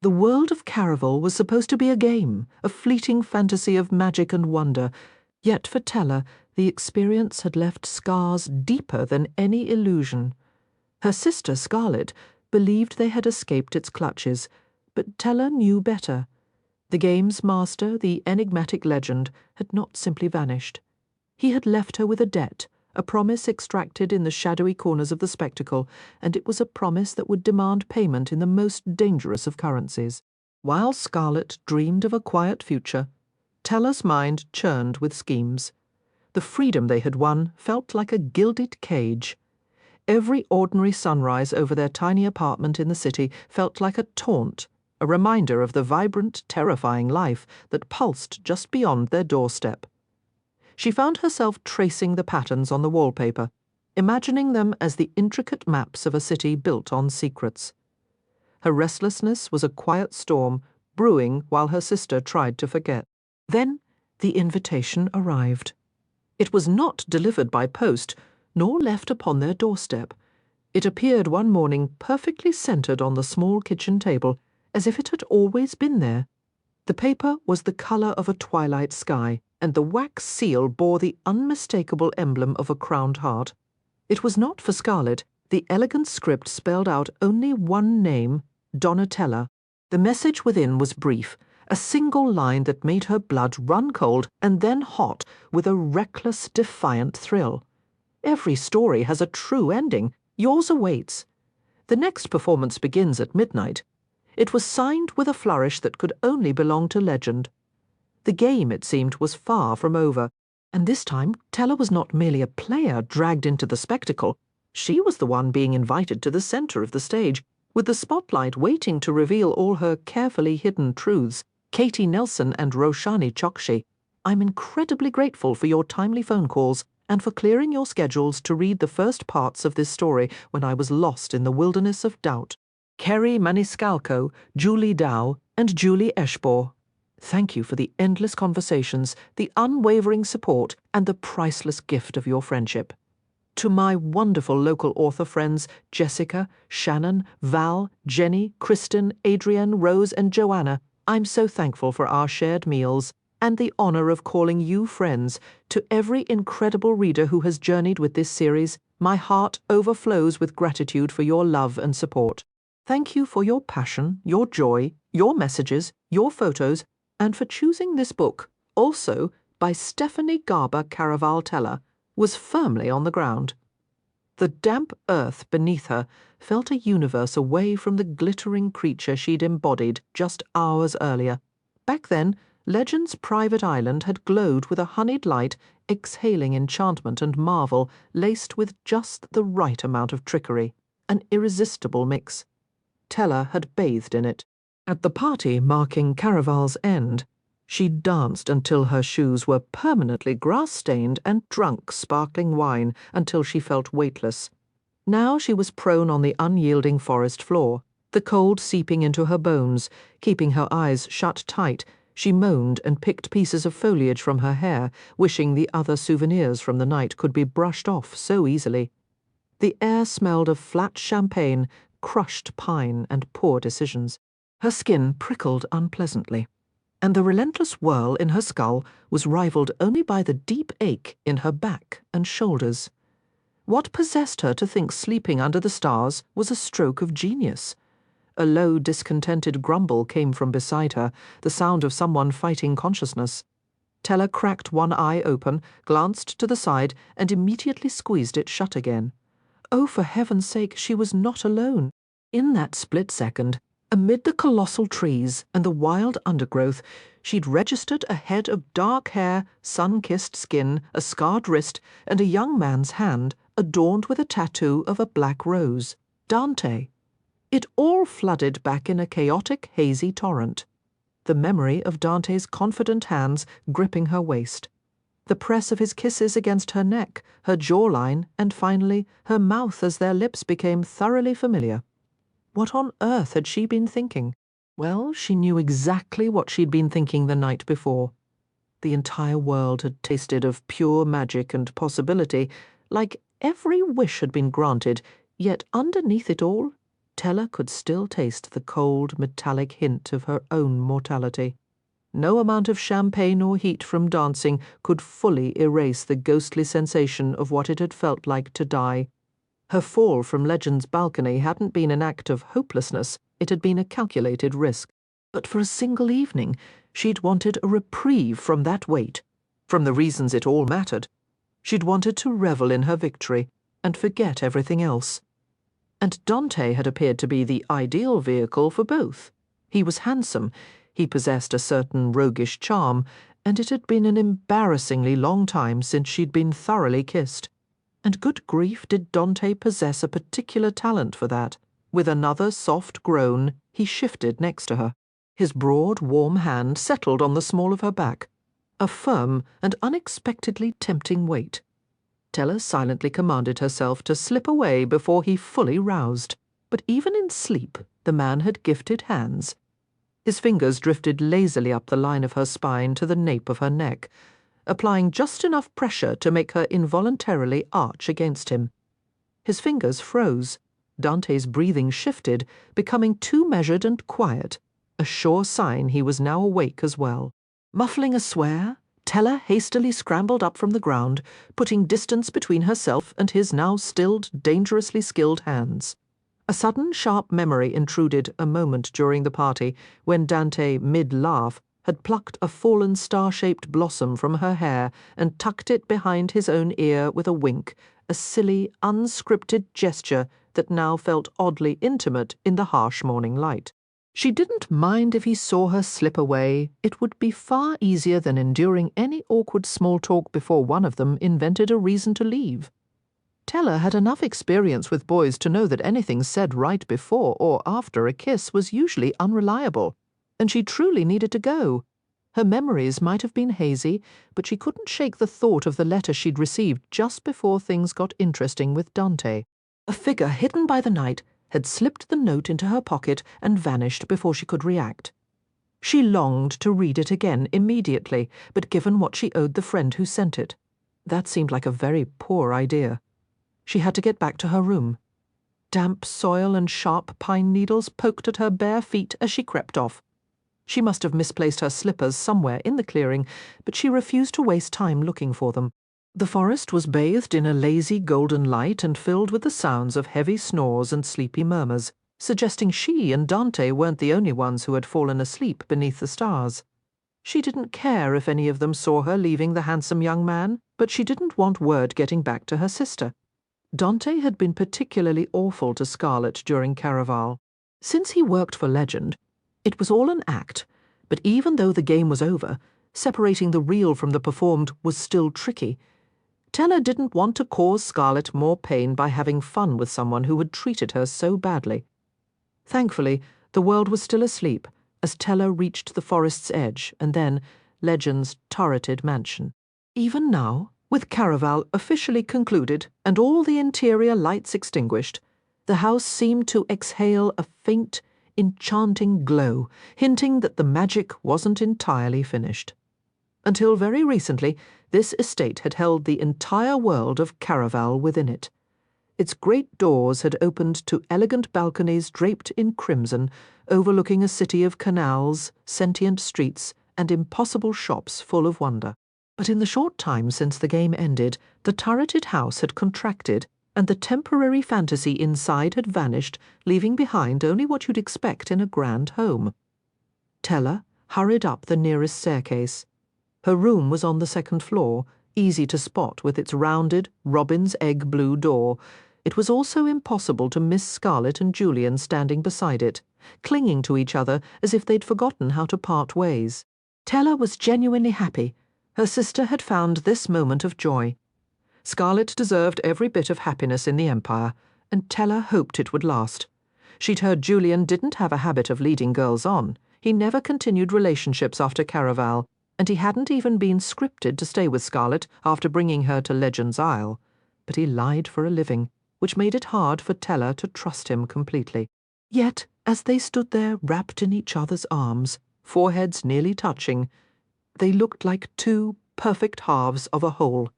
The world of Caraval was supposed to be a game, a fleeting fantasy of magic and wonder, yet for Tella the experience had left scars deeper than any illusion. Her sister, Scarlet, believed they had escaped its clutches, but Tella knew better. The game's master, the enigmatic legend, had not simply vanished. He had left her with a debt, a promise extracted in the shadowy corners of the spectacle, and it was a promise that would demand payment in the most dangerous of currencies. While Scarlet dreamed of a quiet future, Tella's mind churned with schemes. The freedom they had won felt like a gilded cage. Every ordinary sunrise over their tiny apartment in the city felt like a taunt, a reminder of the vibrant, terrifying life that pulsed just beyond their doorstep. She found herself tracing the patterns on the wallpaper, imagining them as the intricate maps of a city built on secrets. Her restlessness was a quiet storm, brewing while her sister tried to forget. Then the invitation arrived. It was not delivered by post, nor left upon their doorstep. It appeared one morning perfectly centered on the small kitchen table, as if it had always been there. The paper was the color of a twilight sky, and the wax seal bore the unmistakable emblem of a crowned heart. It was not for Scarlet. The elegant script spelled out only one name, Donatella. The message within was brief, a single line that made her blood run cold and then hot with a reckless, defiant thrill. Every story has a true ending. Yours awaits. The next performance begins at midnight. It was signed with a flourish that could only belong to legend. The game, it seemed, was far from over, and this time Tella was not merely a player dragged into the spectacle. She was the one being invited to the center of the stage, with the spotlight waiting to reveal all her carefully hidden truths. Katie Nelson and Roshani Chokshi, I'm incredibly grateful for your timely phone calls and for clearing your schedules to read the first parts of this story when I was lost in the wilderness of doubt. Kerry Maniscalco, Julie Dow, and Julie Eshbor. Thank you for the endless conversations, the unwavering support, and the priceless gift of your friendship. To my wonderful local author friends Jessica, Shannon, Val, Jenny, Kristen, Adrienne, Rose, and Joanna, I'm so thankful for our shared meals and the honor of calling you friends. To every incredible reader who has journeyed with this series, my heart overflows with gratitude for your love and support. Thank you for your passion, your joy, your messages, your photos, and for choosing this book, also by Stephanie Garber Caraval Teller, was firmly on the ground. The damp earth beneath her felt a universe away from the glittering creature she'd embodied just hours earlier. Back then, Legend's private island had glowed with a honeyed light, exhaling enchantment and marvel, laced with just the right amount of trickery, an irresistible mix. Tella had bathed in it. At the party marking Caraval's end, she danced until her shoes were permanently grass-stained and drunk sparkling wine until she felt weightless. Now she was prone on the unyielding forest floor, the cold seeping into her bones, keeping her eyes shut tight. She moaned and picked pieces of foliage from her hair, wishing the other souvenirs from the night could be brushed off so easily. The air smelled of flat champagne, crushed pine, and poor decisions. Her skin prickled unpleasantly, and the relentless whirl in her skull was rivaled only by the deep ache in her back and shoulders. What possessed her to think sleeping under the stars was a stroke of genius? A low, discontented grumble came from beside her, the sound of someone fighting consciousness. Tella cracked one eye open, glanced to the side, and immediately squeezed it shut again. Oh, for heaven's sake, she was not alone. In that split second, amid the colossal trees and the wild undergrowth, she'd registered a head of dark hair, sun-kissed skin, a scarred wrist, and a young man's hand adorned with a tattoo of a black rose. Dante. It all flooded back in a chaotic, hazy torrent. The memory of Dante's confident hands gripping her waist, the press of his kisses against her neck, her jawline, and finally her mouth as their lips became thoroughly familiar. What on earth had she been thinking? Well, she knew exactly what she'd been thinking the night before. The entire world had tasted of pure magic and possibility, like every wish had been granted, yet underneath it all, Tella could still taste the cold, metallic hint of her own mortality. No amount of champagne or heat from dancing could fully erase the ghostly sensation of what it had felt like to die. Her fall from Legend's balcony hadn't been an act of hopelessness, it had been a calculated risk. But for a single evening, she'd wanted a reprieve from that weight, from the reasons it all mattered. She'd wanted to revel in her victory and forget everything else. And Dante had appeared to be the ideal vehicle for both. He was handsome, he possessed a certain roguish charm, and it had been an embarrassingly long time since she'd been thoroughly kissed. And good grief, did Dante possess a particular talent for that. With another soft groan, he shifted next to her. His broad, warm hand settled on the small of her back, a firm and unexpectedly tempting weight. Tella silently commanded herself to slip away before he fully roused. But even in sleep, the man had gifted hands. His fingers drifted lazily up the line of her spine to the nape of her neck, applying just enough pressure to make her involuntarily arch against him. His fingers froze. Dante's breathing shifted, becoming too measured and quiet, a sure sign he was now awake as well. Muffling a swear, Tella hastily scrambled up from the ground, putting distance between herself and his now stilled, dangerously skilled hands. A sudden, sharp memory intruded a moment during the party when Dante, mid-laugh, had plucked a fallen star-shaped blossom from her hair and tucked it behind his own ear with a wink, a silly, unscripted gesture that now felt oddly intimate in the harsh morning light. She didn't mind if he saw her slip away. It would be far easier than enduring any awkward small talk before one of them invented a reason to leave. Tella had enough experience with boys to know that anything said right before or after a kiss was usually unreliable, and she truly needed to go. Her memories might have been hazy, but she couldn't shake the thought of the letter she'd received just before things got interesting with Dante. A figure hidden by the night had slipped the note into her pocket and vanished before she could react. She longed to read it again immediately, but given what she owed the friend who sent it, that seemed like a very poor idea. She had to get back to her room. Damp soil and sharp pine needles poked at her bare feet as she crept off. She must have misplaced her slippers somewhere in the clearing, but she refused to waste time looking for them. The forest was bathed in a lazy golden light and filled with the sounds of heavy snores and sleepy murmurs, suggesting she and Dante weren't the only ones who had fallen asleep beneath the stars. She didn't care if any of them saw her leaving the handsome young man, but she didn't want word getting back to her sister. Dante had been particularly awful to Scarlett during Caraval. Since he worked for Legend, it was all an act, but even though the game was over, separating the real from the performed was still tricky. Tella didn't want to cause Scarlett more pain by having fun with someone who had treated her so badly. Thankfully, the world was still asleep as Tella reached the forest's edge and then Legend's turreted mansion. Even now, with Caraval officially concluded and all the interior lights extinguished, the house seemed to exhale a faint, enchanting glow, hinting that the magic wasn't entirely finished. Until very recently, this estate had held the entire world of Caraval within it. Its great doors had opened to elegant balconies draped in crimson, overlooking a city of canals, sentient streets, and impossible shops full of wonder. But in the short time since the game ended, the turreted house had contracted, and the temporary fantasy inside had vanished, leaving behind only what you'd expect in a grand home. Tella hurried up the nearest staircase. Her room was on the second floor, easy to spot with its rounded, robin's egg blue door. It was also impossible to miss Scarlett and Julian standing beside it, clinging to each other as if they'd forgotten how to part ways. Tella was genuinely happy. Her sister had found this moment of joy. Scarlett deserved every bit of happiness in the Empire, and Tella hoped it would last. She'd heard Julian didn't have a habit of leading girls on. He never continued relationships after Caraval, and he hadn't even been scripted to stay with Scarlett after bringing her to Legend's Isle. But he lied for a living, which made it hard for Tella to trust him completely. Yet, as they stood there wrapped in each other's arms, foreheads nearly touching, they looked like two perfect halves of a whole.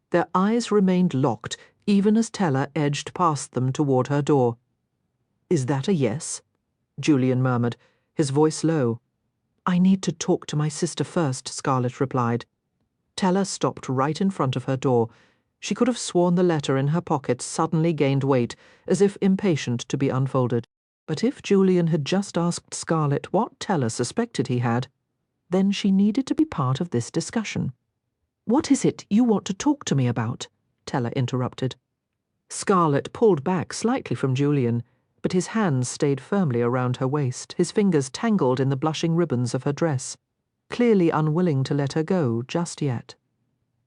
Their eyes remained locked, even as Tella edged past them toward her door. Is that a yes? Julian murmured, his voice low. I need to talk to my sister first, Scarlett replied. Tella stopped right in front of her door. She could have sworn the letter in her pocket suddenly gained weight, as if impatient to be unfolded. But if Julian had just asked Scarlett what Tella suspected he had, then she needed to be part of this discussion. What is it you want to talk to me about? Tella interrupted. Scarlett pulled back slightly from Julian, but his hands stayed firmly around her waist, his fingers tangled in the blushing ribbons of her dress, clearly unwilling to let her go just yet.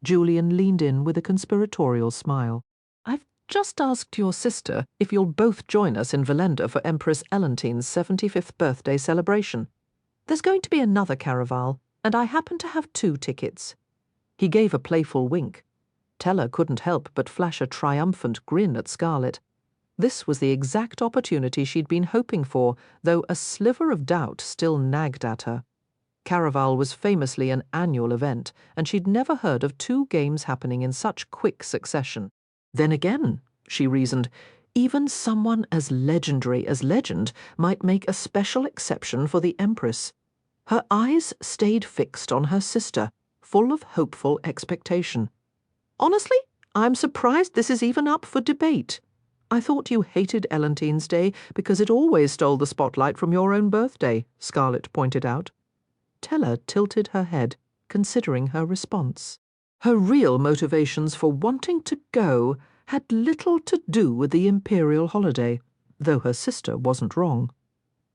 Julian leaned in with a conspiratorial smile. I've just asked your sister if you'll both join us in Valenda for Empress Elentine's 75th birthday celebration. There's going to be another Caraval, and I happen to have 2 tickets. He gave a playful wink. Tella couldn't help but flash a triumphant grin at Scarlett. This was the exact opportunity she'd been hoping for, though a sliver of doubt still nagged at her. Caraval was famously an annual event, and she'd never heard of 2 games happening in such quick succession. Then again, she reasoned, even someone as legendary as Legend might make a special exception for the Empress. Her eyes stayed fixed on her sister, full of hopeful expectation. Honestly, I'm surprised this is even up for debate. I thought you hated Elentine's Day because it always stole the spotlight from your own birthday, Scarlett pointed out. Tella tilted her head, considering her response. Her real motivations for wanting to go had little to do with the imperial holiday, though her sister wasn't wrong.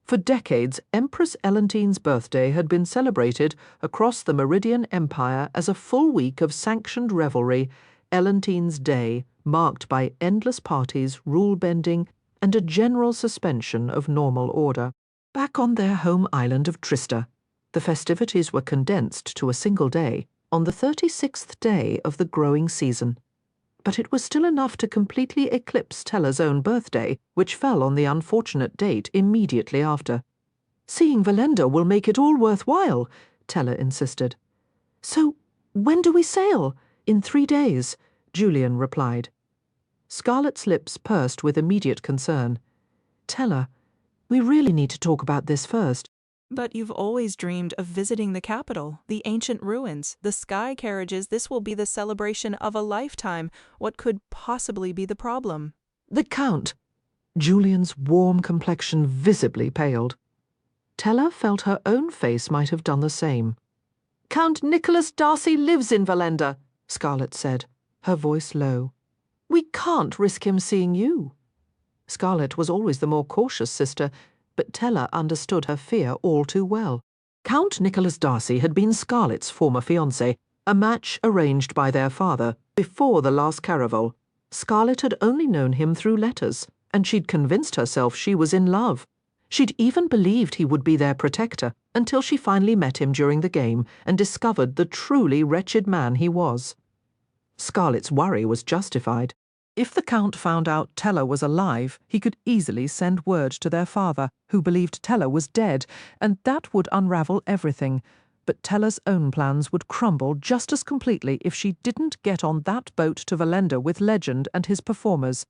For decades, Empress Elentine's birthday had been celebrated across the Meridian Empire as a full week of sanctioned revelry, Elentine's Day, marked by endless parties, rule-bending, and a general suspension of normal order. Back on their home island of Trista, the festivities were condensed to a single day, on the 36th day of the growing season. But it was still enough to completely eclipse Tella's own birthday, which fell on the unfortunate date immediately after. Seeing Valenda will make it all worthwhile, Tella insisted. So, when do we sail? In 3 days, Julian replied. Scarlett's lips pursed with immediate concern. Tella, we really need to talk about this first. But you've always dreamed of visiting the capital, the ancient ruins, the sky carriages. This will be the celebration of a lifetime. What could possibly be the problem? The Count. Julian's warm complexion visibly paled. Tella felt her own face might have done the same. Count Nicholas Darcy lives in Valenda, Scarlett said, her voice low. We can't risk him seeing you. Scarlett was always the more cautious sister, but Tella understood her fear all too well. Count Nicholas Darcy had been Scarlett's former fiancé, a match arranged by their father before the last Caraval. Scarlett had only known him through letters, and she'd convinced herself she was in love. She'd even believed he would be their protector until she finally met him during the game and discovered the truly wretched man he was. Scarlett's worry was justified. If the Count found out Tella was alive, he could easily send word to their father, who believed Tella was dead, and that would unravel everything. But Tella's own plans would crumble just as completely if she didn't get on that boat to Valenda with Legend and his performers.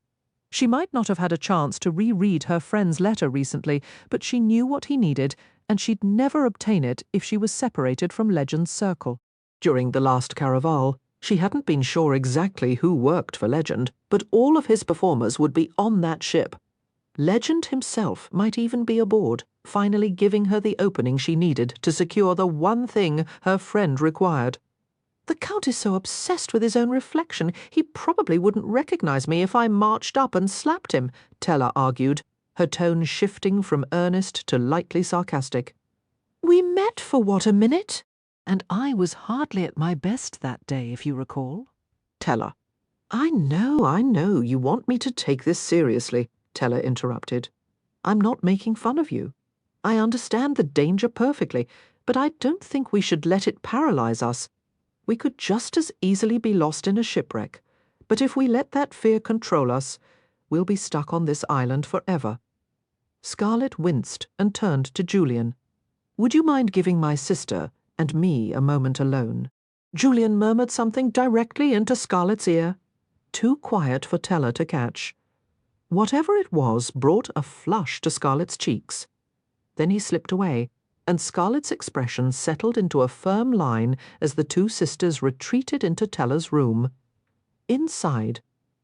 She might not have had a chance to reread her friend's letter recently, but she knew what he needed, and she'd never obtain it if she was separated from Legend's circle. During the last Caraval, she hadn't been sure exactly who worked for Legend, but all of his performers would be on that ship. Legend himself might even be aboard, finally giving her the opening she needed to secure the one thing her friend required. The Count is so obsessed with his own reflection, he probably wouldn't recognize me if I marched up and slapped him, Tella argued, her tone shifting from earnest to lightly sarcastic. We met for what, a minute? And I was hardly at my best that day, if you recall. Tella. I know, you want me to take this seriously, Tella interrupted. I'm not making fun of you. I understand the danger perfectly, but I don't think we should let it paralyze us. We could just as easily be lost in a shipwreck, but if we let that fear control us, we'll be stuck on this island forever. Scarlett winced and turned to Julian. Would you mind giving my sister and me a moment alone? Julian murmured something directly into Scarlett's ear, too quiet for Tella to catch. Whatever it was brought a flush to Scarlett's cheeks. Then he slipped away, and Scarlett's expression settled into a firm line as the two sisters retreated into Tella's room. Inside,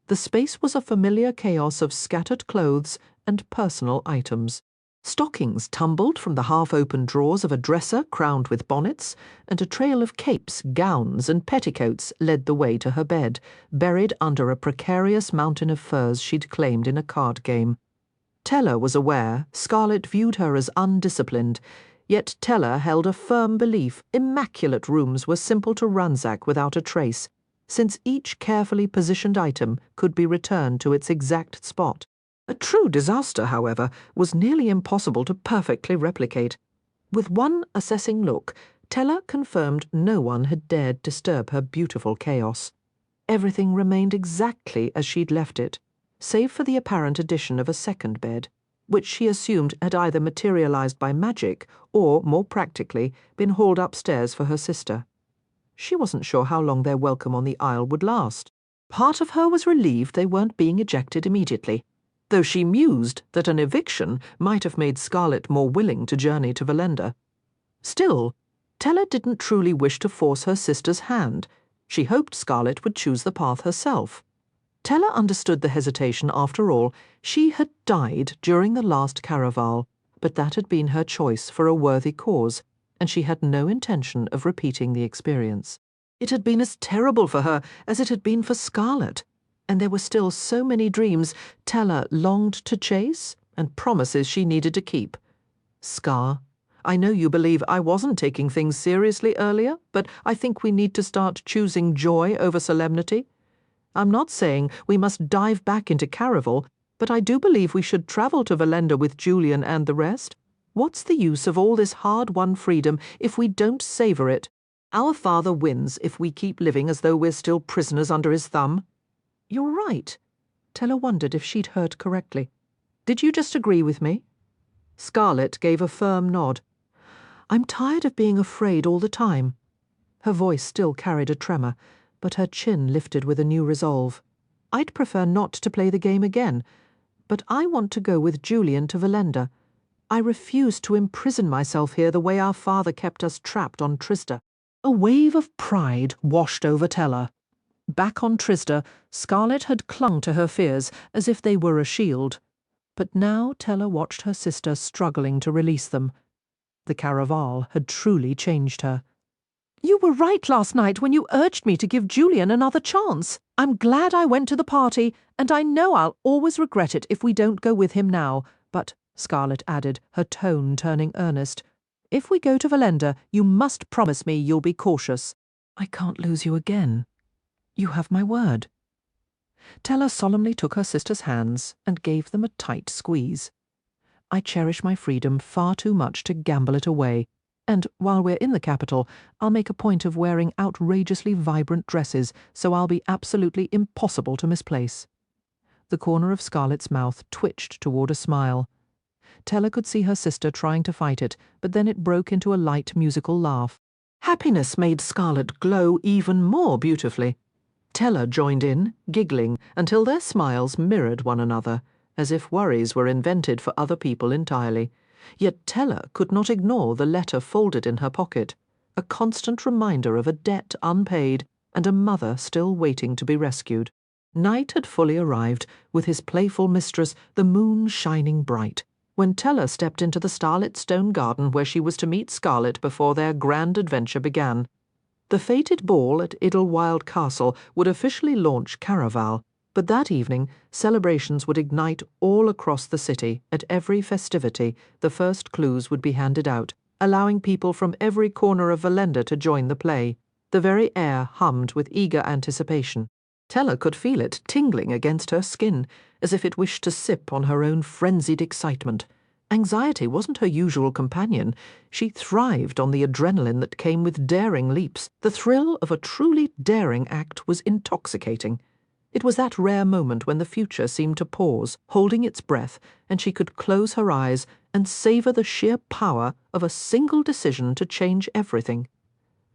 the space was a familiar chaos of scattered clothes and personal items. Stockings tumbled from the half-open drawers of a dresser crowned with bonnets, and a trail of capes, gowns, and petticoats led the way to her bed, buried under a precarious mountain of furs she'd claimed in a card game. Tella was aware Scarlett viewed her as undisciplined, yet Tella held a firm belief immaculate rooms were simple to ransack without a trace, since each carefully positioned item could be returned to its exact spot. A true disaster, however, was nearly impossible to perfectly replicate. With one assessing look, Tella confirmed no one had dared disturb her beautiful chaos. Everything remained exactly as she'd left it, save for the apparent addition of a second bed, which she assumed had either materialized by magic or, more practically, been hauled upstairs for her sister. She wasn't sure how long their welcome on the Isle would last. Part of her was relieved they weren't being ejected immediately, though she mused that an eviction might have made Scarlett more willing to journey to Valenda. Still, Tella didn't truly wish to force her sister's hand. She hoped Scarlett would choose the path herself. Tella understood the hesitation. After all, she had died during the last Caraval, but that had been her choice for a worthy cause, and she had no intention of repeating the experience. It had been as terrible for her as it had been for Scarlett, and there were still so many dreams Tella longed to chase and promises she needed to keep. Scar, I know you believe I wasn't taking things seriously earlier, but I think we need to start choosing joy over solemnity. I'm not saying we must dive back into Caraval, but I do believe we should travel to Valenda with Julian and the rest. What's the use of all this hard-won freedom if we don't savor it? Our father wins if we keep living as though we're still prisoners under his thumb. You're right. Tella wondered if she'd heard correctly. Did you just agree with me? Scarlett gave a firm nod. I'm tired of being afraid all the time. Her voice still carried a tremor, but her chin lifted with a new resolve. I'd prefer not to play the game again, but I want to go with Julian to Valenda. I refuse to imprison myself here the way our father kept us trapped on Trisda. A wave of pride washed over Tella. Back on Trisda, Scarlett had clung to her fears as if they were a shield. But now Tella watched her sister struggling to release them. The Caraval had truly changed her. You were right last night when you urged me to give Julian another chance. I'm glad I went to the party, and I know I'll always regret it if we don't go with him now. But, Scarlett added, her tone turning earnest, if we go to Valenda, you must promise me you'll be cautious. I can't lose you again. You have my word. Tella solemnly took her sister's hands and gave them a tight squeeze. I cherish my freedom far too much to gamble it away, and while we're in the capital, I'll make a point of wearing outrageously vibrant dresses, so I'll be absolutely impossible to misplace. The corner of Scarlett's mouth twitched toward a smile. Tella could see her sister trying to fight it, but then it broke into a light musical laugh. Happiness made Scarlett glow even more beautifully. Tella joined in, giggling, until their smiles mirrored one another, as if worries were invented for other people entirely. Yet Tella could not ignore the letter folded in her pocket, a constant reminder of a debt unpaid and a mother still waiting to be rescued. Night had fully arrived, with his playful mistress, the moon shining bright, when Tella stepped into the starlit stone garden where she was to meet Scarlett before their grand adventure began. The fated ball at Idlewild Castle would officially launch Caraval, but that evening celebrations would ignite all across the city. At every festivity, the first clues would be handed out, allowing people from every corner of Valenda to join the play. The very air hummed with eager anticipation. Tella could feel it tingling against her skin, as if it wished to sip on her own frenzied excitement. Anxiety wasn't her usual companion. She thrived on the adrenaline that came with daring leaps. The thrill of a truly daring act was intoxicating. It was that rare moment when the future seemed to pause, holding its breath, and she could close her eyes and savor the sheer power of a single decision to change everything.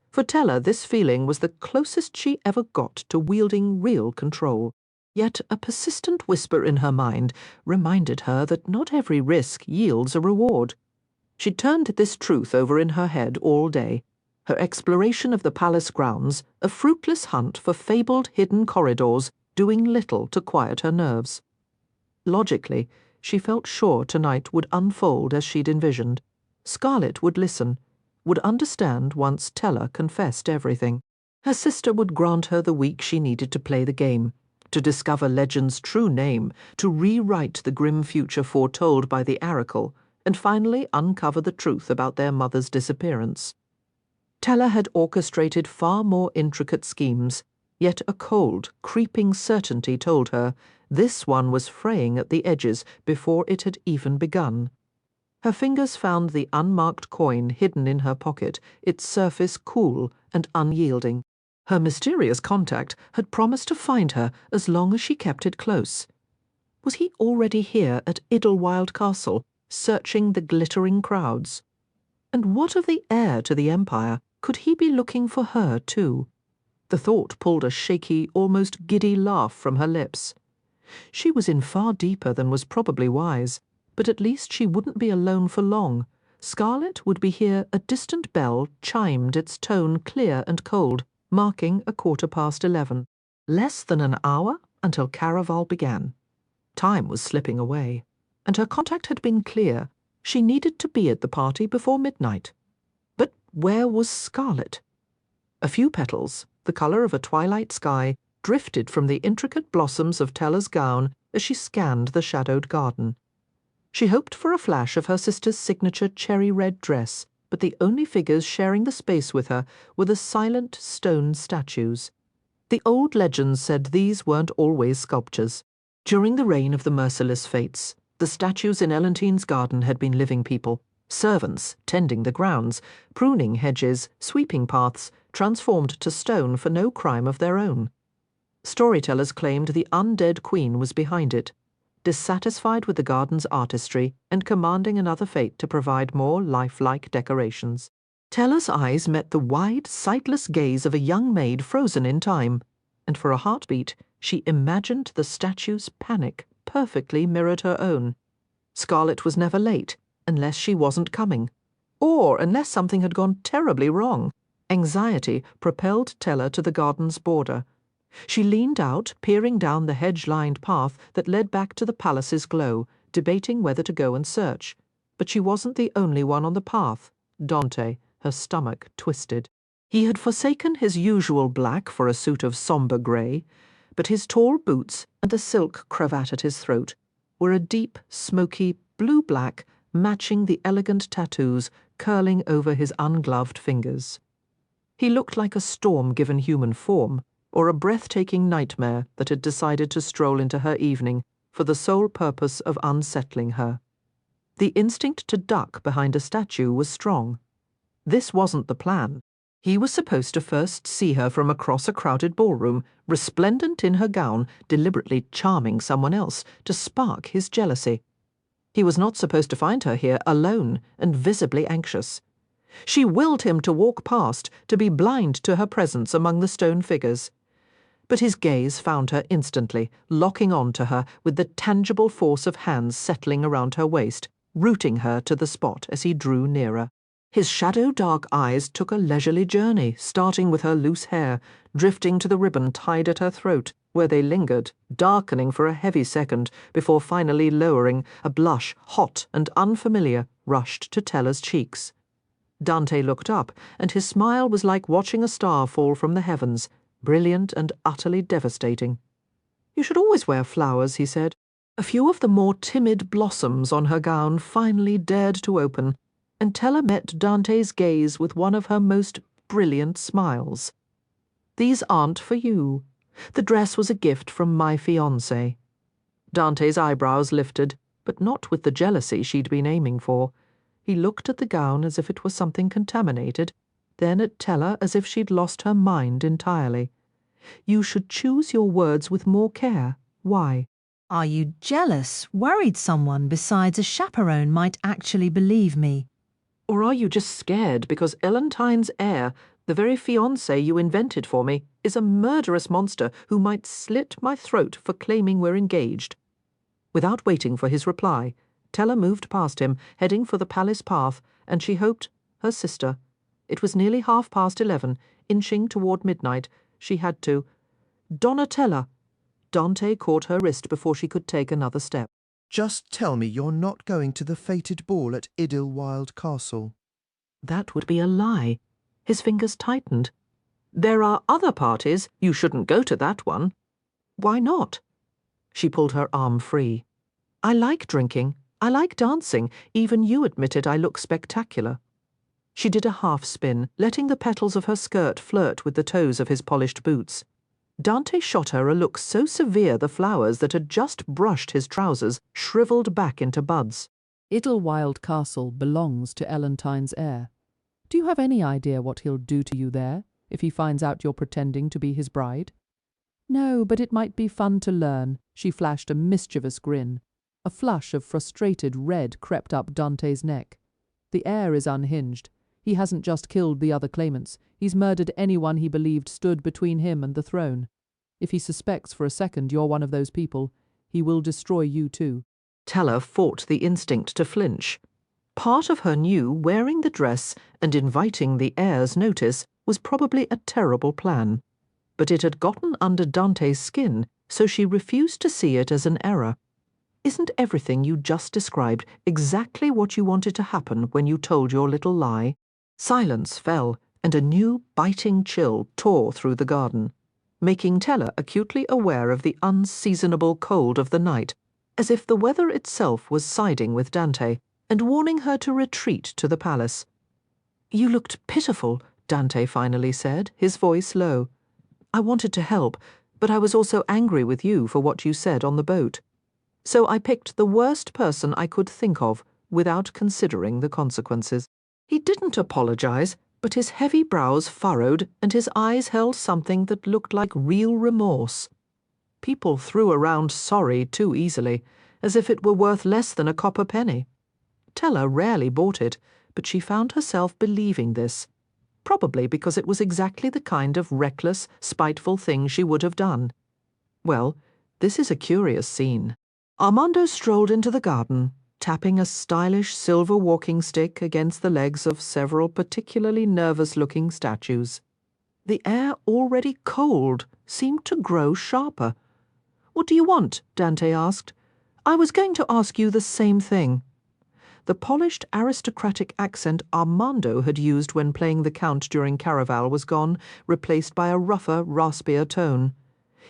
For Tella, this feeling was the closest she ever got to wielding real control. Yet a persistent whisper in her mind reminded her that not every risk yields a reward. She turned this truth over in her head all day, her exploration of the palace grounds a fruitless hunt for fabled hidden corridors doing little to quiet her nerves. Logically, she felt sure tonight would unfold as she'd envisioned. Scarlet would listen, would understand once Teller confessed everything. Her sister would grant her the week she needed to play the game, to discover Legend's true name, to rewrite the grim future foretold by the oracle, and finally uncover the truth about their mother's disappearance. Teller had orchestrated far more intricate schemes, yet a cold, creeping certainty told her this one was fraying at the edges before it had even begun. Her fingers found the unmarked coin hidden in her pocket, its surface cool and unyielding. Her mysterious contact had promised to find her as long as she kept it close. Was he already here at Idlewild Castle, searching the glittering crowds? And what of the heir to the Empire? Could he be looking for her, too? The thought pulled a shaky, almost giddy laugh from her lips. She was in far deeper than was probably wise, but at least she wouldn't be alone for long. Scarlet would be here. A distant bell chimed its tone clear and cold, marking 11:15. Less than an hour until Caraval began. Time was slipping away, and her contact had been clear. She needed to be at the party before midnight. But where was Scarlet? A few petals, the colour of a twilight sky, drifted from the intricate blossoms of Teller's gown as she scanned the shadowed garden. She hoped for a flash of her sister's signature cherry-red dress, but the only figures sharing the space with her were the silent stone statues. The old legends said these weren't always sculptures. During the reign of the merciless fates, the statues in Elentine's garden had been living people, servants tending the grounds, pruning hedges, sweeping paths, transformed to stone for no crime of their own. Storytellers claimed the undead queen was behind it, dissatisfied with the garden's artistry and commanding another fate to provide more lifelike decorations. Teller's eyes met the wide, sightless gaze of a young maid frozen in time, and for a heartbeat she imagined the statue's panic perfectly mirrored her own. Scarlet was never late, unless she wasn't coming, or unless something had gone terribly wrong. Anxiety propelled Teller to the garden's border. She leaned out, peering down the hedge-lined path that led back to the palace's glow, debating whether to go and search. But she wasn't the only one on the path. Dante, her stomach twisted. He had forsaken his usual black for a suit of sombre grey, but his tall boots and the silk cravat at his throat were a deep, smoky, blue-black, matching the elegant tattoos curling over his ungloved fingers. He looked like a storm given human form, or a breathtaking nightmare that had decided to stroll into her evening for the sole purpose of unsettling her. The instinct to duck behind a statue was strong. This wasn't the plan. He was supposed to first see her from across a crowded ballroom, resplendent in her gown, deliberately charming someone else to spark his jealousy. He was not supposed to find her here alone and visibly anxious. She willed him to walk past, to be blind to her presence among the stone figures. But his gaze found her instantly, locking on to her with the tangible force of hands settling around her waist, rooting her to the spot as he drew nearer. His shadow-dark eyes took a leisurely journey, starting with her loose hair, drifting to the ribbon tied at her throat, where they lingered, darkening for a heavy second before finally lowering. A blush, hot and unfamiliar, rushed to Teller's cheeks. Dante looked up, and his smile was like watching a star fall from the heavens, brilliant and utterly devastating. "You should always wear flowers," he said. A few of the more timid blossoms on her gown finally dared to open, and Teller met Dante's gaze with one of her most brilliant smiles. "These aren't for you. The dress was a gift from my fiancé." Dante's eyebrows lifted, but not with the jealousy she'd been aiming for. He looked at the gown as if it was something contaminated, then at Teller as if she'd lost her mind entirely. "You should choose your words with more care. Why?" Are you jealous, worried someone besides a chaperone might actually believe me? Or are you just scared because Elentine's heir The very fiancé you invented for me is a murderous monster who might slit my throat for claiming we're engaged." Without waiting for his reply, Tella moved past him, heading for the palace path, and she hoped her sister. It was nearly 11:30, inching toward midnight. She had to. "Donatella!" Dante caught her wrist before she could take another step. "Just tell me you're not going to the fated ball at Idlewild Castle." That would be a lie. His fingers tightened. "There are other parties. You shouldn't go to that one." "Why not?" She pulled her arm free. "I like drinking. I like dancing. Even you admitted I look spectacular." She did a half-spin, letting the petals of her skirt flirt with the toes of his polished boots. Dante shot her a look so severe the flowers that had just brushed his trousers shriveled back into buds. Idlewild Castle belongs to Ellantine's heir. Do you have any idea what he'll do to you there, if he finds out you're pretending to be his bride? No, but it might be fun to learn. She flashed a mischievous grin. A flush of frustrated red crept up Dante's neck. The heir is unhinged. He hasn't just killed the other claimants. He's murdered anyone he believed stood between him and the throne. If he suspects for a second you're one of those people, he will destroy you too. Tella fought the instinct to flinch. Part of her knew wearing the dress and inviting the heir's notice was probably a terrible plan. But it had gotten under Dante's skin, so she refused to see it as an error. Isn't everything you just described exactly what you wanted to happen when you told your little lie? Silence fell, and a new, biting chill tore through the garden, making Tella acutely aware of the unseasonable cold of the night, as if the weather itself was siding with Dante and warning her to retreat to the palace. "You looked pitiful," Dante finally said, his voice low. "I wanted to help, but I was also angry with you for what you said on the boat. So I picked the worst person I could think of without considering the consequences." He didn't apologize, but his heavy brows furrowed and his eyes held something that looked like real remorse. People threw around sorry too easily, as if it were worth less than a copper penny. Tella rarely bought it, but she found herself believing this, probably because it was exactly the kind of reckless, spiteful thing she would have done. Well, this is a curious scene. Armando strolled into the garden, tapping a stylish silver walking stick against the legs of several particularly nervous-looking statues. The air, already cold, seemed to grow sharper. "What do you want?" Dante asked. "I was going to ask you the same thing." The polished aristocratic accent Armando had used when playing the Count during Caraval was gone, replaced by a rougher, raspier tone.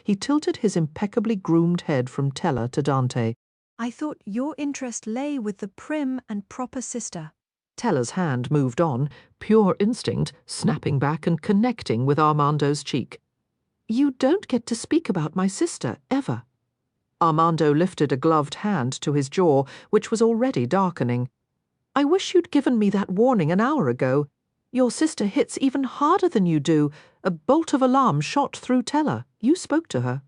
He tilted his impeccably groomed head from Tella to Dante. "I thought your interest lay with the prim and proper sister." Tella's hand moved on, pure instinct, snapping back and connecting with Armando's cheek. "You don't get to speak about my sister, ever." Armando lifted a gloved hand to his jaw, which was already darkening. "I wish you'd given me that warning an hour ago. Your sister hits even harder than you do. A bolt of alarm shot through Tella. You spoke to her."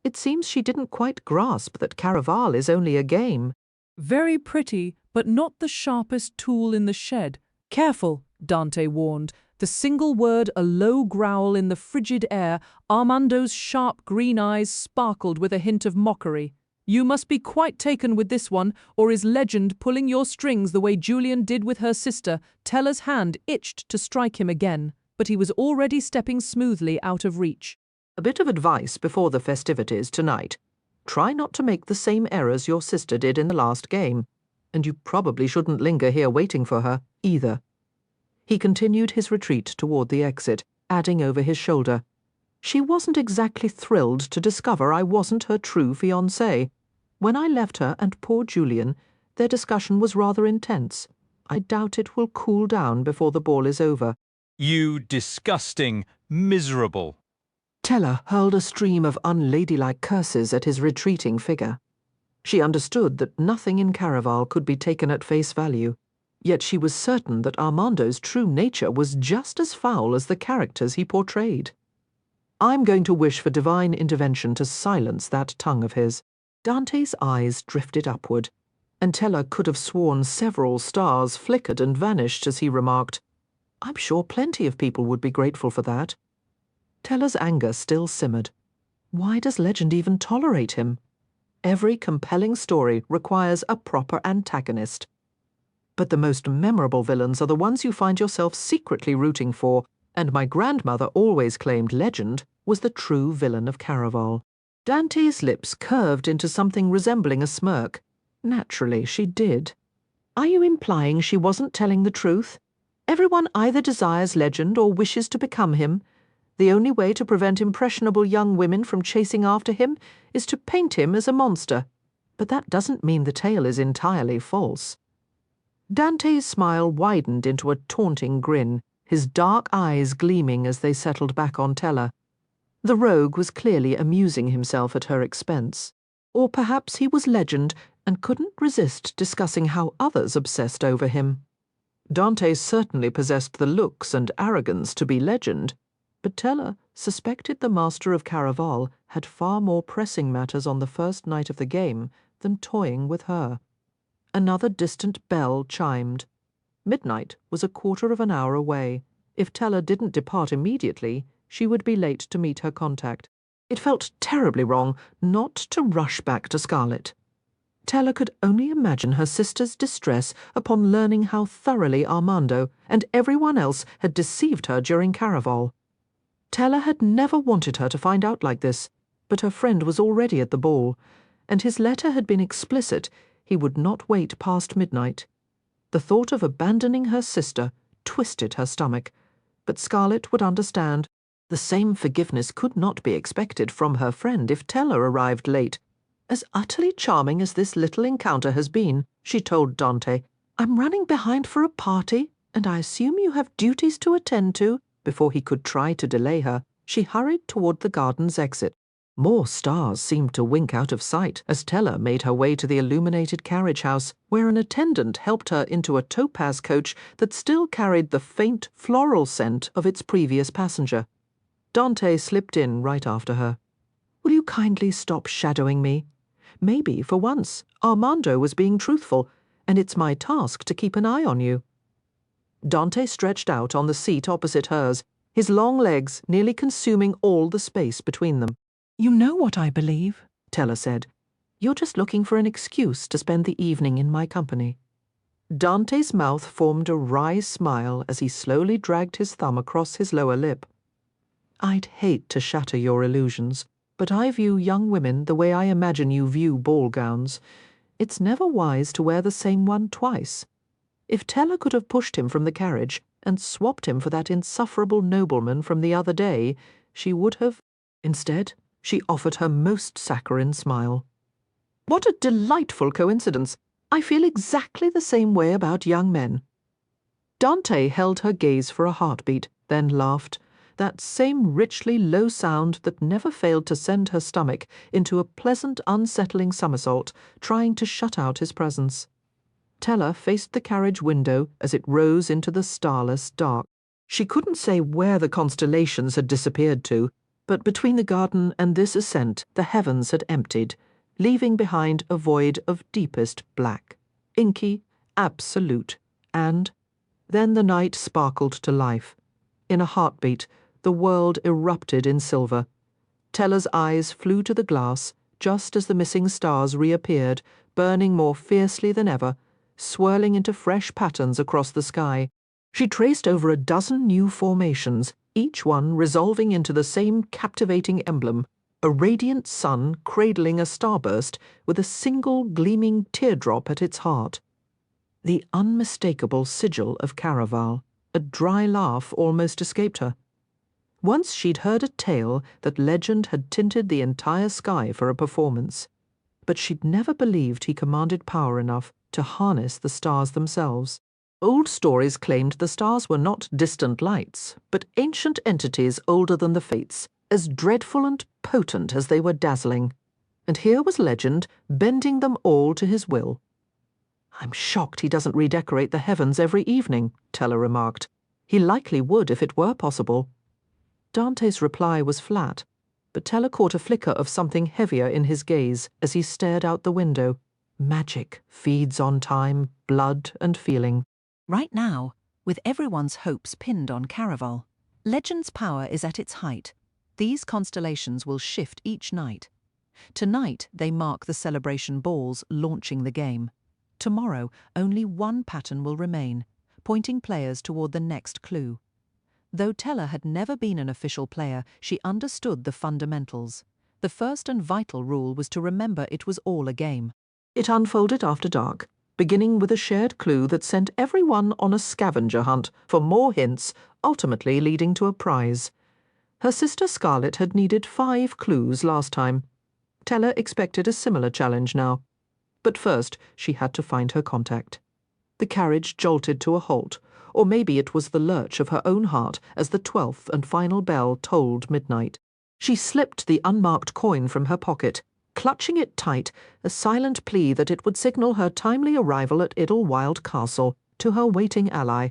It seems she didn't quite grasp that Caraval is only a game. Very pretty, but not the sharpest tool in the shed. Careful, Dante warned. The single word, a low growl in the frigid air, Armando's sharp green eyes sparkled with a hint of mockery. "You must be quite taken with this one, or is legend pulling your strings the way Julian did with her sister?" Tella's hand itched to strike him again, but he was already stepping smoothly out of reach. A bit of advice before the festivities tonight. Try not to make the same errors your sister did in the last game, and you probably shouldn't linger here waiting for her, either. He continued his retreat toward the exit, adding over his shoulder, "She wasn't exactly thrilled to discover I wasn't her true fiancé. When I left her and poor Julian, their discussion was rather intense. I doubt it will cool down before the ball is over." "You disgusting, miserable." Tella hurled a stream of unladylike curses at his retreating figure. She understood that nothing in Caraval could be taken at face value, yet she was certain that Armando's true nature was just as foul as the characters he portrayed. "I'm going to wish for divine intervention to silence that tongue of his." Dante's eyes drifted upward, and Tella could have sworn several stars flickered and vanished as he remarked, I'm sure plenty of people would be grateful for that. Teller's anger still simmered. Why does legend even tolerate him? Every compelling story requires a proper antagonist. But the most memorable villains are the ones you find yourself secretly rooting for, and my grandmother always claimed legend was the true villain of Caraval. Dante's lips curved into something resembling a smirk. Naturally, she did. Are you implying she wasn't telling the truth? Everyone either desires legend or wishes to become him. The only way to prevent impressionable young women from chasing after him is to paint him as a monster. But that doesn't mean the tale is entirely false. Dante's smile widened into a taunting grin, his dark eyes gleaming as they settled back on Teller. The rogue was clearly amusing himself at her expense. Or perhaps he was legend and couldn't resist discussing how others obsessed over him. Dante certainly possessed the looks and arrogance to be legend, but Teller suspected the master of Caraval had far more pressing matters on the first night of the game than toying with her. Another distant bell chimed. Midnight was a quarter of an hour away. If Teller didn't depart immediately, she would be late to meet her contact. It felt terribly wrong not to rush back to Scarlet. Teller could only imagine her sister's distress upon learning how thoroughly Armando and everyone else had deceived her during Caraval. Teller had never wanted her to find out like this, but her friend was already at the ball, and his letter had been explicit. He would not wait past midnight. The thought of abandoning her sister twisted her stomach, but Scarlet would understand. The same forgiveness could not be expected from her friend if Teller arrived late. As utterly charming as this little encounter has been, she told Dante, I'm running behind for a party, and I assume you have duties to attend to. Before he could try to delay her, she hurried toward the garden's exit. More stars seemed to wink out of sight as Teller made her way to the illuminated carriage house, where an attendant helped her into a topaz coach that still carried the faint floral scent of its previous passenger. Dante slipped in right after her. Will you kindly stop shadowing me? Maybe, for once, Armando was being truthful, and it's my task to keep an eye on you. Dante stretched out on the seat opposite hers, his long legs nearly consuming all the space between them. You know what I believe, Teller said. You're just looking for an excuse to spend the evening in my company. Dante's mouth formed a wry smile as he slowly dragged his thumb across his lower lip. I'd hate to shatter your illusions, but I view young women the way I imagine you view ball gowns. It's never wise to wear the same one twice. If Teller could have pushed him from the carriage and swapped him for that insufferable nobleman from the other day, she would have. Instead, she offered her most saccharine smile. What a delightful coincidence! I feel exactly the same way about young men. Dante held her gaze for a heartbeat, then laughed, that same richly low sound that never failed to send her stomach into a pleasant, unsettling somersault, trying to shut out his presence. Teller faced the carriage window as it rose into the starless dark. She couldn't say where the constellations had disappeared to, but between the garden and this ascent the heavens had emptied, leaving behind a void of deepest black, inky, absolute, and then the night sparkled to life. In a heartbeat, the world erupted in silver. Teller's eyes flew to the glass just as the missing stars reappeared, burning more fiercely than ever, swirling into fresh patterns across the sky. She traced over a dozen new formations, each one resolving into the same captivating emblem, a radiant sun cradling a starburst with a single gleaming teardrop at its heart. The unmistakable sigil of Caraval. A dry laugh almost escaped her. Once she'd heard a tale that legend had tinted the entire sky for a performance, but she'd never believed he commanded power enough to harness the stars themselves. Old stories claimed the stars were not distant lights, but ancient entities older than the fates, as dreadful and potent as they were dazzling. And here was legend bending them all to his will. I'm shocked he doesn't redecorate the heavens every evening, Teller remarked. He likely would if it were possible. Dante's reply was flat, but Teller caught a flicker of something heavier in his gaze as he stared out the window. Magic feeds on time, blood, and feeling. Right now, with everyone's hopes pinned on Caraval. Legend's power is at its height. These constellations will shift each night. Tonight, they mark the celebration balls launching the game. Tomorrow, only one pattern will remain, pointing players toward the next clue. Though Teller had never been an official player, she understood the fundamentals. The first and vital rule was to remember it was all a game. It unfolded after dark, beginning with a shared clue that sent everyone on a scavenger hunt for more hints, ultimately leading to a prize. Her sister Scarlett had needed 5 clues last time. Teller expected a similar challenge now. But first, she had to find her contact. The carriage jolted to a halt, or maybe it was the lurch of her own heart as the 12th and final bell tolled midnight. She slipped the unmarked coin from her pocket, clutching it tight, a silent plea that it would signal her timely arrival at Idlewild Castle to her waiting ally.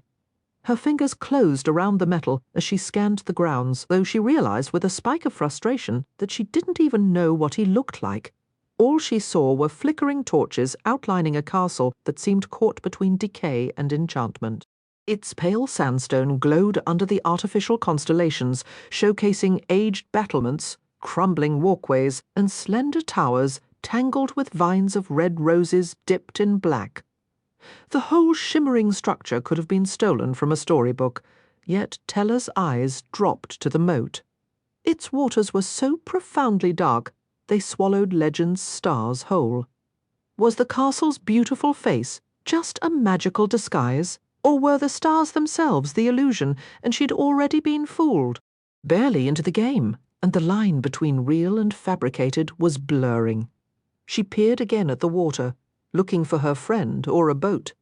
Her fingers closed around the metal as she scanned the grounds, though she realized with a spike of frustration that she didn't even know what he looked like. All she saw were flickering torches outlining a castle that seemed caught between decay and enchantment. Its pale sandstone glowed under the artificial constellations, showcasing aged battlements, crumbling walkways, and slender towers tangled with vines of red roses dipped in black. The whole shimmering structure could have been stolen from a storybook, yet Teller's eyes dropped to the moat. Its waters were so profoundly dark they swallowed Legend's stars whole. Was the castle's beautiful face just a magical disguise, or were the stars themselves the illusion, and she'd already been fooled? Barely into the game, and the line between real and fabricated was blurring. She peered again at the water, looking for her friend or a boat,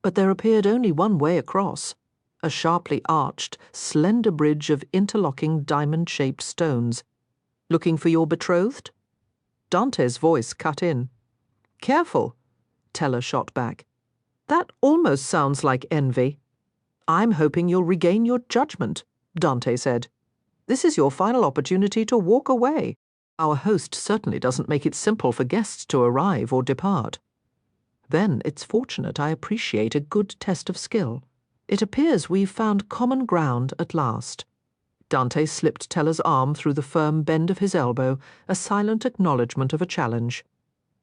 but there appeared only one way across, a sharply arched, slender bridge of interlocking diamond-shaped stones. Looking for your betrothed? Dante's voice cut in. Careful, Teller shot back. That almost sounds like envy. I'm hoping you'll regain your judgment, Dante said. This is your final opportunity to walk away. Our host certainly doesn't make it simple for guests to arrive or depart. Then it's fortunate I appreciate a good test of skill. It appears we've found common ground at last. Dante slipped Teller's arm through the firm bend of his elbow, a silent acknowledgement of a challenge.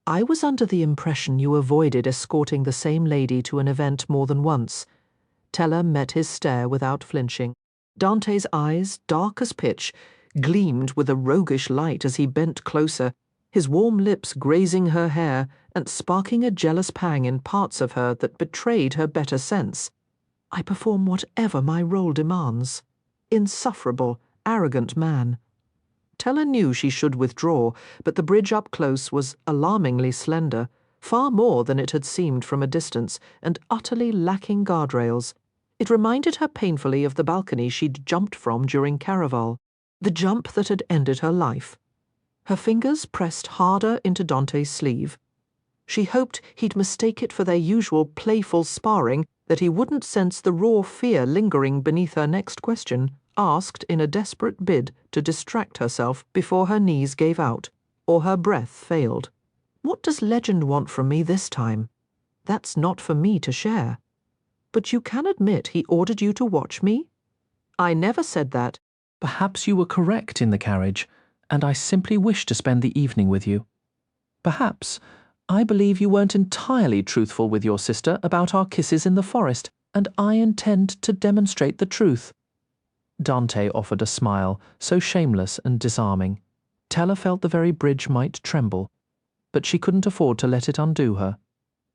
I was under the impression you avoided escorting the same lady to an event more than once. Teller met his stare without flinching. Dante's eyes, dark as pitch, gleamed with a roguish light as he bent closer, his warm lips grazing her hair and sparking a jealous pang in parts of her that betrayed her better sense. I perform whatever my role demands. Insufferable, arrogant man. Teller knew she should withdraw, but the bridge up close was alarmingly slender, far more than it had seemed from a distance, and utterly lacking guardrails. It reminded her painfully of the balcony she'd jumped from during Caraval, the jump that had ended her life. Her fingers pressed harder into Dante's sleeve. She hoped he'd mistake it for their usual playful sparring, that he wouldn't sense the raw fear lingering beneath her next question, asked in a desperate bid to distract herself before her knees gave out, or her breath failed. What does Legend want from me this time? That's not for me to share. But you can admit he ordered you to watch me? I never said that. Perhaps you were correct in the carriage, and I simply wish to spend the evening with you. Perhaps I believe you weren't entirely truthful with your sister about our kisses in the forest, and I intend to demonstrate the truth. Dante offered a smile, so shameless and disarming. Teller felt the very bridge might tremble, but she couldn't afford to let it undo her.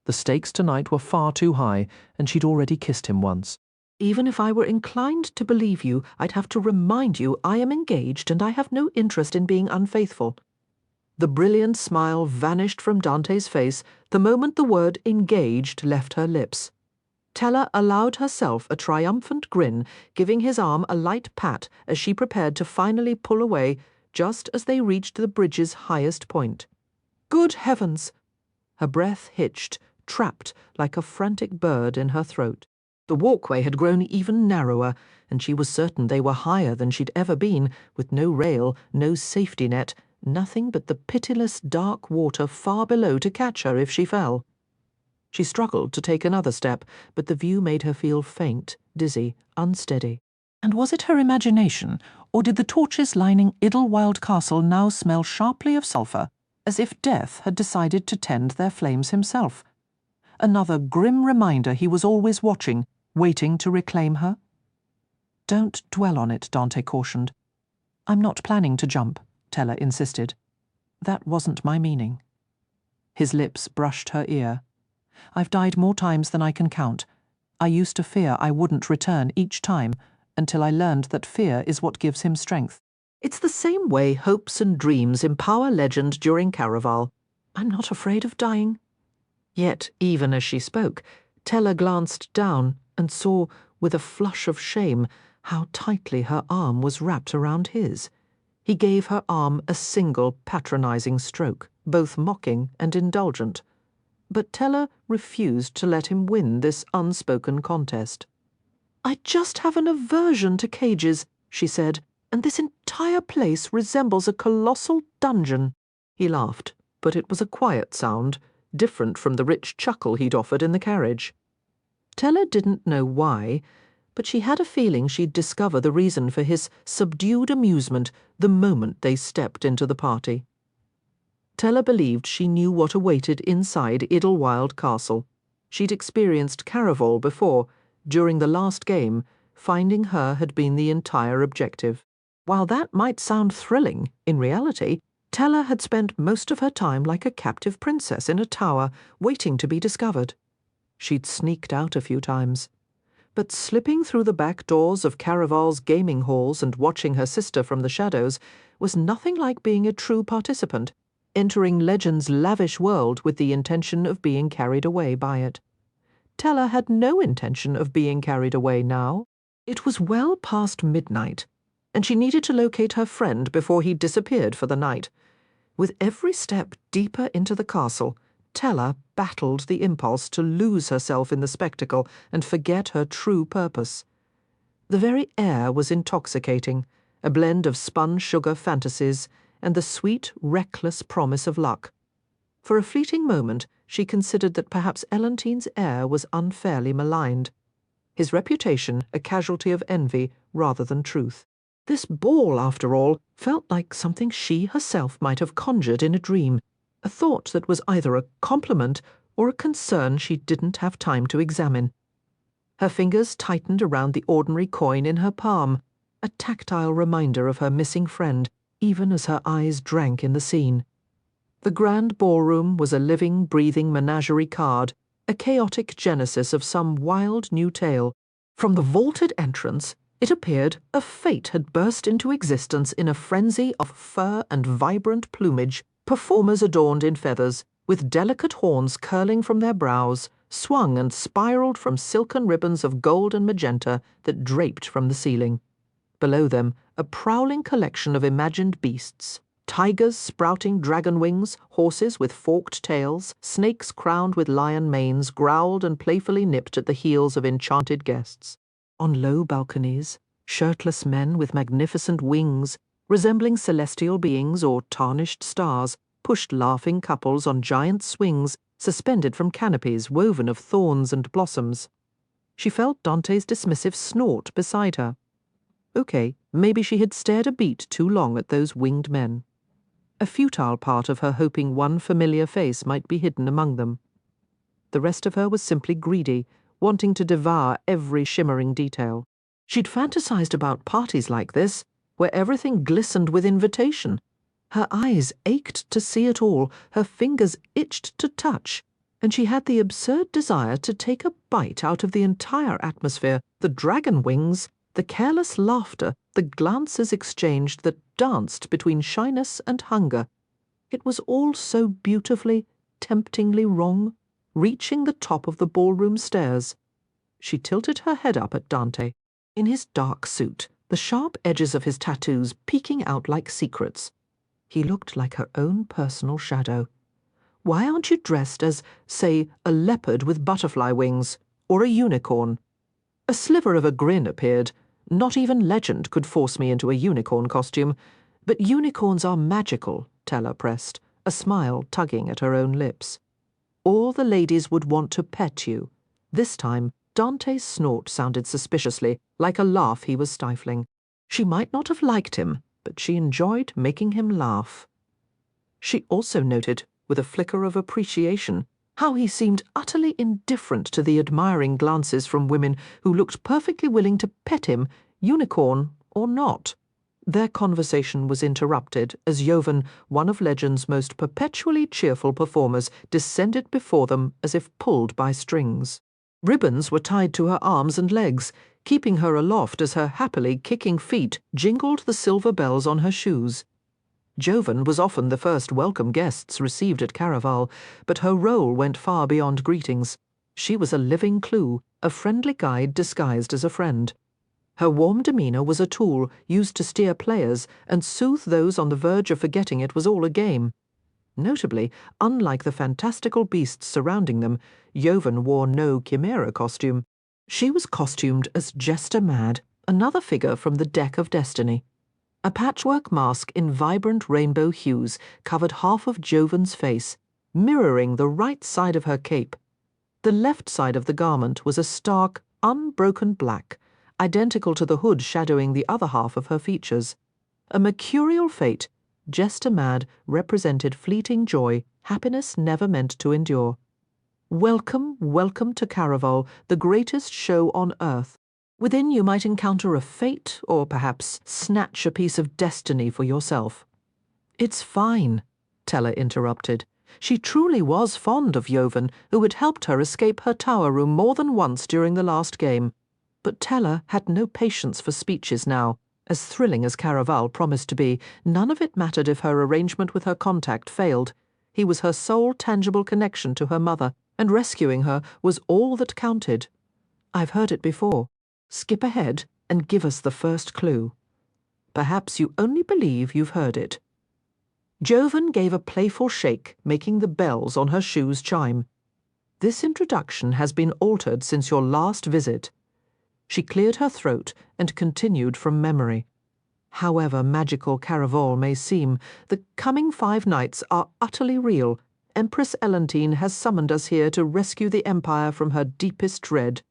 The stakes tonight were far too high, and she'd already kissed him once. Even if I were inclined to believe you, I'd have to remind you I am engaged and I have no interest in being unfaithful. The brilliant smile vanished from Dante's face the moment the word engaged left her lips. Teller allowed herself a triumphant grin, giving his arm a light pat as she prepared to finally pull away just as they reached the bridge's highest point. Good heavens! Her breath hitched, trapped like a frantic bird in her throat. The walkway had grown even narrower, and she was certain they were higher than she'd ever been, with no rail, no safety net, nothing but the pitiless dark water far below to catch her if she fell. She struggled to take another step, but the view made her feel faint, dizzy, unsteady. And was it her imagination, or did the torches lining Idlewild Castle now smell sharply of sulphur, as if Death had decided to tend their flames himself? Another grim reminder he was always watching, waiting to reclaim her? "Don't dwell on it," Dante cautioned. "I'm not planning to jump," Teller insisted. "That wasn't my meaning." His lips brushed her ear. "I've died more times than I can count. I used to fear I wouldn't return each time, until I learned that fear is what gives him strength. It's the same way hopes and dreams empower legend during Caraval. I'm not afraid of dying." Yet, even as she spoke, Teller glanced down and saw, with a flush of shame, how tightly her arm was wrapped around his. He gave her arm a single patronizing stroke, both mocking and indulgent. But Teller refused to let him win this unspoken contest. "I just have an aversion to cages," she said, "and this entire place resembles a colossal dungeon." He laughed, but it was a quiet sound, different from the rich chuckle he'd offered in the carriage. Teller didn't know why, but she had a feeling she'd discover the reason for his subdued amusement the moment they stepped into the party. Teller believed she knew what awaited inside Idlewild Castle. She'd experienced Caraval before. During the last game, finding her had been the entire objective. While that might sound thrilling, in reality, Teller had spent most of her time like a captive princess in a tower, waiting to be discovered. She'd sneaked out a few times. But slipping through the back doors of Caraval's gaming halls and watching her sister from the shadows was nothing like being a true participant, entering Legend's lavish world with the intention of being carried away by it. Teller had no intention of being carried away now. It was well past midnight, and she needed to locate her friend before he disappeared for the night. With every step deeper into the castle, Teller battled the impulse to lose herself in the spectacle and forget her true purpose. The very air was intoxicating, a blend of spun sugar fantasies and the sweet, reckless promise of luck. For a fleeting moment, she considered that perhaps Elentine's heir was unfairly maligned, his reputation a casualty of envy rather than truth. This ball, after all, felt like something she herself might have conjured in a dream, a thought that was either a compliment or a concern she didn't have time to examine. Her fingers tightened around the ordinary coin in her palm, a tactile reminder of her missing friend, even as her eyes drank in the scene. The grand ballroom was a living, breathing menagerie card, a chaotic genesis of some wild new tale. From the vaulted entrance, it appeared a fate had burst into existence in a frenzy of fur and vibrant plumage, performers adorned in feathers, with delicate horns curling from their brows, swung and spiraled from silken ribbons of gold and magenta that draped from the ceiling. Below them, a prowling collection of imagined beasts. Tigers sprouting dragon wings, horses with forked tails, snakes crowned with lion manes growled and playfully nipped at the heels of enchanted guests. On low balconies, shirtless men with magnificent wings, resembling celestial beings or tarnished stars, pushed laughing couples on giant swings suspended from canopies woven of thorns and blossoms. She felt Dante's dismissive snort beside her. Okay, maybe she had stared a beat too long at those winged men. A futile part of her hoping one familiar face might be hidden among them. The rest of her was simply greedy, wanting to devour every shimmering detail. She'd fantasized about parties like this, where everything glistened with invitation. Her eyes ached to see it all, her fingers itched to touch, and she had the absurd desire to take a bite out of the entire atmosphere, the dragon wings, the careless laughter, the glances exchanged that danced between shyness and hunger. It was all so beautifully, temptingly wrong, reaching the top of the ballroom stairs. She tilted her head up at Dante. In his dark suit, the sharp edges of his tattoos peeking out like secrets. He looked like her own personal shadow. Why aren't you dressed as, say, a leopard with butterfly wings, or a unicorn? A sliver of a grin appeared. Not even Legend could force me into a unicorn costume. But unicorns are magical, Teller pressed, a smile tugging at her own lips. All the ladies would want to pet you. This time, Dante's snort sounded suspiciously, like a laugh he was stifling. She might not have liked him, but she enjoyed making him laugh. She also noted, with a flicker of appreciation, how he seemed utterly indifferent to the admiring glances from women who looked perfectly willing to pet him, unicorn or not. Their conversation was interrupted as Jovan, one of Legend's most perpetually cheerful performers, descended before them as if pulled by strings. Ribbons were tied to her arms and legs, keeping her aloft as her happily kicking feet jingled the silver bells on her shoes. Jovan was often the first welcome guests received at Caraval, but her role went far beyond greetings. She was a living clue, a friendly guide disguised as a friend. Her warm demeanour was a tool used to steer players and soothe those on the verge of forgetting it was all a game. Notably, unlike the fantastical beasts surrounding them, Jovan wore no chimera costume. She was costumed as Jester Mad, another figure from the deck of destiny. A patchwork mask in vibrant rainbow hues covered half of Jovan's face, mirroring the right side of her cape. The left side of the garment was a stark, unbroken black, identical to the hood shadowing the other half of her features. A mercurial fate, Jester Mad represented fleeting joy, happiness never meant to endure. Welcome, welcome to Caraval, the greatest show on earth. Within you might encounter a fate, or perhaps snatch a piece of destiny for yourself. It's fine, Tella interrupted. She truly was fond of Jovan, who had helped her escape her tower room more than once during the last game. But Tella had no patience for speeches now. As thrilling as Caraval promised to be, none of it mattered if her arrangement with her contact failed. He was her sole tangible connection to her mother, and rescuing her was all that counted. I've heard it before. Skip ahead and give us the first clue. Perhaps you only believe you've heard it. Jovan gave a playful shake, making the bells on her shoes chime. This introduction has been altered since your last visit. She cleared her throat and continued from memory. However magical Caraval may seem, the coming 5 nights are utterly real. Empress Elentine has summoned us here to rescue the Empire from her deepest dread.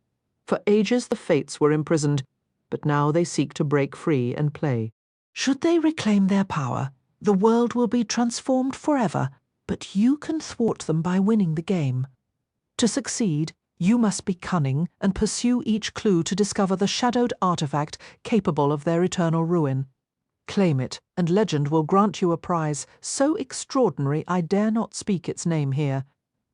For ages the Fates were imprisoned, but now they seek to break free and play. Should they reclaim their power, the world will be transformed forever, but you can thwart them by winning the game. To succeed, you must be cunning and pursue each clue to discover the shadowed artifact capable of their eternal ruin. Claim it, and Legend will grant you a prize so extraordinary I dare not speak its name here.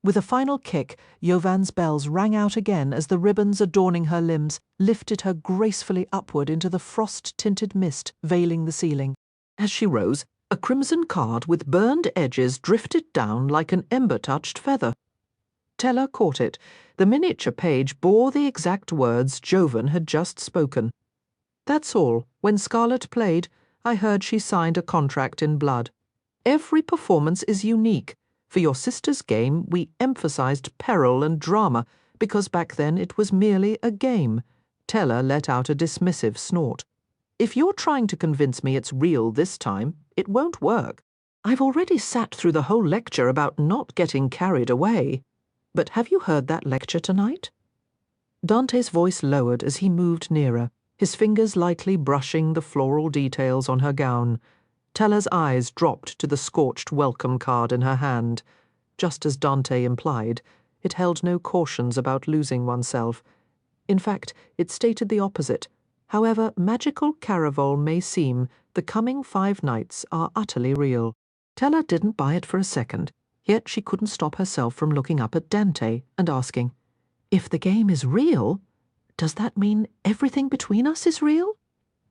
With a final kick, Jovan's bells rang out again as the ribbons adorning her limbs lifted her gracefully upward into the frost-tinted mist veiling the ceiling. As she rose, a crimson card with burned edges drifted down like an ember-touched feather. Tella caught it. The miniature page bore the exact words Jovan had just spoken. That's all. When Scarlet played, I heard she signed a contract in blood. Every performance is unique. For your sister's game, we emphasized peril and drama, because back then it was merely a game. Tella let out a dismissive snort. If you're trying to convince me it's real this time, it won't work. I've already sat through the whole lecture about not getting carried away. But have you heard that lecture tonight? Dante's voice lowered as he moved nearer, his fingers lightly brushing the floral details on her gown. Tella's eyes dropped to the scorched welcome card in her hand. Just as Dante implied, it held no cautions about losing oneself. In fact, it stated the opposite. However magical Caraval may seem, the coming 5 nights are utterly real. Tella didn't buy it for a second, yet she couldn't stop herself from looking up at Dante and asking, "If the game is real, does that mean everything between us is real?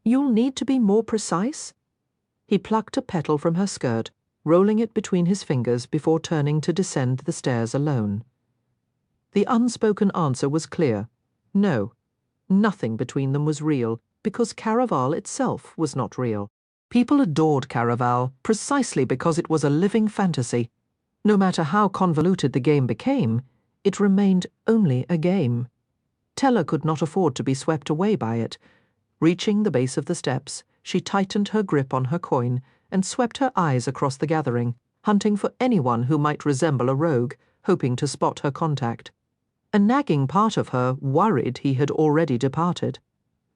You'll need to be more precise." He plucked a petal from her skirt, rolling it between his fingers before turning to descend the stairs alone. The unspoken answer was clear. No, nothing between them was real, because Caraval itself was not real. People adored Caraval precisely because it was a living fantasy. No matter how convoluted the game became, it remained only a game. Tella could not afford to be swept away by it. Reaching the base of the steps, she tightened her grip on her coin and swept her eyes across the gathering, hunting for anyone who might resemble a rogue, hoping to spot her contact. A nagging part of her worried he had already departed.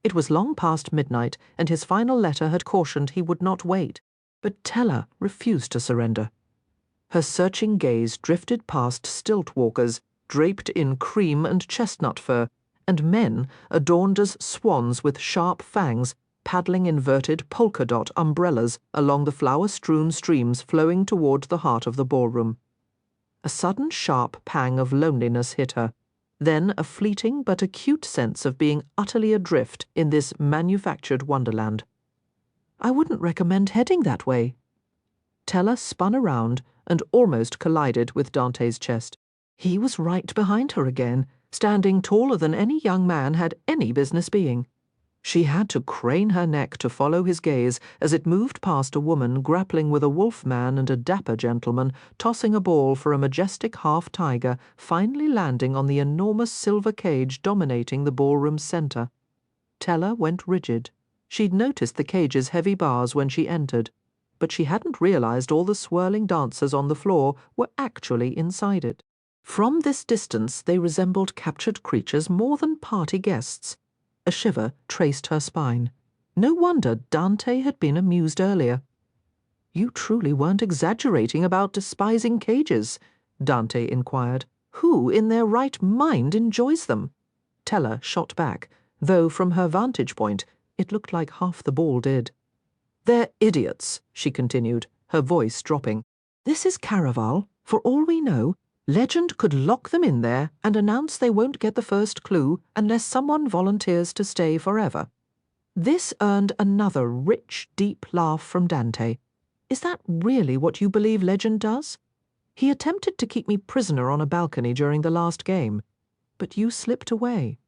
It was long past midnight, and his final letter had cautioned he would not wait. But Teller refused to surrender. Her searching gaze drifted past stilt walkers, draped in cream and chestnut fur, and men adorned as swans with sharp fangs, paddling inverted polka-dot umbrellas along the flower-strewn streams flowing toward the heart of the ballroom. A sudden sharp pang of loneliness hit her, then a fleeting but acute sense of being utterly adrift in this manufactured wonderland. I wouldn't recommend heading that way. Teller spun around and almost collided with Dante's chest. He was right behind her again, standing taller than any young man had any business being. She had to crane her neck to follow his gaze as it moved past a woman grappling with a wolf man and a dapper gentleman tossing a ball for a majestic half-tiger, finally landing on the enormous silver cage dominating the ballroom's center. Teller went rigid. She'd noticed the cage's heavy bars when she entered, but she hadn't realized all the swirling dancers on the floor were actually inside it. From this distance they resembled captured creatures more than party guests. A shiver traced her spine. No wonder Dante had been amused earlier. "You truly weren't exaggerating about despising cages?" Dante inquired. "Who in their right mind enjoys them?" Teller shot back, though from her vantage point it looked like half the ball did. "They're idiots," she continued, her voice dropping. "This is Caraval. For all we know, Legend could lock them in there and announce they won't get the first clue unless someone volunteers to stay forever." This earned another rich, deep laugh from Dante. "Is that really what you believe Legend does? He attempted to keep me prisoner on a balcony during the last game, but you slipped away.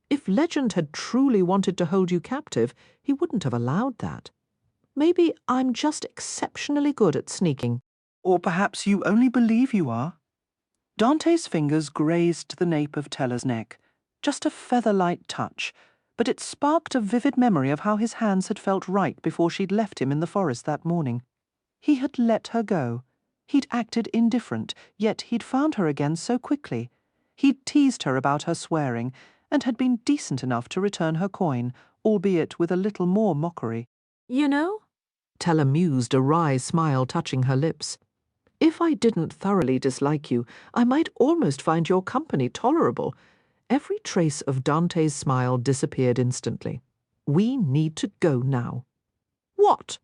If Legend had truly wanted to hold you captive, he wouldn't have allowed that. Maybe I'm just exceptionally good at sneaking." Or perhaps you only believe you are. Dante's fingers grazed the nape of Teller's neck. Just a feather-light touch, but it sparked a vivid memory of how his hands had felt right before she'd left him in the forest that morning. He had let her go. He'd acted indifferent, yet he'd found her again so quickly. He'd teased her about her swearing, and had been decent enough to return her coin, albeit with a little more mockery. "You know," Teller mused, a wry smile touching her lips, "if I didn't thoroughly dislike you, I might almost find your company tolerable." Every trace of Dante's smile disappeared instantly. "We need to go now." "What?"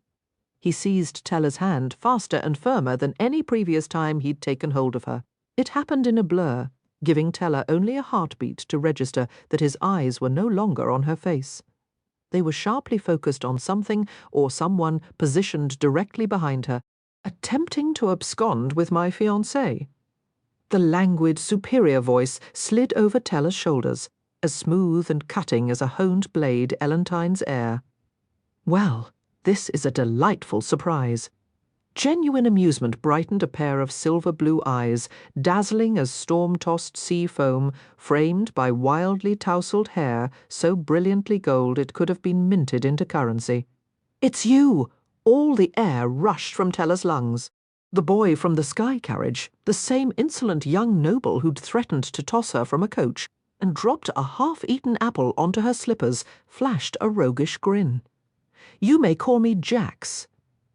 He seized Teller's hand faster and firmer than any previous time he'd taken hold of her. It happened in a blur, giving Teller only a heartbeat to register that his eyes were no longer on her face. They were sharply focused on something or someone positioned directly behind her, attempting to abscond with my fiancé. The languid, superior voice slid over Teller's shoulders, as smooth and cutting as a honed blade Elentine's air. "Well, this is a delightful surprise." Genuine amusement brightened a pair of silver-blue eyes, dazzling as storm-tossed sea foam, framed by wildly tousled hair so brilliantly gold it could have been minted into currency. "It's you!" All the air rushed from Teller's lungs. The boy from the sky carriage, the same insolent young noble who'd threatened to toss her from a coach and dropped a half-eaten apple onto her slippers, flashed a roguish grin. "You may call me Jax."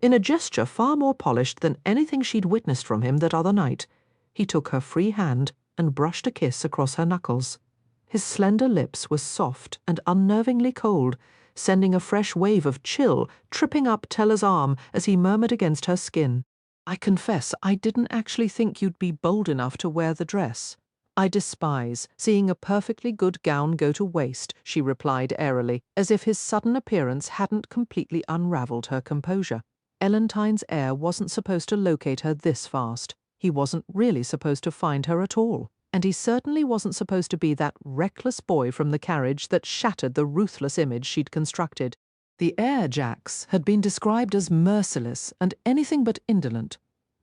In a gesture far more polished than anything she'd witnessed from him that other night, he took her free hand and brushed a kiss across her knuckles. His slender lips were soft and unnervingly cold, sending a fresh wave of chill tripping up Teller's arm as he murmured against her skin. "I confess I didn't actually think you'd be bold enough to wear the dress. I despise seeing a perfectly good gown go to waste," she replied airily, as if his sudden appearance hadn't completely unravelled her composure. Elentine's air wasn't supposed to locate her this fast. He wasn't really supposed to find her at all. And he certainly wasn't supposed to be that reckless boy from the carriage that shattered the ruthless image she'd constructed. The air Jax had been described as merciless and anything but indolent.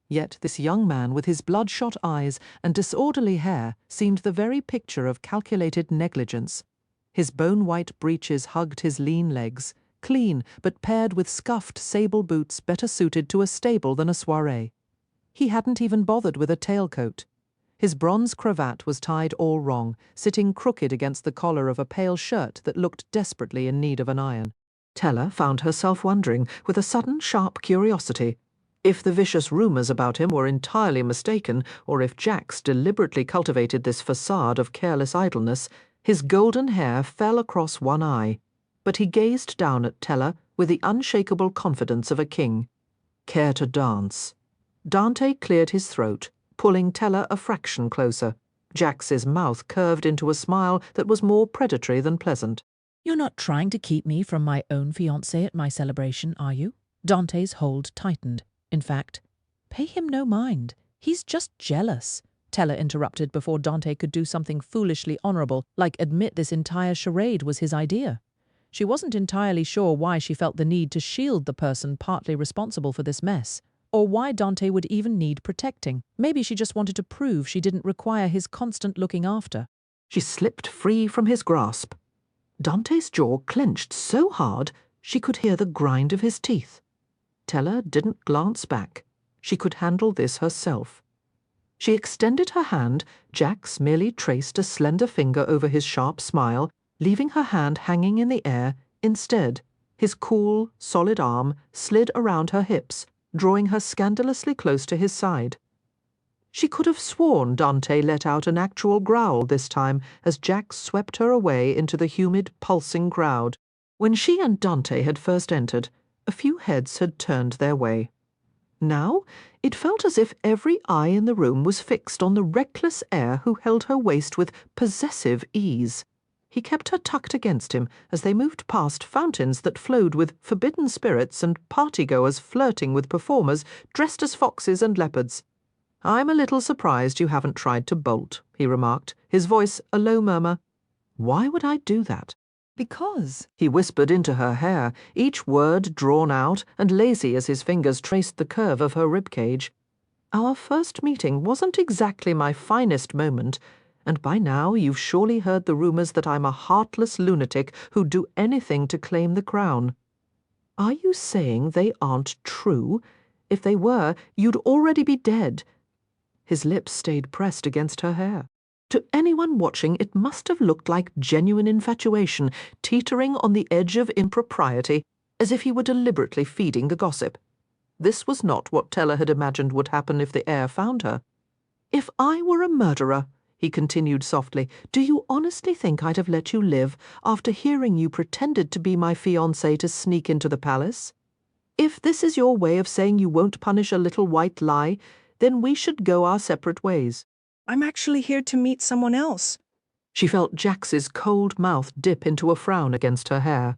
Yet this young man with his bloodshot eyes and disorderly hair seemed the very picture of calculated negligence. His bone-white breeches hugged his lean legs, clean but paired with scuffed sable boots better suited to a stable than a soirée. He hadn't even bothered with a tailcoat. His bronze cravat was tied all wrong, sitting crooked against the collar of a pale shirt that looked desperately in need of an iron. Teller found herself wondering, with a sudden sharp curiosity, if the vicious rumours about him were entirely mistaken, or if Jax deliberately cultivated this facade of careless idleness. His golden hair fell across one eye, but he gazed down at Teller with the unshakable confidence of a king. Care to dance? Dante cleared his throat, pulling Teller a fraction closer. Jax's mouth curved into a smile that was more predatory than pleasant. You're not trying to keep me from my own fiancé at my celebration, are you? Dante's hold tightened. In fact, pay him no mind. He's just jealous. Teller interrupted before Dante could do something foolishly honourable, like admit this entire charade was his idea. She wasn't entirely sure why she felt the need to shield the person partly responsible for this mess, or why Dante would even need protecting. Maybe she just wanted to prove she didn't require his constant looking after. She slipped free from his grasp. Dante's jaw clenched so hard she could hear the grind of his teeth. Teller didn't glance back. She could handle this herself. She extended her hand. Jax merely traced a slender finger over his sharp smile, leaving her hand hanging in the air. Instead, his cool, solid arm slid around her hips, drawing her scandalously close to his side. She could have sworn Dante let out an actual growl this time as Jax swept her away into the humid, pulsing crowd. When she and Dante had first entered, a few heads had turned their way. Now it felt as if every eye in the room was fixed on the reckless heir who held her waist with possessive ease. He kept her tucked against him as they moved past fountains that flowed with forbidden spirits and partygoers flirting with performers dressed as foxes and leopards. "I'm a little surprised you haven't tried to bolt," he remarked, his voice a low murmur. "Why would I do that?" Because He whispered into her hair, each word drawn out and lazy as his fingers traced the curve of her ribcage. "Our first meeting wasn't exactly my finest moment, and by now you've surely heard the rumours that I'm a heartless lunatic who'd do anything to claim the crown. Are you saying they aren't true? If they were, you'd already be dead." His lips stayed pressed against her hair. To anyone watching, it must have looked like genuine infatuation, teetering on the edge of impropriety, as if he were deliberately feeding the gossip. This was not what Teller had imagined would happen if the heir found her. "If I were a murderer," he continued softly, "do you honestly think I'd have let you live after hearing you pretended to be my fiancé to sneak into the palace? If this is your way of saying you won't punish a little white lie, then we should go our separate ways." I'm actually here to meet someone else. She felt Jax's cold mouth dip into a frown against her hair.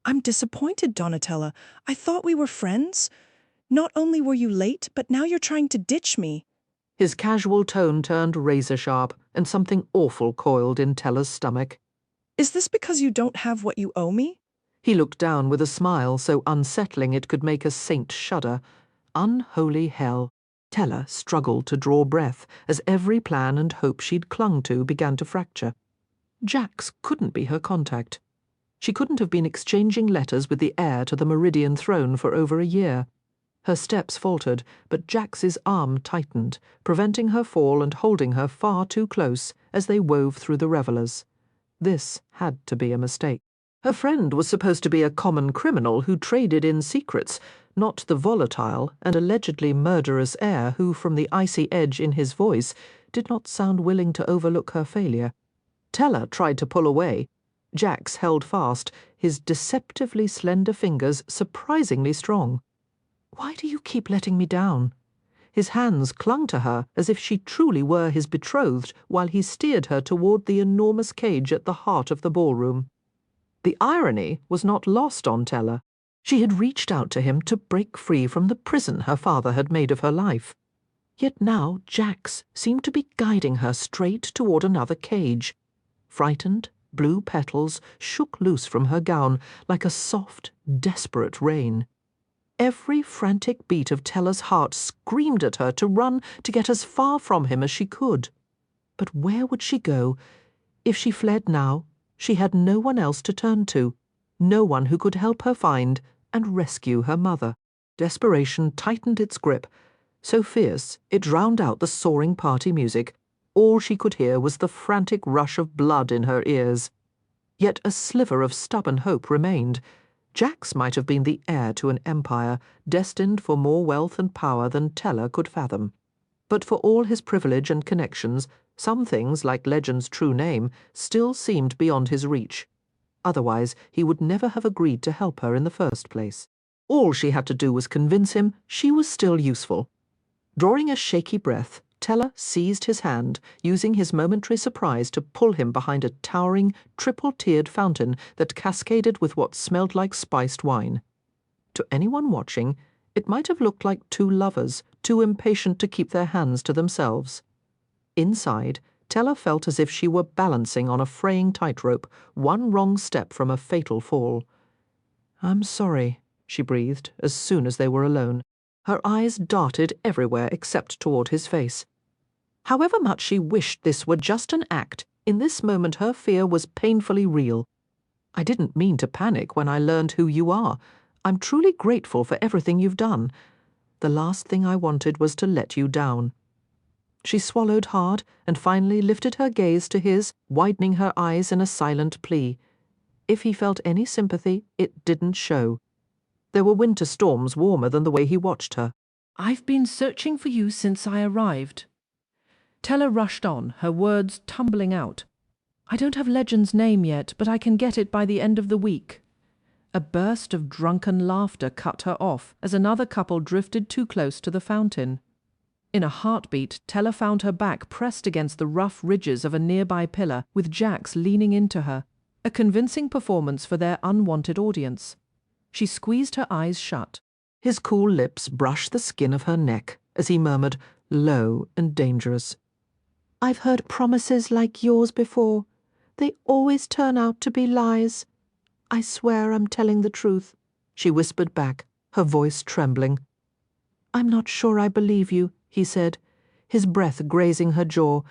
I'm disappointed, Donatella. I thought we were friends. Not only were you late, but now you're trying to ditch me. His casual tone turned razor-sharp, and something awful coiled in Teller's stomach. Is this because you don't have what you owe me? He looked down with a smile so unsettling it could make a saint shudder. Unholy hell. Teller struggled to draw breath as every plan and hope she'd clung to began to fracture. Jax couldn't be her contact. She couldn't have been exchanging letters with the heir to the Meridian throne for over a year. Her steps faltered, but Jax's arm tightened, preventing her fall and holding her far too close as they wove through the revellers. This had to be a mistake. Her friend was supposed to be a common criminal who traded in secrets, not the volatile and allegedly murderous heir who, from the icy edge in his voice, did not sound willing to overlook her failure. Teller tried to pull away. Jax held fast, his deceptively slender fingers surprisingly strong. "Why do you keep letting me down?" His hands clung to her as if she truly were his betrothed while he steered her toward the enormous cage at the heart of the ballroom. The irony was not lost on Teller. She had reached out to him to break free from the prison her father had made of her life. Yet now Jax seemed to be guiding her straight toward another cage. Frightened, blue petals shook loose from her gown like a soft, desperate rain. Every frantic beat of Teller's heart screamed at her to run to get as far from him as she could. But where would she go? If she fled now, she had no one else to turn to, no one who could help her find and rescue her mother. Desperation tightened its grip, so fierce it drowned out the soaring party music. All she could hear was the frantic rush of blood in her ears. Yet a sliver of stubborn hope remained. Jax might have been the heir to an empire, destined for more wealth and power than Teller could fathom. But for all his privilege and connections, some things, like Legend's true name, still seemed beyond his reach. Otherwise, he would never have agreed to help her in the first place. All she had to do was convince him she was still useful. Drawing a shaky breath, Teller seized his hand, using his momentary surprise to pull him behind a towering, triple-tiered fountain that cascaded with what smelled like spiced wine. To anyone watching, it might have looked like two lovers, too impatient to keep their hands to themselves. Inside, Teller felt as if she were balancing on a fraying tightrope, one wrong step from a fatal fall. "I'm sorry," she breathed, as soon as they were alone. Her eyes darted everywhere except toward his face. However much she wished this were just an act, in this moment her fear was painfully real. "I didn't mean to panic when I learned who you are. I'm truly grateful for everything you've done. The last thing I wanted was to let you down." She swallowed hard and finally lifted her gaze to his, widening her eyes in a silent plea. If he felt any sympathy, it didn't show. There were winter storms warmer than the way he watched her. "I've been searching for you since I arrived." Teller rushed on, her words tumbling out. "I don't have Legend's name yet, but I can get it by the end of the week." A burst of drunken laughter cut her off as another couple drifted too close to the fountain. In a heartbeat, Teller found her back pressed against the rough ridges of a nearby pillar, with Jax leaning into her, a convincing performance for their unwanted audience. She squeezed her eyes shut. His cool lips brushed the skin of her neck as he murmured, low and dangerous, "I've heard promises like yours before. They always turn out to be lies. I swear I'm telling the truth," she whispered back, her voice trembling. "I'm not sure I believe you," he said, his breath grazing her jaw,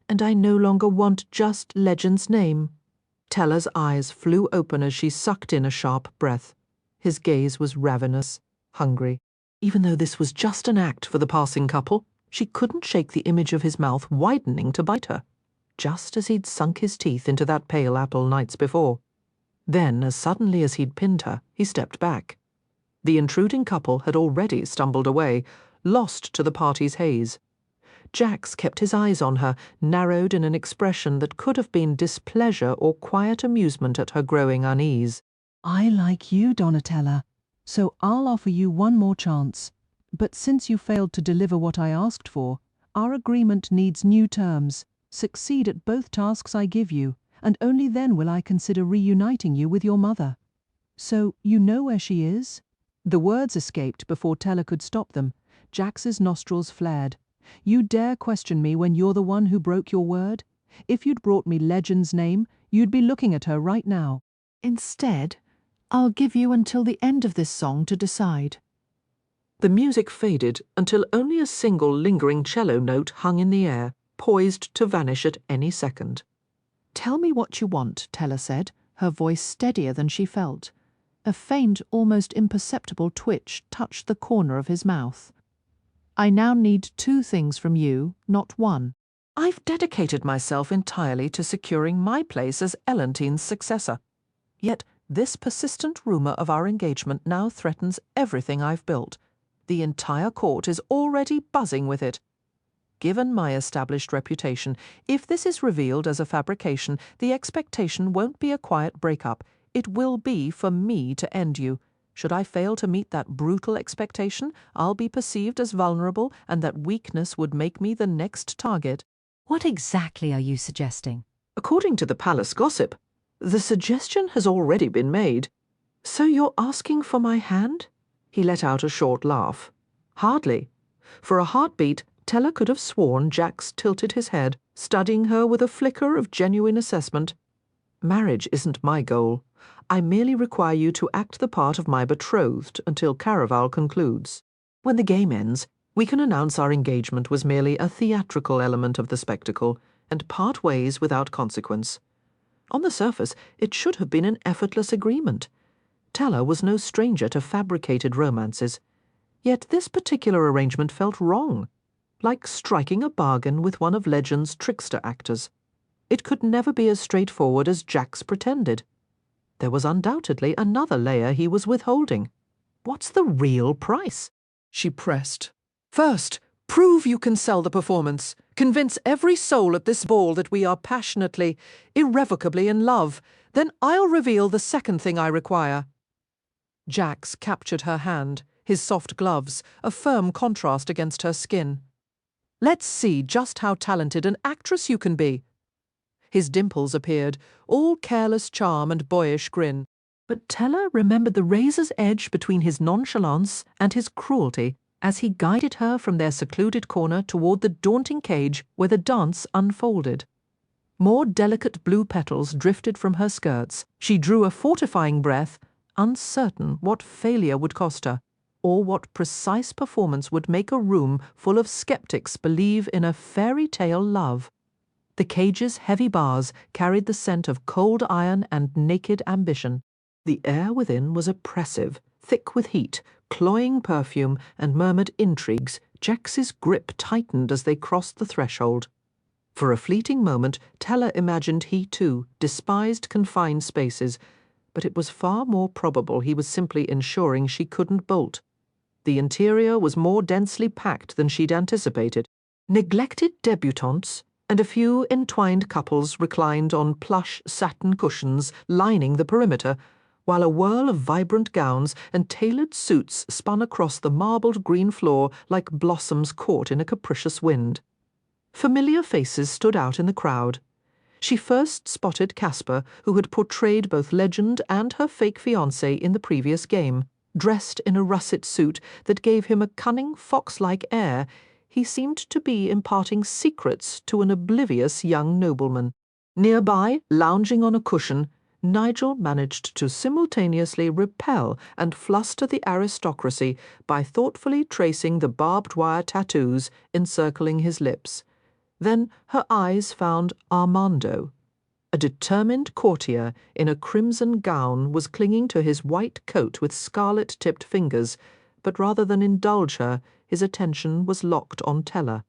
"and I no longer want just Legend's name." Teller's eyes flew open as she sucked in a sharp breath. His gaze was ravenous, hungry. Even though this was just an act for the passing couple, she couldn't shake the image of his mouth widening to bite her, just as he'd sunk his teeth into that pale apple nights before. Then, as suddenly as he'd pinned her, he stepped back. The intruding couple had already stumbled away, lost to the party's haze. Jax kept his eyes on her, narrowed in an expression that could have been displeasure or quiet amusement at her growing unease. "I like you, Donatella, so I'll offer you one more chance. But since you failed to deliver what I asked for, our agreement needs new terms. Succeed at both tasks I give you, and only then will I consider reuniting you with your mother. So you know where she is?" The words escaped before Teller could stop them. Jax's nostrils flared. "You dare question me when you're the one who broke your word? If you'd brought me Legend's name, you'd be looking at her right now." "Instead, I'll give you until the end of this song to decide." The music faded until only a single lingering cello note hung in the air, poised to vanish at any second. "Tell me what you want," Teller said, her voice steadier than she felt. A faint, almost imperceptible twitch touched the corner of his mouth. "I now need two things from you, not one." "I've dedicated myself entirely to securing my place as Elentine's successor. Yet this persistent rumour of our engagement now threatens everything I've built. The entire court is already buzzing with it. Given my established reputation, if this is revealed as a fabrication, the expectation won't be a quiet breakup. It will be for me to end you. Should I fail to meet that brutal expectation, I'll be perceived as vulnerable, and that weakness would make me the next target." What exactly are you suggesting? According to the palace gossip, the suggestion has already been made. "So you're asking for my hand?" He let out a short laugh. "Hardly." For a heartbeat, Teller could have sworn Jax tilted his head, studying her with a flicker of genuine assessment. "Marriage isn't my goal. I merely require you to act the part of my betrothed until Caraval concludes. When the game ends, we can announce our engagement was merely a theatrical element of the spectacle and part ways without consequence." On the surface, it should have been an effortless agreement. Teller was no stranger to fabricated romances. Yet this particular arrangement felt wrong. like striking a bargain with one of legend's trickster actors. It could never be as straightforward as Jax pretended. There was undoubtedly another layer he was withholding. What's the real price? She pressed. First, prove you can sell the performance. Convince every soul at this ball that we are passionately, irrevocably in love. Then I'll reveal the second thing I require. Jax captured her hand, his soft gloves, a firm contrast against her skin. Let's see just how talented an actress you can be. His dimples appeared, all careless charm and boyish grin. But Teller remembered the razor's edge between his nonchalance and his cruelty as he guided her from their secluded corner toward the daunting cage where the dance unfolded. More delicate blue petals drifted from her skirts. She drew a fortifying breath, uncertain what failure would cost her, or what precise performance would make a room full of skeptics believe in a fairy tale love. The cage's heavy bars carried the scent of cold iron and naked ambition. The air within was oppressive, thick with heat, cloying perfume, and murmured intrigues. Jax's grip tightened as they crossed the threshold. For a fleeting moment, Teller imagined he too despised confined spaces, but it was far more probable he was simply ensuring she couldn't bolt. The interior was more densely packed than she'd anticipated. Neglected debutantes and a few entwined couples reclined on plush satin cushions lining the perimeter, while a whirl of vibrant gowns and tailored suits spun across the marbled green floor like blossoms caught in a capricious wind. Familiar faces stood out in the crowd. She first spotted Casper, who had portrayed both Legend and her fake fiancé in the previous game. Dressed in a russet suit that gave him a cunning fox-like air, he seemed to be imparting secrets to an oblivious young nobleman. Nearby, lounging on a cushion, Nigel managed to simultaneously repel and fluster the aristocracy by thoughtfully tracing the barbed wire tattoos encircling his lips. Then her eyes found Armando. A determined courtier in a crimson gown was clinging to his white coat with scarlet-tipped fingers, but rather than indulge her, his attention was locked on Teller.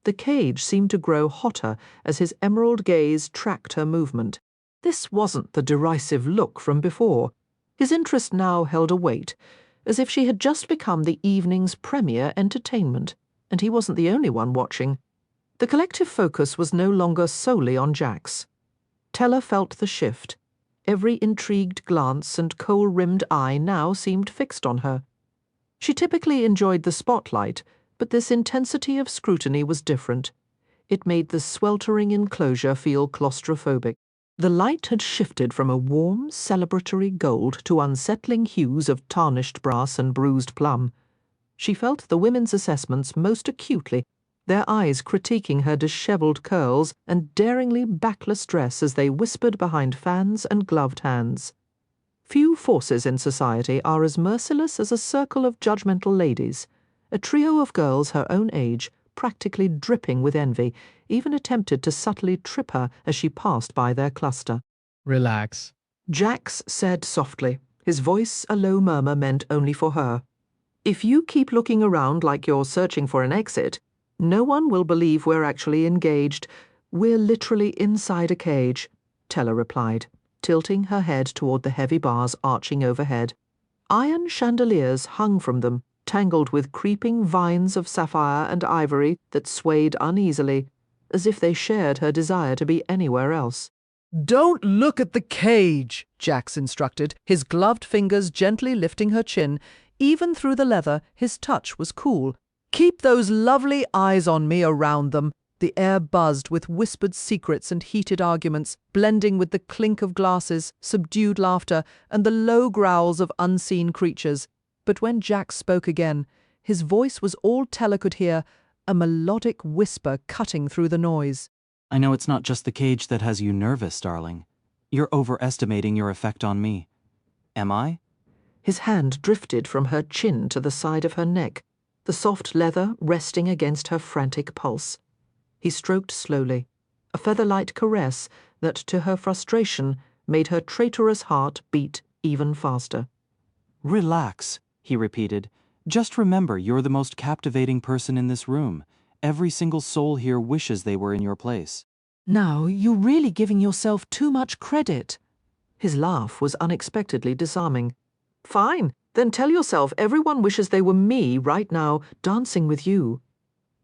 The cage seemed to grow hotter as his emerald gaze tracked her movement. This wasn't the derisive look from before. His interest now held a weight, as if she had just become the evening's premier entertainment, and he wasn't the only one watching. The collective focus was no longer solely on Jax. Teller felt the shift. Every intrigued glance and kohl-rimmed eye now seemed fixed on her. She typically enjoyed the spotlight, but this intensity of scrutiny was different. It made the sweltering enclosure feel claustrophobic. The light had shifted from a warm, celebratory gold to unsettling hues of tarnished brass and bruised plum. She felt the women's assessments most acutely, their eyes critiquing her dishevelled curls and daringly backless dress as they whispered behind fans and gloved hands. Few forces in society are as merciless as a circle of judgmental ladies. A trio of girls her own age, practically dripping with envy, even attempted to subtly trip her as she passed by their cluster. Relax, Jax said softly, his voice a low murmur meant only for her. If you keep looking around like you're searching for an exit, no one will believe we're actually engaged. We're literally inside a cage, Teller replied, tilting her head toward the heavy bars arching overhead. Iron chandeliers hung from them, tangled with creeping vines of sapphire and ivory that swayed uneasily, as if they shared her desire to be anywhere else. "Don't look at the cage," Jax instructed, his gloved fingers gently lifting her chin. Even through the leather, his touch was cool. "Keep those lovely eyes on me around them." The air buzzed with whispered secrets and heated arguments, blending with the clink of glasses, subdued laughter, and the low growls of unseen creatures. But when Jax spoke again, his voice was all Teller could hear, a melodic whisper cutting through the noise. "I know it's not just the cage that has you nervous, darling. You're overestimating your effect on me. Am I?" His hand drifted from her chin to the side of her neck, the soft leather resting against her frantic pulse. He stroked slowly, a feather-light caress that, to her frustration, made her traitorous heart beat even faster. "Relax," he repeated. "Just remember you're the most captivating person in this room, Every single soul here wishes they were in your place. Now, you're really giving yourself too much credit. His laugh was unexpectedly disarming. Fine, then tell yourself everyone wishes they were me right now, dancing with you.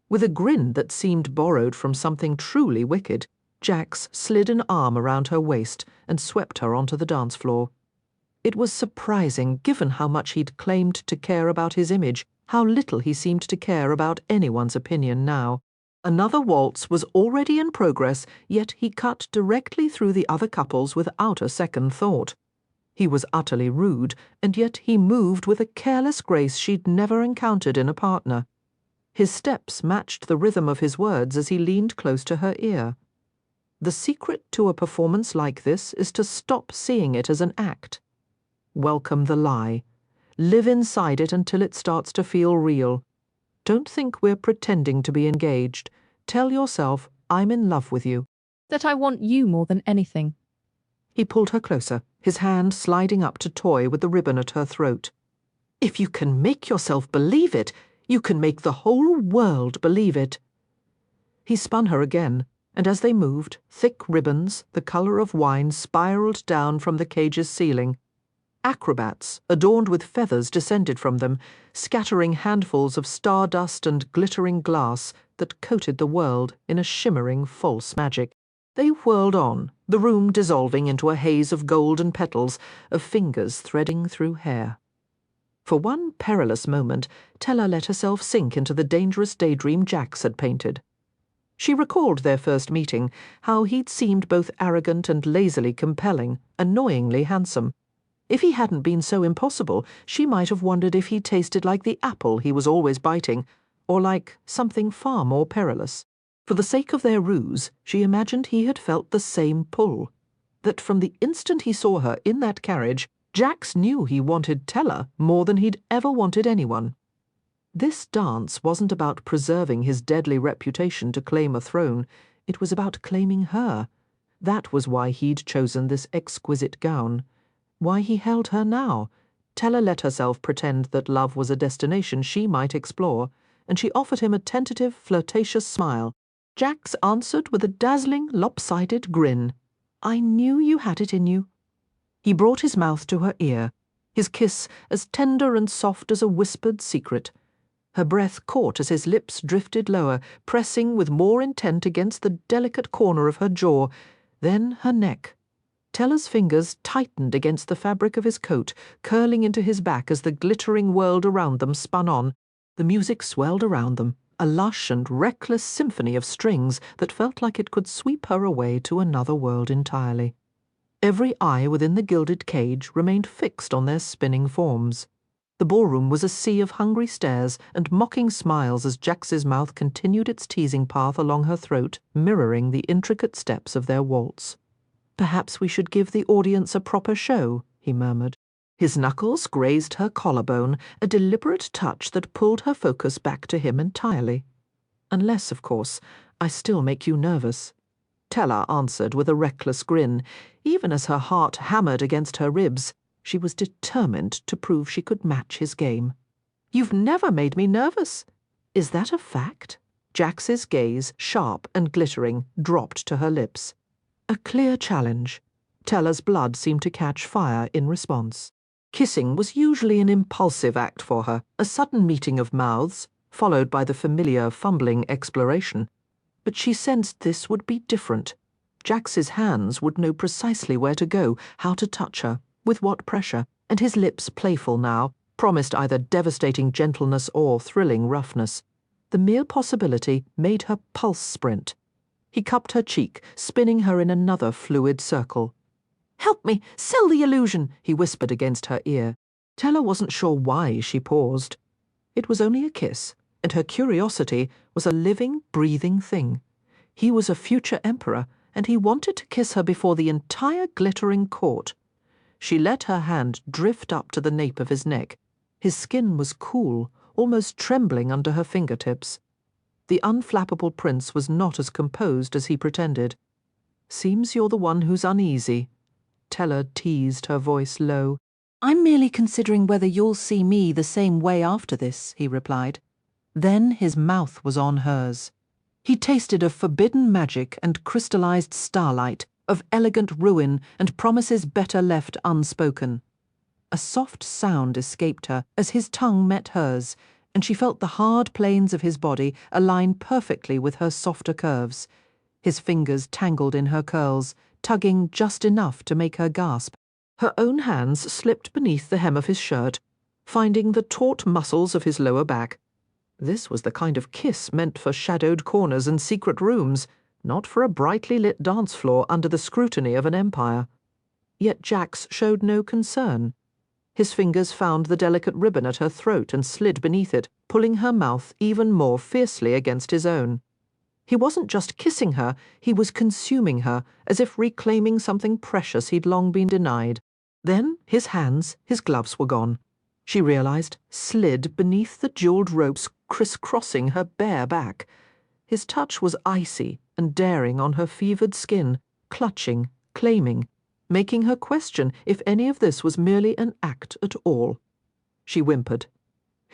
With a grin that seemed borrowed from something truly wicked, Jax slid an arm around her waist and swept her onto the dance floor. It was surprising, given how much he'd claimed to care about his image, how little he seemed to care about anyone's opinion now. Another waltz was already in progress, yet he cut directly through the other couples without a second thought. He was utterly rude, and yet he moved with a careless grace she'd never encountered in a partner. His steps matched the rhythm of his words as he leaned close to her ear. The secret to a performance like this is to stop seeing it as an act. Welcome the lie. Live inside it until it starts to feel real. Don't think we're pretending to be engaged. Tell yourself, I'm in love with you. That I want you more than anything. He pulled her closer, his hand sliding up to toy with the ribbon at her throat. If you can make yourself believe it, you can make the whole world believe it. He spun her again, and as they moved, thick ribbons, the colour of wine, spiralled down from the cage's ceiling. Acrobats, adorned with feathers, descended from them, scattering handfuls of stardust and glittering glass that coated the world in a shimmering false magic. They whirled on, the room dissolving into a haze of golden petals, of fingers threading through hair. For one perilous moment, Tella let herself sink into the dangerous daydream Jax had painted. She recalled their first meeting, how he'd seemed both arrogant and lazily compelling, annoyingly handsome. If he hadn't been so impossible, she might have wondered if he tasted like the apple he was always biting, or like something far more perilous. For the sake of their ruse, she imagined he had felt the same pull. That from the instant he saw her in that carriage, Jax knew he wanted Tella more than he'd ever wanted anyone. This dance wasn't about preserving his deadly reputation to claim a throne. It was about claiming her. That was why he'd chosen this exquisite gown. Why he held her now. Tella let herself pretend that love was a destination she might explore, and she offered him a tentative, flirtatious smile. Jax answered with a dazzling, lopsided grin. I knew you had it in you. He brought his mouth to her ear, his kiss as tender and soft as a whispered secret. Her breath caught as his lips drifted lower, pressing with more intent against the delicate corner of her jaw, then her neck. Tella's fingers tightened against the fabric of his coat, curling into his back as the glittering world around them spun on. The music swelled around them, a lush and reckless symphony of strings that felt like it could sweep her away to another world entirely. Every eye within the gilded cage remained fixed on their spinning forms. The ballroom was a sea of hungry stares and mocking smiles as Jax's mouth continued its teasing path along her throat, mirroring the intricate steps of their waltz. Perhaps we should give the audience a proper show, he murmured. His knuckles grazed her collarbone, a deliberate touch that pulled her focus back to him entirely. Unless, of course, I still make you nervous. Tella answered with a reckless grin. Even as her heart hammered against her ribs, she was determined to prove she could match his game. You've never made me nervous. Is that a fact? Jax's gaze, sharp and glittering, dropped to her lips. A clear challenge. Tella's blood seemed to catch fire in response. Kissing was usually an impulsive act for her, a sudden meeting of mouths, followed by the familiar fumbling exploration. But she sensed this would be different. Jax's hands would know precisely where to go, how to touch her, with what pressure, and his lips, playful now, promised either devastating gentleness or thrilling roughness. The mere possibility made her pulse sprint. He cupped her cheek, spinning her in another fluid circle. "Help me! Sell the illusion!" he whispered against her ear. Tella wasn't sure why she paused. It was only a kiss, and her curiosity was a living, breathing thing. He was a future emperor, and he wanted to kiss her before the entire glittering court. She let her hand drift up to the nape of his neck. His skin was cool, almost trembling under her fingertips. The unflappable prince was not as composed as he pretended. "Seems you're the one who's uneasy." Tella teased, her voice low. "I'm merely considering whether you'll see me the same way after this," he replied. Then his mouth was on hers. He tasted of forbidden magic and crystallized starlight, of elegant ruin and promises better left unspoken. A soft sound escaped her as his tongue met hers, and she felt the hard planes of his body align perfectly with her softer curves. His fingers tangled in her curls, tugging just enough to make her gasp. Her own hands slipped beneath the hem of his shirt, finding the taut muscles of his lower back. This was the kind of kiss meant for shadowed corners and secret rooms, not for a brightly lit dance floor under the scrutiny of an empire. Yet Jax showed no concern. His fingers found the delicate ribbon at her throat and slid beneath it, pulling her mouth even more fiercely against his own. He wasn't just kissing her, he was consuming her, as if reclaiming something precious he'd long been denied. Then his hands, his gloves were gone. She realized, slid beneath the jeweled ropes crisscrossing her bare back. His touch was icy and daring on her fevered skin, clutching, claiming, making her question if any of this was merely an act at all. She whimpered.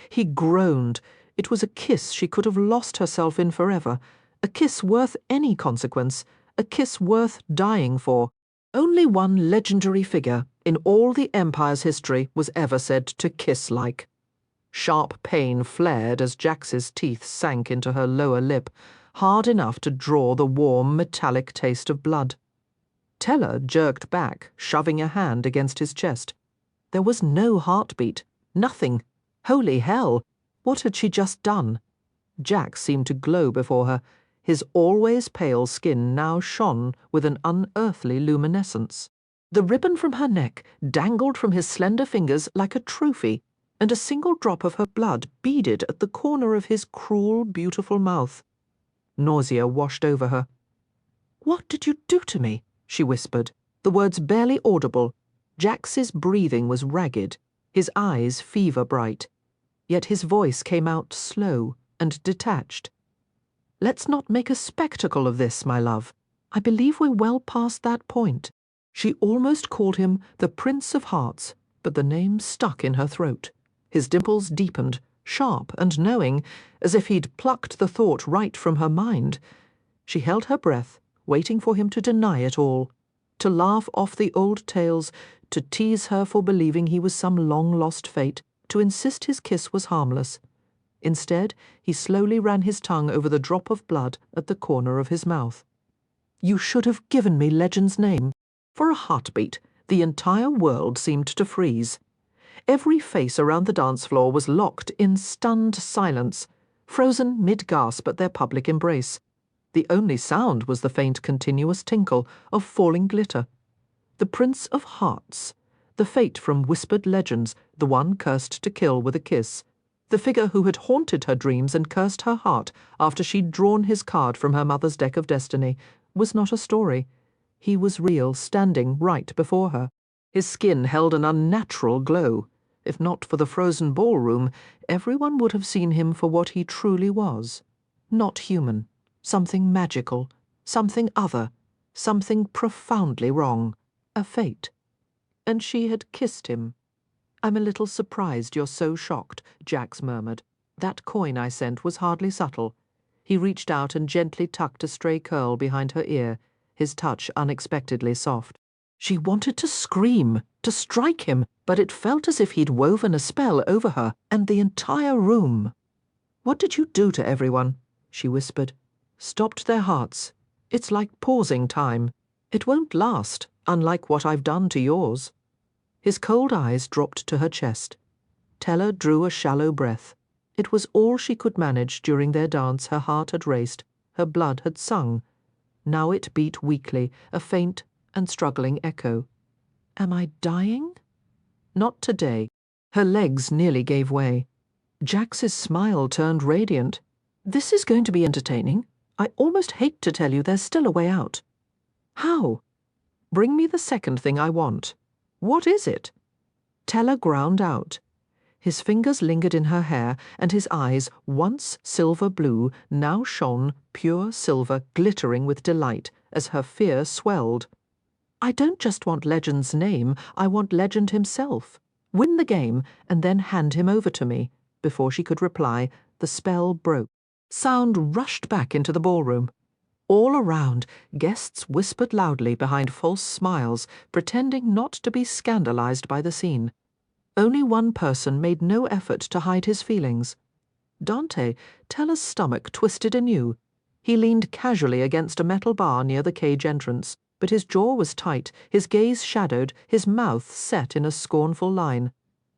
He groaned. It was a kiss she could have lost herself in forever, a kiss worth any consequence, a kiss worth dying for. Only one legendary figure in all the Empire's history was ever said to kiss like. Sharp pain flared as Jax's teeth sank into her lower lip, hard enough to draw the warm, metallic taste of blood. Teller jerked back, shoving a hand against his chest. There was no heartbeat, nothing. Holy hell! What had she just done? Jax seemed to glow before her. His always pale skin now shone with an unearthly luminescence. The ribbon from her neck dangled from his slender fingers like a trophy, and a single drop of her blood beaded at the corner of his cruel, beautiful mouth. Nausea washed over her. "What did you do to me?" she whispered, the words barely audible. Jax's breathing was ragged, his eyes fever-bright. Yet his voice came out slow and detached. "Let's not make a spectacle of this, my love. I believe we're well past that point." She almost called him the Prince of Hearts, but the name stuck in her throat. His dimples deepened, sharp and knowing, as if he'd plucked the thought right from her mind. She held her breath, waiting for him to deny it all, to laugh off the old tales, to tease her for believing he was some long-lost fate, to insist his kiss was harmless. Instead, he slowly ran his tongue over the drop of blood at the corner of his mouth. "You should have given me Legend's name." For a heartbeat, the entire world seemed to freeze. Every face around the dance floor was locked in stunned silence, frozen mid-gasp at their public embrace. The only sound was the faint continuous tinkle of falling glitter. The Prince of Hearts, the fate from whispered legends, the one cursed to kill with a kiss, the figure who had haunted her dreams and cursed her heart after she'd drawn his card from her mother's deck of destiny, was not a story. He was real, standing right before her. His skin held an unnatural glow. If not for the frozen ballroom, everyone would have seen him for what he truly was. Not human. Something magical. Something other. Something profoundly wrong. A fate. And she had kissed him. "I'm a little surprised you're so shocked," Jax murmured. "That coin I sent was hardly subtle." He reached out and gently tucked a stray curl behind her ear, his touch unexpectedly soft. She wanted to scream, to strike him, but it felt as if he'd woven a spell over her and the entire room. "What did you do to everyone?" she whispered. "Stopped their hearts. It's like pausing time. It won't last, unlike what I've done to yours." His cold eyes dropped to her chest. Teller drew a shallow breath. It was all she could manage during their dance. Her heart had raced, her blood had sung. Now it beat weakly, a faint and struggling echo. "Am I dying?" Not today. Her legs nearly gave way. Jax's smile turned radiant. "This is going to be entertaining. I almost hate to tell you there's still a way out." "How?" "Bring me the second thing I want." "What is it?" Teller ground out. His fingers lingered in her hair, and his eyes, once silver blue, now shone pure silver, glittering with delight, as her fear swelled. "I don't just want Legend's name, I want Legend himself. Win the game, and then hand him over to me." Before she could reply, the spell broke. Sound rushed back into the ballroom. All around, guests whispered loudly behind false smiles, pretending not to be scandalized by the scene. Only one person made no effort to hide his feelings. Dante, Teller's stomach twisted anew. He leaned casually against a metal bar near the cage entrance, but his jaw was tight, his gaze shadowed, his mouth set in a scornful line.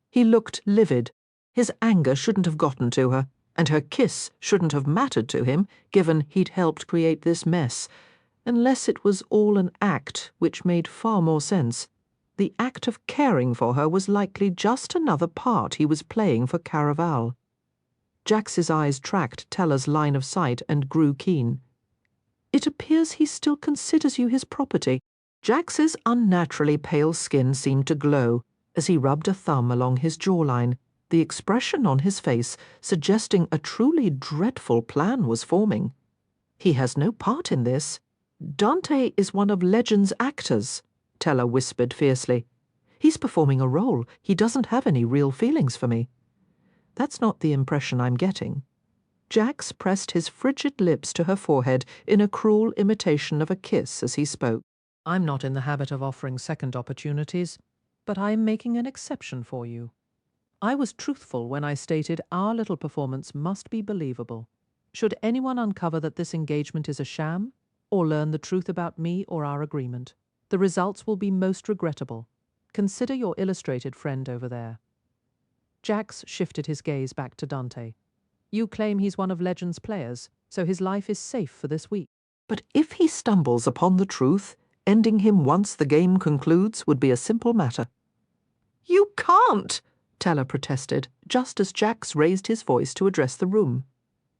He looked livid. His anger shouldn't have gotten to her, and her kiss shouldn't have mattered to him, given he'd helped create this mess, unless it was all an act, which made far more sense. The act of caring for her was likely just another part he was playing for Caraval. Jax's eyes tracked Teller's line of sight and grew keen. "It appears he still considers you his property." Jax's unnaturally pale skin seemed to glow as he rubbed a thumb along his jawline, the expression on his face suggesting a truly dreadful plan was forming. "He has no part in this. Dante is one of Legend's actors," Teller whispered fiercely. "He's performing a role. He doesn't have any real feelings for me." "That's not the impression I'm getting." Jax pressed his frigid lips to her forehead in a cruel imitation of a kiss as he spoke. "I'm not in the habit of offering second opportunities, but I'm making an exception for you. I was truthful when I stated our little performance must be believable. Should anyone uncover that this engagement is a sham, or learn the truth about me or our agreement, the results will be most regrettable. Consider your illustrated friend over there." Jax shifted his gaze back to Dante. "You claim he's one of Legend's players, so his life is safe for this week. But if he stumbles upon the truth, ending him once the game concludes would be a simple matter." "You can't!" Teller protested, just as Jax raised his voice to address the room.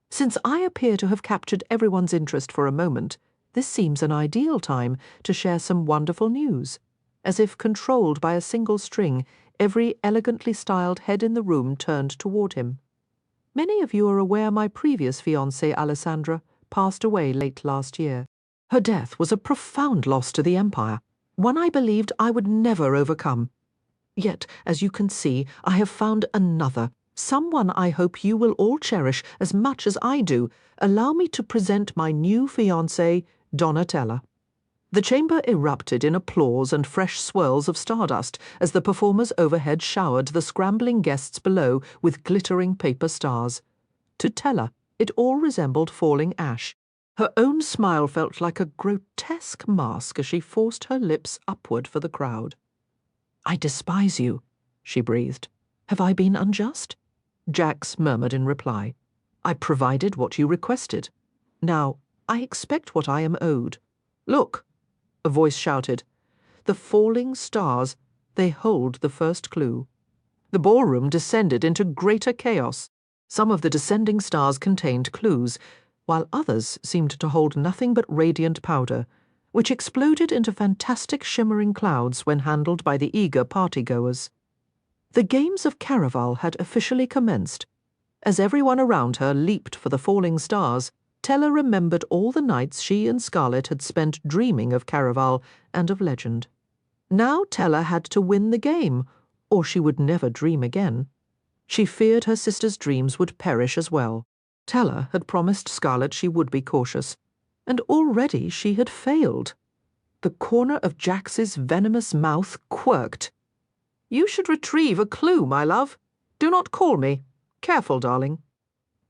"Since I appear to have captured everyone's interest for a moment, this seems an ideal time to share some wonderful news." As if controlled by a single string, every elegantly styled head in the room turned toward him. "Many of you are aware my previous fiancée, Alessandra, passed away late last year. Her death was a profound loss to the Empire, one I believed I would never overcome. Yet, as you can see, I have found another, someone I hope you will all cherish as much as I do. Allow me to present my new fiancée, Donatella." The chamber erupted in applause and fresh swirls of stardust as the performers overhead showered the scrambling guests below with glittering paper stars. To Teller, it all resembled falling ash. Her own smile felt like a grotesque mask as she forced her lips upward for the crowd. "I despise you," she breathed. "Have I been unjust?" Jax murmured in reply. "I provided what you requested. Now, I expect what I am owed. Look!" A voice shouted. "The falling stars, they hold the first clue." The ballroom descended into greater chaos. Some of the descending stars contained clues, while others seemed to hold nothing but radiant powder, which exploded into fantastic shimmering clouds when handled by the eager partygoers. The games of Caraval had officially commenced. As everyone around her leaped for the falling stars, Teller remembered all the nights she and Scarlett had spent dreaming of Caraval and of Legend. Now Teller had to win the game, or she would never dream again. She feared her sister's dreams would perish as well. Teller had promised Scarlett she would be cautious, and already she had failed. The corner of Jax's venomous mouth quirked. "You should retrieve a clue, my love. Do not call me. Careful, darling."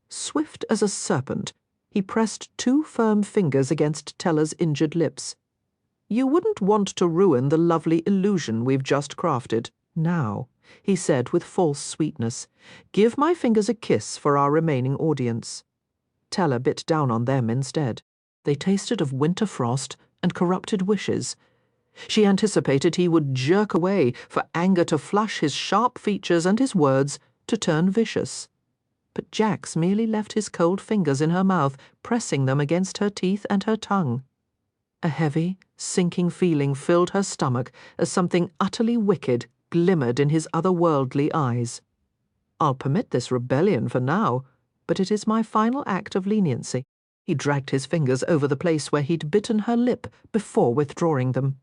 Swift as a serpent, he pressed two firm fingers against Teller's injured lips. "You wouldn't want to ruin the lovely illusion we've just crafted. Now," he said with false sweetness, "give my fingers a kiss for our remaining audience." Teller bit down on them instead. They tasted of winter frost and corrupted wishes. She anticipated he would jerk away, for anger to flush his sharp features and his words to turn vicious. But Jax merely left his cold fingers in her mouth, pressing them against her teeth and her tongue. A heavy, sinking feeling filled her stomach as something utterly wicked glimmered in his otherworldly eyes. "I'll permit this rebellion for now, but it is my final act of leniency." He dragged his fingers over the place where he'd bitten her lip before withdrawing them.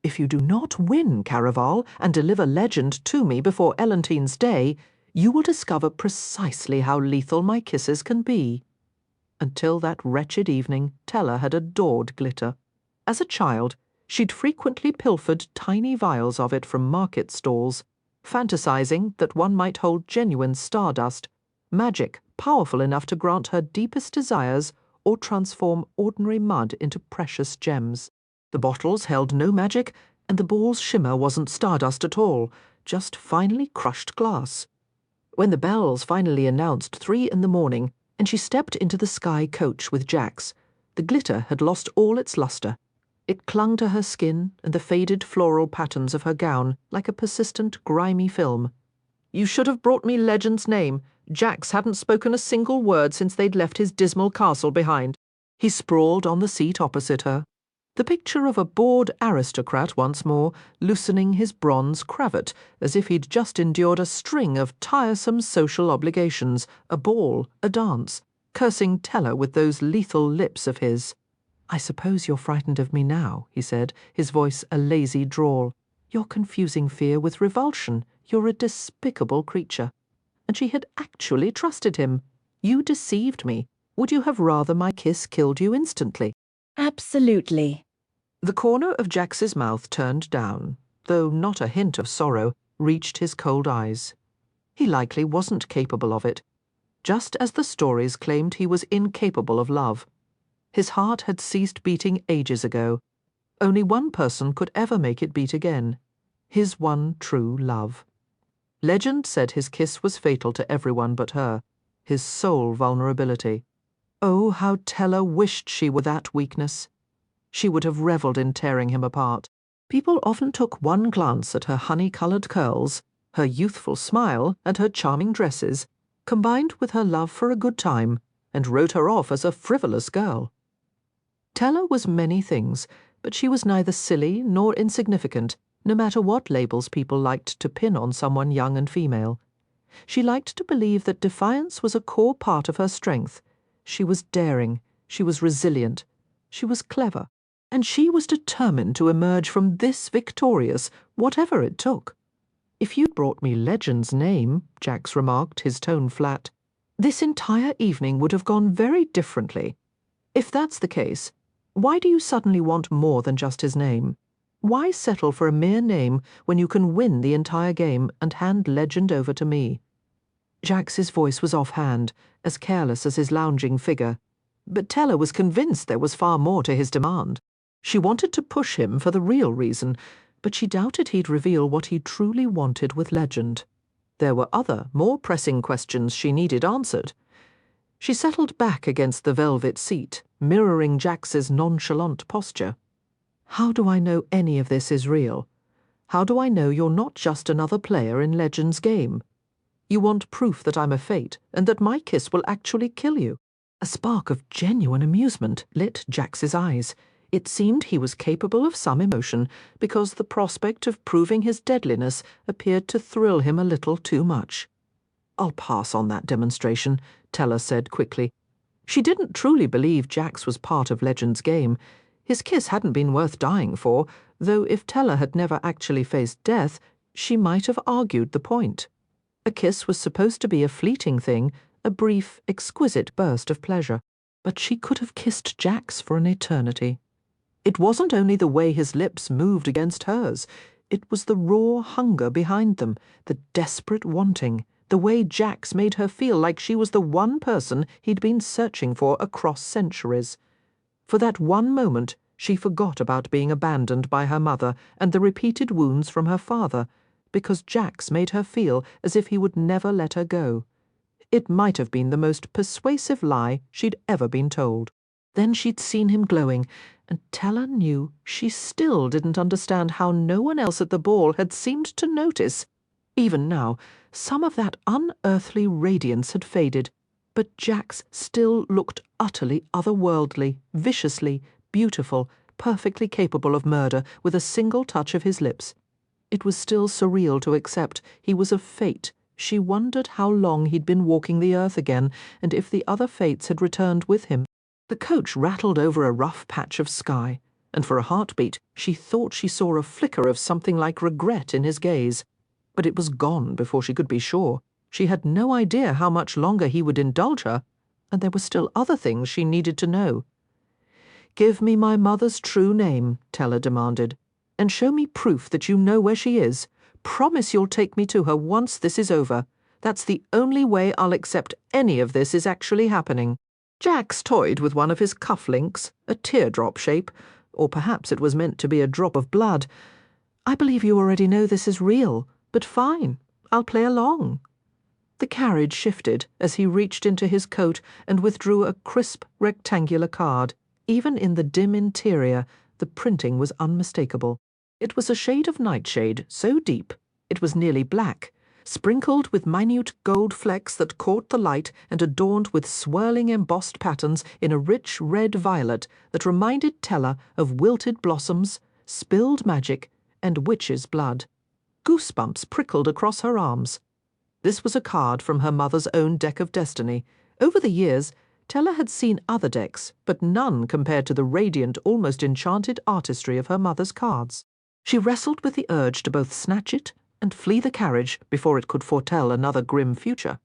"If you do not win Caraval and deliver Legend to me before Elentine's day, you will discover precisely how lethal my kisses can be. Until that wretched evening, Tella had adored glitter. As a child, she'd frequently pilfered tiny vials of it from market stalls, fantasizing that one might hold genuine stardust, magic powerful enough to grant her deepest desires or transform ordinary mud into precious gems. The bottles held no magic, and the ball's shimmer wasn't stardust at all, just finely crushed glass. When the bells finally announced 3 in the morning, and she stepped into the sky coach with Jax, the glitter had lost all its luster. It clung to her skin and the faded floral patterns of her gown like a persistent, grimy film. "You should have brought me Legend's name. Jax hadn't spoken a single word since they'd left his dismal castle behind." He sprawled on the seat opposite her, the picture of a bored aristocrat once more, loosening his bronze cravat as if he'd just endured a string of tiresome social obligations, a ball, a dance, cursing Tella with those lethal lips of his. "I suppose you're frightened of me now," he said, his voice a lazy drawl. "You're confusing fear with revulsion. You're a despicable creature." And she had actually trusted him. "You deceived me. Would you have rather my kiss killed you instantly?" "Absolutely." The corner of Jax's mouth turned down, though not a hint of sorrow reached his cold eyes. He likely wasn't capable of it, just as the stories claimed he was incapable of love. His heart had ceased beating ages ago. Only one person could ever make it beat again. His one true love. Legend said his kiss was fatal to everyone but her, his sole vulnerability. Oh, how Tella wished she were that weakness. She would have revelled in tearing him apart. People often took one glance at her honey-coloured curls, her youthful smile, and her charming dresses, combined with her love for a good time, and wrote her off as a frivolous girl. Tella was many things, but she was neither silly nor insignificant, no matter what labels people liked to pin on someone young and female. She liked to believe that defiance was a core part of her strength. She was daring, she was resilient, she was clever, and she was determined to emerge from this victorious, whatever it took. "If you'd brought me Legend's name," Jax remarked, his tone flat, "this entire evening would have gone very differently. If that's the case, why do you suddenly want more than just his name? Why settle for a mere name when you can win the entire game and hand Legend over to me?" Jax's voice was offhand, as careless as his lounging figure, but Tella was convinced there was far more to his demand. She wanted to push him for the real reason, but she doubted he'd reveal what he truly wanted with Legend. There were other, more pressing questions she needed answered. She settled back against the velvet seat, mirroring Jax's nonchalant posture. "How do I know any of this is real? How do I know you're not just another player in Legend's game? You want proof that I'm a fate, and that my kiss will actually kill you." A spark of genuine amusement lit Jax's eyes. It seemed he was capable of some emotion, because the prospect of proving his deadliness appeared to thrill him a little too much. "I'll pass on that demonstration," Tella said quickly. She didn't truly believe Jax was part of Legend's game. His kiss hadn't been worth dying for, though if Tella had never actually faced death, she might have argued the point. A kiss was supposed to be a fleeting thing, a brief, exquisite burst of pleasure. But she could have kissed Jax for an eternity. It wasn't only the way his lips moved against hers. It was the raw hunger behind them, the desperate wanting, the way Jax made her feel like she was the one person he'd been searching for across centuries. For that one moment, she forgot about being abandoned by her mother and the repeated wounds from her father, because Jax made her feel as if he would never let her go. It might have been the most persuasive lie she'd ever been told. Then she'd seen him glowing, and Tella knew she still didn't understand how no one else at the ball had seemed to notice. Even now, some of that unearthly radiance had faded, but Jax still looked utterly otherworldly, viciously, beautiful, perfectly capable of murder with a single touch of his lips. It was still surreal to accept he was of fate. She wondered how long he'd been walking the earth again, and if the other fates had returned with him. The coach rattled over a rough patch of sky, and for a heartbeat she thought she saw a flicker of something like regret in his gaze. But it was gone before she could be sure. She had no idea how much longer he would indulge her, and there were still other things she needed to know. "Give me my mother's true name," Teller demanded, "and show me proof that you know where she is. Promise you'll take me to her once this is over. That's the only way I'll accept any of this is actually happening." Jax toyed with one of his cufflinks, a teardrop shape, or perhaps it was meant to be a drop of blood. "I believe you already know this is real, but fine, I'll play along." The carriage shifted as he reached into his coat and withdrew a crisp, rectangular card. Even in the dim interior, the printing was unmistakable. It was a shade of nightshade, so deep it was nearly black, sprinkled with minute gold flecks that caught the light and adorned with swirling embossed patterns in a rich red violet that reminded Teller of wilted blossoms, spilled magic, and witch's blood. Goosebumps prickled across her arms. This was a card from her mother's own deck of destiny. Over the years, Teller had seen other decks, but none compared to the radiant, almost enchanted artistry of her mother's cards. She wrestled with the urge to both snatch it and flee the carriage before it could foretell another grim future.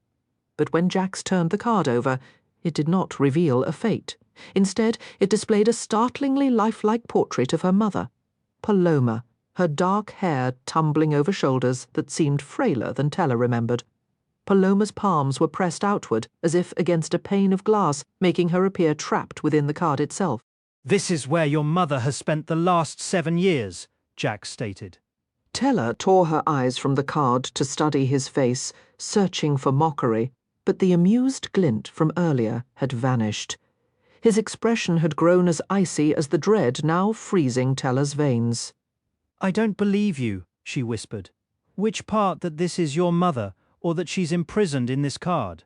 But when Jax turned the card over, it did not reveal a fate. Instead, it displayed a startlingly lifelike portrait of her mother, Paloma, her dark hair tumbling over shoulders that seemed frailer than Teller remembered. Paloma's palms were pressed outward, as if against a pane of glass, making her appear trapped within the card itself. "This is where your mother has spent the last 7 years, Jax stated. Teller tore her eyes from the card to study his face, searching for mockery, but the amused glint from earlier had vanished. His expression had grown as icy as the dread now freezing Teller's veins. "I don't believe you," she whispered. "Which part that this is your mother, or that she's imprisoned in this card?"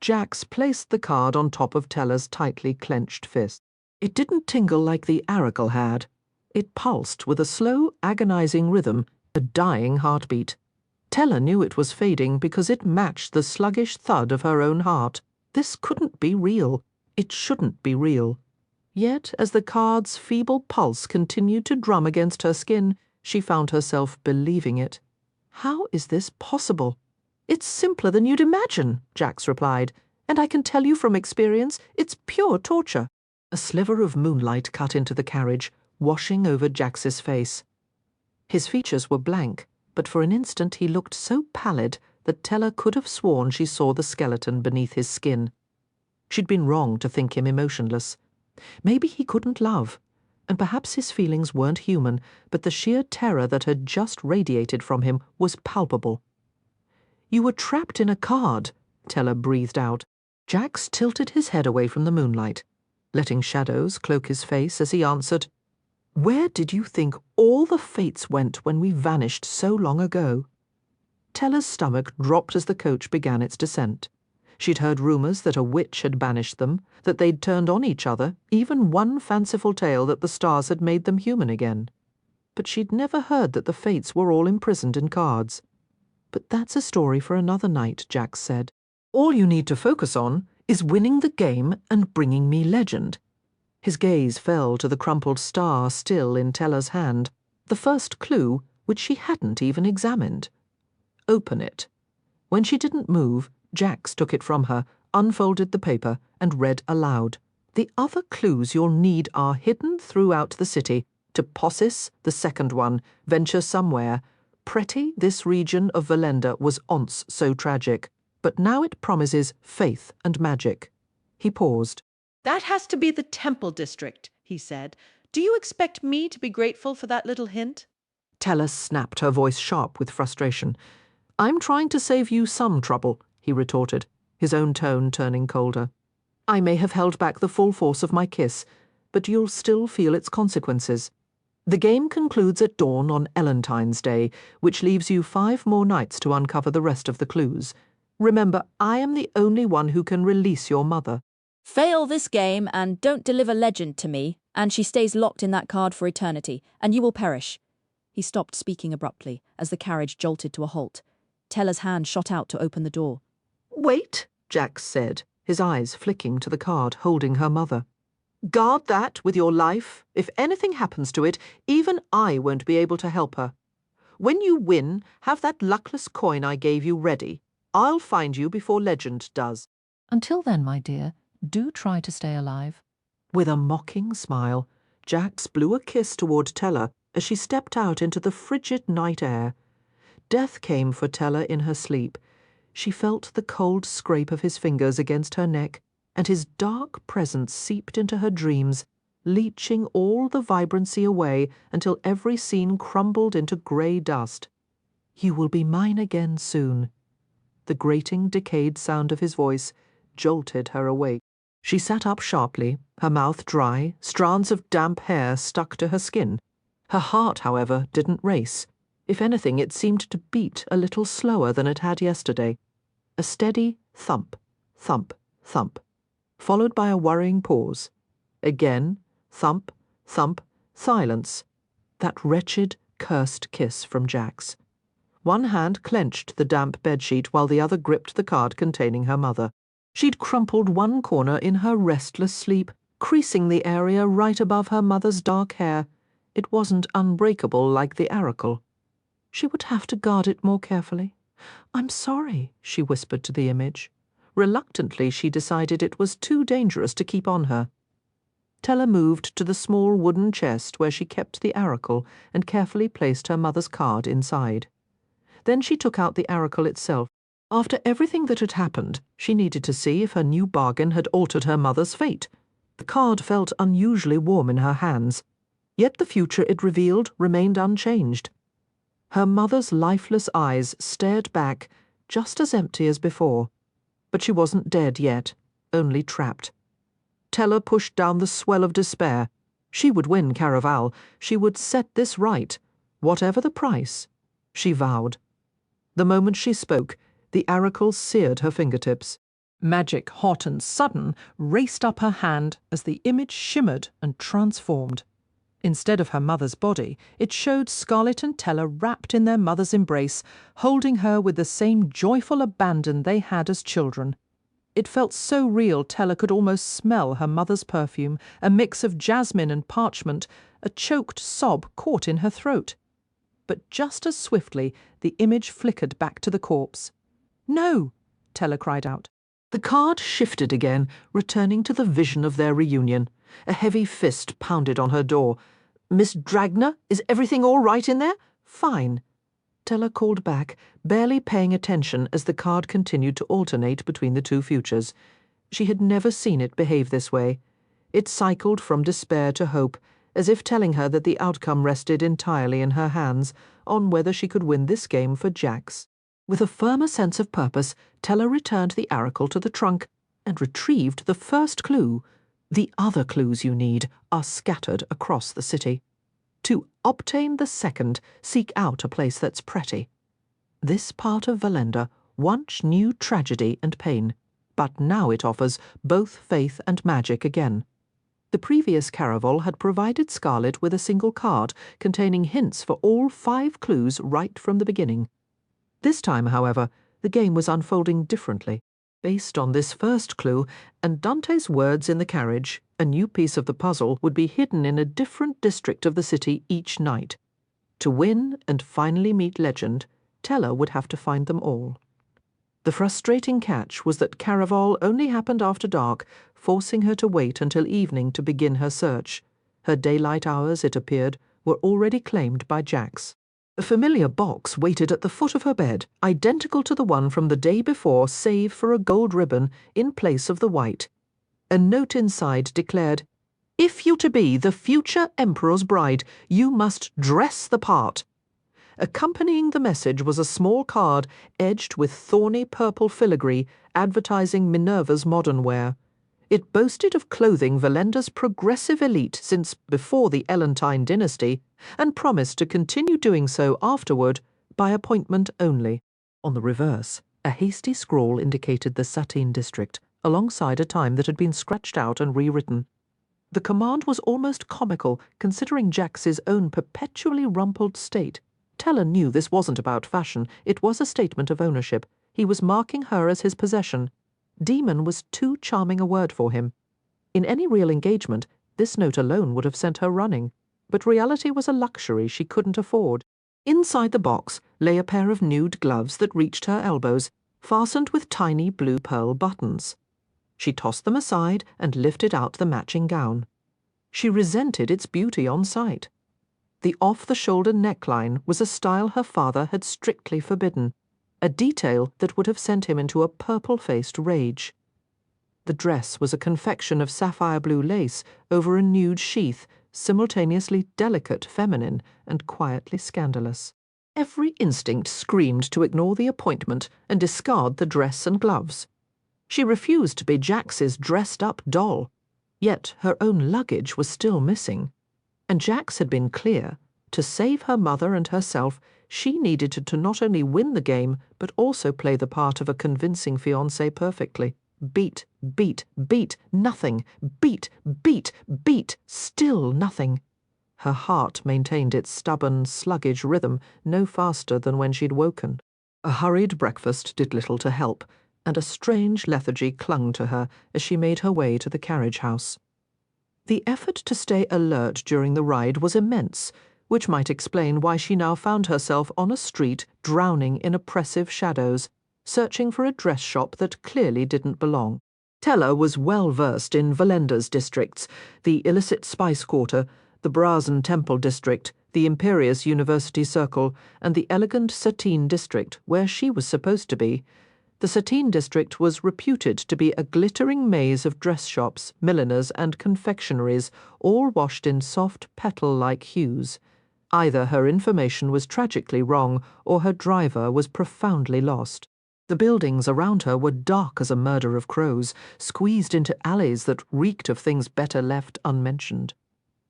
Jax placed the card on top of Teller's tightly clenched fist. It didn't tingle like the Aracle had. It pulsed with a slow, agonizing rhythm, a dying heartbeat. Teller knew it was fading because it matched the sluggish thud of her own heart. This couldn't be real. It shouldn't be real. Yet, as the card's feeble pulse continued to drum against her skin, she found herself believing it. "How is this possible?" "It's simpler than you'd imagine," Jax replied, "and I can tell you from experience, it's pure torture." A sliver of moonlight cut into the carriage, washing over Jax's face. His features were blank, but for an instant he looked so pallid that Teller could have sworn she saw the skeleton beneath his skin. She'd been wrong to think him emotionless. Maybe he couldn't love, and perhaps his feelings weren't human, but the sheer terror that had just radiated from him was palpable. "You were trapped in a card," Teller breathed out. Jax tilted his head away from the moonlight, letting shadows cloak his face as he answered, "Where did you think all the fates went when we vanished so long ago?" Teller's stomach dropped as the coach began its descent. She'd heard rumours that a witch had banished them, that they'd turned on each other, even one fanciful tale that the stars had made them human again. But she'd never heard that the fates were all imprisoned in cards. "But that's a story for another night," Jax said. "All you need to focus on is winning the game and bringing me legend." His gaze fell to the crumpled star still in Teller's hand, the first clue which she hadn't even examined. "Open it." When she didn't move, Jax took it from her, unfolded the paper, and read aloud. "The other clues you'll need are hidden throughout the city. To Possis, the second one, venture somewhere. Pretty, this region of Valenda was once so tragic, but now it promises faith and magic." He paused. "That has to be the Temple District," he said. "Do you expect me to be grateful for that little hint?" Teller snapped, her voice sharp with frustration. "I'm trying to save you some trouble," he retorted, his own tone turning colder. "I may have held back the full force of my kiss, but you'll still feel its consequences. The game concludes at dawn on Elentine's Day, which leaves you 5 more nights to uncover the rest of the clues. Remember, I am the only one who can release your mother." "Fail this game and don't deliver legend to me, and she stays locked in that card for eternity, and you will perish." He stopped speaking abruptly as the carriage jolted to a halt. Teller's hand shot out to open the door. "Wait," Jax said, his eyes flicking to the card holding her mother. "Guard that with your life. If anything happens to it, even I won't be able to help her. When you win, have that luckless coin I gave you ready. I'll find you before legend does. Until then, my dear, do try to stay alive. With a mocking smile, Jax blew a kiss toward Tella as she stepped out into the frigid night air. Death came for Tella in her sleep. She felt the cold scrape of his fingers against her neck, and his dark presence seeped into her dreams, leaching all the vibrancy away until every scene crumbled into grey dust. You will be mine again soon. The grating, decayed sound of his voice jolted her awake. She sat up sharply, her mouth dry, strands of damp hair stuck to her skin. Her heart, however, didn't race. If anything, it seemed to beat a little slower than it had yesterday. A steady thump, thump, thump, followed by a worrying pause. Again, thump, thump, silence. That wretched, cursed kiss from Jax. One hand clenched the damp bedsheet while the other gripped the card containing her mother. She'd crumpled one corner in her restless sleep, creasing the area right above her mother's dark hair. It wasn't unbreakable like the auricle. She would have to guard it more carefully. "I'm sorry," she whispered to the image. Reluctantly, she decided it was too dangerous to keep on her. Tella moved to the small wooden chest where she kept the auricle and carefully placed her mother's card inside. Then she took out the auricle itself. After everything that had happened, she needed to see if her new bargain had altered her mother's fate. The card felt unusually warm in her hands, yet the future it revealed remained unchanged. Her mother's lifeless eyes stared back, just as empty as before. But she wasn't dead yet, only trapped. Tella pushed down the swell of despair. She would win Caraval. She would set this right, whatever the price, she vowed. The moment she spoke, the auricle seared her fingertips. Magic, hot and sudden, raced up her hand as the image shimmered and transformed. Instead of her mother's body, it showed Scarlet and Tella wrapped in their mother's embrace, holding her with the same joyful abandon they had as children. It felt so real Tella could almost smell her mother's perfume, a mix of jasmine and parchment. A choked sob caught in her throat. But just as swiftly, the image flickered back to the corpse. "No!" Tella cried out. The card shifted again, returning to the vision of their reunion. A heavy fist pounded on her door. "Miss Dragner, is everything all right in there?" "Fine." Tella called back, barely paying attention as the card continued to alternate between the two futures. She had never seen it behave this way. It cycled from despair to hope, as if telling her that the outcome rested entirely in her hands, on whether she could win this game for Jax. With a firmer sense of purpose, Tella returned the auricle to the trunk and retrieved the first clue. The other clues you need are scattered across the city. To obtain the second, seek out a place that's pretty. This part of Valenda once knew tragedy and pain, but now it offers both faith and magic again. The previous Caraval had provided Scarlet with a single card containing hints for all 5 clues right from the beginning. This time, however, the game was unfolding differently. Based on this first clue and Dante's words in the carriage, a new piece of the puzzle would be hidden in a different district of the city each night. To win and finally meet legend, Tella would have to find them all. The frustrating catch was that Caraval only happened after dark, forcing her to wait until evening to begin her search. Her daylight hours, it appeared, were already claimed by Jax. A familiar box waited at the foot of her bed, identical to the one from the day before save for a gold ribbon in place of the white. A note inside declared, "If you to be the future Emperor's bride, you must dress the part." Accompanying the message was a small card edged with thorny purple filigree advertising Minerva's modern wear. It boasted of clothing Valenda's progressive elite since before the Ellentine dynasty, and promised to continue doing so afterward by appointment only. On the reverse, a hasty scrawl indicated the Satine district, alongside a time that had been scratched out and rewritten. The command was almost comical, considering Jax's own perpetually rumpled state. Tella knew this wasn't about fashion, it was a statement of ownership. He was marking her as his possession. Demon was too charming a word for him. In any real engagement, this note alone would have sent her running, but reality was a luxury she couldn't afford. Inside the box lay a pair of nude gloves that reached her elbows, fastened with tiny blue pearl buttons. She tossed them aside and lifted out the matching gown. She resented its beauty on sight. The off-the-shoulder neckline was a style her father had strictly forbidden, a detail that would have sent him into a purple-faced rage. The dress was a confection of sapphire blue lace over a nude sheath, simultaneously delicate, feminine, and quietly scandalous. Every instinct screamed to ignore the appointment and discard the dress and gloves. She refused to be Jax's dressed-up doll, yet her own luggage was still missing. And Jax had been clear, to save her mother and herself, she needed to not only win the game, but also play the part of a convincing fiancé perfectly. Beat, beat, beat, nothing. Beat, beat, beat, still nothing. Her heart maintained its stubborn, sluggish rhythm no faster than when she'd woken. A hurried breakfast did little to help, and a strange lethargy clung to her as she made her way to the carriage house. The effort to stay alert during the ride was immense, which might explain why she now found herself on a street drowning in oppressive shadows, searching for a dress shop that clearly didn't belong. Teller was well versed in Valenda's districts, the illicit spice quarter, the Brazen Temple district, the Imperious University Circle, and the elegant Satine district, where she was supposed to be. The Satine district was reputed to be a glittering maze of dress shops, milliners, and confectionaries, all washed in soft petal-like hues. Either her information was tragically wrong, or her driver was profoundly lost. The buildings around her were dark as a murder of crows, squeezed into alleys that reeked of things better left unmentioned.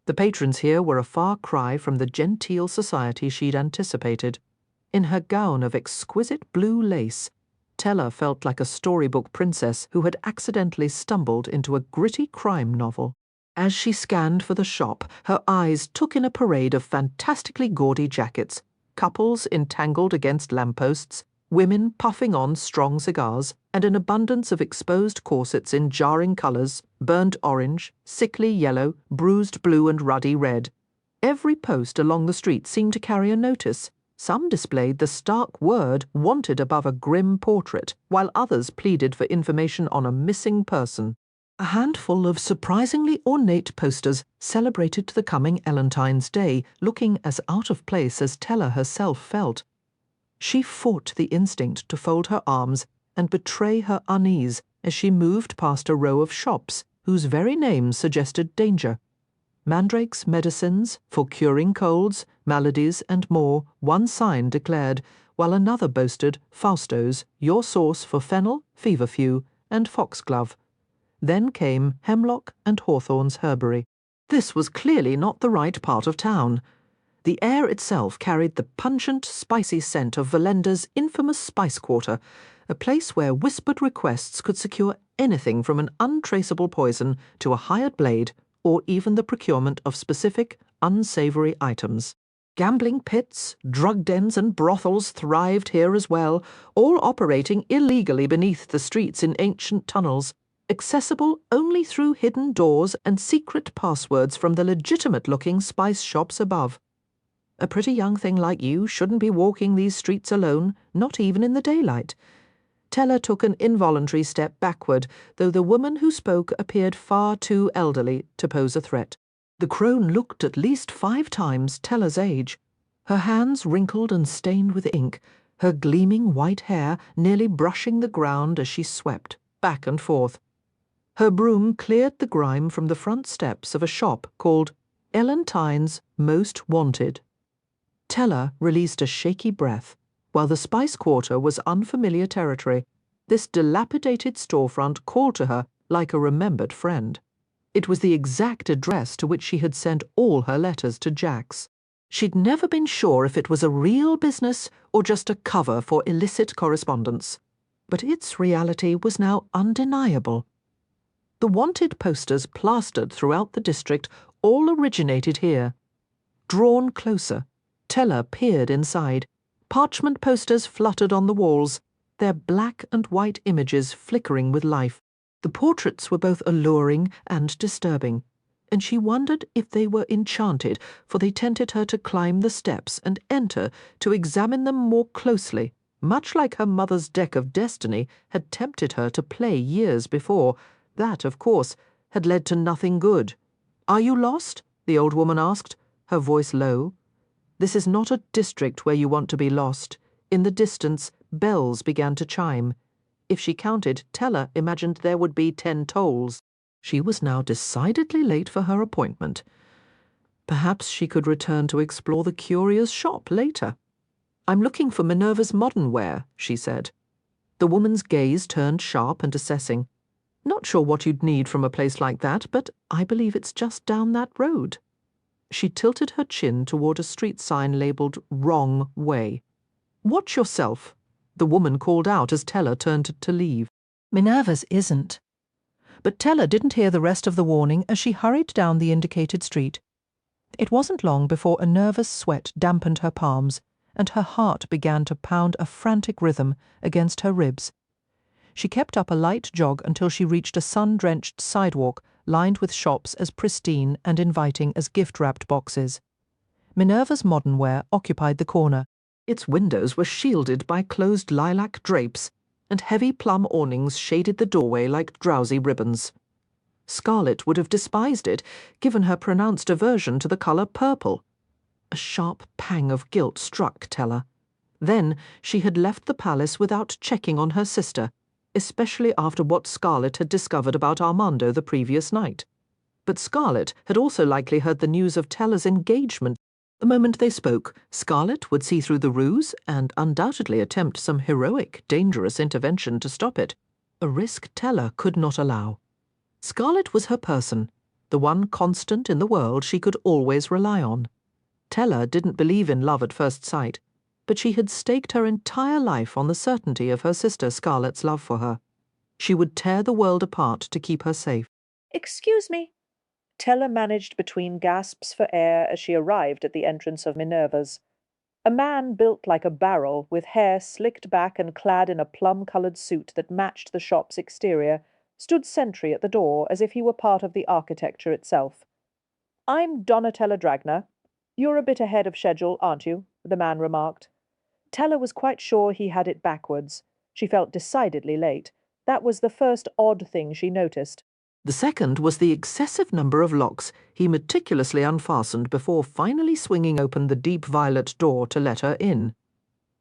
The patrons here were a far cry from the genteel society she'd anticipated. In her gown of exquisite blue lace, Teller felt like a storybook princess who had accidentally stumbled into a gritty crime novel. As she scanned for the shop, her eyes took in a parade of fantastically gaudy jackets, couples entangled against lampposts, women puffing on strong cigars, and an abundance of exposed corsets in jarring colours, burnt orange, sickly yellow, bruised blue and ruddy red. Every post along the street seemed to carry a notice. Some displayed the stark word "wanted" above a grim portrait, while others pleaded for information on a missing person. A handful of surprisingly ornate posters celebrated the coming Elentine's Day, looking as out of place as Teller herself felt. She fought the instinct to fold her arms and betray her unease as she moved past a row of shops whose very names suggested danger. Mandrake's Medicines, for curing colds, maladies, and more, one sign declared, while another boasted Fausto's, your source for fennel, feverfew, and foxglove. Then came Hemlock and Hawthorne's Herbery. This was clearly not the right part of town. The air itself carried the pungent, spicy scent of Valenda's infamous spice quarter, a place where whispered requests could secure anything from an untraceable poison to a hired blade, or even the procurement of specific, unsavoury items. Gambling pits, drug dens and brothels thrived here as well, all operating illegally beneath the streets in ancient tunnels, accessible only through hidden doors and secret passwords from the legitimate-looking spice shops above. A pretty young thing like you shouldn't be walking these streets alone, not even in the daylight. Teller took an involuntary step backward, though the woman who spoke appeared far too elderly to pose a threat. The crone looked at least 5 times Teller's age, her hands wrinkled and stained with ink, her gleaming white hair nearly brushing the ground as she swept, back and forth. Her broom cleared the grime from the front steps of a shop called Elentine's Most Wanted. Teller released a shaky breath. While the spice quarter was unfamiliar territory, this dilapidated storefront called to her like a remembered friend. It was the exact address to which she had sent all her letters to Jax. She'd never been sure if it was a real business or just a cover for illicit correspondence. But its reality was now undeniable. The wanted posters plastered throughout the district all originated here. Drawn closer, Teller peered inside. Parchment posters fluttered on the walls, their black and white images flickering with life. The portraits were both alluring and disturbing, and she wondered if they were enchanted, for they tempted her to climb the steps and enter to examine them more closely, much like her mother's deck of destiny had tempted her to play years before. That, of course, had led to nothing good. "Are you lost?" the old woman asked, her voice low. "This is not a district where you want to be lost." In the distance, bells began to chime. If she counted, Teller imagined there would be 10 tolls. She was now decidedly late for her appointment. Perhaps she could return to explore the curious shop later. "I'm looking for Minerva's modern wear," she said. The woman's gaze turned sharp and assessing. "Not sure what you'd need from a place like that, but I believe it's just down that road." She tilted her chin toward a street sign labelled "Wrong Way." "Watch yourself," the woman called out as Teller turned to leave. Minerva's isn't. But Teller didn't hear the rest of the warning as she hurried down the indicated street. It wasn't long before a nervous sweat dampened her palms, and her heart began to pound a frantic rhythm against her ribs. She kept up a light jog until she reached a sun-drenched sidewalk lined with shops as pristine and inviting as gift-wrapped boxes. Minerva's modern wear occupied the corner. Its windows were shielded by closed lilac drapes, and heavy plum awnings shaded the doorway like drowsy ribbons. Scarlett would have despised it, given her pronounced aversion to the colour purple. A sharp pang of guilt struck Teller. Then she had left the palace without checking on her sister, especially after what Scarlett had discovered about Armando the previous night. But Scarlett had also likely heard the news of Teller's engagement. The moment they spoke, Scarlett would see through the ruse and undoubtedly attempt some heroic, dangerous intervention to stop it, a risk Teller could not allow. Scarlett was her person, the one constant in the world she could always rely on. Teller didn't believe in love at first sight, but she had staked her entire life on the certainty of her sister Scarlett's love for her. She would tear the world apart to keep her safe. "Excuse me." Teller managed between gasps for air as she arrived at the entrance of Minerva's. A man built like a barrel, with hair slicked back and clad in a plum-coloured suit that matched the shop's exterior, stood sentry at the door as if he were part of the architecture itself. "I'm Donatella Dragna. You're a bit ahead of schedule, aren't you?" the man remarked. Teller was quite sure he had it backwards. She felt decidedly late. That was the first odd thing she noticed. The second was the excessive number of locks he meticulously unfastened before finally swinging open the deep violet door to let her in.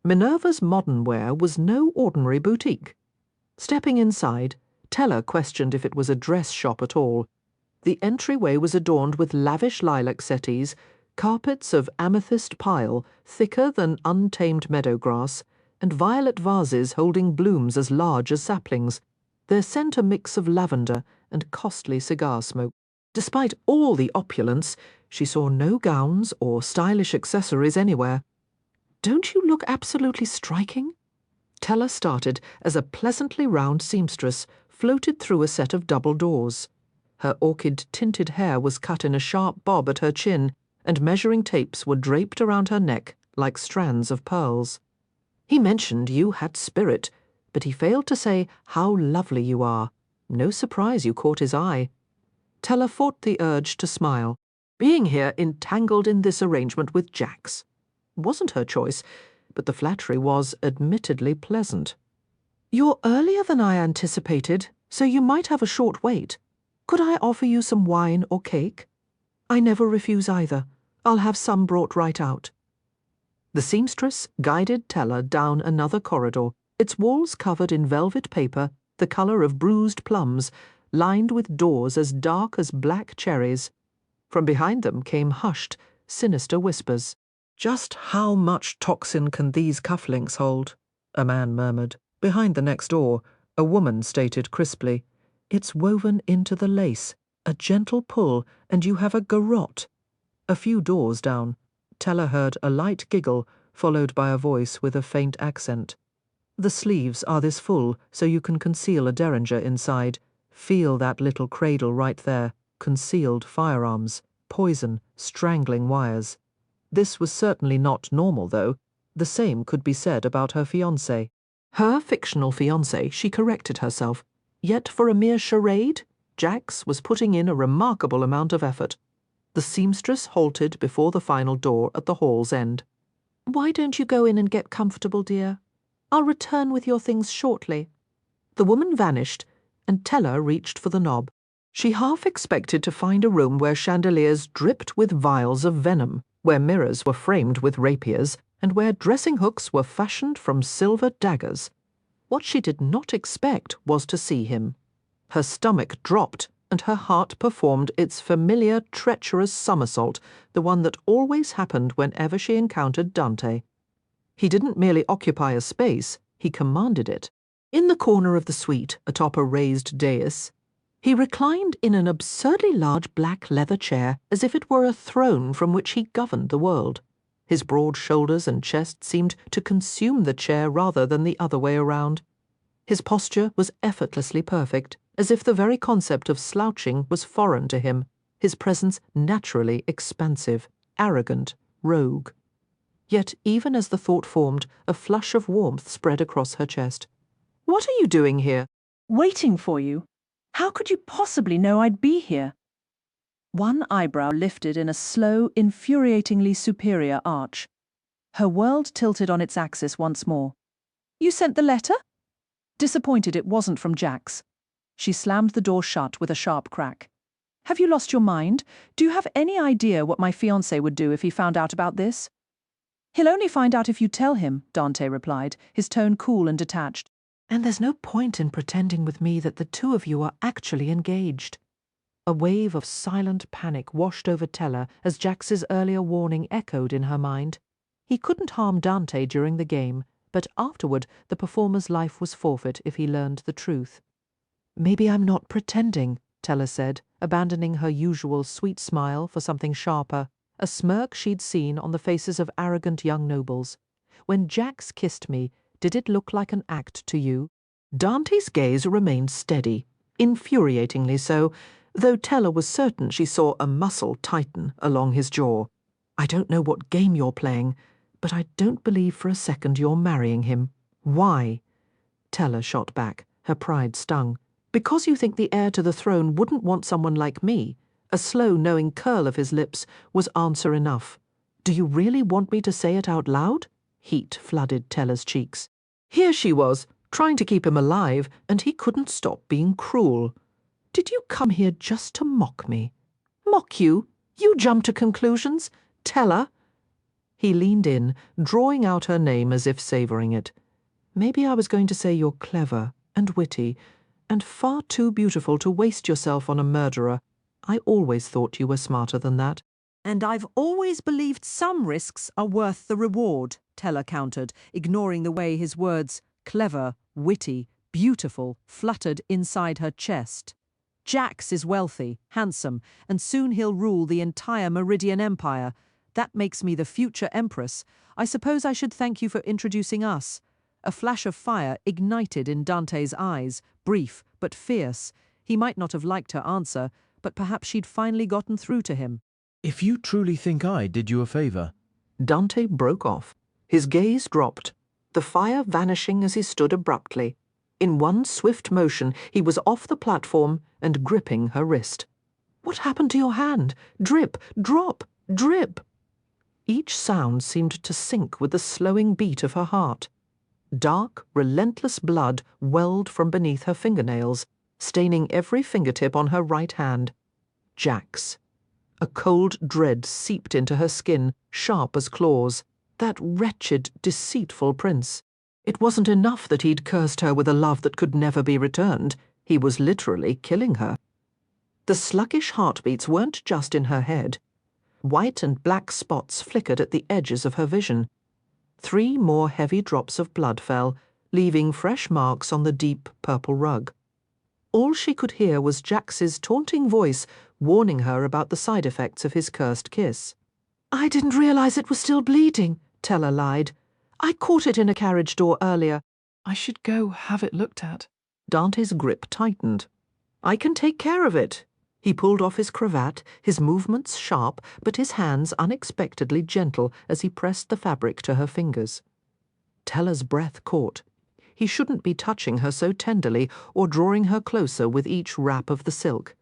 Minerva's modern wear was no ordinary boutique. Stepping inside, Teller questioned if it was a dress shop at all. The entryway was adorned with lavish lilac settees, carpets of amethyst pile thicker than untamed meadow grass, and violet vases holding blooms as large as saplings, their scent a mix of lavender and costly cigar smoke. Despite all the opulence, she saw no gowns or stylish accessories anywhere. "Don't you look absolutely striking?" Teller started as a pleasantly round seamstress floated through a set of double doors. Her orchid-tinted hair was cut in a sharp bob at her chin, and measuring tapes were draped around her neck like strands of pearls. "He mentioned you had spirit, but he failed to say how lovely you are. No surprise you caught his eye." Teller fought the urge to smile. Being here entangled in this arrangement with Jax wasn't her choice, but the flattery was admittedly pleasant. "You're earlier than I anticipated, so you might have a short wait. Could I offer you some wine or cake? I never refuse either. I'll have some brought right out." The seamstress guided Teller down another corridor, its walls covered in velvet paper, the colour of bruised plums, lined with doors as dark as black cherries. From behind them came hushed, sinister whispers. "Just how much toxin can these cufflinks hold?" a man murmured. Behind the next door, a woman stated crisply, "It's woven into the lace. A gentle pull, and you have a garrote." A few doors down, Teller heard a light giggle, followed by a voice with a faint accent. "The sleeves are this full, so you can conceal a derringer inside. Feel that little cradle right there. Concealed firearms, poison, strangling wires." This was certainly not normal, though. The same could be said about her fiancé. Her fictional fiancé, she corrected herself. Yet for a mere charade, Jax was putting in a remarkable amount of effort. The seamstress halted before the final door at the hall's end. "Why don't you go in and get comfortable, dear?" I'll return with your things shortly." The woman vanished, and Tella reached for the knob. She half expected to find a room where chandeliers dripped with vials of venom, where mirrors were framed with rapiers, and where dressing hooks were fashioned from silver daggers. What she did not expect was to see him. Her stomach dropped, and her heart performed its familiar treacherous somersault, the one that always happened whenever she encountered Dante. He didn't merely occupy a space, he commanded it. In the corner of the suite, atop a raised dais, he reclined in an absurdly large black leather chair as if it were a throne from which he governed the world. His broad shoulders and chest seemed to consume the chair rather than the other way around. His posture was effortlessly perfect, as if the very concept of slouching was foreign to him, his presence naturally expansive, arrogant, rogue. Yet even as the thought formed, a flush of warmth spread across her chest. "What are you doing here?" "Waiting for you. How could you possibly know I'd be here?" One eyebrow lifted in a slow, infuriatingly superior arch. Her world tilted on its axis once more. "You sent the letter?" Disappointed it wasn't from Jax. She slammed the door shut with a sharp crack. "Have you lost your mind? Do you have any idea what my fiancé would do if he found out about this?" "He'll only find out if you tell him," Dante replied, his tone cool and detached. "And there's no point in pretending with me that the two of you are actually engaged." A wave of silent panic washed over Tella as Jax's earlier warning echoed in her mind. He couldn't harm Dante during the game, but afterward the performer's life was forfeit if he learned the truth. "Maybe I'm not pretending," Tella said, abandoning her usual sweet smile for something sharper, a smirk she'd seen on the faces of arrogant young nobles. "When Jax kissed me, did it look like an act to you?" Dante's gaze remained steady, infuriatingly so, though Tella was certain she saw a muscle tighten along his jaw. "I don't know what game you're playing, but I don't believe for a second you're marrying him. Why?" Tella shot back, her pride stung. "Because you think the heir to the throne wouldn't want someone like me." A slow, knowing curl of his lips was answer enough. "Do you really want me to say it out loud?" Heat flooded Tella's cheeks. Here she was, trying to keep him alive, and he couldn't stop being cruel. "Did you come here just to mock me?" "Mock you? You jump to conclusions? Tella?" He leaned in, drawing out her name as if savouring it. "Maybe I was going to say you're clever and witty and far too beautiful to waste yourself on a murderer. I always thought you were smarter than that." "And I've always believed some risks are worth the reward," Tella countered, ignoring the way his words, clever, witty, beautiful, fluttered inside her chest. "Jax is wealthy, handsome, and soon he'll rule the entire Meridian Empire. That makes me the future empress. I suppose I should thank you for introducing us." A flash of fire ignited in Dante's eyes, brief but fierce. He might not have liked her answer, but perhaps she'd finally gotten through to him. "If you truly think I did you a favour—" Dante broke off. His gaze dropped, the fire vanishing as he stood abruptly. In one swift motion, he was off the platform and gripping her wrist. "What happened to your hand? Drip, drop, drip." Each sound seemed to sync with the slowing beat of her heart. Dark, relentless blood welled from beneath her fingernails, staining every fingertip on her right hand. Jax. A cold dread seeped into her skin, sharp as claws. That wretched, deceitful prince. It wasn't enough that he'd cursed her with a love that could never be returned. He was literally killing her. The sluggish heartbeats weren't just in her head. White and black spots flickered at the edges of her vision. 3 more heavy drops of blood fell, leaving fresh marks on the deep purple rug. All she could hear was Jax's taunting voice warning her about the side effects of his cursed kiss. "I didn't realize it was still bleeding," Tella lied. "I caught it in a carriage door earlier." I should go have it looked at. Dante's grip tightened. "I can take care of it." He pulled off his cravat, his movements sharp, but his hands unexpectedly gentle as he pressed the fabric to her fingers. Tella's breath caught. He shouldn't be touching her so tenderly or drawing her closer with each wrap of the silk.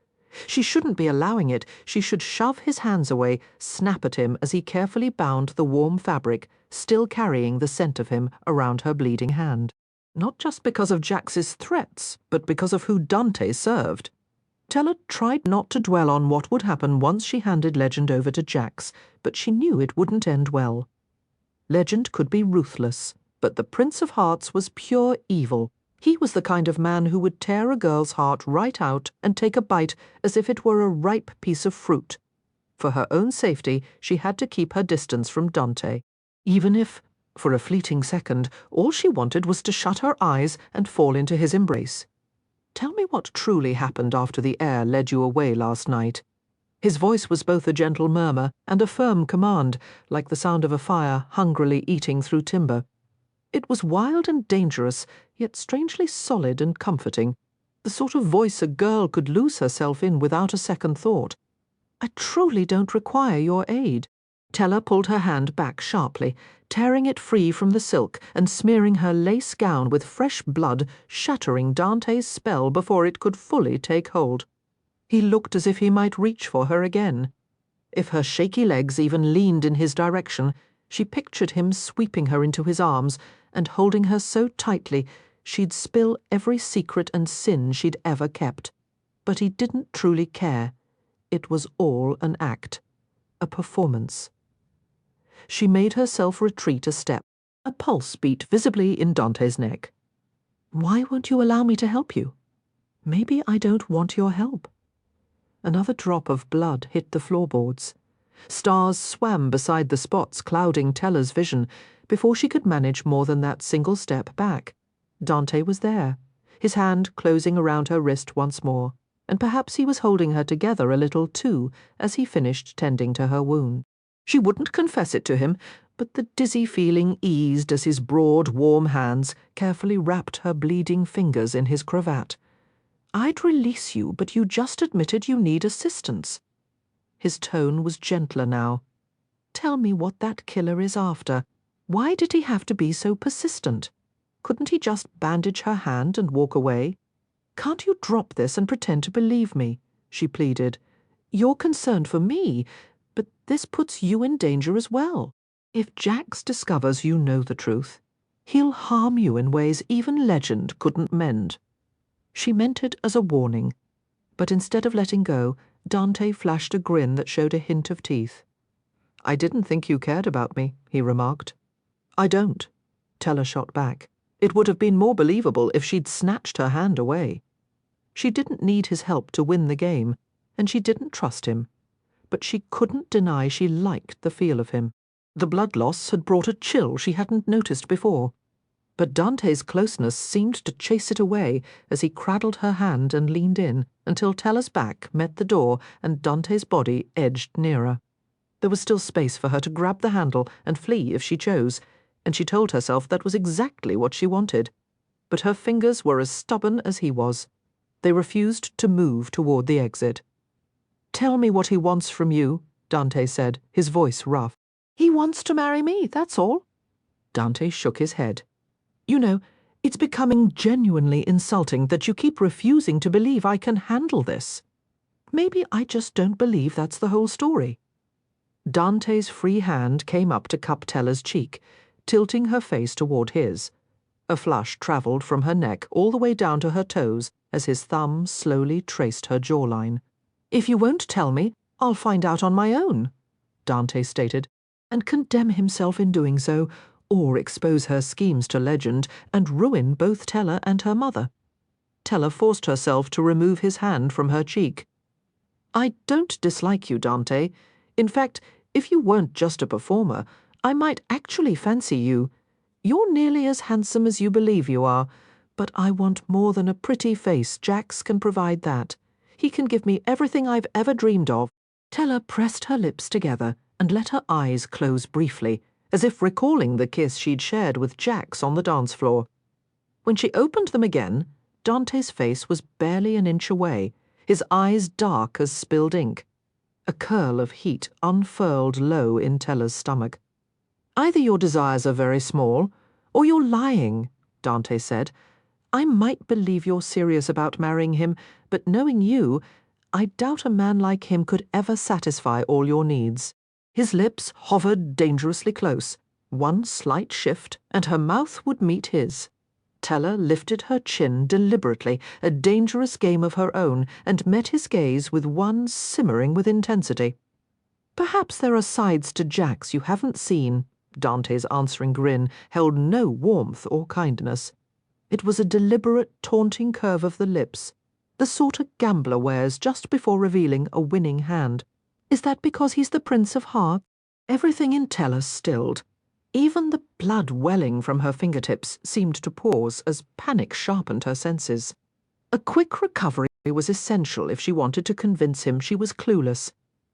She shouldn't be allowing it. She should shove his hands away, snap at him as he carefully bound the warm fabric, still carrying the scent of him, around her bleeding hand. Not just because of Jax's threats, but because of who Dante served. Tella tried not to dwell on what would happen once she handed Legend over to Jax, but she knew it wouldn't end well. Legend could be ruthless, but the Prince of Hearts was pure evil. He was the kind of man who would tear a girl's heart right out and take a bite as if it were a ripe piece of fruit. For her own safety, she had to keep her distance from Dante, even if, for a fleeting second, all she wanted was to shut her eyes and fall into his embrace. Tell me what truly happened after the air led you away last night. His voice was both a gentle murmur and a firm command, like the sound of a fire hungrily eating through timber. It was wild and dangerous, yet strangely solid and comforting, the sort of voice a girl could lose herself in without a second thought. I truly don't require your aid. Tella pulled her hand back sharply, tearing it free from the silk and smearing her lace gown with fresh blood, shattering Dante's spell before it could fully take hold. He looked as if he might reach for her again. If her shaky legs even leaned in his direction, she pictured him sweeping her into his arms and holding her so tightly she'd spill every secret and sin she'd ever kept. But he didn't truly care. It was all an act, a performance. She made herself retreat a step. A pulse beat visibly in Dante's neck. Why won't you allow me to help you? Maybe I don't want your help. Another drop of blood hit the floorboards. Stars swam beside the spots clouding Tella's vision before she could manage more than that single step back. Dante was there, his hand closing around her wrist once more, and perhaps he was holding her together a little too as he finished tending to her wound. She wouldn't confess it to him, but the dizzy feeling eased as his broad, warm hands carefully wrapped her bleeding fingers in his cravat. I'd release you, but you just admitted you need assistance. His tone was gentler now. Tell me what that killer is after. Why did he have to be so persistent? Couldn't he just bandage her hand and walk away? Can't you drop this and pretend to believe me? She pleaded. You're concerned for me, but this puts you in danger as well. If Jax discovers you know the truth, he'll harm you in ways even Legend couldn't mend. She meant it as a warning, but instead of letting go, Dante flashed a grin that showed a hint of teeth. I didn't think you cared about me, he remarked. I don't, Tella shot back. It would have been more believable if she'd snatched her hand away. She didn't need his help to win the game, and she didn't trust him. But she couldn't deny she liked the feel of him. The blood loss had brought a chill she hadn't noticed before. But Dante's closeness seemed to chase it away as he cradled her hand and leaned in until Tella's back met the door and Dante's body edged nearer. There was still space for her to grab the handle and flee if she chose, and she told herself that was exactly what she wanted. But her fingers were as stubborn as he was. They refused to move toward the exit. Tell me what he wants from you, Dante said, his voice rough. He wants to marry me, that's all. Dante shook his head. You know, it's becoming genuinely insulting that you keep refusing to believe I can handle this. Maybe I just don't believe that's the whole story. Dante's free hand came up to cup Tella's cheek, tilting her face toward his. A flush travelled from her neck all the way down to her toes as his thumb slowly traced her jawline. If you won't tell me, I'll find out on my own, Dante stated, and condemn himself in doing so, or expose her schemes to Legend and ruin both Tella and her mother. Tella forced herself to remove his hand from her cheek. I don't dislike you, Dante. In fact, if you weren't just a performer, I might actually fancy you. You're nearly as handsome as you believe you are, but I want more than a pretty face. Jax can provide that. He can give me everything I've ever dreamed of. Tella pressed her lips together and let her eyes close briefly, as if recalling the kiss she'd shared with Jax on the dance floor. When she opened them again, Dante's face was barely an inch away, his eyes dark as spilled ink. A curl of heat unfurled low in Tella's stomach. Either your desires are very small, or you're lying, Dante said. I might believe you're serious about marrying him, but knowing you, I doubt a man like him could ever satisfy all your needs. His lips hovered dangerously close. One slight shift, and her mouth would meet his. Tella lifted her chin deliberately, a dangerous game of her own, and met his gaze with one simmering with intensity. Perhaps there are sides to Jax you haven't seen. Dante's answering grin held no warmth or kindness. It was a deliberate, taunting curve of the lips, the sort a gambler wears just before revealing a winning hand. Is that because he's the Prince of Hearts? Everything in Tella stilled. Even the blood welling from her fingertips seemed to pause as panic sharpened her senses. A quick recovery was essential if she wanted to convince him she was clueless.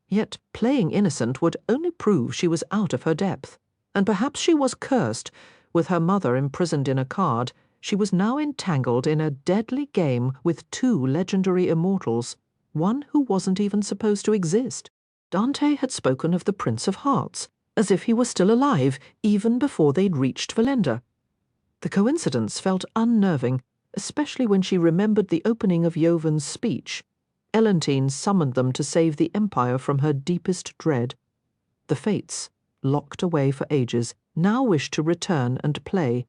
Yet playing innocent would only prove she was out of her depth. And perhaps she was cursed. With her mother imprisoned in a card, she was now entangled in a deadly game with two legendary immortals, one who wasn't even supposed to exist. Dante had spoken of the Prince of Hearts, as if he were still alive, even before they'd reached Valenda. The coincidence felt unnerving, especially when she remembered the opening of Yoven's speech. Elentine summoned them to save the Empire from her deepest dread. The Fates, locked away for ages, now wished to return and play.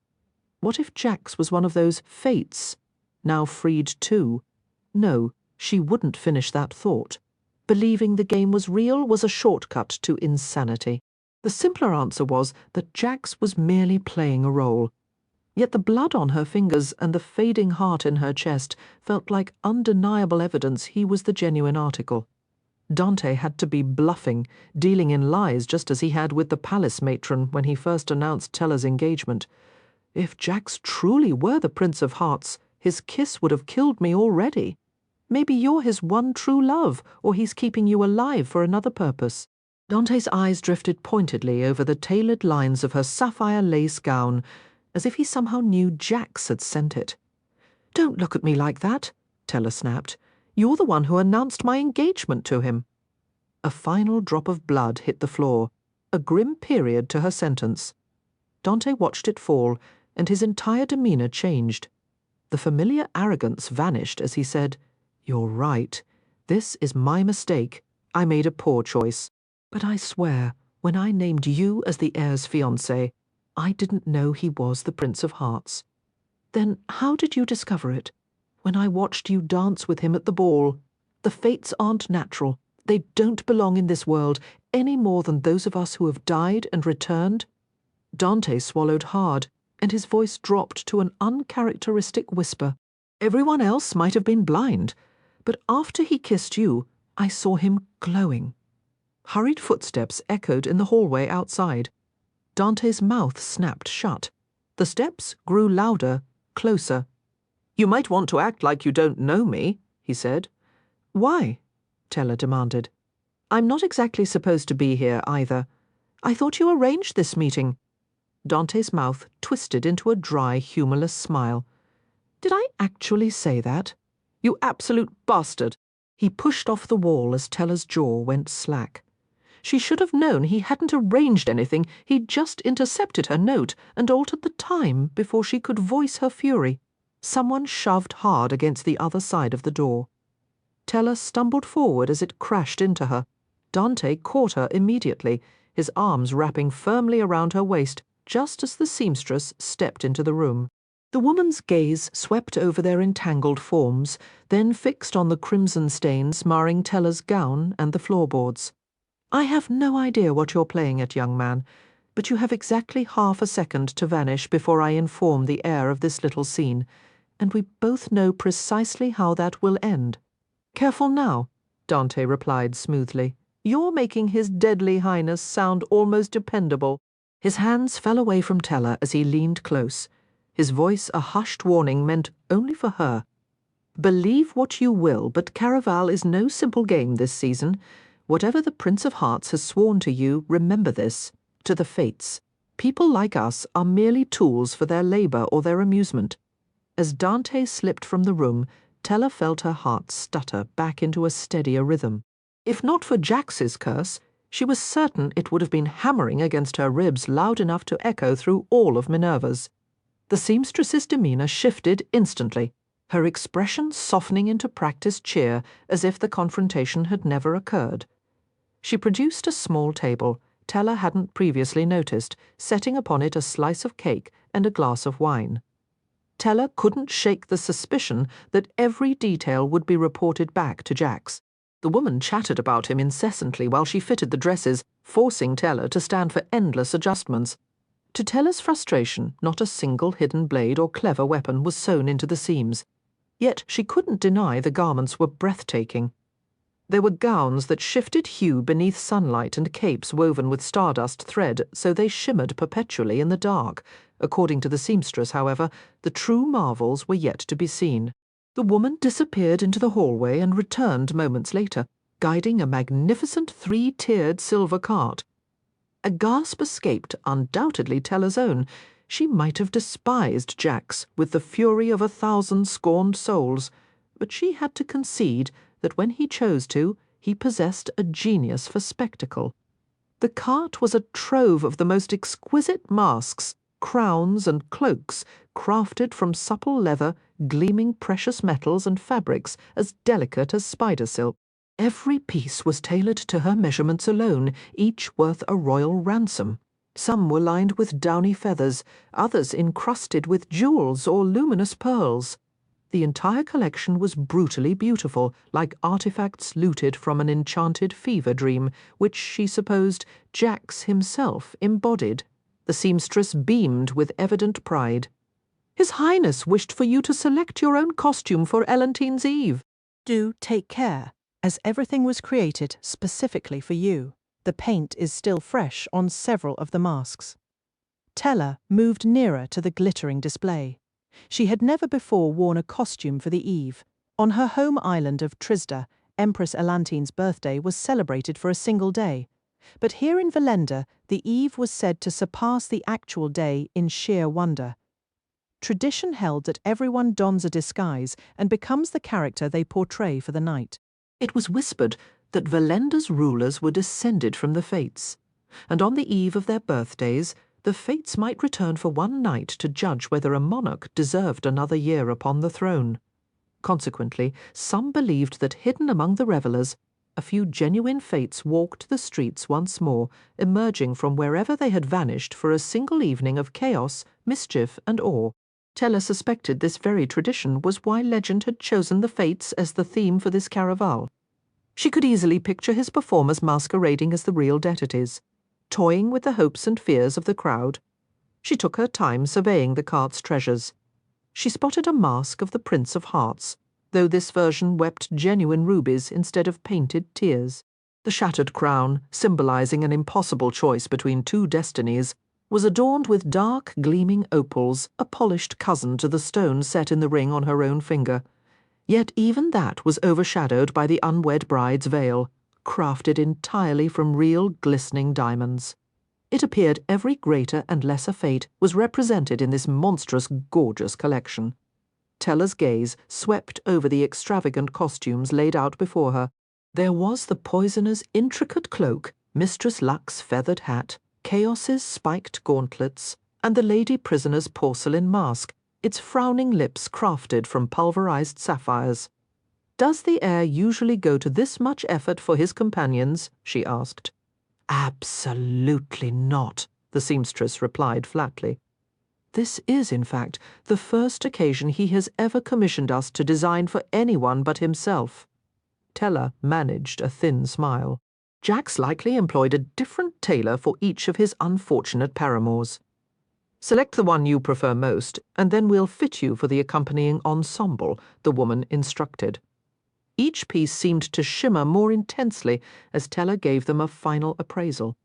What if Jax was one of those Fates, now freed too? No, she wouldn't finish that thought. Believing the game was real was a shortcut to insanity. The simpler answer was that Jax was merely playing a role. Yet the blood on her fingers and the fading heart in her chest felt like undeniable evidence he was the genuine article. Dante had to be bluffing, dealing in lies just as he had with the palace matron when he first announced Tella's engagement. If Jax truly were the Prince of Hearts, his kiss would have killed me already. Maybe you're his one true love, or he's keeping you alive for another purpose. Dante's eyes drifted pointedly over the tailored lines of her sapphire lace gown, as if he somehow knew Jax had sent it. "Don't look at me like that," Tella snapped. "You're the one who announced my engagement to him." A final drop of blood hit the floor, a grim period to her sentence. Dante watched it fall, and his entire demeanour changed. The familiar arrogance vanished as he said, "You're right. This is my mistake. I made a poor choice. But I swear, when I named you as the heir's fiancé, I didn't know he was the Prince of Hearts." "Then how did you discover it?" "When I watched you dance with him at the ball. The Fates aren't natural. They don't belong in this world, any more than those of us who have died and returned." Dante swallowed hard, and his voice dropped to an uncharacteristic whisper. "Everyone else might have been blind, but after he kissed you, I saw him glowing." Hurried footsteps echoed in the hallway outside. Dante's mouth snapped shut. The steps grew louder, closer. "You might want to act like you don't know me," he said. "Why?" Tella demanded. "I'm not exactly supposed to be here either. I thought you arranged this meeting." Dante's mouth twisted into a dry, humourless smile. "Did I actually say that? You absolute bastard!" He pushed off the wall as Tella's jaw went slack. She should have known he hadn't arranged anything. He'd just intercepted her note and altered the time before she could voice her fury. Someone shoved hard against the other side of the door. Tella stumbled forward as it crashed into her. Dante caught her immediately, his arms wrapping firmly around her waist, just as the seamstress stepped into the room. The woman's gaze swept over their entangled forms, then fixed on the crimson stains marring Tella's gown and the floorboards. "I have no idea what you're playing at, young man, but you have exactly half a second to vanish before I inform the heir of this little scene, and we both know precisely how that will end." "Careful now," Dante replied smoothly. "You're making His Deadly Highness sound almost dependable." His hands fell away from Tella as he leaned close, his voice a hushed warning meant only for her. "Believe what you will, but Caraval is no simple game this season. Whatever the Prince of Hearts has sworn to you, remember this, to the Fates. People like us are merely tools for their labour or their amusement." As Dante slipped from the room, Tella felt her heart stutter back into a steadier rhythm. If not for Jax's curse, she was certain it would have been hammering against her ribs loud enough to echo through all of Minerva's. The seamstress's demeanour shifted instantly. her expression softening into practised cheer as if the confrontation had never occurred. She produced a small table Teller hadn't previously noticed, setting upon it a slice of cake and a glass of wine. Teller couldn't shake the suspicion that every detail would be reported back to Jax. The woman chattered about him incessantly while she fitted the dresses, forcing Teller to stand for endless adjustments. To Teller's frustration, not a single hidden blade or clever weapon was sewn into the seams. Yet she couldn't deny the garments were breathtaking. There were gowns that shifted hue beneath sunlight and capes woven with stardust thread so they shimmered perpetually in the dark. According to the seamstress, however, the true marvels were yet to be seen. The woman disappeared into the hallway and returned moments later, guiding a magnificent three-tiered silver cart. A gasp escaped, undoubtedly Teller's own. She might have despised Jax with the fury of 1,000 scorned souls, but she had to concede that when he chose to, he possessed a genius for spectacle. The cart was a trove of the most exquisite masks, crowns and cloaks, crafted from supple leather, gleaming precious metals and fabrics as delicate as spider silk. Every piece was tailored to her measurements alone, each worth a royal ransom. Some were lined with downy feathers, others encrusted with jewels or luminous pearls. The entire collection was brutally beautiful, like artifacts looted from an enchanted fever dream, which she supposed Jax himself embodied. The seamstress beamed with evident pride. "His Highness wished for you to select your own costume for Elentine's Eve." Do take care, as everything was created specifically for you. The paint is still fresh on several of the masks. Teller moved nearer to the glittering display. She had never before worn a costume for the eve. On her home island of Trisda, Empress Elantine's birthday was celebrated for a single day. But here in Valenda, the eve was said to surpass the actual day in sheer wonder. Tradition held that everyone dons a disguise and becomes the character they portray for the night. It was whispered that Valenda's rulers were descended from the Fates, and on the eve of their birthdays, the Fates might return for one night to judge whether a monarch deserved another year upon the throne. Consequently, some believed that hidden among the revellers, a few genuine Fates walked the streets once more, emerging from wherever they had vanished for a single evening of chaos, mischief, and awe. Teller suspected this very tradition was why legend had chosen the Fates as the theme for this Caraval. She could easily picture his performers masquerading as the real deities, toying with the hopes and fears of the crowd. She took her time surveying the cart's treasures. She spotted a mask of the Prince of Hearts, though this version wept genuine rubies instead of painted tears. The shattered crown, symbolizing an impossible choice between two destinies, was adorned with dark, gleaming opals, a polished cousin to the stone set in the ring on her own finger. Yet even that was overshadowed by the unwed bride's veil, crafted entirely from real glistening diamonds. It appeared every greater and lesser fate was represented in this monstrous, gorgeous collection. Teller's gaze swept over the extravagant costumes laid out before her. There was the poisoner's intricate cloak, Mistress Luck's feathered hat, Chaos's spiked gauntlets, and the lady prisoner's porcelain mask, its frowning lips crafted from pulverized sapphires. "Does the heir usually go to this much effort for his companions?" she asked. "Absolutely not," the seamstress replied flatly. "This is, in fact, the first occasion he has ever commissioned us to design for anyone but himself." Teller managed a thin smile. Jax likely employed a different tailor for each of his unfortunate paramours. "Select the one you prefer most, and then we'll fit you for the accompanying ensemble," the woman instructed. Each piece seemed to shimmer more intensely as Teller gave them a final appraisal.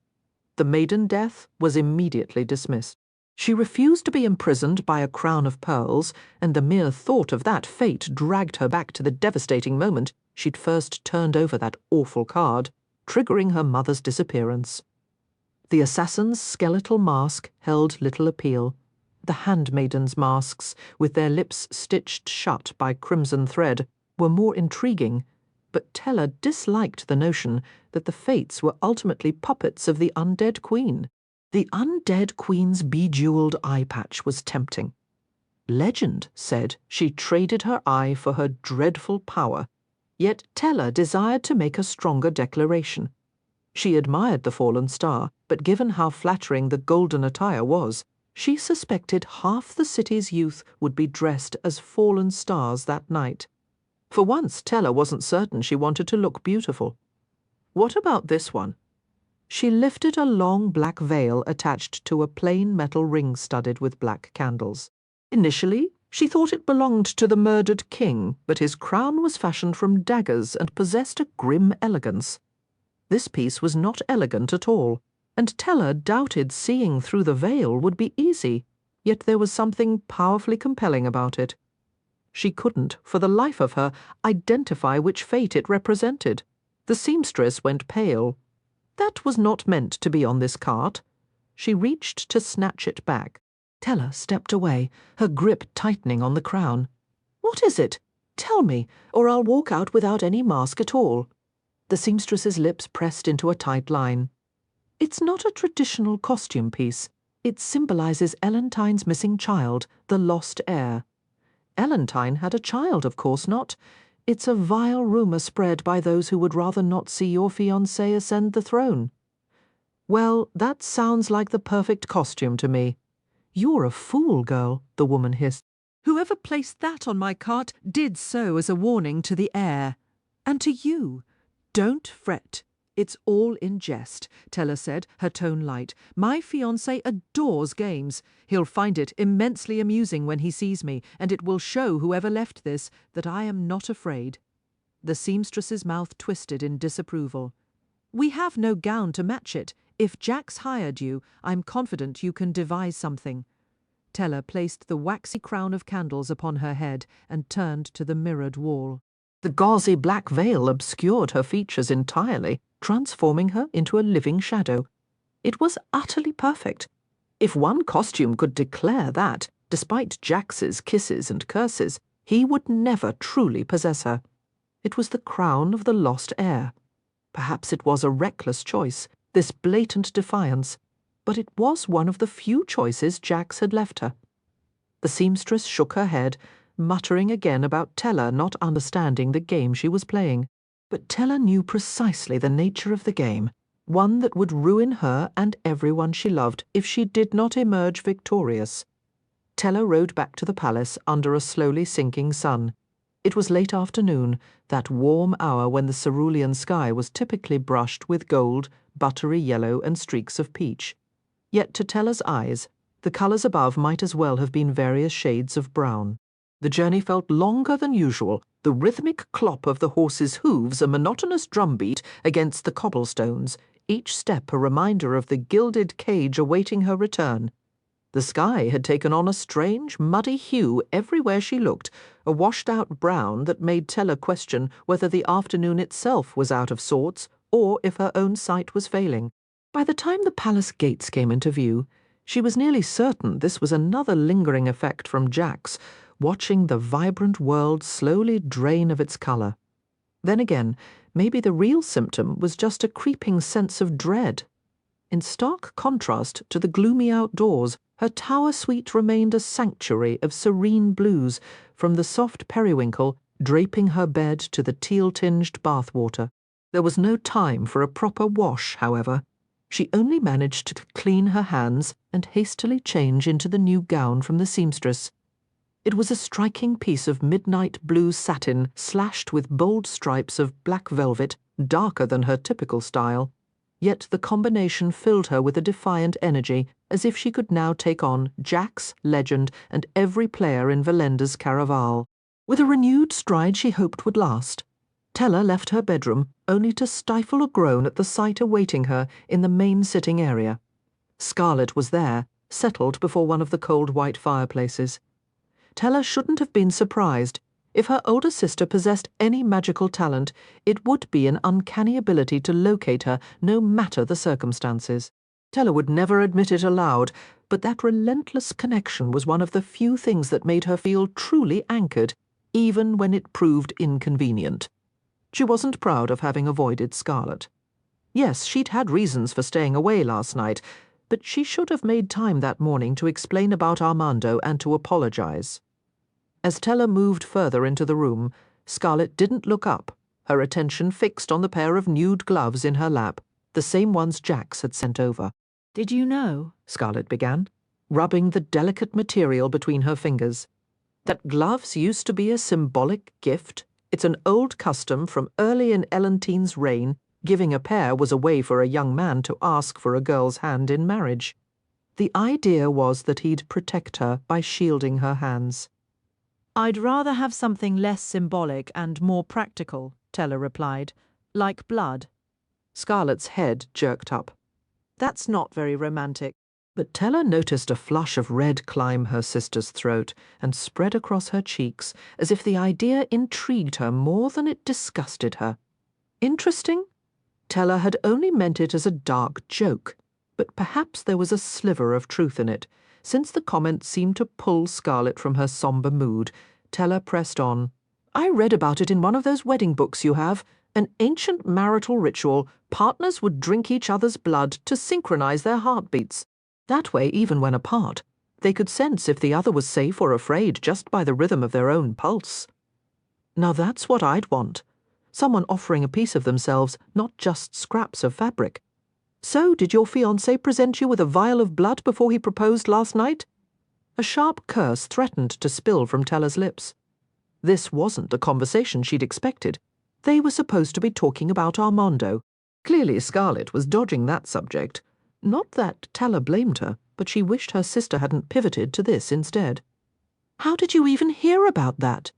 The maiden death was immediately dismissed. She refused to be imprisoned by a crown of pearls, and the mere thought of that fate dragged her back to the devastating moment she'd first turned over that awful card, triggering her mother's disappearance. The assassin's skeletal mask held little appeal. The handmaiden's masks, with their lips stitched shut by crimson thread, were more intriguing, but Teller disliked the notion that the Fates were ultimately puppets of the undead queen. The undead queen's bejeweled eye patch was tempting. Legend said she traded her eye for her dreadful power, yet Tella desired to make a stronger declaration. She admired the fallen star, but given how flattering the golden attire was, she suspected half the city's youth would be dressed as fallen stars that night. For once, Tella wasn't certain she wanted to look beautiful. What about this one? She lifted a long black veil attached to a plain metal ring studded with black candles. Initially, she thought it belonged to the murdered king, but his crown was fashioned from daggers and possessed a grim elegance. This piece was not elegant at all, and Tella doubted seeing through the veil would be easy, yet there was something powerfully compelling about it. She couldn't, for the life of her, identify which fate it represented. The seamstress went pale. That was not meant to be on this cart. She reached to snatch it back. Tella stepped away, her grip tightening on the crown. "What is it? Tell me, or I'll walk out without any mask at all." The seamstress's lips pressed into a tight line. "It's not a traditional costume piece. It symbolizes Elentine's missing child, the lost heir." Elentine had a child, of course not. It's a vile rumor spread by those who would rather not see your fiancé ascend the throne. Well, that sounds like the perfect costume to me. You're a fool, girl, the woman hissed. Whoever placed that on my cart did so as a warning to the heir. And to you. Don't fret. It's all in jest, Tella said, her tone light. My fiancé adores games. He'll find it immensely amusing when he sees me, and it will show whoever left this that I am not afraid. The seamstress's mouth twisted in disapproval. We have no gown to match it. If Jax hired you, I'm confident you can devise something. Tella placed the waxy crown of candles upon her head and turned to the mirrored wall. The gauzy black veil obscured her features entirely, transforming her into a living shadow. It was utterly perfect. If one costume could declare that, despite Jax's kisses and curses, he would never truly possess her. It was the crown of the lost heir. Perhaps it was a reckless choice, this blatant defiance, but it was one of the few choices Jax had left her. The seamstress shook her head, muttering again about Tella not understanding the game she was playing. But Tella knew precisely the nature of the game, one that would ruin her and everyone she loved if she did not emerge victorious. Tella rode back to the palace under a slowly sinking sun. It was late afternoon, that warm hour when the cerulean sky was typically brushed with gold, buttery yellow, and streaks of peach. Yet to Tella's eyes, the colours above might as well have been various shades of brown. The journey felt longer than usual, the rhythmic clop of the horse's hooves a monotonous drumbeat against the cobblestones, each step a reminder of the gilded cage awaiting her return. The sky had taken on a strange, muddy hue everywhere she looked, a washed-out brown that made Tella question whether the afternoon itself was out of sorts or if her own sight was failing. By the time the palace gates came into view, she was nearly certain this was another lingering effect from Jax, watching the vibrant world slowly drain of its colour. Then again, maybe the real symptom was just a creeping sense of dread. In stark contrast to the gloomy outdoors, her tower suite remained a sanctuary of serene blues, from the soft periwinkle draping her bed to the teal-tinged bathwater. There was no time for a proper wash, however. She only managed to clean her hands and hastily change into the new gown from the seamstress. It was a striking piece of midnight blue satin slashed with bold stripes of black velvet, darker than her typical style. Yet the combination filled her with a defiant energy, as if she could now take on Jax, Legend, and every player in Valenda's Caraval. With a renewed stride she hoped would last, Tella left her bedroom, only to stifle a groan at the sight awaiting her in the main sitting area. Scarlet was there, settled before one of the cold white fireplaces. Tella shouldn't have been surprised. If her older sister possessed any magical talent, it would be an uncanny ability to locate her, no matter the circumstances. Tella would never admit it aloud, but that relentless connection was one of the few things that made her feel truly anchored, even when it proved inconvenient. She wasn't proud of having avoided Scarlet. Yes, she'd had reasons for staying away last night, but she should have made time that morning to explain about Armando and to apologize. As Tella moved further into the room, Scarlett didn't look up, her attention fixed on the pair of nude gloves in her lap, the same ones Jax had sent over. Did you know, Scarlett began, rubbing the delicate material between her fingers, that gloves used to be a symbolic gift? It's an old custom from early in Elentine's reign. Giving a pair was a way for a young man to ask for a girl's hand in marriage. The idea was that he'd protect her by shielding her hands. I'd rather have something less symbolic and more practical, Tella replied, like blood. Scarlett's head jerked up. That's not very romantic. But Tella noticed a flush of red climb her sister's throat and spread across her cheeks, as if the idea intrigued her more than it disgusted her. Interesting? Tella had only meant it as a dark joke, but perhaps there was a sliver of truth in it. Since the comment seemed to pull Scarlett from her somber mood, Tella pressed on. I read about it in one of those wedding books you have. An ancient marital ritual. Partners would drink each other's blood to synchronize their heartbeats. That way, even when apart, they could sense if the other was safe or afraid just by the rhythm of their own pulse. Now that's what I'd want. Someone offering a piece of themselves, not just scraps of fabric. So, did your fiancé present you with a vial of blood before he proposed last night? A sharp curse threatened to spill from Tella's lips. This wasn't the conversation she'd expected. They were supposed to be talking about Armando. Clearly Scarlett was dodging that subject. Not that Tella blamed her, but she wished her sister hadn't pivoted to this instead. How did you even hear about that?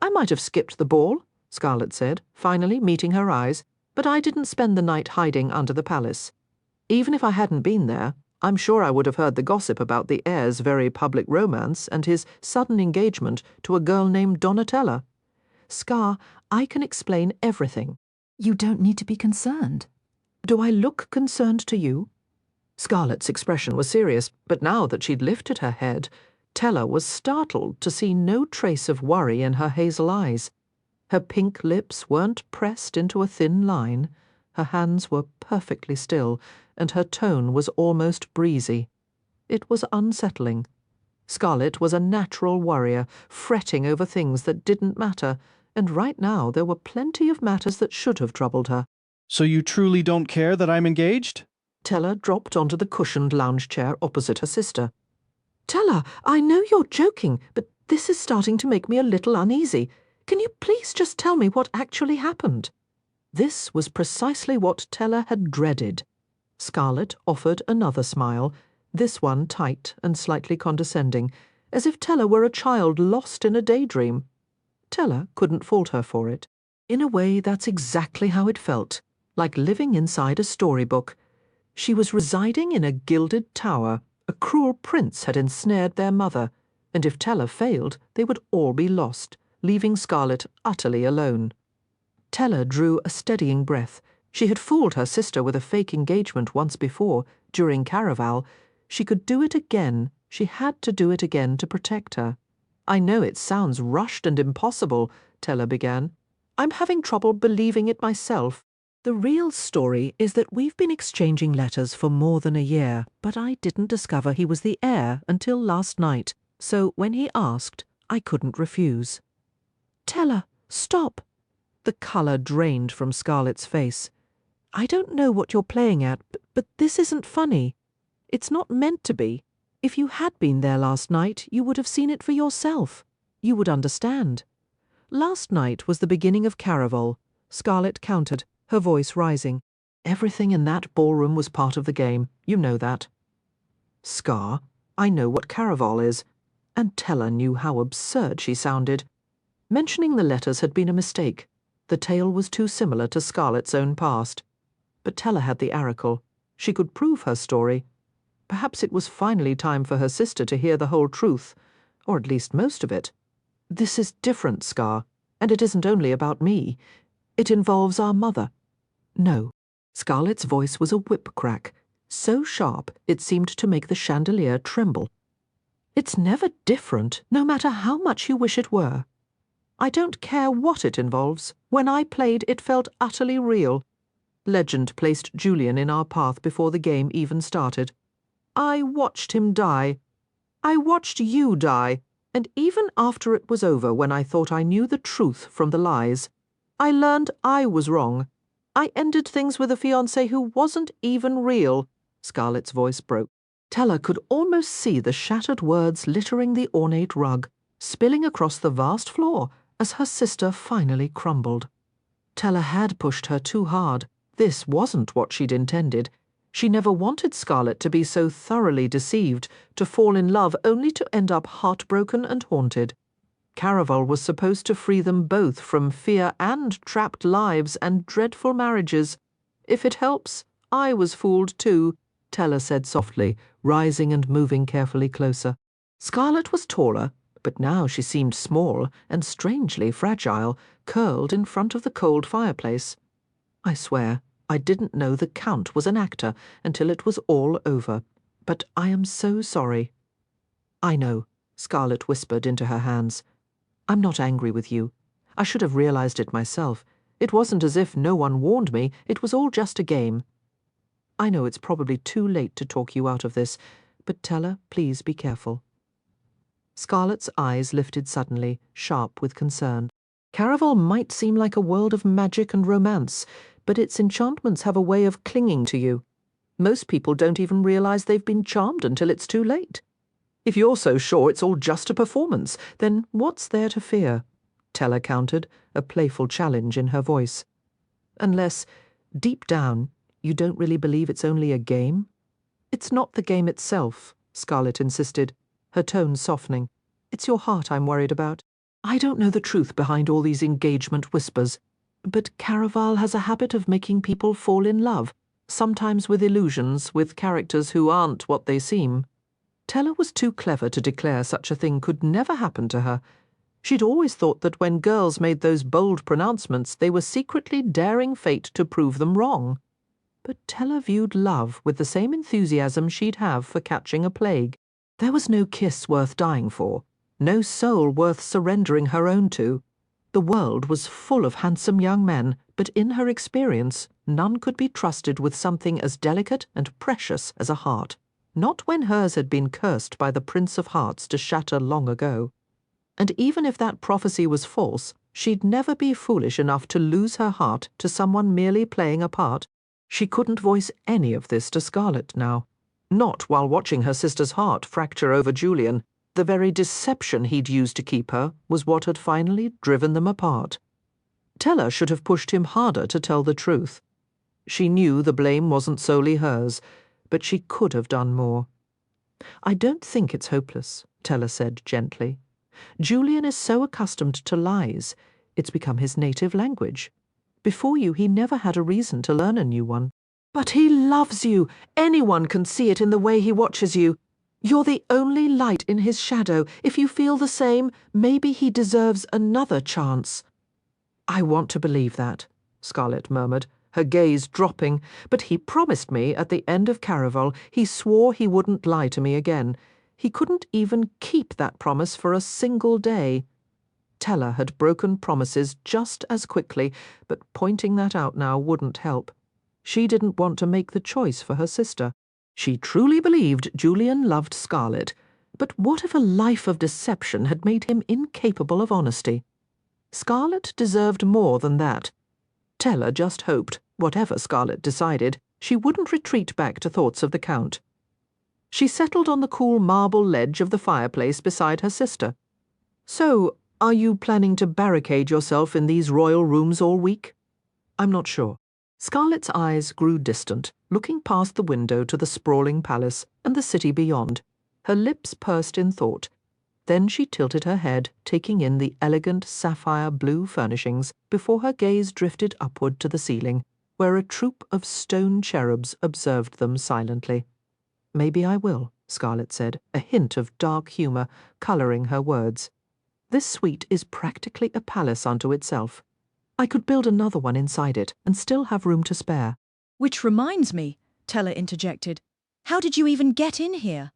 I might have skipped the ball, Scarlett said, finally meeting her eyes, but I didn't spend the night hiding under the palace. Even if I hadn't been there, I'm sure I would have heard the gossip about the heir's very public romance and his sudden engagement to a girl named Donatella. Scar, I can explain everything. You don't need to be concerned. Do I look concerned to you? Scarlett's expression was serious, but now that she'd lifted her head, Tella was startled to see no trace of worry in her hazel eyes. Her pink lips weren't pressed into a thin line, her hands were perfectly still, and her tone was almost breezy. It was unsettling. Scarlett was a natural worrier, fretting over things that didn't matter, and right now there were plenty of matters that should have troubled her. So you truly don't care that I'm engaged? Tella dropped onto the cushioned lounge chair opposite her sister. Tella, I know you're joking, but this is starting to make me a little uneasy. Can you please just tell me what actually happened? This was precisely what Tella had dreaded. Scarlett offered another smile, this one tight and slightly condescending, as if Tella were a child lost in a daydream. Tella couldn't fault her for it. In a way, that's exactly how it felt, like living inside a storybook. She was residing in a gilded tower. A cruel prince had ensnared their mother, and if Tella failed, they would all be lost, leaving Scarlett utterly alone. Tella drew a steadying breath. She had fooled her sister with a fake engagement once before, during Caraval. She could do it again. She had to do it again to protect her. I know it sounds rushed and impossible, Tella began. I'm having trouble believing it myself. The real story is that we've been exchanging letters for more than a year, but I didn't discover he was the heir until last night, so when he asked, I couldn't refuse. Tella, stop! The colour drained from Scarlett's face. I don't know what you're playing at, but this isn't funny. It's not meant to be. If you had been there last night, you would have seen it for yourself. You would understand. Last night was the beginning of Caraval, Scarlett countered, her voice rising. Everything in that ballroom was part of the game. You know that. Scar, I know what Caraval is. And Tella knew how absurd she sounded. Mentioning the letters had been a mistake. The tale was too similar to Scarlett's own past. But Tella had the oracle. She could prove her story. Perhaps it was finally time for her sister to hear the whole truth, or at least most of it. This is different, Scar, and it isn't only about me. It involves our mother. No. Scarlett's voice was a whip crack, so sharp it seemed to make the chandelier tremble. It's never different, no matter how much you wish it were. I don't care what it involves. When I played, it felt utterly real. Legend placed Julian in our path before the game even started. I watched him die. I watched you die, and even after it was over, when I thought I knew the truth from the lies, I learned I was wrong. I ended things with a fiancé who wasn't even real." Scarlett's voice broke. Teller could almost see the shattered words littering the ornate rug, spilling across the vast floor as her sister finally crumbled. Teller had pushed her too hard. This wasn't what she'd intended. She never wanted Scarlett to be so thoroughly deceived, to fall in love only to end up heartbroken and haunted. Caraval was supposed to free them both from fear and trapped lives and dreadful marriages. "If it helps, I was fooled too," Teller said softly, rising and moving carefully closer. Scarlett was taller, but now she seemed small and strangely fragile, curled in front of the cold fireplace. "I swear, I didn't know the Count was an actor until it was all over. But I am so sorry." "I know," Scarlett whispered into her hands. "I'm not angry with you. I should have realized it myself. It wasn't as if no one warned me. It was all just a game. I know it's probably too late to talk you out of this, but Teller, please be careful." Scarlett's eyes lifted suddenly, sharp with concern. Caraval might seem like a world of magic and romance, but its enchantments have a way of clinging to you. Most people don't even realize they've been charmed until it's too late. If you're so sure it's all just a performance, then what's there to fear? Teller countered, a playful challenge in her voice. Unless, deep down, you don't really believe it's only a game? "It's not the game itself," Scarlett insisted, her tone softening. "It's your heart I'm worried about. I don't know the truth behind all these engagement whispers, but Caraval has a habit of making people fall in love, sometimes with illusions, with characters who aren't what they seem. Teller was too clever to declare such a thing could never happen to her. She'd always thought that when girls made those bold pronouncements, they were secretly daring fate to prove them wrong. But Teller viewed love with the same enthusiasm she'd have for catching a plague. There was no kiss worth dying for, no soul worth surrendering her own to. The world was full of handsome young men, but in her experience, none could be trusted with something as delicate and precious as a heart. Not when hers had been cursed by the Prince of Hearts to shatter long ago. And even if that prophecy was false, she'd never be foolish enough to lose her heart to someone merely playing a part. She couldn't voice any of this to Scarlett now. Not while watching her sister's heart fracture over Julian. The very deception he'd used to keep her was what had finally driven them apart. Teller should have pushed him harder to tell the truth. She knew the blame wasn't solely hers, but she could have done more. "I don't think it's hopeless," Teller said gently. "Julian is so accustomed to lies. It's become his native language. Before you, he never had a reason to learn a new one. But he loves you. Anyone can see it in the way he watches you. You're the only light in his shadow. If you feel the same, maybe he deserves another chance." "I want to believe that," Scarlett murmured, her gaze dropping. "But he promised me at the end of Caraval. He swore he wouldn't lie to me again. He couldn't even keep that promise for a single day." Teller had broken promises just as quickly, but pointing that out now wouldn't help. She didn't want to make the choice for her sister. She truly believed Julian loved Scarlett, but what if a life of deception had made him incapable of honesty? Scarlett deserved more than that. Teller just hoped, whatever Scarlett decided, she wouldn't retreat back to thoughts of the Count. She settled on the cool marble ledge of the fireplace beside her sister. "So, are you planning to barricade yourself in these royal rooms all week?" "I'm not sure." Scarlett's eyes grew distant, looking past the window to the sprawling palace and the city beyond, her lips pursed in thought. Then she tilted her head, taking in the elegant sapphire blue furnishings before her gaze drifted upward to the ceiling, where a troop of stone cherubs observed them silently. "Maybe I will," Scarlett said, a hint of dark humour colouring her words. "This suite is practically a palace unto itself. I could build another one inside it and still have room to spare." "Which reminds me," Teller interjected, "how did you even get in here?"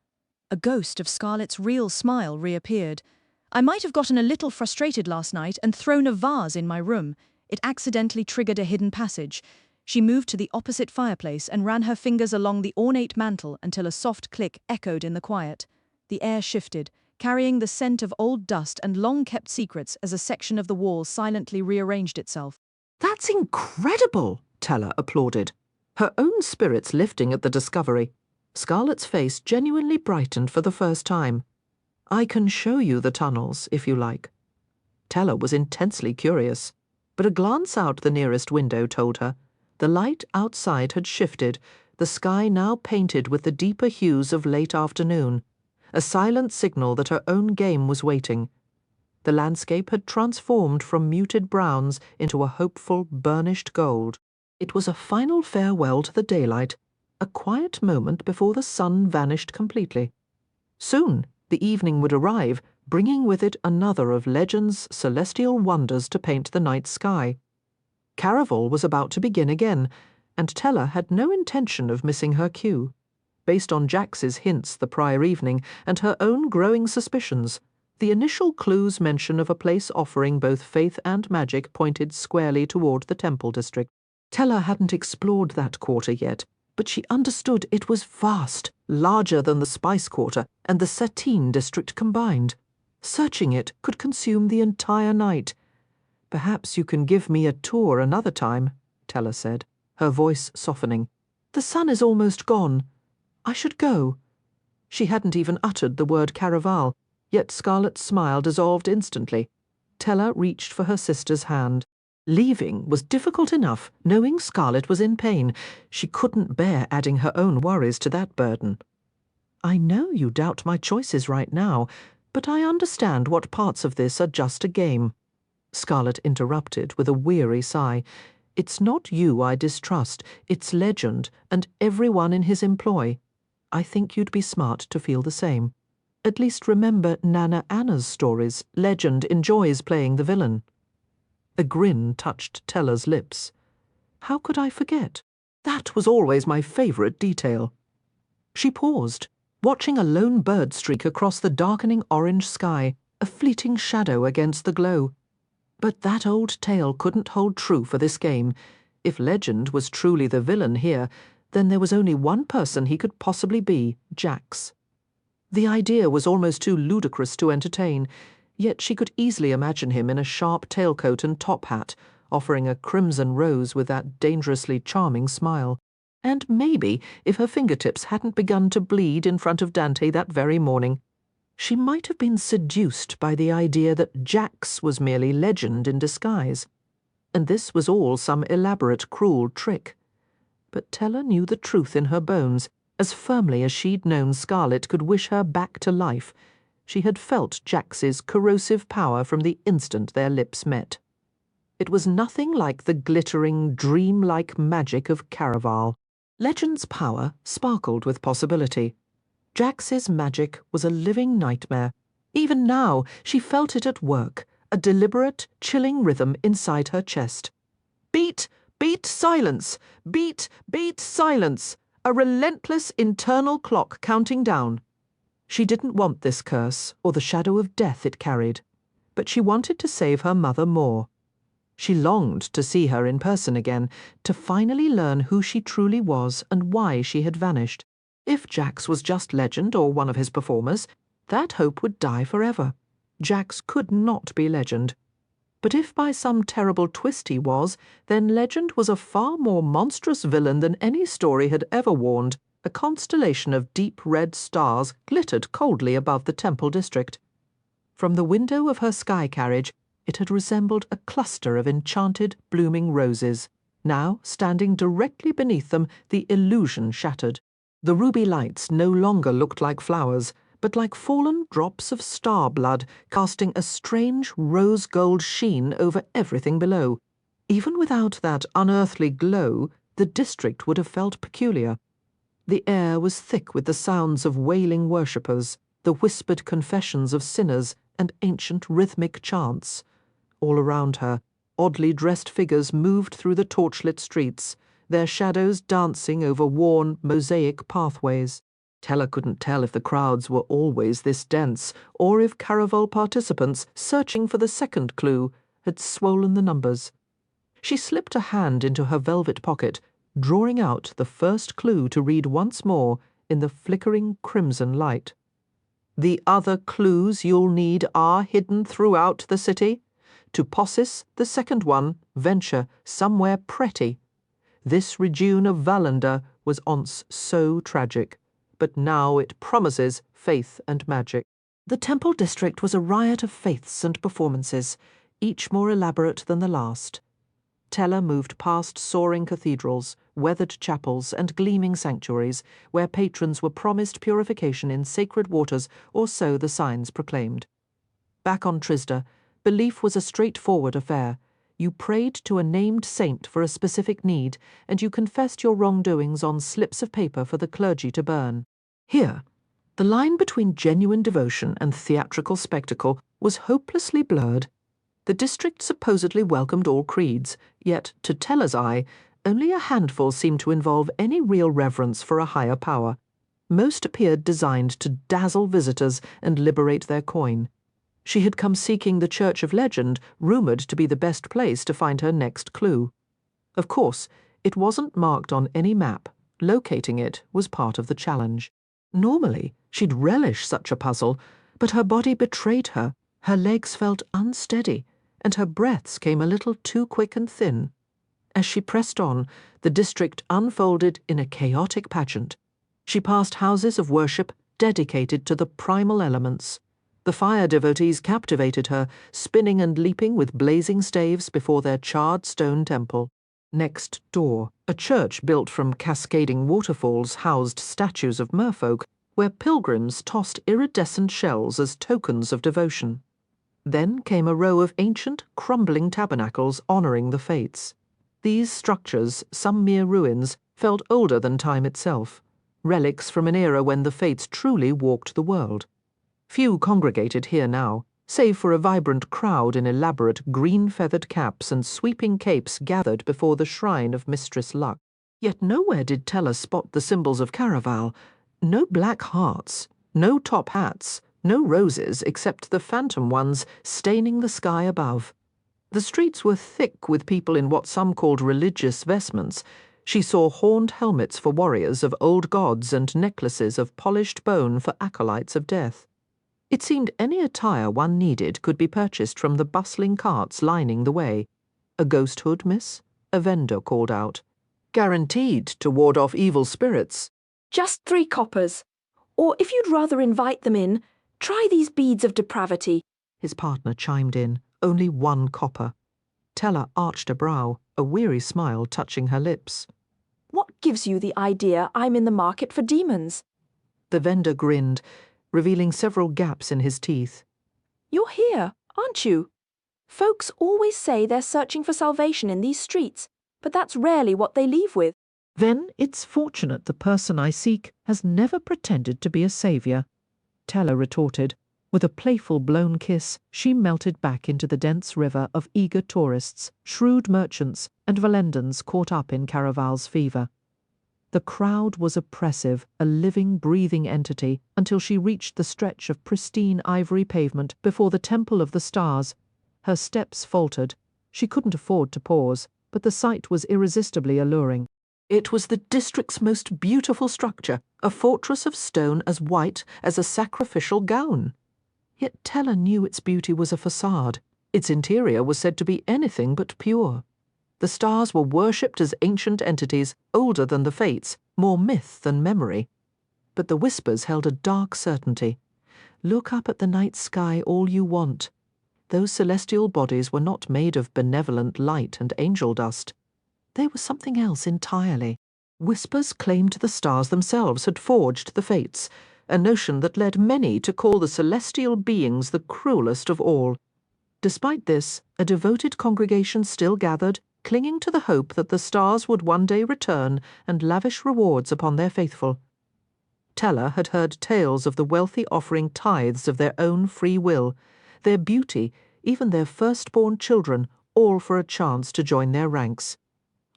A ghost of Scarlett's real smile reappeared. "I might have gotten a little frustrated last night and thrown a vase in my room. It accidentally triggered a hidden passage. She moved to the opposite fireplace and ran her fingers along the ornate mantel until a soft click echoed in the quiet. The air shifted, carrying the scent of old dust and long-kept secrets as a section of the wall silently rearranged itself. "That's incredible!" Teller applauded, her own spirits lifting at the discovery. Scarlett's face genuinely brightened for the first time. "I can show you the tunnels, if you like." Teller was intensely curious, but a glance out the nearest window told her the light outside had shifted, the sky now painted with the deeper hues of late afternoon, a silent signal that her own game was waiting. The landscape had transformed from muted browns into a hopeful, burnished gold. It was a final farewell to the daylight, a quiet moment before the sun vanished completely. Soon the evening would arrive, bringing with it another of legend's celestial wonders to paint the night sky. Caraval was about to begin again, and Teller had no intention of missing her cue. Based on Jax's hints the prior evening and her own growing suspicions, the initial clue's mention of a place offering both faith and magic pointed squarely toward the Temple District. Teller hadn't explored that quarter yet, but she understood it was vast, larger than the Spice Quarter and the Satine District combined. Searching it could consume the entire night. "Perhaps you can give me a tour another time," Teller said, her voice softening. "The sun is almost gone. I should go." She hadn't even uttered the word Caraval, yet Scarlett's smile dissolved instantly. Teller reached for her sister's hand. Leaving was difficult enough, knowing Scarlett was in pain. She couldn't bear adding her own worries to that burden. "I know you doubt my choices right now, but I understand what parts of this are just a game." Scarlett interrupted with a weary sigh. "It's not you I distrust, it's Legend and everyone in his employ. I think you'd be smart to feel the same. At least remember Nana Anna's stories. Legend enjoys playing the villain." A grin touched Teller's lips. "How could I forget? That was always my favourite detail." She paused, watching a lone bird streak across the darkening orange sky, a fleeting shadow against the glow. But that old tale couldn't hold true for this game. If Legend was truly the villain here, then there was only one person he could possibly be, Jax. The idea was almost too ludicrous to entertain, yet she could easily imagine him in a sharp tailcoat and top hat, offering a crimson rose with that dangerously charming smile. And maybe, if her fingertips hadn't begun to bleed in front of Dante that very morning, she might have been seduced by the idea that Jax was merely Legend in disguise, and this was all some elaborate, cruel trick. But Teller knew the truth in her bones, as firmly as she'd known Scarlett could wish her back to life. She had felt Jax's corrosive power from the instant their lips met. It was nothing like the glittering, dream-like magic of Caraval. Legend's power sparkled with possibility. Jax's magic was a living nightmare. Even now, she felt it at work, a deliberate, chilling rhythm inside her chest. Beat, beat silence! Beat, beat silence! A relentless internal clock counting down. She didn't want this curse, or the shadow of death it carried, but she wanted to save her mother more. She longed to see her in person again, to finally learn who she truly was and why she had vanished. If Jax was just Legend or one of his performers, that hope would die forever. Jax could not be Legend. But if by some terrible twist he was, then Legend was a far more monstrous villain than any story had ever warned. A constellation of deep red stars glittered coldly above the Temple District. From the window of her sky carriage, it had resembled a cluster of enchanted, blooming roses. Now, standing directly beneath them, the illusion shattered. The ruby lights no longer looked like flowers, but like fallen drops of star blood, casting a strange rose-gold sheen over everything below. Even without that unearthly glow, the district would have felt peculiar. The air was thick with the sounds of wailing worshippers, the whispered confessions of sinners, and ancient rhythmic chants. All around her, oddly dressed figures moved through the torchlit streets, their shadows dancing over worn, mosaic pathways. Teller couldn't tell if the crowds were always this dense, or if Caraval participants, searching for the second clue, had swollen the numbers. She slipped a hand into her velvet pocket, drawing out the first clue to read once more in the flickering crimson light. The other clues you'll need are hidden throughout the city. To possis the second one, venture somewhere pretty. This region of Valander was once so tragic, but now it promises faith and magic. The temple district was a riot of faiths and performances, each more elaborate than the last. Tella moved past soaring cathedrals, weathered chapels, and gleaming sanctuaries, where patrons were promised purification in sacred waters, or so the signs proclaimed. Back on Trisda, belief was a straightforward affair. You prayed to a named saint for a specific need, and you confessed your wrongdoings on slips of paper for the clergy to burn. Here, the line between genuine devotion and theatrical spectacle was hopelessly blurred. The district supposedly welcomed all creeds, yet, to Tella's eye, only a handful seemed to involve any real reverence for a higher power. Most appeared designed to dazzle visitors and liberate their coin. She had come seeking the Church of Legend, rumoured to be the best place to find her next clue. Of course, it wasn't marked on any map. Locating it was part of the challenge. Normally, she'd relish such a puzzle, but her body betrayed her. Her legs felt unsteady, and her breaths came a little too quick and thin. As she pressed on, the district unfolded in a chaotic pageant. She passed houses of worship dedicated to the primal elements. The fire devotees captivated her, spinning and leaping with blazing staves before their charred stone temple. Next door, a church built from cascading waterfalls housed statues of merfolk, where pilgrims tossed iridescent shells as tokens of devotion. Then came a row of ancient, crumbling tabernacles honouring the fates. These structures, some mere ruins, felt older than time itself, relics from an era when the fates truly walked the world. Few congregated here now, save for a vibrant crowd in elaborate green-feathered caps and sweeping capes gathered before the shrine of Mistress Luck. Yet nowhere did Tella spot the symbols of Caraval. No black hearts, no top hats, no roses except the phantom ones staining the sky above. The streets were thick with people in what some called religious vestments. She saw horned helmets for warriors of old gods and necklaces of polished bone for acolytes of death. It seemed any attire one needed could be purchased from the bustling carts lining the way. "A ghost hood, miss?" a vendor called out. "Guaranteed to ward off evil spirits." "Just 3 coppers. Or if you'd rather invite them in, try these beads of depravity," his partner chimed in. Only 1 copper. Tella arched a brow, a weary smile touching her lips. "What gives you the idea I'm in the market for demons?" The vendor grinned, revealing several gaps in his teeth. "You're here, aren't you? Folks always say they're searching for salvation in these streets, but that's rarely what they leave with." "Then it's fortunate the person I seek has never pretended to be a saviour," Tella retorted. With a playful blown kiss, she melted back into the dense river of eager tourists, shrewd merchants, and Valendans caught up in Caraval's fever. The crowd was oppressive, a living, breathing entity, until she reached the stretch of pristine ivory pavement before the Temple of the Stars. Her steps faltered. She couldn't afford to pause, but the sight was irresistibly alluring. It was the district's most beautiful structure, a fortress of stone as white as a sacrificial gown. Yet Tella knew its beauty was a facade. Its interior was said to be anything but pure. The stars were worshipped as ancient entities, older than the fates, more myth than memory. But the whispers held a dark certainty. Look up at the night sky all you want. Those celestial bodies were not made of benevolent light and angel dust. They were something else entirely. Whispers claimed the stars themselves had forged the fates, a notion that led many to call the celestial beings the cruelest of all. Despite this, a devoted congregation still gathered, clinging to the hope that the stars would one day return and lavish rewards upon their faithful. Tella had heard tales of the wealthy offering tithes of their own free will, their beauty, even their firstborn children, all for a chance to join their ranks.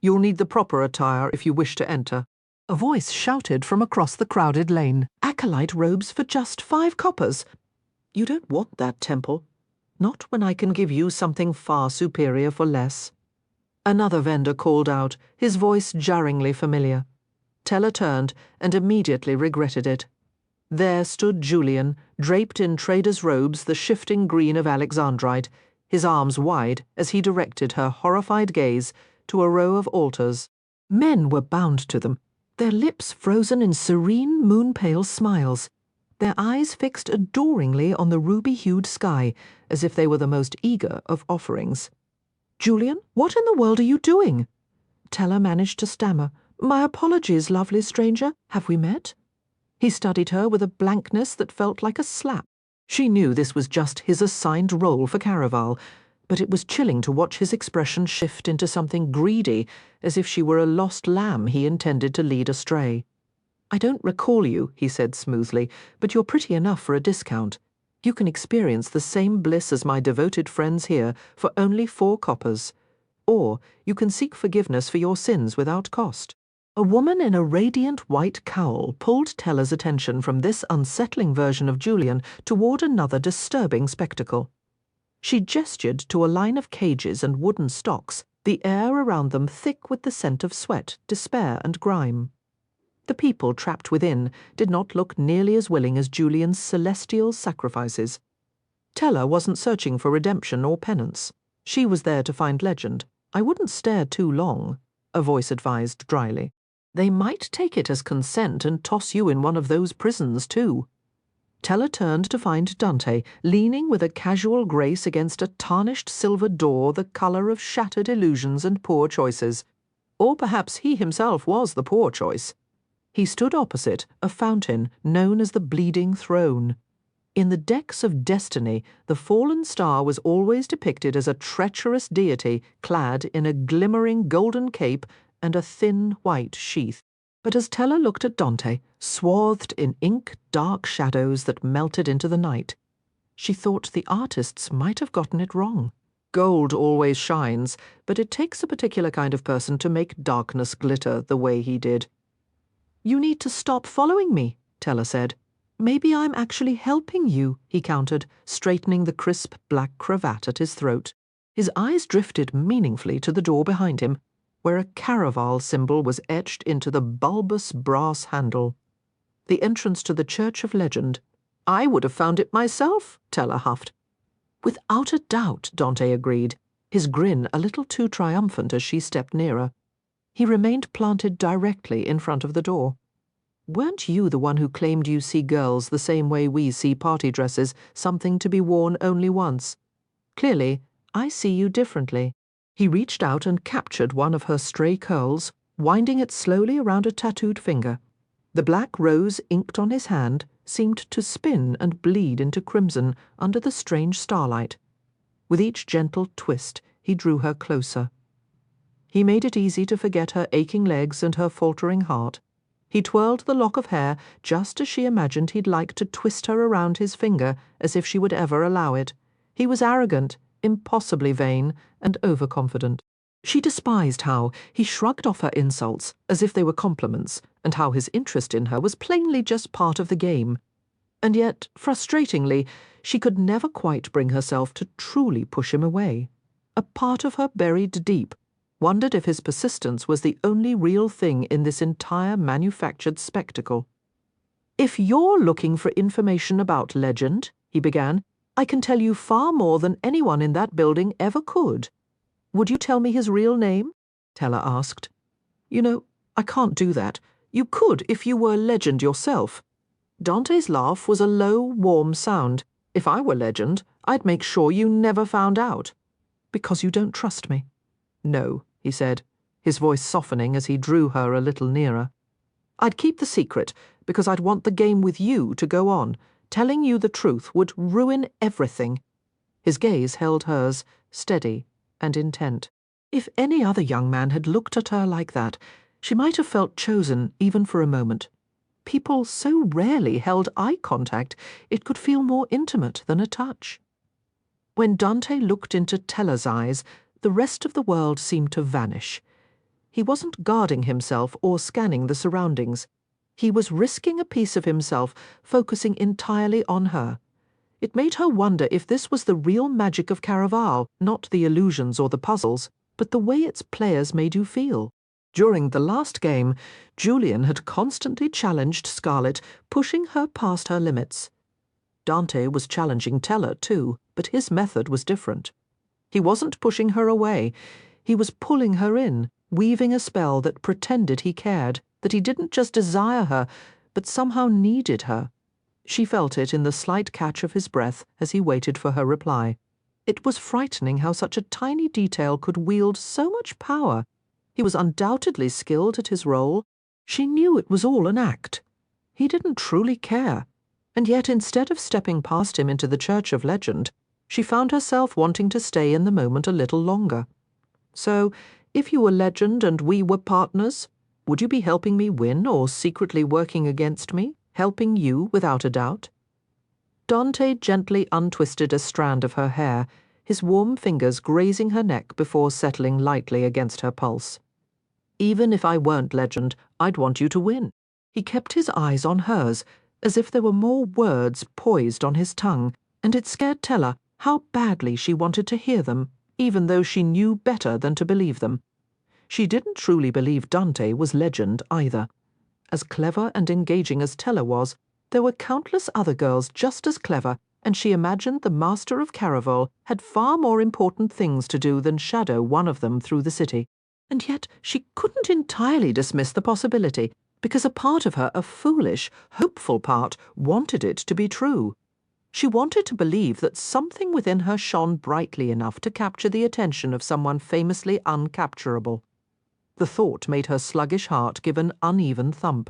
"You'll need the proper attire if you wish to enter." A voice shouted from across the crowded lane. "Acolyte robes for just 5 coppers. You don't want that, Temple. Not when I can give you something far superior for less." Another vendor called out, his voice jarringly familiar. Teller turned and immediately regretted it. There stood Julian, draped in trader's robes the shifting green of alexandrite, his arms wide as he directed her horrified gaze to a row of altars. Men were bound to them, their lips frozen in serene moon-pale smiles, their eyes fixed adoringly on the ruby-hued sky, as if they were the most eager of offerings. "Julian, what in the world are you doing?" Teller managed to stammer. "My apologies, lovely stranger. Have we met?" He studied her with a blankness that felt like a slap. She knew this was just his assigned role for Caraval, but it was chilling to watch his expression shift into something greedy, as if she were a lost lamb he intended to lead astray. "I don't recall you," he said smoothly, "but you're pretty enough for a discount. You can experience the same bliss as my devoted friends here for only 4 coppers. Or you can seek forgiveness for your sins without cost." A woman in a radiant white cowl pulled Teller's attention from this unsettling version of Julian toward another disturbing spectacle. She gestured to a line of cages and wooden stocks, the air around them thick with the scent of sweat, despair, and grime. The people trapped within did not look nearly as willing as Julian's celestial sacrifices. Teller wasn't searching for redemption or penance. She was there to find legend. "I wouldn't stare too long," a voice advised dryly. "They might take it as consent and toss you in one of those prisons, too." Teller turned to find Dante, leaning with a casual grace against a tarnished silver door the colour of shattered illusions and poor choices. Or perhaps he himself was the poor choice. He stood opposite a fountain known as the Bleeding Throne. In the decks of destiny, the fallen star was always depicted as a treacherous deity clad in a glimmering golden cape and a thin white sheath. But as Teller looked at Dante, swathed in ink-dark shadows that melted into the night, she thought the artists might have gotten it wrong. Gold always shines, but it takes a particular kind of person to make darkness glitter the way he did. "You need to stop following me," Teller said. "Maybe I'm actually helping you," he countered, straightening the crisp black cravat at his throat. His eyes drifted meaningfully to the door behind him, where a Caraval symbol was etched into the bulbous brass handle. The entrance to the Church of Legend. "I would have found it myself," Teller huffed. "Without a doubt," Dante agreed, his grin a little too triumphant as she stepped nearer. He remained planted directly in front of the door. "Weren't you the one who claimed you see girls the same way we see party dresses, something to be worn only once? Clearly, I see you differently." He reached out and captured one of her stray curls, winding it slowly around a tattooed finger. The black rose inked on his hand seemed to spin and bleed into crimson under the strange starlight. With each gentle twist, he drew her closer. He made it easy to forget her aching legs and her faltering heart. He twirled the lock of hair just as she imagined he'd like to twist her around his finger as if she would ever allow it. He was arrogant, impossibly vain, and overconfident. She despised how he shrugged off her insults as if they were compliments, and how his interest in her was plainly just part of the game. And yet, frustratingly, she could never quite bring herself to truly push him away. A part of her buried deep wondered if his persistence was the only real thing in this entire manufactured spectacle. "If you're looking for information about legend," he began, "I can tell you far more than anyone in that building ever could." "Would you tell me his real name?" Teller asked. "You know, I can't do that. You could if you were legend yourself." Dante's laugh was a low, warm sound. "If I were legend, I'd make sure you never found out." "Because you don't trust me?" "No," he said, his voice softening as he drew her a little nearer. "I'd keep the secret because I'd want the game with you to go on. Telling you the truth would ruin everything." His gaze held hers, steady and intent. If any other young man had looked at her like that, she might have felt chosen even for a moment. People so rarely held eye contact, it could feel more intimate than a touch. When Dante looked into Teller's eyes, the rest of the world seemed to vanish. He wasn't guarding himself or scanning the surroundings. He was risking a piece of himself, focusing entirely on her. It made her wonder if this was the real magic of Caraval, not the illusions or the puzzles. but the way its players made you feel. During the last game, Julian had constantly challenged Scarlet, pushing her past her limits. Dante was challenging Teller too, but his method was different. He wasn't pushing her away. He was pulling her in, weaving a spell that pretended he cared, that he didn't just desire her, but somehow needed her. She felt it in the slight catch of his breath as he waited for her reply. It was frightening how such a tiny detail could wield so much power. He was undoubtedly skilled at his role. She knew it was all an act. He didn't truly care. And yet, instead of stepping past him into the Church of Legend, she found herself wanting to stay in the moment a little longer. So, if you were Legend and we were partners, would you be helping me win or secretly working against me, helping you without a doubt? Dante gently untwisted a strand of her hair, his warm fingers grazing her neck before settling lightly against her pulse. Even if I weren't Legend, I'd want you to win. He kept his eyes on hers, as if there were more words poised on his tongue, and it scared Teller how badly she wanted to hear them, even though she knew better than to believe them. She didn't truly believe Dante was Legend either. As clever and engaging as Teller was, there were countless other girls just as clever, and she imagined the master of Caraval had far more important things to do than shadow one of them through the city. And yet she couldn't entirely dismiss the possibility, because a part of her, a foolish, hopeful part, wanted it to be true. She wanted to believe that something within her shone brightly enough to capture the attention of someone famously uncapturable. The thought made her sluggish heart give an uneven thump.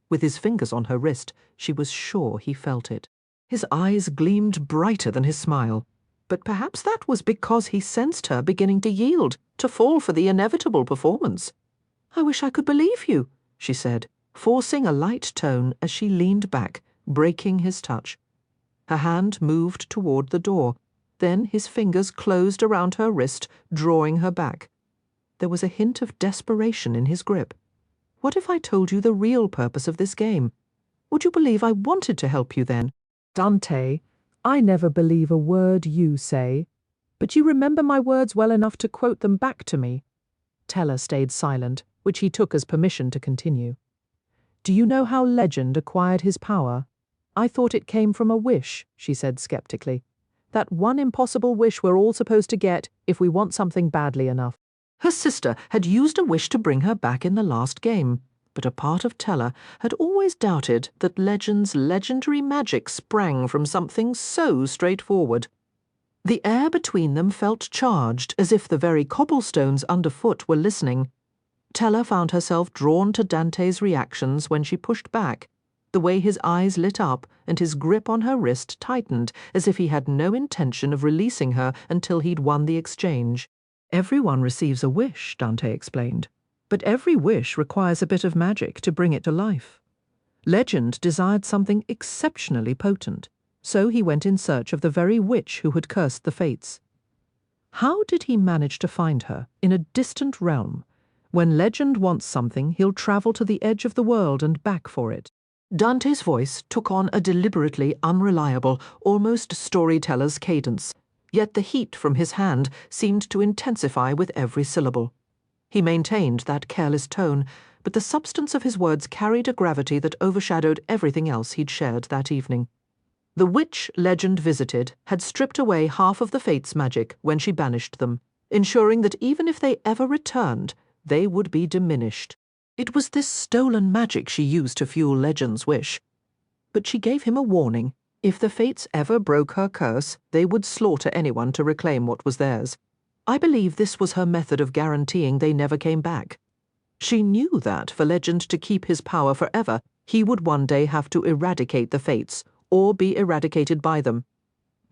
With his fingers on her wrist, she was sure he felt it. His eyes gleamed brighter than his smile, but perhaps that was because he sensed her beginning to yield, to fall for the inevitable performance. "I wish I could believe you," she said, forcing a light tone as she leaned back, breaking his touch. Her hand moved toward the door. Then his fingers closed around her wrist, drawing her back. There was a hint of desperation in his grip. "What if I told you the real purpose of this game? Would you believe I wanted to help you then?" Dante, I never believe a word you say, but you remember my words well enough to quote them back to me. Teller stayed silent, which he took as permission to continue. Do you know how Legend acquired his power? I thought it came from a wish, she said skeptically. That one impossible wish we're all supposed to get if we want something badly enough. Her sister had used a wish to bring her back in the last game, but a part of Teller had always doubted that Legend's legendary magic sprang from something so straightforward. The air between them felt charged, as if the very cobblestones underfoot were listening. Teller found herself drawn to Dante's reactions when she pushed back, the way his eyes lit up and his grip on her wrist tightened, as if he had no intention of releasing her until he'd won the exchange. Everyone receives a wish, Dante explained, but every wish requires a bit of magic to bring it to life. Legend desired something exceptionally potent, so he went in search of the very witch who had cursed the fates. How did he manage to find her in a distant realm? When Legend wants something, he'll travel to the edge of the world and back for it. Dante's voice took on a deliberately unreliable, almost storyteller's cadence, yet the heat from his hand seemed to intensify with every syllable. He maintained that careless tone, but the substance of his words carried a gravity that overshadowed everything else he'd shared that evening. The witch Legend visited had stripped away half of the Fates' magic when she banished them, ensuring that even if they ever returned, they would be diminished. It was this stolen magic she used to fuel Legend's wish. But she gave him a warning. If the Fates ever broke her curse, they would slaughter anyone to reclaim what was theirs. I believe this was her method of guaranteeing they never came back. She knew that, for Legend to keep his power forever, he would one day have to eradicate the Fates, or be eradicated by them.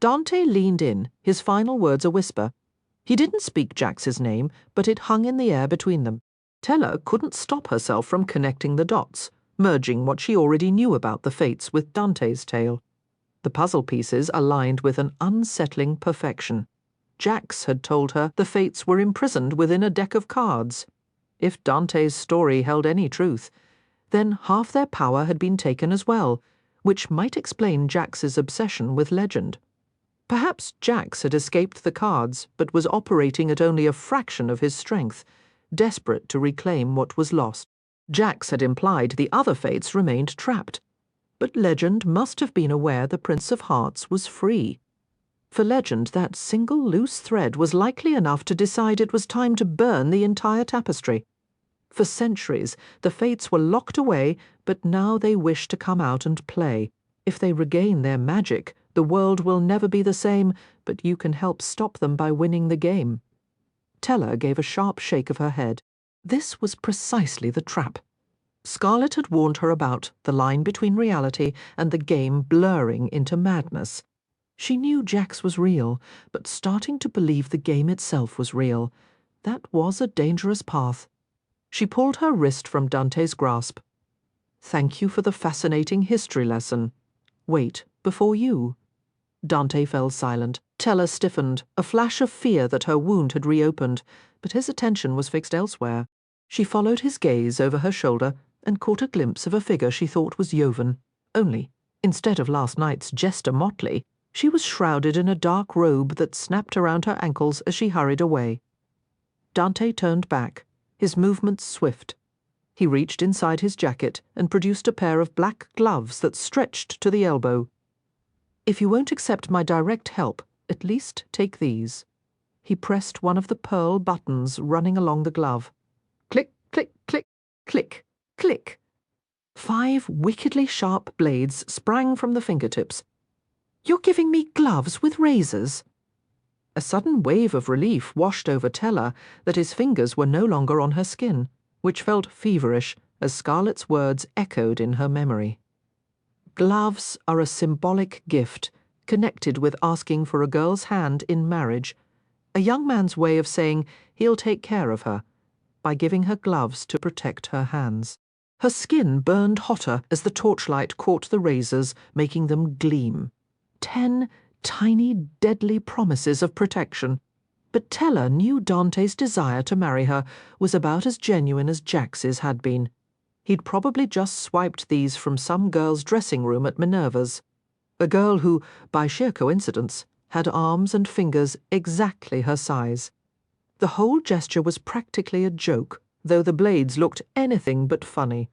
Dante leaned in, his final words a whisper. He didn't speak Jax's name, but it hung in the air between them. Teller couldn't stop herself from connecting the dots, merging what she already knew about the Fates with Dante's tale. The puzzle pieces aligned with an unsettling perfection. Jax had told her the Fates were imprisoned within a deck of cards. If Dante's story held any truth, then half their power had been taken as well, which might explain Jax's obsession with Legend. Perhaps Jax had escaped the cards, but was operating at only a fraction of his strength, desperate to reclaim what was lost. Jax had implied the other fates remained trapped, but Legend must have been aware the Prince of Hearts was free. For Legend, that single loose thread was likely enough to decide it was time to burn the entire tapestry. For centuries, the fates were locked away, but now they wish to come out and play. If they regain their magic, the world will never be the same, but you can help stop them by winning the game. Tella gave a sharp shake of her head. This was precisely the trap. Scarlet had warned her about the line between reality and the game blurring into madness. She knew Jax was real, but starting to believe the game itself was real. That was a dangerous path. She pulled her wrist from Dante's grasp. "Thank you for the fascinating history lesson. Wait, before you." Dante fell silent. Tella stiffened, a flash of fear that her wound had reopened, but his attention was fixed elsewhere. She followed his gaze over her shoulder and caught a glimpse of a figure she thought was Jovan. Only, instead of last night's jester motley, she was shrouded in a dark robe that snapped around her ankles as she hurried away. Dante turned back, his movements swift. He reached inside his jacket and produced a pair of black gloves that stretched to the elbow. "If you won't accept my direct help, at least take these." He pressed one of the pearl buttons running along the glove. Click, click, click, click, click. 5 wickedly sharp blades sprang from the fingertips. "You're giving me gloves with razors?" A sudden wave of relief washed over Tella that his fingers were no longer on her skin, which felt feverish as Scarlet's words echoed in her memory. Gloves are a symbolic gift, connected with asking for a girl's hand in marriage, a young man's way of saying he'll take care of her, by giving her gloves to protect her hands. Her skin burned hotter as the torchlight caught the razors, making them gleam. 10 tiny, deadly promises of protection. But Tella knew Dante's desire to marry her was about as genuine as Jax's had been. He'd probably just swiped these from some girl's dressing room at Minerva's. A girl who, by sheer coincidence, had arms and fingers exactly her size. The whole gesture was practically a joke, though the blades looked anything but funny.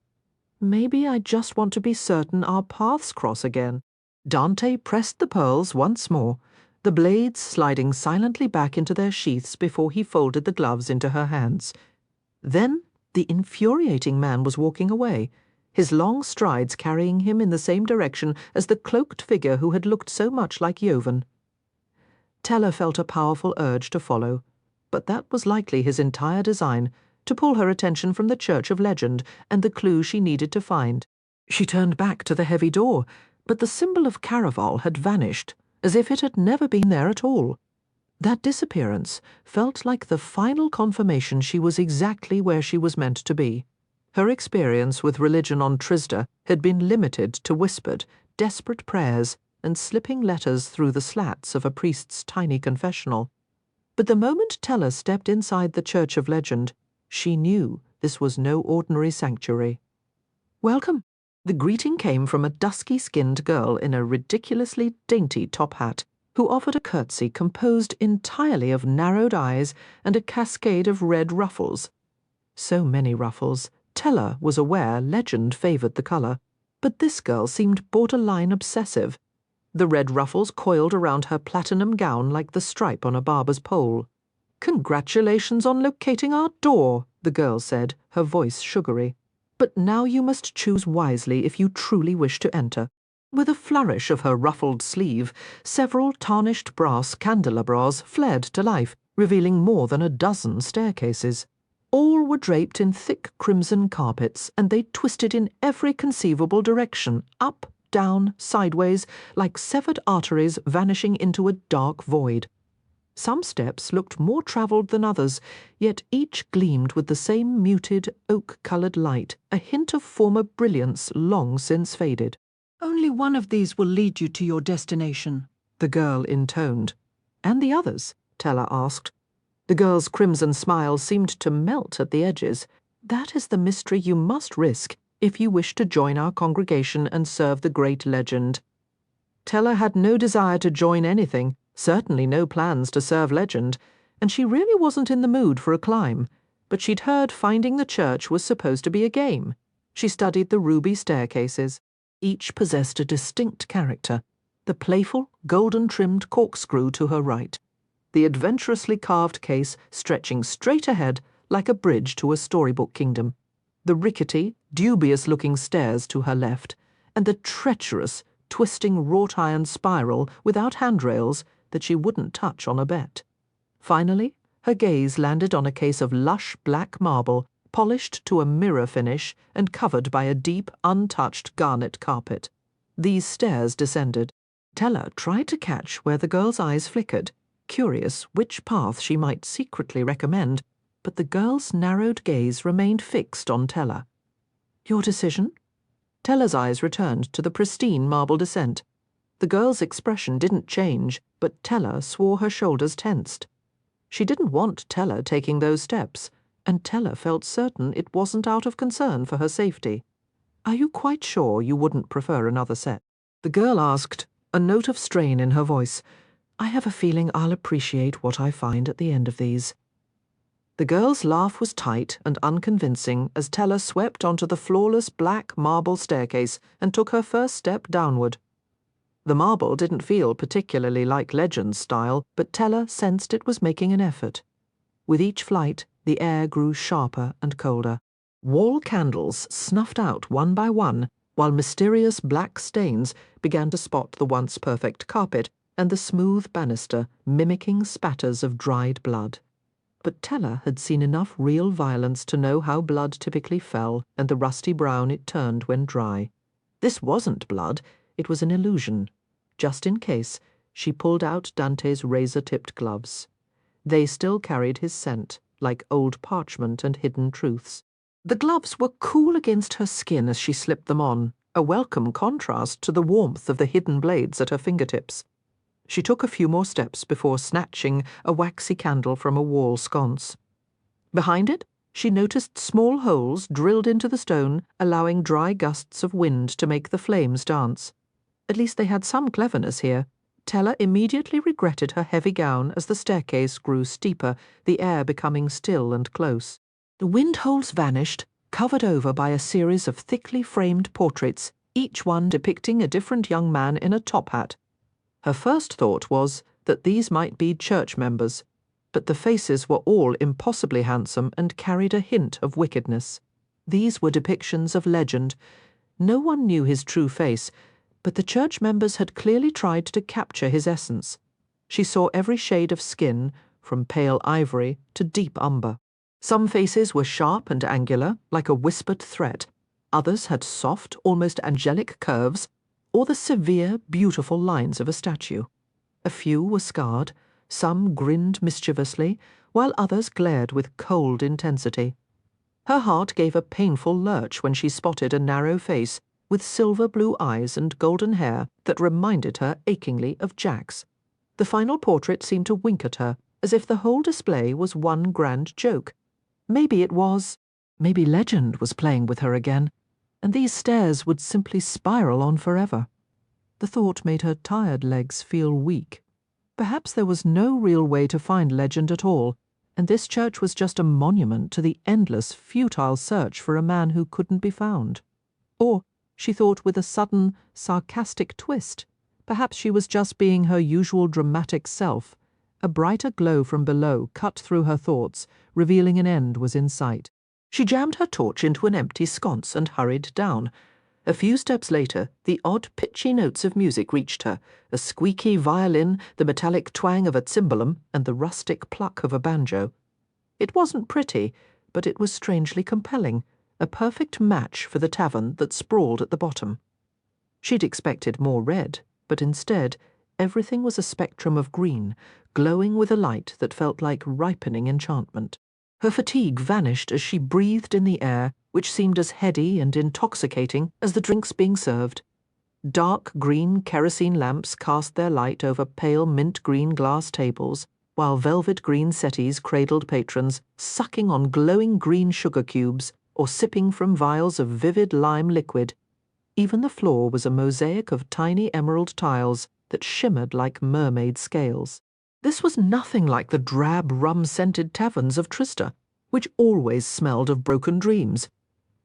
Maybe I just want to be certain our paths cross again. Dante pressed the pearls once more, the blades sliding silently back into their sheaths before he folded the gloves into her hands. Then the infuriating man was walking away, his long strides carrying him in the same direction as the cloaked figure who had looked so much like Jovan. Tella felt a powerful urge to follow, but that was likely his entire design, to pull her attention from the Church of Legend and the clue she needed to find. She turned back to the heavy door, but the symbol of Caraval had vanished, as if it had never been there at all. That disappearance felt like the final confirmation she was exactly where she was meant to be. Her experience with religion on Trisda had been limited to whispered, desperate prayers and slipping letters through the slats of a priest's tiny confessional. But the moment Tella stepped inside the Church of Legend, she knew this was no ordinary sanctuary. "Welcome." The greeting came from a dusky-skinned girl in a ridiculously dainty top hat, who offered a curtsy composed entirely of narrowed eyes and a cascade of red ruffles. So many ruffles. Tella was aware Legend favoured the colour, but this girl seemed borderline obsessive. The red ruffles coiled around her platinum gown like the stripe on a barber's pole. "Congratulations on locating our door," the girl said, her voice sugary. "But now you must choose wisely if you truly wish to enter." With a flourish of her ruffled sleeve, several tarnished brass candelabras flared to life, revealing more than a dozen staircases. All were draped in thick crimson carpets, and they twisted in every conceivable direction, up, down, sideways, like severed arteries vanishing into a dark void. Some steps looked more travelled than others, yet each gleamed with the same muted, oak-coloured light, a hint of former brilliance long since faded. "Only one of these will lead you to your destination," the girl intoned. "And the others?" Tella asked. The girl's crimson smile seemed to melt at the edges. "That is the mystery you must risk if you wish to join our congregation and serve the great Legend." Tella had no desire to join anything, Certainly no plans to serve Legend, and she really wasn't in the mood for a climb, but she'd heard finding the church was supposed to be a game. She studied the ruby staircases. Each possessed a distinct character. The playful, golden-trimmed corkscrew to her right, the adventurously carved case stretching straight ahead like a bridge to a storybook kingdom, the rickety, dubious-looking stairs to her left, and the treacherous, twisting wrought-iron spiral without handrails that she wouldn't touch on a bet. Finally, her gaze landed on a case of lush black marble, polished to a mirror finish and covered by a deep, untouched garnet carpet. These stairs descended. Teller tried to catch where the girl's eyes flickered, curious which path she might secretly recommend, but the girl's narrowed gaze remained fixed on Teller. "Your decision?" Teller's eyes returned to the pristine marble descent. The girl's expression didn't change, but Teller swore her shoulders tensed. She didn't want Teller taking those steps, and Teller felt certain it wasn't out of concern for her safety. "Are you quite sure you wouldn't prefer another set?" The girl asked, a note of strain in her voice. "I have a feeling I'll appreciate what I find at the end of these." The girl's laugh was tight and unconvincing as Teller swept onto the flawless black marble staircase and took her first step downward. The marble didn't feel particularly like Legend's style, but Teller sensed it was making an effort. With each flight, the air grew sharper and colder. Wall candles snuffed out one by one, while mysterious black stains began to spot the once perfect carpet and the smooth banister, mimicking spatters of dried blood. But Teller had seen enough real violence to know how blood typically fell and the rusty brown it turned when dry. This wasn't blood, it was an illusion. Just in case, she pulled out Dante's razor-tipped gloves. They still carried his scent, like old parchment and hidden truths. The gloves were cool against her skin as she slipped them on, a welcome contrast to the warmth of the hidden blades at her fingertips. She took a few more steps before snatching a waxy candle from a wall sconce. Behind it, she noticed small holes drilled into the stone, allowing dry gusts of wind to make the flames dance. At least they had some cleverness here. Teller immediately regretted her heavy gown as the staircase grew steeper, the air becoming still and close. The wind holes vanished, covered over by a series of thickly framed portraits, each one depicting a different young man in a top hat. Her first thought was that these might be church members, but the faces were all impossibly handsome and carried a hint of wickedness. These were depictions of Legend. No one knew his true face, but the church members had clearly tried to capture his essence. She saw every shade of skin, from pale ivory to deep umber. Some faces were sharp and angular, like a whispered threat. Others had soft, almost angelic curves, or the severe, beautiful lines of a statue. A few were scarred, some grinned mischievously, while others glared with cold intensity. Her heart gave a painful lurch when she spotted a narrow face with silver-blue eyes and golden hair that reminded her achingly of Jack's. The final portrait seemed to wink at her, as if the whole display was one grand joke. Maybe it was. Maybe Legend was playing with her again, and these stairs would simply spiral on forever. The thought made her tired legs feel weak. Perhaps there was no real way to find Legend at all, and this church was just a monument to the endless, futile search for a man who couldn't be found. Or, she thought with a sudden, sarcastic twist, perhaps she was just being her usual dramatic self. A brighter glow from below cut through her thoughts, revealing an end was in sight. She jammed her torch into an empty sconce and hurried down. A few steps later, the odd pitchy notes of music reached her, a squeaky violin, the metallic twang of a cymbalum, and the rustic pluck of a banjo. It wasn't pretty, but it was strangely compelling, a perfect match for the tavern that sprawled at the bottom. She'd expected more red, but instead, everything was a spectrum of green, glowing with a light that felt like ripening enchantment. Her fatigue vanished as she breathed in the air, which seemed as heady and intoxicating as the drinks being served. Dark green kerosene lamps cast their light over pale mint-green glass tables, while velvet green settees cradled patrons, sucking on glowing green sugar cubes or sipping from vials of vivid lime liquid. Even the floor was a mosaic of tiny emerald tiles, that shimmered like mermaid scales. This was nothing like the drab, rum-scented taverns of Trista, which always smelled of broken dreams.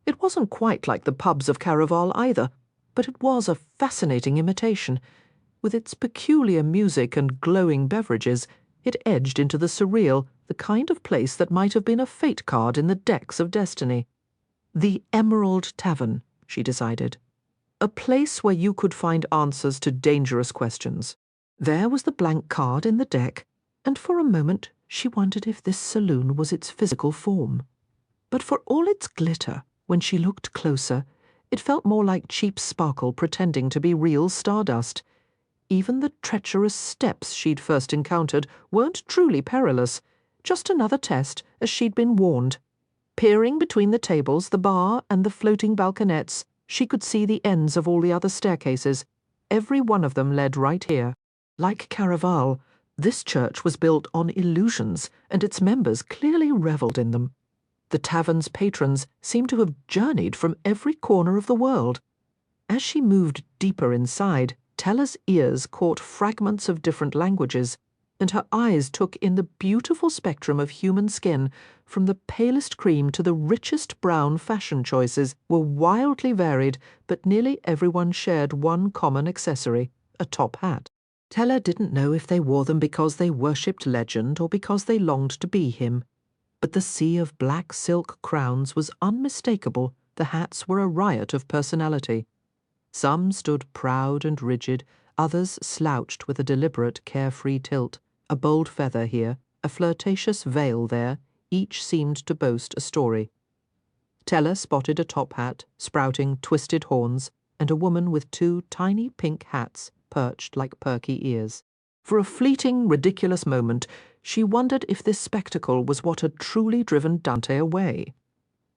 It wasn't quite like the pubs of Caraval either, but it was a fascinating imitation. With its peculiar music and glowing beverages, it edged into the surreal, the kind of place that might have been a fate card in the decks of destiny. The Emerald Tavern, she decided. A place where you could find answers to dangerous questions. There was the blank card in the deck, and for a moment she wondered if this saloon was its physical form. But for all its glitter, when she looked closer, it felt more like cheap sparkle pretending to be real stardust. Even the treacherous steps she'd first encountered weren't truly perilous, just another test, as she'd been warned. Peering between the tables, the bar, and the floating balconettes, she could see the ends of all the other staircases. Every one of them led right here. Like Caraval, this church was built on illusions, and its members clearly revelled in them. The tavern's patrons seemed to have journeyed from every corner of the world. As she moved deeper inside, Tella's ears caught fragments of different languages, and her eyes took in the beautiful spectrum of human skin, from the palest cream to the richest brown fashion choices, were wildly varied, but nearly everyone shared one common accessory, a top hat. Tella didn't know if they wore them because they worshipped legend or because they longed to be him. But the sea of black silk crowns was unmistakable. The hats were a riot of personality. Some stood proud and rigid, others slouched with a deliberate, carefree tilt. A bold feather here, a flirtatious veil there, each seemed to boast a story. Tella spotted a top hat, sprouting twisted horns, and a woman with two tiny pink hats perched like perky ears. For a fleeting, ridiculous moment, she wondered if this spectacle was what had truly driven Dante away.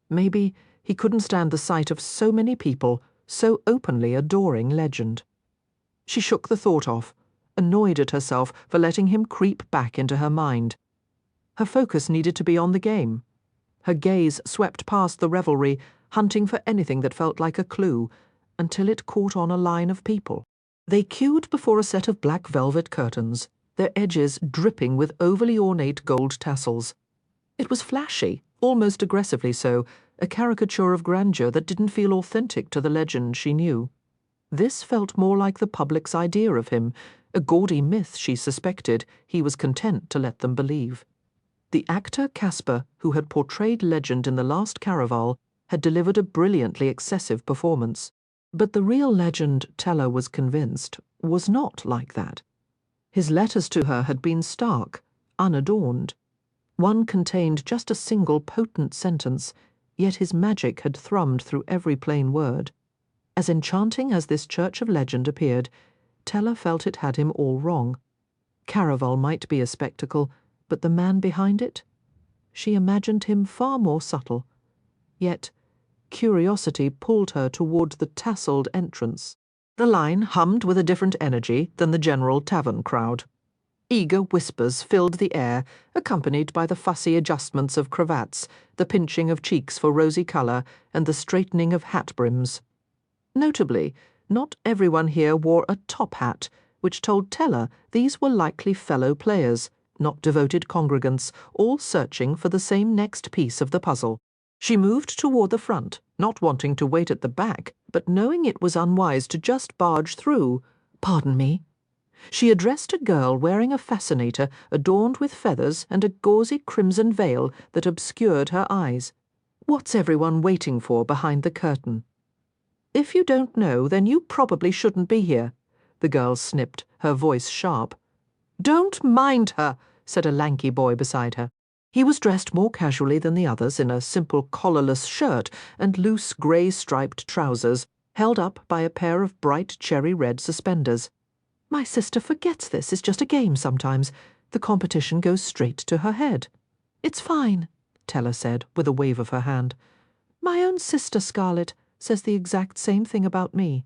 Maybe he couldn't stand the sight of so many people so openly adoring legend. She shook the thought off, annoyed at herself for letting him creep back into her mind. Her focus needed to be on the game. Her gaze swept past the revelry, hunting for anything that felt like a clue, until it caught on a line of people. They queued before a set of black velvet curtains, their edges dripping with overly ornate gold tassels. It was flashy, almost aggressively so, a caricature of grandeur that didn't feel authentic to the legend she knew. This felt more like the public's idea of him, a gaudy myth she suspected he was content to let them believe. The actor Casper, who had portrayed legend in the last Caraval, had delivered a brilliantly excessive performance. But the real legend, Tella was convinced, was not like that. His letters to her had been stark, unadorned. One contained just a single potent sentence, yet his magic had thrummed through every plain word. As enchanting as this church of legend appeared, Tella felt it had him all wrong. Caraval might be a spectacle, but the man behind it? She imagined him far more subtle. Yet curiosity pulled her toward the tasselled entrance. The line hummed with a different energy than the general tavern crowd. Eager whispers filled the air, accompanied by the fussy adjustments of cravats, the pinching of cheeks for rosy colour, and the straightening of hat brims. Notably, not everyone here wore a top hat, which told Tella these were likely fellow players, not devoted congregants, all searching for the same next piece of the puzzle. She moved toward the front, not wanting to wait at the back, but knowing it was unwise to just barge through. "Pardon me." She addressed a girl wearing a fascinator adorned with feathers and a gauzy crimson veil that obscured her eyes. "What's everyone waiting for behind the curtain?" "If you don't know, then you probably shouldn't be here," the girl snipped, her voice sharp. "Don't mind her," said a lanky boy beside her. He was dressed more casually than the others in a simple collarless shirt and loose grey-striped trousers, held up by a pair of bright cherry-red suspenders. "My sister forgets this is just a game sometimes. The competition goes straight to her head." "It's fine," Tella said, with a wave of her hand. "My own sister, Scarlet, says the exact same thing about me."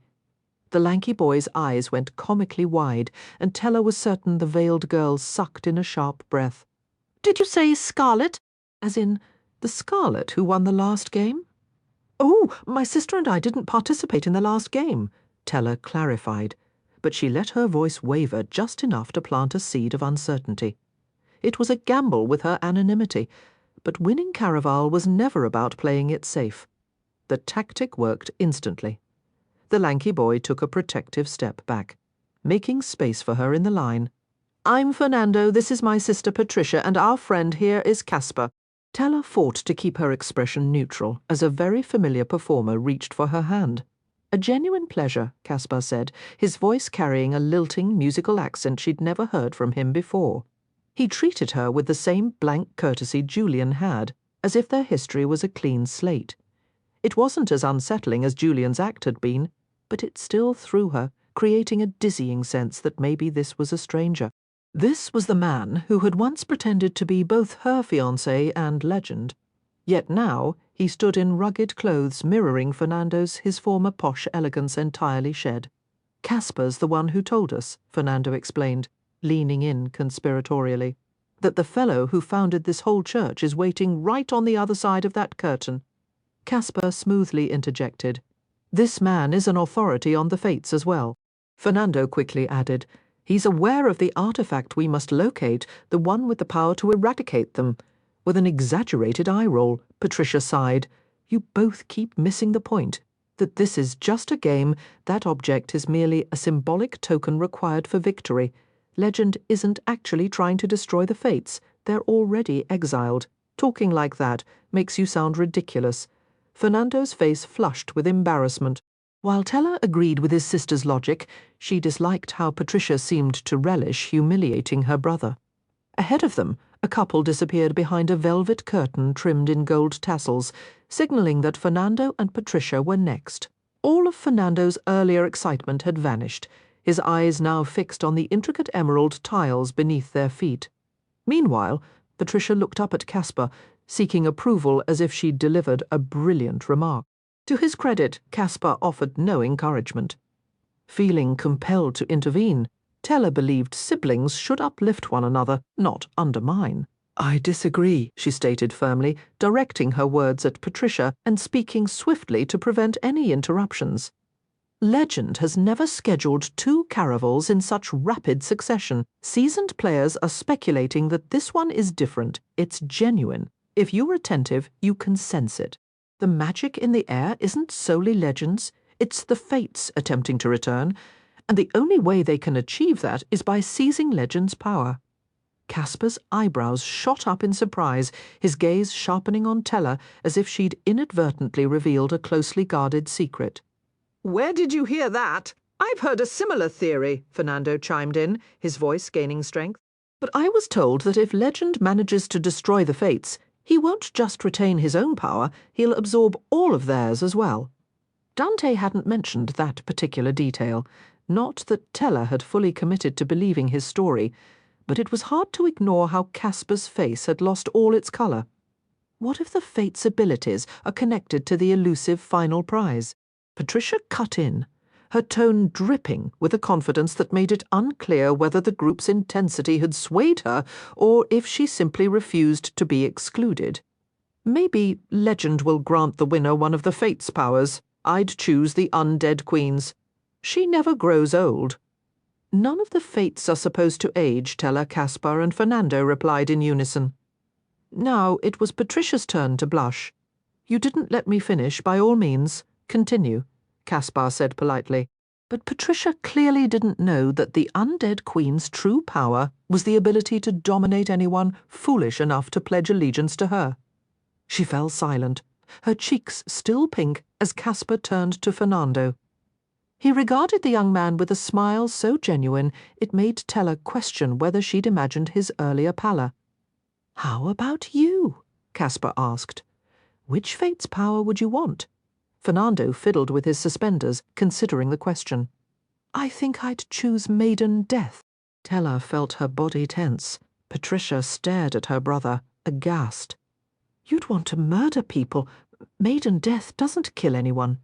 The lanky boy's eyes went comically wide, and Tella was certain the veiled girl sucked in a sharp breath. "Did you say Scarlet? As in the Scarlet who won the last game?" "Oh, my sister and I didn't participate in the last game," Tella clarified. but she let her voice waver just enough to plant a seed of uncertainty. It was a gamble with her anonymity, but winning Caraval was never about playing it safe. The tactic worked instantly. The lanky boy took a protective step back, making space for her in the line. "I'm Fernando, this is my sister Patricia, and our friend here is Caspar." Teller fought to keep her expression neutral as a very familiar performer reached for her hand. "A genuine pleasure," Caspar said, his voice carrying a lilting musical accent she'd never heard from him before. He treated her with the same blank courtesy Julian had, as if their history was a clean slate. It wasn't as unsettling as Julian's act had been, but it still threw her, creating a dizzying sense that maybe this was a stranger. This was the man who had once pretended to be both her fiancé and legend. Yet now he stood in rugged clothes mirroring Fernando's, his former posh elegance entirely shed. "Caspar's the one who told us," Fernando explained, leaning in conspiratorially, "that the fellow who founded this whole church is waiting right on the other side of that curtain." Caspar smoothly interjected, "This man is an authority on the fates as well." Fernando quickly added, "He's aware of the artifact we must locate, the one with the power to eradicate them." With an exaggerated eye-roll, Patricia sighed, "You both keep missing the point, that this is just a game, that object is merely a symbolic token required for victory. Legend isn't actually trying to destroy the fates, they're already exiled. Talking like that makes you sound ridiculous." Fernando's face flushed with embarrassment. While Teller agreed with his sister's logic, she disliked how Patricia seemed to relish humiliating her brother. Ahead of them, a couple disappeared behind a velvet curtain trimmed in gold tassels, signalling that Fernando and Patricia were next. All of Fernando's earlier excitement had vanished, his eyes now fixed on the intricate emerald tiles beneath their feet. Meanwhile, Patricia looked up at Caspar, seeking approval as if she'd delivered a brilliant remark. To his credit, Caspar offered no encouragement. Feeling compelled to intervene, Teller believed siblings should uplift one another, not undermine. "I disagree," she stated firmly, directing her words at Patricia and speaking swiftly to prevent any interruptions. "Legend has never scheduled 2 Caravals in such rapid succession. Seasoned players are speculating that this one is different. It's genuine. If you're attentive, you can sense it. The magic in the air isn't solely Legend's, it's the Fates attempting to return, and the only way they can achieve that is by seizing Legend's power." Caspar's eyebrows shot up in surprise, his gaze sharpening on Teller as if she'd inadvertently revealed a closely guarded secret. "Where did you hear that? I've heard a similar theory," Fernando chimed in, his voice gaining strength. "But I was told that if Legend manages to destroy the Fates, he won't just retain his own power, he'll absorb all of theirs as well." Dante hadn't mentioned that particular detail. Not that Teller had fully committed to believing his story, but it was hard to ignore how Caspar's face had lost all its colour. What if the Fates' abilities are connected to the elusive final prize? Patricia cut in, her tone dripping with a confidence that made it unclear whether the group's intensity had swayed her or if she simply refused to be excluded. "Maybe Legend will grant the winner one of the Fates' powers. I'd choose the Undead Queen's. She never grows old." "None of the Fates are supposed to age," Teller, Caspar and Fernando replied in unison. Now it was Patricia's turn to blush. "You didn't let me finish, by all means. Continue," Caspar said politely. But Patricia clearly didn't know that the Undead Queen's true power was the ability to dominate anyone foolish enough to pledge allegiance to her. She fell silent, her cheeks still pink as Caspar turned to Fernando. He regarded the young man with a smile so genuine it made Teller question whether she'd imagined his earlier pallor. "How about you?" Caspar asked. "Which Fate's power would you want?" Fernando fiddled with his suspenders, considering the question. "I think I'd choose Maiden-Death." Teller felt her body tense. Patricia stared at her brother, aghast. "You'd want to murder people. Maiden-Death doesn't kill anyone,"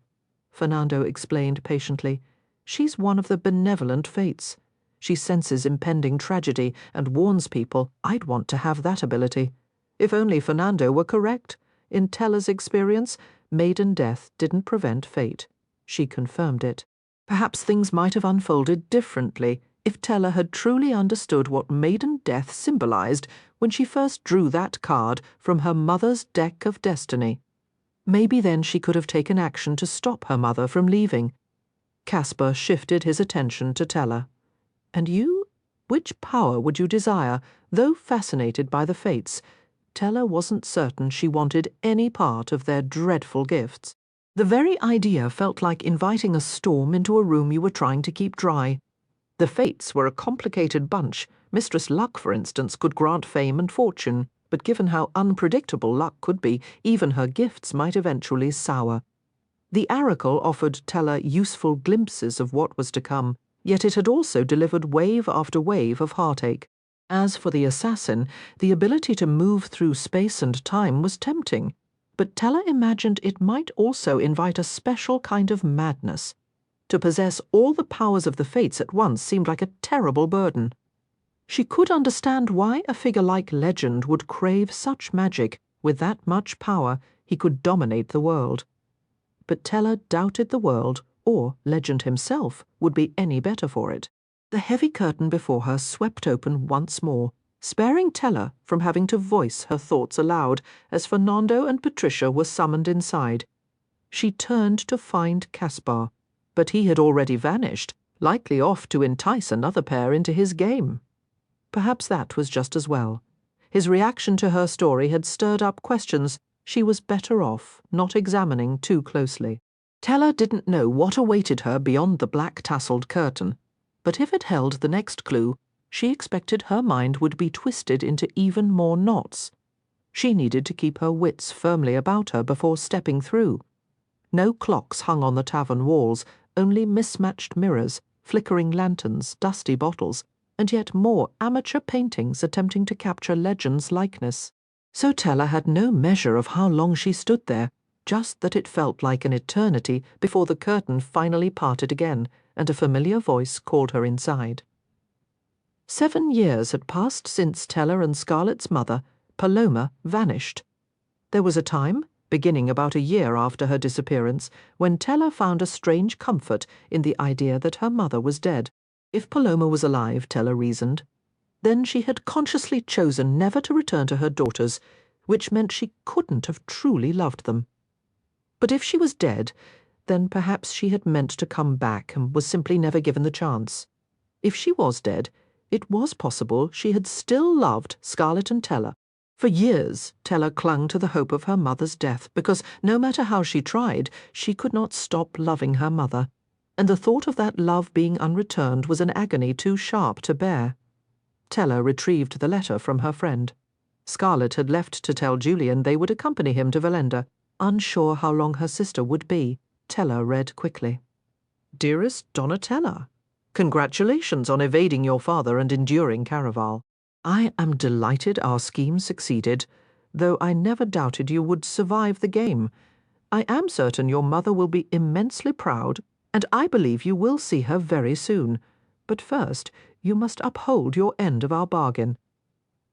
Fernando explained patiently. "She's one of the benevolent Fates. She senses impending tragedy and warns people. I'd want to have that ability. If only Fernando were correct. In Teller's experience, Maiden-Death didn't prevent fate. She confirmed it." Perhaps things might have unfolded differently if Tella had truly understood what maiden death symbolized when she first drew that card from her mother's deck of destiny. Maybe then she could have taken action to stop her mother from leaving. Caspar shifted his attention to Tella. And you? Which power would you desire? Though fascinated by the fates, Tella wasn't certain she wanted any part of their dreadful gifts. The very idea felt like inviting a storm into a room you were trying to keep dry. The fates were a complicated bunch. Mistress Luck, for instance, could grant fame and fortune, but given how unpredictable luck could be, even her gifts might eventually sour. The oracle offered Tella useful glimpses of what was to come, yet it had also delivered wave after wave of heartache. As for the assassin, the ability to move through space and time was tempting, but Tella imagined it might also invite a special kind of madness. To possess all the powers of the fates at once seemed like a terrible burden. She could understand why a figure like Legend would crave such magic. With that much power, he could dominate the world. But Tella doubted the world, or Legend himself, would be any better for it. The heavy curtain before her swept open once more, sparing Tella from having to voice her thoughts aloud as Fernando and Patricia were summoned inside. She turned to find Caspar, but he had already vanished, likely off to entice another pair into his game. Perhaps that was just as well. His reaction to her story had stirred up questions she was better off not examining too closely. Tella didn't know what awaited her beyond the black tasseled curtain, but if it held the next clue, she expected her mind would be twisted into even more knots. She needed to keep her wits firmly about her before stepping through. No clocks hung on the tavern walls, only mismatched mirrors, flickering lanterns, dusty bottles, and yet more amateur paintings attempting to capture Legend's likeness. So Tella had no measure of how long she stood there, just that it felt like an eternity before the curtain finally parted again, and a familiar voice called her inside. 7 years had passed since Tella and Scarlett's mother, Paloma, vanished. There was a time, beginning about a year after her disappearance, when Tella found a strange comfort in the idea that her mother was dead. If Paloma was alive, Tella reasoned, then she had consciously chosen never to return to her daughters, which meant she couldn't have truly loved them. But if she was dead, then perhaps she had meant to come back and was simply never given the chance. If she was dead, it was possible she had still loved Scarlett and Tella. For years, Tella clung to the hope of her mother's death, because no matter how she tried, she could not stop loving her mother, and the thought of that love being unreturned was an agony too sharp to bear. Tella retrieved the letter from her friend. Scarlett had left to tell Julian they would accompany him to Valenda. Unsure how long her sister would be, Tella read quickly. Dearest Donatella, congratulations on evading your father and enduring Caraval. I am delighted our scheme succeeded, though I never doubted you would survive the game. I am certain your mother will be immensely proud, and I believe you will see her very soon. But first, you must uphold your end of our bargain.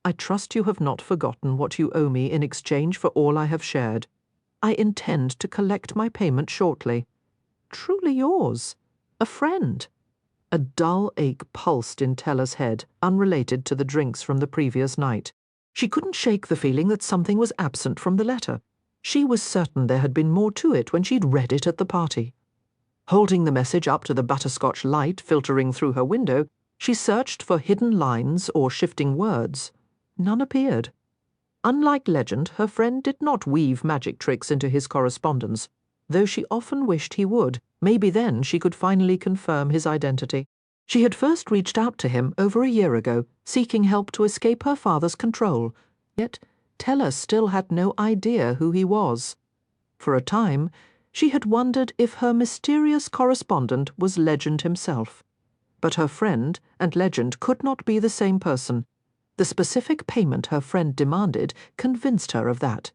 I trust you have not forgotten what you owe me in exchange for all I have shared. I intend to collect my payment shortly. Truly yours, a friend. A dull ache pulsed in Tella's head, unrelated to the drinks from the previous night. She couldn't shake the feeling that something was absent from the letter. She was certain there had been more to it when she'd read it at the party. Holding the message up to the butterscotch light filtering through her window, she searched for hidden lines or shifting words. None appeared. Unlike Legend, her friend did not weave magic tricks into his correspondence, though she often wished he would. Maybe then she could finally confirm his identity. She had first reached out to him over a year ago, seeking help to escape her father's control, yet Tella still had no idea who he was. For a time, she had wondered if her mysterious correspondent was Legend himself. But her friend and Legend could not be the same person. The specific payment her friend demanded convinced her of that.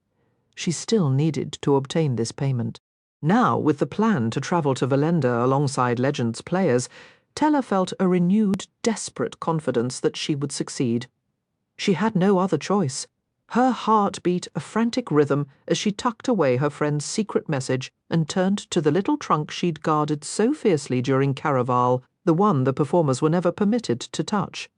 She still needed to obtain this payment. Now, with the plan to travel to Valenda alongside Legend's players, Tella felt a renewed, desperate confidence that she would succeed. She had no other choice. Her heart beat a frantic rhythm as she tucked away her friend's secret message and turned to the little trunk she'd guarded so fiercely during Caraval, the one the performers were never permitted to touch.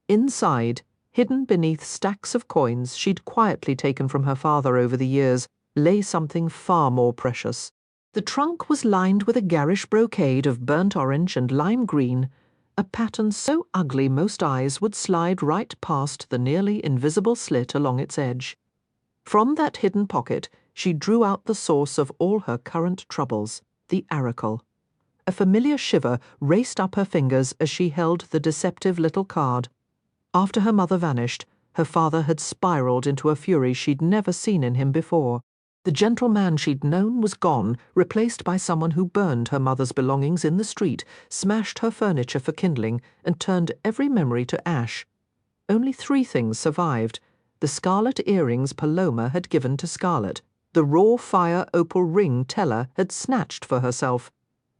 Inside, hidden beneath stacks of coins she'd quietly taken from her father over the years, lay something far more precious. The trunk was lined with a garish brocade of burnt orange and lime green, a pattern so ugly most eyes would slide right past the nearly invisible slit along its edge. From that hidden pocket, she drew out the source of all her current troubles, the aracle. A familiar shiver raced up her fingers as she held the deceptive little card. After her mother vanished, her father had spiraled into a fury she'd never seen in him before. The gentle man she'd known was gone, replaced by someone who burned her mother's belongings in the street, smashed her furniture for kindling, and turned every memory to ash. Only 3 things survived: the scarlet earrings Paloma had given to Scarlet, the raw fire opal ring Teller had snatched for herself,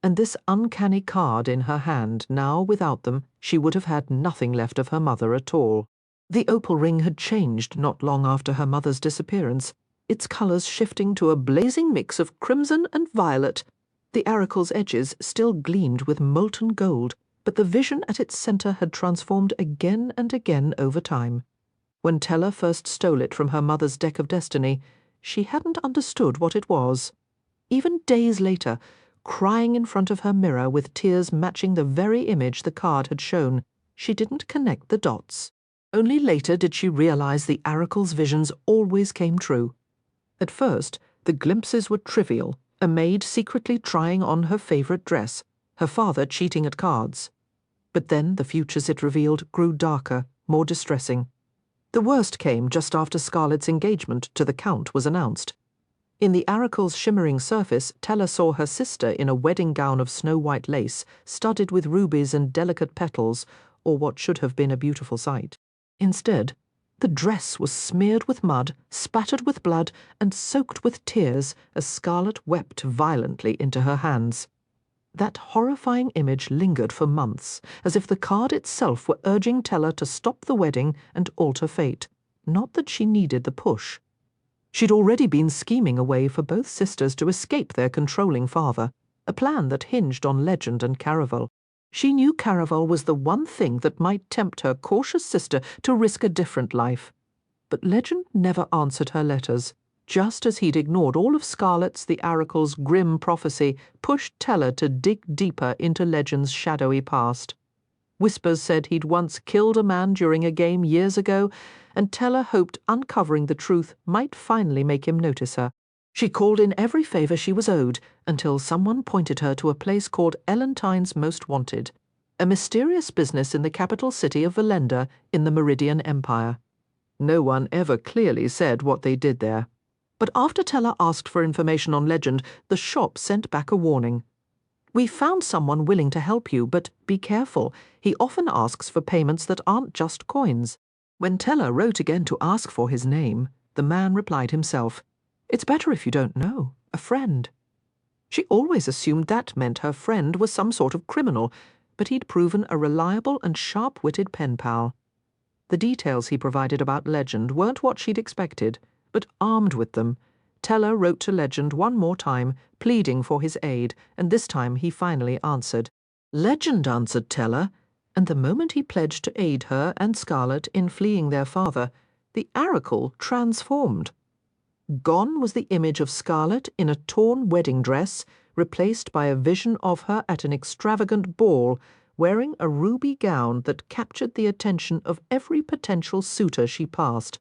and this uncanny card in her hand. Now, without them, she would have had nothing left of her mother at all. The opal ring had changed not long after her mother's disappearance, its colours shifting to a blazing mix of crimson and violet. The aracle's edges still gleamed with molten gold, but the vision at its centre had transformed again and again over time. When Teller first stole it from her mother's deck of destiny, she hadn't understood what it was. Even days later, crying in front of her mirror with tears matching the very image the card had shown, she didn't connect the dots. Only later did she realize the aracle's visions always came true. At first, the glimpses were trivial, a maid secretly trying on her favorite dress, her father cheating at cards. But then the futures it revealed grew darker, more distressing. The worst came just after Scarlet's engagement to the Count was announced. In the aracle's shimmering surface, Teller saw her sister in a wedding gown of snow-white lace, studded with rubies and delicate petals, or what should have been a beautiful sight. Instead, the dress was smeared with mud, spattered with blood, and soaked with tears as Scarlet wept violently into her hands. That horrifying image lingered for months, as if the card itself were urging Teller to stop the wedding and alter fate. Not that she needed the push. She'd already been scheming a way for both sisters to escape their controlling father, a plan that hinged on Legend and Caraval. She knew Caraval was the one thing that might tempt her cautious sister to risk a different life. But Legend never answered her letters, just as he'd ignored all of Scarlet's, the aracle's grim prophecy, pushed Teller to dig deeper into Legend's shadowy past. Whispers said he'd once killed a man during a game years ago, and Teller hoped uncovering the truth might finally make him notice her. She called in every favour she was owed, until someone pointed her to a place called Elentine's Most Wanted, a mysterious business in the capital city of Valenda in the Meridian Empire. No one ever clearly said what they did there. But after Teller asked for information on Legend, the shop sent back a warning. "We found someone willing to help you, but be careful. He often asks for payments that aren't just coins." When Teller wrote again to ask for his name, the man replied himself, "It's better if you don't know. A friend." She always assumed that meant her friend was some sort of criminal, but he'd proven a reliable and sharp-witted pen pal. The details he provided about Legend weren't what she'd expected, but armed with them, Teller wrote to Legend one more time, pleading for his aid, and this time he finally answered. Legend answered Teller, and the moment he pledged to aid her and Scarlet in fleeing their father, the aracle transformed. Gone was the image of Scarlet in a torn wedding dress, replaced by a vision of her at an extravagant ball, wearing a ruby gown that captured the attention of every potential suitor she passed.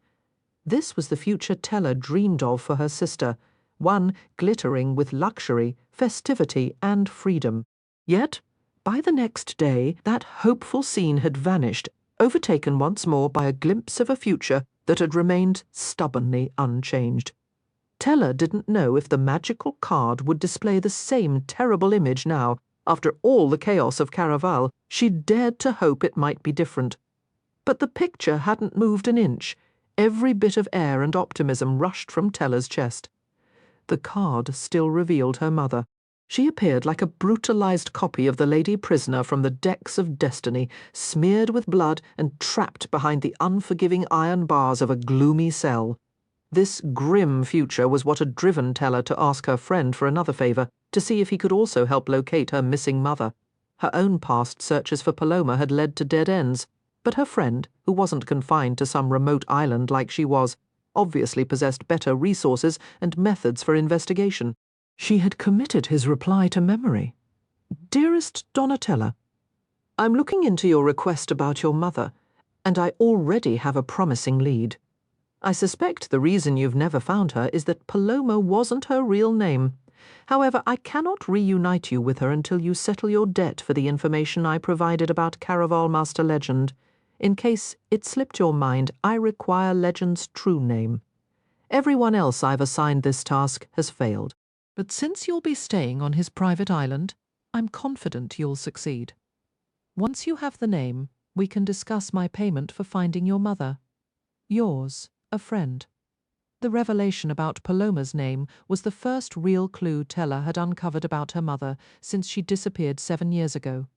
This was the future Teller dreamed of for her sister, one glittering with luxury, festivity, and freedom. Yet, by the next day, that hopeful scene had vanished, overtaken once more by a glimpse of a future that had remained stubbornly unchanged. Teller didn't know if the magical card would display the same terrible image now. After all the chaos of Caraval, she dared to hope it might be different. But the picture hadn't moved an inch. Every bit of air and optimism rushed from Teller's chest. The card still revealed her mother, She appeared like a brutalized copy of the lady prisoner from the decks of destiny, smeared with blood and trapped behind the unforgiving iron bars of a gloomy cell. This grim future was what had driven Teller to ask her friend for another favour, to see if he could also help locate her missing mother. Her own past searches for Paloma had led to dead ends, but her friend, who wasn't confined to some remote island like she was, obviously possessed better resources and methods for investigation. She had committed his reply to memory. Dearest Donatella, I'm looking into your request about your mother, and I already have a promising lead. I suspect the reason you've never found her is that Paloma wasn't her real name. However, I cannot reunite you with her until you settle your debt for the information I provided about Caraval Master Legend. In case it slipped your mind, I require Legend's true name. Everyone else I've assigned this task has failed. But since you'll be staying on his private island, I'm confident you'll succeed. Once you have the name, we can discuss my payment for finding your mother. Yours, a friend. The revelation about Paloma's name was the first real clue Teller had uncovered about her mother since she disappeared 7 years ago.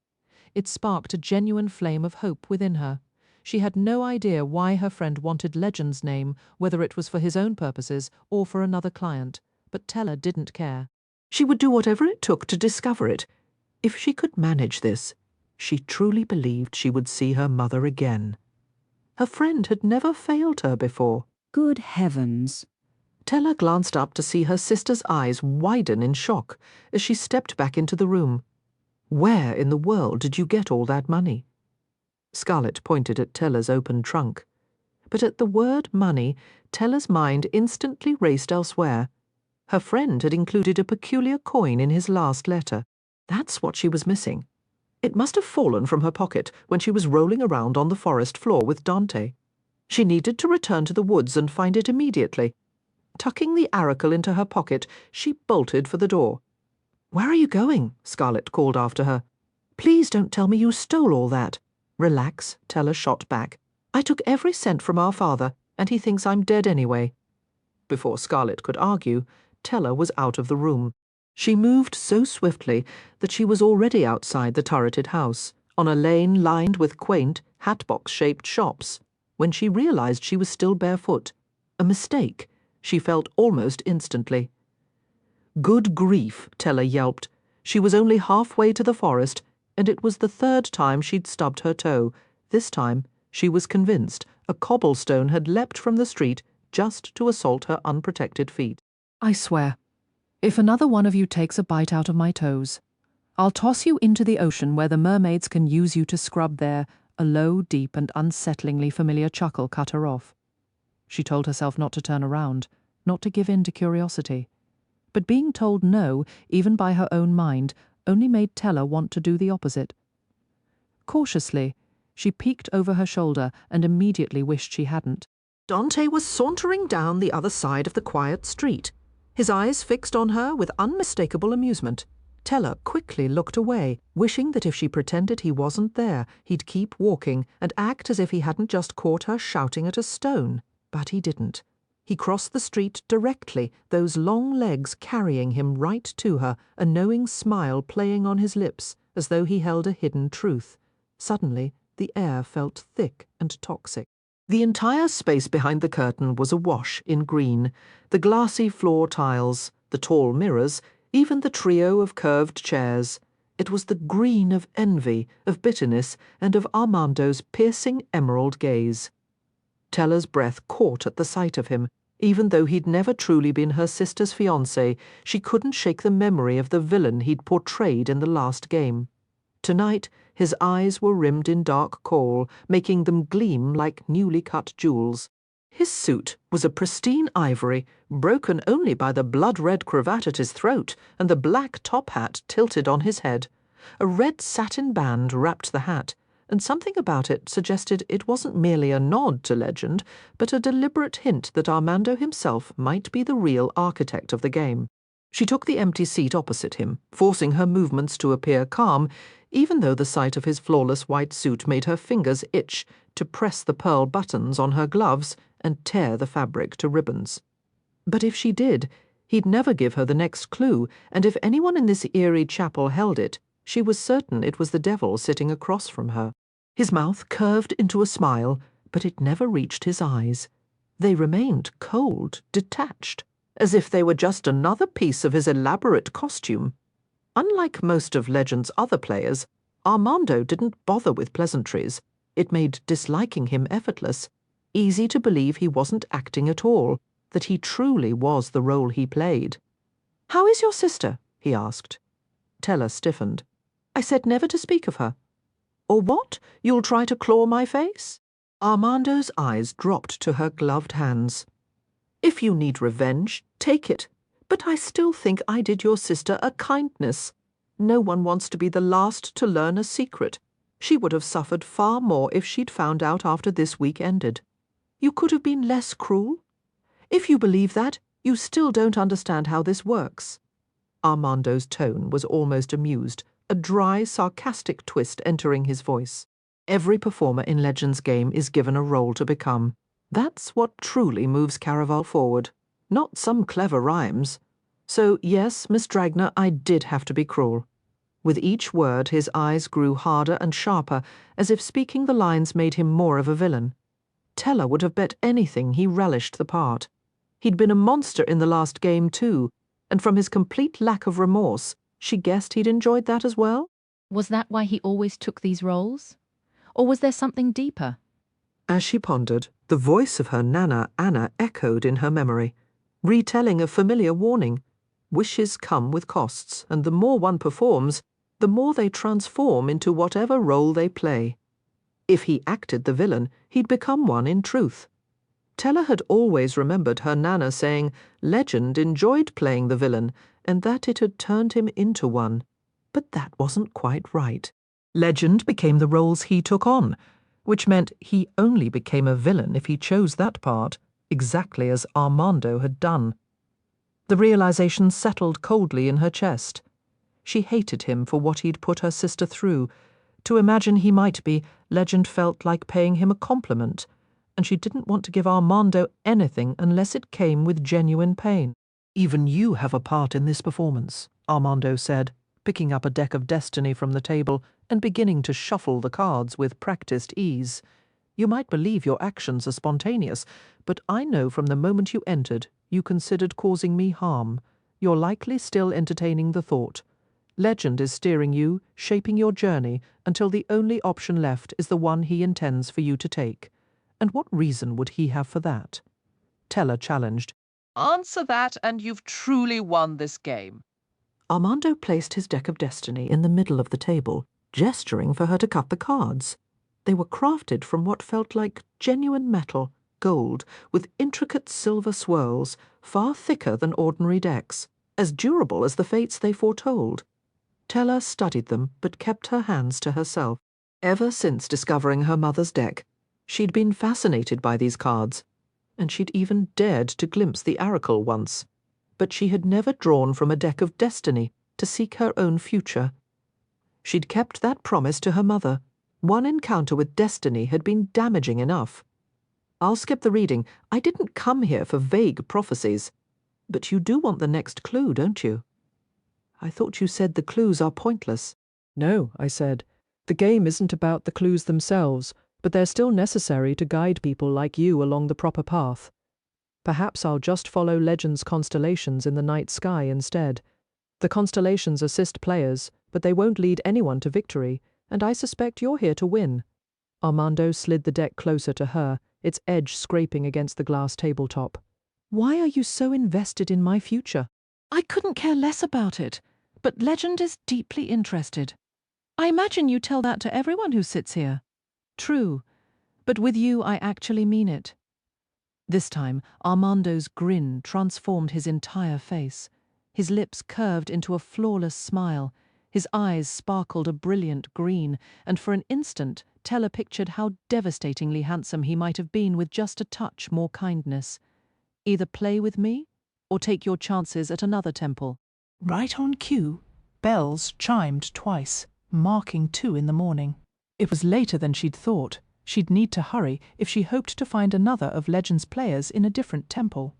It sparked a genuine flame of hope within her. She had no idea why her friend wanted Legend's name, whether it was for his own purposes or for another client, but Teller didn't care. She would do whatever it took to discover it. If she could manage this, she truly believed she would see her mother again. Her friend had never failed her before. Good heavens. Teller glanced up to see her sister's eyes widen in shock as she stepped back into the room. Where in the world did you get all that money? Scarlett pointed at Teller's open trunk. But at the word money, Teller's mind instantly raced elsewhere. Her friend had included a peculiar coin in his last letter. That's what she was missing. It must have fallen from her pocket when she was rolling around on the forest floor with Dante. She needed to return to the woods and find it immediately. Tucking the aracle into her pocket, she bolted for the door. "Where are you going?" Scarlett called after her. "Please don't tell me you stole all that." "Relax," Teller shot back. "I took every cent from our father, and he thinks I'm dead anyway." Before Scarlett could argue, Teller was out of the room. She moved so swiftly that she was already outside the turreted house, on a lane lined with quaint, hatbox-shaped shops, when she realized she was still barefoot. A mistake, she felt almost instantly. "Good grief," Teller yelped. She was only halfway to the forest, and it was the 3rd time she'd stubbed her toe. This time, she was convinced a cobblestone had leapt from the street just to assault her unprotected feet. "I swear, if another one of you takes a bite out of my toes, I'll toss you into the ocean where the mermaids can use you to scrub their—" A low, deep, and unsettlingly familiar chuckle cut her off. She told herself not to turn around, not to give in to curiosity. But being told no, even by her own mind, only made Teller want to do the opposite. Cautiously, she peeked over her shoulder and immediately wished she hadn't. Dante was sauntering down the other side of the quiet street, his eyes fixed on her with unmistakable amusement. Teller quickly looked away, wishing that if she pretended he wasn't there, he'd keep walking and act as if he hadn't just caught her shouting at a stone. But he didn't. He crossed the street directly, those long legs carrying him right to her, a knowing smile playing on his lips, as though he held a hidden truth. Suddenly, the air felt thick and toxic. The entire space behind the curtain was awash in green, the glassy floor tiles, the tall mirrors, even the trio of curved chairs. It was the green of envy, of bitterness, and of Armando's piercing emerald gaze. Teller's breath caught at the sight of him. Even though he'd never truly been her sister's fiancé, she couldn't shake the memory of the villain he'd portrayed in the last game. Tonight, his eyes were rimmed in dark kohl, making them gleam like newly cut jewels. His suit was a pristine ivory, broken only by the blood-red cravat at his throat and the black top hat tilted on his head. A red satin band wrapped the hat, and something about it suggested it wasn't merely a nod to Legend, but a deliberate hint that Armando himself might be the real architect of the game. She took the empty seat opposite him, forcing her movements to appear calm, even though the sight of his flawless white suit made her fingers itch to press the pearl buttons on her gloves and tear the fabric to ribbons. But if she did, He'd never give her the next clue, and if anyone in this eerie chapel held it, she was certain it was the devil sitting across from her. His mouth curved into a smile, but it never reached his eyes. They remained cold, detached, as if they were just another piece of his elaborate costume. Unlike most of Legend's other players, Armando didn't bother with pleasantries. It made disliking him effortless, easy to believe he wasn't acting at all, that he truly was the role he played. "How is your sister?" he asked. Teller stiffened. "I said never to speak of her." "Or what? You'll try to claw my face?" Armando's eyes dropped to her gloved hands. "If you need revenge, take it. But I still think I did your sister a kindness. No one wants to be the last to learn a secret. She would have suffered far more if she'd found out after this week ended. You could have been less cruel. If you believe that, you still don't understand how this works." Armando's tone was almost amused, a dry, sarcastic twist entering his voice. "Every performer in Legend's game is given a role to become. That's what truly moves Caraval forward, not some clever rhymes. So, yes, Miss Dragner, I did have to be cruel." With each word his eyes grew harder and sharper, as if speaking the lines made him more of a villain. Teller would have bet anything he relished the part. He'd been a monster in the last game, too, and from his complete lack of remorse, she guessed he'd enjoyed that as well. Was that why he always took these roles? Or was there something deeper? As she pondered, the voice of her Nana, Anna, echoed in her memory, retelling a familiar warning. Wishes come with costs, and the more one performs, the more they transform into whatever role they play. If he acted the villain, he'd become one in truth. Teller had always remembered her Nana saying Legend enjoyed playing the villain, and that it had turned him into one. But that wasn't quite right. Legend became the roles he took on, which meant he only became a villain if he chose that part, exactly as Armando had done. The realization settled coldly in her chest. She hated him for what he'd put her sister through. To imagine he might be, Legend felt like paying him a compliment, and she didn't want to give Armando anything unless it came with genuine pain. "Even you have a part in this performance," Armando said, picking up a deck of destiny from the table and beginning to shuffle the cards with practiced ease. "You might believe your actions are spontaneous, but I know from the moment you entered, you considered causing me harm. You're likely still entertaining the thought. Legend is steering you, shaping your journey, until the only option left is the one he intends for you to take. And what reason would he have for that?" Teller challenged. "Answer that, and you've truly won this game." Armando placed his deck of destiny in the middle of the table, gesturing for her to cut the cards. They were crafted from what felt like genuine metal, gold, with intricate silver swirls, far thicker than ordinary decks, as durable as the fates they foretold. Teller studied them, but kept her hands to herself. Ever since discovering her mother's deck, she'd been fascinated by these cards, and she'd even dared to glimpse the oracle once. But she had never drawn from a deck of destiny to seek her own future. She'd kept that promise to her mother. One encounter with destiny had been damaging enough. "I'll skip the reading. I didn't come here for vague prophecies. But you do want the next clue, don't you?" "I thought you said the clues are pointless." "No," I said. "The game isn't about the clues themselves, but they're still necessary to guide people like you along the proper path. Perhaps I'll just follow Legend's constellations in the night sky instead. The constellations assist players, but they won't lead anyone to victory, and I suspect you're here to win." Armando slid the deck closer to her, its edge scraping against the glass tabletop. "Why are you so invested in my future?" "I couldn't care less about it, but Legend is deeply interested. I imagine you tell that to everyone who sits here." "True, but with you I actually mean it." This time, Armando's grin transformed his entire face. His lips curved into a flawless smile. His eyes sparkled a brilliant green, and for an instant Teller pictured how devastatingly handsome he might have been with just a touch more kindness. "Either play with me, or take your chances at another temple." Right on cue, bells chimed twice, marking 2 in the morning. It was later than she'd thought. She'd need to hurry if she hoped to find another of Legend's players in a different temple.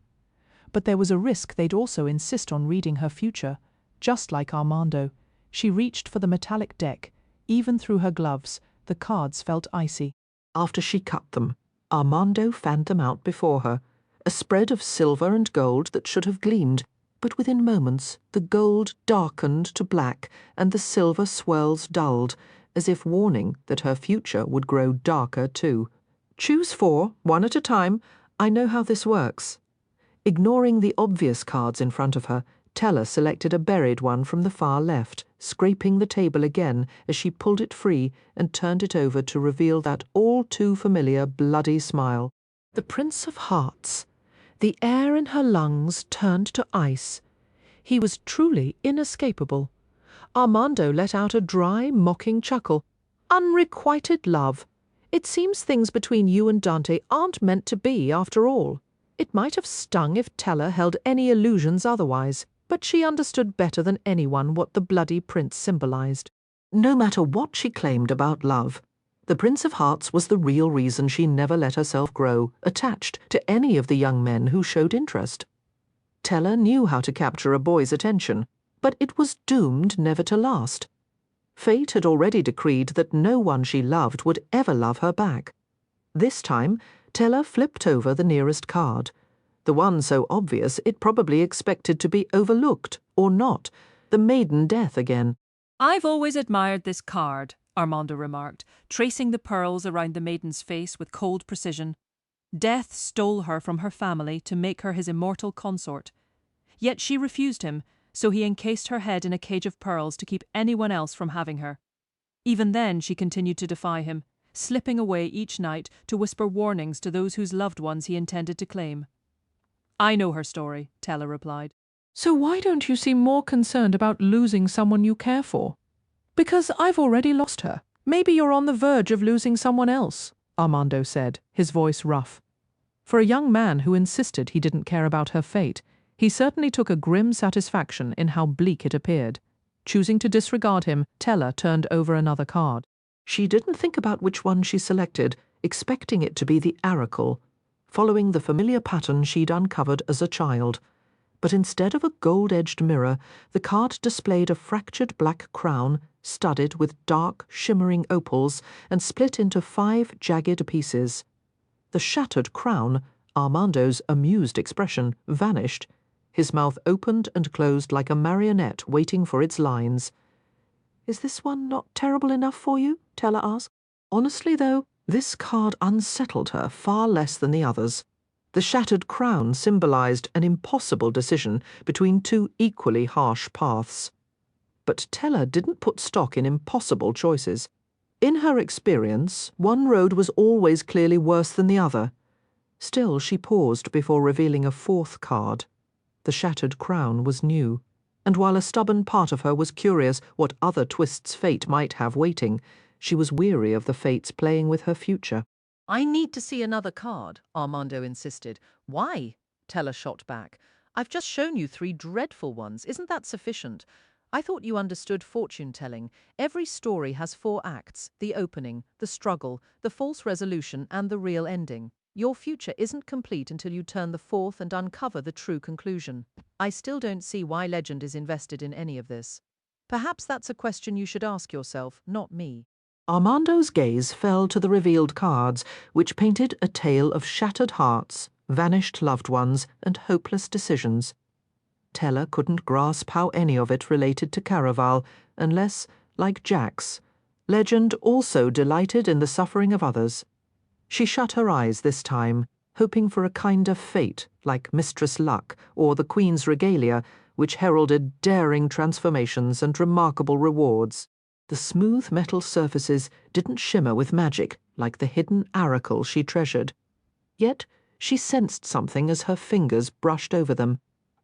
but there was a risk they'd also insist on reading her future. Just like Armando, she reached for the metallic deck. Even through her gloves, the cards felt icy. After she cut them, Armando fanned them out before her, a spread of silver and gold that should have gleamed, but within moments the gold darkened to black and the silver swirls dulled, as if warning that her future would grow darker too. Choose 4, one at a time. I know how this works. Ignoring the obvious cards in front of her, Tella selected a buried one from the far left, scraping the table again as she pulled it free and turned it over to reveal that all-too-familiar bloody smile. The Prince of Hearts. The air in her lungs turned to ice. He was truly inescapable. Armando let out a dry, mocking chuckle. Unrequited love. It seems things between you and Dante aren't meant to be, after all. It might have stung if Tella held any illusions otherwise, but she understood better than anyone what the bloody prince symbolized. No matter what she claimed about love, the Prince of Hearts was the real reason she never let herself grow attached to any of the young men who showed interest. Tella knew how to capture a boy's attention, but it was doomed never to last. Fate had already decreed that no one she loved would ever love her back. This time, Tella flipped over the nearest card, the one so obvious it probably expected to be overlooked, or not, the maiden death again. "I've always admired this card," Armando remarked, tracing the pearls around the maiden's face with cold precision. Death stole her from her family to make her his immortal consort. Yet she refused him, so he encased her head in a cage of pearls to keep anyone else from having her. Even then she continued to defy him, slipping away each night to whisper warnings to those whose loved ones he intended to claim. "I know her story," Tella replied. So why don't you seem more concerned about losing someone you care for? Because I've already lost her. Maybe you're on the verge of losing someone else, Armando said, his voice rough. For a young man who insisted he didn't care about her fate, he certainly took a grim satisfaction in how bleak it appeared. Choosing to disregard him, Tella turned over another card. She didn't think about which one she selected, expecting it to be the oracle, following the familiar pattern she'd uncovered as a child. But instead of a gold-edged mirror, the card displayed a fractured black crown, studded with dark, shimmering opals, and split into 5 jagged pieces. The shattered crown, Armando's amused expression, vanished. His mouth opened and closed like a marionette waiting for its lines. "Is this one not terrible enough for you?" Tella asked. Honestly, though, this card unsettled her far less than the others. The shattered crown symbolized an impossible decision between 2 equally harsh paths. But Tella didn't put stock in impossible choices. In her experience, one road was always clearly worse than the other. Still, she paused before revealing a 4th card. The shattered crown was new, and while a stubborn part of her was curious what other twists fate might have waiting, she was weary of the fates playing with her future. "I need to see another card," Armando insisted. "Why?" Tella shot back. "I've just shown you 3 dreadful ones. Isn't that sufficient? I thought you understood fortune-telling. Every story has 4 acts: the opening, the struggle, the false resolution, and the real ending. Your future isn't complete until you turn the 4th and uncover the true conclusion. I still don't see why legend is invested in any of this. Perhaps that's a question you should ask yourself, not me." Armando's gaze fell to the revealed cards, which painted a tale of shattered hearts, vanished loved ones, and hopeless decisions. Tella couldn't grasp how any of it related to Caraval, unless, like Jack's, legend also delighted in the suffering of others. She shut her eyes this time, hoping for a kinder fate, like Mistress Luck or the Queen's regalia, which heralded daring transformations and remarkable rewards. The smooth metal surfaces didn't shimmer with magic like the hidden oracle she treasured. Yet she sensed something as her fingers brushed over them.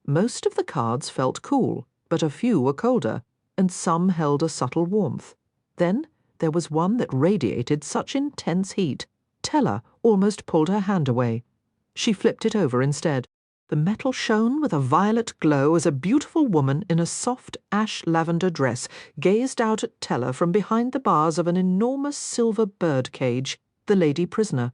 Most of the cards felt cool, but a few were colder, and some held a subtle warmth. Then there was one that radiated such intense heat, Tella almost pulled her hand away. She flipped it over instead. The metal shone with a violet glow as a beautiful woman in a soft ash-lavender dress gazed out at Tella from behind the bars of an enormous silver bird cage, the lady prisoner.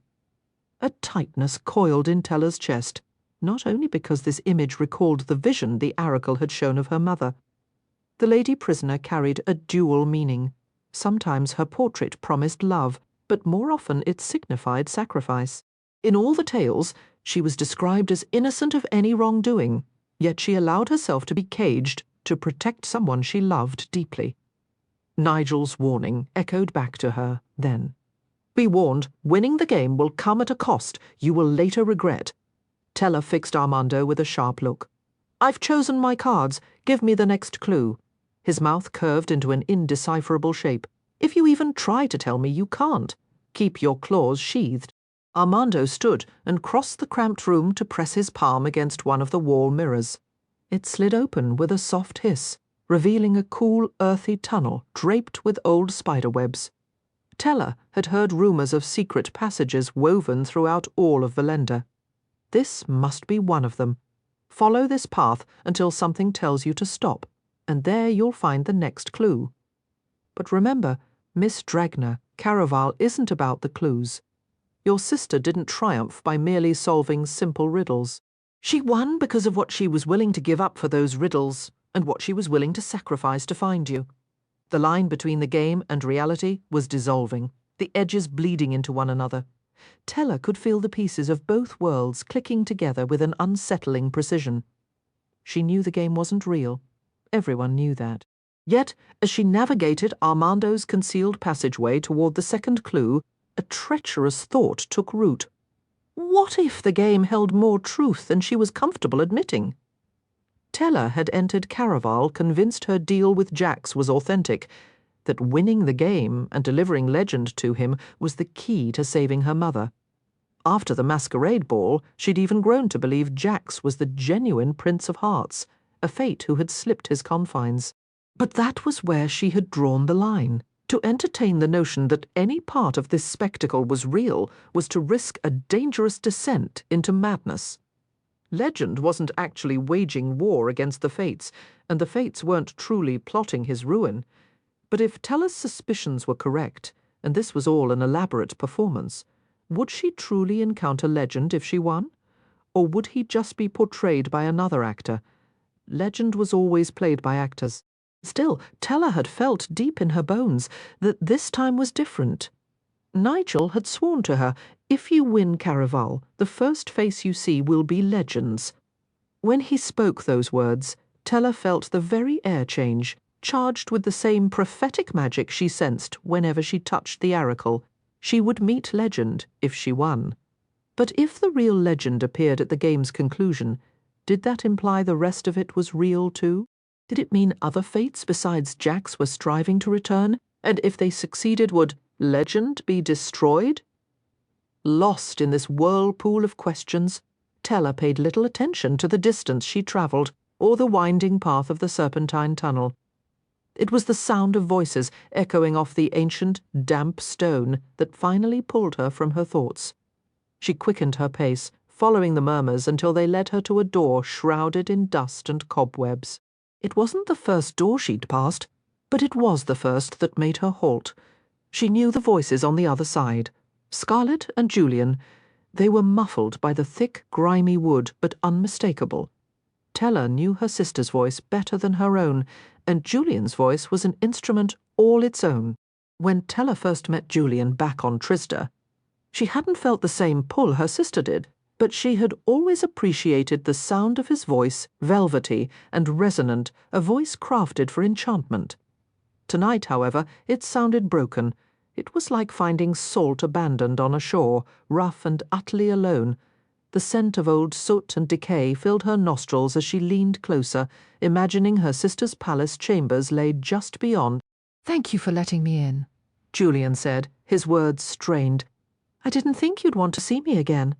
A tightness coiled in Tella's chest. not only because this image recalled the vision the oracle had shown of her mother. The lady prisoner carried a dual meaning. Sometimes her portrait promised love, but more often it signified sacrifice. In all the tales, she was described as innocent of any wrongdoing, yet she allowed herself to be caged to protect someone she loved deeply. Nigel's warning echoed back to her then. Be warned, winning the game will come at a cost you will later regret. Teller fixed Armando with a sharp look. I've chosen my cards. Give me the next clue. His mouth curved into an indecipherable shape. If you even try to tell me, you can't. Keep your claws sheathed. Armando stood and crossed the cramped room to press his palm against one of the wall mirrors. It slid open with a soft hiss, revealing a cool, earthy tunnel draped with old spiderwebs. Teller had heard rumours of secret passages woven throughout all of Valenda. This must be one of them. Follow this path until something tells you to stop, and there you'll find the next clue. But remember, Miss Dragner, Caraval isn't about the clues. Your sister didn't triumph by merely solving simple riddles. She won because of what she was willing to give up for those riddles, and what she was willing to sacrifice to find you. The line between the game and reality was dissolving, the edges bleeding into one another. Teller could feel the pieces of both worlds clicking together with an unsettling precision. She knew the game wasn't real. Everyone knew that. Yet, as she navigated Armando's concealed passageway toward the second clue, a treacherous thought took root. What if the game held more truth than she was comfortable admitting? Teller had entered Caraval convinced her deal with Jax was authentic, that winning the game and delivering Legend to him was the key to saving her mother. After the masquerade ball, she'd even grown to believe Jax was the genuine Prince of Hearts, a fate who had slipped his confines. But that was where she had drawn the line. To entertain the notion that any part of this spectacle was real was to risk a dangerous descent into madness. Legend wasn't actually waging war against the Fates, and the Fates weren't truly plotting his ruin. But if Teller's suspicions were correct, and this was all an elaborate performance, would she truly encounter Legend if she won? Or would he just be portrayed by another actor? Legend was always played by actors. Still, Teller had felt deep in her bones that this time was different. Nigel had sworn to her, if you win Caraval, the first face you see will be Legend's. When he spoke those words, Teller felt the very air change, charged with the same prophetic magic she sensed whenever she touched the oracle. She would meet Legend if she won. But if the real Legend appeared at the game's conclusion, did that imply the rest of it was real too? Did it mean other fates besides Jax were striving to return? And if they succeeded, would Legend be destroyed? Lost in this whirlpool of questions, Teller paid little attention to the distance she travelled or the winding path of the serpentine tunnel. It was the sound of voices echoing off the ancient, damp stone that finally pulled her from her thoughts. She quickened her pace, following the murmurs until they led her to a door shrouded in dust and cobwebs. It wasn't the first door she'd passed, but it was the first that made her halt. She knew the voices on the other side. Scarlett and Julian. They were muffled by the thick, grimy wood, but unmistakable. Teller knew her sister's voice better than her own, and Julian's voice was an instrument all its own. When Teller first met Julian back on Trisda, she hadn't felt the same pull her sister did, but she had always appreciated the sound of his voice, velvety and resonant, a voice crafted for enchantment. Tonight, however, it sounded broken. It was like finding salt abandoned on a shore, rough and utterly alone. The scent of old soot and decay filled her nostrils as she leaned closer, imagining her sister's palace chambers lay just beyond. "Thank you for letting me in," Julian said, his words strained. "I didn't think you'd want to see me again."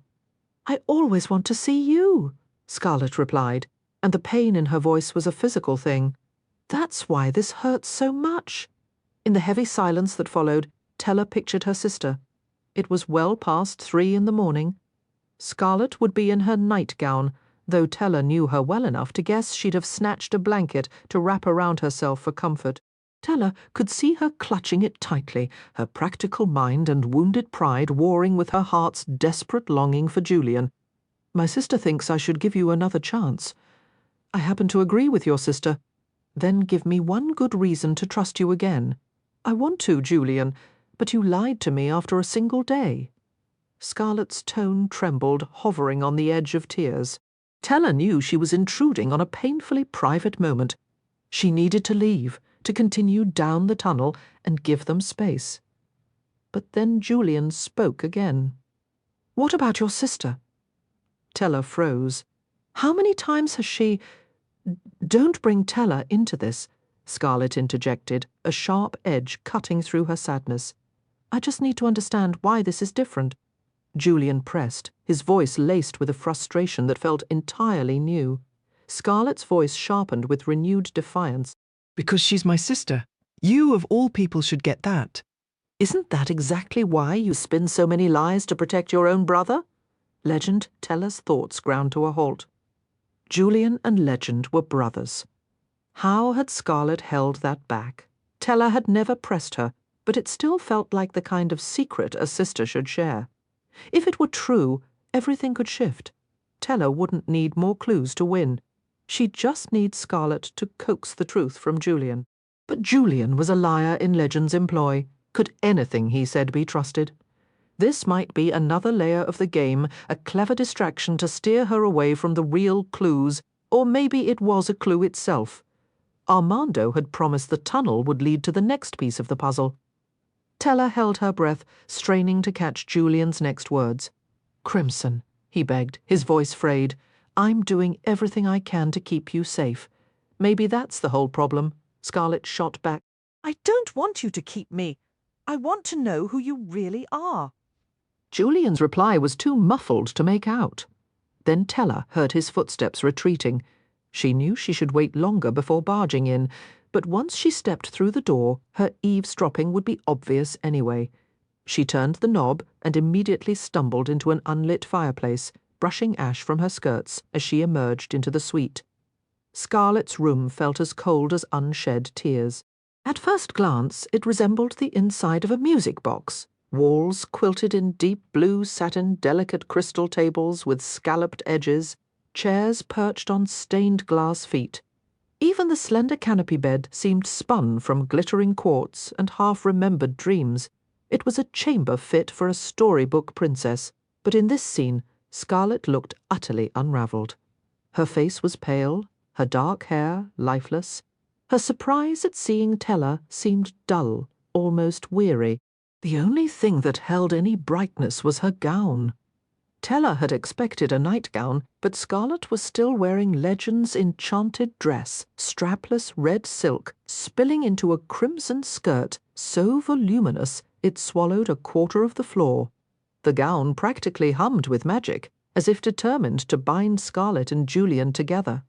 "I always want to see you," Scarlett replied, and the pain in her voice was a physical thing. "That's why this hurts so much." In the heavy silence that followed, Teller pictured her sister. It was well past 3 in the morning. Scarlett would be in her nightgown, though Teller knew her well enough to guess she'd have snatched a blanket to wrap around herself for comfort. Teller could see her clutching it tightly, her practical mind and wounded pride warring with her heart's desperate longing for Julian. My sister thinks I should give you another chance. I happen to agree with your sister. Then give me one good reason to trust you again. I want to, Julian, but you lied to me after a single day." Scarlett's tone trembled, hovering on the edge of tears. Tella knew she was intruding on a painfully private moment. She needed to leave, to continue down the tunnel and give them space. But then Julian spoke again. "What about your sister?" Tella froze. "How many times has she—" "Don't bring Tella into this," Scarlett interjected, a sharp edge cutting through her sadness. "I just need to understand why this is different." Julian pressed, his voice laced with a frustration that felt entirely new. Scarlett's voice sharpened with renewed defiance. "Because she's my sister. You, of all people, should get that." "Isn't that exactly why you spin so many lies to protect your own brother?" Legend, Tella's thoughts ground to a halt. Julian and Legend were brothers. How had Scarlett held that back? Tella had never pressed her, but it still felt like the kind of secret a sister should share. If it were true, everything could shift. Tella wouldn't need more clues to win. She'd just need Scarlett to coax the truth from Julian. But Julian was a liar in Legend's employ. Could anything he said be trusted? This might be another layer of the game, a clever distraction to steer her away from the real clues, or maybe it was a clue itself. Armando had promised the tunnel would lead to the next piece of the puzzle. Tella held her breath, straining to catch Julian's next words. "Crimson," he begged, his voice frayed. "I'm doing everything I can to keep you safe. Maybe that's the whole problem." Scarlett shot back. "I don't want you to keep me. I want to know who you really are." Julian's reply was too muffled to make out. Then Tella heard his footsteps retreating. She knew she should wait longer before barging in, but once she stepped through the door, her eavesdropping would be obvious anyway. She turned the knob and immediately stumbled into an unlit fireplace, brushing ash from her skirts as she emerged into the suite. Scarlett's room felt as cold as unshed tears. At first glance, it resembled the inside of a music box. Walls quilted in deep blue satin delicate crystal tables with scalloped edges, chairs perched on stained glass feet. Even the slender canopy bed seemed spun from glittering quartz and half-remembered dreams. It was a chamber fit for a storybook princess, but in this scene, Scarlett looked utterly unravelled. Her face was pale, her dark hair lifeless. Her surprise at seeing Tella seemed dull, almost weary. The only thing that held any brightness was her gown. Tella had expected a nightgown, but Scarlett was still wearing Legend's enchanted dress, strapless red silk, spilling into a crimson skirt so voluminous it swallowed a quarter of the floor. The gown practically hummed with magic, as if determined to bind Scarlett and Julian together.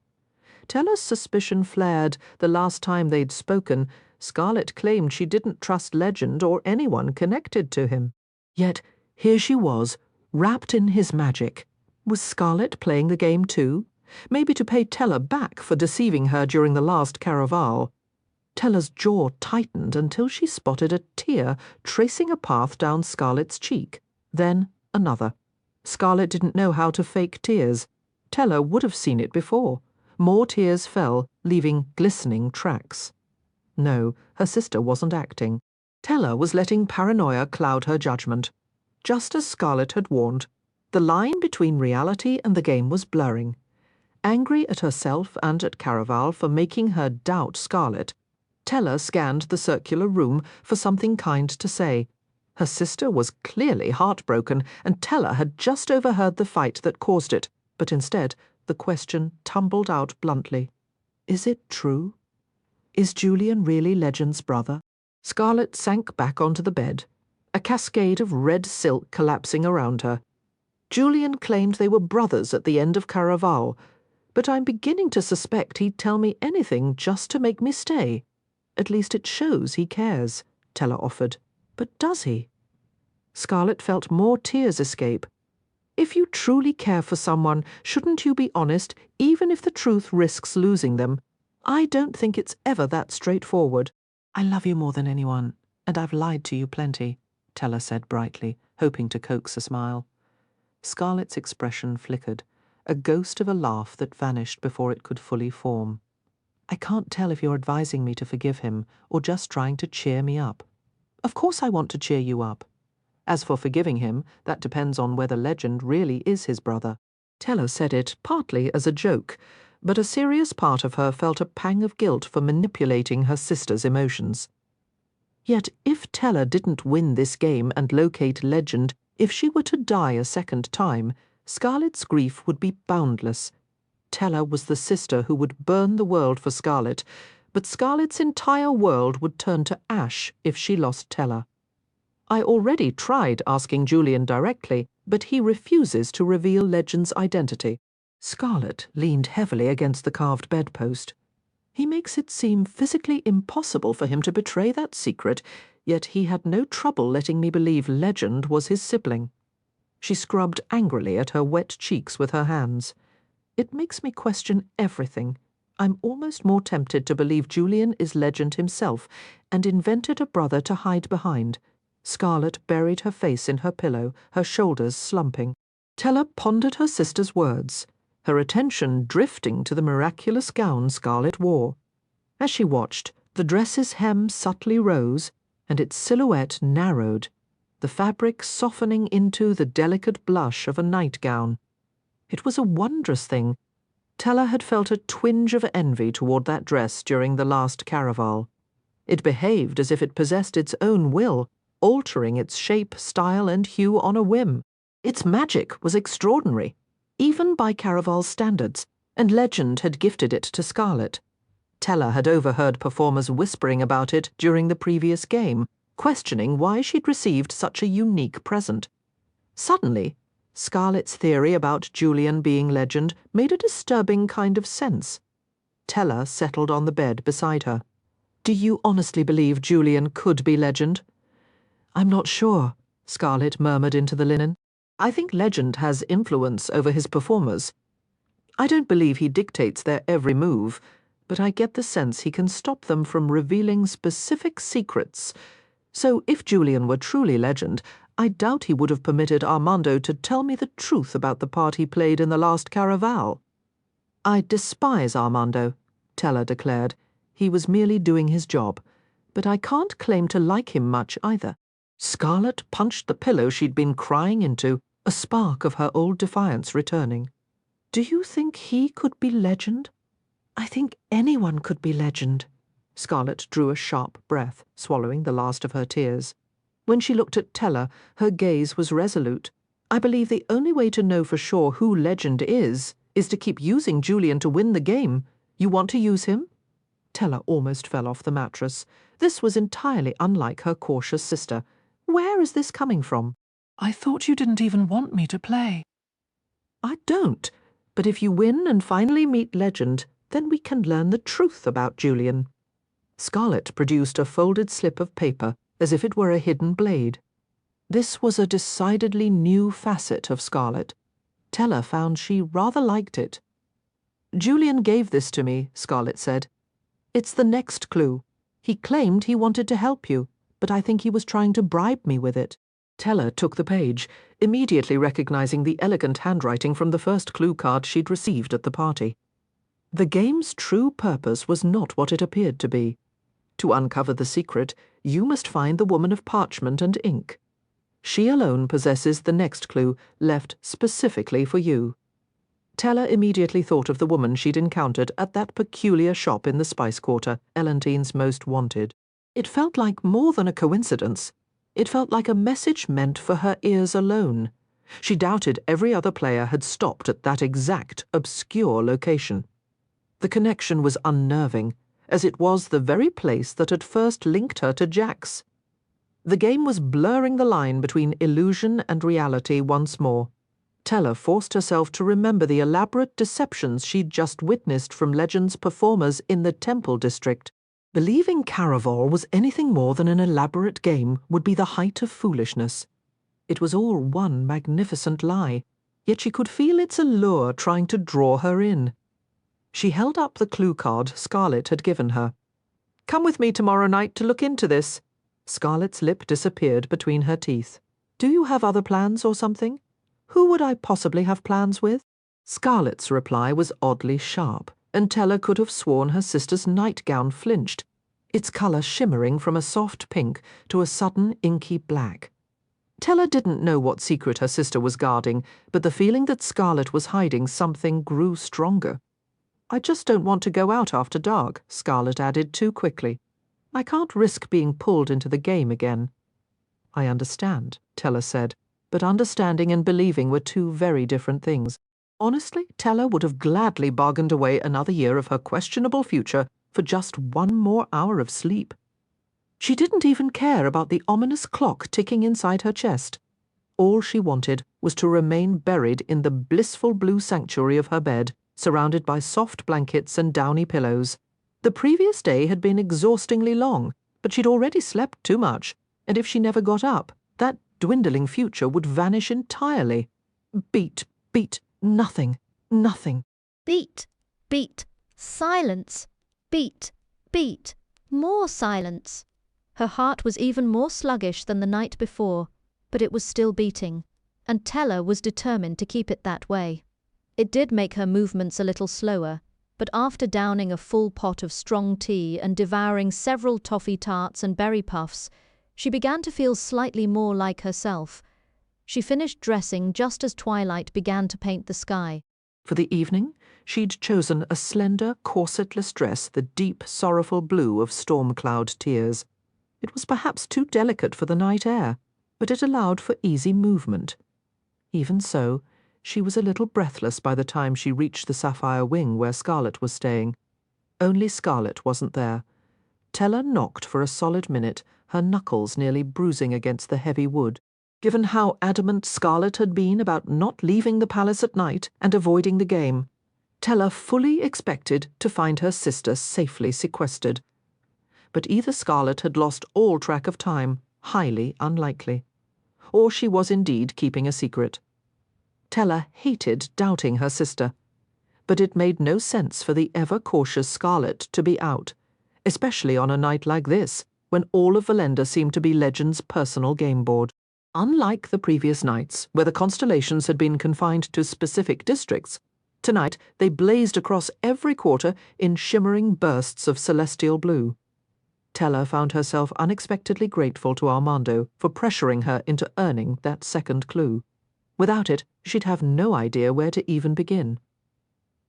Tella's suspicion flared the last time they'd spoken. Scarlett claimed she didn't trust Legend or anyone connected to him. Yet here she was, wrapped in his magic. Was Scarlett playing the game too? Maybe to pay Tella back for deceiving her during the last Caraval. Tella's jaw tightened until she spotted a tear tracing a path down Scarlett's cheek. Then another. Scarlett didn't know how to fake tears. Tella would have seen it before. More tears fell, leaving glistening tracks. No, her sister wasn't acting. Tella was letting paranoia cloud her judgment. Just as Scarlett had warned, the line between reality and the game was blurring. Angry at herself and at Caraval for making her doubt Scarlett, Tella scanned the circular room for something kind to say. Her sister was clearly heartbroken, and Tella had just overheard the fight that caused it, but instead the question tumbled out bluntly. Is it true? Is Julian really Legend's brother? Scarlett sank back onto the bed, a cascade of red silk collapsing around her. Julian claimed they were brothers at the end of Caraval, but I'm beginning to suspect he'd tell me anything just to make me stay. At least it shows he cares, Tella offered. But does he? Scarlett felt more tears escape. If you truly care for someone, shouldn't you be honest, even if the truth risks losing them? I don't think it's ever that straightforward. I love you more than anyone, and I've lied to you plenty, Tella said brightly, hoping to coax a smile. Scarlett's expression flickered. a ghost of a laugh that vanished before it could fully form. I can't tell if you're advising me to forgive him or just trying to cheer me up. Of course I want to cheer you up. As for forgiving him, that depends on whether Legend really is his brother. Teller said it partly as a joke, but a serious part of her felt a pang of guilt for manipulating her sister's emotions. Yet if Teller didn't win this game and locate Legend, if she were to die a second time, Scarlet's grief would be boundless. Teller was the sister who would burn the world for Scarlet, but Scarlet's entire world would turn to ash if she lost Teller. I already tried asking Julian directly, but he refuses to reveal Legend's identity. Scarlet leaned heavily against the carved bedpost. He makes it seem physically impossible for him to betray that secret, yet he had no trouble letting me believe Legend was his sibling. She scrubbed angrily at her wet cheeks with her hands. It makes me question everything. I'm almost more tempted to believe Julian is Legend himself and invented a brother to hide behind. Scarlet buried her face in her pillow, her shoulders slumping. Teller pondered her sister's words, her attention drifting to the miraculous gown Scarlet wore. As she watched, the dress's hem subtly rose, and its silhouette narrowed, the fabric softening into the delicate blush of a nightgown. It was a wondrous thing. Teller had felt a twinge of envy toward that dress during the last Caraval. It behaved as if it possessed its own will, altering its shape, style, and hue on a whim. Its magic was extraordinary, even by Caraval's standards, and Legend had gifted it to Scarlet. Teller had overheard performers whispering about it during the previous game, questioning why she'd received such a unique present. Suddenly, Scarlet's theory about Julian being Legend made a disturbing kind of sense. Teller settled on the bed beside her. "Do you honestly believe Julian could be Legend?" "I'm not sure," Scarlet murmured into the linen. "I think Legend has influence over his performers. I don't believe he dictates their every move, but I get the sense he can stop them from revealing specific secrets. So if Julian were truly Legend, I doubt he would have permitted Armando to tell me the truth about the part he played in the last Caraval." "I despise Armando," Teller declared. "He was merely doing his job. But I can't claim to like him much either." Scarlet punched the pillow she'd been crying into, a spark of her old defiance returning. "Do you think he could be Legend?" "I think anyone could be Legend." Scarlet drew a sharp breath, swallowing the last of her tears. When she looked at Teller, her gaze was resolute. "I believe the only way to know for sure who Legend is to keep using Julian to win the game. You want to use him?" Teller almost fell off the mattress. This was entirely unlike her cautious sister. Where is this coming from? "I thought you didn't even want me to play." "I don't. But if you win and finally meet Legend, then we can learn the truth about Julian." Scarlet produced a folded slip of paper, as if it were a hidden blade. This was a decidedly new facet of Scarlet. Teller found she rather liked it. "Julian gave this to me," Scarlet said. "It's the next clue. He claimed he wanted to help you, but I think he was trying to bribe me with it." Teller took the page, immediately recognizing the elegant handwriting from the first clue card she'd received at the party. The game's true purpose was not what it appeared to be. To uncover the secret, you must find the woman of parchment and ink. She alone possesses the next clue, left specifically for you. Teller immediately thought of the woman she'd encountered at that peculiar shop in the Spice Quarter, Elentine's Most Wanted. It felt like more than a coincidence. It felt like a message meant for her ears alone. She doubted every other player had stopped at that exact, obscure location. The connection was unnerving, as it was the very place that had first linked her to Jax. The game was blurring the line between illusion and reality once more. Teller forced herself to remember the elaborate deceptions she'd just witnessed from Legend's performers in the Temple District. Believing Caraval was anything more than an elaborate game would be the height of foolishness. It was all one magnificent lie, yet she could feel its allure trying to draw her in. She held up the clue card Scarlet had given her. "Come with me tomorrow night to look into this." Scarlet's lip disappeared between her teeth. "Do you have other plans or something?" "Who would I possibly have plans with?" Scarlett's reply was oddly sharp, and Tella could have sworn her sister's nightgown flinched, its colour shimmering from a soft pink to a sudden inky black. Tella didn't know what secret her sister was guarding, but the feeling that Scarlett was hiding something grew stronger. "I just don't want to go out after dark," Scarlett added too quickly. "I can't risk being pulled into the game again." "I understand," Tella said, but understanding and believing were two very different things. Honestly, Tella would have gladly bargained away another year of her questionable future for just one more hour of sleep. She didn't even care about the ominous clock ticking inside her chest. All she wanted was to remain buried in the blissful blue sanctuary of her bed, surrounded by soft blankets and downy pillows. The previous day had been exhaustingly long, but she'd already slept too much, and if she never got up, that dwindling future would vanish entirely. Beat, beat, nothing, nothing. Beat, beat, silence. Beat, beat, more silence. Her heart was even more sluggish than the night before, but it was still beating, and Tella was determined to keep it that way. It did make her movements a little slower, but after downing a full pot of strong tea and devouring several toffee tarts and berry puffs, she began to feel slightly more like herself. She finished dressing just as twilight began to paint the sky. For the evening, she'd chosen a slender, corsetless dress, the deep, sorrowful blue of storm cloud tears. It was perhaps too delicate for the night air, but it allowed for easy movement. Even so, she was a little breathless by the time she reached the sapphire wing where Scarlett was staying. Only Scarlett wasn't there. Tella knocked for a solid minute, her knuckles nearly bruising against the heavy wood. Given how adamant Scarlett had been about not leaving the palace at night and avoiding the game, Tella fully expected to find her sister safely sequestered. But either Scarlett had lost all track of time, highly unlikely, or she was indeed keeping a secret. Tella hated doubting her sister, but it made no sense for the ever-cautious Scarlett to be out, especially on a night like this, when all of Valenda seemed to be Legend's personal game board. Unlike the previous nights, where the constellations had been confined to specific districts, tonight they blazed across every quarter in shimmering bursts of celestial blue. Tella found herself unexpectedly grateful to Armando for pressuring her into earning that second clue. Without it, she'd have no idea where to even begin.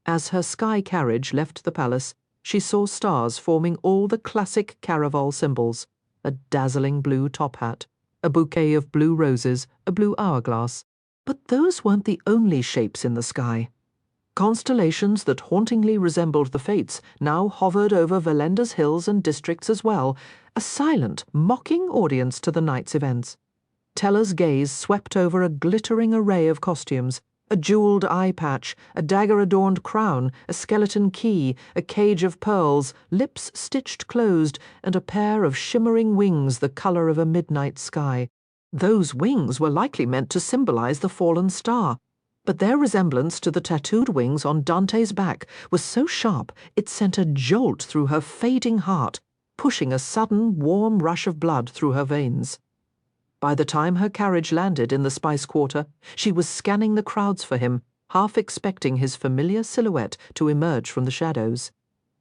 As her sky carriage left the palace, she saw stars forming all the classic Caraval symbols: a dazzling blue top hat, a bouquet of blue roses, a blue hourglass. But those weren't the only shapes in the sky. Constellations that hauntingly resembled the Fates now hovered over Valenda's hills and districts as well, a silent, mocking audience to the night's events. Tella's gaze swept over a glittering array of costumes: a jeweled eye patch, a dagger-adorned crown, a skeleton key, a cage of pearls, lips stitched closed, and a pair of shimmering wings the color of a midnight sky. Those wings were likely meant to symbolize the fallen star, but their resemblance to the tattooed wings on Dante's back was so sharp it sent a jolt through her fading heart, pushing a sudden, warm rush of blood through her veins. By the time her carriage landed in the Spice Quarter, she was scanning the crowds for him, half expecting his familiar silhouette to emerge from the shadows.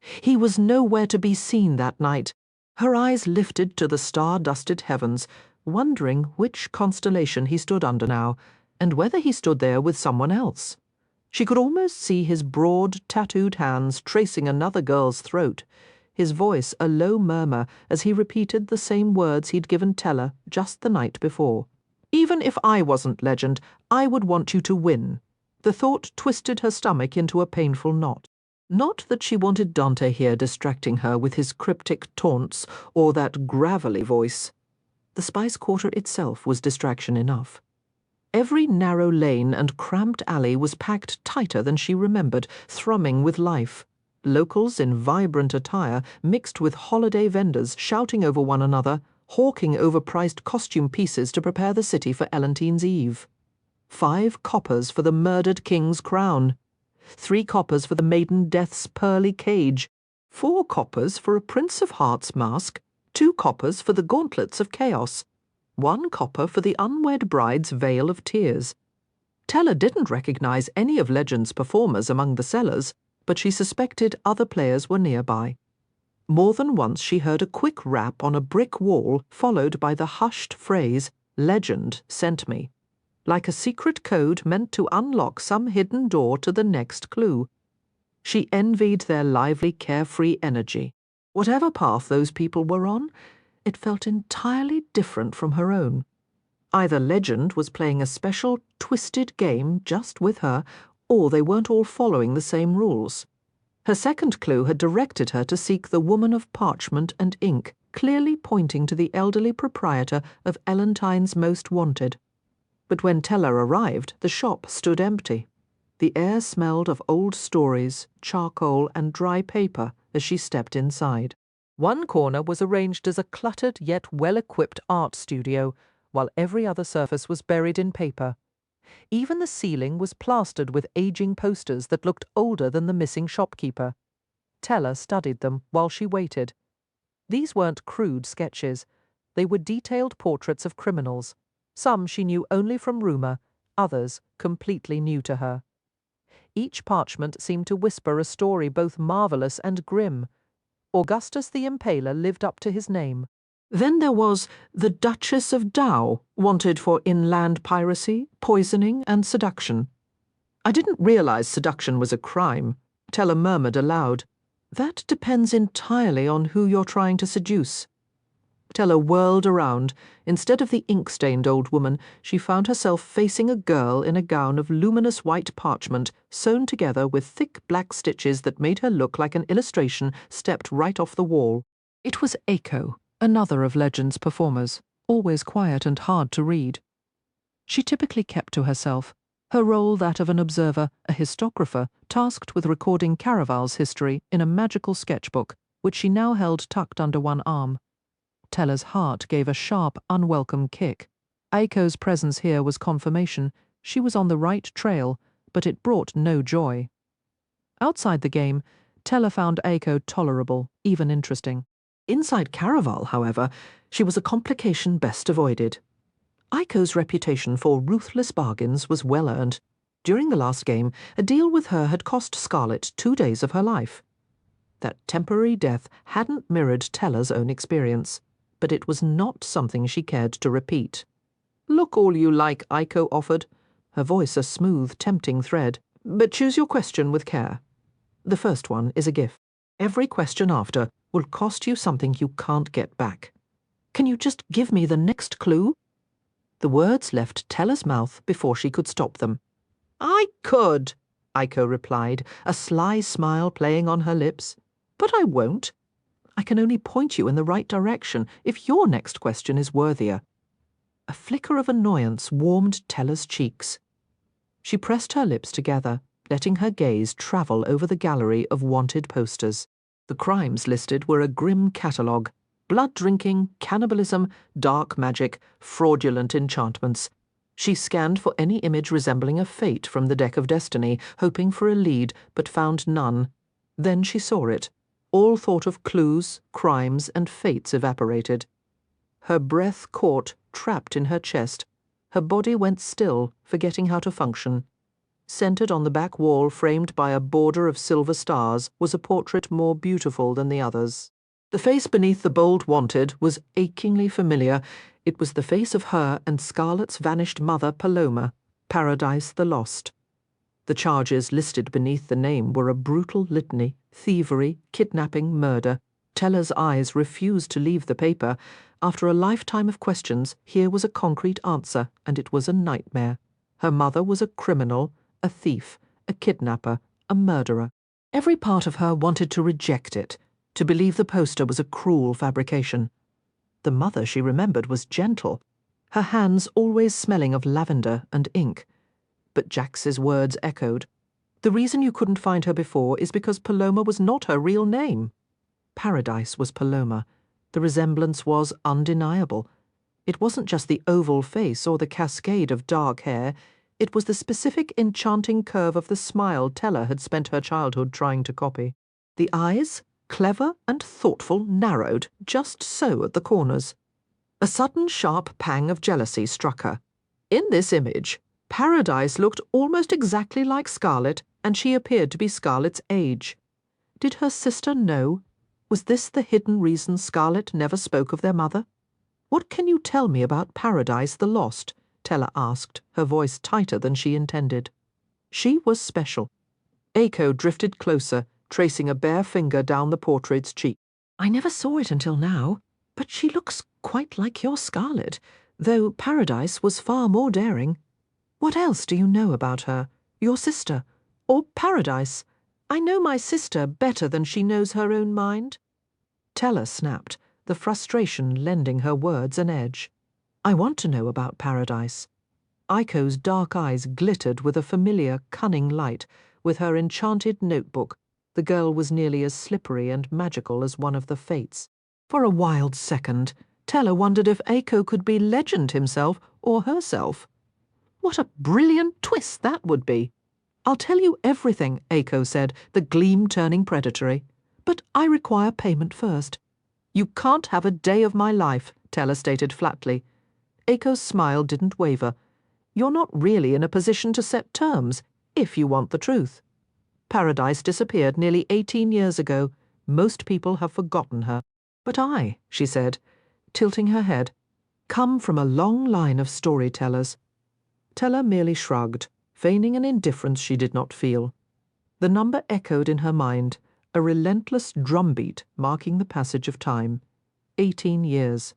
He was nowhere to be seen that night. Her eyes lifted to the star-dusted heavens, wondering which constellation he stood under now, and whether he stood there with someone else. She could almost see his broad, tattooed hands tracing another girl's throat, his voice a low murmur as he repeated the same words he'd given Tella just the night before. "Even if I wasn't Legend, I would want you to win." The thought twisted her stomach into a painful knot. Not that she wanted Dante here distracting her with his cryptic taunts or that gravelly voice. The Spice Quarter itself was distraction enough. Every narrow lane and cramped alley was packed tighter than she remembered, thrumming with life. Locals in vibrant attire mixed with holiday vendors shouting over one another, hawking overpriced costume pieces to prepare the city for Elentine's Eve. 5 coppers for the murdered king's crown. 3 coppers for the maiden Death's pearly cage. 4 coppers for a Prince of Hearts mask. 2 coppers for the gauntlets of chaos. 1 copper for the unwed bride's veil of tears. Teller didn't recognize any of Legend's performers among the sellers, but she suspected other players were nearby. More than once she heard a quick rap on a brick wall, followed by the hushed phrase, "Legend sent me," like a secret code meant to unlock some hidden door to the next clue. She envied their lively, carefree energy. Whatever path those people were on, it felt entirely different from her own. Either Legend was playing a special, twisted game just with her, or they weren't all following the same rules. Her second clue had directed her to seek the woman of parchment and ink, clearly pointing to the elderly proprietor of Elentine's Most Wanted. But when Teller arrived, the shop stood empty. The air smelled of old stories, charcoal, and dry paper as she stepped inside. One corner was arranged as a cluttered yet well-equipped art studio, while every other surface was buried in paper. Even the ceiling was plastered with aging posters that looked older than the missing shopkeeper. Teller studied them while she waited. These weren't crude sketches. They were detailed portraits of criminals. Some she knew only from rumour, others completely new to her. Each parchment seemed to whisper a story both marvellous and grim. Augustus the Impaler lived up to his name. Then there was the Duchess of Dow, wanted for inland piracy, poisoning, and seduction. I didn't realize seduction was a crime. Teller murmured aloud. That depends entirely on who you're trying to seduce. Teller whirled around. Instead of the ink-stained old woman, she found herself facing a girl in a gown of luminous white parchment, sewn together with thick black stitches that made her look like an illustration stepped right off the wall. It was Echo, another of Legend's performers, always quiet and hard to read. She typically kept to herself, her role that of an observer, a historiographer, tasked with recording Caraval's history in a magical sketchbook, which she now held tucked under one arm. Teller's heart gave a sharp, unwelcome kick. Aiko's presence here was confirmation. She was on the right trail, but it brought no joy. Outside the game, Teller found Aiko tolerable, even interesting. Inside Caraval, however, she was a complication best avoided. Aiko's reputation for ruthless bargains was well earned. During the last game, a deal with her had cost Scarlet 2 days of her life. That temporary death hadn't mirrored Teller's own experience, but it was not something she cared to repeat. "Look all you like," Aiko offered, her voice a smooth, tempting thread, "but choose your question with care. The first one is a gift. Every question after will cost you something you can't get back. Can you just give me the next clue?" The words left Teller's mouth before she could stop them. "I could," Aiko replied, a sly smile playing on her lips. "But I won't. I can only point you in the right direction if your next question is worthier." A flicker of annoyance warmed Teller's cheeks. She pressed her lips together, letting her gaze travel over the gallery of wanted posters. The crimes listed were a grim catalogue: blood-drinking, cannibalism, dark magic, fraudulent enchantments. She scanned for any image resembling a fate from the deck of destiny, hoping for a lead, but found none. Then she saw it. All thought of clues, crimes, and fates evaporated. Her breath caught, trapped in her chest. Her body went still, forgetting how to function. Centered on the back wall, framed by a border of silver stars, was a portrait more beautiful than the others. The face beneath the bold wanted was achingly familiar. It was the face of her and Scarlet's vanished mother, Paloma, Paradise the Lost. The charges listed beneath the name were a brutal litany: thievery, kidnapping, murder. Teller's eyes refused to leave the paper. After a lifetime of questions, here was a concrete answer, and it was a nightmare. Her mother was a criminal, a thief, a kidnapper, a murderer. Every part of her wanted to reject it, to believe the poster was a cruel fabrication. The mother she remembered was gentle, her hands always smelling of lavender and ink. But Jax's words echoed. "The reason you couldn't find her before is because Paloma was not her real name." Paradise was Paloma. The resemblance was undeniable. It wasn't just the oval face or the cascade of dark hair. It was the specific enchanting curve of the smile Teller had spent her childhood trying to copy. The eyes, clever and thoughtful, narrowed, just so at the corners. A sudden sharp pang of jealousy struck her. In this image, Paradise looked almost exactly like Scarlet, and she appeared to be Scarlet's age. Did her sister know? Was this the hidden reason Scarlet never spoke of their mother? What can you tell me about Paradise the Lost? Tella asked, her voice tighter than she intended. She was special. Echo drifted closer, tracing a bare finger down the portrait's cheek. I never saw it until now, but she looks quite like your Scarlet, though Paradise was far more daring. What else do you know about her, your sister, or Paradise? I know my sister better than she knows her own mind. Tella snapped, the frustration lending her words an edge. I want to know about Paradise. Aiko's dark eyes glittered with a familiar, cunning light. With her enchanted notebook, the girl was nearly as slippery and magical as one of the Fates. For a wild second, Tella wondered if Aiko could be Legend himself or herself. What a brilliant twist that would be! I'll tell you everything, Aiko said, the gleam turning predatory. But I require payment first. You can't have a day of my life, Tella stated flatly. Aiko's smile didn't waver. You're not really in a position to set terms, if you want the truth. Paradise disappeared nearly 18 years ago. Most people have forgotten her. But I, she said, tilting her head, come from a long line of storytellers. Tella merely shrugged, feigning an indifference she did not feel. The number echoed in her mind, a relentless drumbeat marking the passage of time. 18 years.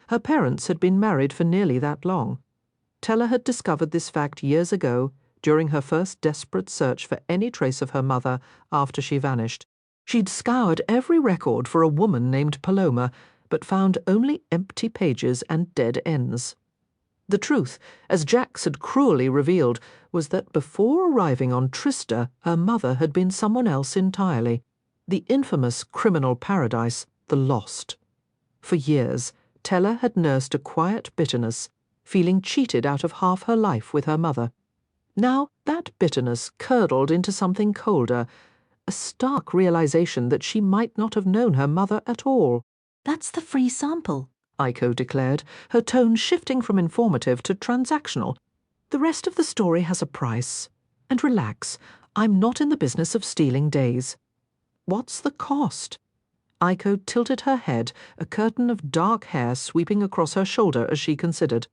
Her parents had been married for nearly that long. Tella had discovered this fact years ago, during her first desperate search for any trace of her mother after she vanished. She'd scoured every record for a woman named Paloma, but found only empty pages and dead ends. The truth, as Jax had cruelly revealed, was that before arriving on Trista, her mother had been someone else entirely. The infamous criminal Paradise, the Lost. For years, Tella had nursed a quiet bitterness, feeling cheated out of half her life with her mother. Now that bitterness curdled into something colder, a stark realization that she might not have known her mother at all. That's the free sample, Aiko declared, her tone shifting from informative to transactional. The rest of the story has a price. And relax, I'm not in the business of stealing days. What's the cost? Aiko tilted her head, a curtain of dark hair sweeping across her shoulder as she considered.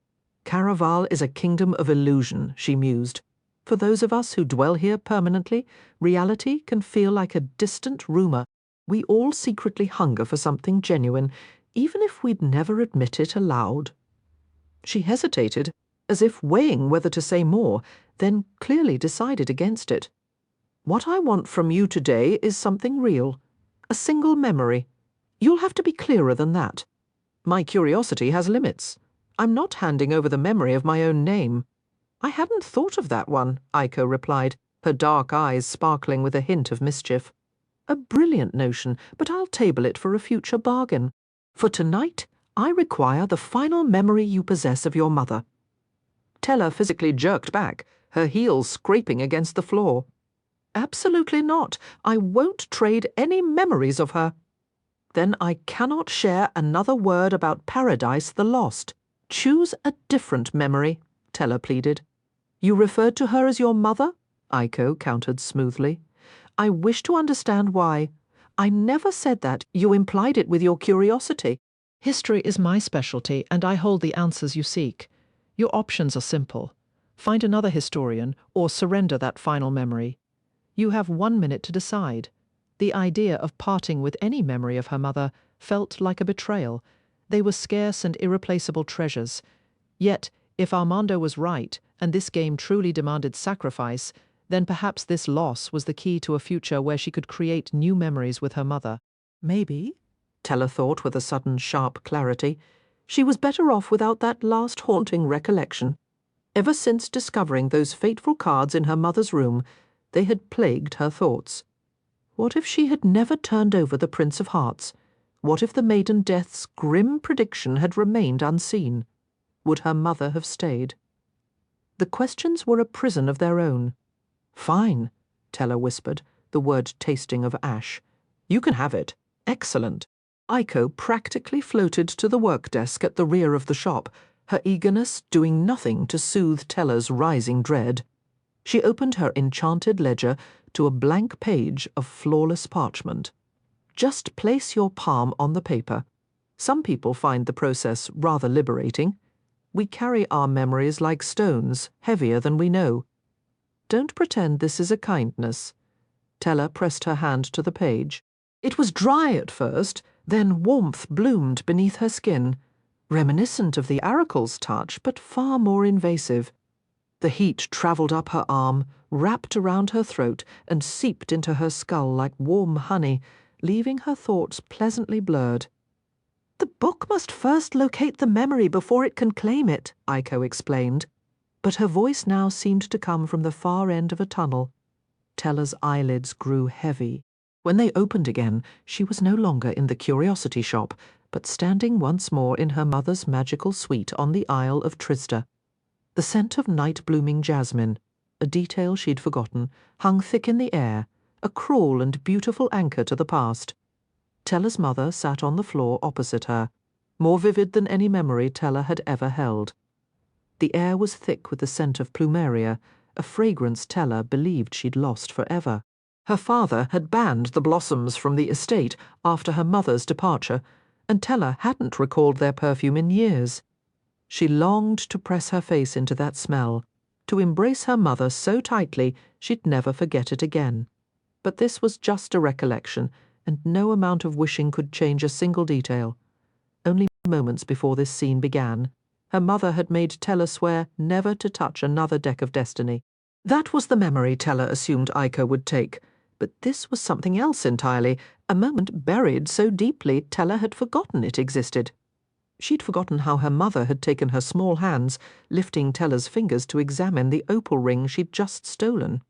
Caraval is a kingdom of illusion, she mused. For those of us who dwell here permanently, reality can feel like a distant rumor. We all secretly hunger for something genuine, even if we'd never admit it aloud. She hesitated, as if weighing whether to say more, then clearly decided against it. What I want from you today is something real. A single memory. You'll have to be clearer than that. My curiosity has limits. I'm not handing over the memory of my own name. I hadn't thought of that one, Aiko replied, her dark eyes sparkling with a hint of mischief. A brilliant notion, but I'll table it for a future bargain. For tonight, I require the final memory you possess of your mother. Tella physically jerked back, her heels scraping against the floor. Absolutely not. I won't trade any memories of her. Then I cannot share another word about Paradise the Lost. Choose a different memory, Tella pleaded. You referred to her as your mother? Aiko countered smoothly. I wish to understand why. I never said that. You implied it with your curiosity. History is my specialty, and I hold the answers you seek. Your options are simple. Find another historian, or surrender that final memory. You have 1 minute to decide. The idea of parting with any memory of her mother felt like a betrayal. They were scarce and irreplaceable treasures. Yet, if Armando was right, and this game truly demanded sacrifice, then perhaps this loss was the key to a future where she could create new memories with her mother. Maybe, Tella thought with a sudden sharp clarity, she was better off without that last haunting recollection. Ever since discovering those fateful cards in her mother's room, they had plagued her thoughts. What if she had never turned over the Prince of Hearts? What if the maiden death's grim prediction had remained unseen? Would her mother have stayed? The questions were a prison of their own. Fine, Tella whispered, the word tasting of ash. You can have it. Excellent. Aiko practically floated to the work desk at the rear of the shop, her eagerness doing nothing to soothe Tella's rising dread. She opened her enchanted ledger to a blank page of flawless parchment. Just place your palm on the paper. Some people find the process rather liberating. We carry our memories like stones, heavier than we know. Don't pretend this is a kindness. Tella pressed her hand to the page. It was dry at first, then warmth bloomed beneath her skin, reminiscent of the oracle's touch, but far more invasive. The heat travelled up her arm, wrapped around her throat, and seeped into her skull like warm honey, leaving her thoughts pleasantly blurred. The book must first locate the memory before it can claim it, Aiko explained. But her voice now seemed to come from the far end of a tunnel. Tella's eyelids grew heavy. When they opened again, she was no longer in the curiosity shop, but standing once more in her mother's magical suite on the Isle of Trista. The scent of night-blooming jasmine, a detail she'd forgotten, hung thick in the air, a cruel and beautiful anchor to the past. Tella's mother sat on the floor opposite her, more vivid than any memory Tella had ever held. The air was thick with the scent of plumeria, a fragrance Tella believed she'd lost forever. Her father had banned the blossoms from the estate after her mother's departure, and Tella hadn't recalled their perfume in years. She longed to press her face into that smell, to embrace her mother so tightly she'd never forget it again. But this was just a recollection, and no amount of wishing could change a single detail. Only moments before this scene began, her mother had made Tella swear never to touch another deck of destiny. That was the memory Tella assumed Aiko would take, but this was something else entirely, a moment buried so deeply Tella had forgotten it existed. She'd forgotten how her mother had taken her small hands, lifting Tella's fingers to examine the opal ring she'd just stolen.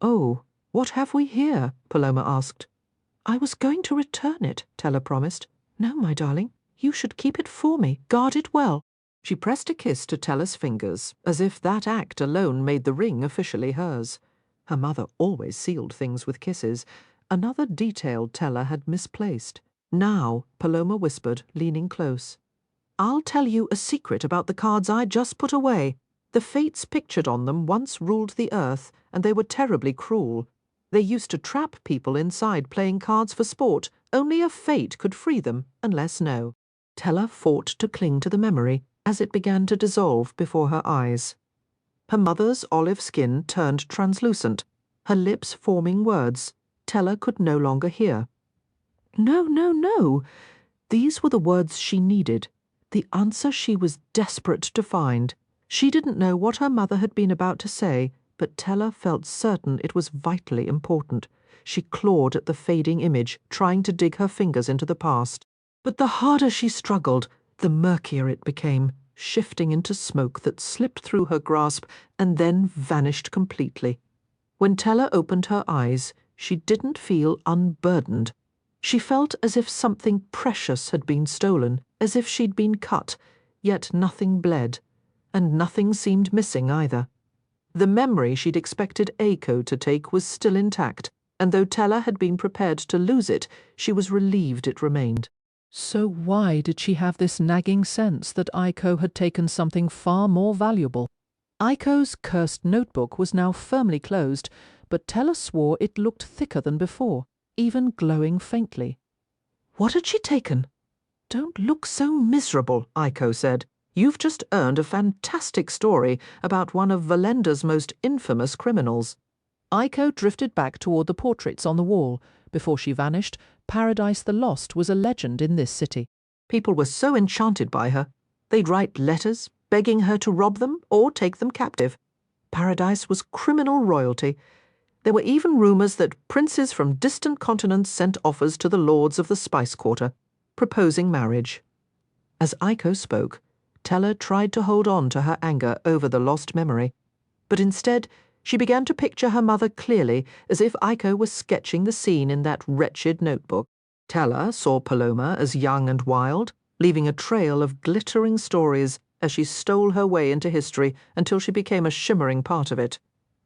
"Oh, what have we here?" Paloma asked. "I was going to return it," Tella promised. "No, my darling, you should keep it for me. Guard it well." She pressed a kiss to Tella's fingers, as if that act alone made the ring officially hers. Her mother always sealed things with kisses. Another detail Tella had misplaced. "Now," Paloma whispered, leaning close, "I'll tell you a secret about the cards I just put away. The fates pictured on them once ruled the earth, and they were terribly cruel. They used to trap people inside playing cards for sport. Only a fate could free them, unless no." Tella fought to cling to the memory as it began to dissolve before her eyes. Her mother's olive skin turned translucent, her lips forming words Tella could no longer hear. No, no, no. These were the words she needed, the answer she was desperate to find. She didn't know what her mother had been about to say, but Tella felt certain it was vitally important. She clawed at the fading image, trying to dig her fingers into the past. But the harder she struggled, the murkier it became, shifting into smoke that slipped through her grasp and then vanished completely. When Tella opened her eyes, she didn't feel unburdened. She felt as if something precious had been stolen, as if she'd been cut, yet nothing bled, and nothing seemed missing either. The memory she'd expected Aiko to take was still intact, and though Tella had been prepared to lose it, she was relieved it remained. So why did she have this nagging sense that Aiko had taken something far more valuable? Aiko's cursed notebook was now firmly closed, but Tella swore it looked thicker than before, even glowing faintly. "What had she taken?" "Don't look so miserable," Aiko said. "You've just earned a fantastic story about one of Valenda's most infamous criminals." Aiko drifted back toward the portraits on the wall. Before she vanished, Paradise the Lost was a legend in this city. People were so enchanted by her. They'd write letters, begging her to rob them or take them captive. Paradise was criminal royalty. There were even rumours that princes from distant continents sent offers to the lords of the Spice Quarter, proposing marriage. As Aiko spoke, Tella tried to hold on to her anger over the lost memory, but instead she began to picture her mother clearly, as if Aiko was sketching the scene in that wretched notebook. Tella saw Paloma as young and wild, leaving a trail of glittering stories as she stole her way into history until she became a shimmering part of it.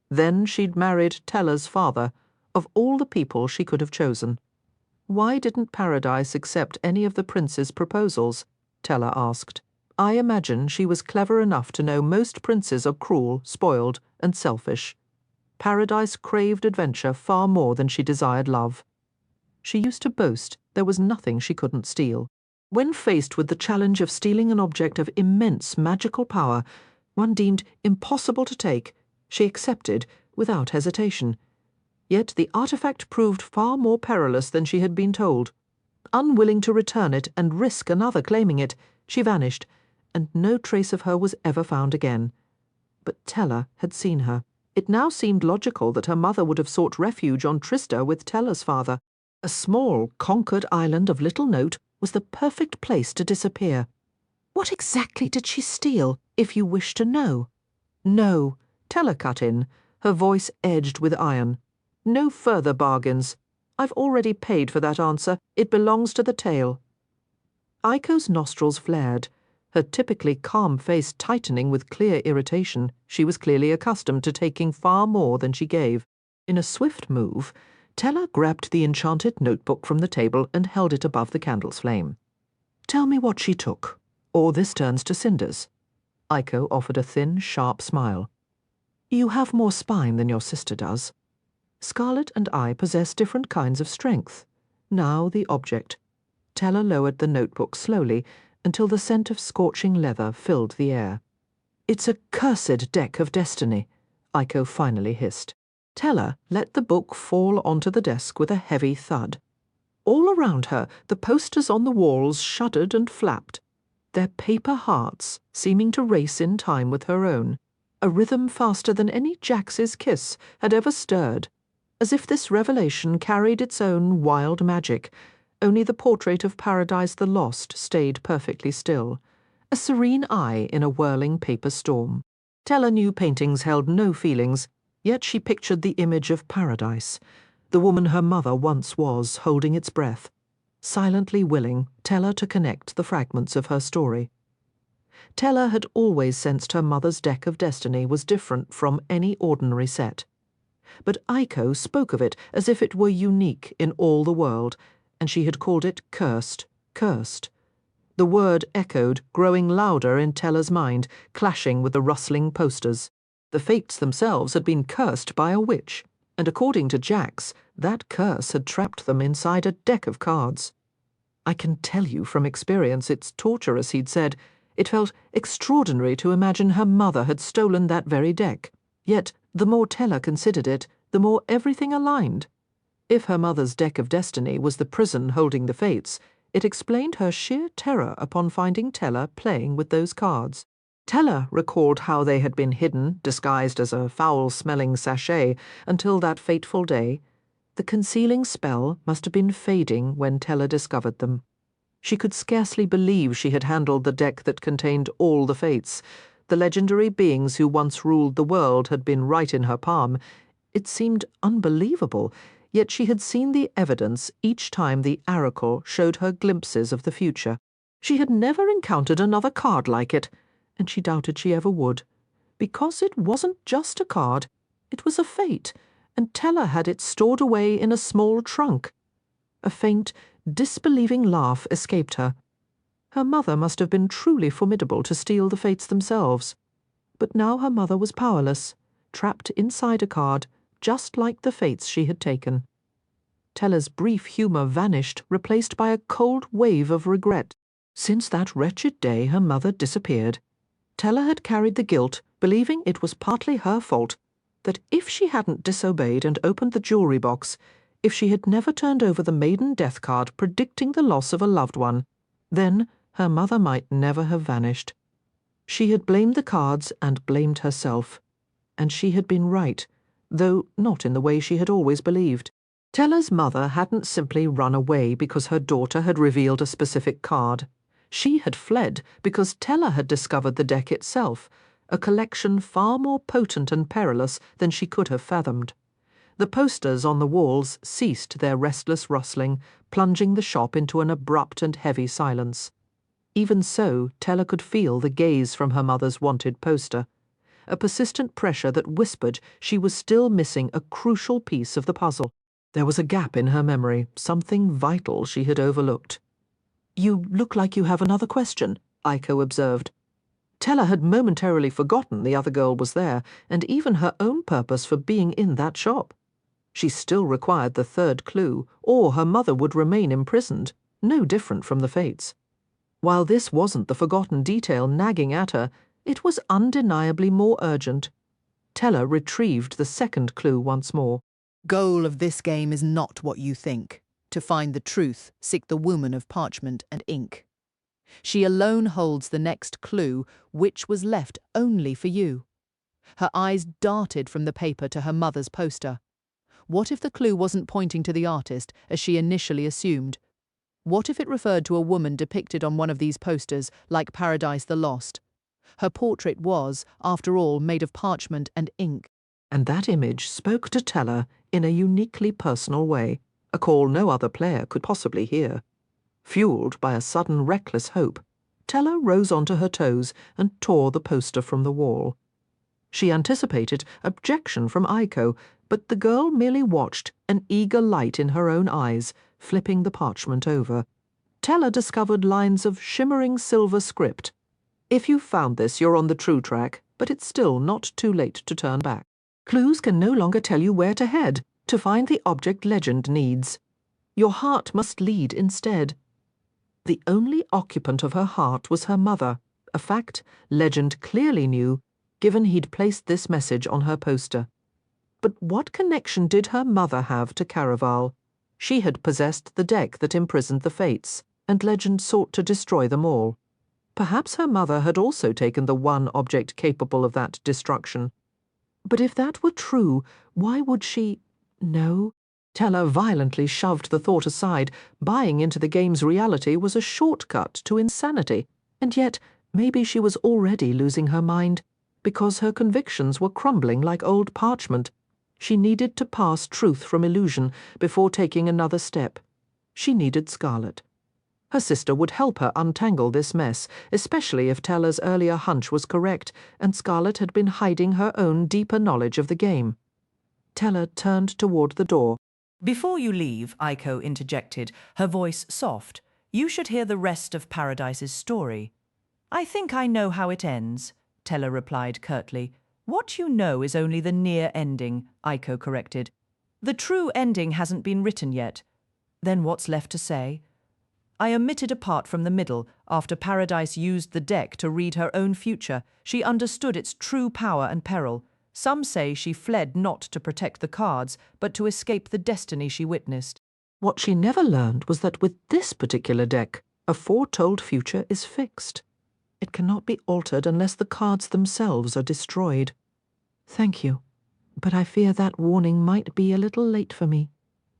Then she'd married Tella's father, of all the people she could have chosen. Why didn't Paradise accept any of the prince's proposals? Tella asked. I imagine she was clever enough to know most princes are cruel, spoiled, and selfish. Paradise craved adventure far more than she desired love. She used to boast there was nothing she couldn't steal. When faced with the challenge of stealing an object of immense magical power, one deemed impossible to take, she accepted without hesitation. Yet the artifact proved far more perilous than she had been told. Unwilling to return it and risk another claiming it, she vanished, and no trace of her was ever found again. But Tella had seen her. It now seemed logical that her mother would have sought refuge on Trista with Tella's father. A small, conquered island of little note was the perfect place to disappear. What exactly did she steal, if you wish to know? No, Tella cut in, her voice edged with iron. No further bargains. I've already paid for that answer. It belongs to the tale. Aiko's nostrils flared, her typically calm face tightening with clear irritation. She was clearly accustomed to taking far more than she gave. In a swift move, Tella grabbed the enchanted notebook from the table and held it above the candle's flame. Tell me what she took, or this turns to cinders. Aiko offered a thin, sharp smile. You have more spine than your sister does. Scarlet and I possess different kinds of strength. Now the object. Tella lowered the notebook slowly until the scent of scorching leather filled the air. It's a cursed deck of destiny, Aiko finally hissed. Tella let the book fall onto the desk with a heavy thud. All around her, the posters on the walls shuddered and flapped, their paper hearts seeming to race in time with her own, a rhythm faster than any Jax's kiss had ever stirred, as if this revelation carried its own wild magic. Only the portrait of Paradise the Lost stayed perfectly still, a serene eye in a whirling paper storm. Tella knew paintings held no feelings, yet she pictured the image of Paradise, the woman her mother once was, holding its breath, silently willing Tella to connect the fragments of her story. Tella had always sensed her mother's deck of destiny was different from any ordinary set. But Aiko spoke of it as if it were unique in all the world, and she had called it cursed, cursed. The word echoed, growing louder in Tella's mind, clashing with the rustling posters. The fates themselves had been cursed by a witch, and according to Jax, that curse had trapped them inside a deck of cards. I can tell you from experience it's torturous, he'd said. It felt extraordinary to imagine her mother had stolen that very deck. Yet, the more Tella considered it, the more everything aligned. If her mother's deck of destiny was the prison holding the fates, it explained her sheer terror upon finding Tella playing with those cards. Tella recalled how they had been hidden, disguised as a foul-smelling sachet, until that fateful day. The concealing spell must have been fading when Tella discovered them. She could scarcely believe she had handled the deck that contained all the fates. The legendary beings who once ruled the world had been right in her palm. It seemed unbelievable, yet she had seen the evidence each time the oracle showed her glimpses of the future. She had never encountered another card like it, and she doubted she ever would. Because it wasn't just a card, it was a fate, and Tella had it stored away in a small trunk. A faint, disbelieving laugh escaped her. Her mother must have been truly formidable to steal the fates themselves. But now her mother was powerless, trapped inside a card, just like the fates she had taken. Tella's brief humour vanished, replaced by a cold wave of regret. Since that wretched day her mother disappeared, Tella had carried the guilt, believing it was partly her fault, that if she hadn't disobeyed and opened the jewellery box, if she had never turned over the maiden death card predicting the loss of a loved one, then her mother might never have vanished. She had blamed the cards and blamed herself, and she had been right, though not in the way she had always believed. Tella's mother hadn't simply run away because her daughter had revealed a specific card. She had fled because Tella had discovered the deck itself, a collection far more potent and perilous than she could have fathomed. The posters on the walls ceased their restless rustling, plunging the shop into an abrupt and heavy silence. Even so, Tella could feel the gaze from her mother's wanted poster, a persistent pressure that whispered she was still missing a crucial piece of the puzzle. There was a gap in her memory, something vital she had overlooked. You look like you have another question, Aiko observed. Teller had momentarily forgotten the other girl was there, and even her own purpose for being in that shop. She still required the third clue, or her mother would remain imprisoned, no different from the Fates. While this wasn't the forgotten detail nagging at her, it was undeniably more urgent. Teller retrieved the second clue once more. Goal of this game is not what you think. To find the truth, seek the woman of parchment and ink. She alone holds the next clue, which was left only for you. Her eyes darted from the paper to her mother's poster. What if the clue wasn't pointing to the artist, as she initially assumed? What if it referred to a woman depicted on one of these posters, like Paradise the Lost? Her portrait was, after all, made of parchment and ink. And that image spoke to Teller in a uniquely personal way, a call no other player could possibly hear. Fueled by a sudden reckless hope, Teller rose onto her toes and tore the poster from the wall. She anticipated objection from Aiko, but the girl merely watched, an eager light in her own eyes, flipping the parchment over. Teller discovered lines of shimmering silver script. If you've found this, you're on the true track, but it's still not too late to turn back. Clues can no longer tell you where to head to find the object legend needs. Your heart must lead instead. The only occupant of her heart was her mother, a fact Legend clearly knew, given he'd placed this message on her poster. But what connection did her mother have to Caraval? She had possessed the deck that imprisoned the Fates, and Legend sought to destroy them all. Perhaps her mother had also taken the one object capable of that destruction. But if that were true, why would she— No. Teller violently shoved the thought aside. Buying into the game's reality was a shortcut to insanity, and yet maybe she was already losing her mind, because her convictions were crumbling like old parchment. She needed to pass truth from illusion before taking another step. She needed Scarlet. Her sister would help her untangle this mess, especially if Teller's earlier hunch was correct, and Scarlet had been hiding her own deeper knowledge of the game. Teller turned toward the door. "Before you leave," Aiko interjected, her voice soft, "you should hear the rest of Paradise's story." "I think I know how it ends," Teller replied curtly. "What you know is only the near ending," Aiko corrected. "The true ending hasn't been written yet." "Then what's left to say?" "I omitted a part from the middle. After Paradise used the deck to read her own future, she understood its true power and peril. Some say she fled not to protect the cards, but to escape the destiny she witnessed." What she never learned was that with this particular deck, a foretold future is fixed. It cannot be altered unless the cards themselves are destroyed. Thank you, but I fear that warning might be a little late for me.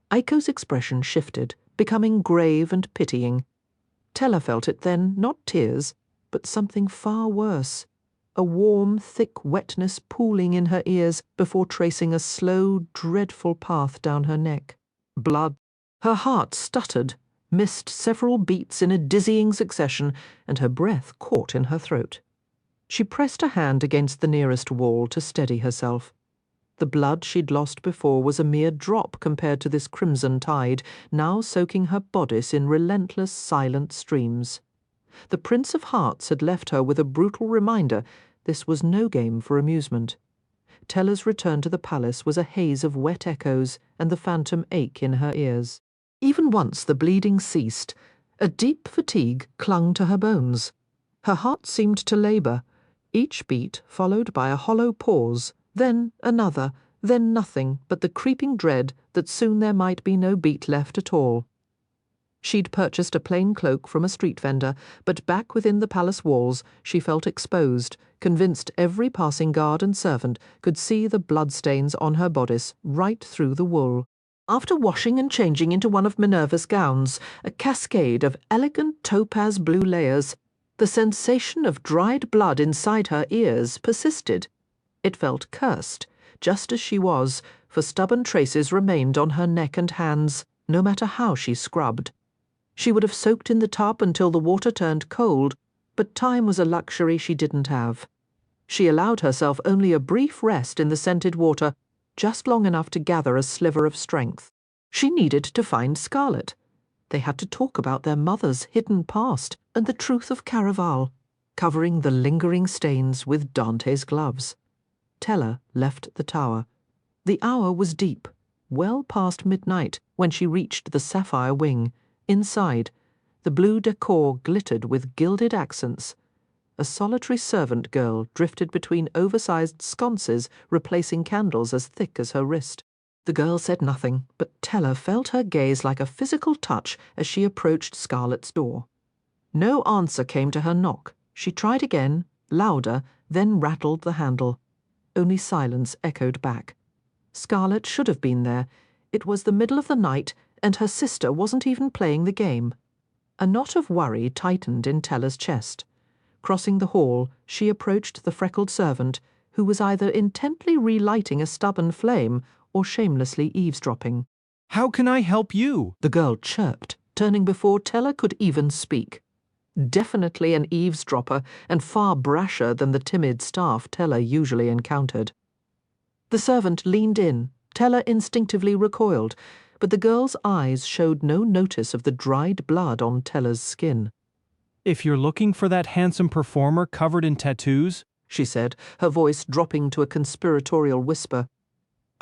Aiko's expression shifted, becoming grave and pitying. Teller felt it then, not tears, but something far worse. A warm, thick wetness pooling in her ears before tracing a slow, dreadful path down her neck. Blood. Her heart stuttered, missed several beats in a dizzying succession, and her breath caught in her throat. She pressed a hand against the nearest wall to steady herself. The blood she'd lost before was a mere drop compared to this crimson tide, now soaking her bodice in relentless, silent streams. The Prince of Hearts had left her with a brutal reminder this was no game for amusement. Teller's return to the palace was a haze of wet echoes and the phantom ache in her ears. Even once the bleeding ceased, a deep fatigue clung to her bones. Her heart seemed to labour, each beat followed by a hollow pause, then another, then nothing but the creeping dread that soon there might be no beat left at all. She'd purchased a plain cloak from a street vendor, but back within the palace walls she felt exposed, convinced every passing guard and servant could see the bloodstains on her bodice right through the wool. After washing and changing into one of Minerva's gowns, a cascade of elegant topaz blue layers, the sensation of dried blood inside her ears persisted. It felt cursed, just as she was, for stubborn traces remained on her neck and hands, no matter how she scrubbed. She would have soaked in the tub until the water turned cold, but time was a luxury she didn't have. She allowed herself only a brief rest in the scented water, just long enough to gather a sliver of strength. She needed to find Scarlet. They had to talk about their mother's hidden past and the truth of Caraval, covering the lingering stains with Dante's gloves. Tella left the tower. The hour was deep, well past midnight, when she reached the sapphire wing. Inside, the blue decor glittered with gilded accents. A solitary servant girl drifted between oversized sconces, replacing candles as thick as her wrist. The girl said nothing, but Tella felt her gaze like a physical touch as she approached Scarlet's door. No answer came to her knock. She tried again, louder, then rattled the handle. Only silence echoed back. Scarlet should have been there. It was the middle of the night, and her sister wasn't even playing the game. A knot of worry tightened in Tella's chest. Crossing the hall, she approached the freckled servant, who was either intently relighting a stubborn flame or shamelessly eavesdropping. "How can I help you?" the girl chirped, turning before Tella could even speak. Definitely an eavesdropper, and far brasher than the timid staff Tella usually encountered. The servant leaned in. Tella instinctively recoiled, but the girl's eyes showed no notice of the dried blood on Tella's skin. "If you're looking for that handsome performer covered in tattoos," she said, her voice dropping to a conspiratorial whisper,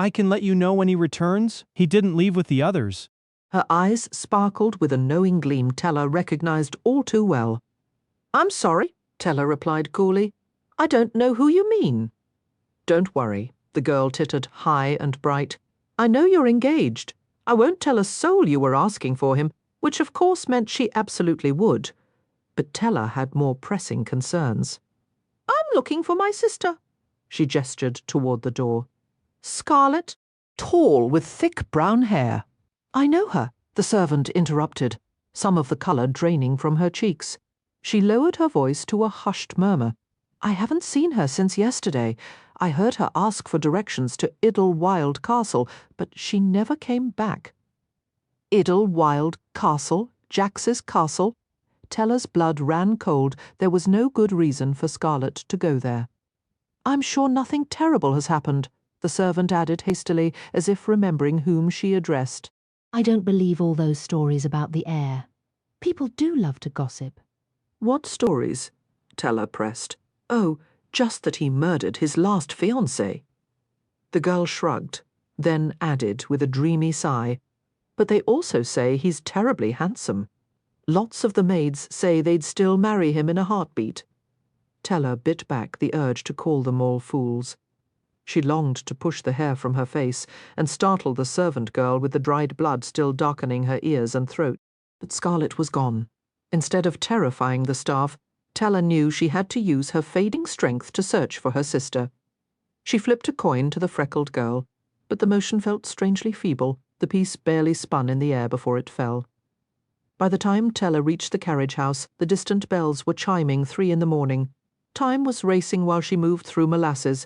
"I can let you know when he returns. He didn't leave with the others." Her eyes sparkled with a knowing gleam Tella recognized all too well. "I'm sorry," Tella replied coolly. "I don't know who you mean." "Don't worry," the girl tittered, high and bright. "I know you're engaged. I won't tell a soul you were asking for him," which of course meant she absolutely would. But Tella had more pressing concerns. "I'm looking for my sister." She gestured toward the door. "Scarlet, tall with thick brown hair." "I know her," the servant interrupted, some of the colour draining from her cheeks. She lowered her voice to a hushed murmur. "I haven't seen her since yesterday. I heard her ask for directions to Idlewild Castle, but she never came back." Idlewild Castle? Jax's castle? Tella's blood ran cold. There was no good reason for Scarlet to go there. "I'm sure nothing terrible has happened," the servant added hastily, as if remembering whom she addressed. I don't believe all those stories about the heir. People do love to gossip. "What stories?" Tella pressed. "Oh, just that he murdered his last fiancée." The girl shrugged, then added with a dreamy sigh, "But they also say he's terribly handsome. Lots of the maids say they'd still marry him in a heartbeat." Tella bit back the urge to call them all fools. She longed to push the hair from her face and startle the servant girl with the dried blood still darkening her ears and throat. But Scarlet was gone. Instead of terrifying the staff, Tella knew she had to use her fading strength to search for her sister. She flipped a coin to the freckled girl, but the motion felt strangely feeble. The piece barely spun in the air before it fell. By the time Tella reached the carriage house, the distant bells were chiming 3 in the morning. Time was racing while she moved through molasses.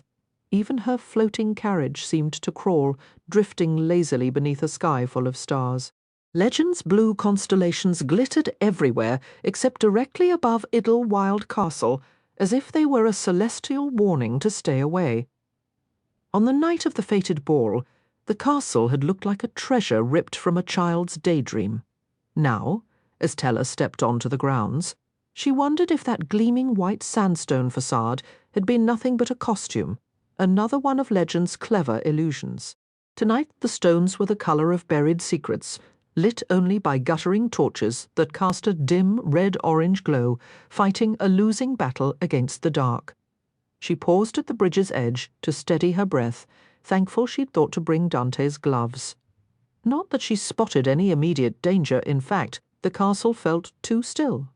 Even her floating carriage seemed to crawl, drifting lazily beneath a sky full of stars. Legends' blue constellations glittered everywhere except directly above Idlewild Castle, as if they were a celestial warning to stay away. On the night of the fated ball, the castle had looked like a treasure ripped from a child's daydream. Now, as Tella stepped onto the grounds, she wondered if that gleaming white sandstone facade had been nothing but a costume, another one of legend's clever illusions. Tonight the stones were the colour of buried secrets, lit only by guttering torches that cast a dim red-orange glow, fighting a losing battle against the dark. She paused at the bridge's edge to steady her breath, thankful she'd thought to bring Dante's gloves. Not that she spotted any immediate danger. In fact, the castle felt too still.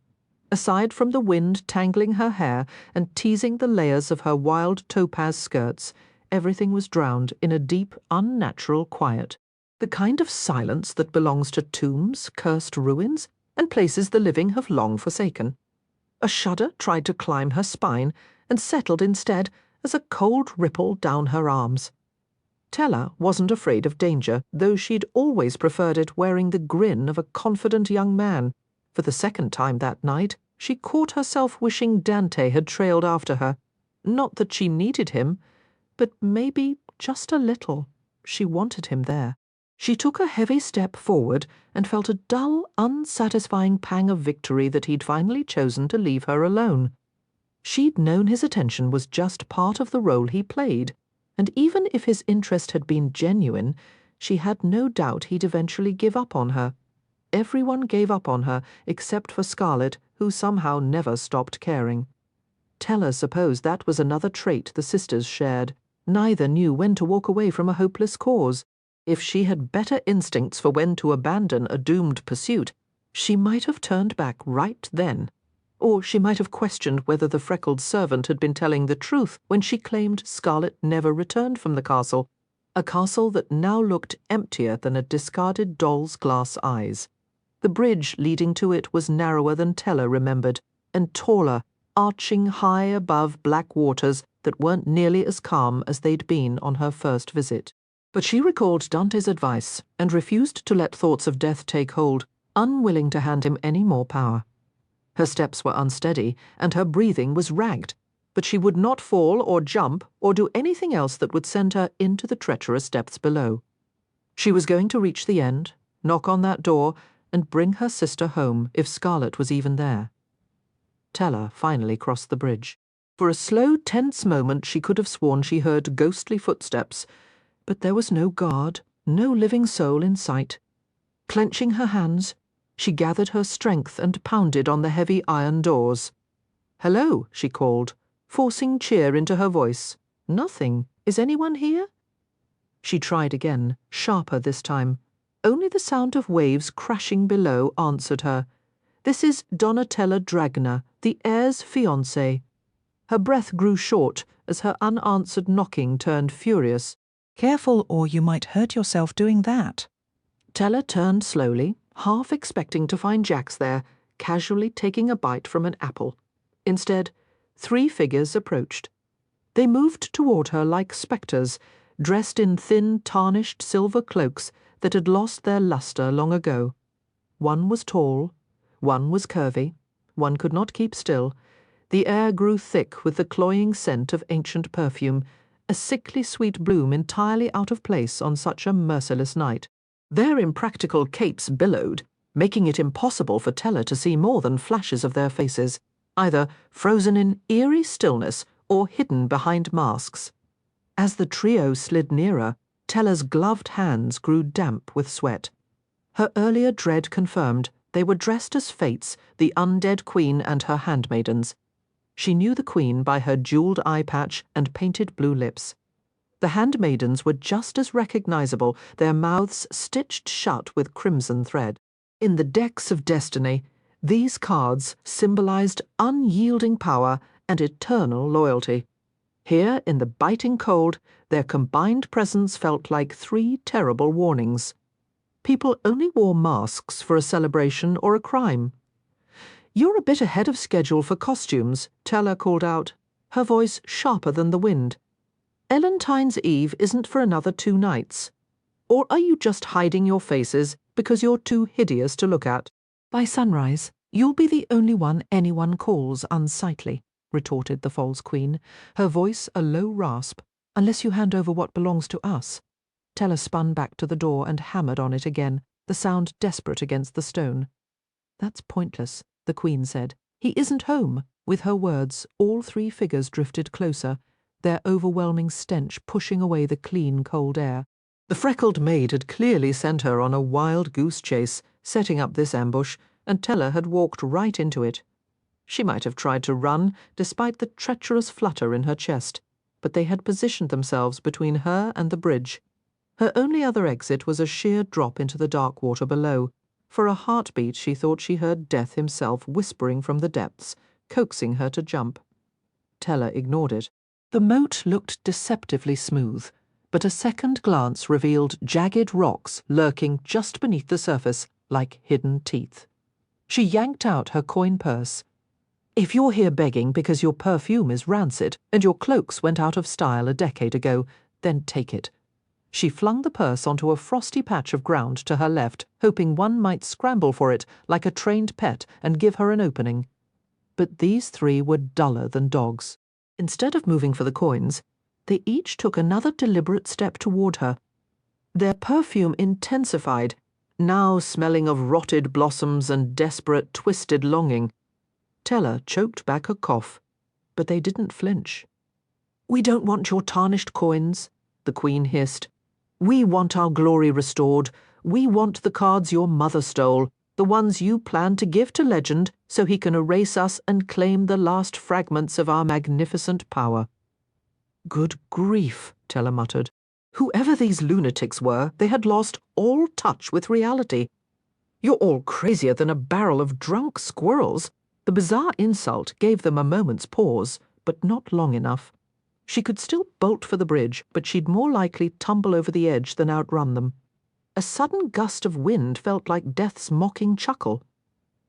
Aside from the wind tangling her hair and teasing the layers of her wild topaz skirts, everything was drowned in a deep, unnatural quiet. The kind of silence that belongs to tombs, cursed ruins, and places the living have long forsaken. A shudder tried to climb her spine and settled instead as a cold ripple down her arms. Tella wasn't afraid of danger, though she'd always preferred it wearing the grin of a confident young man. For the second time that night, she caught herself wishing Dante had trailed after her. Not that she needed him, but maybe, just a little, she wanted him there. She took a heavy step forward and felt a dull, unsatisfying pang of victory that he'd finally chosen to leave her alone. She'd known his attention was just part of the role he played, and even if his interest had been genuine, she had no doubt he'd eventually give up on her. Everyone gave up on her except for Scarlet, who somehow never stopped caring. Tella supposed that was another trait the sisters shared. Neither knew when to walk away from a hopeless cause. If she had better instincts for when to abandon a doomed pursuit, she might have turned back right then. Or she might have questioned whether the freckled servant had been telling the truth when she claimed Scarlet never returned from the castle, a castle that now looked emptier than a discarded doll's glass eyes. The bridge leading to it was narrower than Tella remembered, and taller, arching high above black waters that weren't nearly as calm as they'd been on her first visit. But she recalled Dante's advice and refused to let thoughts of death take hold, unwilling to hand him any more power. Her steps were unsteady, and her breathing was ragged, but she would not fall or jump or do anything else that would send her into the treacherous depths below. She was going to reach the end, knock on that door, and bring her sister home if Scarlet was even there. Tella finally crossed the bridge. For a slow, tense moment she could have sworn she heard ghostly footsteps, but there was no guard, no living soul in sight. Clenching her hands, she gathered her strength and pounded on the heavy iron doors. "Hello," she called, forcing cheer into her voice. "Nothing. Is anyone here?" She tried again, sharper this time. Only the sound of waves crashing below answered her. "This is Donatella Dragna, the heir's fiancée." Her breath grew short as her unanswered knocking turned furious. "Careful, or you might hurt yourself doing that." Tella turned slowly, half expecting to find Jax there, casually taking a bite from an apple. Instead, 3 figures approached. They moved toward her like spectres, dressed in thin, tarnished silver cloaks that had lost their luster long ago. One was tall, one was curvy, one could not keep still. The air grew thick with the cloying scent of ancient perfume, a sickly sweet bloom entirely out of place on such a merciless night. Their impractical capes billowed, making it impossible for Tella to see more than flashes of their faces, either frozen in eerie stillness or hidden behind masks. As the trio slid nearer, Tella's gloved hands grew damp with sweat. Her earlier dread confirmed. They were dressed as Fates, the undead queen and her handmaidens. She knew the queen by her jeweled eye patch and painted blue lips. The handmaidens were just as recognizable, their mouths stitched shut with crimson thread. In the decks of destiny, these cards symbolized unyielding power and eternal loyalty. Here, in the biting cold, their combined presence felt like 3 terrible warnings. People only wore masks for a celebration or a crime. "You're a bit ahead of schedule for costumes," Tella called out, her voice sharper than the wind. "Elentine's Eve isn't for another 2 nights. Or are you just hiding your faces because you're too hideous to look at?" "By sunrise, you'll be the only one anyone calls unsightly," retorted the false queen, her voice a low rasp, "unless you hand over what belongs to us." Tella spun back to the door and hammered on it again, the sound desperate against the stone. "That's pointless," the queen said. "He isn't home." With her words, all 3 figures drifted closer, their overwhelming stench pushing away the clean, cold air. The freckled maid had clearly sent her on a wild goose chase, setting up this ambush, and Tella had walked right into it. She might have tried to run, despite the treacherous flutter in her chest, but they had positioned themselves between her and the bridge. Her only other exit was a sheer drop into the dark water below. For a heartbeat she thought she heard Death himself whispering from the depths, coaxing her to jump. Tella ignored it. The moat looked deceptively smooth, but a second glance revealed jagged rocks lurking just beneath the surface like hidden teeth. She yanked out her coin purse. "If you're here begging because your perfume is rancid and your cloaks went out of style a decade ago, then take it." She flung the purse onto a frosty patch of ground to her left, hoping one might scramble for it like a trained pet and give her an opening. But these 3 were duller than dogs. Instead of moving for the coins, they each took another deliberate step toward her. Their perfume intensified, now smelling of rotted blossoms and desperate, twisted longing. Tella choked back a cough, but they didn't flinch. "We don't want your tarnished coins," the Queen hissed. "We want our glory restored. We want the cards your mother stole, the ones you planned to give to Legend so he can erase us and claim the last fragments of our magnificent power." "Good grief," Tella muttered. Whoever these lunatics were, they had lost all touch with reality. "You're all crazier than a barrel of drunk squirrels." The bizarre insult gave them a moment's pause, but not long enough. She could still bolt for the bridge, but she'd more likely tumble over the edge than outrun them. A sudden gust of wind felt like Death's mocking chuckle.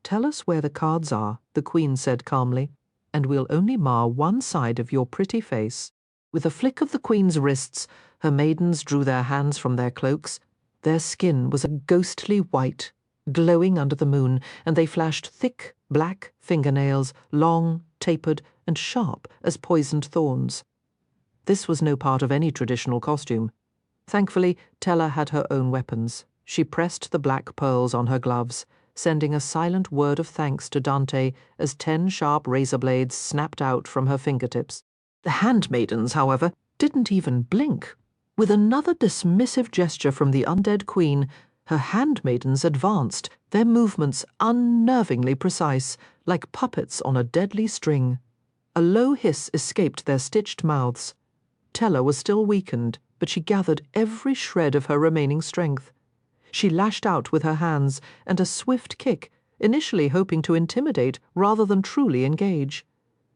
"Tell us where the cards are," the Queen said calmly, "and we'll only mar one side of your pretty face." With a flick of the Queen's wrists, her maidens drew their hands from their cloaks. Their skin was a ghostly white, glowing under the moon, and they flashed thick, black fingernails, long, tapered, and sharp as poisoned thorns. This was no part of any traditional costume. Thankfully, Tella had her own weapons. She pressed the black pearls on her gloves, sending a silent word of thanks to Dante as 10 sharp razor blades snapped out from her fingertips. The handmaidens, however, didn't even blink. With another dismissive gesture from the undead Queen, her handmaidens advanced, their movements unnervingly precise, like puppets on a deadly string. A low hiss escaped their stitched mouths. Tella was still weakened, but she gathered every shred of her remaining strength. She lashed out with her hands, and a swift kick, initially hoping to intimidate rather than truly engage.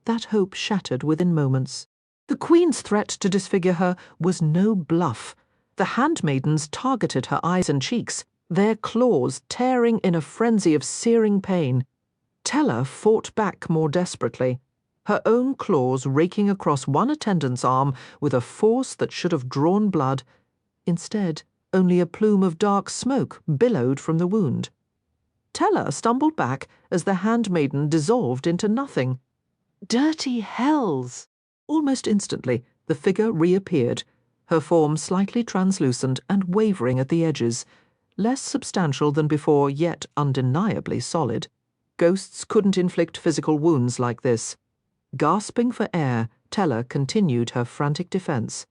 That hope shattered within moments. The Queen's threat to disfigure her was no bluff. The handmaidens targeted her eyes and cheeks, their claws tearing in a frenzy of searing pain. Tella fought back more desperately, her own claws raking across one attendant's arm with a force that should have drawn blood. Instead, only a plume of dark smoke billowed from the wound. Tella stumbled back as the handmaiden dissolved into nothing. Dirty hells! Almost instantly, the figure reappeared, her form slightly translucent and wavering at the edges, less substantial than before, yet undeniably solid. Ghosts couldn't inflict physical wounds like this. Gasping for air, Tella continued her frantic defense.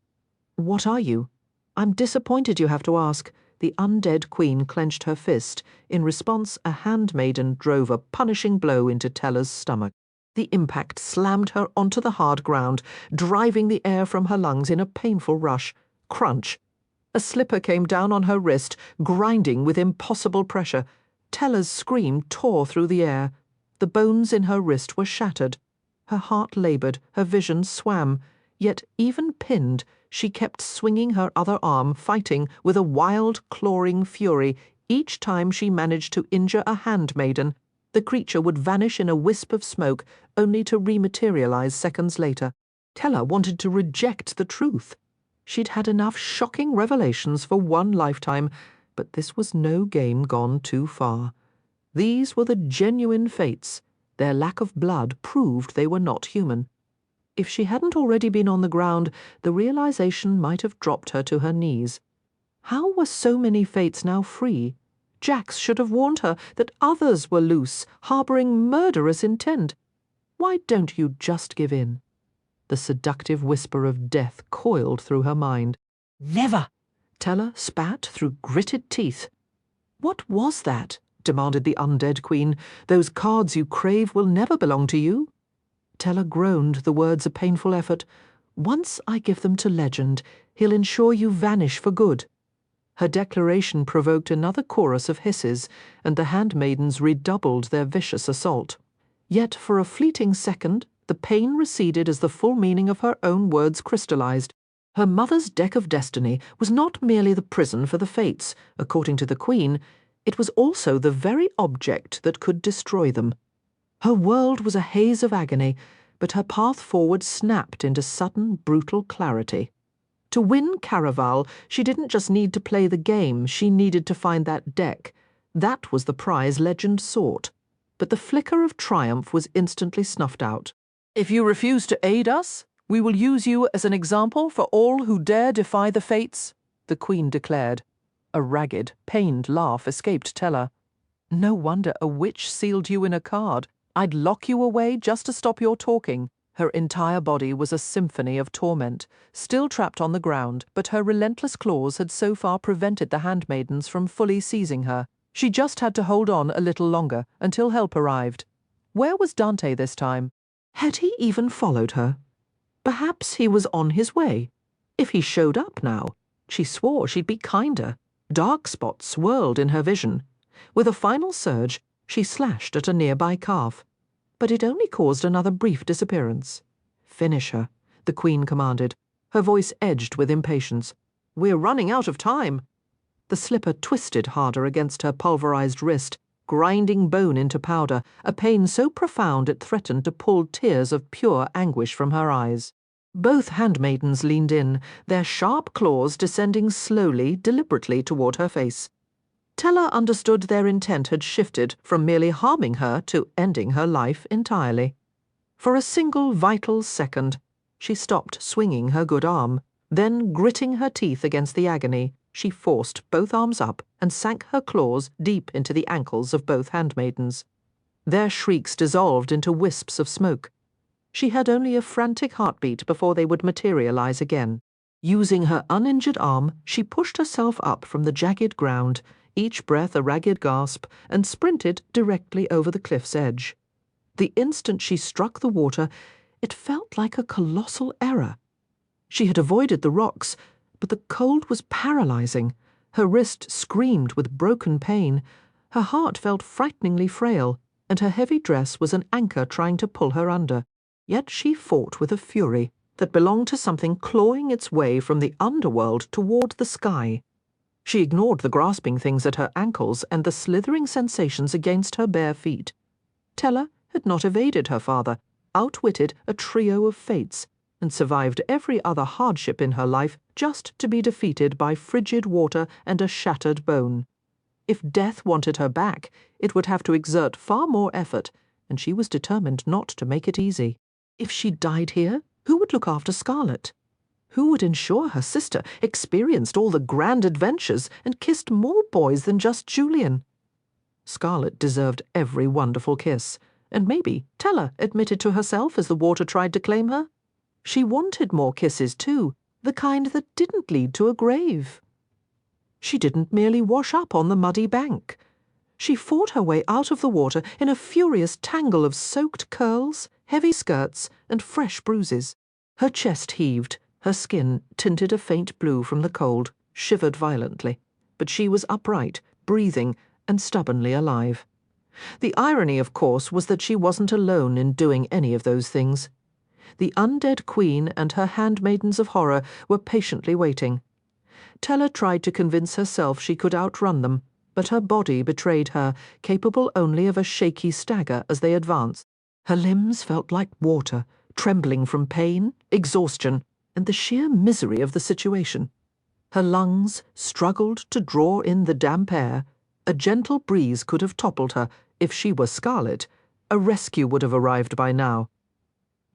"What are you? I'm disappointed you have to ask." The undead Queen clenched her fist. In response, a handmaiden drove a punishing blow into Tella's stomach. The impact slammed her onto the hard ground, driving the air from her lungs in a painful rush. Crunch! A slipper came down on her wrist, grinding with impossible pressure. Tella's scream tore through the air. The bones in her wrist were shattered. Her heart laboured, her vision swam. Yet, even pinned, she kept swinging her other arm, fighting with a wild, clawing fury. Each time she managed to injure a handmaiden, the creature would vanish in a wisp of smoke, only to rematerialize seconds later. Tella wanted to reject the truth. She'd had enough shocking revelations for one lifetime, but this was no game gone too far. These were the genuine fates. Their lack of blood proved they were not human. If she hadn't already been on the ground, the realization might have dropped her to her knees. How were so many fates now free? Jax should have warned her that others were loose, harboring murderous intent. Why don't you just give in? The seductive whisper of death coiled through her mind. "Never!" Tella spat through gritted teeth. "What was that?" demanded the undead Queen. "Those cards you crave will never belong to you." Tella groaned, the words a painful effort. "Once I give them to Legend, he'll ensure you vanish for good." Her declaration provoked another chorus of hisses, and the handmaidens redoubled their vicious assault. Yet for a fleeting second, the pain receded as the full meaning of her own words crystallized. Her mother's deck of destiny was not merely the prison for the fates, according to the Queen. It was also the very object that could destroy them. Her world was a haze of agony, but her path forward snapped into sudden, brutal clarity. To win Caraval, she didn't just need to play the game, she needed to find that deck. That was the prize Legend sought. But the flicker of triumph was instantly snuffed out. "If you refuse to aid us, we will use you as an example for all who dare defy the fates," the Queen declared. A ragged, pained laugh escaped Tella. No wonder a witch sealed you in a card. I'd lock you away just to stop your talking. Her entire body was a symphony of torment, still trapped on the ground, but her relentless claws had so far prevented the handmaidens from fully seizing her. She just had to hold on a little longer until help arrived. Where was Dante this time? Had he even followed her? Perhaps he was on his way. If he showed up now, she swore she'd be kinder. Dark spots swirled in her vision. With a final surge, she slashed at a nearby calf. But it only caused another brief disappearance. Finish her, the Queen commanded, her voice edged with impatience. We're running out of time. The slipper twisted harder against her pulverized wrist, grinding bone into powder, a pain so profound it threatened to pull tears of pure anguish from her eyes. Both handmaidens leaned in, their sharp claws descending slowly, deliberately toward her face. Tella understood their intent had shifted from merely harming her to ending her life entirely. For a single vital second, she stopped swinging her good arm. Then, gritting her teeth against the agony, she forced both arms up and sank her claws deep into the ankles of both handmaidens. Their shrieks dissolved into wisps of smoke. She had only a frantic heartbeat before they would materialize again. Using her uninjured arm, she pushed herself up from the jagged ground, each breath a ragged gasp, and sprinted directly over the cliff's edge. The instant she struck the water, it felt like a colossal error. She had avoided the rocks, but the cold was paralyzing. Her wrist screamed with broken pain. Her heart felt frighteningly frail, and her heavy dress was an anchor trying to pull her under. Yet she fought with a fury that belonged to something clawing its way from the underworld toward the sky. She ignored the grasping things at her ankles and the slithering sensations against her bare feet. Tella had not evaded her father, outwitted a trio of fates, and survived every other hardship in her life just to be defeated by frigid water and a shattered bone. If death wanted her back, it would have to exert far more effort, and she was determined not to make it easy. If she died here, who would look after Scarlet? Who would ensure her sister experienced all the grand adventures and kissed more boys than just Julian? Scarlet deserved every wonderful kiss, and maybe Tella admitted to herself as the water tried to claim her. She wanted more kisses too, the kind that didn't lead to a grave. She didn't merely wash up on the muddy bank. She fought her way out of the water in a furious tangle of soaked curls, heavy skirts, and fresh bruises. Her chest heaved, her skin, tinted a faint blue from the cold, shivered violently, but she was upright, breathing, and stubbornly alive. The irony, of course, was that she wasn't alone in doing any of those things. The undead queen and her handmaidens of horror were patiently waiting. Tella tried to convince herself she could outrun them, but her body betrayed her, capable only of a shaky stagger as they advanced. Her limbs felt like water, trembling from pain, exhaustion, and the sheer misery of the situation. Her lungs struggled to draw in the damp air. A gentle breeze could have toppled her. If she were Scarlet, a rescue would have arrived by now.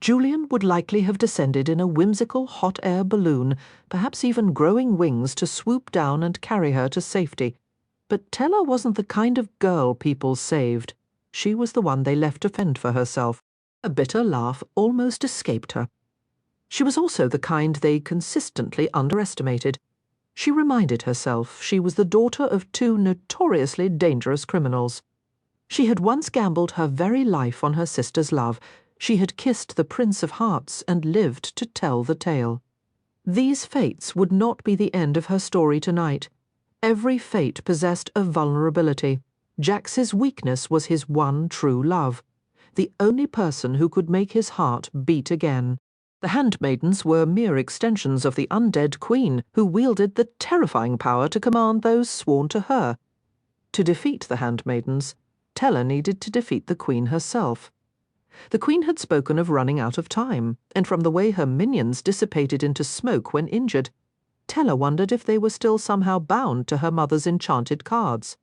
Julian would likely have descended in a whimsical hot air balloon, perhaps even growing wings to swoop down and carry her to safety. But Tella wasn't the kind of girl people saved. She was the one they left to fend for herself. A bitter laugh almost escaped her. She was also the kind they consistently underestimated. She reminded herself she was the daughter of two notoriously dangerous criminals. She had once gambled her very life on her sister's love. She had kissed the Prince of Hearts and lived to tell the tale. These fates would not be the end of her story tonight. Every fate possessed a vulnerability. Jax's weakness was his one true love, the only person who could make his heart beat again. The handmaidens were mere extensions of the undead queen, who wielded the terrifying power to command those sworn to her. To defeat the handmaidens, Tella needed to defeat the queen herself. The queen had spoken of running out of time, and from the way her minions dissipated into smoke when injured, Tella wondered if they were still somehow bound to her mother's enchanted cards.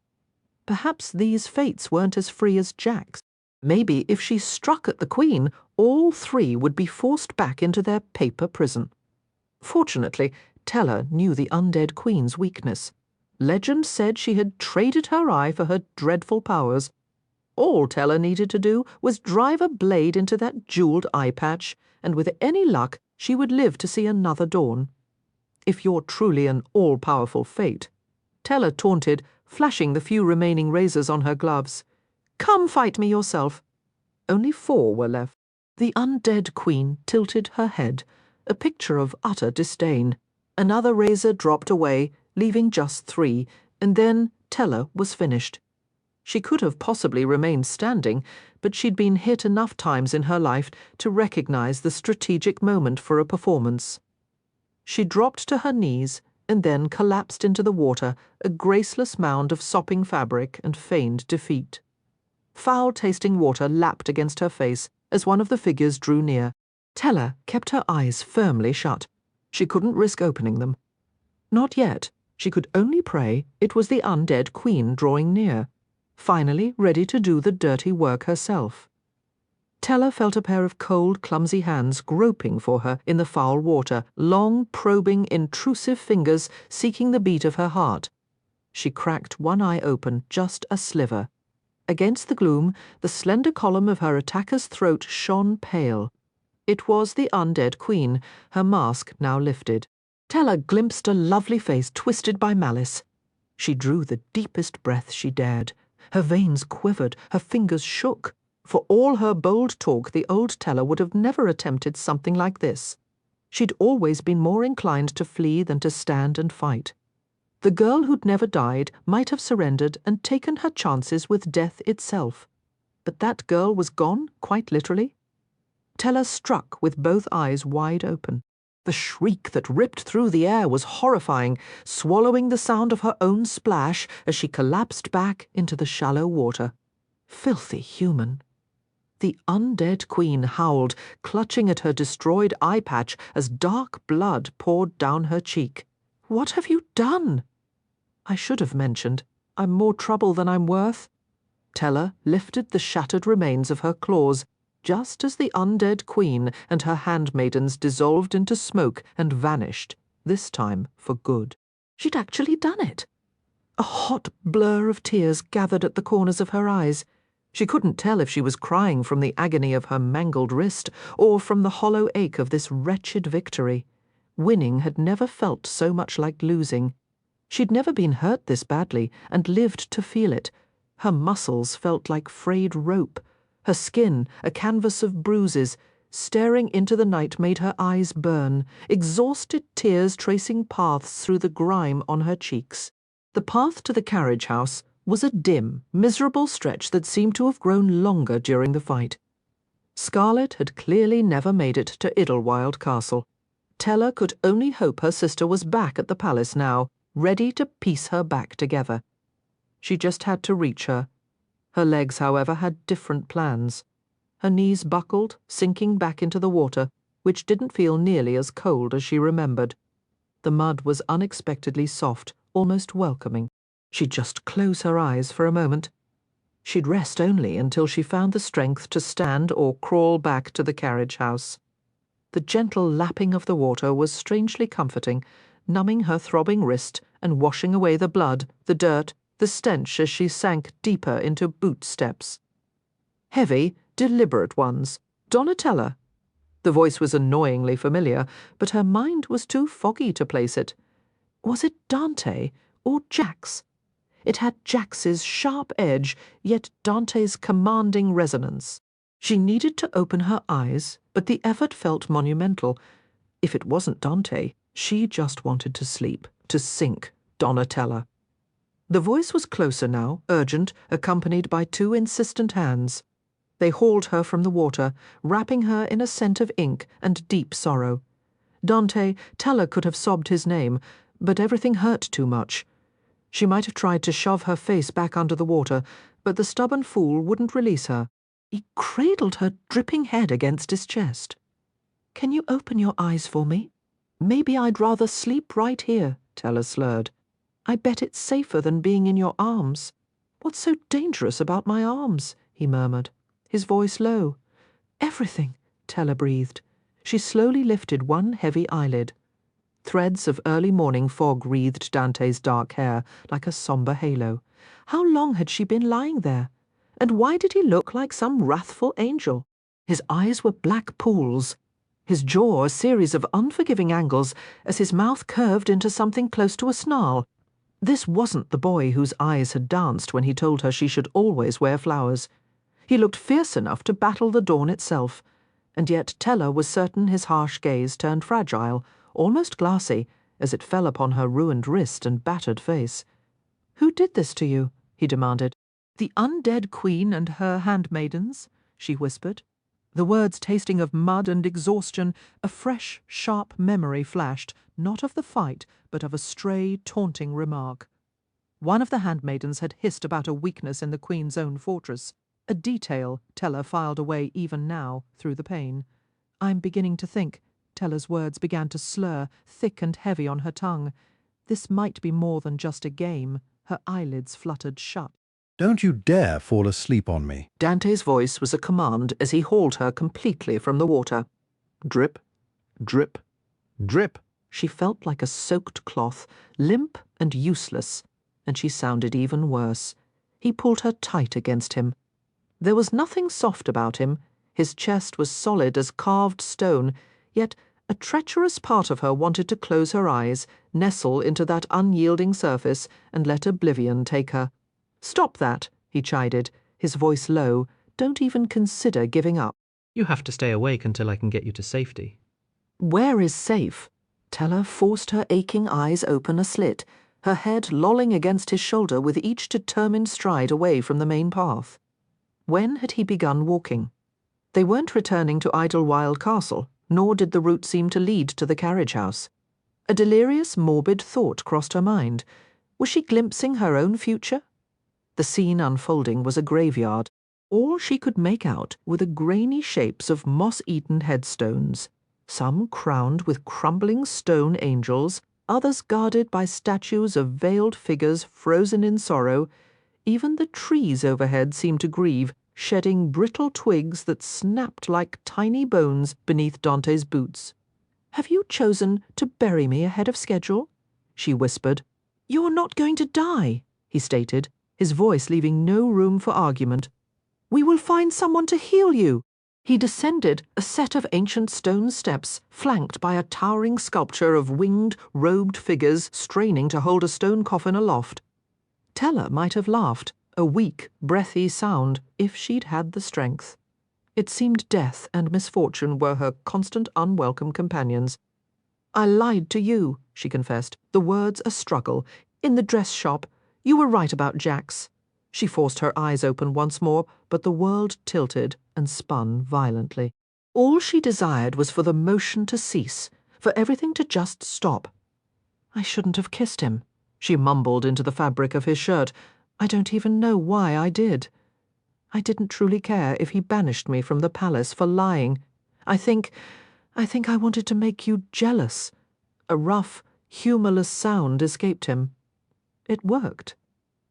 Perhaps these fates weren't as free as Jack's. Maybe if she struck at the queen, all three would be forced back into their paper prison. Fortunately, Tella knew the undead queen's weakness. Legend said she had traded her eye for her dreadful powers. All Teller needed to do was drive a blade into that jewelled eye patch, and with any luck she would live to see another dawn. If you're truly an all-powerful fate, Teller taunted, flashing the few remaining razors on her gloves. Come fight me yourself. Only 4 were left. The undead queen tilted her head, a picture of utter disdain. Another razor dropped away, leaving just 3, and then Teller was finished. She could have possibly remained standing, but she'd been hit enough times in her life to recognize the strategic moment for a performance. She dropped to her knees and then collapsed into the water, a graceless mound of sopping fabric and feigned defeat. Foul-tasting water lapped against her face as one of the figures drew near. Teller kept her eyes firmly shut. She couldn't risk opening them. Not yet. She could only pray it was the undead queen drawing near, finally ready to do the dirty work herself. Teller felt a pair of cold, clumsy hands groping for her in the foul water, long, probing, intrusive fingers seeking the beat of her heart. She cracked one eye open, just a sliver. Against the gloom, the slender column of her attacker's throat shone pale. It was the undead queen, her mask now lifted. Teller glimpsed a lovely face twisted by malice. She drew the deepest breath she dared. Her veins quivered, her fingers shook. For all her bold talk, the old Teller would have never attempted something like this. She'd always been more inclined to flee than to stand and fight. The girl who'd never died might have surrendered and taken her chances with death itself. But that girl was gone, quite literally. Teller struck with both eyes wide open. The shriek that ripped through the air was horrifying, swallowing the sound of her own splash as she collapsed back into the shallow water. Filthy human. The undead queen howled, clutching at her destroyed eye patch as dark blood poured down her cheek. What have you done? I should have mentioned. I'm more trouble than I'm worth. Teller lifted the shattered remains of her claws, just as the undead queen and her handmaidens dissolved into smoke and vanished, this time for good. She'd actually done it. A hot blur of tears gathered at the corners of her eyes. She couldn't tell if she was crying from the agony of her mangled wrist or from the hollow ache of this wretched victory. Winning had never felt so much like losing. She'd never been hurt this badly and lived to feel it. Her muscles felt like frayed rope. Her skin, a canvas of bruises. Staring into the night made her eyes burn, exhausted tears tracing paths through the grime on her cheeks. The path to the carriage house was a dim, miserable stretch that seemed to have grown longer during the fight. Scarlet had clearly never made it to Idlewild Castle. Teller could only hope her sister was back at the palace now, ready to piece her back together. She just had to reach her. Her legs, however, had different plans. Her knees buckled, sinking back into the water, which didn't feel nearly as cold as she remembered. The mud was unexpectedly soft, almost welcoming. She'd just close her eyes for a moment. She'd rest only until she found the strength to stand or crawl back to the carriage house. The gentle lapping of the water was strangely comforting, numbing her throbbing wrist and washing away the blood, the dirt, the stench as she sank deeper into boot steps. Heavy, deliberate ones. Donatella. The voice was annoyingly familiar, but her mind was too foggy to place it. Was it Dante or Jax? It had Jax's sharp edge, yet Dante's commanding resonance. She needed to open her eyes, but the effort felt monumental. If it wasn't Dante, she just wanted to sleep, to sink Donatella. The voice was closer now, urgent, accompanied by 2 insistent hands. They hauled her from the water, wrapping her in a scent of ink and deep sorrow. Dante, Teller could have sobbed his name, but everything hurt too much. She might have tried to shove her face back under the water, but the stubborn fool wouldn't release her. He cradled her dripping head against his chest. "Can you open your eyes for me? Maybe I'd rather sleep right here," Teller slurred. "I bet it's safer than being in your arms." "What's so dangerous about my arms?" he murmured, his voice low. "Everything," Teller breathed. She slowly lifted one heavy eyelid. Threads of early morning fog wreathed Dante's dark hair like a sombre halo. How long had she been lying there? And why did he look like some wrathful angel? His eyes were black pools, his jaw a series of unforgiving angles as his mouth curved into something close to a snarl. This wasn't the boy whose eyes had danced when he told her she should always wear flowers. He looked fierce enough to battle the dawn itself, and yet Teller was certain his harsh gaze turned fragile, almost glassy, as it fell upon her ruined wrist and battered face. "Who did this to you?" he demanded. "The undead queen and her handmaidens," she whispered. The words tasting of mud and exhaustion, a fresh, sharp memory flashed, not of the fight, but of a stray, taunting remark. One of the handmaidens had hissed about a weakness in the queen's own fortress, a detail Teller filed away even now through the pain. "I'm beginning to think," Teller's words began to slur, thick and heavy on her tongue. This might be more than just a game. Her eyelids fluttered shut. "Don't you dare fall asleep on me." Dante's voice was a command as he hauled her completely from the water. Drip, drip, drip. She felt like a soaked cloth, limp and useless, and she sounded even worse. He pulled her tight against him. There was nothing soft about him. His chest was solid as carved stone, yet a treacherous part of her wanted to close her eyes, nestle into that unyielding surface, and let oblivion take her. "Stop that," he chided, his voice low. "Don't even consider giving up." You have to stay awake until I can get you to safety. Where is safe? Teller forced her aching eyes open a slit, her head lolling against his shoulder with each determined stride away from the main path. When had he begun walking? They weren't returning to Idlewild Castle, nor did the route seem to lead to the carriage house. A delirious, morbid thought crossed her mind. Was she glimpsing her own future? The scene unfolding was a graveyard. All she could make out were the grainy shapes of moss-eaten headstones, some crowned with crumbling stone angels, others guarded by statues of veiled figures frozen in sorrow. Even the trees overhead seemed to grieve, shedding brittle twigs that snapped like tiny bones beneath Dante's boots. "Have you chosen to bury me ahead of schedule?" she whispered. "You're not going to die," he stated, his voice leaving no room for argument. "We will find someone to heal you." He descended a set of ancient stone steps, flanked by a towering sculpture of winged, robed figures straining to hold a stone coffin aloft. Teller might have laughed, a weak, breathy sound, if she'd had the strength. It seemed death and misfortune were her constant unwelcome companions. "I lied to you," she confessed, the words a struggle. "In the dress shop. You were right about Jax." She forced her eyes open once more, but the world tilted and spun violently. All she desired was for the motion to cease, for everything to just stop. "I shouldn't have kissed him," she mumbled into the fabric of his shirt. "I don't even know why I did. I didn't truly care if he banished me from the palace for lying. I think I wanted to make you jealous." A rough, humourless sound escaped him. It worked.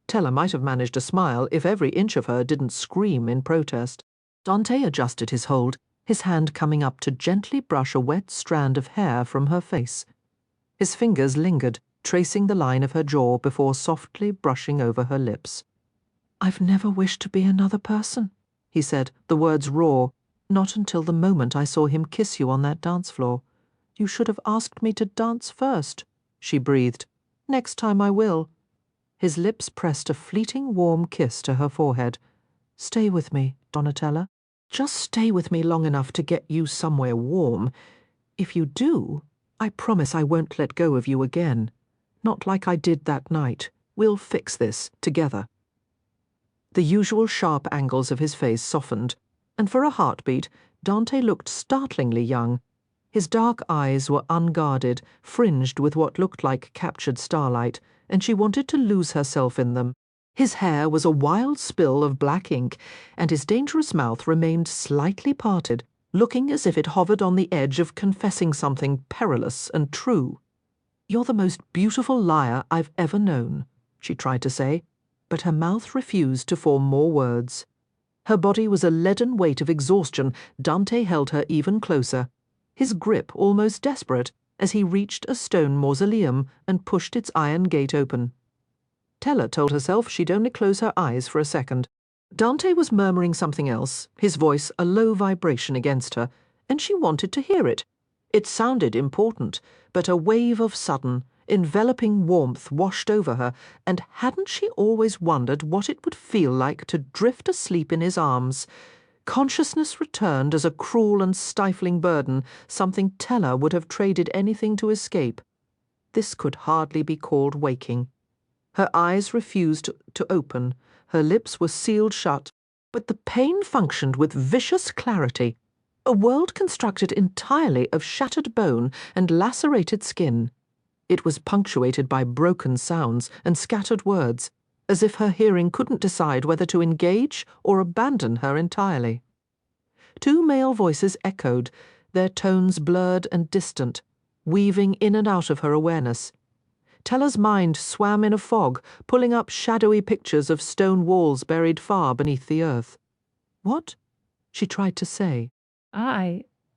Teller might have managed a smile if every inch of her didn't scream in protest. Dante adjusted his hold, his hand coming up to gently brush a wet strand of hair from her face. His fingers lingered, tracing the line of her jaw before softly brushing over her lips. "I've never wished to be another person," he said, the words raw. "Not until the moment I saw him kiss you on that dance floor. You should have asked me to dance first," she breathed. "Next time I will." His lips pressed a fleeting warm kiss to her forehead. "Stay with me, Donatella. Just stay with me long enough to get you somewhere warm. If you do, I promise I won't let go of you again. Not like I did that night. We'll fix this together." The usual sharp angles of his face softened, and for a heartbeat, Dante looked startlingly young. His dark eyes were unguarded, fringed with what looked like captured starlight, and she wanted to lose herself in them. His hair was a wild spill of black ink, and his dangerous mouth remained slightly parted, looking as if it hovered on the edge of confessing something perilous and true. "You're the most beautiful liar I've ever known," she tried to say, but her mouth refused to form more words. Her body was a leaden weight of exhaustion. Dante held her even closer, his grip almost desperate. as he reached a stone mausoleum and pushed its iron gate open. Tella told herself she'd only close her eyes for a second. Dante was murmuring something else, his voice a low vibration against her, and she wanted to hear it. It sounded important, but a wave of sudden, enveloping warmth washed over her, and hadn't she always wondered what it would feel like to drift asleep in his arms? Consciousness returned as a cruel and stifling burden, something Tella would have traded anything to escape. This could hardly be called waking. Her eyes refused to open, her lips were sealed shut, but the pain functioned with vicious clarity. A world constructed entirely of shattered bone and lacerated skin. It was punctuated by broken sounds and scattered words, as if her hearing couldn't decide whether to engage or abandon her entirely. Two male voices echoed, their tones blurred and distant, weaving in and out of her awareness. Tella's mind swam in a fog, pulling up shadowy pictures of stone walls buried far beneath the earth. What? She tried to say.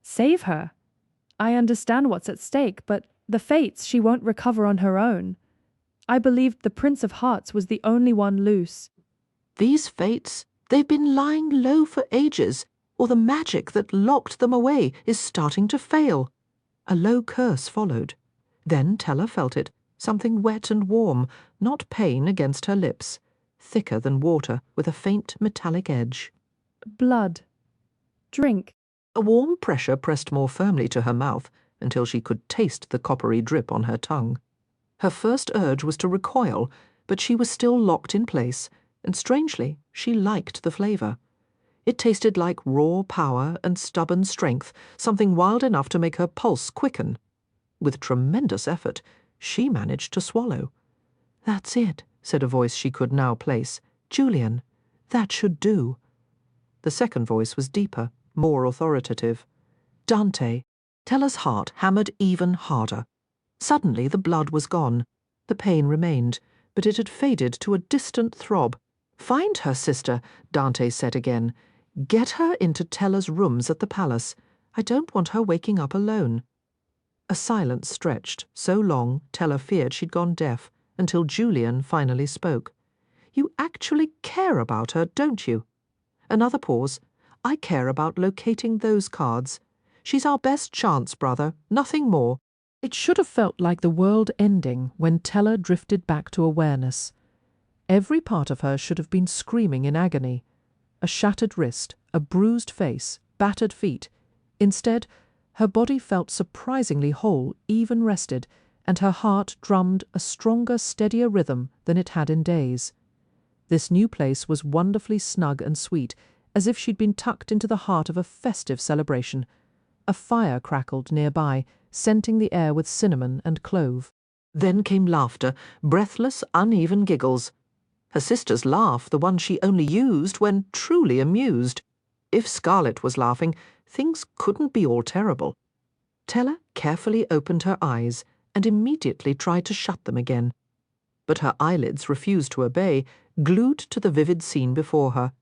Save her. I understand what's at stake, but the fates she won't recover on her own. I believed the Prince of Hearts was the only one loose. These fates, they've been lying low for ages, or the magic that locked them away is starting to fail. A low curse followed. Then Tella felt it, something wet and warm, not pain, against her lips, thicker than water, with a faint metallic edge. Blood. Drink. A warm pressure pressed more firmly to her mouth until she could taste the coppery drip on her tongue. Her first urge was to recoil, but she was still locked in place, and strangely, she liked the flavour. It tasted like raw power and stubborn strength, something wild enough to make her pulse quicken. With tremendous effort, she managed to swallow. "That's it," said a voice she could now place. "Julian, that should do." The second voice was deeper, more authoritative. "Dante." Tella's heart hammered even harder. Suddenly the blood was gone. The pain remained, but it had faded to a distant throb. "Find her, sister," Dante said again. "Get her into Tella's rooms at the palace. I don't want her waking up alone." A silence stretched, so long Tella feared she'd gone deaf, until Julian finally spoke. "You actually care about her, don't you?" Another pause. "I care about locating those cards. She's our best chance, brother, nothing more." It should have felt like the world ending when Tella drifted back to awareness. Every part of her should have been screaming in agony. A shattered wrist, a bruised face, battered feet. Instead, her body felt surprisingly whole, even rested, and her heart drummed a stronger, steadier rhythm than it had in days. This new place was wonderfully snug and sweet, as if she'd been tucked into the heart of a festive celebration. A fire crackled nearby, scenting the air with cinnamon and clove. Then came laughter, breathless, uneven giggles. Her sister's laugh, the one she only used when truly amused. If Scarlet was laughing, things couldn't be all terrible. Tella carefully opened her eyes and immediately tried to shut them again. But her eyelids refused to obey, glued to the vivid scene before her.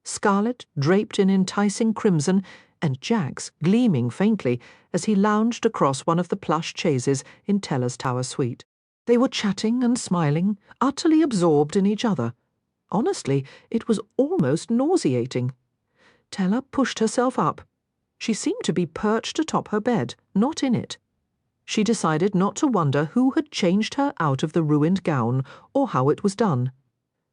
Scarlet, draped in enticing crimson, and Jack's gleaming faintly as he lounged across one of the plush chaises in Tella's tower suite. They were chatting and smiling, utterly absorbed in each other. Honestly, it was almost nauseating. Tella pushed herself up. She seemed to be perched atop her bed, not in it. She decided not to wonder who had changed her out of the ruined gown or how it was done.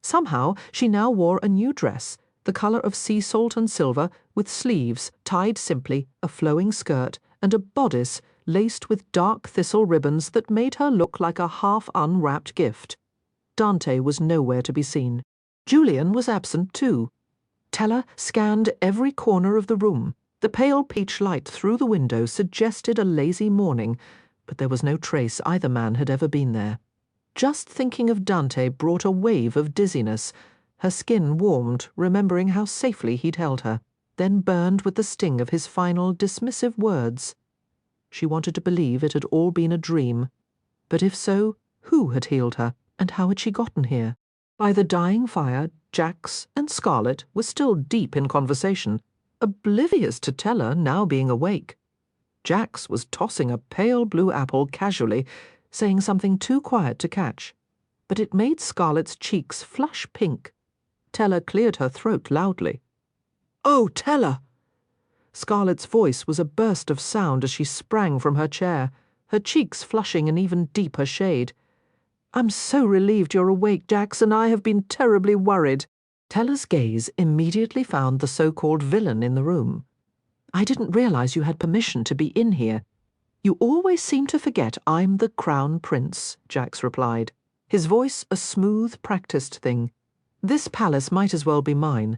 Somehow she now wore a new dress, the colour of sea salt and silver, with sleeves tied simply, a flowing skirt, and a bodice laced with dark thistle ribbons that made her look like a half-unwrapped gift. Dante was nowhere to be seen. Julian was absent too. Tella scanned every corner of the room. The pale peach light through the window suggested a lazy morning, but there was no trace either man had ever been there. Just thinking of Dante brought a wave of dizziness. Her skin warmed, remembering how safely he'd held her, then burned with the sting of his final dismissive words. She wanted to believe it had all been a dream. But if so, who had healed her, and how had she gotten here? By the dying fire, Jax and Scarlet were still deep in conversation, oblivious to Tella now being awake. Jax was tossing a pale blue apple casually, saying something too quiet to catch. But it made Scarlet's cheeks flush pink. Tella cleared her throat loudly. "Oh, Tella!" Scarlet's voice was a burst of sound as she sprang from her chair, her cheeks flushing an even deeper shade. "I'm so relieved you're awake, Jax, and I have been terribly worried." Tella's gaze immediately found the so-called villain in the room. "I didn't realize you had permission to be in here. You always seem to forget I'm the Crown Prince," Jax replied, his voice a smooth, practiced thing. "This palace might as well be mine.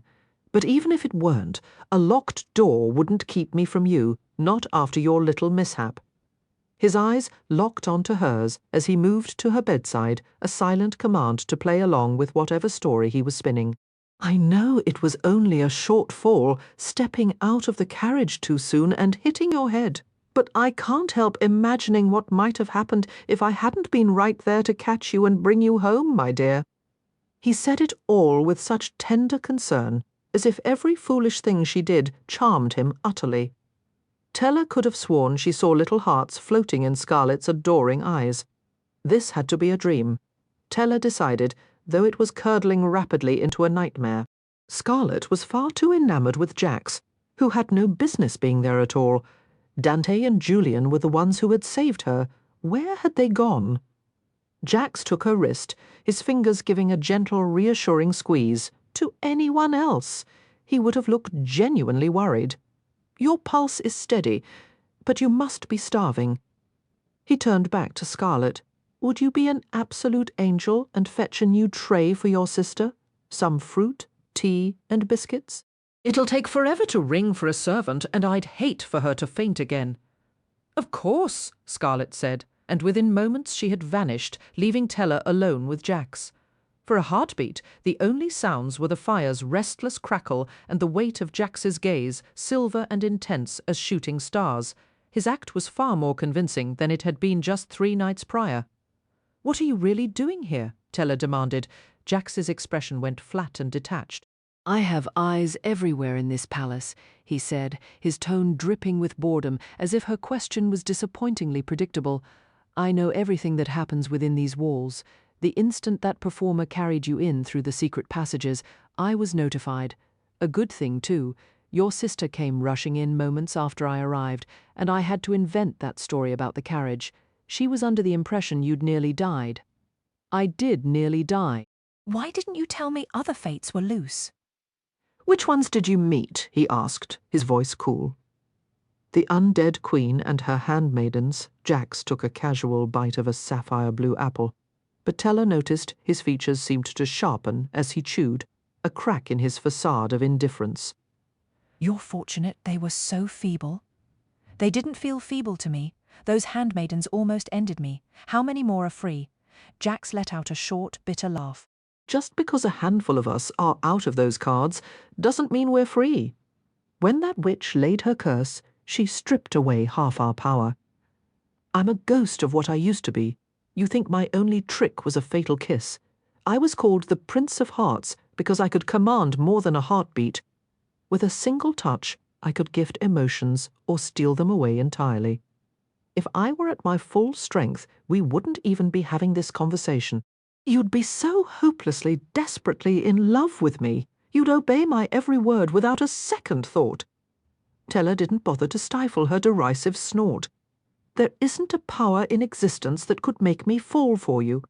But even if it weren't, a locked door wouldn't keep me from you, not after your little mishap." His eyes locked onto hers as he moved to her bedside, a silent command to play along with whatever story he was spinning. "I know it was only a short fall, stepping out of the carriage too soon and hitting your head, but I can't help imagining what might have happened if I hadn't been right there to catch you and bring you home, my dear." He said it all with such tender concern, as if every foolish thing she did charmed him utterly. Tella could have sworn she saw little hearts floating in Scarlet's adoring eyes. This had to be a dream, Tella decided, though it was curdling rapidly into a nightmare. Scarlet was far too enamoured with Jax, who had no business being there at all. Dante and Julian were the ones who had saved her. Where had they gone? Jax took her wrist, his fingers giving a gentle, reassuring squeeze. To anyone else, he would have looked genuinely worried. "Your pulse is steady, but you must be starving." He turned back to Scarlet. "Would you be an absolute angel and fetch a new tray for your sister? Some fruit, tea, and biscuits?" "It'll take forever to ring for a servant, and I'd hate for her to faint again." "Of course," Scarlet said, and within moments she had vanished, leaving Tella alone with Jax. For a heartbeat, the only sounds were the fire's restless crackle and the weight of Jax's gaze, silver and intense as shooting stars. His act was far more convincing than it had been just 3 nights prior. "What are you really doing here?" Tella demanded. Jax's expression went flat and detached. "I have eyes everywhere in this palace," he said, his tone dripping with boredom, as if her question was disappointingly predictable. "I know everything that happens within these walls. The instant that performer carried you in through the secret passages, I was notified. A good thing, too. Your sister came rushing in moments after I arrived, and I had to invent that story about the carriage. She was under the impression you'd nearly died." "I did nearly die." "Why didn't you tell me other fates were loose?" "Which ones did you meet?" he asked, his voice cool. The undead queen and her handmaidens. Jax took a casual bite of a sapphire blue apple, but Tella noticed his features seemed to sharpen as he chewed, a crack in his facade of indifference. "You're fortunate they were so feeble." "They didn't feel feeble to me. Those handmaidens almost ended me. How many more are free?" Jax let out a short, bitter laugh. "Just because a handful of us are out of those cards doesn't mean we're free. When that witch laid her curse, she stripped away half our power. I'm a ghost of what I used to be. You think my only trick was a fatal kiss. I was called the Prince of Hearts because I could command more than a heartbeat. With a single touch, I could gift emotions or steal them away entirely. If I were at my full strength, we wouldn't even be having this conversation. You'd be so hopelessly, desperately in love with me. You'd obey my every word without a second thought." Tella didn't bother to stifle her derisive snort. "There isn't a power in existence that could make me fall for you.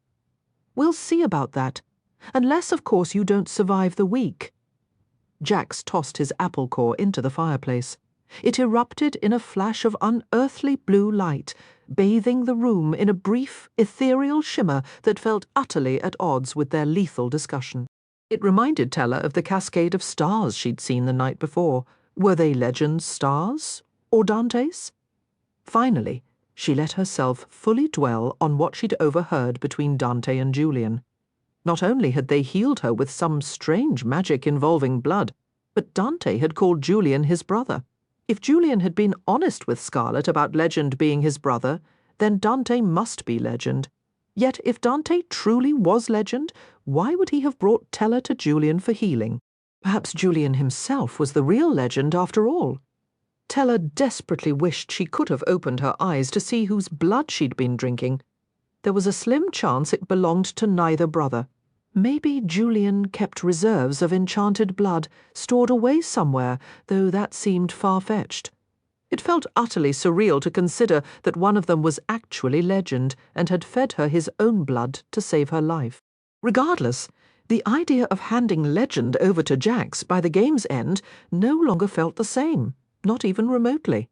We'll see about that. Unless, of course, you don't survive the week." Jax tossed his apple core into the fireplace. It erupted in a flash of unearthly blue light, bathing the room in a brief, ethereal shimmer that felt utterly at odds with their lethal discussion. It reminded Tella of the cascade of stars she'd seen the night before. Were they Legend's stars? Or Dante's? Finally, she let herself fully dwell on what she'd overheard between Dante and Julian. Not only had they healed her with some strange magic involving blood, but Dante had called Julian his brother. If Julian had been honest with Scarlet about Legend being his brother, then Dante must be Legend. Yet if Dante truly was Legend, why would he have brought Tella to Julian for healing? Perhaps Julian himself was the real Legend after all. Tella desperately wished she could have opened her eyes to see whose blood she'd been drinking. There was a slim chance it belonged to neither brother. Maybe Julian kept reserves of enchanted blood stored away somewhere, though that seemed far-fetched. It felt utterly surreal to consider that one of them was actually Legend and had fed her his own blood to save her life. Regardless, the idea of handing Legend over to Jax by the game's end no longer felt the same, not even remotely.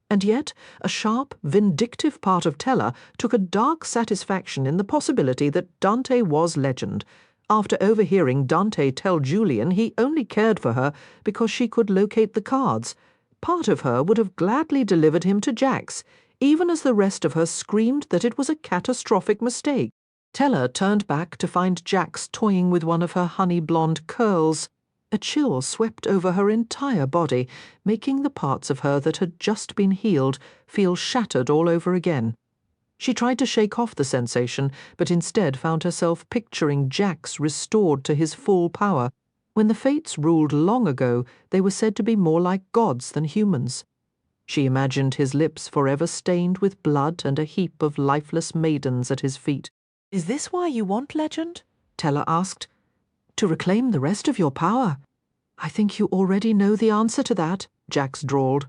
And yet, a sharp, vindictive part of Tella took a dark satisfaction in the possibility that Dante was Legend, after overhearing Dante tell Julian he only cared for her because she could locate the cards. Part of her would have gladly delivered him to Jax, even as the rest of her screamed that it was a catastrophic mistake. Tella turned back to find Jax toying with one of her honey-blonde curls. A chill swept over her entire body, making the parts of her that had just been healed feel shattered all over again. She tried to shake off the sensation, but instead found herself picturing Jax restored to his full power. When the Fates ruled long ago, they were said to be more like gods than humans. She imagined his lips forever stained with blood and a heap of lifeless maidens at his feet. "Is this why you want Legend?" Tella asked. "To reclaim the rest of your power." "I think you already know the answer to that," Jax drawled.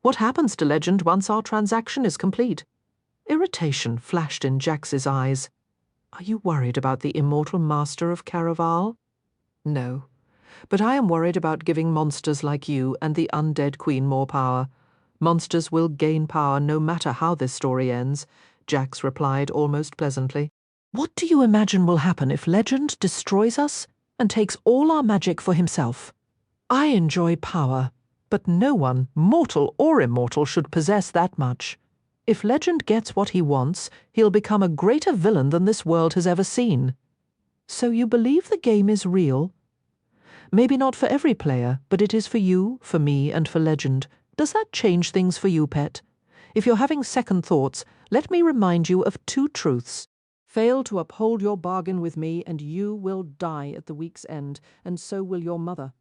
"What happens to Legend once our transaction is complete?" Irritation flashed in Jax's eyes. "Are you worried about the immortal master of Caraval?" "No. But I am worried about giving monsters like you and the undead queen more power. Monsters will gain power no matter how this story ends," Jax replied almost pleasantly. "What do you imagine will happen if Legend destroys us and takes all our magic for himself? I enjoy power, but no one, mortal or immortal, should possess that much. If Legend gets what he wants, he'll become a greater villain than this world has ever seen." "So you believe the game is real?" "Maybe not for every player, but it is for you, for me, and for Legend. Does that change things for you, pet? If you're having second thoughts, let me remind you of two truths. Fail to uphold your bargain with me, and you will die at the week's end, and so will your mother.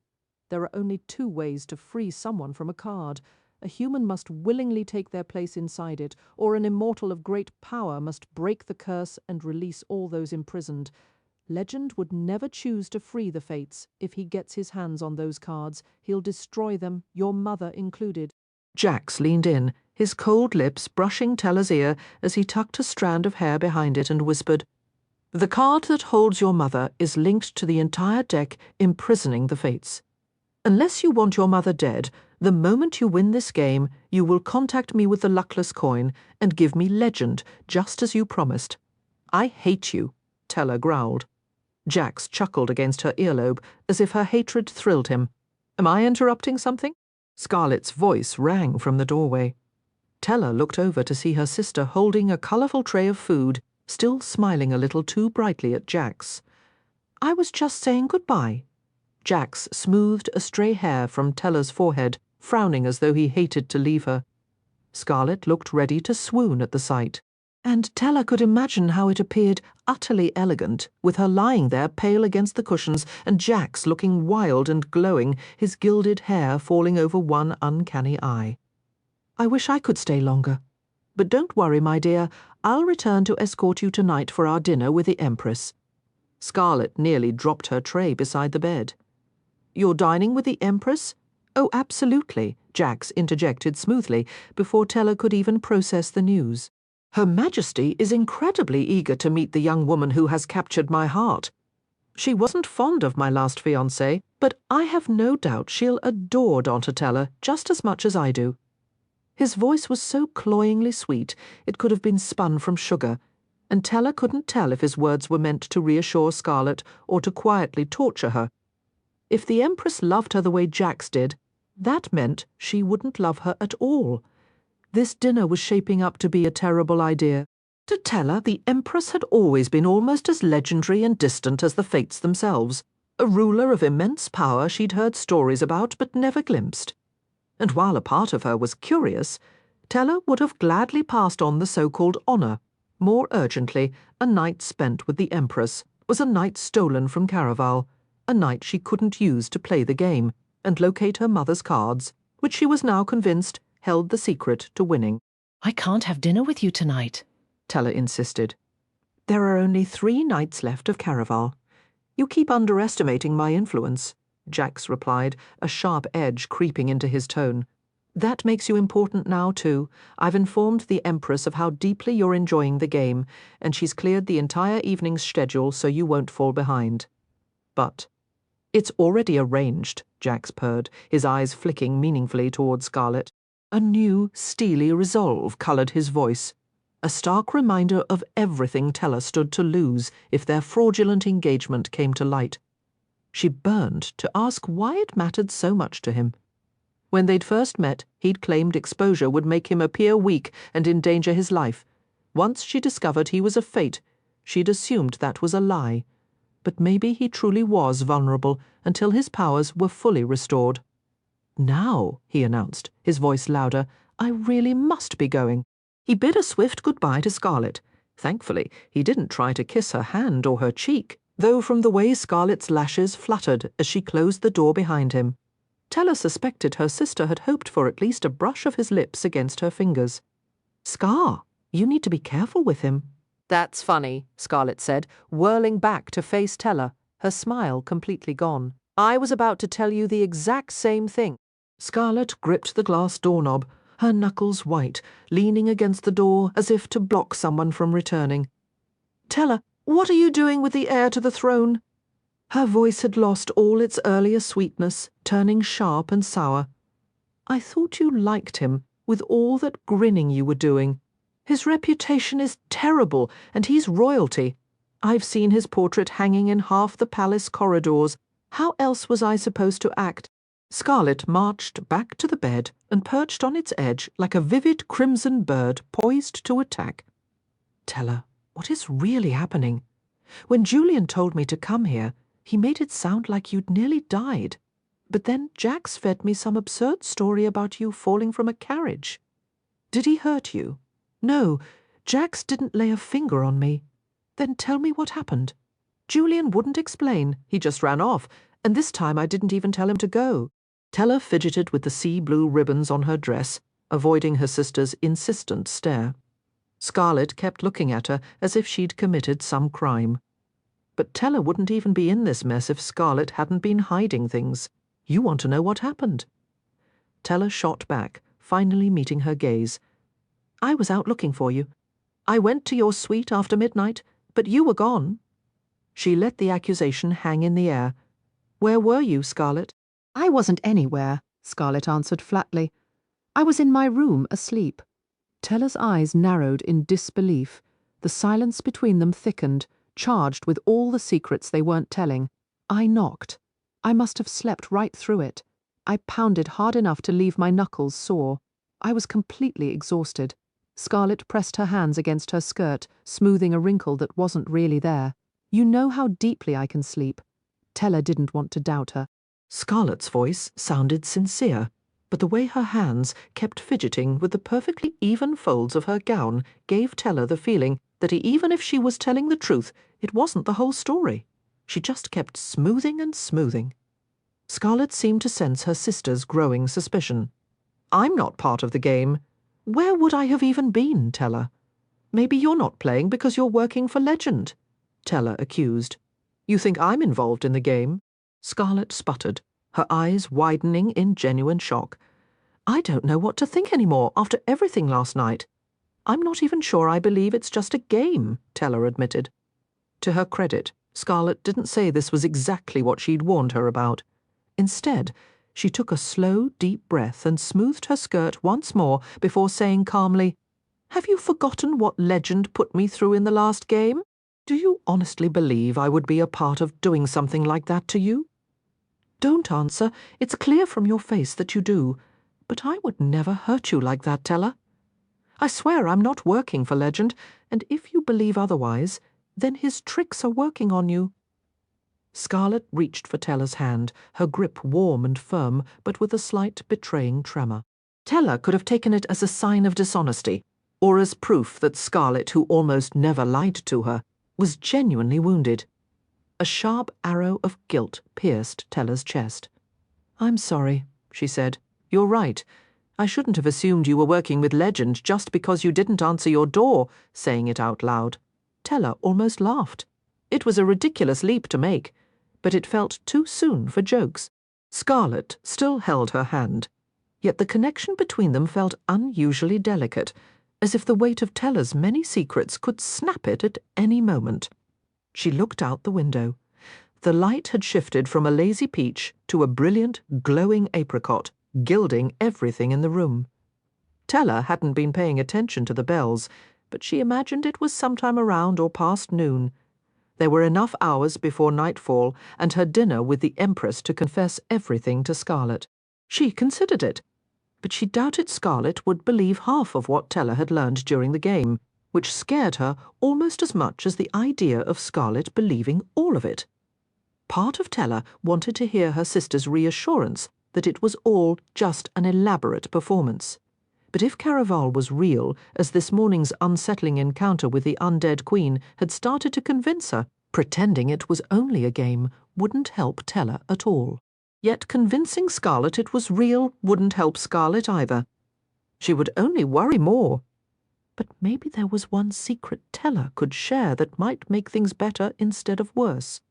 There are only two ways to free someone from a card. A human must willingly take their place inside it, or an immortal of great power must break the curse and release all those imprisoned. Legend would never choose to free the Fates. If he gets his hands on those cards, he'll destroy them, your mother included." Jax leaned in, his cold lips brushing Tella's ear as he tucked a strand of hair behind it and whispered, "The card that holds your mother is linked to the entire deck imprisoning the Fates. Unless you want your mother dead, the moment you win this game, you will contact me with the luckless coin and give me Legend, just as you promised." "I hate you," Tella growled. Jax chuckled against her earlobe, as if her hatred thrilled him. "Am I interrupting something?" Scarlett's voice rang from the doorway. Tella looked over to see her sister holding a colourful tray of food, still smiling a little too brightly at Jax. "I was just saying goodbye." Jax smoothed a stray hair from Tella's forehead, frowning as though he hated to leave her. Scarlett looked ready to swoon at the sight. And Tella could imagine how it appeared utterly elegant, with her lying there pale against the cushions and Jax looking wild and glowing, his gilded hair falling over one uncanny eye. "I wish I could stay longer. But don't worry, my dear, I'll return to escort you tonight for our dinner with the Empress." Scarlett nearly dropped her tray beside the bed. "You're dining with the Empress?" "Oh, absolutely," Jax interjected smoothly, before Tella could even process the news. "Her Majesty is incredibly eager to meet the young woman who has captured my heart. She wasn't fond of my last fiancé, but I have no doubt she'll adore Donatella just as much as I do." His voice was so cloyingly sweet it could have been spun from sugar, and Tella couldn't tell if his words were meant to reassure Scarlett or to quietly torture her. If the Empress loved her the way Jax did, that meant she wouldn't love her at all. This dinner was shaping up to be a terrible idea. To Tella, the Empress had always been almost as legendary and distant as the Fates themselves, a ruler of immense power she'd heard stories about but never glimpsed. And while a part of her was curious, Tella would have gladly passed on the so-called honour. More urgently, a night spent with the Empress was a night stolen from Caraval, a night she couldn't use to play the game and locate her mother's cards, which she was now convinced held the secret to winning. I can't have dinner with you tonight, Teller insisted. There are only 3 nights left of Caraval. You keep underestimating my influence, Jax replied, a sharp edge creeping into his tone. That makes you important now, too. I've informed the Empress of how deeply you're enjoying the game, and she's cleared the entire evening's schedule so you won't fall behind. But it's already arranged, Jax purred, his eyes flicking meaningfully toward Scarlet. A new, steely resolve coloured his voice, a stark reminder of everything Teller stood to lose if their fraudulent engagement came to light. She burned to ask why it mattered so much to him. When they'd first met, he'd claimed exposure would make him appear weak and endanger his life. Once she discovered he was a fate, she'd assumed that was a lie. But maybe he truly was vulnerable until his powers were fully restored. Now, he announced, his voice louder, I really must be going. He bid a swift goodbye to Scarlet. Thankfully, he didn't try to kiss her hand or her cheek, though from the way Scarlet's lashes fluttered as she closed the door behind him, Teller suspected her sister had hoped for at least a brush of his lips against her fingers. Scar, you need to be careful with him. That's funny, Scarlet said, whirling back to face Teller, her smile completely gone. I was about to tell you the exact same thing. Scarlet gripped the glass doorknob, her knuckles white, leaning against the door as if to block someone from returning. Teller, what are you doing with the heir to the throne? Her voice had lost all its earlier sweetness, turning sharp and sour. I thought you liked him, with all that grinning you were doing. His reputation is terrible, and he's royalty. I've seen his portrait hanging in half the palace corridors. How else was I supposed to act? Scarlet marched back to the bed and perched on its edge like a vivid crimson bird poised to attack. Teller, what is really happening? When Julian told me to come here, he made it sound like you'd nearly died. But then Jax fed me some absurd story about you falling from a carriage. Did he hurt you? No, Jax didn't lay a finger on me. Then tell me what happened. Julian wouldn't explain, he just ran off, and this time I didn't even tell him to go. Teller fidgeted with the sea blue ribbons on her dress, avoiding her sister's insistent stare. Scarlet kept looking at her as if she'd committed some crime. But Teller wouldn't even be in this mess if Scarlet hadn't been hiding things. You want to know what happened. Teller shot back, finally meeting her gaze. I was out looking for you. I went to your suite after midnight, but you were gone. She let the accusation hang in the air. Where were you, Scarlet? I wasn't anywhere, Scarlet answered flatly. I was in my room, asleep. Teller's eyes narrowed in disbelief. The silence between them thickened, charged with all the secrets they weren't telling. I knocked. I must have slept right through it. I pounded hard enough to leave my knuckles sore. I was completely exhausted. Scarlet pressed her hands against her skirt, smoothing a wrinkle that wasn't really there. You know how deeply I can sleep. Teller didn't want to doubt her. Scarlet's voice sounded sincere, but the way her hands kept fidgeting with the perfectly even folds of her gown gave Teller the feeling that even if she was telling the truth, it wasn't the whole story. She just kept smoothing and smoothing. Scarlet seemed to sense her sister's growing suspicion. I'm not part of the game. Where would I have even been, Teller? Maybe you're not playing because you're working for Legend, Teller accused. You think I'm involved in the game? Scarlet sputtered, her eyes widening in genuine shock. I don't know what to think anymore after everything last night. I'm not even sure I believe it's just a game, Teller admitted. To her credit, Scarlet didn't say this was exactly what she'd warned her about. Instead, she took a slow, deep breath and smoothed her skirt once more before saying calmly, Have you forgotten what Legend put me through in the last game? Do you honestly believe I would be a part of doing something like that to you? Don't answer. It's clear from your face that you do. But I would never hurt you like that, Teller. I swear I'm not working for Legend, and if you believe otherwise, then his tricks are working on you. Scarlet reached for Teller's hand, her grip warm and firm, but with a slight betraying tremor. Teller could have taken it as a sign of dishonesty, or as proof that Scarlet, who almost never lied to her, was genuinely wounded. A sharp arrow of guilt pierced Teller's chest. I'm sorry, she said. You're right. I shouldn't have assumed you were working with Legend just because you didn't answer your door, saying it out loud. Teller almost laughed. It was a ridiculous leap to make, but it felt too soon for jokes. Scarlet still held her hand, yet the connection between them felt unusually delicate, as if the weight of Teller's many secrets could snap it at any moment. She looked out the window. The light had shifted from a lazy peach to a brilliant, glowing apricot, gilding everything in the room. Teller hadn't been paying attention to the bells, but she imagined it was sometime around or past noon. There were enough hours before nightfall and her dinner with the Empress to confess everything to Scarlet. She considered it, but she doubted Scarlet would believe half of what Teller had learned during the game, which scared her almost as much as the idea of Scarlet believing all of it. Part of Teller wanted to hear her sister's reassurance that it was all just an elaborate performance. But if Caraval was real, as this morning's unsettling encounter with the undead queen had started to convince her, pretending it was only a game wouldn't help Teller at all. Yet convincing Scarlet it was real wouldn't help Scarlet either. She would only worry more. But maybe there was one secret Teller could share that might make things better instead of worse.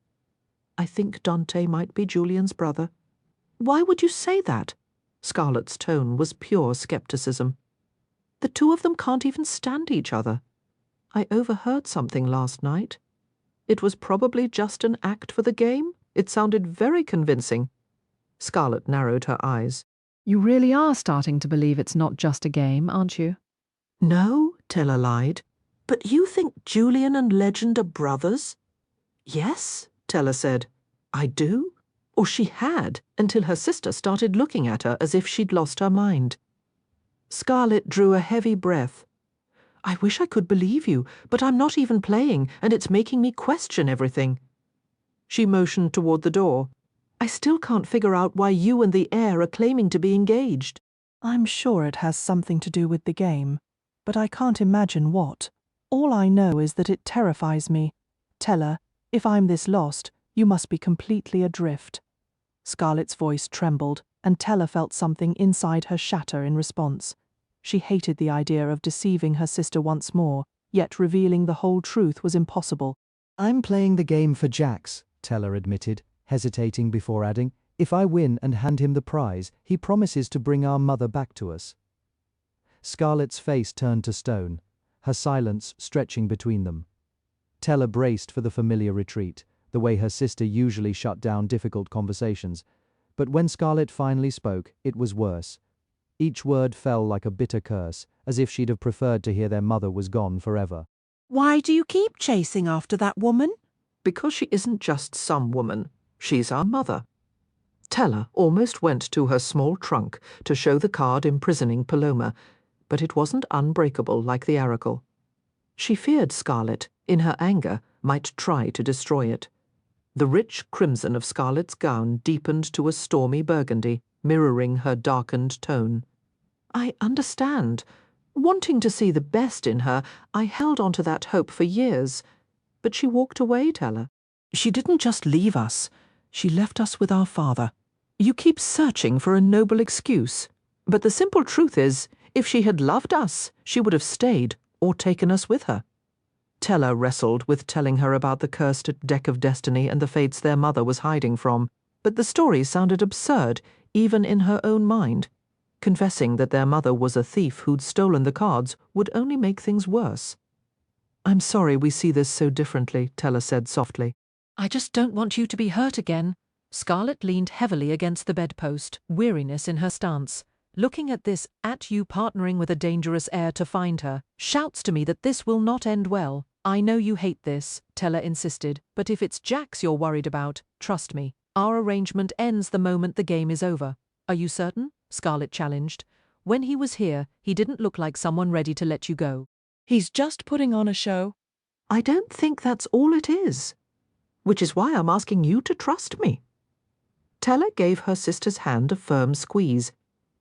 I think Dante might be Julian's brother. Why would you say that? Scarlet's tone was pure skepticism. The two of them can't even stand each other. I overheard something last night. It was probably just an act for the game. It sounded very convincing. Scarlet narrowed her eyes. You really are starting to believe it's not just a game, aren't you? No, Teller lied. But you think Julian and Legend are brothers? Yes, Teller said. I do. Or she had, until her sister started looking at her as if she'd lost her mind. Scarlet drew a heavy breath. I wish I could believe you, but I'm not even playing, and it's making me question everything. She motioned toward the door. I still can't figure out why you and the heir are claiming to be engaged. I'm sure it has something to do with the game, but I can't imagine what. All I know is that it terrifies me. Teller, if I'm this lost, you must be completely adrift. Scarlet's voice trembled, and Teller felt something inside her shatter in response. She hated the idea of deceiving her sister once more, yet revealing the whole truth was impossible. I'm playing the game for Jax, Teller admitted, hesitating before adding, if I win and hand him the prize, he promises to bring our mother back to us. Scarlet's face turned to stone, her silence stretching between them. Teller braced for the familiar retreat, the way her sister usually shut down difficult conversations. But when Scarlet finally spoke, it was worse. Each word fell like a bitter curse, as if she'd have preferred to hear their mother was gone forever. Why do you keep chasing after that woman? Because she isn't just some woman. She's our mother. Teller almost went to her small trunk to show the card imprisoning Paloma, but it wasn't unbreakable like the oracle. She feared Scarlet, in her anger, might try to destroy it. The rich crimson of Scarlet's gown deepened to a stormy burgundy, mirroring her darkened tone. I understand. Wanting to see the best in her, I held on to that hope for years. But she walked away, Teller. She didn't just leave us. She left us with our father. You keep searching for a noble excuse. But the simple truth is, if she had loved us, she would have stayed or taken us with her. Teller wrestled with telling her about the cursed deck of destiny and the fates their mother was hiding from, but the story sounded absurd, even in her own mind. Confessing that their mother was a thief who'd stolen the cards would only make things worse. I'm sorry we see this so differently, Teller said softly. I just don't want you to be hurt again. Scarlet leaned heavily against the bedpost, weariness in her stance. Looking at this at-you partnering with a dangerous heir to find her, shouts to me that this will not end well. I know you hate this, Teller insisted, but if it's Jax you're worried about, trust me, our arrangement ends the moment the game is over. Are you certain? Scarlet challenged. When he was here, he didn't look like someone ready to let you go. He's just putting on a show. I don't think that's all it is. Which is why I'm asking you to trust me. Teller gave her sister's hand a firm squeeze.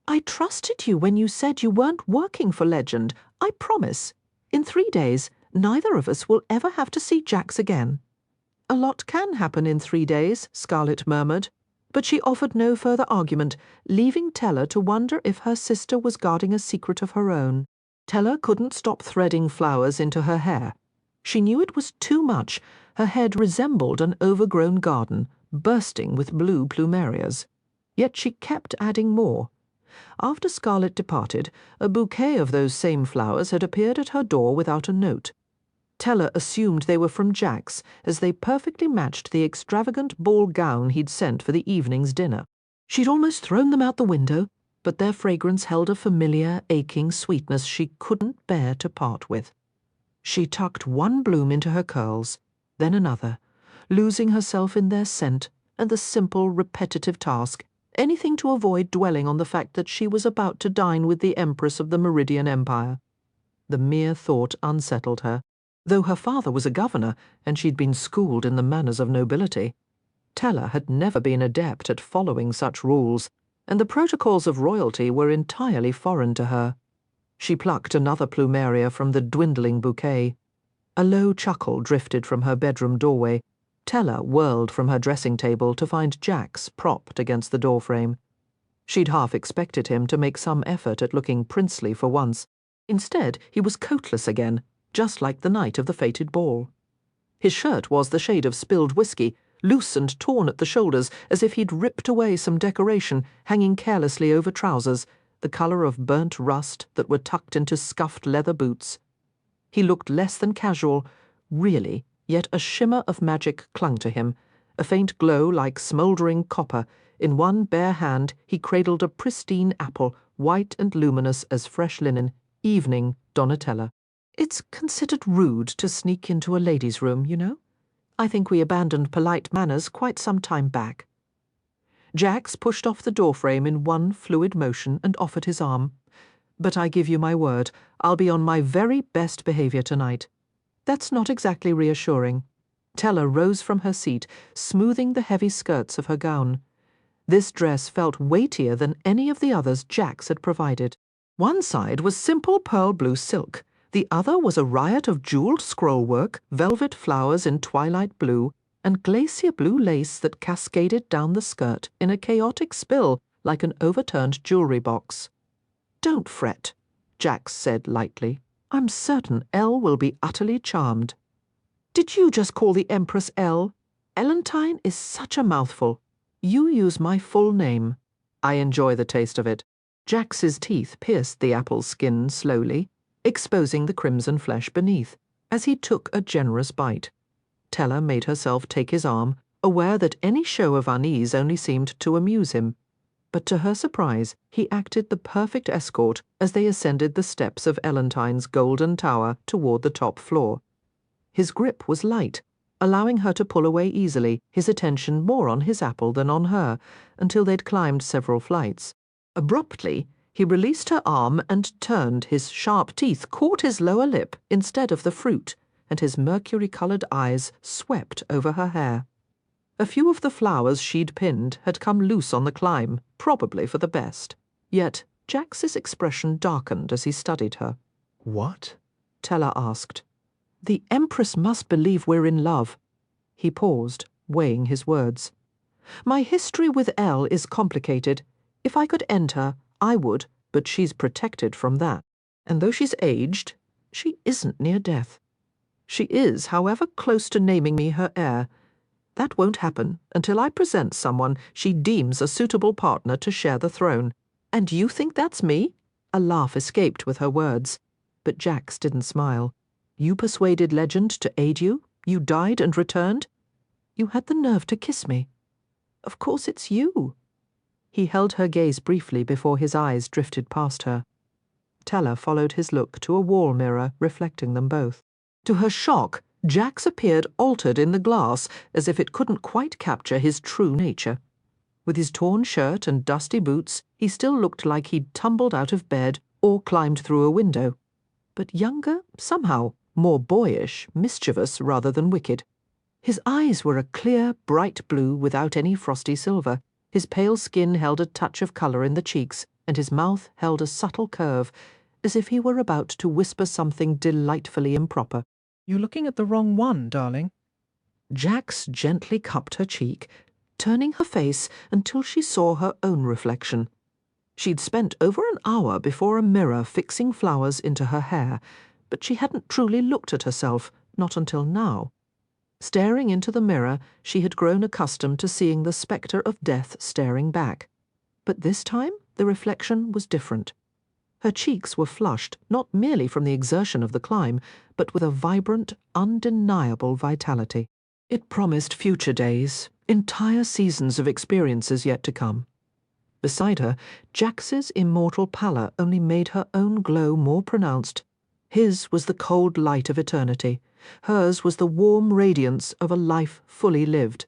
I trusted you when you said you weren't working for Legend. I promise. In 3 days, neither of us will ever have to see Jax again. A lot can happen in 3 days, Scarlet murmured. But she offered no further argument, leaving Tella to wonder if her sister was guarding a secret of her own. Tella couldn't stop threading flowers into her hair. She knew it was too much. Her head resembled an overgrown garden, bursting with blue plumerias. Yet she kept adding more. After Scarlet departed, a bouquet of those same flowers had appeared at her door without a note. Tella assumed they were from Jack's, as they perfectly matched the extravagant ball gown he'd sent for the evening's dinner. She'd almost thrown them out the window, but their fragrance held a familiar, aching sweetness she couldn't bear to part with. She tucked one bloom into her curls, then another, losing herself in their scent and the simple, repetitive task, anything to avoid dwelling on the fact that she was about to dine with the Empress of the Meridian Empire. The mere thought unsettled her, though her father was a governor and she'd been schooled in the manners of nobility. Tella had never been adept at following such rules, and the protocols of royalty were entirely foreign to her. She plucked another plumeria from the dwindling bouquet. A low chuckle drifted from her bedroom doorway. Tella whirled from her dressing table to find Jax propped against the doorframe. She'd half expected him to make some effort at looking princely for once. Instead, he was coatless again, just like the night of the fated ball. His shirt was the shade of spilled whiskey, loose and torn at the shoulders as if he'd ripped away some decoration, hanging carelessly over trousers, the colour of burnt rust that were tucked into scuffed leather boots. He looked less than casual, really, yet a shimmer of magic clung to him, a faint glow like smouldering copper. In one bare hand he cradled a pristine apple, white and luminous as fresh linen, evening Donatella. It's considered rude to sneak into a lady's room, you know. I think we abandoned polite manners quite some time back. Jax pushed off the doorframe in one fluid motion and offered his arm. But I give you my word, I'll be on my very best behaviour tonight. That's not exactly reassuring. Tella rose from her seat, smoothing the heavy skirts of her gown. This dress felt weightier than any of the others Jax had provided. One side was simple pearl blue silk. The other was a riot of jewelled scrollwork, velvet flowers in twilight blue, and glacier blue lace that cascaded down the skirt in a chaotic spill like an overturned jewellery box. "Don't fret," Jax said lightly. "I'm certain Elle will be utterly charmed." "Did you just call the Empress Elle? Elentine is such a mouthful. You use my full name." "I enjoy the taste of it." Jax's teeth pierced the apple skin slowly, exposing the crimson flesh beneath, as he took a generous bite. Tella made herself take his arm, aware that any show of unease only seemed to amuse him. But to her surprise, he acted the perfect escort as they ascended the steps of Elentine's golden tower toward the top floor. His grip was light, allowing her to pull away easily, his attention more on his apple than on her, until they'd climbed several flights. Abruptly, he released her arm and turned. His sharp teeth caught his lower lip instead of the fruit, and his mercury-coloured eyes swept over her hair. A few of the flowers she'd pinned had come loose on the climb, probably for the best. Yet Jax's expression darkened as he studied her. "What?" Tella asked. "The Empress must believe we're in love." He paused, weighing his words. "My history with Elle is complicated. If I could end her, I would, but she's protected from that. And though she's aged, she isn't near death. She is, however, close to naming me her heir. That won't happen until I present someone she deems a suitable partner to share the throne. And you think that's me?" A laugh escaped with her words, but Jax didn't smile. "You persuaded legend to aid you? You died and returned? You had the nerve to kiss me. Of course it's you." He held her gaze briefly before his eyes drifted past her. Tella followed his look to a wall mirror reflecting them both. To her shock, Jax appeared altered in the glass, as if it couldn't quite capture his true nature. With his torn shirt and dusty boots, he still looked like he'd tumbled out of bed or climbed through a window. But younger, somehow, more boyish, mischievous rather than wicked. His eyes were a clear, bright blue without any frosty silver. His pale skin held a touch of colour in the cheeks, and his mouth held a subtle curve, as if he were about to whisper something delightfully improper. "You're looking at the wrong one, darling." Jax gently cupped her cheek. turning her face until she saw her own reflection. She'd spent over an hour before a mirror fixing flowers into her hair, but she hadn't truly looked at herself, not until now. Staring into the mirror, she had grown accustomed to seeing the spectre of death staring back. But this time, the reflection was different. Her cheeks were flushed, not merely from the exertion of the climb, but with a vibrant, undeniable vitality. It promised future days, entire seasons of experiences yet to come. Beside her, Jax's immortal pallor only made her own glow more pronounced. His was the cold light of eternity. Hers was the warm radiance of a life fully lived.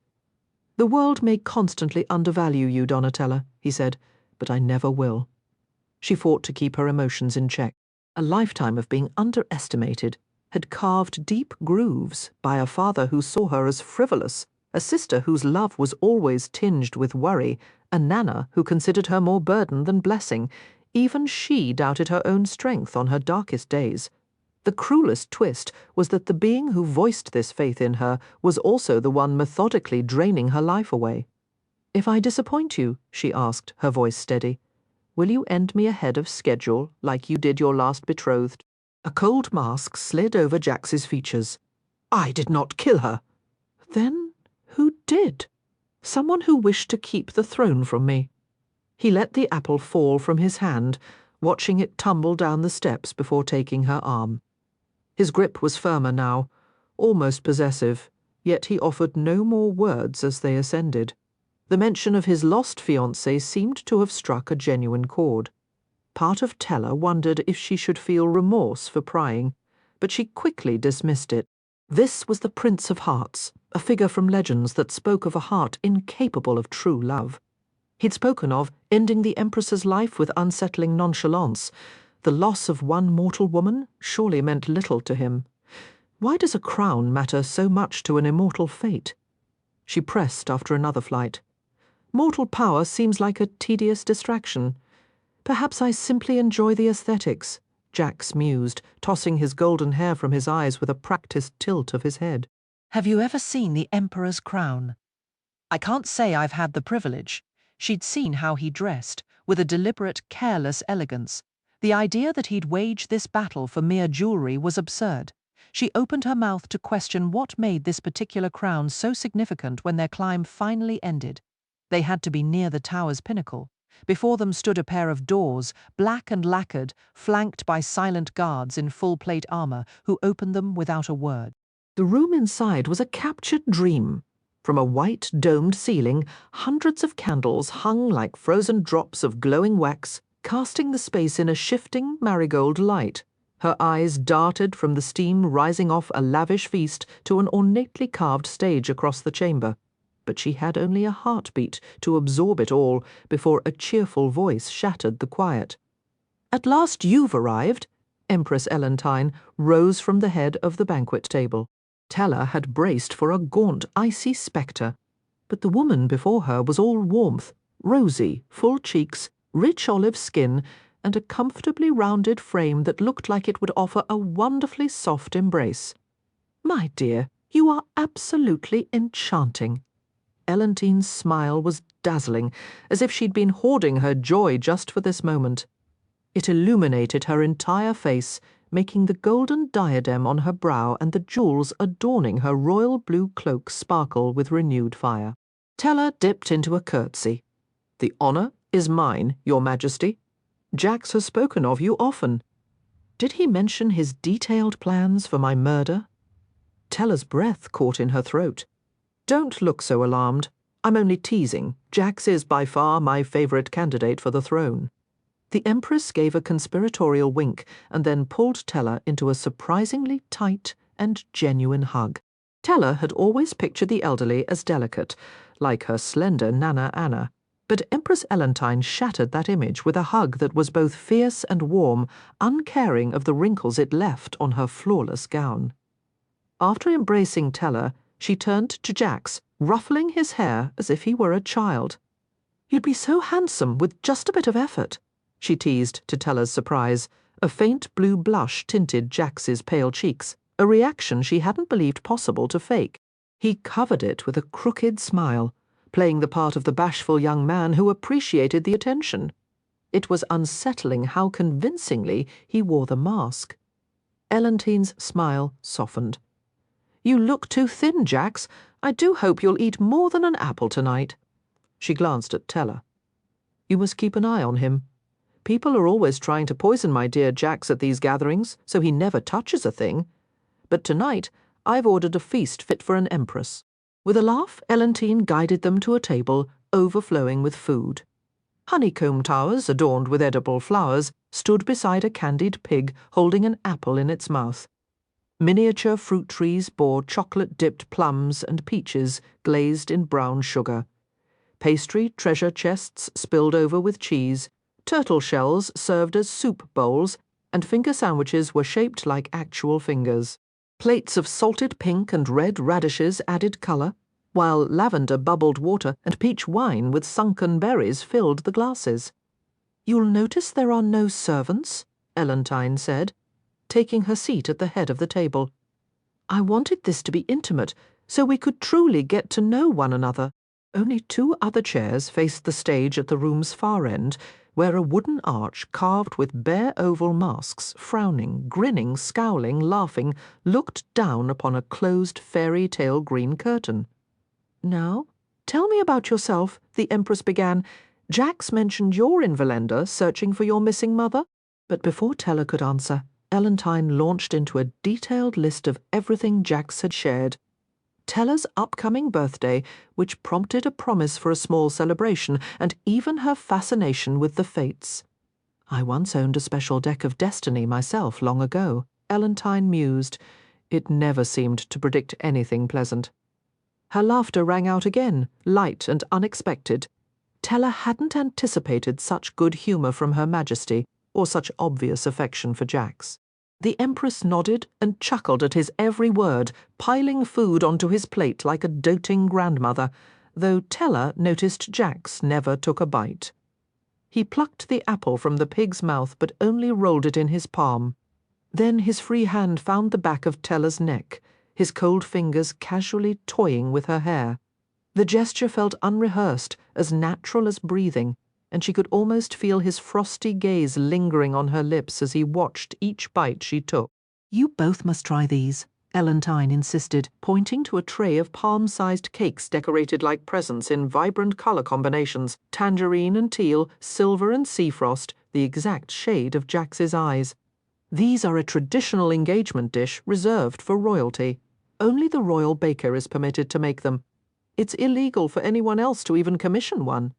"The world may constantly undervalue you, Donatella," he said, "but I never will." She fought to keep her emotions in check. A lifetime of being underestimated had carved deep grooves by a father who saw her as frivolous, a sister whose love was always tinged with worry, a Nana who considered her more burden than blessing. Even she doubted her own strength on her darkest days. The cruelest twist was that the being who voiced this faith in her was also the one methodically draining her life away. "If I disappoint you," she asked, her voice steady, "will you end me ahead of schedule like you did your last betrothed?" A cold mask slid over Jax's features. "I did not kill her." "Then who did?" "Someone who wished to keep the throne from me." He let the apple fall from his hand, watching it tumble down the steps before taking her arm. His grip was firmer now, almost possessive, yet he offered no more words as they ascended. The mention of his lost fiancée seemed to have struck a genuine chord. Part of Tella wondered if she should feel remorse for prying, but she quickly dismissed it. This was the Prince of Hearts, a figure from legends that spoke of a heart incapable of true love. He'd spoken of ending the Empress's life with unsettling nonchalance. The loss of one mortal woman surely meant little to him. Why does a crown matter so much to an immortal fate? She pressed after another flight. Mortal power seems like a tedious distraction. Perhaps I simply enjoy the aesthetics, Jax mused, tossing his golden hair from his eyes with a practiced tilt of his head. "Have you ever seen the Emperor's crown?" I can't say I've had the privilege. She'd seen how he dressed, with a deliberate, careless elegance. The idea that he'd wage this battle for mere jewelry was absurd. She opened her mouth to question what made this particular crown so significant when their climb finally ended. They had to be near the tower's pinnacle. Before them stood a pair of doors, black and lacquered, flanked by silent guards in full-plate armor, who opened them without a word. The room inside was a captured dream. From a white, domed ceiling, hundreds of candles hung like frozen drops of glowing wax, casting the space in a shifting marigold light. Her eyes darted from the steam rising off a lavish feast to an ornately carved stage across the chamber. But she had only a heartbeat to absorb it all before a cheerful voice shattered the quiet. "At last you've arrived." Empress Elentine rose from the head of the banquet table. Tella had braced for a gaunt, icy spectre, but the woman before her was all warmth, rosy, full cheeks, rich olive skin, and a comfortably rounded frame that looked like it would offer a wonderfully soft embrace. "My dear, you are absolutely enchanting." Elentine's smile was dazzling, as if she'd been hoarding her joy just for this moment. It illuminated her entire face, making the golden diadem on her brow and the jewels adorning her royal blue cloak sparkle with renewed fire. Tella dipped into a curtsy. "The honor is mine, Your Majesty. Jax has spoken of you often. Did he mention his detailed plans for my murder?" Tella's breath caught in her throat. "Don't look so alarmed. I'm only teasing. Jax is by far my favorite candidate for the throne." The Empress gave a conspiratorial wink and then pulled Tella into a surprisingly tight and genuine hug. Tella had always pictured the elderly as delicate, like her slender Nana Anna, but Empress Elentine shattered that image with a hug that was both fierce and warm, uncaring of the wrinkles it left on her flawless gown. After embracing Tella, she turned to Jax, ruffling his hair as if he were a child. "You'd be so handsome with just a bit of effort," she teased to Tella's surprise. A faint blue blush tinted Jax's pale cheeks, a reaction she hadn't believed possible to fake. He covered it with a crooked smile. playing the part of the bashful young man who appreciated the attention. It was unsettling how convincingly he wore the mask. Elentine's smile softened. "You look too thin, Jax. I do hope you'll eat more than an apple tonight." She glanced at Teller. "You must keep an eye on him. People are always trying to poison my dear Jax at these gatherings, so he never touches a thing. But tonight I've ordered a feast fit for an empress." With a laugh, Elentine guided them to a table overflowing with food. Honeycomb towers, adorned with edible flowers, stood beside a candied pig holding an apple in its mouth. Miniature fruit trees bore chocolate-dipped plums and peaches glazed in brown sugar. Pastry treasure chests spilled over with cheese, turtle shells served as soup bowls, and finger sandwiches were shaped like actual fingers. Plates of salted pink and red radishes added colour, while lavender bubbled water and peach wine with sunken berries filled the glasses. "You'll notice there are no servants," Elentine said, taking her seat at the head of the table. "I wanted this to be intimate, so we could truly get to know one another." Only 2 other chairs faced the stage at the room's far end, where a wooden arch carved with bare oval masks, frowning, grinning, scowling, laughing, looked down upon a closed fairy tale green curtain. "Now, tell me about yourself," the Empress began. "Jax mentioned you're in Valenda searching for your missing mother." But before Teller could answer, Elentine launched into a detailed list of everything Jax had shared. Teller's upcoming birthday, which prompted a promise for a small celebration, and even her fascination with the fates. "I once owned a special deck of destiny myself long ago," Elentine mused. It never seemed to predict anything pleasant. Her laughter rang out again, light and unexpected. Teller hadn't anticipated such good humour from Her Majesty, or such obvious affection for Jax. The Empress nodded and chuckled at his every word, piling food onto his plate like a doting grandmother, though Teller noticed Jax never took a bite. He plucked the apple from the pig's mouth but only rolled it in his palm. Then his free hand found the back of Teller's neck, his cold fingers casually toying with her hair. The gesture felt unrehearsed, as natural as breathing, and she could almost feel his frosty gaze lingering on her lips as he watched each bite she took. "You both must try these," Elentine insisted, pointing to a tray of palm-sized cakes decorated like presents in vibrant colour combinations, tangerine and teal, silver and sea frost, the exact shade of Jax's eyes. "These are a traditional engagement dish reserved for royalty. Only the royal baker is permitted to make them. It's illegal for anyone else to even commission one."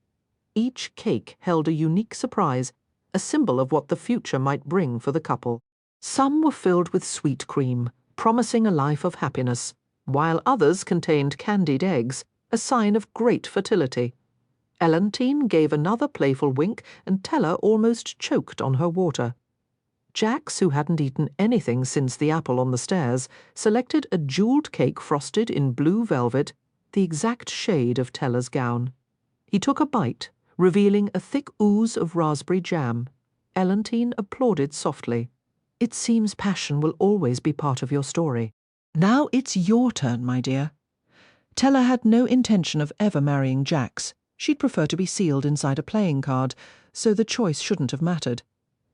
Each cake held a unique surprise, a symbol of what the future might bring for the couple. Some were filled with sweet cream, promising a life of happiness, while others contained candied eggs, a sign of great fertility. Elentine gave another playful wink, and Teller almost choked on her water. Jax, who hadn't eaten anything since the apple on the stairs, selected a jewelled cake frosted in blue velvet, the exact shade of Teller's gown. He took a bite, revealing a thick ooze of raspberry jam. Elentine applauded softly. "It seems passion will always be part of your story. Now it's your turn, my dear." Teller had no intention of ever marrying Jax. She'd prefer to be sealed inside a playing card, so the choice shouldn't have mattered.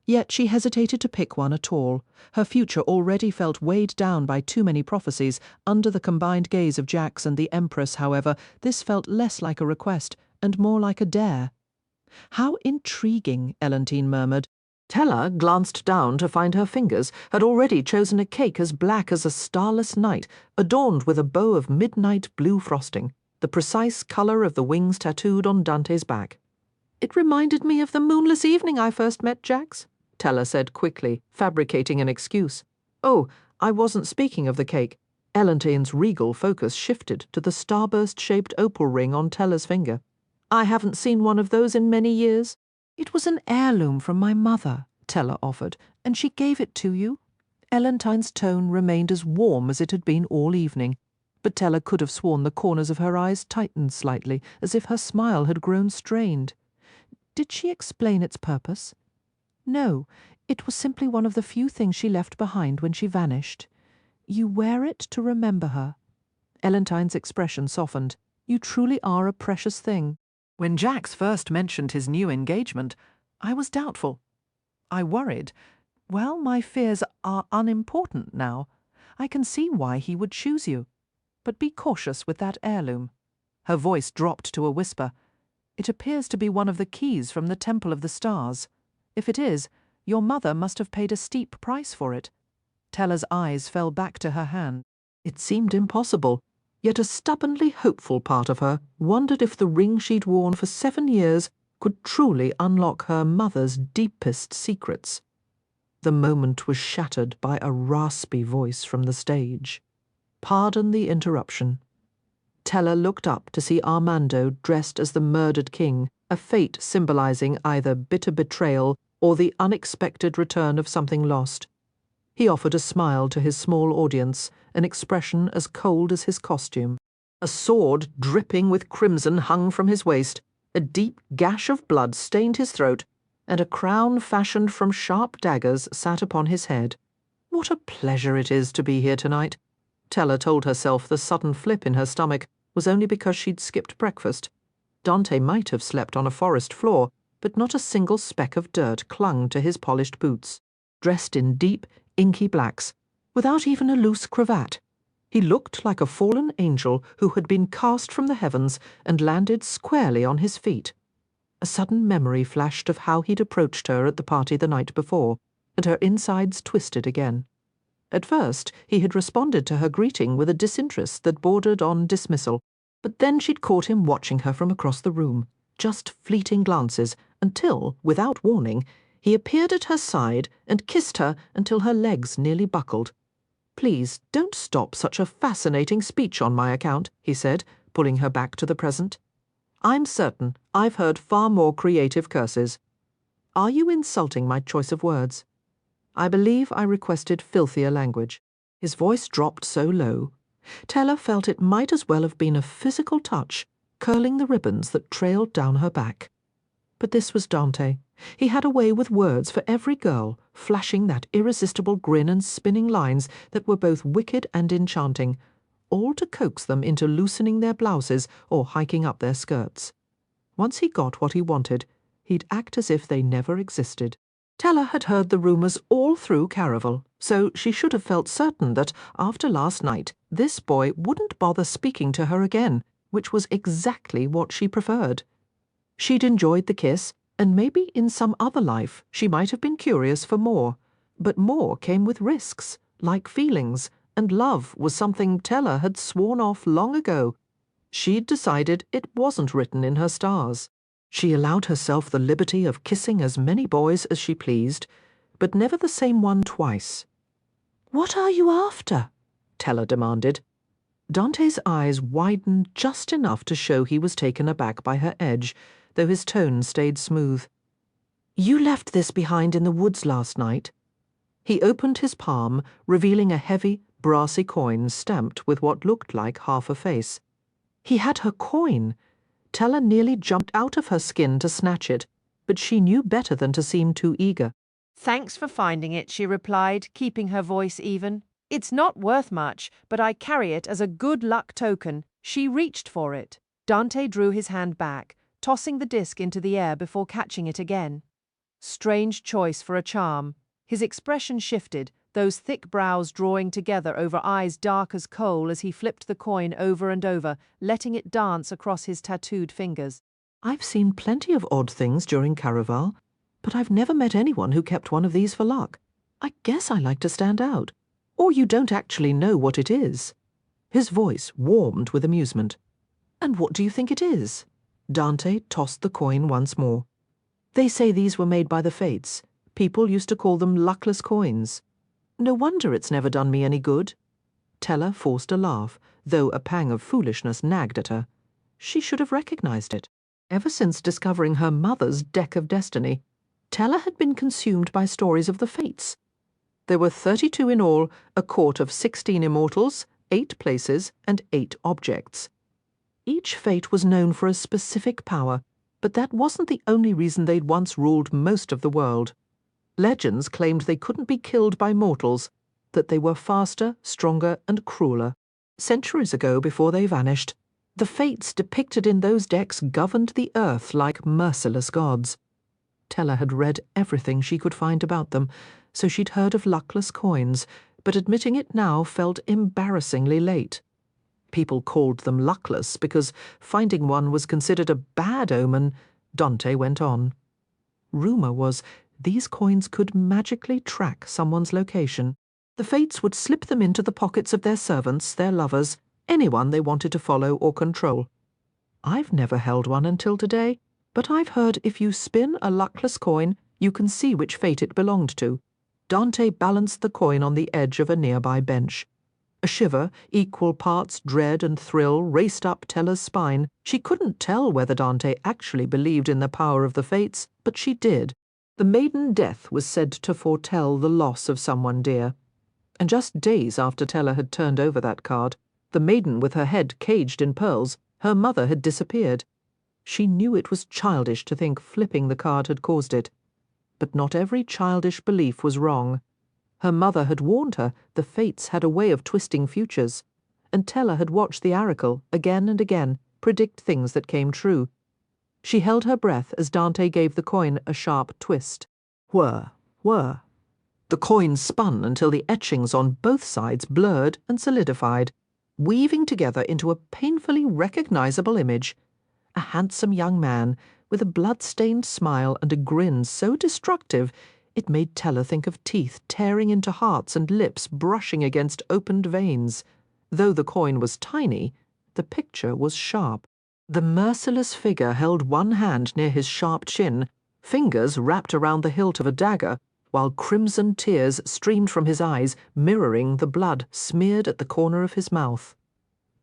Yet she hesitated to pick one at all. Her future already felt weighed down by too many prophecies. Under the combined gaze of Jax and the Empress, however, this felt less like a request and more like a dare. "How intriguing," Elentine murmured. Teller glanced down to find her fingers had already chosen a cake as black as a starless night, adorned with a bow of midnight blue frosting, the precise colour of the wings tattooed on Dante's back. "It reminded me of the moonless evening I first met Jax," Teller said quickly, fabricating an excuse. "Oh, I wasn't speaking of the cake." Elentine's regal focus shifted to the starburst-shaped opal ring on Teller's finger. "I haven't seen one of those in many years." "It was an heirloom from my mother," Teller offered, "and she gave it to you." Elentine's tone remained as warm as it had been all evening, but Teller could have sworn the corners of her eyes tightened slightly, as if her smile had grown strained. "Did she explain its purpose?" "No, it was simply one of the few things she left behind when she vanished. You wear it to remember her." Elentine's expression softened. You truly are a precious thing. When Jax first mentioned his new engagement, I was doubtful. I worried. Well, my fears are unimportant now. I can see why he would choose you. But be cautious with that heirloom. Her voice dropped to a whisper. It appears to be one of the keys from the Temple of the Stars. If it is, your mother must have paid a steep price for it. Tella's eyes fell back to her hand. It seemed impossible, yet a stubbornly hopeful part of her wondered if the ring she'd worn for 7 years could truly unlock her mother's deepest secrets. The moment was shattered by a raspy voice from the stage. Pardon the interruption. Tella looked up to see Armando dressed as the murdered king, a fate symbolizing either bitter betrayal or the unexpected return of something lost. He offered a smile to his small audience, an expression as cold as his costume. A sword dripping with crimson hung from his waist, a deep gash of blood stained his throat, and a crown fashioned from sharp daggers sat upon his head. What a pleasure it is to be here tonight. Tella told herself the sudden flip in her stomach was only because she'd skipped breakfast. Dante might have slept on a forest floor, but not a single speck of dirt clung to his polished boots. Dressed in deep, inky blacks, without even a loose cravat, he looked like a fallen angel who had been cast from the heavens and landed squarely on his feet. A sudden memory flashed of how he'd approached her at the party the night before, and her insides twisted again. At first, he had responded to her greeting with a disinterest that bordered on dismissal, but then she'd caught him watching her from across the room, just fleeting glances, until, without warning, he appeared at her side and kissed her until her legs nearly buckled. "Please, don't stop such a fascinating speech on my account," he said, pulling her back to the present. "I'm certain I've heard far more creative curses. Are you insulting my choice of words?" I believe I requested filthier language. His voice dropped so low. Tella felt it might as well have been a physical touch, curling the ribbons that trailed down her back. But this was Dante. He had a way with words for every girl, flashing that irresistible grin and spinning lines that were both wicked and enchanting, all to coax them into loosening their blouses or hiking up their skirts. Once he got what he wanted, he'd act as if they never existed. Tella had heard the rumours all through Caraval, so she should have felt certain that, after last night, this boy wouldn't bother speaking to her again, which was exactly what she preferred. She'd enjoyed the kiss, and maybe in some other life she might have been curious for more. But more came with risks, like feelings, and love was something Tella had sworn off long ago. She'd decided it wasn't written in her stars. She allowed herself the liberty of kissing as many boys as she pleased, but never the same one twice. "What are you after?" Tella demanded. Dante's eyes widened just enough to show he was taken aback by her edge, though his tone stayed smooth. "You left this behind in the woods last night." He opened his palm, revealing a heavy, brassy coin stamped with what looked like half a face. He had her coin. Tella nearly jumped out of her skin to snatch it, but she knew better than to seem too eager. "Thanks for finding it," she replied, keeping her voice even. "It's not worth much, but I carry it as a good luck token." She reached for it. Dante drew his hand back, tossing the disc into the air before catching it again. Strange choice for a charm. His expression shifted, those thick brows drawing together over eyes dark as coal as he flipped the coin over and over, letting it dance across his tattooed fingers. "I've seen plenty of odd things during Caraval, but I've never met anyone who kept one of these for luck. I guess I like to stand out. Or you don't actually know what it is." His voice warmed with amusement. "And what do you think it is?" Dante tossed the coin once more. "They say these were made by the Fates. People used to call them luckless coins. No wonder it's never done me any good." Tella forced a laugh, though a pang of foolishness nagged at her. She should have recognized it. Ever since discovering her mother's deck of destiny, Tella had been consumed by stories of the Fates. There were 32 in all, a court of 16 immortals, 8 places, and 8 objects. Each fate was known for a specific power, but that wasn't the only reason they'd once ruled most of the world. Legends claimed they couldn't be killed by mortals, that they were faster, stronger, and crueler. Centuries ago, before they vanished, The fates depicted in those decks governed the earth like merciless gods. Tella had read everything she could find about them, so she'd heard of luckless coins, but admitting it now felt embarrassingly late. People called them luckless because finding one was considered a bad omen. Dante went on. Rumour was these coins could magically track someone's location. The fates would slip them into the pockets of their servants, their lovers, anyone they wanted to follow or control. I've never held one until today, but I've heard if you spin a luckless coin, you can see which fate it belonged to. Dante balanced the coin on the edge of a nearby bench. A shiver, equal parts dread and thrill, raced up Tella's spine. She couldn't tell whether Dante actually believed in the power of the fates, but she did. The maiden death was said to foretell the loss of someone dear. And just days after Tella had turned over that card, the maiden with her head caged in pearls, her mother had disappeared. She knew it was childish to think flipping the card had caused it. But not every childish belief was wrong. Her mother had warned her the fates had a way of twisting futures, and Tella had watched the oracle, again and again, predict things that came true. She held her breath as Dante gave the coin a sharp twist. Whir, whir. The coin spun until the etchings on both sides blurred and solidified, weaving together into a painfully recognizable image. A handsome young man, with a blood-stained smile and a grin so destructive it made Tella think of teeth tearing into hearts and lips brushing against opened veins. Though the coin was tiny, the picture was sharp. The merciless figure held one hand near his sharp chin, fingers wrapped around the hilt of a dagger, while crimson tears streamed from his eyes, mirroring the blood smeared at the corner of his mouth.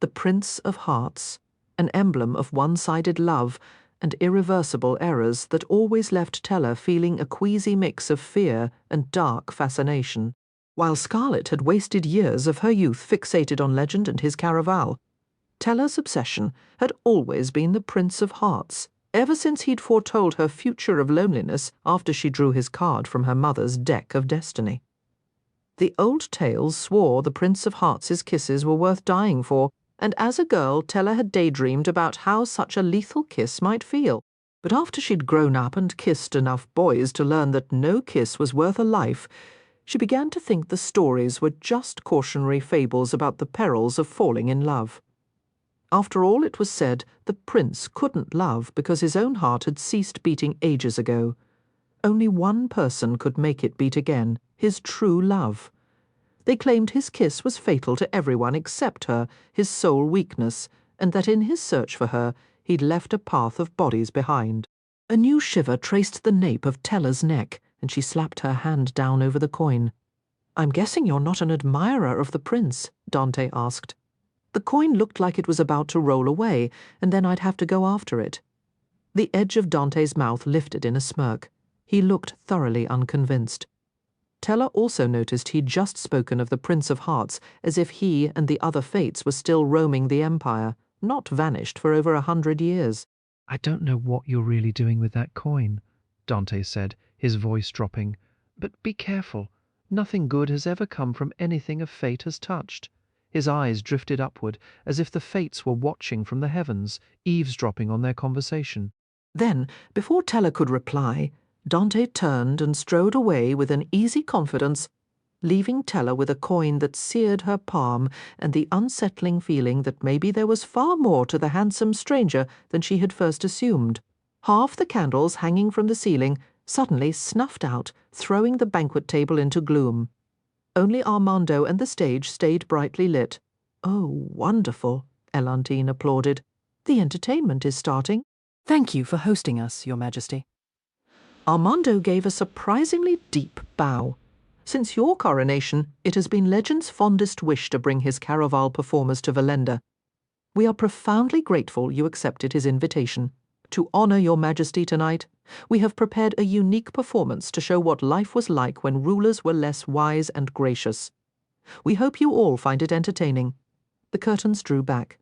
The Prince of Hearts, an emblem of one-sided love and irreversible errors that always left Tella feeling a queasy mix of fear and dark fascination. While Scarlet had wasted years of her youth fixated on Legend and his Caraval, Tella's obsession had always been the Prince of Hearts, ever since he'd foretold her future of loneliness after she drew his card from her mother's deck of destiny. The old tales swore the Prince of Hearts' kisses were worth dying for, and as a girl Tella had daydreamed about how such a lethal kiss might feel. But after she'd grown up and kissed enough boys to learn that no kiss was worth a life, she began to think the stories were just cautionary fables about the perils of falling in love. After all, it was said the prince couldn't love because his own heart had ceased beating ages ago. Only one person could make it beat again, his true love. They claimed his kiss was fatal to everyone except her, his sole weakness, and that in his search for her, he'd left a path of bodies behind. A new shiver traced the nape of Tella's neck, and she slapped her hand down over the coin. "I'm guessing you're not an admirer of the prince?" Dante asked. The coin looked like it was about to roll away, and then I'd have to go after it. The edge of Dante's mouth lifted in a smirk. He looked thoroughly unconvinced. Tella also noticed he'd just spoken of the Prince of Hearts as if he and the other fates were still roaming the Empire, not vanished for over 100 years. "I don't know what you're really doing with that coin," Dante said, his voice dropping. "But be careful. Nothing good has ever come from anything a fate has touched." His eyes drifted upward, as if the fates were watching from the heavens, eavesdropping on their conversation. Then, before Tella could reply, Dante turned and strode away with an easy confidence, leaving Tella with a coin that seared her palm and the unsettling feeling that maybe there was far more to the handsome stranger than she had first assumed. Half the candles hanging from the ceiling suddenly snuffed out, throwing the banquet table into gloom. Only Armando and the stage stayed brightly lit. "Oh, wonderful," Elantine applauded. "The entertainment is starting." Thank you for hosting us, Your Majesty. Armando gave a surprisingly deep bow. Since your coronation, it has been Legend's fondest wish to bring his Caraval performers to Valenda. We are profoundly grateful you accepted his invitation. To honor your Majesty tonight, we have prepared a unique performance to show what life was like when rulers were less wise and gracious. We hope you all find it entertaining. The curtains drew back.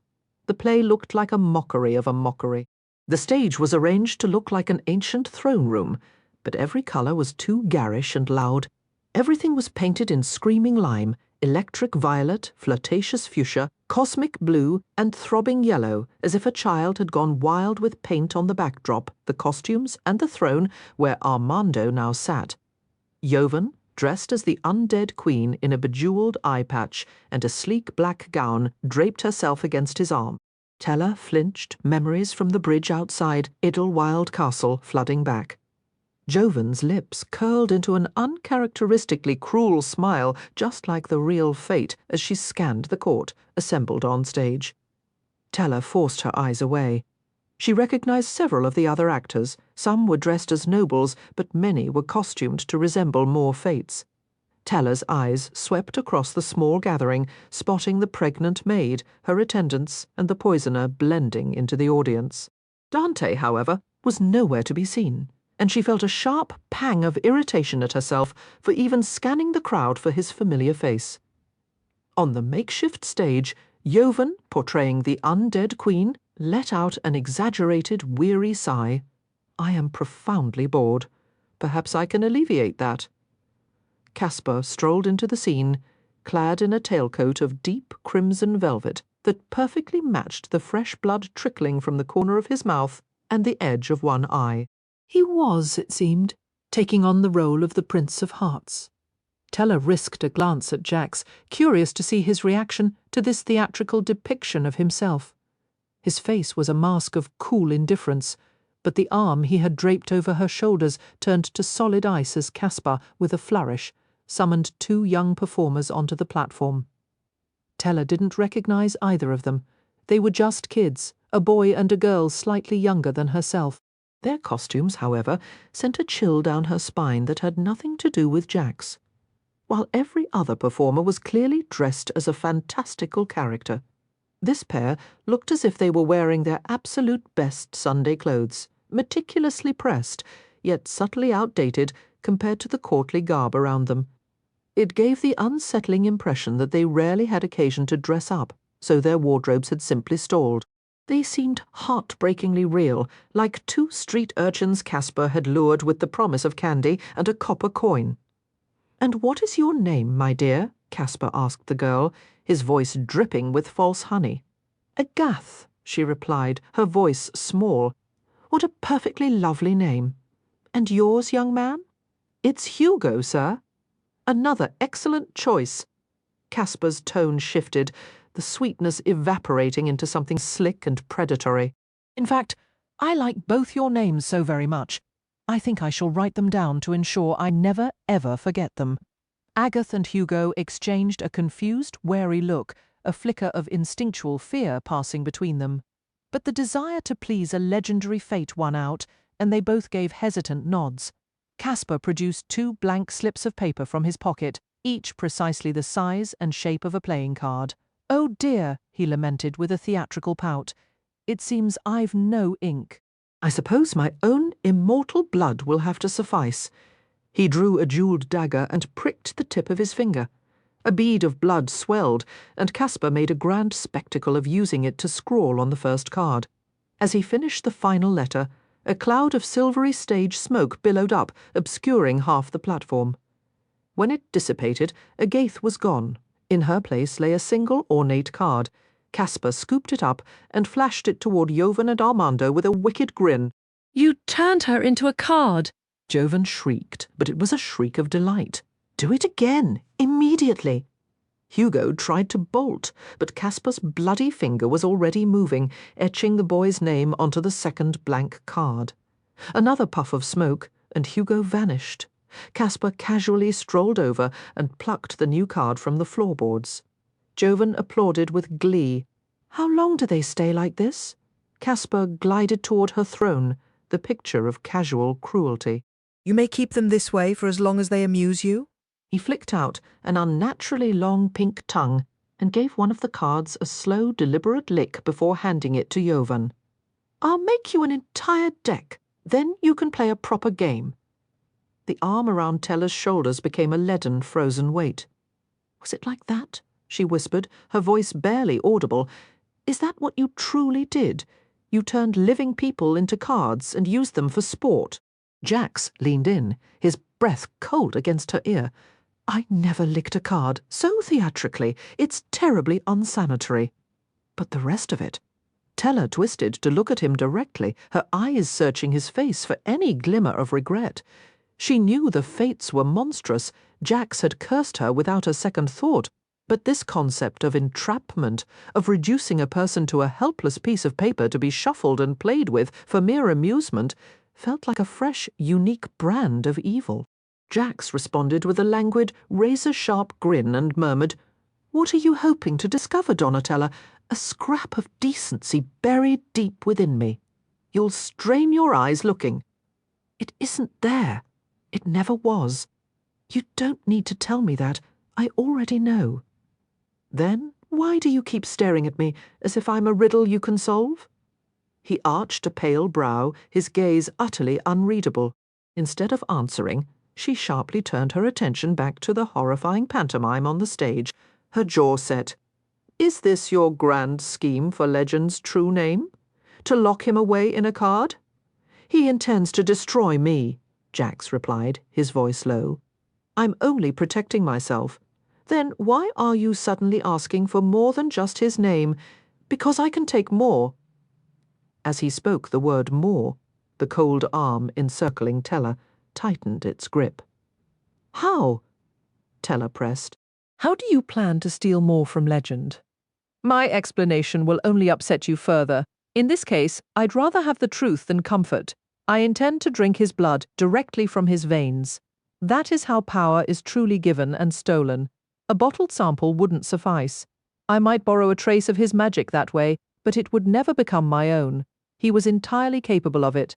The play looked like a mockery of a mockery. The stage was arranged to look like an ancient throne room, but every color was too garish and loud. Everything was painted in screaming lime, electric violet, flirtatious fuchsia, cosmic blue and throbbing yellow, as if a child had gone wild with paint on the backdrop, the costumes, and the throne where Armando now sat. Jovan, dressed as the undead queen in a bejeweled eye patch and a sleek black gown, draped herself against his arm. Tella flinched, memories from the bridge outside Idlewild Castle flooding back. Jovan's lips curled into an uncharacteristically cruel smile, just like the real Fate, as she scanned the court, assembled on stage. Tella forced her eyes away. She recognized several of the other actors. Some were dressed as nobles, but many were costumed to resemble more Fates. Tella's eyes swept across the small gathering, spotting the pregnant maid, her attendants, and the poisoner blending into the audience. Dante, however, was nowhere to be seen, and she felt a sharp pang of irritation at herself for even scanning the crowd for his familiar face. On the makeshift stage, Jovan, portraying the undead queen, let out an exaggerated, weary sigh. I am profoundly bored. Perhaps I can alleviate that. Caspar strolled into the scene, clad in a tailcoat of deep crimson velvet that perfectly matched the fresh blood trickling from the corner of his mouth and the edge of one eye. He was, it seemed, taking on the role of the Prince of Hearts. Tella risked a glance at Jax, curious to see his reaction to this theatrical depiction of himself. His face was a mask of cool indifference, but the arm he had draped over her shoulders turned to solid ice as Caspar, with a flourish, summoned two young performers onto the platform. Tella didn't recognize either of them. They were just kids, a boy and a girl slightly younger than herself. Their costumes, however, sent a chill down her spine that had nothing to do with Jax, while every other performer was clearly dressed as a fantastical character. This pair looked as if they were wearing their absolute best Sunday clothes, meticulously pressed, yet subtly outdated compared to the courtly garb around them. It gave the unsettling impression that they rarely had occasion to dress up, so their wardrobes had simply stalled. They seemed heartbreakingly real, like two street urchins Caspar had lured with the promise of candy and a copper coin. "And what is your name, my dear?" Caspar asked the girl, his voice dripping with false honey. "Agath," she replied, her voice small. "What a perfectly lovely name. And yours, young man?" "It's Hugo, sir." "Another excellent choice." Caspar's tone shifted, the sweetness evaporating into something slick and predatory. "In fact, I like both your names so very much. I think I shall write them down to ensure I never, ever forget them." Agath and Hugo exchanged a confused, wary look, a flicker of instinctual fear passing between them. But the desire to please a legendary fate won out, and they both gave hesitant nods. Caspar produced two blank slips of paper from his pocket, each precisely the size and shape of a playing card. "Oh dear," he lamented with a theatrical pout. "It seems I've no ink." "I suppose my own immortal blood will have to suffice." He drew a jewelled dagger and pricked the tip of his finger. A bead of blood swelled, and Caspar made a grand spectacle of using it to scrawl on the first card. As he finished the final letter, a cloud of silvery stage smoke billowed up, obscuring half the platform. When it dissipated, Agath was gone. In her place lay a single ornate card. Caspar scooped it up and flashed it toward Jovan and Armando with a wicked grin. "You turned her into a card!" Jovan shrieked, but it was a shriek of delight. "Do it again, immediately." Hugo tried to bolt, but Caspar's bloody finger was already moving, etching the boy's name onto the second blank card. Another puff of smoke, and Hugo vanished. Caspar casually strolled over and plucked the new card from the floorboards. Jovan applauded with glee. "How long do they stay like this?" Caspar glided toward her throne, the picture of casual cruelty. "You may keep them this way for as long as they amuse you." He flicked out an unnaturally long pink tongue and gave one of the cards a slow, deliberate lick before handing it to Jovan. "I'll make you an entire deck. Then you can play a proper game." The arm around Tella's shoulders became a leaden, frozen weight. "Was it like that?" she whispered, her voice barely audible. "Is that what you truly did? You turned living people into cards and used them for sport?" Jax leaned in, his breath cold against her ear. I never licked a card so theatrically. It's terribly unsanitary. But the rest of it. Teller twisted to look at him directly, her eyes searching his face for any glimmer of regret. She knew the fates were monstrous. Jax had cursed her without a second thought. But this concept of entrapment, of reducing a person to a helpless piece of paper to be shuffled and played with for mere amusement, felt like a fresh, unique brand of evil. Jax responded with a languid, razor-sharp grin and murmured, "What are you hoping to discover, Donatella? A scrap of decency buried deep within me. You'll strain your eyes looking. It isn't there. It never was. You don't need to tell me that. I already know. Then why do you keep staring at me as if I'm a riddle you can solve?" He arched a pale brow, his gaze utterly unreadable. Instead of answering, she sharply turned her attention back to the horrifying pantomime on the stage, her jaw set. "Is this your grand scheme for Legend's true name? To lock him away in a card?" "He intends to destroy me," Jax replied, his voice low. "I'm only protecting myself. Then why are you suddenly asking for more than just his name? Because I can take more." As he spoke the word more, the cold arm encircling Teller tightened its grip. "How?" Teller pressed. "How do you plan to steal more from Legend?" "My explanation will only upset you further. In this case, I'd rather have the truth than comfort. I intend to drink his blood directly from his veins. That is how power is truly given and stolen. A bottled sample wouldn't suffice. I might borrow a trace of his magic that way, but it would never become my own. He was entirely capable of it."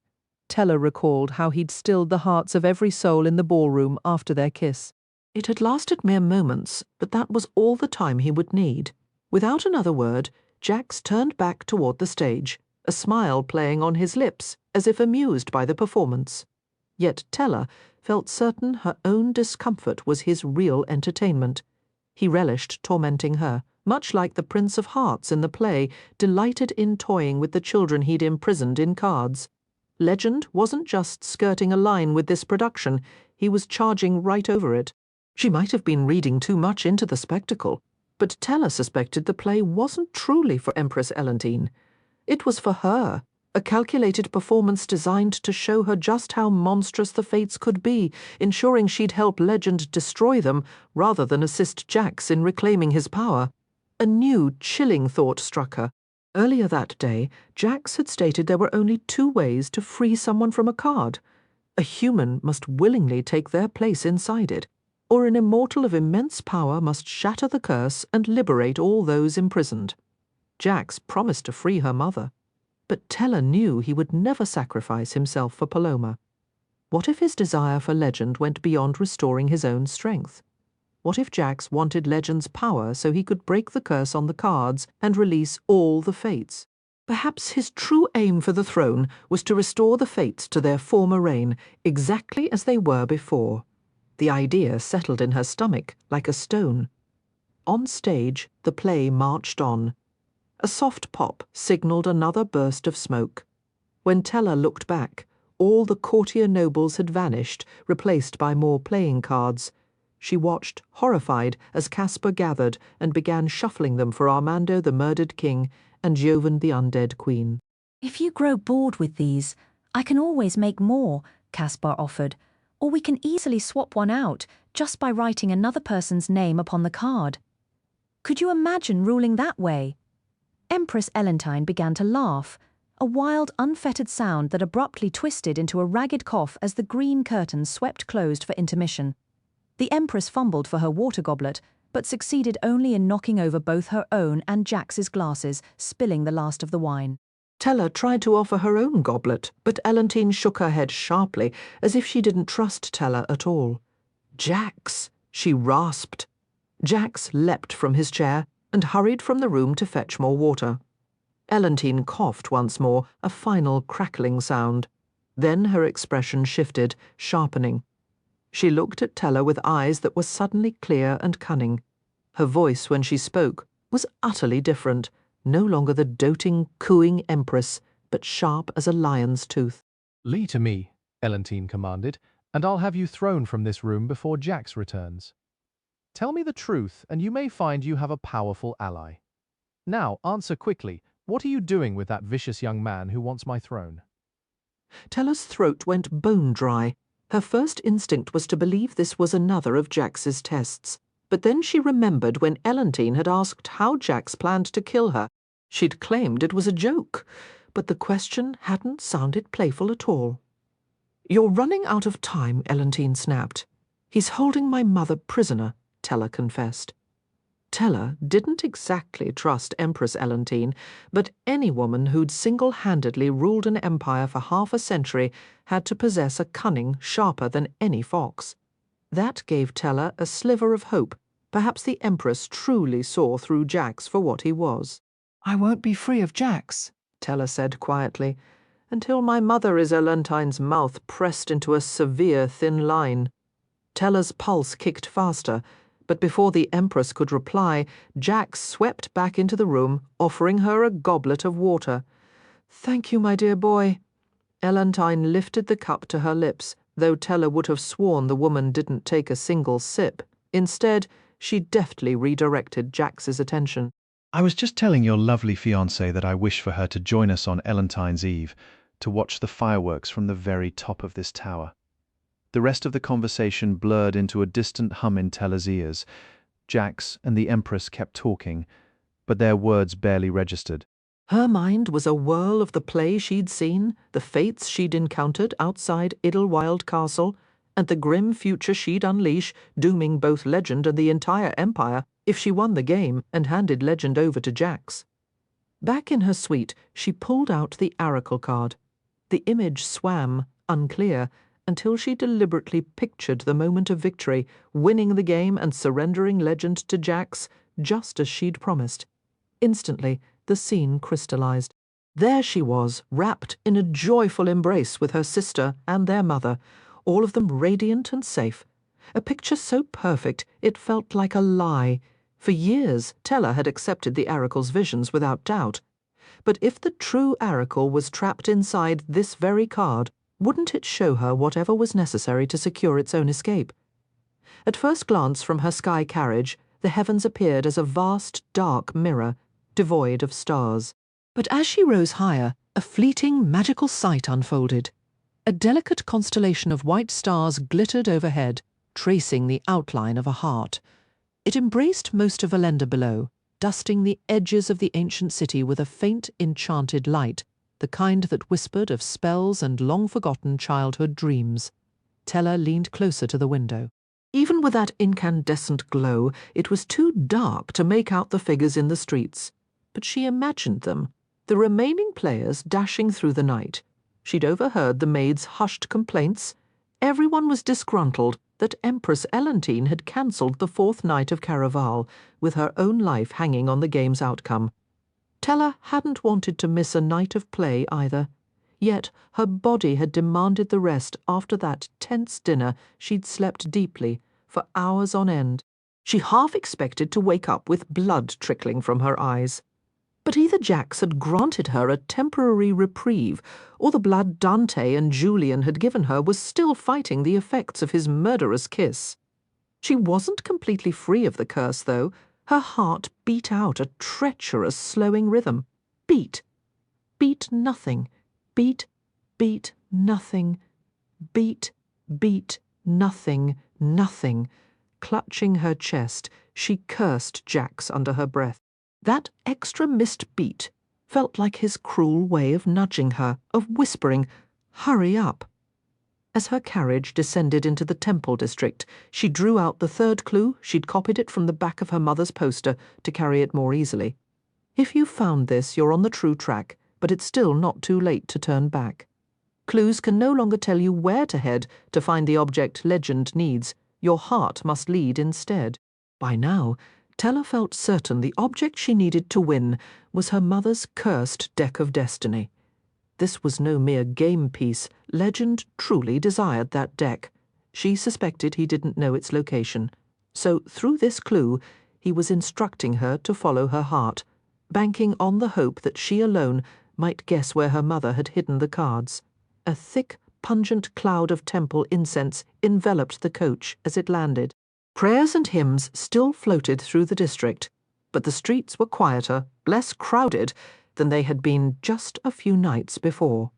Teller recalled how he'd stilled the hearts of every soul in the ballroom after their kiss. It had lasted mere moments, but that was all the time he would need. Without another word, Jax turned back toward the stage, a smile playing on his lips, as if amused by the performance. Yet Teller felt certain her own discomfort was his real entertainment. He relished tormenting her, much like the Prince of Hearts in the play, delighted in toying with the children he'd imprisoned in cards. Legend wasn't just skirting a line with this production, he was charging right over it. She might have been reading too much into the spectacle, but Teller suspected the play wasn't truly for Empress Elentine. It was for her, a calculated performance designed to show her just how monstrous the fates could be, ensuring she'd help Legend destroy them rather than assist Jax in reclaiming his power. A new, chilling thought struck her. Earlier that day, Jax had stated there were only two ways to free someone from a card. A human must willingly take their place inside it, or an immortal of immense power must shatter the curse and liberate all those imprisoned. Jax promised to free her mother, but Teller knew he would never sacrifice himself for Paloma. What if his desire for Legend went beyond restoring his own strength? What if Jax wanted Legend's power so he could break the curse on the cards and release all the fates? Perhaps his true aim for the throne was to restore the fates to their former reign, exactly as they were before. The idea settled in her stomach like a stone. On stage, the play marched on. A soft pop signalled another burst of smoke. When Teller looked back, all the courtier nobles had vanished, replaced by more playing cards. She watched, horrified, as Caspar gathered and began shuffling them for Armando the murdered king and Jovan the undead queen. "If you grow bored with these, I can always make more," Caspar offered. "Or we can easily swap one out, just by writing another person's name upon the card. Could you imagine ruling that way?" Empress Elentine began to laugh, a wild, unfettered sound that abruptly twisted into a ragged cough as the green curtains swept closed for intermission. The Empress fumbled for her water goblet, but succeeded only in knocking over both her own and Jax's glasses, spilling the last of the wine. Teller tried to offer her own goblet, but Elentine shook her head sharply, as if she didn't trust Teller at all. "Jax!" she rasped. Jax leapt from his chair and hurried from the room to fetch more water. Elentine coughed once more, a final crackling sound. Then her expression shifted, sharpening. She looked at Teller with eyes that were suddenly clear and cunning. Her voice, when she spoke, was utterly different, no longer the doting, cooing empress, but sharp as a lion's tooth. "Lee to me," Elentine commanded, "and I'll have you thrown from this room before Jax returns." Tell me the truth, and you may find you have a powerful ally. Now, answer quickly. What are you doing with that vicious young man who wants my throne? Tella's throat went bone dry. Her first instinct was to believe this was another of Jax's tests. But then she remembered when Elentine had asked how Jax planned to kill her. She'd claimed it was a joke, but the question hadn't sounded playful at all. "You're running out of time," Elentine snapped. "He's holding my mother prisoner," Tella confessed. Tella didn't exactly trust Empress Elentine, but any woman who'd single-handedly ruled an empire for half a century had to possess a cunning sharper than any fox. That gave Tella a sliver of hope. Perhaps the Empress truly saw through Jax for what he was. "I won't be free of Jax," Tella said quietly, "until my mother is Elentine's mouth pressed into a severe thin line." Tella's pulse kicked faster, but before the Empress could reply, Jax swept back into the room, offering her a goblet of water. "Thank you, my dear boy." Elentine lifted the cup to her lips, though Tella would have sworn the woman didn't take a single sip. Instead, she deftly redirected Jax's attention. I was just telling your lovely fiancée that I wish for her to join us on Elentine's Eve, to watch the fireworks from the very top of this tower. The rest of the conversation blurred into a distant hum in Tella's ears. Jax and the Empress kept talking, but their words barely registered. Her mind was a whirl of the play she'd seen, the fates she'd encountered outside Idlewild Castle, and the grim future she'd unleash, dooming both Legend and the entire Empire if she won the game and handed Legend over to Jax. Back in her suite, she pulled out the oracle card. The image swam, unclear, until she deliberately pictured the moment of victory, winning the game and surrendering Legend to Jax, just as she'd promised. Instantly, the scene crystallized. There she was, wrapped in a joyful embrace with her sister and their mother, all of them radiant and safe. A picture so perfect it felt like a lie. For years, Tella had accepted the oracle's visions without doubt. But if the true oracle was trapped inside this very card, wouldn't it show her whatever was necessary to secure its own escape? At first glance from her sky carriage, the heavens appeared as a vast, dark mirror, devoid of stars. But as she rose higher, a fleeting, magical sight unfolded. A delicate constellation of white stars glittered overhead, tracing the outline of a heart. It embraced most of Valenda below, dusting the edges of the ancient city with a faint, enchanted light, the kind that whispered of spells and long-forgotten childhood dreams. Tella leaned closer to the window. Even with that incandescent glow, it was too dark to make out the figures in the streets. But she imagined them, the remaining players dashing through the night. She'd overheard the maids' hushed complaints. Everyone was disgruntled that Empress Elentine had cancelled the fourth night of Caraval, with her own life hanging on the game's outcome. Tella hadn't wanted to miss a night of play either. Yet her body had demanded the rest after that tense dinner she'd slept deeply, for hours on end. She half expected to wake up with blood trickling from her eyes. But either Jax had granted her a temporary reprieve, or the blood Dante and Julian had given her was still fighting the effects of his murderous kiss. She wasn't completely free of the curse, though. Her heart beat out a treacherous, slowing rhythm. Beat. Beat nothing. Beat, beat nothing. Beat, beat nothing, nothing. Clutching her chest, she cursed Jax under her breath. That extra missed beat felt like his cruel way of nudging her, of whispering, "Hurry up." As her carriage descended into the Temple district, she drew out the third clue. She'd copied it from the back of her mother's poster to carry it more easily. If you found this, you're on the true track, but it's still not too late to turn back. Clues can no longer tell you where to head to find the object Legend needs. Your heart must lead instead. By now, Tella felt certain the object she needed to win was her mother's cursed deck of destiny. This was no mere game piece. Legend truly desired that deck. She suspected he didn't know its location. So, through this clue, he was instructing her to follow her heart, banking on the hope that she alone might guess where her mother had hidden the cards. A thick, pungent cloud of temple incense enveloped the coach as it landed. Prayers and hymns still floated through the district, but the streets were quieter, less crowded than they had been just a few nights before.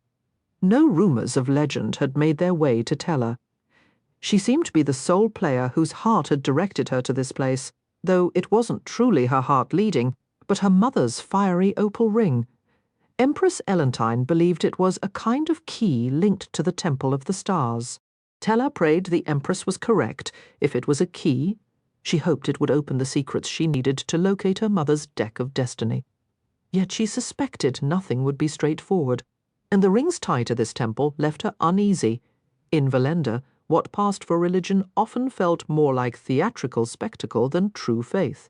No rumours of legend had made their way to Tella. She seemed to be the sole player whose heart had directed her to this place, though it wasn't truly her heart leading, but her mother's fiery opal ring. Empress Elentine believed it was a kind of key linked to the Temple of the Stars. Tella prayed the Empress was correct. If it was a key, she hoped it would open the secrets she needed to locate her mother's deck of destiny. Yet she suspected nothing would be straightforward, and the ring's tie to this temple left her uneasy. In Valenda, what passed for religion often felt more like theatrical spectacle than true faith.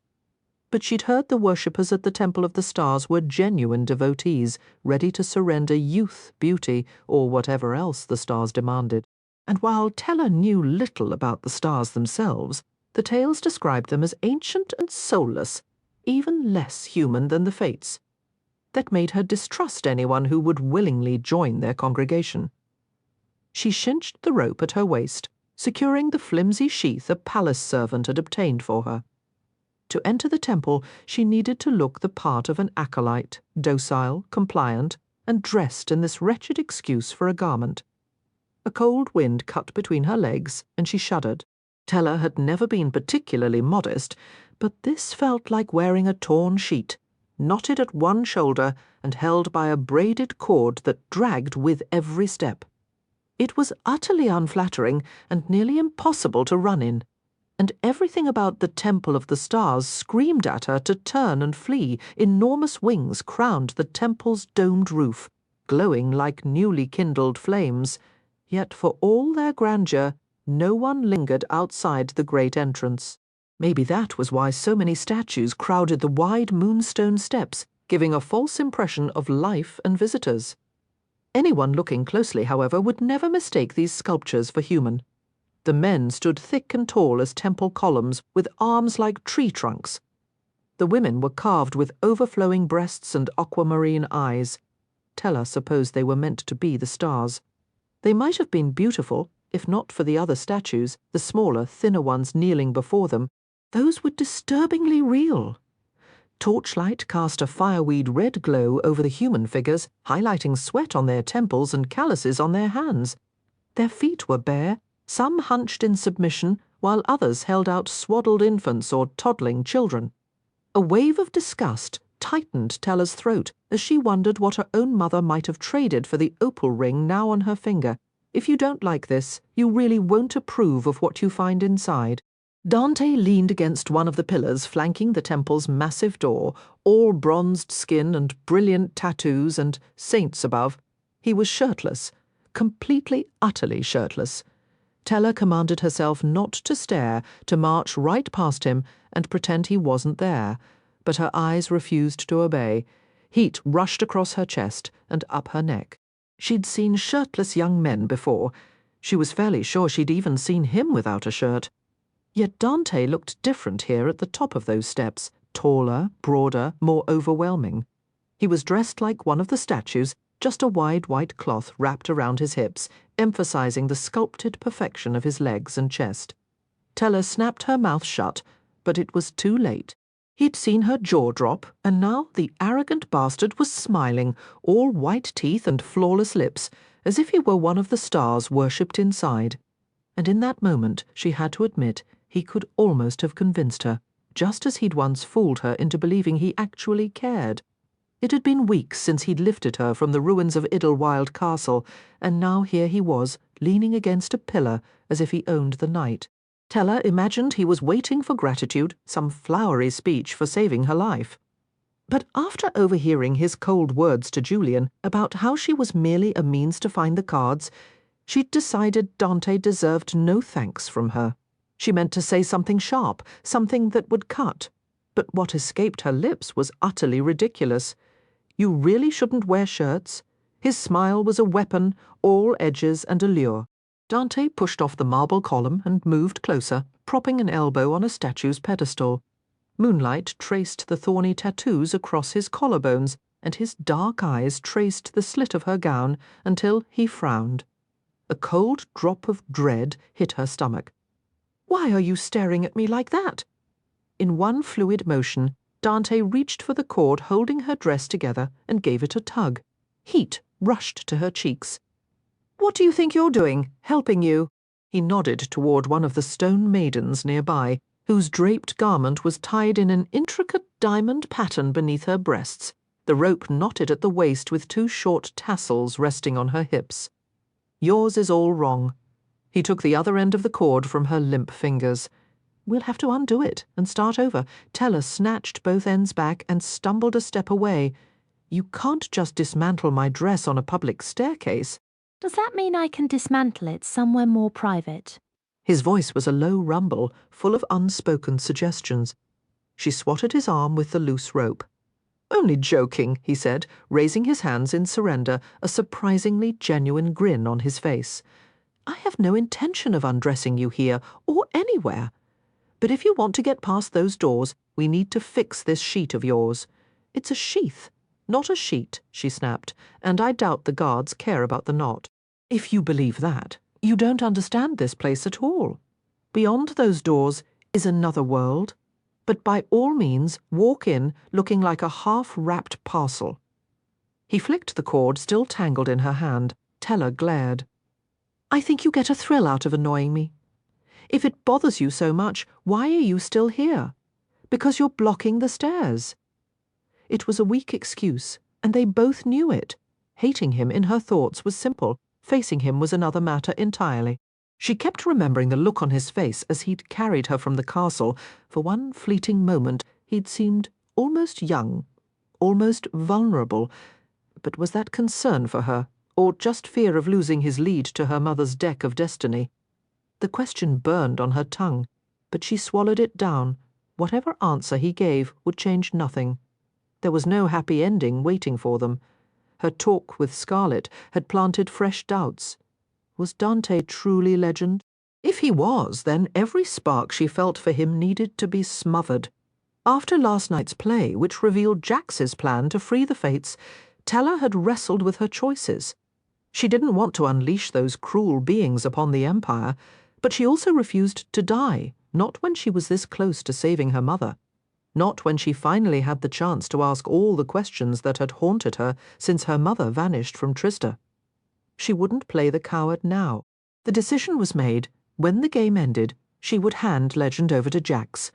But she'd heard the worshippers at the Temple of the Stars were genuine devotees, ready to surrender youth, beauty, or whatever else the stars demanded. And while Tella knew little about the stars themselves, the tales described them as ancient and soulless, even less human than the Fates. That made her distrust anyone who would willingly join their congregation. She cinched the rope at her waist, securing the flimsy sheath a palace servant had obtained for her. To enter the temple, she needed to look the part of an acolyte, docile, compliant, and dressed in this wretched excuse for a garment. A cold wind cut between her legs, and she shuddered. Tella had never been particularly modest, but this felt like wearing a torn sheet, knotted at one shoulder and held by a braided cord that dragged with every step. It was utterly unflattering and nearly impossible to run in, and everything about the Temple of the Stars screamed at her to turn and flee. Enormous wings crowned the temple's domed roof, glowing like newly kindled flames, yet for all their grandeur, no one lingered outside the great entrance. Maybe that was why so many statues crowded the wide moonstone steps, giving a false impression of life and visitors. Anyone looking closely, however, would never mistake these sculptures for human. The men stood thick and tall as temple columns, with arms like tree trunks. The women were carved with overflowing breasts and aquamarine eyes. Tella supposed they were meant to be the stars. They might have been beautiful, if not for the other statues, the smaller, thinner ones kneeling before them. Those were disturbingly real. Torchlight cast a fireweed red glow over the human figures, highlighting sweat on their temples and calluses on their hands. Their feet were bare, some hunched in submission, while others held out swaddled infants or toddling children. A wave of disgust tightened Tella's throat as she wondered what her own mother might have traded for the opal ring now on her finger. If you don't like this, you really won't approve of what you find inside. Dante leaned against one of the pillars flanking the temple's massive door, all bronzed skin and brilliant tattoos and saints above. He was shirtless, completely, utterly shirtless. Tella commanded herself not to stare, to march right past him and pretend he wasn't there, but her eyes refused to obey. Heat rushed across her chest and up her neck. She'd seen shirtless young men before. She was fairly sure she'd even seen him without a shirt. Yet Dante looked different here at the top of those steps, taller, broader, more overwhelming. He was dressed like one of the statues, just a wide white cloth wrapped around his hips, emphasizing the sculpted perfection of his legs and chest. Tella snapped her mouth shut, but it was too late. He'd seen her jaw drop, and now the arrogant bastard was smiling, all white teeth and flawless lips, as if he were one of the stars worshipped inside. And in that moment, she had to admit, he could almost have convinced her, just as he'd once fooled her into believing he actually cared. It had been weeks since he'd lifted her from the ruins of Idlewild Castle, and now here he was, leaning against a pillar, as if he owned the night. Tella imagined he was waiting for gratitude, some flowery speech for saving her life. But after overhearing his cold words to Julian about how she was merely a means to find the cards, she'd decided Dante deserved no thanks from her. She meant to say something sharp, something that would cut. But what escaped her lips was utterly ridiculous. You really shouldn't wear shirts? His smile was a weapon, all edges and allure. Dante pushed off the marble column and moved closer, propping an elbow on a statue's pedestal. Moonlight traced the thorny tattoos across his collarbones, and his dark eyes traced the slit of her gown until he frowned. A cold drop of dread hit her stomach. Why are you staring at me like that?" In one fluid motion, Dante reached for the cord holding her dress together and gave it a tug. Heat rushed to her cheeks. "What do you think you're doing, helping you?" He nodded toward one of the stone maidens nearby, whose draped garment was tied in an intricate diamond pattern beneath her breasts, the rope knotted at the waist with 2 short tassels resting on her hips. "Yours is all wrong." He took the other end of the cord from her limp fingers. "We'll have to undo it and start over." Teller snatched both ends back and stumbled a step away. "You can't just dismantle my dress on a public staircase." "Does that mean I can dismantle it somewhere more private?" His voice was a low rumble, full of unspoken suggestions. She swatted his arm with the loose rope. "Only joking," he said, raising his hands in surrender, a surprisingly genuine grin on his face. "I have no intention of undressing you here or anywhere. But if you want to get past those doors, we need to fix this sheet of yours. It's a sheath, not a sheet," she snapped, "and I doubt the guards care about the knot. If you believe that, you don't understand this place at all. Beyond those doors is another world. But by all means, walk in looking like a half-wrapped parcel." He flicked the cord still tangled in her hand. Teller glared. "I think you get a thrill out of annoying me. If it bothers you so much, why are you still here? Because you're blocking the stairs." It was a weak excuse, and they both knew it. Hating him in her thoughts was simple. Facing him was another matter entirely. She kept remembering the look on his face as he'd carried her from the castle. For one fleeting moment, he'd seemed almost young, almost vulnerable. But was that concern for her, or just fear of losing his lead to her mother's deck of destiny? The question burned on her tongue, but she swallowed it down. Whatever answer he gave would change nothing. There was no happy ending waiting for them. Her talk with Scarlett had planted fresh doubts. Was Dante truly legend? If he was, then every spark she felt for him needed to be smothered. After last night's play, which revealed Jax's plan to free the Fates, Teller had wrestled with her choices. She didn't want to unleash those cruel beings upon the Empire, but she also refused to die, not when she was this close to saving her mother. Not when she finally had the chance to ask all the questions that had haunted her since her mother vanished from Trista. She wouldn't play the coward now. The decision was made. When the game ended, she would hand Legend over to Jax.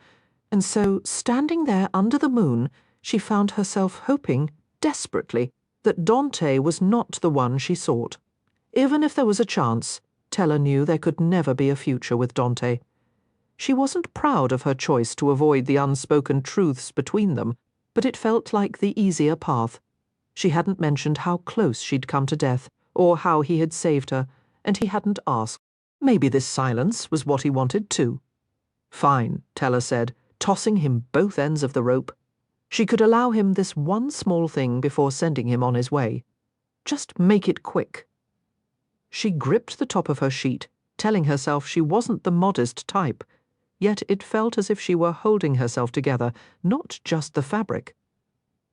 And so, standing there under the moon, she found herself hoping, desperately, that Dante was not the one she sought. Even if there was a chance, Teller knew there could never be a future with Dante. She wasn't proud of her choice to avoid the unspoken truths between them, but it felt like the easier path. She hadn't mentioned how close she'd come to death, or how he had saved her, and he hadn't asked. Maybe this silence was what he wanted too. "Fine," Teller said, tossing him both ends of the rope. She could allow him this one small thing before sending him on his way. Just make it quick. She gripped the top of her sheet, telling herself she wasn't the modest type. Yet it felt as if she were holding herself together, not just the fabric.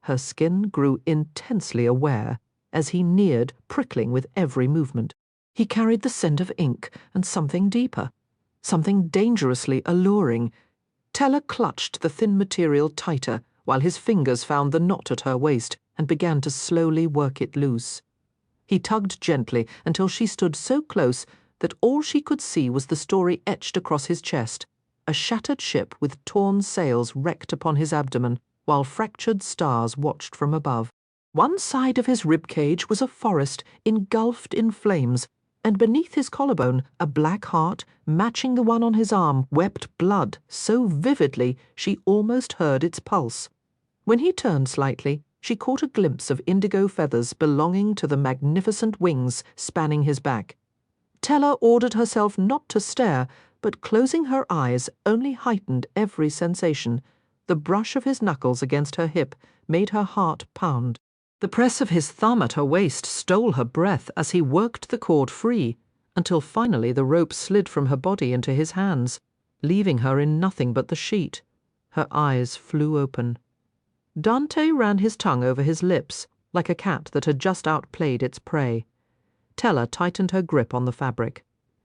Her skin grew intensely aware as he neared, prickling with every movement. He carried the scent of ink and something deeper, something dangerously alluring. Teller clutched the thin material tighter while his fingers found the knot at her waist and began to slowly work it loose. He tugged gently until she stood so close that all she could see was the story etched across his chest, a shattered ship with torn sails wrecked upon his abdomen, while fractured stars watched from above. One side of his ribcage was a forest engulfed in flames, and beneath his collarbone a black heart, matching the one on his arm, wept blood so vividly she almost heard its pulse. When he turned slightly, she caught a glimpse of indigo feathers belonging to the magnificent wings spanning his back. Teller ordered herself not to stare, but closing her eyes only heightened every sensation. The brush of his knuckles against her hip made her heart pound. The press of his thumb at her waist stole her breath as he worked the cord free, until finally the rope slid from her body into his hands, leaving her in nothing but the sheet. Her eyes flew open. Dante ran his tongue over his lips, like a cat that had just outplayed its prey. Teller tightened her grip on the fabric.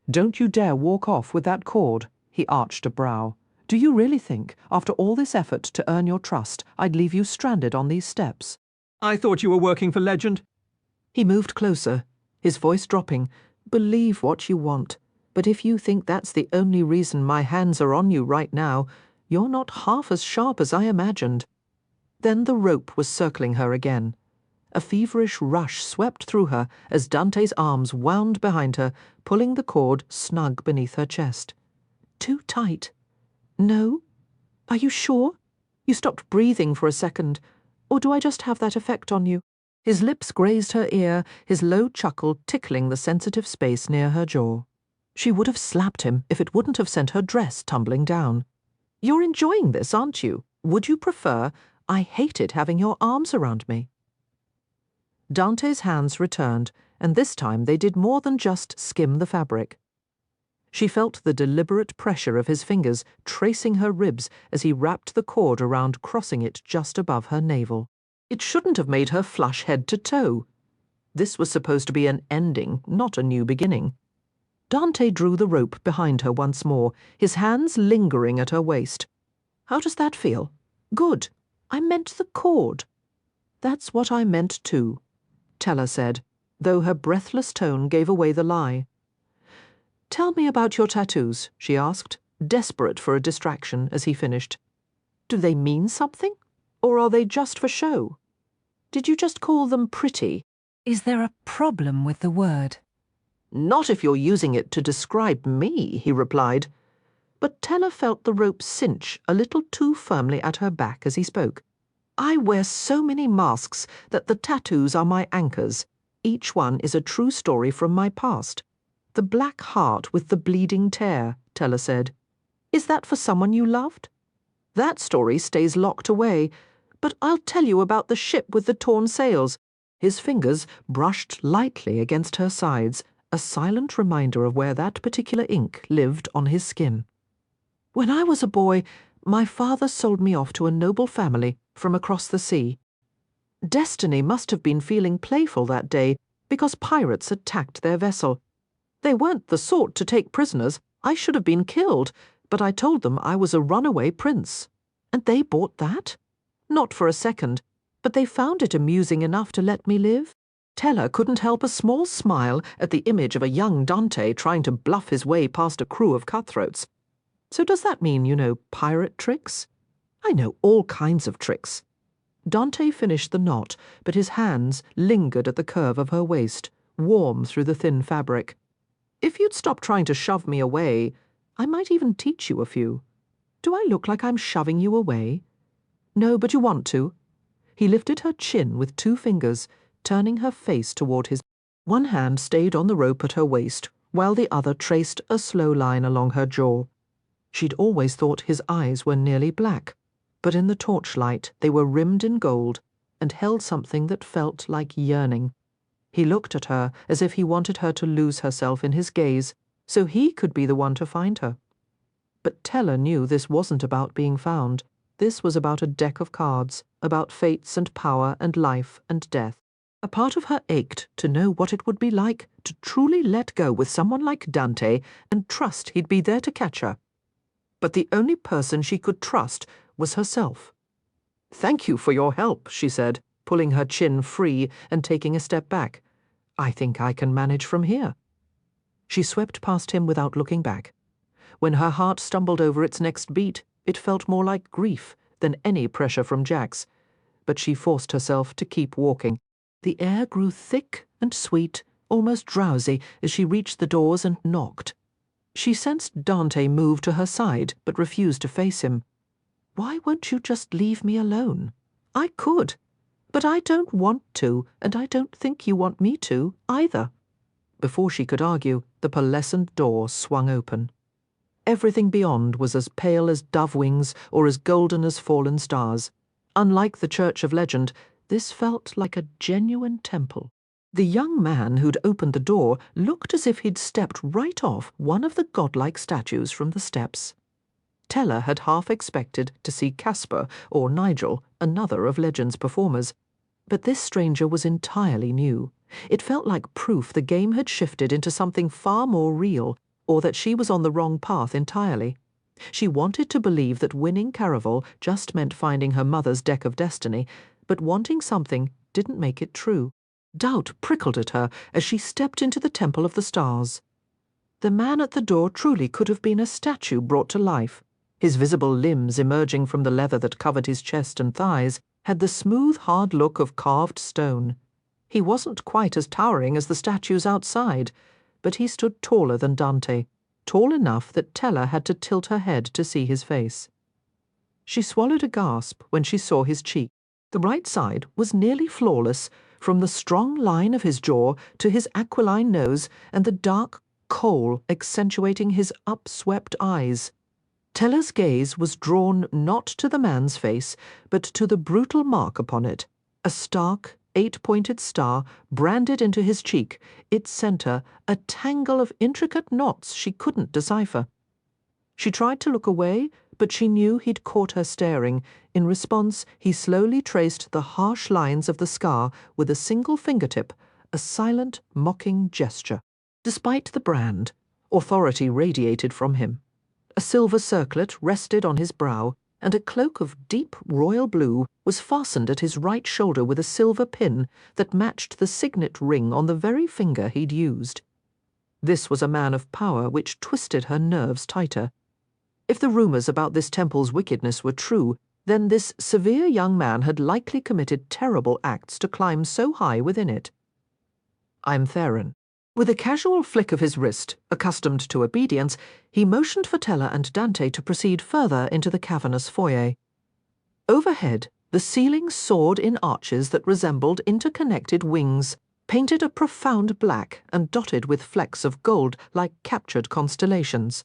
"Don't you dare walk off with that cord," He arched a brow. "Do you really think, after all this effort to earn your trust, I'd leave you stranded on these steps?" "I thought you were working for Legend." He moved closer, his voice dropping. "Believe what you want, but if you think that's the only reason my hands are on you right now, you're not half as sharp as I imagined." Then the rope was circling her again. A feverish rush swept through her as Dante's arms wound behind her, pulling the cord snug beneath her chest. Too tight. No? Are you sure? You stopped breathing for a second. Or do I just have that effect on you? His lips grazed her ear, his low chuckle tickling the sensitive space near her jaw. She would have slapped him if it wouldn't have sent her dress tumbling down. "You're enjoying this, aren't you? Would you prefer? I hated having your arms around me." Dante's hands returned, and this time they did more than just skim the fabric. She felt the deliberate pressure of his fingers tracing her ribs as he wrapped the cord around, crossing it just above her navel. It shouldn't have made her flush head to toe. This was supposed to be an ending, not a new beginning. Dante drew the rope behind her once more, his hands lingering at her waist. "How does that feel?" "Good. I meant the cord." "That's what I meant too," Teller said, though her breathless tone gave away the lie. "Tell me about your tattoos," she asked, desperate for a distraction as he finished. "Do they mean something? Or are they just for show? Did you just call them pretty?" Is there a problem with the word? "Not if you're using it to describe me," he replied. But Teller felt the rope cinch a little too firmly at her back as he spoke. "I wear so many masks that the tattoos are my anchors. Each one is a true story from my past. The black heart with the bleeding tear," Teller said. "Is that for someone you loved?" "That story stays locked away, but I'll tell you about the ship with the torn sails." His fingers brushed lightly against her sides, a silent reminder of where that particular ink lived on his skin. "When I was a boy, my father sold me off to a noble family from across the sea. Destiny must have been feeling playful that day because pirates attacked their vessel. They weren't the sort to take prisoners. I should have been killed, but I told them I was a runaway prince. And they bought that? Not for a second, but they found it amusing enough to let me live." Teller couldn't help a small smile at the image of a young Dante trying to bluff his way past a crew of cutthroats. "So does that mean you know pirate tricks?" "I know all kinds of tricks." Dante finished the knot, but his hands lingered at the curve of her waist, warm through the thin fabric. "If you'd stop trying to shove me away, I might even teach you a few. Do I look like I'm shoving you away?" "No, but you want to." He lifted her chin with 2 fingers, turning her face toward his. One hand stayed on the rope at her waist, while the other traced a slow line along her jaw. She'd always thought his eyes were nearly black, but in the torchlight they were rimmed in gold and held something that felt like yearning. He looked at her as if he wanted her to lose herself in his gaze, so he could be the one to find her. But Teller knew this wasn't about being found. This was about a deck of cards, about fates and power and life and death. A part of her ached to know what it would be like to truly let go with someone like Dante and trust he'd be there to catch her. But the only person she could trust was herself. "Thank you for your help," she said, pulling her chin free and taking a step back. "I think I can manage from here." She swept past him without looking back. When her heart stumbled over its next beat, it felt more like grief than any pressure from Jack's. But she forced herself to keep walking. The air grew thick and sweet, almost drowsy, as she reached the doors and knocked. She sensed Dante move to her side, but refused to face him. "Why won't you just leave me alone? I could, but I don't want to, and I don't think you want me to, either." Before she could argue, the pearlescent door swung open. Everything beyond was as pale as dove wings or as golden as fallen stars. Unlike the Church of Legend, this felt like a genuine temple. The young man who'd opened the door looked as if he'd stepped right off one of the godlike statues from the steps. Teller had half expected to see Casper or Nigel, another of Legend's performers. But this stranger was entirely new. It felt like proof the game had shifted into something far more real, or that she was on the wrong path entirely. She wanted to believe that winning Caraval just meant finding her mother's deck of destiny, but wanting something didn't make it true. Doubt prickled at her as she stepped into the Temple of the Stars. The man at the door truly could have been a statue brought to life. His visible limbs emerging from the leather that covered his chest and thighs had the smooth, hard look of carved stone. He wasn't quite as towering as the statues outside, but he stood taller than Dante, tall enough that Tella had to tilt her head to see his face. She swallowed a gasp when she saw his cheek. The right side was nearly flawless, from the strong line of his jaw to his aquiline nose and the dark kohl accentuating his upswept eyes. Tella's gaze was drawn not to the man's face, but to the brutal mark upon it, a stark, 8-pointed star branded into his cheek, its centre a tangle of intricate knots she couldn't decipher. She tried to look away, but she knew he'd caught her staring. In response, he slowly traced the harsh lines of the scar with a single fingertip, a silent, mocking gesture. Despite the brand, authority radiated from him. A silver circlet rested on his brow, and a cloak of deep royal blue was fastened at his right shoulder with a silver pin that matched the signet ring on the very finger he'd used. This was a man of power which twisted her nerves tighter. If the rumours about this temple's wickedness were true, then this severe young man had likely committed terrible acts to climb so high within it. "I'm Theron." With a casual flick of his wrist, accustomed to obedience, he motioned for Tella and Dante to proceed further into the cavernous foyer. Overhead, the ceiling soared in arches that resembled interconnected wings, painted a profound black and dotted with flecks of gold like captured constellations.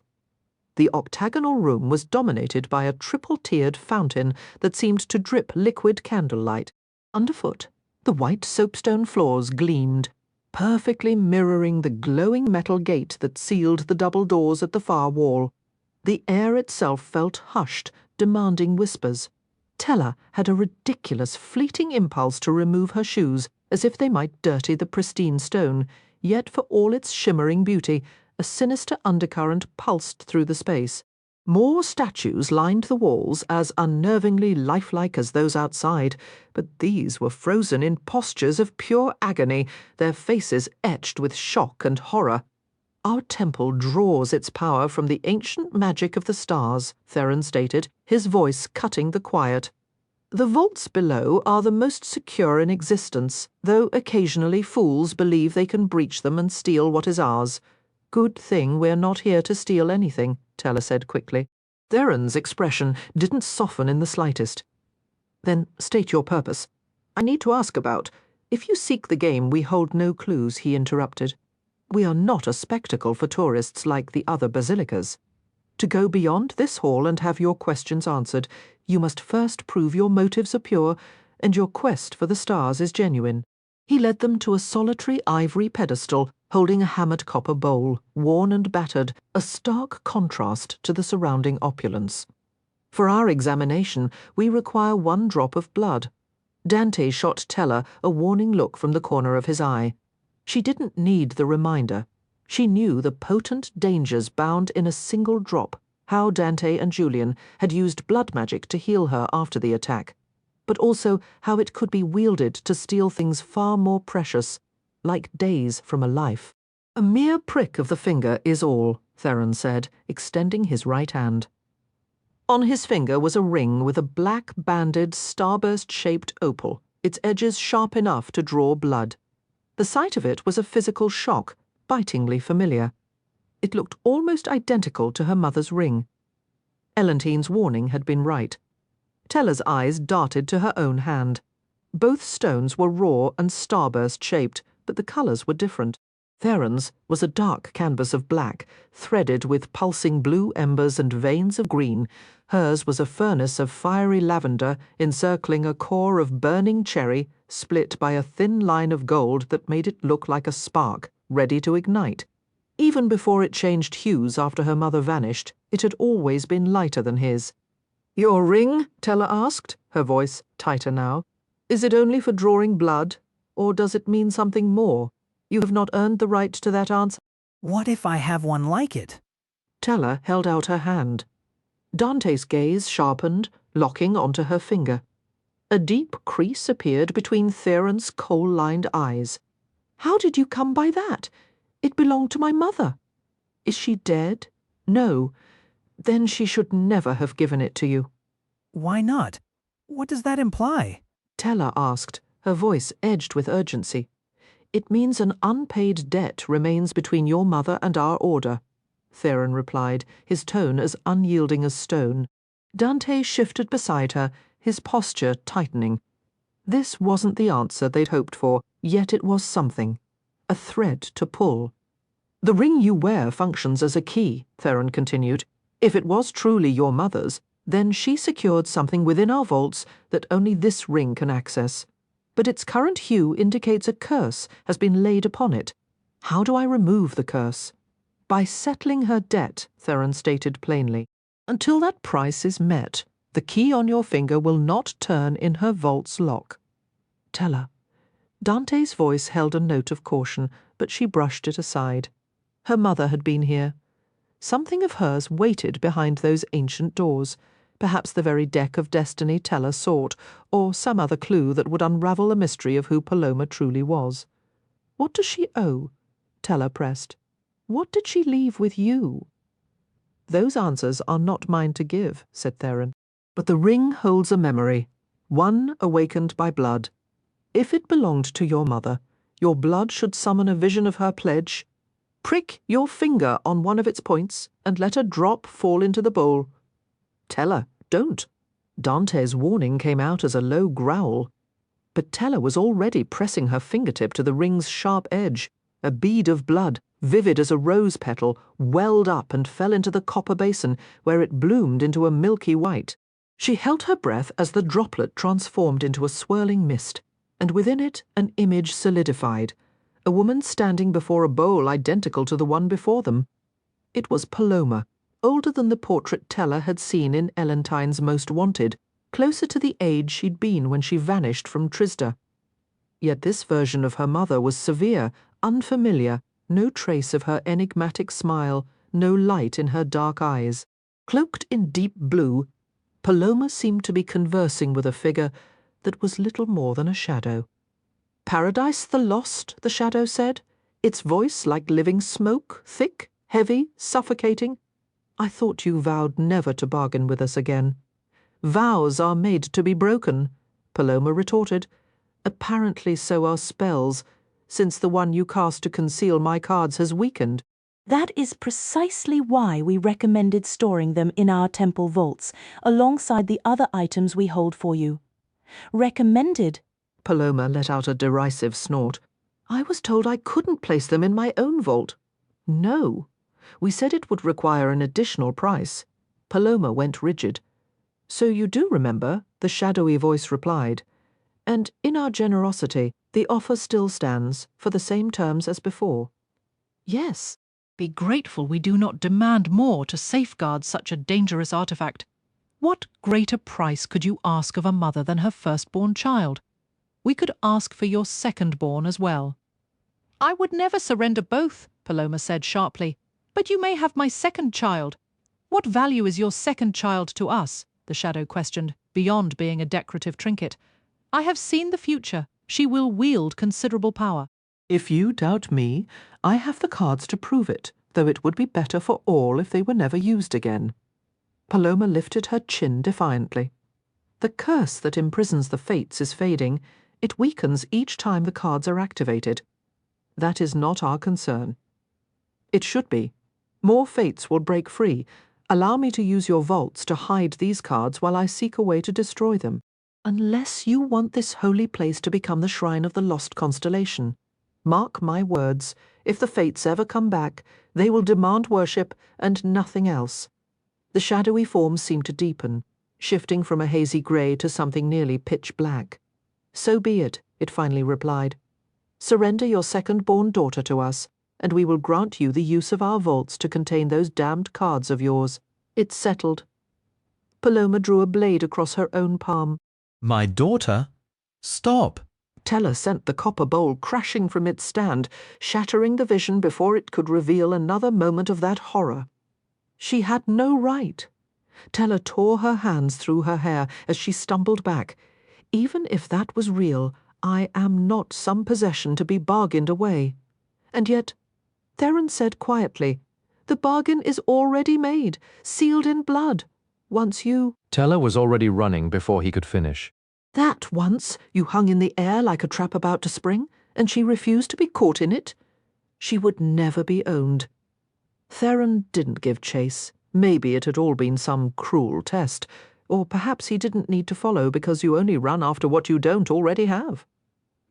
The octagonal room was dominated by a triple-tiered fountain that seemed to drip liquid candlelight. Underfoot, the white soapstone floors gleamed, perfectly mirroring the glowing metal gate that sealed the double doors at the far wall. The air itself felt hushed, demanding whispers. Tella had a ridiculous, fleeting impulse to remove her shoes, as if they might dirty the pristine stone, yet for all its shimmering beauty, a sinister undercurrent pulsed through the space. More statues lined the walls, as unnervingly lifelike as those outside, but these were frozen in postures of pure agony, their faces etched with shock and horror. "Our temple draws its power from the ancient magic of the stars," Theron stated, his voice cutting the quiet. "The vaults below are the most secure in existence, though occasionally fools believe they can breach them and steal what is ours. Good thing we're not here to steal anything," Tella said quickly. Theron's expression didn't soften in the slightest. "Then state your purpose. I need to ask about—" "If you seek the game, we hold no clues," he interrupted. "We are not a spectacle for tourists like the other basilicas. To go beyond this hall and have your questions answered, you must first prove your motives are pure and your quest for the stars is genuine." He led them to a solitary ivory pedestal holding a hammered copper bowl, worn and battered, a stark contrast to the surrounding opulence. "For our examination, we require 1 drop of blood." Dante shot Tella a warning look from the corner of his eye. She didn't need the reminder. She knew the potent dangers bound in a single drop, how Dante and Julian had used blood magic to heal her after the attack, but also how it could be wielded to steal things far more precious, like days from a life. "A mere prick of the finger is all," Theron said, extending his right hand. On his finger was a ring with a black-banded, starburst-shaped opal, its edges sharp enough to draw blood. The sight of it was a physical shock, bitingly familiar. It looked almost identical to her mother's ring. Elentine's warning had been right. Tella's eyes darted to her own hand. Both stones were raw and starburst-shaped, but the colours were different. Theron's was a dark canvas of black, threaded with pulsing blue embers and veins of green. Hers was a furnace of fiery lavender encircling a core of burning cherry, split by a thin line of gold that made it look like a spark, ready to ignite. Even before it changed hues after her mother vanished, it had always been lighter than his. "Your ring?" Tella asked, her voice tighter now. "Is it only for drawing blood, or does it mean something more? You have not earned the right to that answer." "What if I have one like it?" Tella held out her hand. Dante's gaze sharpened, locking onto her finger. A deep crease appeared between Theron's coal-lined eyes. "How did you come by that? It belonged to my mother. Is she dead? No. Then she should never have given it to you." "Why not? What does that imply?" Teller asked, her voice edged with urgency. "It means an unpaid debt remains between your mother and our order," Theron replied, his tone as unyielding as stone. Dante shifted beside her, his posture tightening. This wasn't the answer they'd hoped for, yet it was something. A thread to pull. "The ring you wear functions as a key," Theron continued. "If it was truly your mother's, then she secured something within our vaults that only this ring can access. But its current hue indicates a curse has been laid upon it. How do I remove the curse?" "By settling her debt," Theron stated plainly. "Until that price is met, the key on your finger will not turn in her vault's lock." "Teller." Dante's voice held a note of caution, but she brushed it aside. Her mother had been here. Something of hers waited behind those ancient doors, perhaps the very deck of destiny Teller sought, or some other clue that would unravel the mystery of who Paloma truly was. "What does she owe?" Teller pressed. "What did she leave with you?" "Those answers are not mine to give," said Theron. "But the ring holds a memory, one awakened by blood. If it belonged to your mother, your blood should summon a vision of her pledge. Prick your finger on one of its points and let a drop fall into the bowl." "Teller, don't." Dante's warning came out as a low growl. But Teller was already pressing her fingertip to the ring's sharp edge. A bead of blood, vivid as a rose petal, welled up and fell into the copper basin, where it bloomed into a milky white. She held her breath as the droplet transformed into a swirling mist, and within it an image solidified, a woman standing before a bowl identical to the one before them. It was Paloma, older than the portrait Teller had seen in Elentine's Most Wanted, closer to the age she'd been when she vanished from Trisda. Yet this version of her mother was severe, unfamiliar, no trace of her enigmatic smile, no light in her dark eyes. Cloaked in deep blue, Paloma seemed to be conversing with a figure that was little more than a shadow. "Paradise the lost," the shadow said, its voice like living smoke, thick, heavy, suffocating. "I thought you vowed never to bargain with us again." "Vows are made to be broken," Paloma retorted. "Apparently so are spells, since the one you cast to conceal my cards has weakened." That is precisely why we recommended storing them in our temple vaults, alongside the other items we hold for you. Recommended? Paloma let out a derisive snort. "I was told I couldn't place them in my own vault." "No. We said it would require an additional price." Paloma went rigid. "So you do remember," the shadowy voice replied. "And in our generosity, the offer still stands, for the same terms as before." "Yes. Be grateful we do not demand more to safeguard such a dangerous artifact. What greater price could you ask of a mother than her firstborn child? We could ask for your second-born as well." "I would never surrender both," Paloma said sharply. "But you may have my second child." "What value is your second child to us?" the shadow questioned, beyond being a decorative trinket. "I have seen the future. She will wield considerable power." "If you doubt me, I have the cards to prove it, though it would be better for all if they were never used again." Paloma lifted her chin defiantly. "The curse that imprisons the fates is fading. It weakens each time the cards are activated. That is not our concern. It should be. More fates will break free. Allow me to use your vaults to hide these cards while I seek a way to destroy them. Unless you want this holy place to become the shrine of the lost constellation. Mark my words, if the fates ever come back, they will demand worship and nothing else." The shadowy form seemed to deepen, shifting from a hazy grey to something nearly pitch black. "So be it," it finally replied. "Surrender your second-born daughter to us, and we will grant you the use of our vaults to contain those damned cards of yours. It's settled." Paloma drew a blade across her own palm. "My daughter? Stop!" Teller sent the copper bowl crashing from its stand, shattering the vision before it could reveal another moment of that horror. She had no right. Tella tore her hands through her hair as she stumbled back. Even if that was real, I am not some possession to be bargained away. And yet, Theron said quietly, the bargain is already made, sealed in blood. Once you— Tella was already running before he could finish. That once you hung in the air like a trap about to spring, and she refused to be caught in it. She would never be owned. Theron didn't give chase. Maybe it had all been some cruel test, or perhaps he didn't need to follow because you only run after what you don't already have.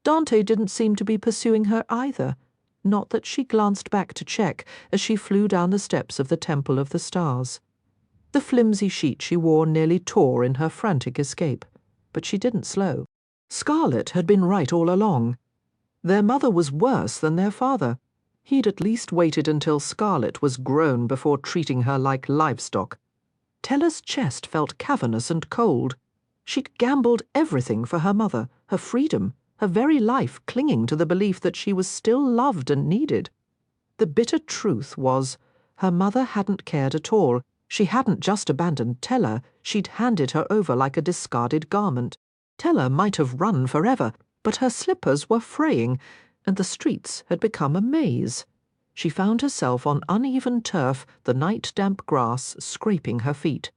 Dante didn't seem to be pursuing her either, not that she glanced back to check as she flew down the steps of the Temple of the Stars. The flimsy sheet she wore nearly tore in her frantic escape, but she didn't slow. Scarlet had been right all along. Their mother was worse than their father. He'd at least waited until Scarlet was grown before treating her like livestock. Tella's chest felt cavernous and cold. She'd gambled everything for her mother, her freedom, her very life clinging to the belief that she was still loved and needed. The bitter truth was, her mother hadn't cared at all. She hadn't just abandoned Tella, she'd handed her over like a discarded garment. Tella might have run forever, but her slippers were fraying, and the streets had become a maze. She found herself on uneven turf, the night-damp grass scraping her feet.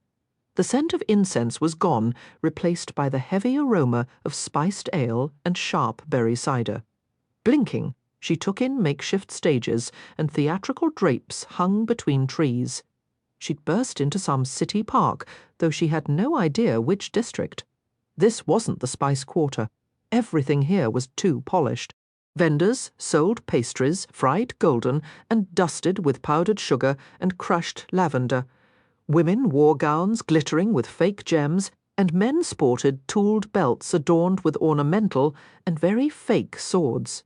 The scent of incense was gone, replaced by the heavy aroma of spiced ale and sharp berry cider. Blinking, she took in makeshift stages and theatrical drapes hung between trees. She'd burst into some city park, though she had no idea which district. This wasn't the Spice Quarter. Everything here was too polished. Vendors sold pastries, fried golden, and dusted with powdered sugar and crushed lavender. Women wore gowns glittering with fake gems, and men sported tooled belts adorned with ornamental and very fake swords.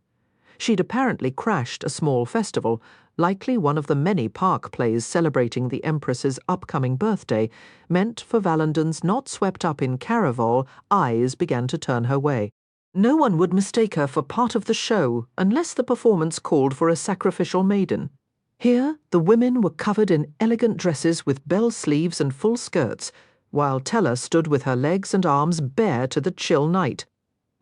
She'd apparently crashed a small festival, likely one of the many park plays celebrating the Empress's upcoming birthday, meant for Valendon's not swept up in Caraval, eyes began to turn her way. No one would mistake her for part of the show unless the performance called for a sacrificial maiden. Here, the women were covered in elegant dresses with bell sleeves and full skirts, while Tella stood with her legs and arms bare to the chill night.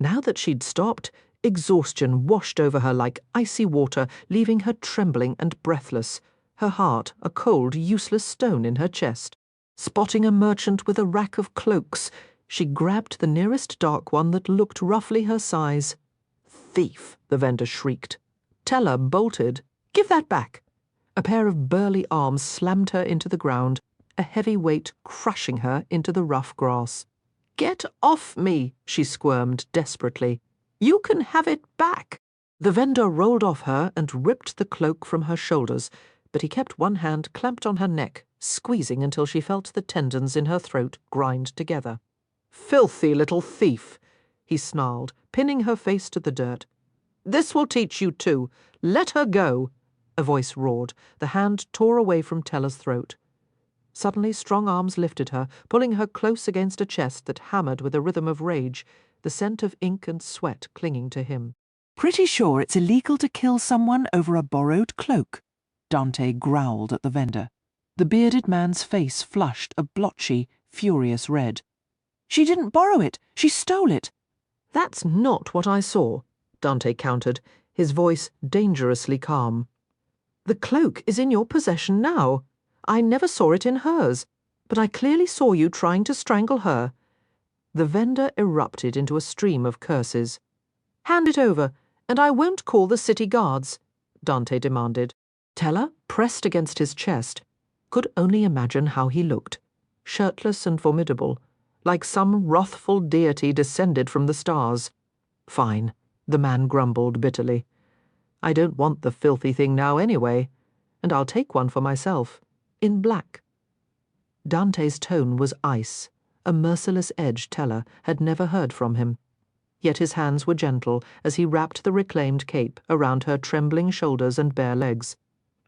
Now that she'd stopped, exhaustion washed over her like icy water, leaving her trembling and breathless, her heart a cold, useless stone in her chest. Spotting a merchant with a rack of cloaks, she grabbed the nearest dark one that looked roughly her size. "Thief!" the vendor shrieked. Tella bolted. "Give that back!" A pair of burly arms slammed her into the ground, a heavy weight crushing her into the rough grass. "Get off me!" she squirmed desperately. "You can have it back!" The vendor rolled off her and ripped the cloak from her shoulders, but he kept one hand clamped on her neck, squeezing until she felt the tendons in her throat grind together. "Filthy little thief!" he snarled, pinning her face to the dirt. "This will teach you too. Let her go!" A voice roared. The hand tore away from Tella's throat. Suddenly strong arms lifted her, pulling her close against a chest that hammered with a rhythm of rage, the scent of ink and sweat clinging to him. "Pretty sure it's illegal to kill someone over a borrowed cloak," Dante growled at the vendor. The bearded man's face flushed a blotchy, furious red. "She didn't borrow it. She stole it." "That's not what I saw," Dante countered, his voice dangerously calm. "The cloak is in your possession now. I never saw it in hers, but I clearly saw you trying to strangle her." The vendor erupted into a stream of curses. "Hand it over, and I won't call the city guards," Dante demanded. Tella, pressed against his chest, could only imagine how he looked, shirtless and formidable, like some wrathful deity descended from the stars. "Fine," the man grumbled bitterly. "I don't want the filthy thing now anyway, and I'll take one for myself, in black." Dante's tone was ice, a merciless edge Tella had never heard from him. Yet his hands were gentle as he wrapped the reclaimed cape around her trembling shoulders and bare legs.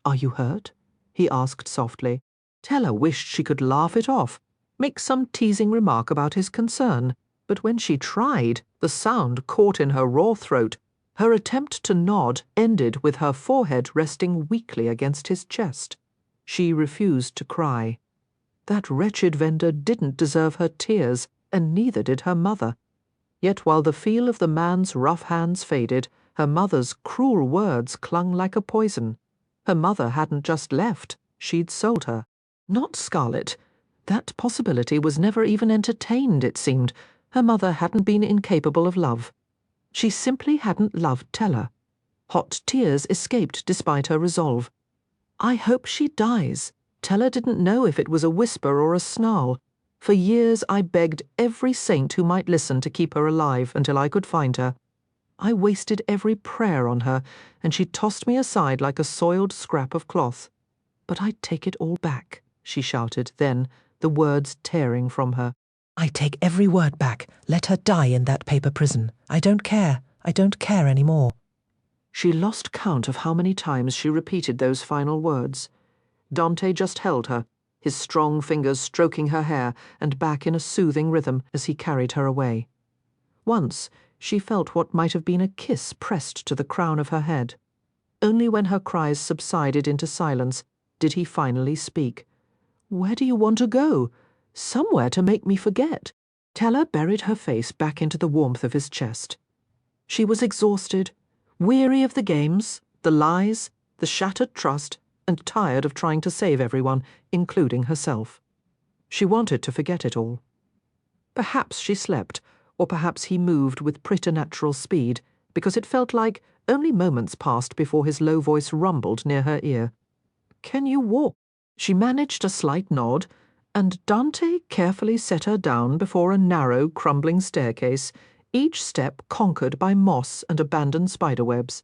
"Are you hurt?" he asked softly. Tella wished she could laugh it off, make some teasing remark about his concern, but when she tried, the sound caught in her raw throat. Her attempt to nod ended with her forehead resting weakly against his chest. She refused to cry. That wretched vendor didn't deserve her tears, and neither did her mother. Yet while the feel of the man's rough hands faded, her mother's cruel words clung like a poison. Her mother hadn't just left, she'd sold her. Not Scarlet. That possibility was never even entertained, it seemed. Her mother hadn't been incapable of love. She simply hadn't loved Teller. Hot tears escaped despite her resolve. I hope she dies. Teller didn't know if it was a whisper or a snarl. For years I begged every saint who might listen to keep her alive until I could find her. I wasted every prayer on her, and she tossed me aside like a soiled scrap of cloth. But I take it all back, she shouted then, the words tearing from her. I take every word back. Let her die in that paper prison. I don't care. I don't care any more. She lost count of how many times she repeated those final words. Dante just held her, his strong fingers stroking her hair and back in a soothing rhythm as he carried her away. Once she felt what might have been a kiss pressed to the crown of her head. Only when her cries subsided into silence did he finally speak. "Where do you want to go? Somewhere to make me forget." Teller buried her face back into the warmth of his chest. She was exhausted, weary of the games, the lies, the shattered trust, and tired of trying to save everyone, including herself. She wanted to forget it all. Perhaps she slept, or perhaps he moved with preternatural speed, because it felt like only moments passed before his low voice rumbled near her ear. "Can you walk?" She managed a slight nod, and Dante carefully set her down before a narrow, crumbling staircase, each step conquered by moss and abandoned spiderwebs.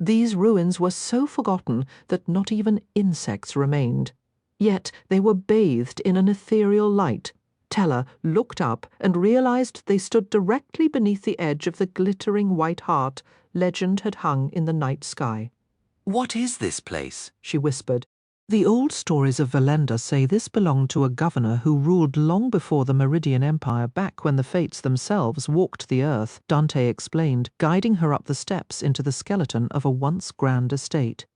These ruins were so forgotten that not even insects remained. Yet they were bathed in an ethereal light. Teller looked up and realized they stood directly beneath the edge of the glittering white heart legend had hung in the night sky. "What is this place?" she whispered. The old stories of Valenda say this belonged to a governor who ruled long before the Meridian Empire, back when the Fates themselves walked the earth, Dante explained, guiding her up the steps into the skeleton of a once grand estate.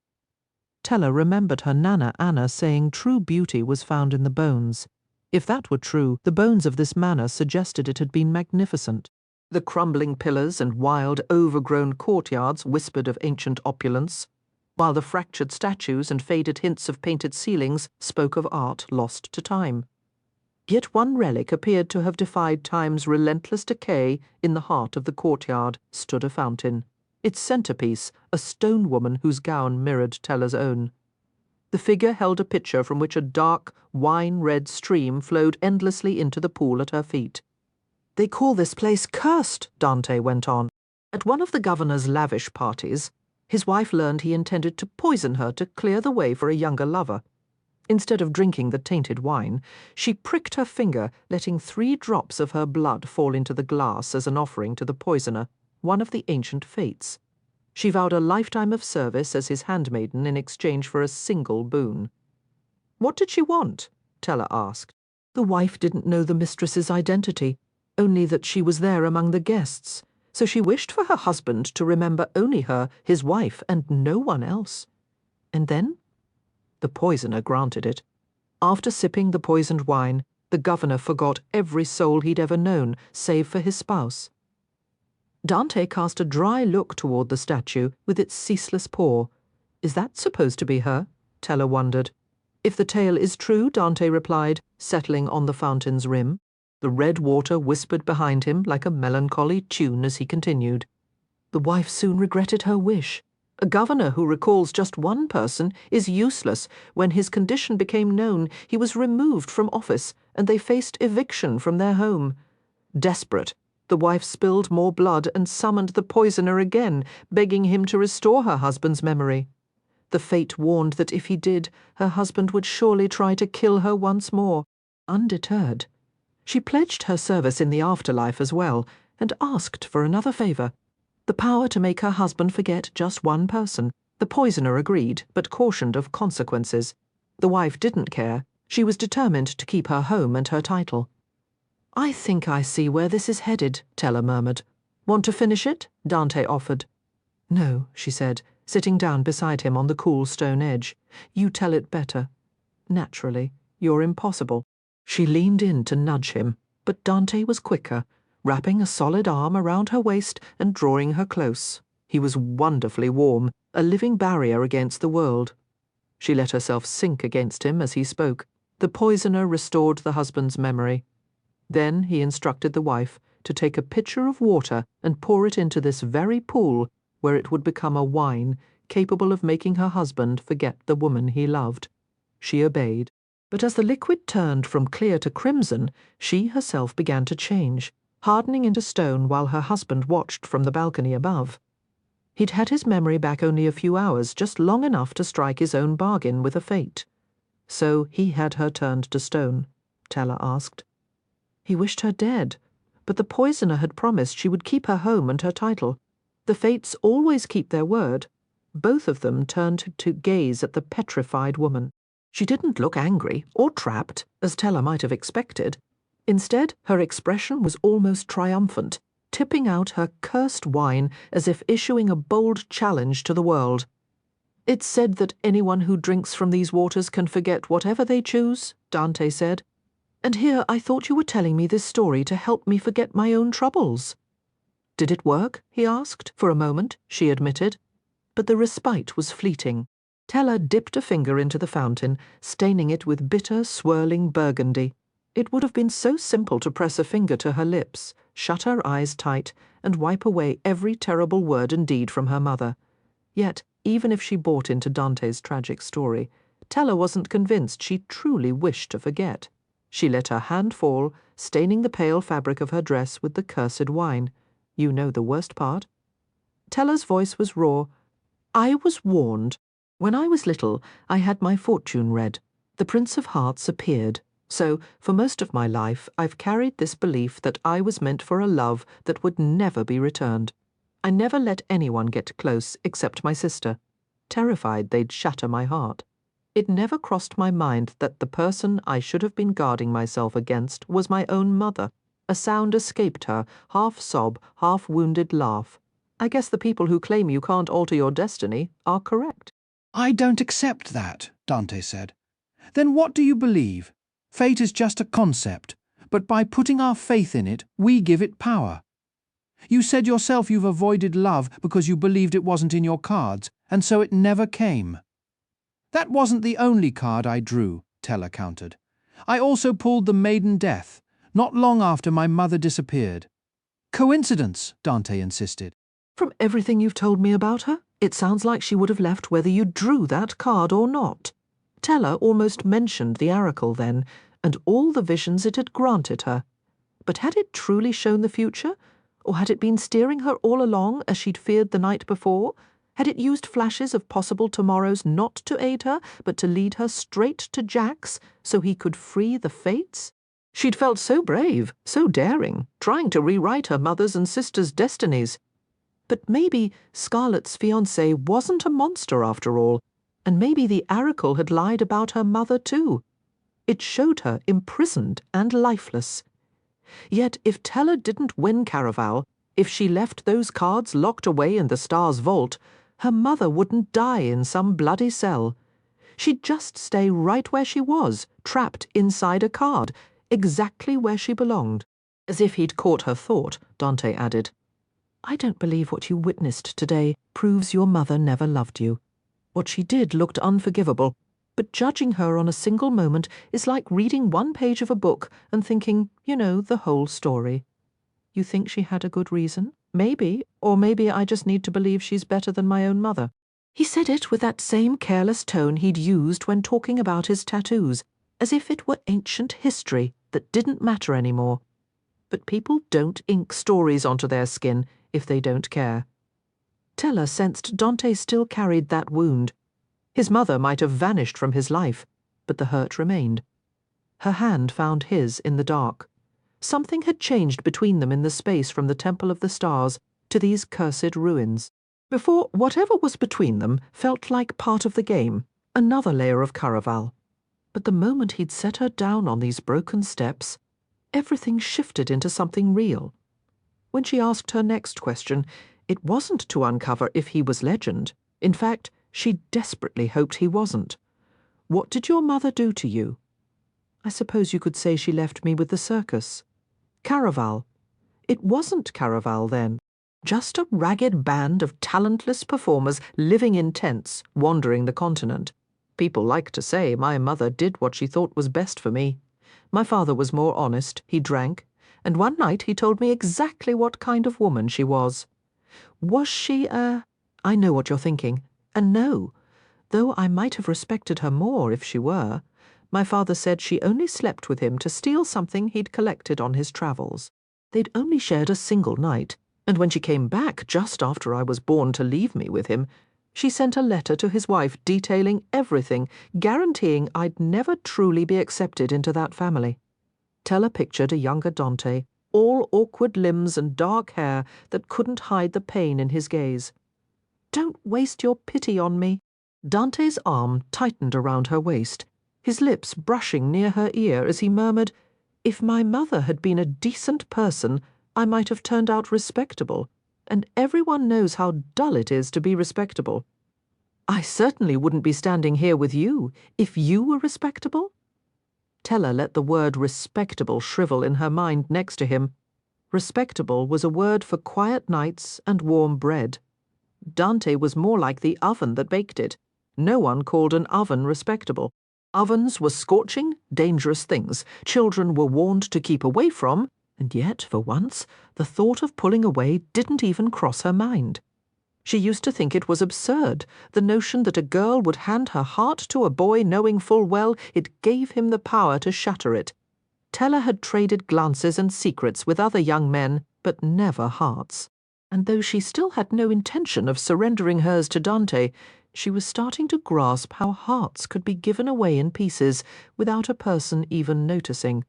Teller remembered her Nana Anna saying true beauty was found in the bones. If that were true, the bones of this manor suggested it had been magnificent. The crumbling pillars and wild, overgrown courtyards whispered of ancient opulence, while the fractured statues and faded hints of painted ceilings spoke of art lost to time. Yet one relic appeared to have defied time's relentless decay. In the heart of the courtyard stood a fountain, its centerpiece a stone woman whose gown mirrored Teller's own. The figure held a pitcher from which a dark, wine-red stream flowed endlessly into the pool at her feet. "They call this place cursed," Dante went on. "At one of the governor's lavish parties, his wife learned he intended to poison her to clear the way for a younger lover. Instead of drinking the tainted wine, she pricked her finger, letting 3 drops of her blood fall into the glass as an offering to the poisoner, one of the ancient fates. She vowed a lifetime of service as his handmaiden in exchange for a single boon." "What did she want?" Teller asked. The wife didn't know the mistress's identity, only that she was there among the guests. So she wished for her husband to remember only her, his wife, and no one else. And then? The poisoner granted it. After sipping the poisoned wine, the governor forgot every soul he'd ever known, save for his spouse. Dante cast a dry look toward the statue with its ceaseless pour. Is that supposed to be her? Teller wondered. If the tale is true, Dante replied, settling on the fountain's rim. The red water whispered behind him like a melancholy tune as he continued. The wife soon regretted her wish. A governor who recalls just one person is useless. When his condition became known, he was removed from office, and they faced eviction from their home. Desperate, the wife spilled more blood and summoned the poisoner again, begging him to restore her husband's memory. The fate warned that if he did, her husband would surely try to kill her once more. Undeterred, she pledged her service in the afterlife as well, and asked for another favor. The power to make her husband forget just one person. The poisoner agreed, but cautioned of consequences. The wife didn't care. She was determined to keep her home and her title. "I think I see where this is headed," Teller murmured. "Want to finish it?" Dante offered. "No," she said, sitting down beside him on the cool stone edge. "You tell it better. Naturally, you're impossible." She leaned in to nudge him, but Dante was quicker, wrapping a solid arm around her waist and drawing her close. He was wonderfully warm, a living barrier against the world. She let herself sink against him as he spoke. The poisoner restored the husband's memory. Then he instructed the wife to take a pitcher of water and pour it into this very pool, where it would become a wine capable of making her husband forget the woman he loved. She obeyed, but as the liquid turned from clear to crimson, she herself began to change, hardening into stone while her husband watched from the balcony above. He'd had his memory back only a few hours, just long enough to strike his own bargain with a fate. So he had her turned to stone, Teller asked. He wished her dead, but the poisoner had promised she would keep her home and her title. The fates always keep their word. Both of them turned to gaze at the petrified woman. She didn't look angry or trapped, as Teller might have expected. Instead, her expression was almost triumphant, tipping out her cursed wine as if issuing a bold challenge to the world. "It's said that anyone who drinks from these waters can forget whatever they choose," Dante said. "And here I thought you were telling me this story to help me forget my own troubles." "Did it work?" he asked. "For a moment," she admitted. But the respite was fleeting. Teller dipped a finger into the fountain, staining it with bitter, swirling burgundy. It would have been so simple to press a finger to her lips, shut her eyes tight, and wipe away every terrible word and deed from her mother. Yet, even if she bought into Dante's tragic story, Teller wasn't convinced she truly wished to forget. She let her hand fall, staining the pale fabric of her dress with the cursed wine. You know the worst part. Teller's voice was raw. "I was warned. When I was little, I had my fortune read. The Prince of Hearts appeared. So, for most of my life, I've carried this belief that I was meant for a love that would never be returned. I never let anyone get close except my sister, terrified they'd shatter my heart. It never crossed my mind that the person I should have been guarding myself against was my own mother." A sound escaped her, half sob, half wounded laugh. "I guess the people who claim you can't alter your destiny are correct." "I don't accept that," Dante said. "Then what do you believe? Fate is just a concept, but by putting our faith in it, we give it power. You said yourself you've avoided love because you believed it wasn't in your cards, and so it never came." "That wasn't the only card I drew," Teller countered. "I also pulled the maiden death, not long after my mother disappeared." "Coincidence," Dante insisted. "From everything you've told me about her, it sounds like she would have left whether you drew that card or not." Teller almost mentioned the oracle then, and all the visions it had granted her. But had it truly shown the future? Or had it been steering her all along as she'd feared the night before? Had it used flashes of possible tomorrows not to aid her, but to lead her straight to Jack's so he could free the fates? She'd felt so brave, so daring, trying to rewrite her mother's and sister's destinies. But maybe Scarlett's fiancé wasn't a monster after all, and maybe the oracle had lied about her mother too. It showed her imprisoned and lifeless. Yet if Teller didn't win Caraval, if she left those cards locked away in the star's vault, her mother wouldn't die in some bloody cell. She'd just stay right where she was, trapped inside a card, exactly where she belonged. As if he'd caught her thought, Dante added, "I don't believe what you witnessed today proves your mother never loved you. What she did looked unforgivable, but judging her on a single moment is like reading one page of a book and thinking, you know, the whole story. You think she had a good reason? Maybe, or maybe I just need to believe she's better than my own mother." He said it with that same careless tone he'd used when talking about his tattoos, as if it were ancient history that didn't matter anymore. But people don't ink stories onto their skin if they don't care. Teller sensed Dante still carried that wound. His mother might have vanished from his life, but the hurt remained. Her hand found his in the dark. Something had changed between them in the space from the Temple of the Stars to these cursed ruins. Before, whatever was between them felt like part of the game, another layer of Caraval. But the moment he'd set her down on these broken steps, everything shifted into something real. When she asked her next question, it wasn't to uncover if he was legend. In fact, she desperately hoped he wasn't. "What did your mother do to you?" I suppose you could say she left me with the circus. Caraval. It wasn't Caraval then. Just a ragged band of talentless performers living in tents, wandering the continent. People like to say my mother did what she thought was best for me. My father was more honest, he drank, and one night he told me exactly what kind of woman she was. Was she I know what you're thinking. And no, though I might have respected her more if she were. My father said she only slept with him to steal something he'd collected on his travels. They'd only shared a single night, and when she came back just after I was born to leave me with him, she sent a letter to his wife detailing everything, guaranteeing I'd never truly be accepted into that family. Teller pictured a younger Dante, all awkward limbs and dark hair that couldn't hide the pain in his gaze. Don't waste your pity on me. Dante's arm tightened around her waist, his lips brushing near her ear as he murmured, "If my mother had been a decent person, I might have turned out respectable, and everyone knows how dull it is to be respectable. I certainly wouldn't be standing here with you if you were respectable." Teller let the word respectable shrivel in her mind next to him. Respectable was a word for quiet nights and warm bread. Dante was more like the oven that baked it. No one called an oven respectable. Ovens were scorching, dangerous things children were warned to keep away from, and yet, for once, the thought of pulling away didn't even cross her mind. She used to think it was absurd, the notion that a girl would hand her heart to a boy knowing full well it gave him the power to shatter it. Teller had traded glances and secrets with other young men, but never hearts. And though she still had no intention of surrendering hers to Dante, she was starting to grasp how hearts could be given away in pieces without a person even noticing.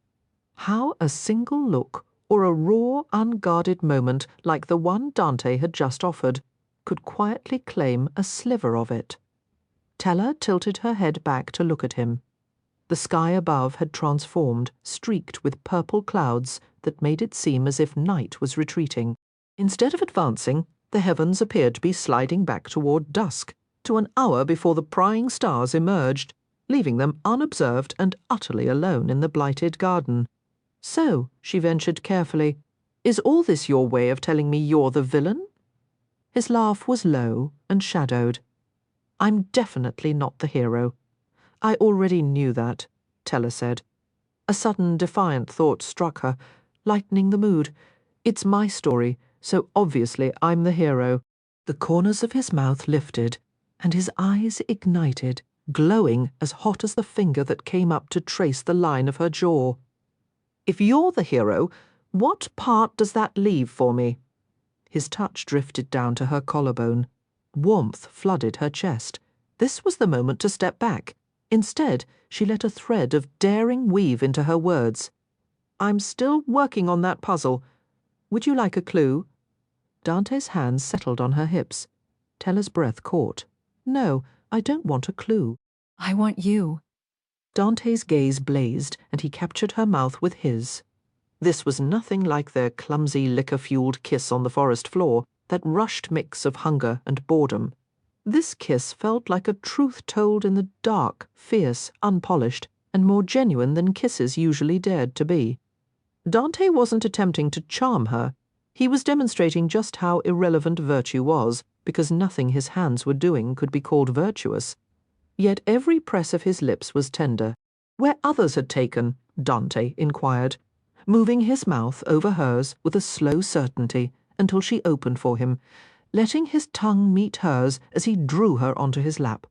How a single look, or a raw, unguarded moment like the one Dante had just offered, could quietly claim a sliver of it. Teller tilted her head back to look at him. The sky above had transformed, streaked with purple clouds that made it seem as if night was retreating. Instead of advancing, the heavens appeared to be sliding back toward dusk, to an hour before the prying stars emerged, leaving them unobserved and utterly alone in the blighted garden. "So," she ventured carefully, "is all this your way of telling me you're the villain?" His laugh was low and shadowed. "I'm definitely not the hero. I already knew that," Teller said. A sudden defiant thought struck her, lightening the mood. "It's my story, so obviously I'm the hero." The corners of his mouth lifted, and his eyes ignited, glowing as hot as the finger that came up to trace the line of her jaw. "If you're the hero, what part does that leave for me?" His touch drifted down to her collarbone. Warmth flooded her chest. This was the moment to step back. Instead, she let a thread of daring weave into her words. "I'm still working on that puzzle. Would you like a clue?" Dante's hands settled on her hips. Teller's breath caught. "No, I don't want a clue." I want you. Dante's gaze blazed, and he captured her mouth with his. This was nothing like their clumsy, liquor-fueled kiss on the forest floor, that rushed mix of hunger and boredom. This kiss felt like a truth told in the dark, fierce, unpolished, and more genuine than kisses usually dared to be. Dante wasn't attempting to charm her. He was demonstrating just how irrelevant virtue was, because nothing his hands were doing could be called virtuous. Yet every press of his lips was tender. Where others had taken, Dante inquired, moving his mouth over hers with a slow certainty until she opened for him, letting his tongue meet hers as he drew her onto his lap.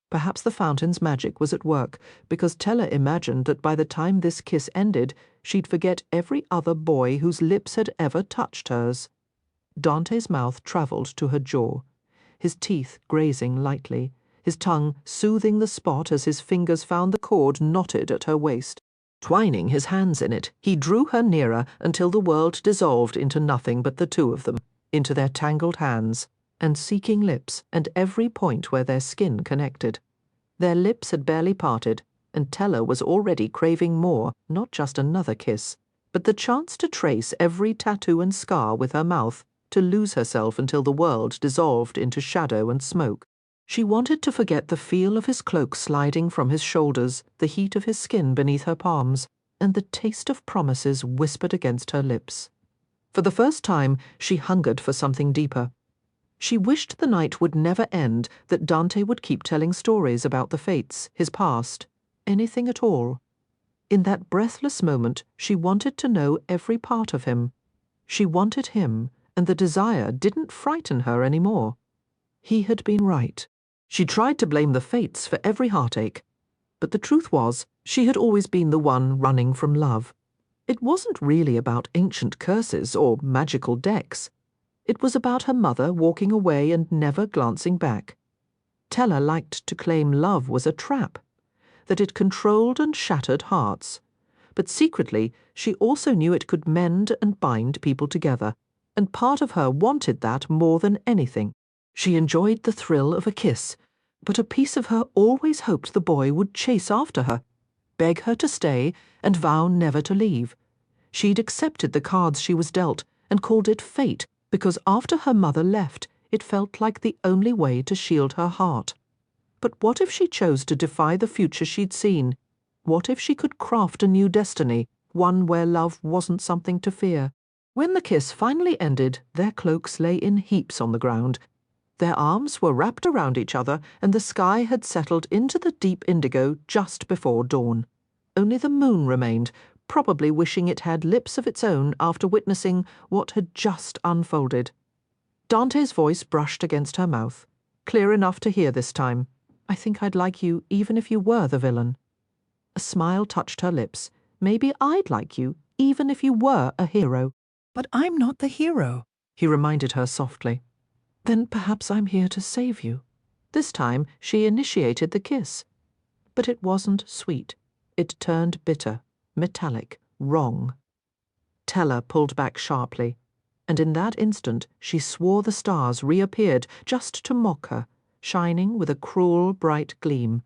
Perhaps the fountain's magic was at work, because Teller imagined that by the time this kiss ended, she'd forget every other boy whose lips had ever touched hers. Dante's mouth travelled to her jaw, his teeth grazing lightly, his tongue soothing the spot as his fingers found the cord knotted at her waist. Twining his hands in it, he drew her nearer until the world dissolved into nothing but the two of them, into their tangled hands, and seeking lips, and every point where their skin connected. Their lips had barely parted, and Teller was already craving more, not just another kiss, but the chance to trace every tattoo and scar with her mouth, to lose herself until the world dissolved into shadow and smoke. She wanted to forget the feel of his cloak sliding from his shoulders, the heat of his skin beneath her palms, and the taste of promises whispered against her lips. For the first time, she hungered for something deeper. She wished the night would never end, that Dante would keep telling stories about the fates, his past, anything at all. In that breathless moment, she wanted to know every part of him. She wanted him, and the desire didn't frighten her any more. He had been right. She tried to blame the fates for every heartache, but the truth was, she had always been the one running from love. It wasn't really about ancient curses or magical decks. It was about her mother walking away and never glancing back. Teller liked to claim love was a trap, that it controlled and shattered hearts. But secretly, she also knew it could mend and bind people together, and part of her wanted that more than anything. She enjoyed the thrill of a kiss, but a piece of her always hoped the boy would chase after her, beg her to stay, and vow never to leave. She'd accepted the cards she was dealt and called it fate, because after her mother left, it felt like the only way to shield her heart. But what if she chose to defy the future she'd seen? What if she could craft a new destiny, one where love wasn't something to fear? When the kiss finally ended, their cloaks lay in heaps on the ground. Their arms were wrapped around each other, and the sky had settled into the deep indigo just before dawn. Only the moon remained, probably wishing it had lips of its own after witnessing what had just unfolded. Dante's voice brushed against her mouth, clear enough to hear this time. "I think I'd like you even if you were the villain." A smile touched her lips. "Maybe I'd like you even if you were a hero." "But I'm not the hero," he reminded her softly. "Then perhaps I'm here to save you." This time she initiated the kiss. But it wasn't sweet. It turned bitter, metallic, wrong. Teller pulled back sharply, and in that instant she swore the stars reappeared just to mock her, shining with a cruel, bright gleam.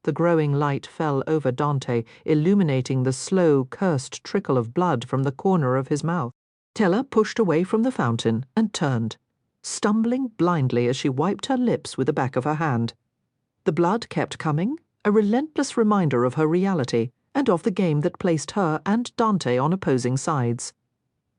The growing light fell over Dante, illuminating the slow, cursed trickle of blood from the corner of his mouth. Teller pushed away from the fountain and turned, stumbling blindly as she wiped her lips with the back of her hand. The blood kept coming, a relentless reminder of her reality and of the game that placed her and Dante on opposing sides.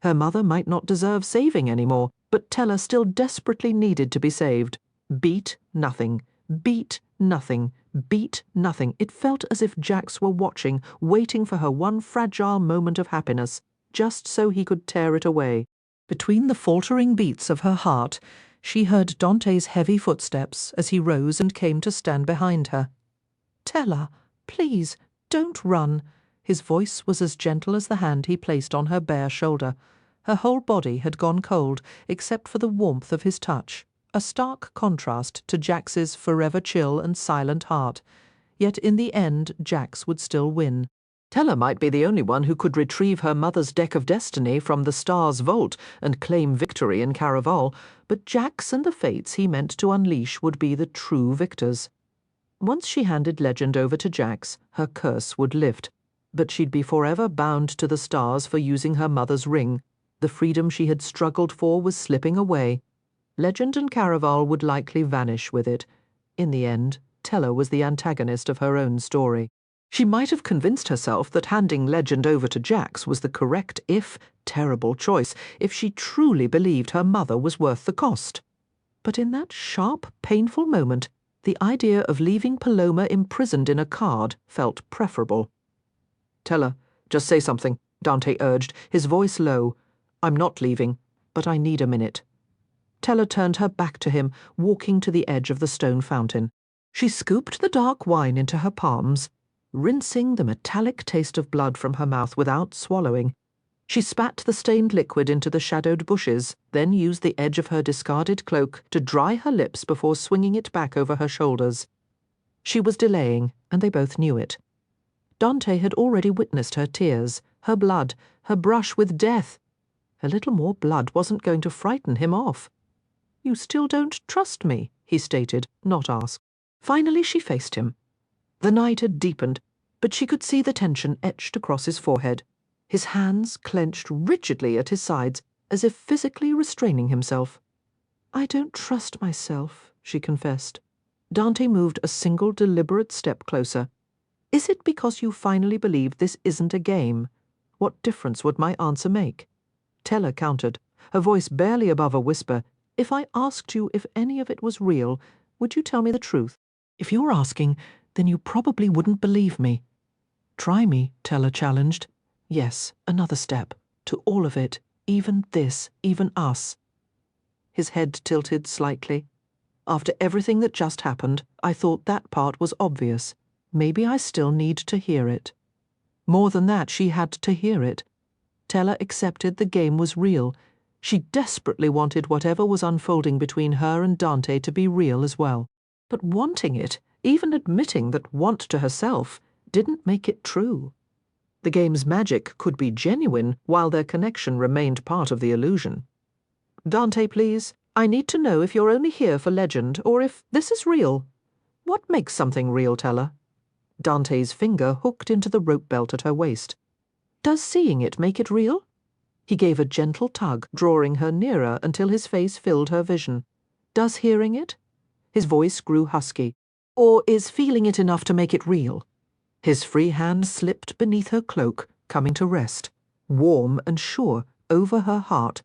Her mother might not deserve saving anymore, but Teller still desperately needed to be saved. Beat nothing, beat nothing, beat nothing. It felt as if Jax were watching, waiting for her one fragile moment of happiness, just so he could tear it away. Between the faltering beats of her heart, she heard Dante's heavy footsteps as he rose and came to stand behind her. "Teller, please, don't run." His voice was as gentle as the hand he placed on her bare shoulder. Her whole body had gone cold, except for the warmth of his touch, a stark contrast to Jax's forever chill and silent heart. Yet in the end, Jax would still win. Teller might be the only one who could retrieve her mother's deck of destiny from the stars' vault and claim victory in Caraval, but Jax and the fates he meant to unleash would be the true victors. Once she handed Legend over to Jax, her curse would lift, but she'd be forever bound to the stars for using her mother's ring. The freedom she had struggled for was slipping away. Legend and Caraval would likely vanish with it. In the end, Teller was the antagonist of her own story. She might have convinced herself that handing Legend over to Jax was the correct, if terrible, choice, if she truly believed her mother was worth the cost. But in that sharp, painful moment, the idea of leaving Paloma imprisoned in a card felt preferable. "Teller, just say something," Dante urged, his voice low. "I'm not leaving, but I need a minute." Teller turned her back to him, walking to the edge of the stone fountain. She scooped the dark wine into her palms, rinsing the metallic taste of blood from her mouth without swallowing. She spat the stained liquid into the shadowed bushes, then used the edge of her discarded cloak to dry her lips before swinging it back over her shoulders. She was delaying, and they both knew it. Dante had already witnessed her tears, her blood, her brush with death. A little more blood wasn't going to frighten him off. "You still don't trust me," he stated, not asked. Finally she faced him. The night had deepened, but she could see the tension etched across his forehead. His hands clenched rigidly at his sides, as if physically restraining himself. "I don't trust myself," she confessed. Dante moved a single deliberate step closer. Is it because you finally believe this isn't a game? What difference would my answer make? Teller countered, her voice barely above a whisper. If I asked you if any of it was real, would you tell me the truth? If you were asking, then you probably wouldn't believe me. Try me, Teller challenged. Yes, another step. To all of it, even this, even us. His head tilted slightly. After everything that just happened, I thought that part was obvious. Maybe I still need to hear it. More than that, she had to hear it. Teller accepted the game was real. She desperately wanted whatever was unfolding between her and Dante to be real as well. But wanting it, even admitting that want to herself, didn't make it true. The game's magic could be genuine while their connection remained part of the illusion. Dante, please. I need to know if you're only here for legend or if this is real. What makes something real, Teller? Dante's finger hooked into the rope belt at her waist. Does seeing it make it real? He gave a gentle tug, drawing her nearer until his face filled her vision. Does hearing it? His voice grew husky. Or is feeling it enough to make it real? His free hand slipped beneath her cloak, coming to rest, warm and sure, over her heart.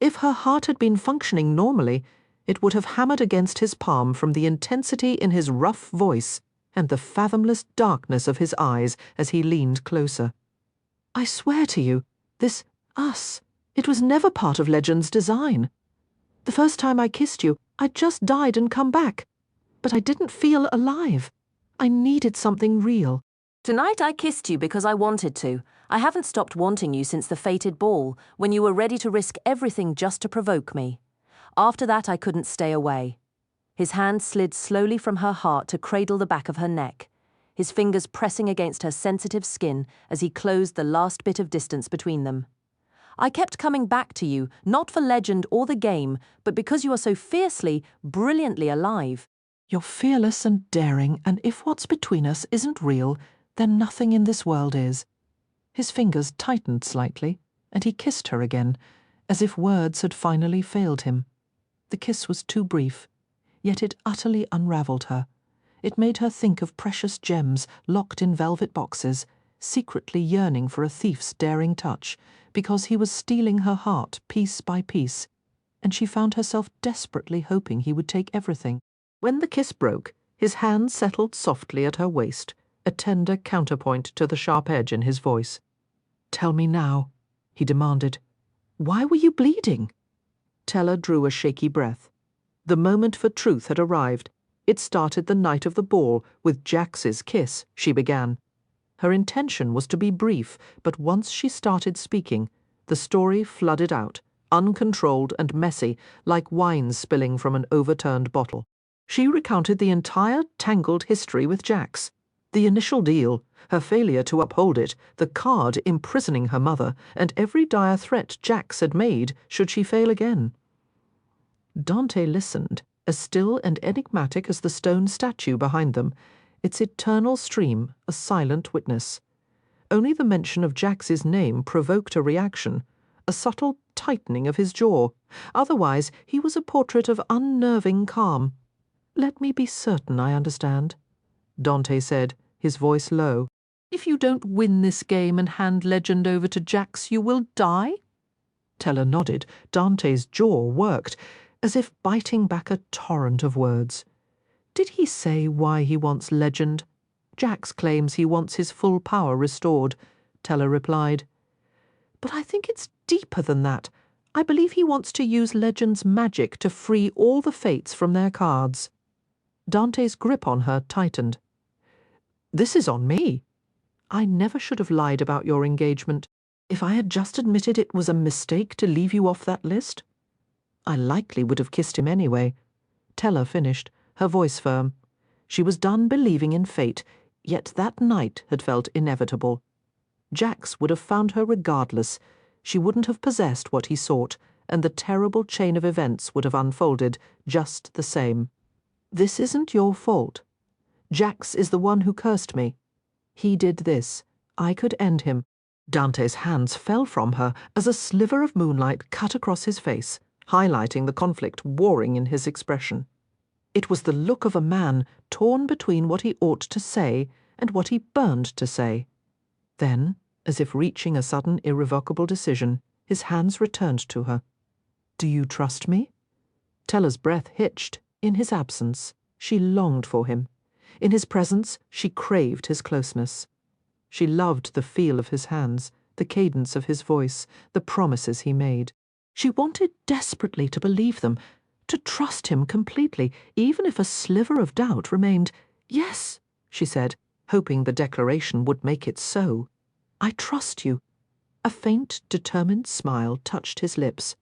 If her heart had been functioning normally, it would have hammered against his palm from the intensity in his rough voice and the fathomless darkness of his eyes as he leaned closer. I swear to you, this us, it was never part of Legend's design. The first time I kissed you, I'd just died and come back. But I didn't feel alive. I needed something real. Tonight I kissed you because I wanted to. I haven't stopped wanting you since the fated ball, when you were ready to risk everything just to provoke me. After that I couldn't stay away. His hand slid slowly from her heart to cradle the back of her neck, his fingers pressing against her sensitive skin as he closed the last bit of distance between them. I kept coming back to you, not for Legend or the game, but because you are so fiercely, brilliantly alive. You're fearless and daring, and if what's between us isn't real, then nothing in this world is. His fingers tightened slightly, and he kissed her again, as if words had finally failed him. The kiss was too brief, yet it utterly unravelled her. It made her think of precious gems locked in velvet boxes, secretly yearning for a thief's daring touch, because he was stealing her heart piece by piece, and she found herself desperately hoping he would take everything. When the kiss broke, his hand settled softly at her waist, a tender counterpoint to the sharp edge in his voice. Tell me now, he demanded. Why were you bleeding? Teller drew a shaky breath. The moment for truth had arrived. It started the night of the ball with Jax's kiss, she began. Her intention was to be brief, but once she started speaking, the story flooded out, uncontrolled and messy, like wine spilling from an overturned bottle. She recounted the entire tangled history with Jax. The initial deal, her failure to uphold it, the card imprisoning her mother, and every dire threat Jax had made should she fail again. Dante listened, as still and enigmatic as the stone statue behind them, its eternal stream a silent witness. Only the mention of Jax's name provoked a reaction, a subtle tightening of his jaw. Otherwise, he was a portrait of unnerving calm. Let me be certain I understand, Dante said, his voice low. If you don't win this game and hand Legend over to Jax, you will die? Teller nodded. Dante's jaw worked, as if biting back a torrent of words. Did he say why he wants Legend? Jax claims he wants his full power restored, Teller replied. But I think it's deeper than that. I believe he wants to use Legend's magic to free all the fates from their cards. Dante's grip on her tightened. This is on me. I never should have lied about your engagement. If I had just admitted it was a mistake to leave you off that list, I likely would have kissed him anyway. Teller finished, her voice firm. She was done believing in fate, yet that night had felt inevitable. Jax would have found her regardless. She wouldn't have possessed what he sought, and the terrible chain of events would have unfolded just the same. This isn't your fault. Jax is the one who cursed me. He did this. I could end him. Dante's hands fell from her as a sliver of moonlight cut across his face, highlighting the conflict warring in his expression. It was the look of a man torn between what he ought to say and what he burned to say. Then, as if reaching a sudden irrevocable decision, his hands returned to her. "Do you trust me?" Tella's breath hitched. In his absence, she longed for him. In his presence, she craved his closeness. She loved the feel of his hands, the cadence of his voice, the promises he made. She wanted desperately to believe them, to trust him completely, even if a sliver of doubt remained. "Yes," she said, hoping the declaration would make it so. "I trust you." A faint, determined smile touched his lips.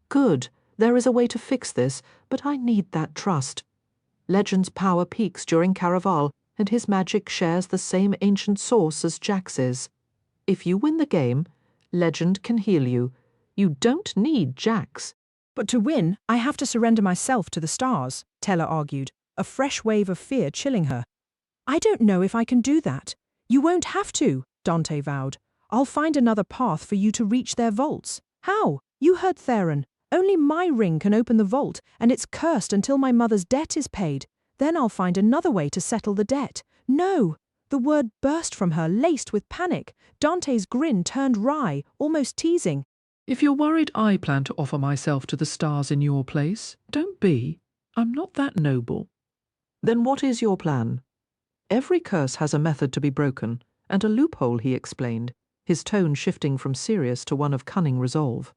"Good. There is a way to fix this, but I need that trust. Legend's power peaks during Caraval, and his magic shares the same ancient source as Jax's. If you win the game, Legend can heal you. You don't need Jax." "But to win, I have to surrender myself to the stars," Tella argued, a fresh wave of fear chilling her. "I don't know if I can do that." "You won't have to," Dante vowed. "I'll find another path for you to reach their vaults." "How?" "You heard Theron. Only my ring can open the vault, and it's cursed until my mother's debt is paid. Then I'll find another way to settle the debt." "No!" The word burst from her, laced with panic. Dante's grin turned wry, almost teasing. "If you're worried I plan to offer myself to the stars in your place, don't be. I'm not that noble." "Then what is your plan?" "Every curse has a method to be broken, and a loophole," he explained, his tone shifting from serious to one of cunning resolve.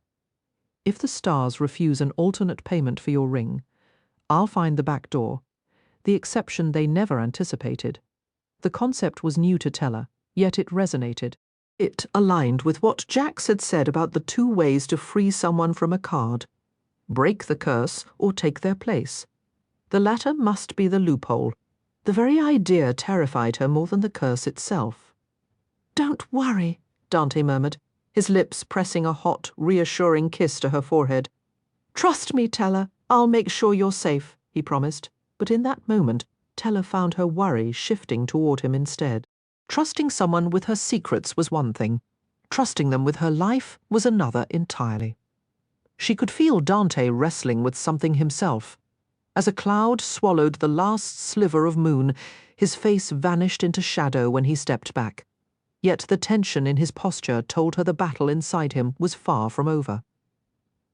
"If the stars refuse an alternate payment for your ring, I'll find the back door, the exception they never anticipated." The concept was new to Tella, yet it resonated. It aligned with what Jax had said about the two ways to free someone from a card: break the curse or take their place. The latter must be the loophole. The very idea terrified her more than the curse itself. "Don't worry," Dante murmured, his lips pressing a hot, reassuring kiss to her forehead. "Trust me, Tella. I'll make sure you're safe," he promised. But in that moment, Tella found her worry shifting toward him instead. Trusting someone with her secrets was one thing. Trusting them with her life was another entirely. She could feel Dante wrestling with something himself. As a cloud swallowed the last sliver of moon, his face vanished into shadow when he stepped back. Yet the tension in his posture told her the battle inside him was far from over.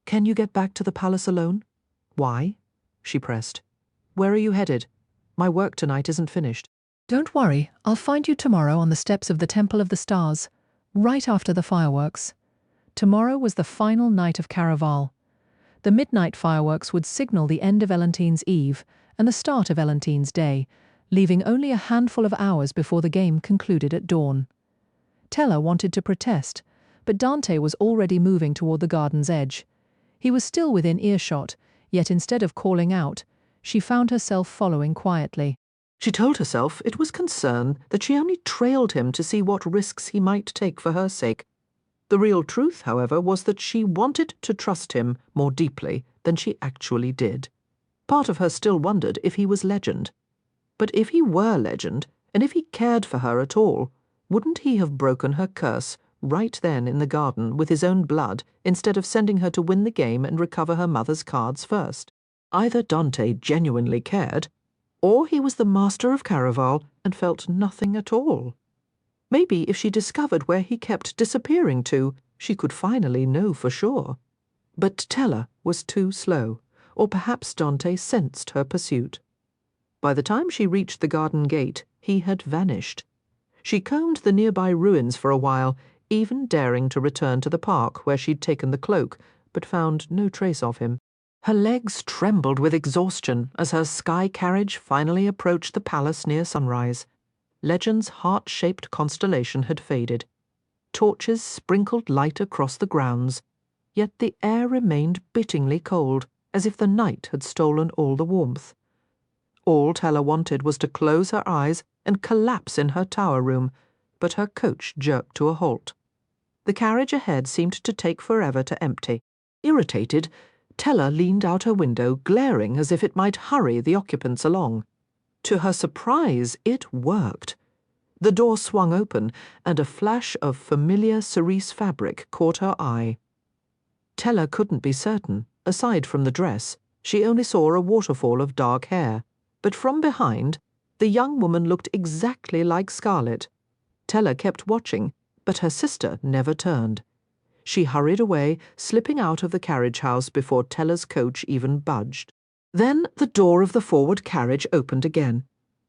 "Can you get back to the palace alone?" "Why?" she pressed. "Where are you headed? My work tonight isn't finished." Don't worry, I'll find you tomorrow on the steps of the Temple of the Stars, right after the fireworks. Tomorrow was the final night of Caraval. The midnight fireworks would signal the end of Elentine's Eve and the start of Elentine's Day, leaving only a handful of hours before the game concluded at dawn. Tella wanted to protest, but Dante was already moving toward the garden's edge. He was still within earshot, yet instead of calling out, she found herself following quietly. She told herself it was concern that she only trailed him to see what risks he might take for her sake. The real truth, however, was that she wanted to trust him more deeply than she actually did. Part of her still wondered if he was Legend. But if he were Legend, and if he cared for her at all, wouldn't he have broken her curse right then in the garden with his own blood instead of sending her to win the game and recover her mother's cards first? Either Dante genuinely cared, or he was the master of Caraval and felt nothing at all. Maybe if she discovered where he kept disappearing to, she could finally know for sure. But Tella was too slow, or perhaps Dante sensed her pursuit. By the time she reached the garden gate, he had vanished. She combed the nearby ruins for a while, even daring to return to the park where she'd taken the cloak, but found no trace of him. Her legs trembled with exhaustion as her sky carriage finally approached the palace near sunrise. Legend's heart-shaped constellation had faded. Torches sprinkled light across the grounds, yet the air remained bittingly cold, as if the night had stolen all the warmth. All Tella wanted was to close her eyes and collapse in her tower room, but her coach jerked to a halt. The carriage ahead seemed to take forever to empty. Irritated, Tella leaned out her window, glaring as if it might hurry the occupants along. To her surprise, it worked. The door swung open, and a flash of familiar cerise fabric caught her eye. Tella couldn't be certain, aside from the dress, She only saw a waterfall of dark hair, but from behind, the young woman looked exactly like Scarlet. Tella kept watching, but her sister never turned. She hurried away, slipping out of the carriage house before Tella's coach even budged. Then the door of the forward carriage opened again.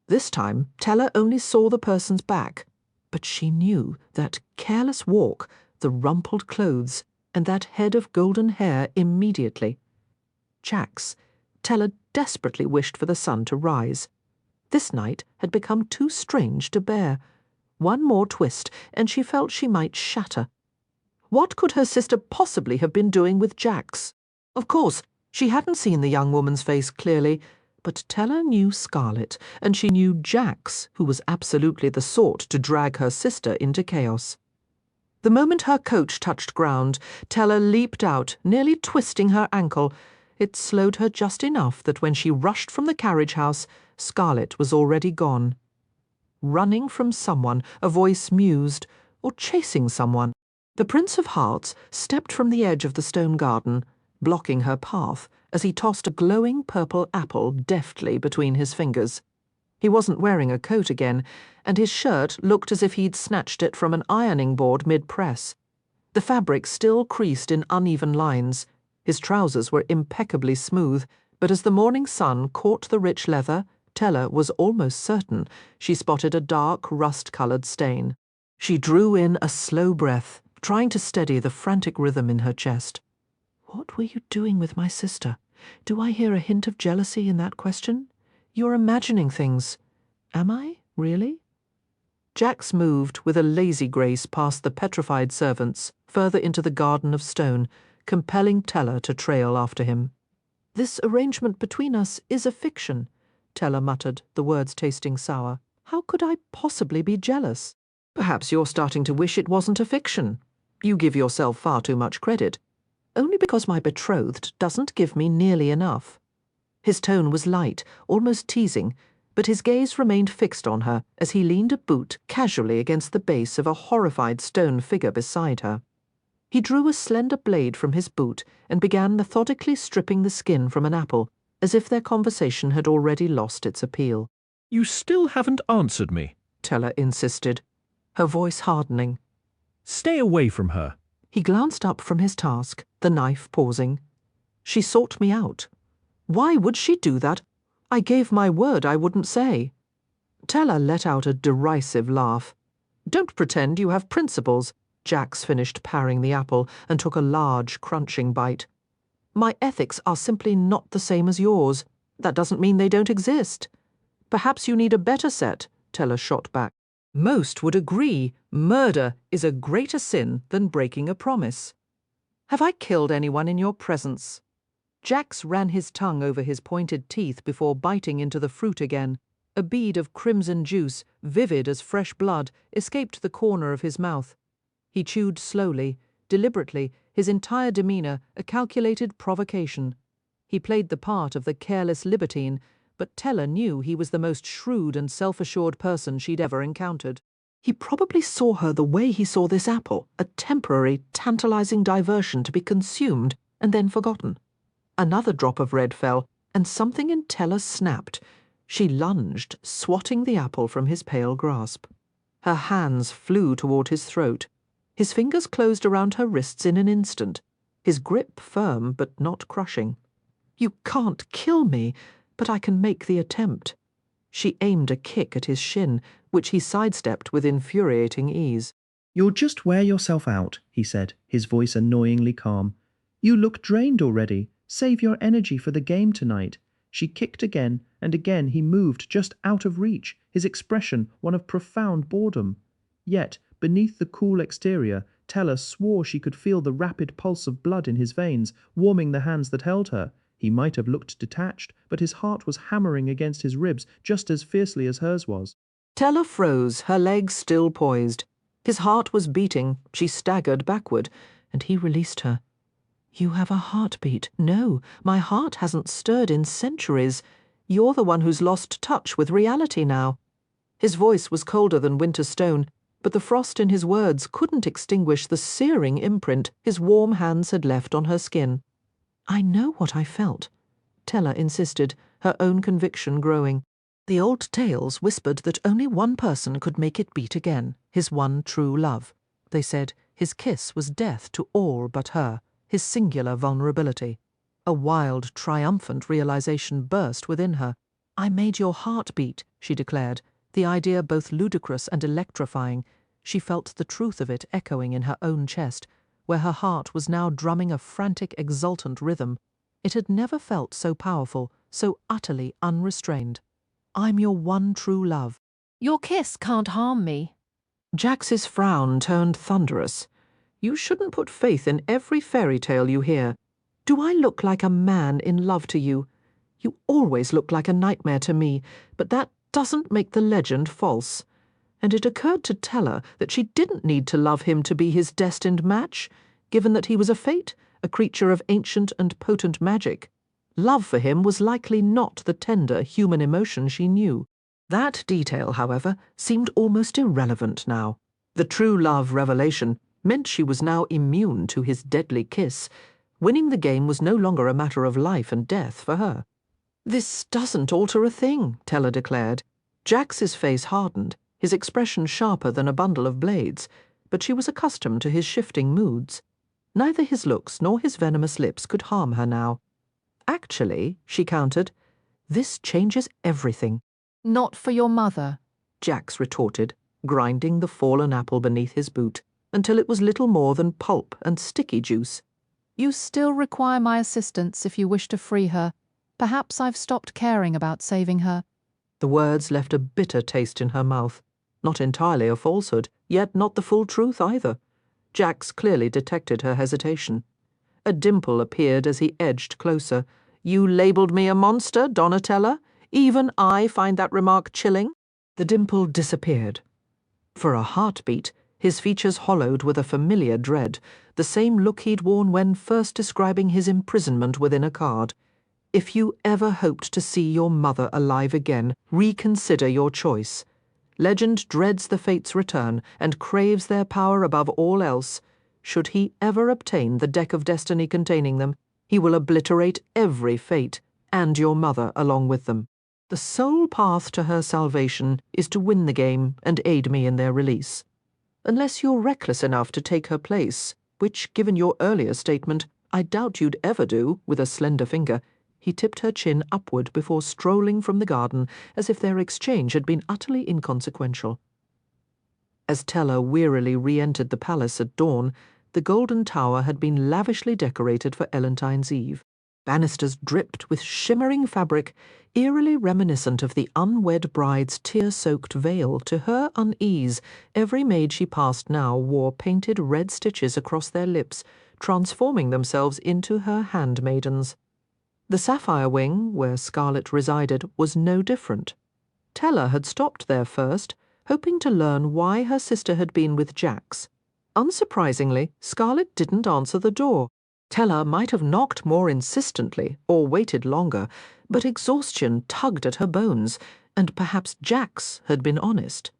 This time, Tella only saw the person's back, but she knew that careless walk, the rumpled clothes, and that head of golden hair immediately. Jax. Tella desperately wished for the sun to rise. This night had become too strange to bear. One more twist, and she felt she might shatter. What could her sister possibly have been doing with Jax? Of course, she hadn't seen the young woman's face clearly, but Tella knew Scarlet, and she knew Jax, who was absolutely the sort to drag her sister into chaos. The moment her coach touched ground, Tella leaped out, nearly twisting her ankle. It slowed her just enough that when she rushed from the carriage house, Scarlet was already gone. Running from someone, a voice mused, or chasing someone. The Prince of Hearts stepped from the edge of the stone garden, blocking her path as he tossed a glowing purple apple deftly between his fingers. He wasn't wearing a coat again, and his shirt looked as if he'd snatched it from an ironing board mid-press. The fabric still creased in uneven lines. His trousers were impeccably smooth, but as the morning sun caught the rich leather, Tella was almost certain she spotted a dark, rust-coloured stain. She drew in a slow breath, trying to steady the frantic rhythm in her chest. What were you doing with my sister? Do I hear a hint of jealousy in that question? You're imagining things. Am I, really? Jax moved with a lazy grace past the petrified servants, further into the garden of stone, compelling Tella to trail after him. This arrangement between us is a fiction, Tella muttered, the words tasting sour. How could I possibly be jealous? Perhaps you're starting to wish it wasn't a fiction. You give yourself far too much credit. Only because my betrothed doesn't give me nearly enough. His tone was light, almost teasing, but his gaze remained fixed on her as he leaned a boot casually against the base of a horrified stone figure beside her. He drew a slender blade from his boot and began methodically stripping the skin from an apple, as if their conversation had already lost its appeal. You still haven't answered me, Tella insisted, her voice hardening. Stay away from her. He glanced up from his task, the knife pausing. She sought me out. Why would she do that? I gave my word I wouldn't say. Tella let out a derisive laugh. Don't pretend you have principles. Jax finished paring the apple and took a large, crunching bite. My ethics are simply not the same as yours. That doesn't mean they don't exist. Perhaps you need a better set, Tella shot back. Most would agree murder is a greater sin than breaking a promise. Have I killed anyone in your presence? Jax ran his tongue over his pointed teeth before biting into the fruit again. A bead of crimson juice, vivid as fresh blood, escaped the corner of his mouth. He chewed slowly, deliberately, his entire demeanour a calculated provocation. He played the part of the careless libertine, but Tella knew he was the most shrewd and self-assured person she'd ever encountered. He probably saw her the way he saw this apple, a temporary, tantalizing diversion to be consumed and then forgotten. Another drop of red fell, and something in Tella snapped. She lunged, swatting the apple from his pale grasp. Her hands flew toward his throat. His fingers closed around her wrists in an instant, his grip firm but not crushing. You can't kill me, but I can make the attempt. She aimed a kick at his shin, which he sidestepped with infuriating ease. You'll just wear yourself out, he said, his voice annoyingly calm. You look drained already. Save your energy for the game tonight. She kicked again, and again he moved just out of reach, his expression one of profound boredom. Yet, beneath the cool exterior, Tella swore she could feel the rapid pulse of blood in his veins, warming the hands that held her. He might have looked detached, but his heart was hammering against his ribs just as fiercely as hers was. Tella froze, her legs still poised. His heart was beating, she staggered backward, and he released her. You have a heartbeat. No, my heart hasn't stirred in centuries. You're the one who's lost touch with reality now. His voice was colder than winter stone, but the frost in his words couldn't extinguish the searing imprint his warm hands had left on her skin. I know what I felt. Tella insisted, her own conviction growing. The old tales whispered that only one person could make it beat again, his one true love. They said his kiss was death to all but her, his singular vulnerability. A wild, triumphant realization burst within her. "I made your heart beat," she declared, the idea both ludicrous and electrifying. She felt the truth of it echoing in her own chest, where her heart was now drumming a frantic, exultant rhythm. It had never felt so powerful, so utterly unrestrained. "I'm your one true love." Your kiss can't harm me. Jax's frown turned thunderous. "You shouldn't put faith in every fairy tale you hear. Do I look like a man in love to you? You always look like a nightmare to me, but that doesn't make the legend false." And it occurred to Tella that she didn't need to love him to be his destined match, given that he was a fate, a creature of ancient and potent magic. Love for him was likely not the tender human emotion she knew. That detail, however, seemed almost irrelevant now. The true love revelation meant she was now immune to his deadly kiss. Winning the game was no longer a matter of life and death for her. "This doesn't alter a thing," Tella declared. Jax's face hardened, his expression sharper than a bundle of blades, but she was accustomed to his shifting moods. Neither his looks nor his venomous lips could harm her now. "Actually," she countered, "this changes everything." Not for your mother, Jax retorted, grinding the fallen apple beneath his boot until it was little more than pulp and sticky juice. You still require my assistance if you wish to free her. Perhaps I've stopped caring about saving her. The words left a bitter taste in her mouth. Not entirely a falsehood, yet not the full truth either. Jax clearly detected her hesitation. A dimple appeared as he edged closer. "You labelled me a monster, Donatella? Even I find that remark chilling." The dimple disappeared. For a heartbeat, his features hollowed with a familiar dread, the same look he'd worn when first describing his imprisonment within a card. "If you ever hoped to see your mother alive again, reconsider your choice. Legend dreads the fates' return and craves their power above all else. Should he ever obtain the deck of destiny containing them, he will obliterate every fate, and your mother along with them. The sole path to her salvation is to win the game and aid me in their release. Unless you're reckless enough to take her place, which, given your earlier statement, I doubt you'd ever do," with a slender finger. He tipped her chin upward before strolling from the garden as if their exchange had been utterly inconsequential. As Tella wearily re-entered the palace at dawn, the golden tower had been lavishly decorated for Elentine's Eve. Banisters dripped with shimmering fabric, eerily reminiscent of the unwed bride's tear-soaked veil. To her unease, every maid she passed now wore painted red stitches across their lips, transforming themselves into her handmaidens. The sapphire wing, where Scarlet resided, was no different. Tella had stopped there first, hoping to learn why her sister had been with Jax. Unsurprisingly, Scarlet didn't answer the door. Tella might have knocked more insistently or waited longer, but exhaustion tugged at her bones, and perhaps Jax had been honest.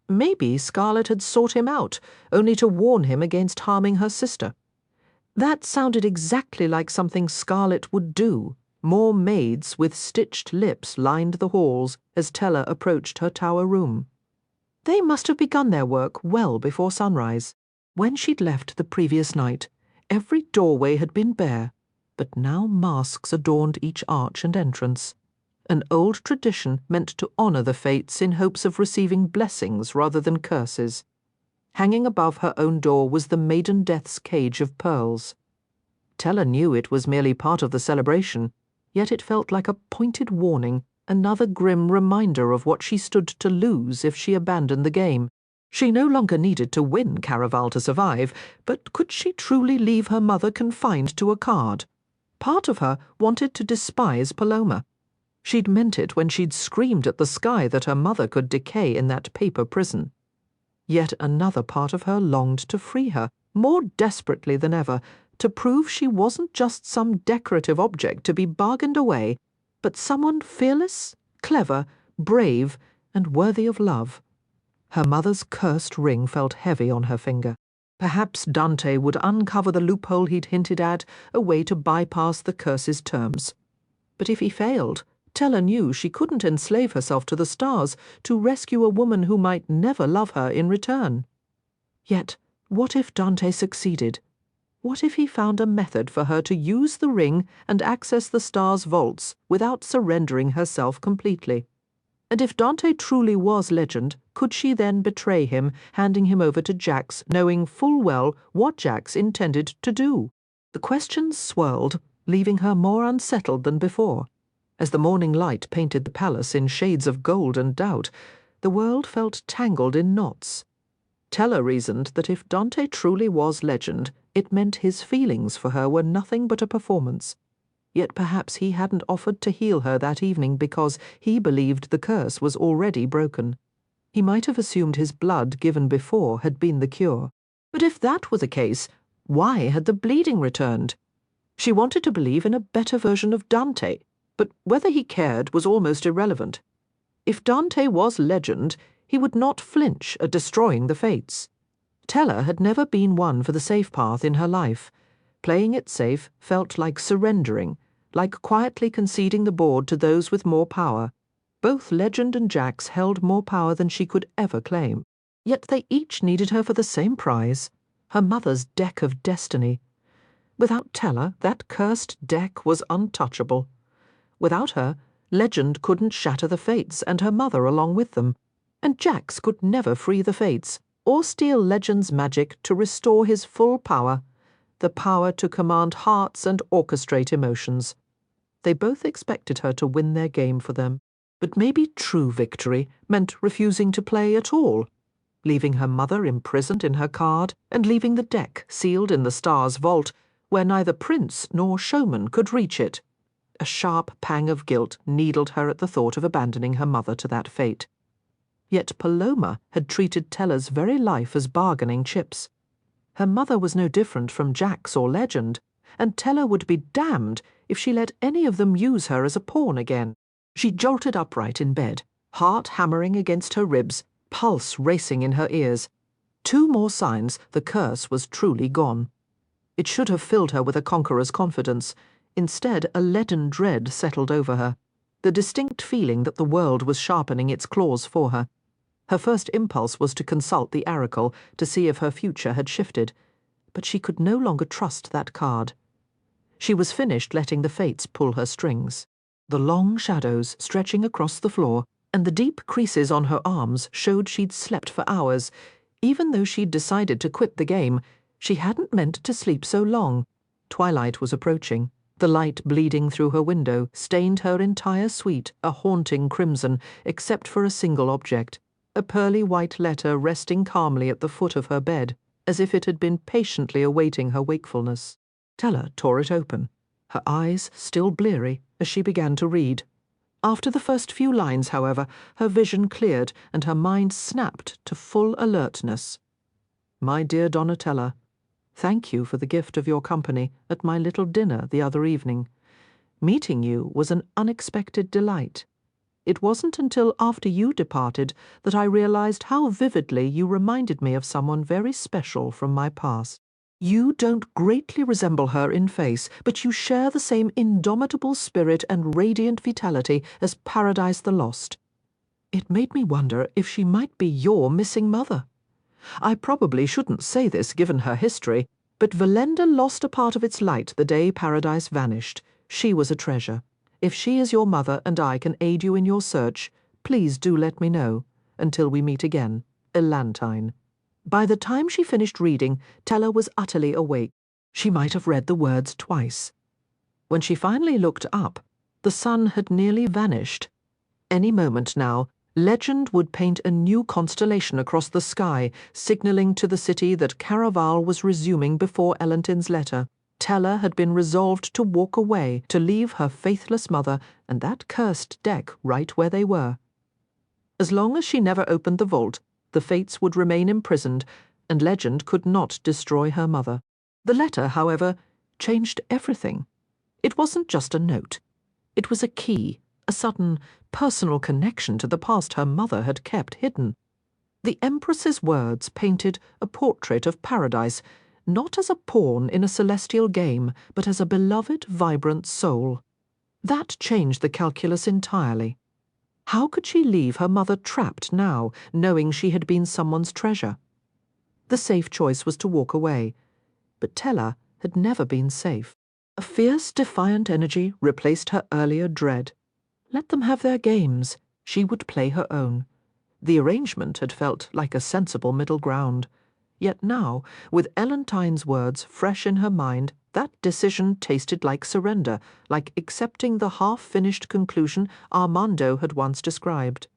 Maybe Scarlet had sought him out, only to warn him against harming her sister. That sounded exactly like something Scarlet would do. More maids with stitched lips lined the halls as Tella approached her tower room. They must have begun their work well before sunrise. When she'd left the previous night, every doorway had been bare, but now masks adorned each arch and entrance. An old tradition meant to honour the fates in hopes of receiving blessings rather than curses. Hanging above her own door was the maiden Death's cage of pearls. Tella knew it was merely part of the celebration, yet it felt like a pointed warning, another grim reminder of what she stood to lose if she abandoned the game. She no longer needed to win Caraval to survive, but could she truly leave her mother confined to a card? Part of her wanted to despise Paloma. She'd meant it when she'd screamed at the sky that her mother could decay in that paper prison. Yet another part of her longed to free her, more desperately than ever, to prove she wasn't just some decorative object to be bargained away, but someone fearless, clever, brave, and worthy of love. Her mother's cursed ring felt heavy on her finger. Perhaps Dante would uncover the loophole he'd hinted at, a way to bypass the curse's terms. But if he failed, Tella knew she couldn't enslave herself to the stars to rescue a woman who might never love her in return. Yet, what if Dante succeeded? What if he found a method for her to use the ring and access the stars' vaults without surrendering herself completely? And if Dante truly was Legend, could she then betray him, handing him over to Jax, knowing full well what Jax intended to do? The questions swirled, leaving her more unsettled than before. As the morning light painted the palace in shades of gold and doubt, the world felt tangled in knots. Tella reasoned that if Dante truly was Legend, it meant his feelings for her were nothing but a performance. Yet perhaps he hadn't offered to heal her that evening because he believed the curse was already broken. He might have assumed his blood given before had been the cure. But if that were the case, why had the bleeding returned? She wanted to believe in a better version of Dante, but whether he cared was almost irrelevant. If Dante was Legend, he would not flinch at destroying the fates. Tella had never been one for the safe path in her life. Playing it safe felt like surrendering, like quietly conceding the board to those with more power. Both Legend and Jax held more power than she could ever claim. Yet they each needed her for the same prize, her mother's deck of destiny. Without Tella, that cursed deck was untouchable. Without her, Legend couldn't shatter the fates and her mother along with them, and Jax could never free the fates or steal Legend's magic to restore his full power, the power to command hearts and orchestrate emotions. They both expected her to win their game for them, but maybe true victory meant refusing to play at all, leaving her mother imprisoned in her card and leaving the deck sealed in the stars' vault where neither prince nor showman could reach it. A sharp pang of guilt needled her at the thought of abandoning her mother to that fate. Yet Paloma had treated Tella's very life as bargaining chips. Her mother was no different from Jax or Legend, and Tella would be damned if she let any of them use her as a pawn again. She jolted upright in bed, heart hammering against her ribs, pulse racing in her ears. 2 more signs the curse was truly gone. It should have filled her with a conqueror's confidence. Instead, a leaden dread settled over her, the distinct feeling that the world was sharpening its claws for her. Her first impulse was to consult the oracle to see if her future had shifted, but she could no longer trust that card. She was finished letting the fates pull her strings. The long shadows stretching across the floor and the deep creases on her arms showed she'd slept for hours. Even though she'd decided to quit the game, she hadn't meant to sleep so long. Twilight was approaching. The light bleeding through her window stained her entire suite a haunting crimson, except for a single object, a pearly white letter resting calmly at the foot of her bed, as if it had been patiently awaiting her wakefulness. Tella tore it open, her eyes still bleary as she began to read. After the first few lines, however, her vision cleared and her mind snapped to full alertness. My dear Donatella, thank you for the gift of your company at my little dinner the other evening. Meeting you was an unexpected delight. It wasn't until after you departed that I realized how vividly you reminded me of someone very special from my past. You don't greatly resemble her in face, but you share the same indomitable spirit and radiant vitality as Paradise the Lost. It made me wonder if she might be your missing mother. I probably shouldn't say this given her history, but Valenda lost a part of its light the day Paradise vanished. She was a treasure. If she is your mother and I can aid you in your search, please do let me know. Until we meet again, Elantine. By the time she finished reading, Tella was utterly awake. She might have read the words twice. When she finally looked up, the sun had nearly vanished. Any moment now, Legend would paint a new constellation across the sky, signaling to the city that Caraval was resuming before Ellantine's letter. Tella had been resolved to walk away, to leave her faithless mother and that cursed deck right where they were. As long as she never opened the vault, the fates would remain imprisoned, and Legend could not destroy her mother. The letter, however, changed everything. It wasn't just a note. It was a key, a sudden, personal connection to the past her mother had kept hidden. The Empress's words painted a portrait of Paradise, not as a pawn in a celestial game, but as a beloved, vibrant soul. That changed the calculus entirely. How could she leave her mother trapped now, knowing she had been someone's treasure? The safe choice was to walk away, but Tella had never been safe. A fierce, defiant energy replaced her earlier dread. Let them have their games. She would play her own. The arrangement had felt like a sensible middle ground. Yet now, with Elentine's words fresh in her mind, that decision tasted like surrender, like accepting the half-finished conclusion Armando had once described.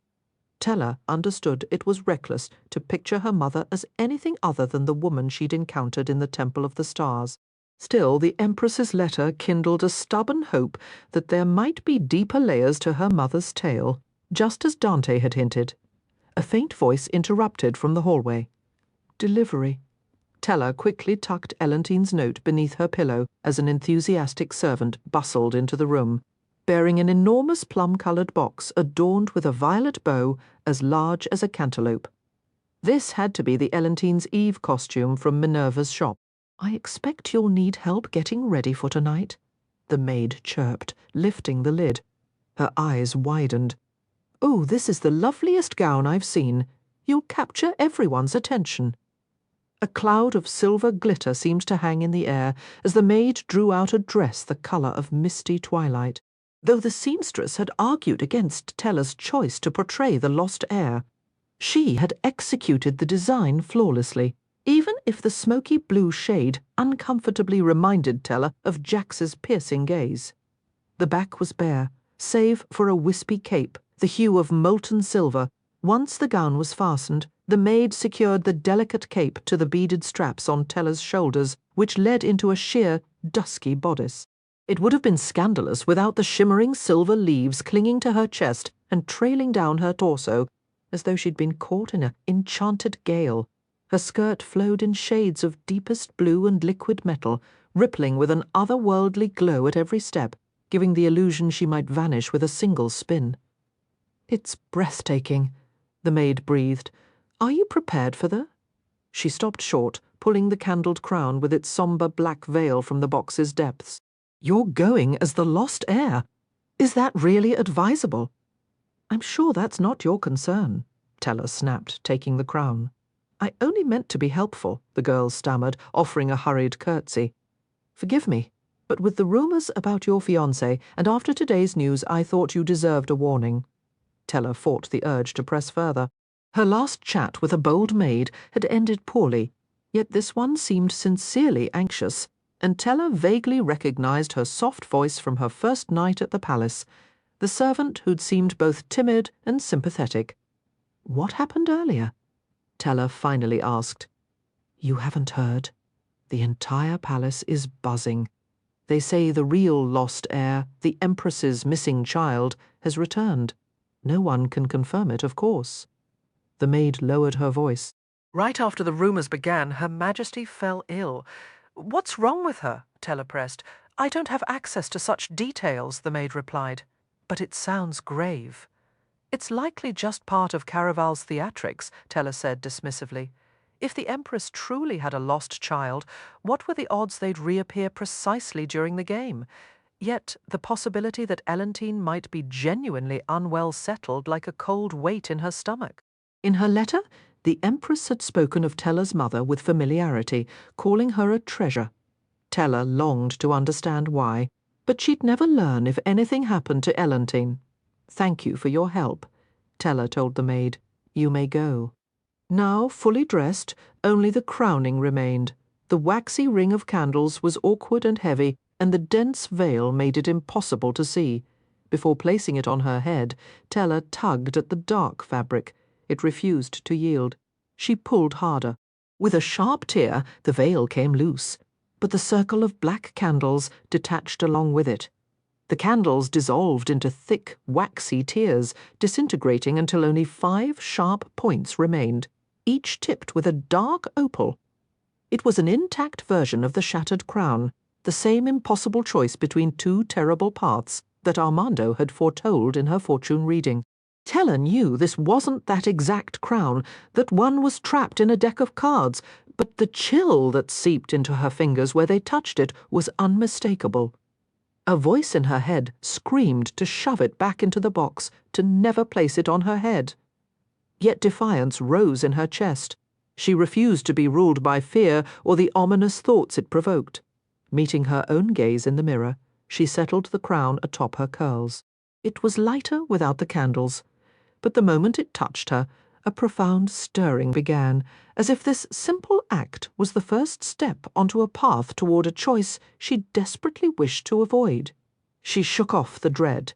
Tella understood it was reckless to picture her mother as anything other than the woman she'd encountered in the Temple of the Stars. Still, the Empress's letter kindled a stubborn hope that there might be deeper layers to her mother's tale, just as Dante had hinted. A faint voice interrupted from the hallway. Delivery. Tella quickly tucked Elentine's note beneath her pillow as an enthusiastic servant bustled into the room, bearing an enormous plum-coloured box adorned with a violet bow as large as a cantaloupe. This had to be the Elentine's Eve costume from Minerva's shop. "I expect you'll need help getting ready for tonight," the maid chirped, lifting the lid. Her eyes widened. "Oh, this is the loveliest gown I've seen. You'll capture everyone's attention." A cloud of silver glitter seemed to hang in the air as the maid drew out a dress the colour of misty twilight, though the seamstress had argued against Tella's choice to portray the lost heir. She had executed the design flawlessly, even if the smoky blue shade uncomfortably reminded Tella of Jax's piercing gaze. The back was bare, save for a wispy cape, the hue of molten silver. Once the gown was fastened, the maid secured the delicate cape to the beaded straps on Tella's shoulders, which led into a sheer, dusky bodice. It would have been scandalous without the shimmering silver leaves clinging to her chest and trailing down her torso, as though she'd been caught in an enchanted gale. Her skirt flowed in shades of deepest blue and liquid metal, rippling with an otherworldly glow at every step, giving the illusion she might vanish with a single spin. "It's breathtaking," the maid breathed. "Are you prepared for the—" She stopped short, pulling the candled crown with its sombre black veil from the box's depths. "You're going as the lost heir. Is that really advisable?" "I'm sure that's not your concern," Tella snapped, taking the crown. "I only meant to be helpful," the girl stammered, offering a hurried curtsy. "Forgive me, but with the rumours about your fiancé, and after today's news, I thought you deserved a warning." Tella fought the urge to press further. Her last chat with a bold maid had ended poorly, yet this one seemed sincerely anxious, and Tella vaguely recognized her soft voice from her first night at the palace, the servant who'd seemed both timid and sympathetic. "What happened earlier?" Tella finally asked. "You haven't heard. The entire palace is buzzing. They say the real lost heir, the Empress's missing child, has returned. No one can confirm it, of course." The maid lowered her voice. "Right after the rumours began, Her Majesty fell ill. What's wrong with her?" Tella pressed. "I don't have access to such details," the maid replied. "But it sounds grave." "It's likely just part of Caraval's theatrics," Tella said dismissively. If the Empress truly had a lost child, what were the odds they'd reappear precisely during the game? Yet the possibility that Elentine might be genuinely unwell settled like a cold weight in her stomach. In her letter, the Empress had spoken of Tella's mother with familiarity, calling her a treasure. Tella longed to understand why, but she'd never learn if anything happened to Elentine. "Thank you for your help," Tella told the maid. "You may go." Now, fully dressed, only the crowning remained. The waxy ring of candles was awkward and heavy, and the dense veil made it impossible to see. Before placing it on her head, Tella tugged at the dark fabric. It refused to yield. She pulled harder. With a sharp tear, the veil came loose, but the circle of black candles detached along with it. The candles dissolved into thick, waxy tears, disintegrating until only 5 sharp points remained, each tipped with a dark opal. It was an intact version of the shattered crown, the same impossible choice between 2 terrible paths that Armando had foretold in her fortune reading. Tella knew this wasn't that exact crown, that one was trapped in a deck of cards, but the chill that seeped into her fingers where they touched it was unmistakable. A voice in her head screamed to shove it back into the box, to never place it on her head. Yet defiance rose in her chest. She refused to be ruled by fear or the ominous thoughts it provoked. Meeting her own gaze in the mirror, she settled the crown atop her curls. It was lighter without the candles, but the moment it touched her, a profound stirring began, as if this simple act was the first step onto a path toward a choice she desperately wished to avoid. She shook off the dread.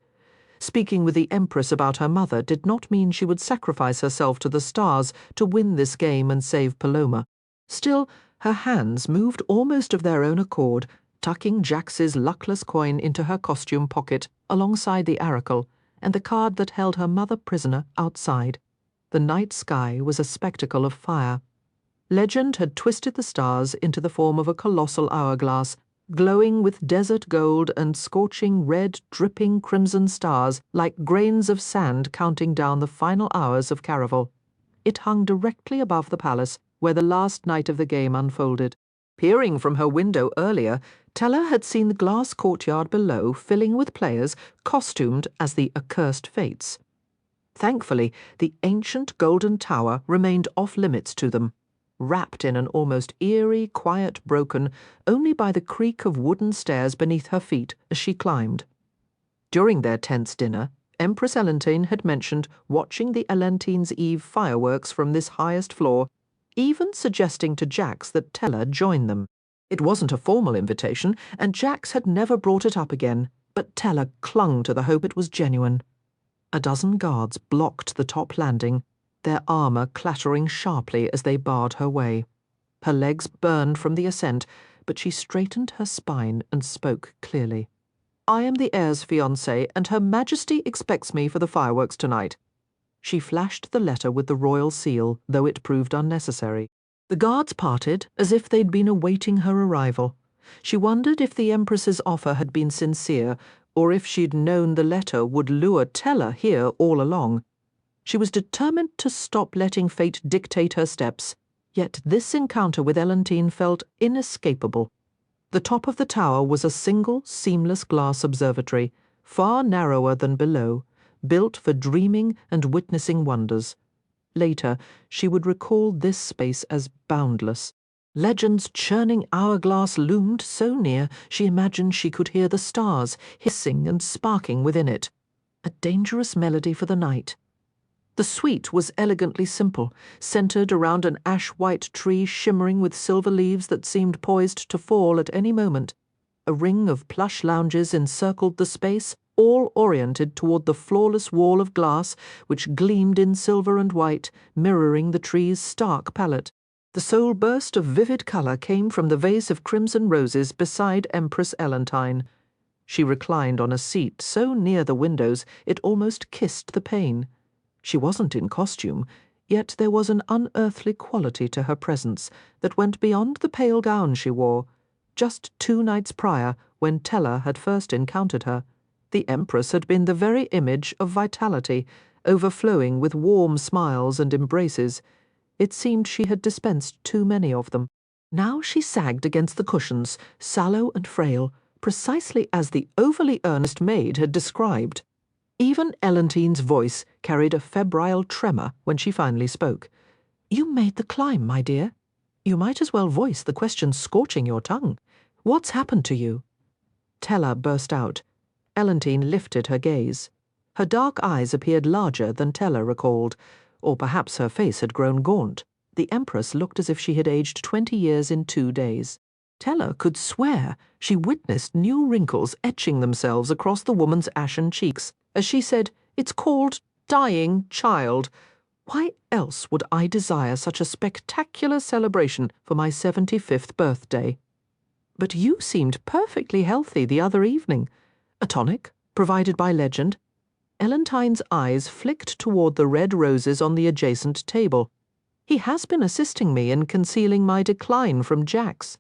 Speaking with the Empress about her mother did not mean she would sacrifice herself to the stars to win this game and save Paloma. Still, her hands moved almost of their own accord, tucking Jax's luckless coin into her costume pocket alongside the oracle and the card that held her mother prisoner outside. The night sky was a spectacle of fire. Legend had twisted the stars into the form of a colossal hourglass, glowing with desert gold and scorching red, dripping crimson stars like grains of sand counting down the final hours of Caraval. It hung directly above the palace, where the last night of the game unfolded. Peering from her window earlier, Teller had seen the glass courtyard below filling with players costumed as the accursed fates. Thankfully, the ancient golden tower remained off-limits to them, wrapped in an almost eerie, quiet broken only by the creak of wooden stairs beneath her feet as she climbed. During their tense dinner, Empress Elentine had mentioned watching the Elentine's Eve fireworks from this highest floor, even suggesting to Jax that Teller join them. It wasn't a formal invitation, and Jax had never brought it up again, but Teller clung to the hope it was genuine. A dozen guards blocked the top landing, their armor clattering sharply as they barred her way. Her legs burned from the ascent, but she straightened her spine and spoke clearly. "I am the heir's fiancée, and Her Majesty expects me for the fireworks tonight." She flashed the letter with the royal seal, though it proved unnecessary. The guards parted as if they'd been awaiting her arrival. She wondered if the Empress's offer had been sincere, or if she'd known the letter would lure Teller here all along. She was determined to stop letting fate dictate her steps, yet this encounter with Elentine felt inescapable. The top of the tower was a single, seamless glass observatory, far narrower than below, built for dreaming and witnessing wonders. Later, she would recall this space as boundless. Legend's churning hourglass loomed so near she imagined she could hear the stars hissing and sparking within it. A dangerous melody for the night. The suite was elegantly simple, centered around an ash-white tree shimmering with silver leaves that seemed poised to fall at any moment. A ring of plush lounges encircled the space, all oriented toward the flawless wall of glass which gleamed in silver and white, mirroring the tree's stark palette. The sole burst of vivid color came from the vase of crimson roses beside Empress Elentine. She reclined on a seat so near the windows it almost kissed the pane. She wasn't in costume, yet there was an unearthly quality to her presence that went beyond the pale gown she wore. Just 2 nights prior, when Teller had first encountered her, the Empress had been the very image of vitality, overflowing with warm smiles and embraces. It seemed she had dispensed too many of them. Now she sagged against the cushions, sallow and frail, precisely as the overly earnest maid had described. Even Elentine's voice carried a febrile tremor when she finally spoke. "You made the climb, my dear. You might as well voice the question scorching your tongue. What's happened to you?" Teller burst out. Elentine lifted her gaze. Her dark eyes appeared larger than Teller recalled, or perhaps her face had grown gaunt. The Empress looked as if she had aged 20 years in 2 days. Teller could swear she witnessed new wrinkles etching themselves across the woman's ashen cheeks as she said, "It's called dying child. Why else would I desire such a spectacular celebration for my 75th birthday? But you seemed perfectly healthy the other evening. A tonic, provided by Legend?" Elentine's eyes flicked toward the red roses on the adjacent table. "He has been assisting me in concealing my decline from Jax."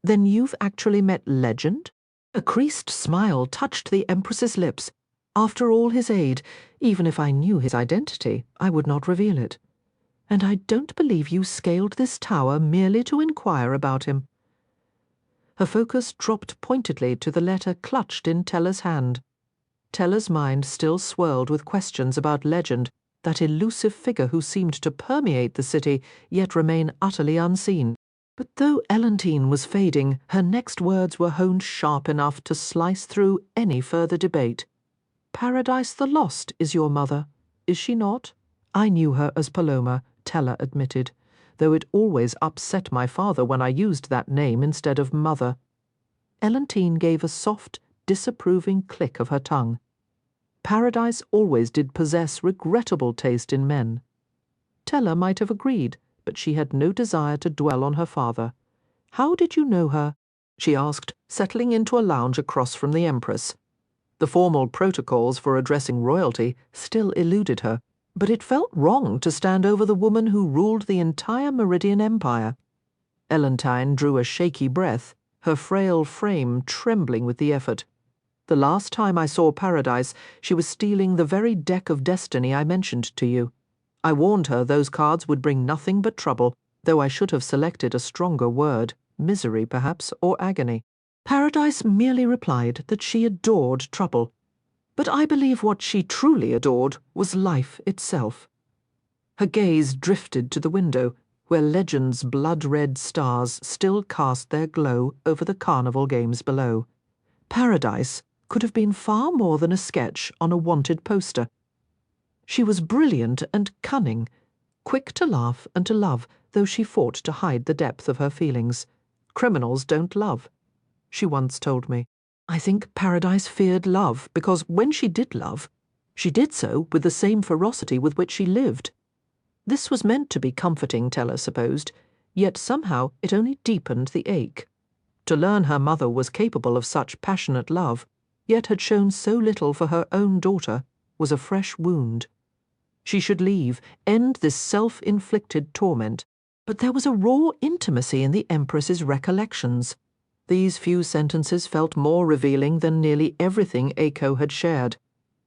"Then you've actually met Legend?" A creased smile touched the Empress's lips. "After all his aid, even if I knew his identity, I would not reveal it. And I don't believe you scaled this tower merely to inquire about him." Her focus dropped pointedly to the letter clutched in Tella's hand. Tella's mind still swirled with questions about Legend, that elusive figure who seemed to permeate the city, yet remain utterly unseen. But though Elentine was fading, her next words were honed sharp enough to slice through any further debate. Paradise the Lost is your mother, is she not? I knew her as Paloma, Tella admitted, though it always upset my father when I used that name instead of mother. Elentine gave a soft, disapproving click of her tongue. Paradise always did possess regrettable taste in men. Tella might have agreed, but she had no desire to dwell on her father. How did you know her? She asked, settling into a lounge across from the Empress. The formal protocols for addressing royalty still eluded her, but it felt wrong to stand over the woman who ruled the entire Meridian Empire. Elentine drew a shaky breath, her frail frame trembling with the effort. The last time I saw Paradise, she was stealing the very deck of destiny I mentioned to you. I warned her those cards would bring nothing but trouble, though I should have selected a stronger word, misery perhaps, or agony. Paradise merely replied that she adored trouble, but I believe what she truly adored was life itself. Her gaze drifted to the window, where Legend's blood-red stars still cast their glow over the carnival games below. Paradise could have been far more than a sketch on a wanted poster. She was brilliant and cunning, quick to laugh and to love, though she fought to hide the depth of her feelings. Criminals don't love, she once told me. I think Paradise feared love, because when she did love, she did so with the same ferocity with which she lived. This was meant to be comforting, Tella supposed, yet somehow it only deepened the ache. To learn her mother was capable of such passionate love, yet had shown so little for her own daughter, was a fresh wound. She should leave, end this self-inflicted torment. But there was a raw intimacy in the Empress's recollections. These few sentences felt more revealing than nearly everything Aiko had shared.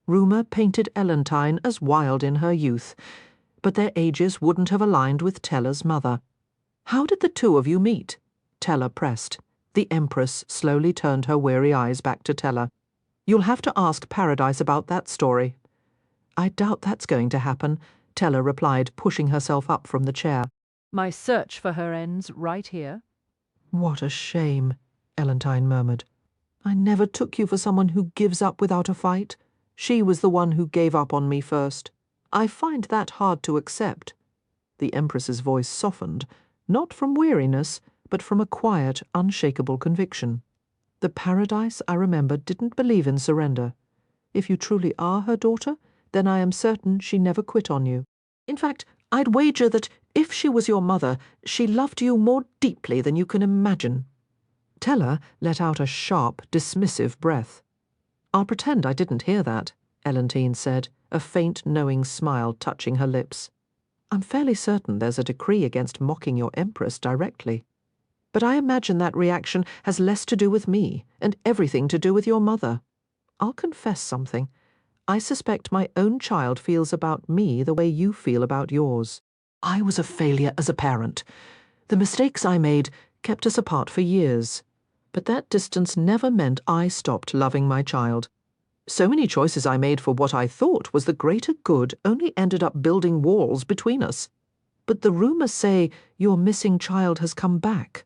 Rumour painted Elentine as wild in her youth, but their ages wouldn't have aligned with Tella's mother. How did the two of you meet? Tella pressed. The Empress slowly turned her weary eyes back to Tella. You'll have to ask Paradise about that story. I doubt that's going to happen, Tella replied, pushing herself up from the chair. My search for her ends right here. What a shame, Elentine murmured. I never took you for someone who gives up without a fight. She was the one who gave up on me first. I find that hard to accept. The Empress's voice softened, not from weariness, but from a quiet, unshakable conviction. The Paradise, I remember, didn't believe in surrender. If you truly are her daughter, then I am certain she never quit on you. In fact, I'd wager that if she was your mother, she loved you more deeply than you can imagine. Tella let out a sharp, dismissive breath. I'll pretend I didn't hear that, Elentine said, a faint, knowing smile touching her lips. I'm fairly certain there's a decree against mocking your Empress directly. But I imagine that reaction has less to do with me and everything to do with your mother. I'll confess something. I suspect my own child feels about me the way you feel about yours. I was a failure as a parent. The mistakes I made kept us apart for years. But that distance never meant I stopped loving my child. So many choices I made for what I thought was the greater good only ended up building walls between us. But the rumours say your missing child has come back.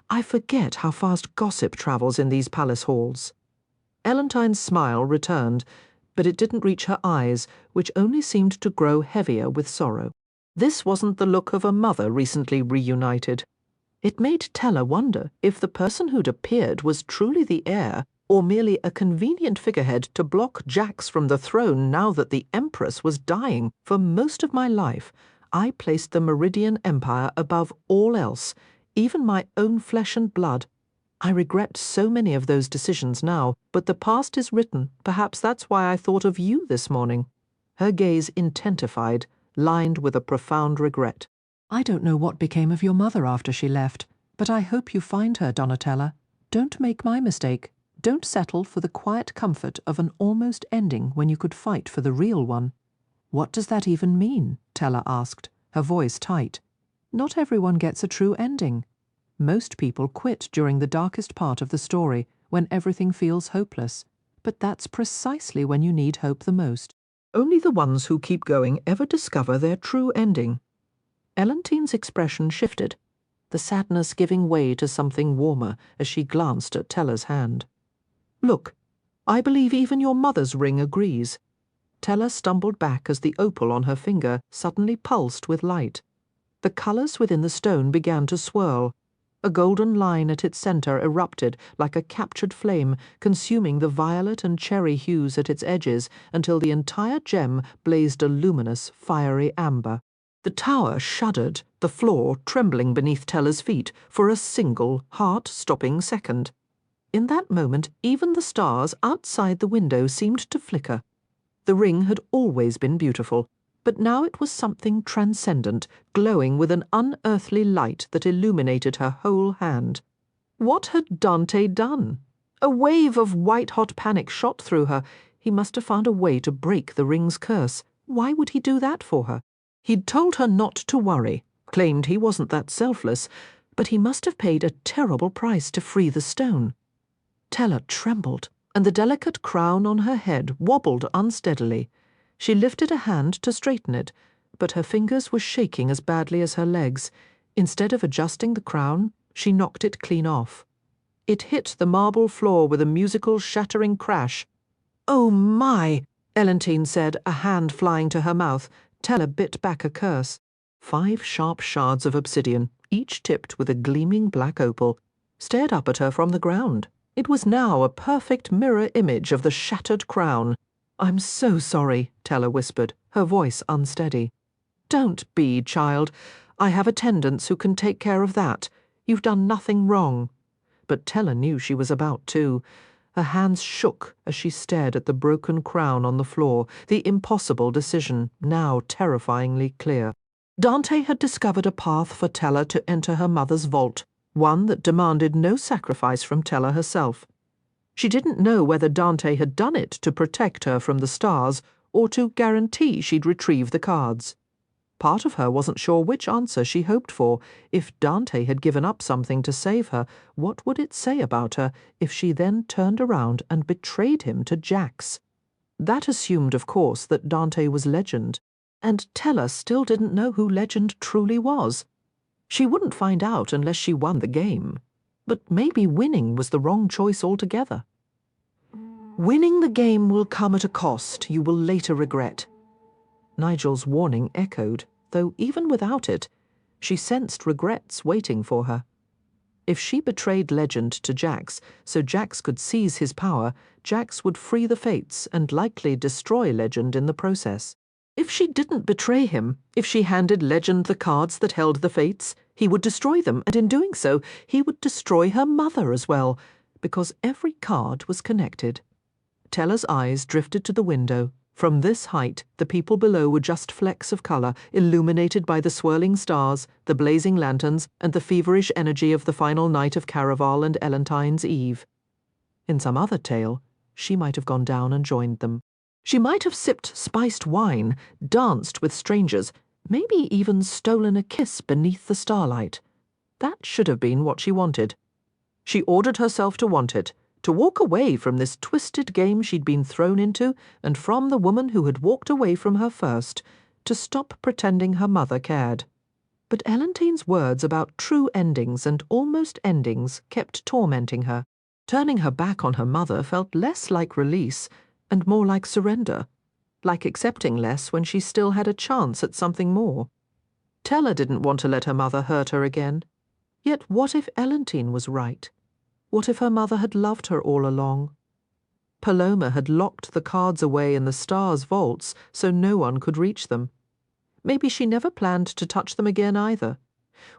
I forget how fast gossip travels in these palace halls. Elentine's smile returned, but it didn't reach her eyes, which only seemed to grow heavier with sorrow. This wasn't the look of a mother recently reunited. It made Tella wonder if the person who'd appeared was truly the heir, or merely a convenient figurehead to block Jax from the throne now that the Empress was dying. For most of my life, I placed the Meridian Empire above all else, even my own flesh and blood. I regret so many of those decisions now, but the past is written. Perhaps that's why I thought of you this morning. Her gaze intensified, lined with a profound regret. I don't know what became of your mother after she left, but I hope you find her, Donatella. Don't make my mistake. Don't settle for the quiet comfort of an almost ending when you could fight for the real one. What does that even mean? Tella asked, her voice tight. Not everyone gets a true ending. Most people quit during the darkest part of the story, when everything feels hopeless. But that's precisely when you need hope the most. Only the ones who keep going ever discover their true ending. Elentine's expression shifted, the sadness giving way to something warmer as she glanced at Tella's hand. "Look, I believe even your mother's ring agrees." Tella stumbled back as the opal on her finger suddenly pulsed with light. The colours within the stone began to swirl. A golden line at its centre erupted like a captured flame, consuming the violet and cherry hues at its edges until the entire gem blazed a luminous, fiery amber. The tower shuddered, the floor trembling beneath Tella's feet for a single, heart-stopping second. In that moment, even the stars outside the window seemed to flicker. The ring had always been beautiful, but now it was something transcendent, glowing with an unearthly light that illuminated her whole hand. What had Dante done? A wave of white-hot panic shot through her. He must have found a way to break the ring's curse. Why would he do that for her? He'd told her not to worry, claimed he wasn't that selfless, but he must have paid a terrible price to free the stone. Tella trembled, and the delicate crown on her head wobbled unsteadily. She lifted a hand to straighten it, but her fingers were shaking as badly as her legs. Instead of adjusting the crown, she knocked it clean off. It hit the marble floor with a musical, shattering crash. "Oh my!" Elentine said, a hand flying to her mouth. Tella bit back a curse. 5 sharp shards of obsidian, each tipped with a gleaming black opal, stared up at her from the ground. It was now a perfect mirror image of the shattered crown. "I'm so sorry," Tella whispered, her voice unsteady. "Don't be, child. I have attendants who can take care of that. You've done nothing wrong." But Tella knew she was about to. Her hands shook as she stared at the broken crown on the floor, the impossible decision, now terrifyingly clear. Dante had discovered a path for Tella to enter her mother's vault, one that demanded no sacrifice from Tella herself. She didn't know whether Dante had done it to protect her from the stars or to guarantee she'd retrieve the cards. Part of her wasn't sure which answer she hoped for. If Dante had given up something to save her, what would it say about her if she then turned around and betrayed him to Jax? That assumed, of course, that Dante was Legend, and Tella still didn't know who Legend truly was. She wouldn't find out unless she won the game. But maybe winning was the wrong choice altogether. "Winning the game will come at a cost you will later regret." Nigel's warning echoed, though even without it, she sensed regrets waiting for her. If she betrayed Legend to Jax so Jax could seize his power, Jax would free the Fates and likely destroy Legend in the process. If she didn't betray him, if she handed Legend the cards that held the Fates, he would destroy them, and in doing so, he would destroy her mother as well, because every card was connected. Tella's eyes drifted to the window. From this height, the people below were just flecks of colour, illuminated by the swirling stars, the blazing lanterns, and the feverish energy of the final night of Caraval and Elentine's Eve. In some other tale, she might have gone down and joined them. She might have sipped spiced wine, danced with strangers, maybe even stolen a kiss beneath the starlight. That should have been what she wanted. She ordered herself to want it, to walk away from this twisted game she'd been thrown into, and from the woman who had walked away from her first, to stop pretending her mother cared. But Elentine's words about true endings and almost endings kept tormenting her. Turning her back on her mother felt less like release and more like surrender, like accepting less when she still had a chance at something more. Tella didn't want to let her mother hurt her again. Yet what if Elentine was right? What if her mother had loved her all along? Paloma had locked the cards away in the stars' vaults so no one could reach them. Maybe she never planned to touch them again either.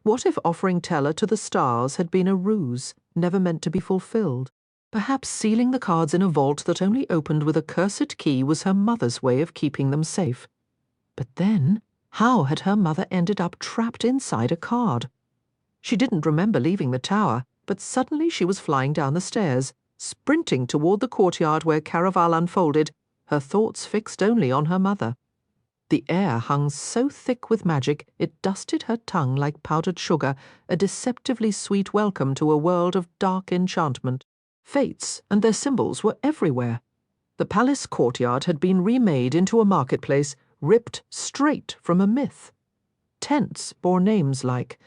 What if offering Tella to the stars had been a ruse, never meant to be fulfilled? Perhaps sealing the cards in a vault that only opened with a cursed key was her mother's way of keeping them safe. But then, how had her mother ended up trapped inside a card? She didn't remember leaving the tower, but suddenly she was flying down the stairs, sprinting toward the courtyard where Caraval unfolded, her thoughts fixed only on her mother. The air hung so thick with magic it dusted her tongue like powdered sugar, a deceptively sweet welcome to a world of dark enchantment. Fates and their symbols were everywhere. The palace courtyard had been remade into a marketplace, ripped straight from a myth. Tents bore names like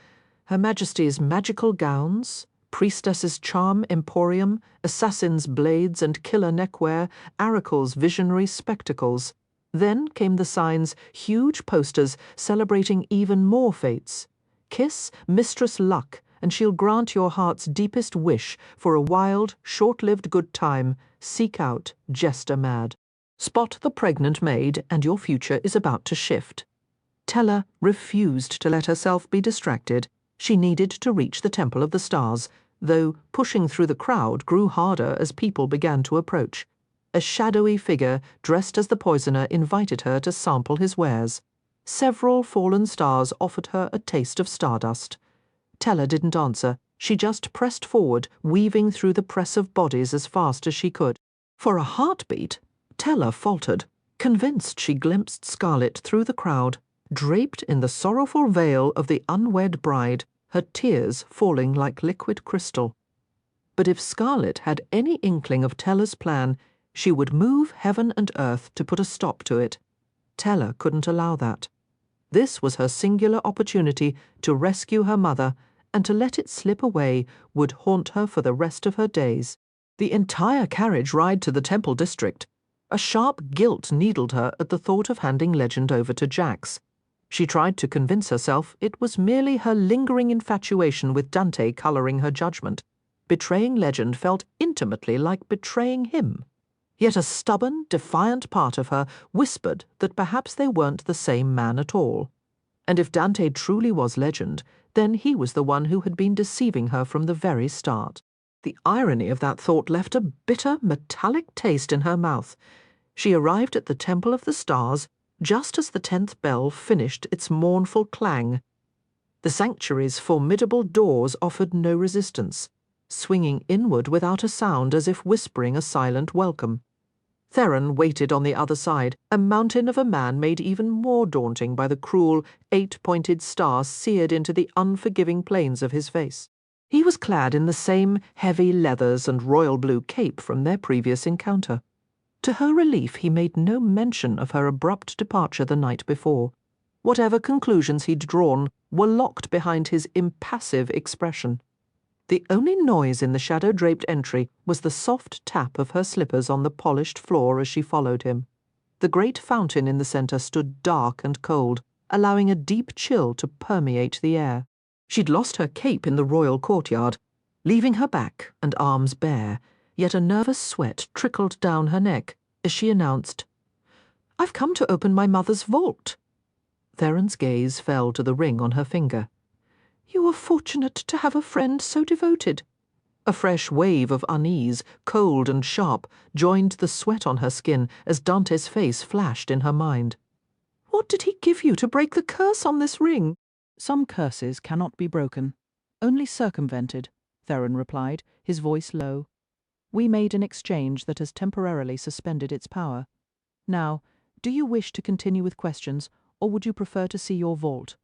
Her Majesty's Magical Gowns, Priestess's Charm Emporium, Assassin's Blades and Killer Neckwear, Aracle's Visionary Spectacles. Then came the signs, huge posters celebrating even more fates. Kiss Mistress Luck, and she'll grant your heart's deepest wish for a wild, short-lived good time. Seek out Jester Mad. Spot the pregnant maid, and your future is about to shift. Tella refused to let herself be distracted. She needed to reach the Temple of the Stars, though pushing through the crowd grew harder as people began to approach. A shadowy figure dressed as the poisoner invited her to sample his wares. Several fallen stars offered her a taste of stardust. Tella didn't answer. She just pressed forward, weaving through the press of bodies as fast as she could. For a heartbeat, Tella faltered, convinced she glimpsed Scarlet through the crowd, draped in the sorrowful veil of the unwed bride, her tears falling like liquid crystal. But if Scarlet had any inkling of Tella's plan, she would move heaven and earth to put a stop to it. Tella couldn't allow that. This was her singular opportunity to rescue her mother, and to let it slip away would haunt her for the rest of her days. The entire carriage ride to the Temple District. A sharp guilt needled her at the thought of handing Legend over to Jax. She tried to convince herself it was merely her lingering infatuation with Dante colouring her judgment. Betraying Legend felt intimately like betraying him. Yet a stubborn, defiant part of her whispered that perhaps they weren't the same man at all. And if Dante truly was Legend, then he was the one who had been deceiving her from the very start. The irony of that thought left a bitter, metallic taste in her mouth. She arrived at the Temple of the Stars just as the 10th bell finished its mournful clang. The sanctuary's formidable doors offered no resistance, swinging inward without a sound as if whispering a silent welcome. Theron waited on the other side, a mountain of a man made even more daunting by the cruel, 8-pointed star seared into the unforgiving planes of his face. He was clad in the same heavy leathers and royal blue cape from their previous encounter. To her relief, he made no mention of her abrupt departure the night before. Whatever conclusions he'd drawn were locked behind his impassive expression. The only noise in the shadow-draped entry was the soft tap of her slippers on the polished floor as she followed him. The great fountain in the centre stood dark and cold, allowing a deep chill to permeate the air. She'd lost her cape in the royal courtyard, leaving her back and arms bare, yet a nervous sweat trickled down her neck as she announced, "I've come to open my mother's vault." Theron's gaze fell to the ring on her finger. "You are fortunate to have a friend so devoted." A fresh wave of unease, cold and sharp, joined the sweat on her skin as Dante's face flashed in her mind. "What did he give you to break the curse on this ring?" "Some curses cannot be broken, only circumvented," Theron replied, his voice low. "We made an exchange that has temporarily suspended its power. Now, do you wish to continue with questions, or would you prefer to see your vault?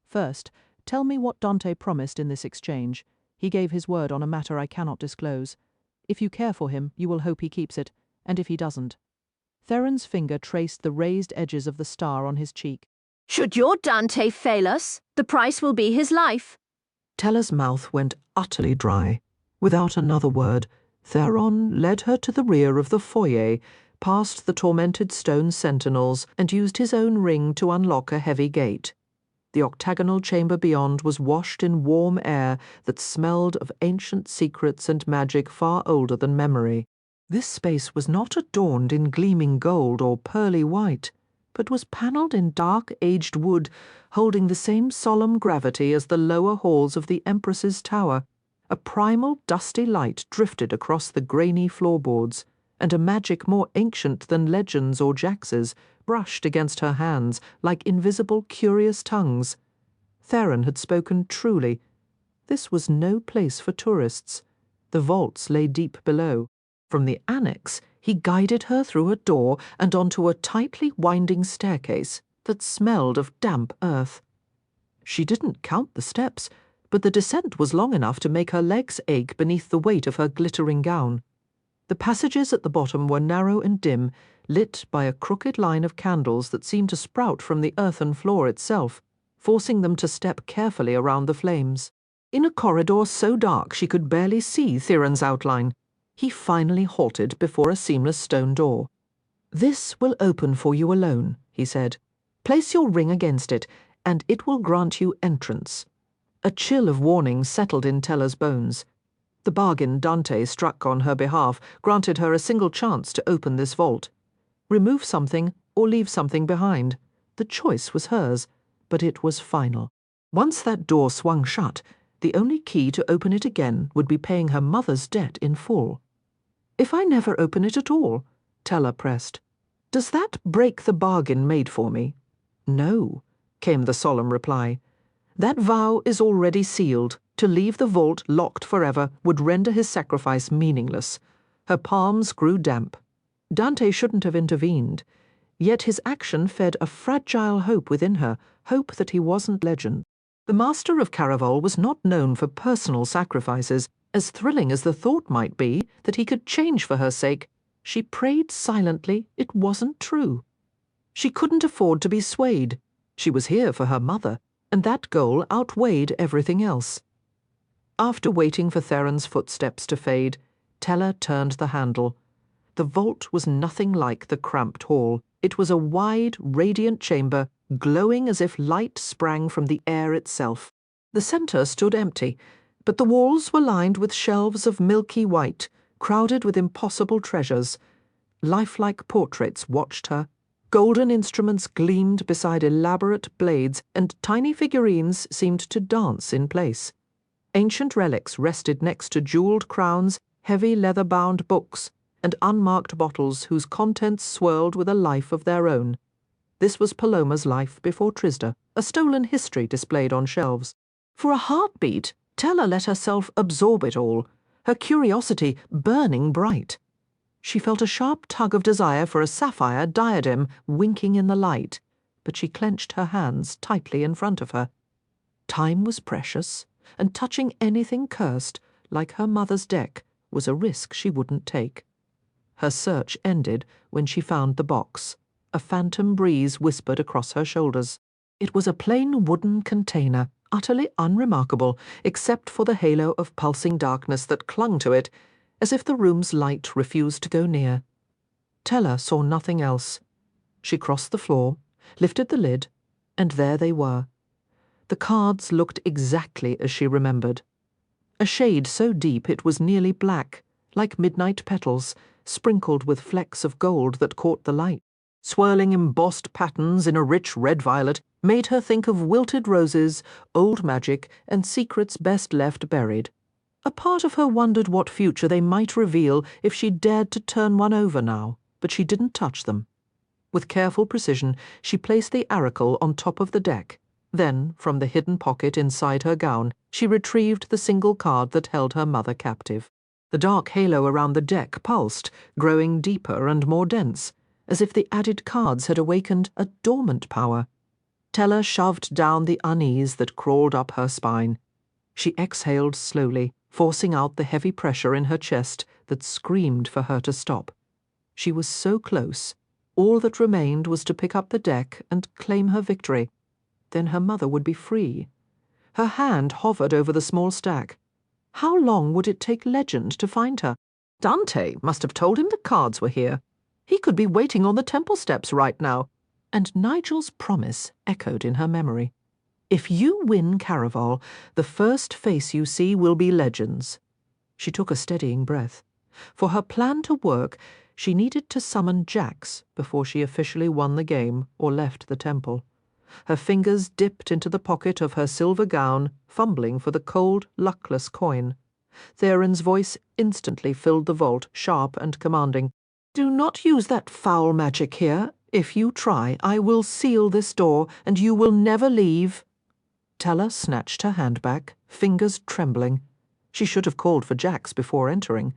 First, tell me what Dante promised in this exchange. He gave his word on a matter I cannot disclose. If you care for him, you will hope he keeps it, and if he doesn't." Theron's finger traced the raised edges of the star on his cheek. "Should your Dante fail us, the price will be his life." Tella's mouth went utterly dry. Without another word, Theron led her to the rear of the foyer, past the tormented stone sentinels, and used his own ring to unlock a heavy gate. The octagonal chamber beyond was washed in warm air that smelled of ancient secrets and magic far older than memory. This space was not adorned in gleaming gold or pearly white, but was panelled in dark aged wood, holding the same solemn gravity as the lower halls of the Empress's tower. A primal dusty light drifted across the grainy floorboards, and a magic more ancient than Legend's or Jax's brushed against her hands like invisible curious tongues. Theron had spoken truly. This was no place for tourists. The vaults lay deep below. From the annex, he guided her through a door and onto a tightly winding staircase. that smelled of damp earth. She didn't count the steps, but the descent was long enough to make her legs ache beneath the weight of her glittering gown. The passages at the bottom were narrow and dim, lit by a crooked line of candles that seemed to sprout from the earthen floor itself, forcing them to step carefully around the flames. In a corridor so dark she could barely see Theron's outline, he finally halted before a seamless stone door. "This will open for you alone," he said. "Place your ring against it, and it will grant you entrance." A chill of warning settled in Tella's bones. The bargain Dante struck on her behalf granted her a single chance to open this vault. Remove something or leave something behind. The choice was hers, but it was final. Once that door swung shut, the only key to open it again would be paying her mother's debt in full. "If I never open it at all," Tella pressed, "does that break the bargain made for me?" "No," came the solemn reply. "That vow is already sealed. To leave the vault locked forever would render his sacrifice meaningless." Her palms grew damp. Dante shouldn't have intervened, yet his action fed a fragile hope within her, hope that he wasn't legend. The master of Caraval was not known for personal sacrifices. As thrilling as the thought might be that he could change for her sake, she prayed silently it wasn't true. She couldn't afford to be swayed. She was here for her mother, and that goal outweighed everything else. After waiting for Theron's footsteps to fade, Tella turned the handle. The vault was nothing like the cramped hall. It was a wide, radiant chamber, glowing as if light sprang from the air itself. The center stood empty, but the walls were lined with shelves of milky white, crowded with impossible treasures. Lifelike portraits watched her. Golden instruments gleamed beside elaborate blades, and tiny figurines seemed to dance in place. Ancient relics rested next to jeweled crowns, heavy leather-bound books, and unmarked bottles whose contents swirled with a life of their own. This was Paloma's life before Trisda, a stolen history displayed on shelves. For a heartbeat, Tella let herself absorb it all, her curiosity burning bright. She felt a sharp tug of desire for a sapphire diadem winking in the light, but she clenched her hands tightly in front of her. Time was precious, and touching anything cursed, like her mother's deck, was a risk she wouldn't take. Her search ended when she found the box. A phantom breeze whispered across her shoulders. It was a plain wooden container, utterly unremarkable, except for the halo of pulsing darkness that clung to it, as if the room's light refused to go near. Tella saw nothing else. She crossed the floor, lifted the lid, and there they were. The cards looked exactly as she remembered. A shade so deep it was nearly black, like midnight petals, sprinkled with flecks of gold that caught the light. Swirling embossed patterns in a rich red-violet made her think of wilted roses, old magic, and secrets best left buried. A part of her wondered what future they might reveal if she dared to turn one over now, but she didn't touch them. With careful precision, she placed the aracle on top of the deck. Then, from the hidden pocket inside her gown, she retrieved the single card that held her mother captive. The dark halo around the deck pulsed, growing deeper and more dense, as if the added cards had awakened a dormant power. Tella shoved down the unease that crawled up her spine. She exhaled slowly, forcing out the heavy pressure in her chest that screamed for her to stop. She was so close. All that remained was to pick up the deck and claim her victory. Then her mother would be free. Her hand hovered over the small stack. How long would it take legend to find her? Dante must have told him the cards were here. He could be waiting on the temple steps right now. And Nigel's promise echoed in her memory. If you win Caraval, the first face you see will be Legend's. She took a steadying breath. For her plan to work, she needed to summon Jax before she officially won the game or left the temple. Her fingers dipped into the pocket of her silver gown, fumbling for the cold, luckless coin. Theron's voice instantly filled the vault, sharp and commanding. "Do not use that foul magic here. If you try, I will seal this door, and you will never leave." Tella snatched her hand back, fingers trembling. She should have called for Jax before entering.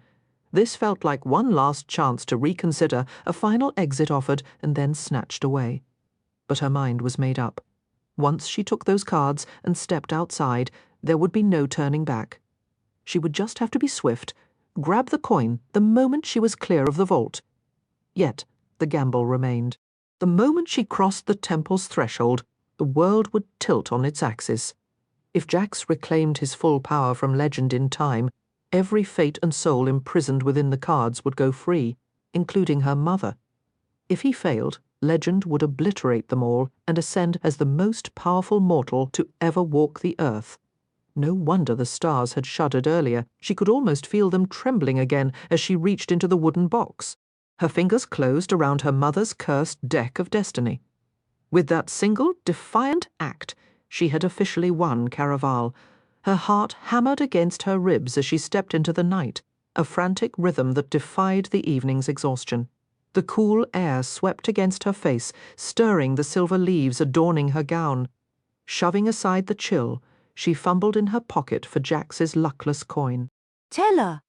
This felt like one last chance to reconsider, a final exit offered and then snatched away. But her mind was made up. Once she took those cards and stepped outside, there would be no turning back. She would just have to be swift, grab the coin the moment she was clear of the vault. Yet the gamble remained. The moment she crossed the temple's threshold, the world would tilt on its axis. If Jax reclaimed his full power from Legend in time, every fate and soul imprisoned within the cards would go free, including her mother. If he failed, Legend would obliterate them all and ascend as the most powerful mortal to ever walk the earth. No wonder the stars had shuddered earlier. She could almost feel them trembling again as she reached into the wooden box. Her fingers closed around her mother's cursed deck of destiny. With that single defiant act, she had officially won Caraval. Her heart hammered against her ribs as she stepped into the night, a frantic rhythm that defied the evening's exhaustion. The cool air swept against her face, stirring the silver leaves adorning her gown. Shoving aside the chill, she fumbled in her pocket for Jax's luckless coin. "Tell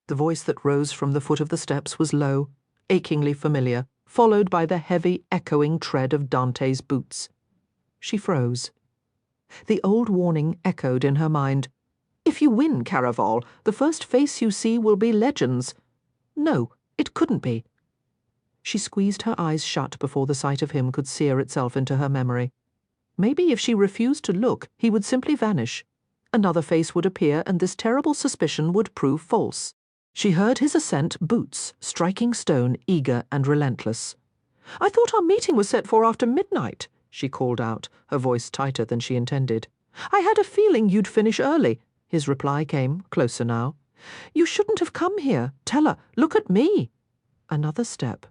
The voice that rose from the foot of the steps was low, achingly familiar, followed by the heavy, echoing tread of Dante's boots. She froze. The old warning echoed in her mind. If you win, Caraval, the first face you see will be Legend's. No, it couldn't be. She squeezed her eyes shut before the sight of him could sear itself into her memory. Maybe if she refused to look, he would simply vanish. Another face would appear, and this terrible suspicion would prove false. She heard his ascent boots, striking stone, eager and relentless. "I thought our meeting was set for after midnight," she called out, her voice tighter than she intended. "I had a feeling you'd finish early." His reply came, closer now. "You shouldn't have come here. Tell her, look at me." Another step.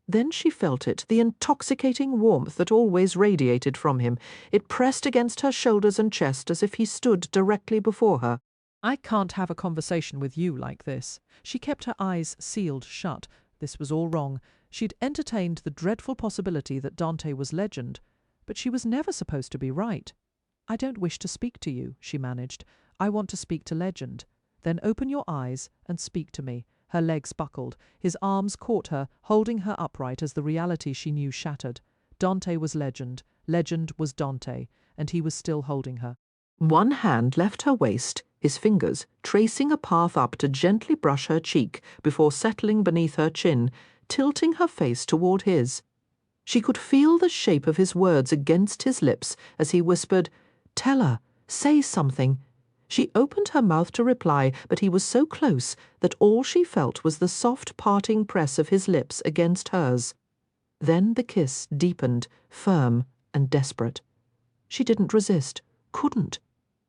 Then she felt it, the intoxicating warmth that always radiated from him. It pressed against her shoulders and chest as if he stood directly before her. I can't have a conversation with you like this. She kept her eyes sealed shut. This was all wrong. She'd entertained the dreadful possibility that Dante was Legend, but she was never supposed to be right. "I don't wish to speak to you," she managed. "I want to speak to Legend. Then open your eyes and speak to me." Her legs buckled. His arms caught her, holding her upright as the reality she knew shattered. Dante was Legend. Legend was Dante, and he was still holding her. One hand left her waist, his fingers tracing a path up to gently brush her cheek before settling beneath her chin, tilting her face toward his. She could feel the shape of his words against his lips as he whispered, "Tell her, say something." She opened her mouth to reply, but he was so close that all she felt was the soft parting press of his lips against hers. Then the kiss deepened, firm and desperate. She didn't resist, couldn't.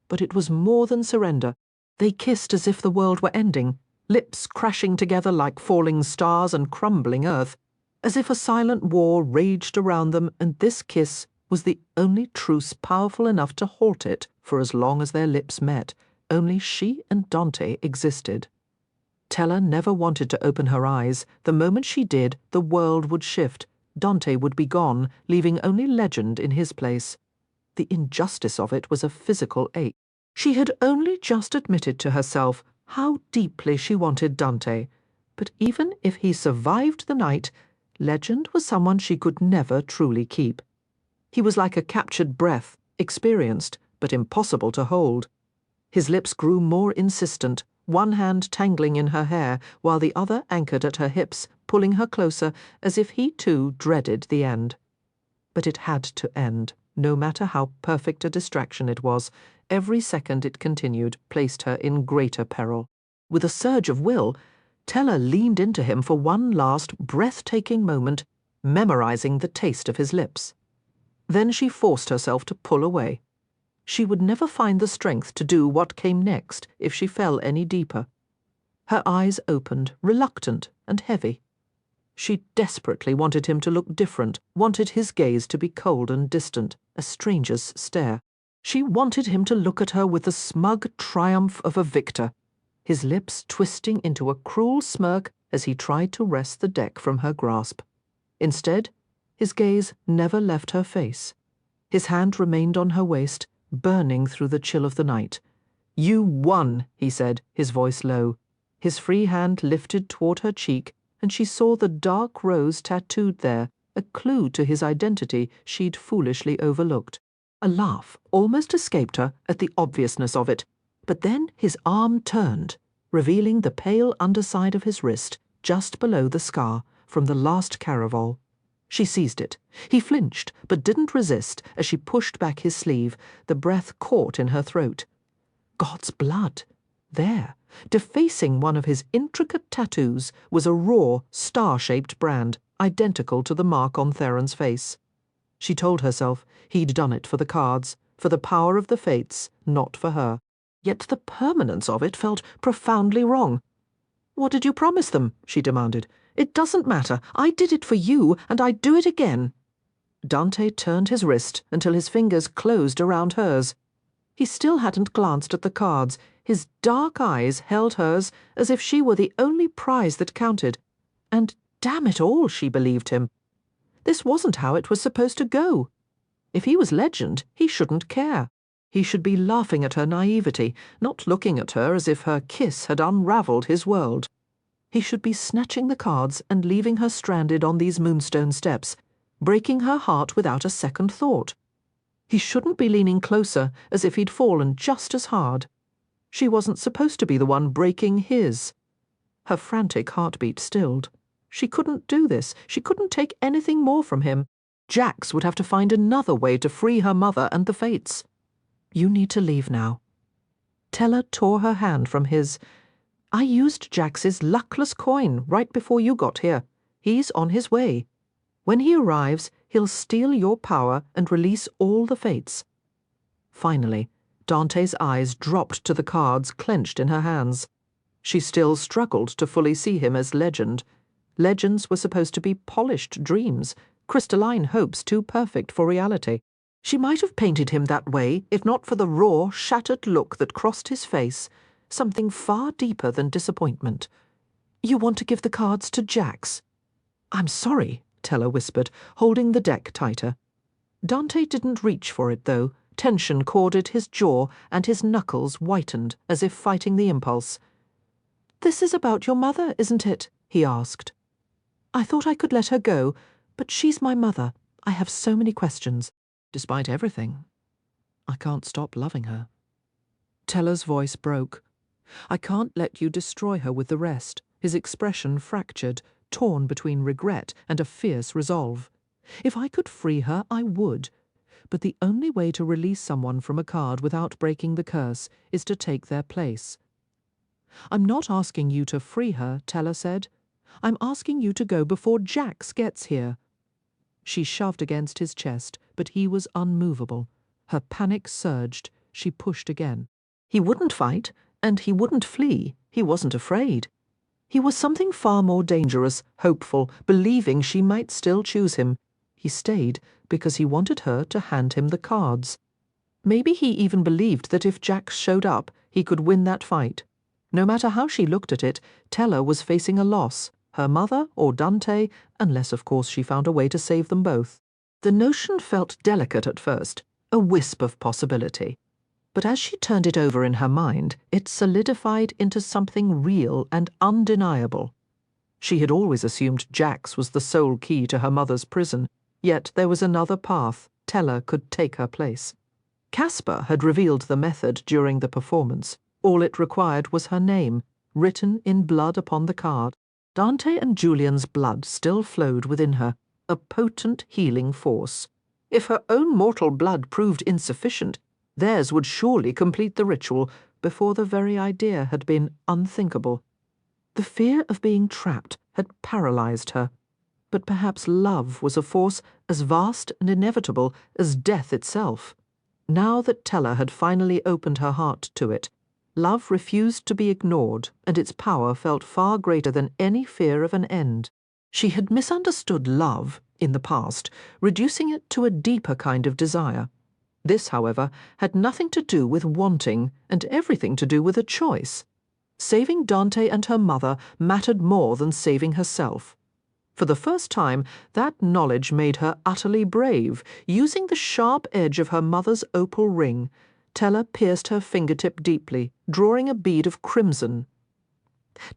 But it was more than surrender. They kissed as if the world were ending, lips crashing together like falling stars and crumbling earth, as if a silent war raged around them, and this kiss was the only truce powerful enough to halt it for as long as their lips met. Only she and Dante existed. Tella never wanted to open her eyes. The moment she did, the world would shift. Dante would be gone, leaving only Legend in his place. The injustice of it was a physical ache. She had only just admitted to herself how deeply she wanted Dante. But even if he survived the night, Legend was someone she could never truly keep. He was like a captured breath, experienced, but impossible to hold. His lips grew more insistent, one hand tangling in her hair, while the other anchored at her hips, pulling her closer, as if he too dreaded the end. But it had to end, no matter how perfect a distraction it was. Every second it continued placed her in greater peril. With a surge of will, Tella leaned into him for one last, breathtaking moment, memorizing the taste of his lips. Then she forced herself to pull away. She would never find the strength to do what came next if she fell any deeper. Her eyes opened, reluctant and heavy. She desperately wanted him to look different, wanted his gaze to be cold and distant, a stranger's stare. She wanted him to look at her with the smug triumph of a victor, his lips twisting into a cruel smirk as he tried to wrest the deck from her grasp. Instead, his gaze never left her face. His hand remained on her waist, burning through the chill of the night. "You won," he said, his voice low. His free hand lifted toward her cheek, and she saw the dark rose tattooed there, a clue to his identity she'd foolishly overlooked. A laugh almost escaped her at the obviousness of it, but then his arm turned, revealing the pale underside of his wrist, just below the scar from the last Caraval. She seized it. He flinched, but didn't resist as she pushed back his sleeve, the breath caught in her throat. God's blood! There, defacing one of his intricate tattoos, was a raw, star-shaped brand, identical to the mark on Theron's face. She told herself he'd done it for the cards, for the power of the fates, not for her. Yet the permanence of it felt profoundly wrong. "What did you promise them?" she demanded. "It doesn't matter. I did it for you, and I'd do it again." Dante turned his wrist until his fingers closed around hers. He still hadn't glanced at the cards. His dark eyes held hers as if she were the only prize that counted. And damn it all, she believed him. This wasn't how it was supposed to go. If he was legend, he shouldn't care. He should be laughing at her naivety, not looking at her as if her kiss had unravelled his world. He should be snatching the cards and leaving her stranded on these moonstone steps, breaking her heart without a second thought. He shouldn't be leaning closer as if he'd fallen just as hard. She wasn't supposed to be the one breaking his. Her frantic heartbeat stilled. She couldn't do this. She couldn't take anything more from him. Jax would have to find another way to free her mother and the fates. "You need to leave now." Teller tore her hand from his. "I used Jax's luckless coin right before you got here. He's on his way. When he arrives, he'll steal your power and release all the fates." Finally, Dante's eyes dropped to the cards clenched in her hands. She still struggled to fully see him as legend. Legends were supposed to be polished dreams, crystalline hopes too perfect for reality. She might have painted him that way if not for the raw, shattered look that crossed his face, something far deeper than disappointment. "You want to give the cards to Jax?" "I'm sorry," Teller whispered, holding the deck tighter. Dante didn't reach for it, though. Tension corded his jaw and his knuckles whitened as if fighting the impulse. "This is about your mother, isn't it?" he asked. "I thought I could let her go, but she's my mother. I have so many questions. Despite everything, I can't stop loving her." Teller's voice broke. "I can't let you destroy her with the rest," his expression fractured, torn between regret and a fierce resolve. "If I could free her, I would. But the only way to release someone from a card without breaking the curse is to take their place." "I'm not asking you to free her," Teller said. "I'm asking you to go before Jax gets here." She shoved against his chest, but he was unmovable. Her panic surged. She pushed again. He wouldn't fight, and he wouldn't flee. He wasn't afraid. He was something far more dangerous, hopeful, believing she might still choose him. He stayed because he wanted her to hand him the cards. Maybe he even believed that if Jax showed up, he could win that fight. No matter how she looked at it, Teller was facing a loss. Her mother or Dante, unless of course she found a way to save them both. The notion felt delicate at first, a wisp of possibility. But as she turned it over in her mind, it solidified into something real and undeniable. She had always assumed Jax was the sole key to her mother's prison, yet there was another path. Teller could take her place. Caspar had revealed the method during the performance. All it required was her name, written in blood upon the card. Dante and Julian's blood still flowed within her, a potent healing force. If her own mortal blood proved insufficient, theirs would surely complete the ritual before the very idea had been unthinkable. The fear of being trapped had paralyzed her, but perhaps love was a force as vast and inevitable as death itself. Now that Teller had finally opened her heart to it, love refused to be ignored, and its power felt far greater than any fear of an end. She had misunderstood love, in the past, reducing it to a deeper kind of desire. This, however, had nothing to do with wanting and everything to do with a choice. Saving Dante and her mother mattered more than saving herself. For the first time, that knowledge made her utterly brave. Using the sharp edge of her mother's opal ring, Teller pierced her fingertip deeply, drawing a bead of crimson.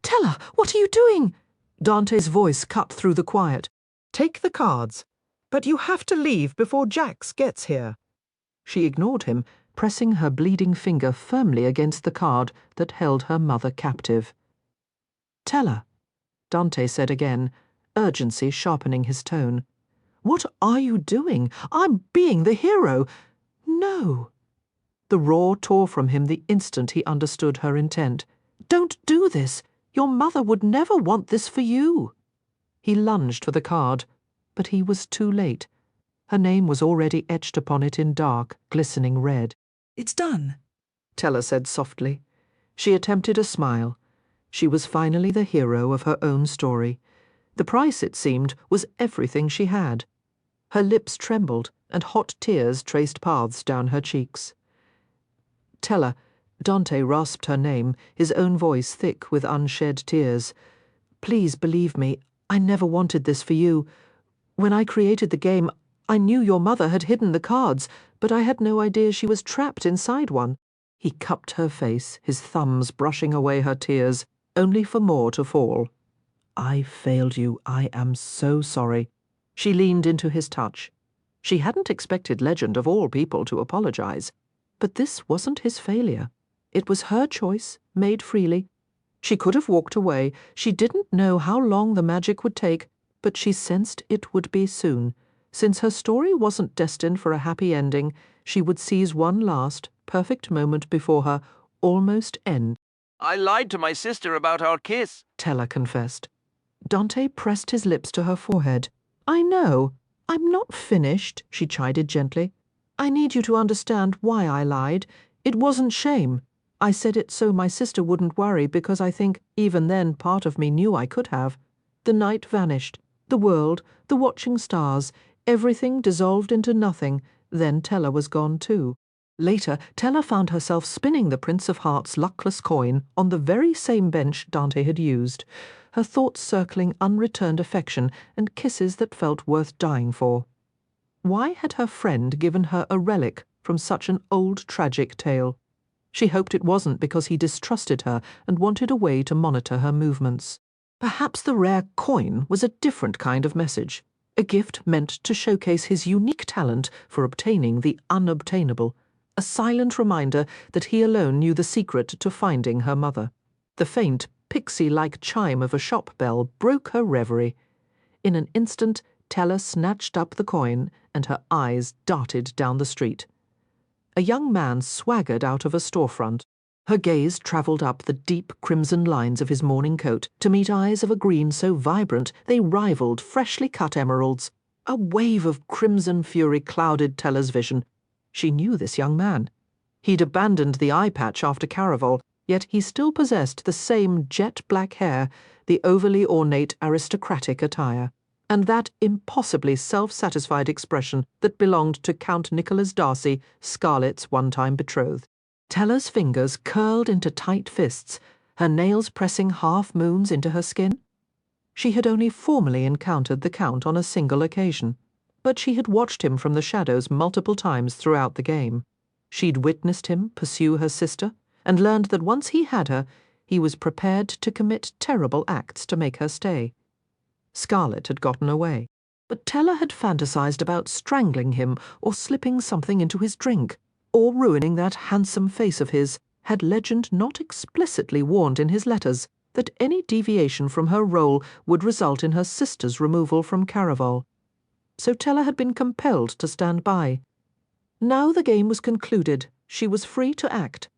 "Teller, what are you doing?" Dante's voice cut through the quiet. Take the cards. But you have to leave before Jax gets here. She ignored him, pressing her bleeding finger firmly against the card that held her mother captive. Tell her, Dante said again, urgency sharpening his tone. What are you doing? I'm being the hero. No. The roar tore from him the instant he understood her intent. Don't do this. Your mother would never want this for you. He lunged for the card, but he was too late. Her name was already etched upon it in dark, glistening red. It's done, Tella said softly. She attempted a smile. She was finally the hero of her own story. The price, it seemed, was everything she had. Her lips trembled, and hot tears traced paths down her cheeks. Tella, Dante rasped her name, his own voice thick with unshed tears. Please believe me, I never wanted this for you. When I created the game, I knew your mother had hidden the cards, but I had no idea she was trapped inside one. He cupped her face, his thumbs brushing away her tears, only for more to fall. I failed you. I am so sorry. She leaned into his touch. She hadn't expected Legend of all people to apologize. But this wasn't his failure. It was her choice, made freely. She could have walked away. She didn't know how long the magic would take, but she sensed it would be soon. Since her story wasn't destined for a happy ending, she would seize one last, perfect moment before her, almost end. I lied to my sister about our kiss, Tella confessed. Dante pressed his lips to her forehead. I know. I'm not finished, she chided gently. I need you to understand why I lied. It wasn't shame. I said it so my sister wouldn't worry because I think, even then, part of me knew I could have. The night vanished. The world, the watching stars, everything dissolved into nothing. Then Tella was gone too. Later, Tella found herself spinning the Prince of Hearts' luckless coin on the very same bench Dante had used, her thoughts circling unreturned affection and kisses that felt worth dying for. Why had her friend given her a relic from such an old tragic tale? She hoped it wasn't because he distrusted her and wanted a way to monitor her movements. Perhaps the rare coin was a different kind of message, a gift meant to showcase his unique talent for obtaining the unobtainable, a silent reminder that he alone knew the secret to finding her mother. The faint, pixie-like chime of a shop bell broke her reverie. In an instant, Tella snatched up the coin, and her eyes darted down the street. A young man swaggered out of a storefront. Her gaze travelled up the deep crimson lines of his morning coat to meet eyes of a green so vibrant they rivaled freshly cut emeralds. A wave of crimson fury clouded Tella's vision. She knew this young man. He'd abandoned the eye patch after Caraval, yet he still possessed the same jet-black hair, the overly ornate aristocratic attire, and that impossibly self-satisfied expression that belonged to Count Nicholas Darcy, Scarlett's one-time betrothed. Tella's fingers curled into tight fists, her nails pressing half-moons into her skin. She had only formally encountered the Count on a single occasion, but she had watched him from the shadows multiple times throughout the game. She'd witnessed him pursue her sister, and learned that once he had her, he was prepared to commit terrible acts to make her stay. Scarlett had gotten away, but Tella had fantasized about strangling him or slipping something into his drink, or ruining that handsome face of his, had Legend not explicitly warned in his letters that any deviation from her role would result in her sister's removal from Caraval. So Tella had been compelled to stand by. Now the game was concluded, she was free to act.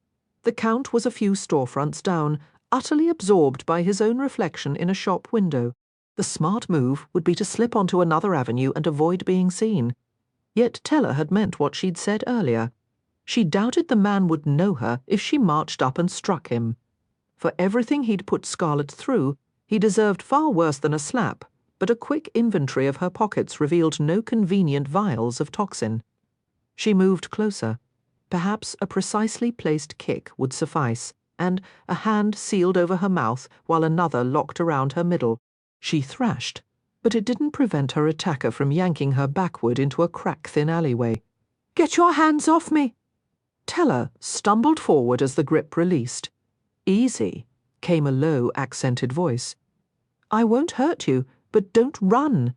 The Count was a few storefronts down, utterly absorbed by his own reflection in a shop window. The smart move would be to slip onto another avenue and avoid being seen. Yet Tella had meant what she'd said earlier. She doubted the man would know her if she marched up and struck him. For everything he'd put Scarlett through, he deserved far worse than a slap, but a quick inventory of her pockets revealed no convenient vials of toxin. She moved closer. Perhaps a precisely placed kick would suffice, and a hand sealed over her mouth while another locked around her middle. She thrashed, but it didn't prevent her attacker from yanking her backward into a crack-thin alleyway. "Get your hands off me!" Tella stumbled forward as the grip released. "Easy," came a low, accented voice. "I won't hurt you, but don't run."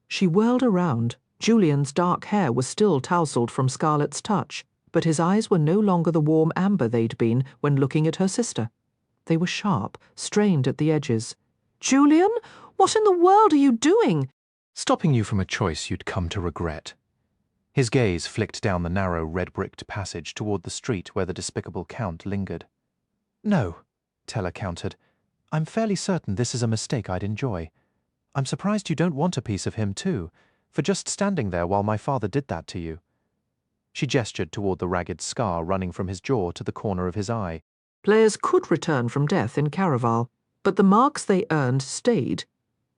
She whirled around. Julian's dark hair was still tousled from Scarlett's touch, but his eyes were no longer the warm amber they'd been when looking at her sister. They were sharp, strained at the edges. "Julian, what in the world are you doing?" "Stopping you from a choice you'd come to regret." His gaze flicked down the narrow red-bricked passage toward the street where the despicable Count lingered. "No," Teller countered. "I'm fairly certain this is a mistake I'd enjoy. I'm surprised you don't want a piece of him, too, for just standing there while my father did that to you." She gestured toward the ragged scar running from his jaw to the corner of his eye. Players could return from death in Caraval, but the marks they earned stayed.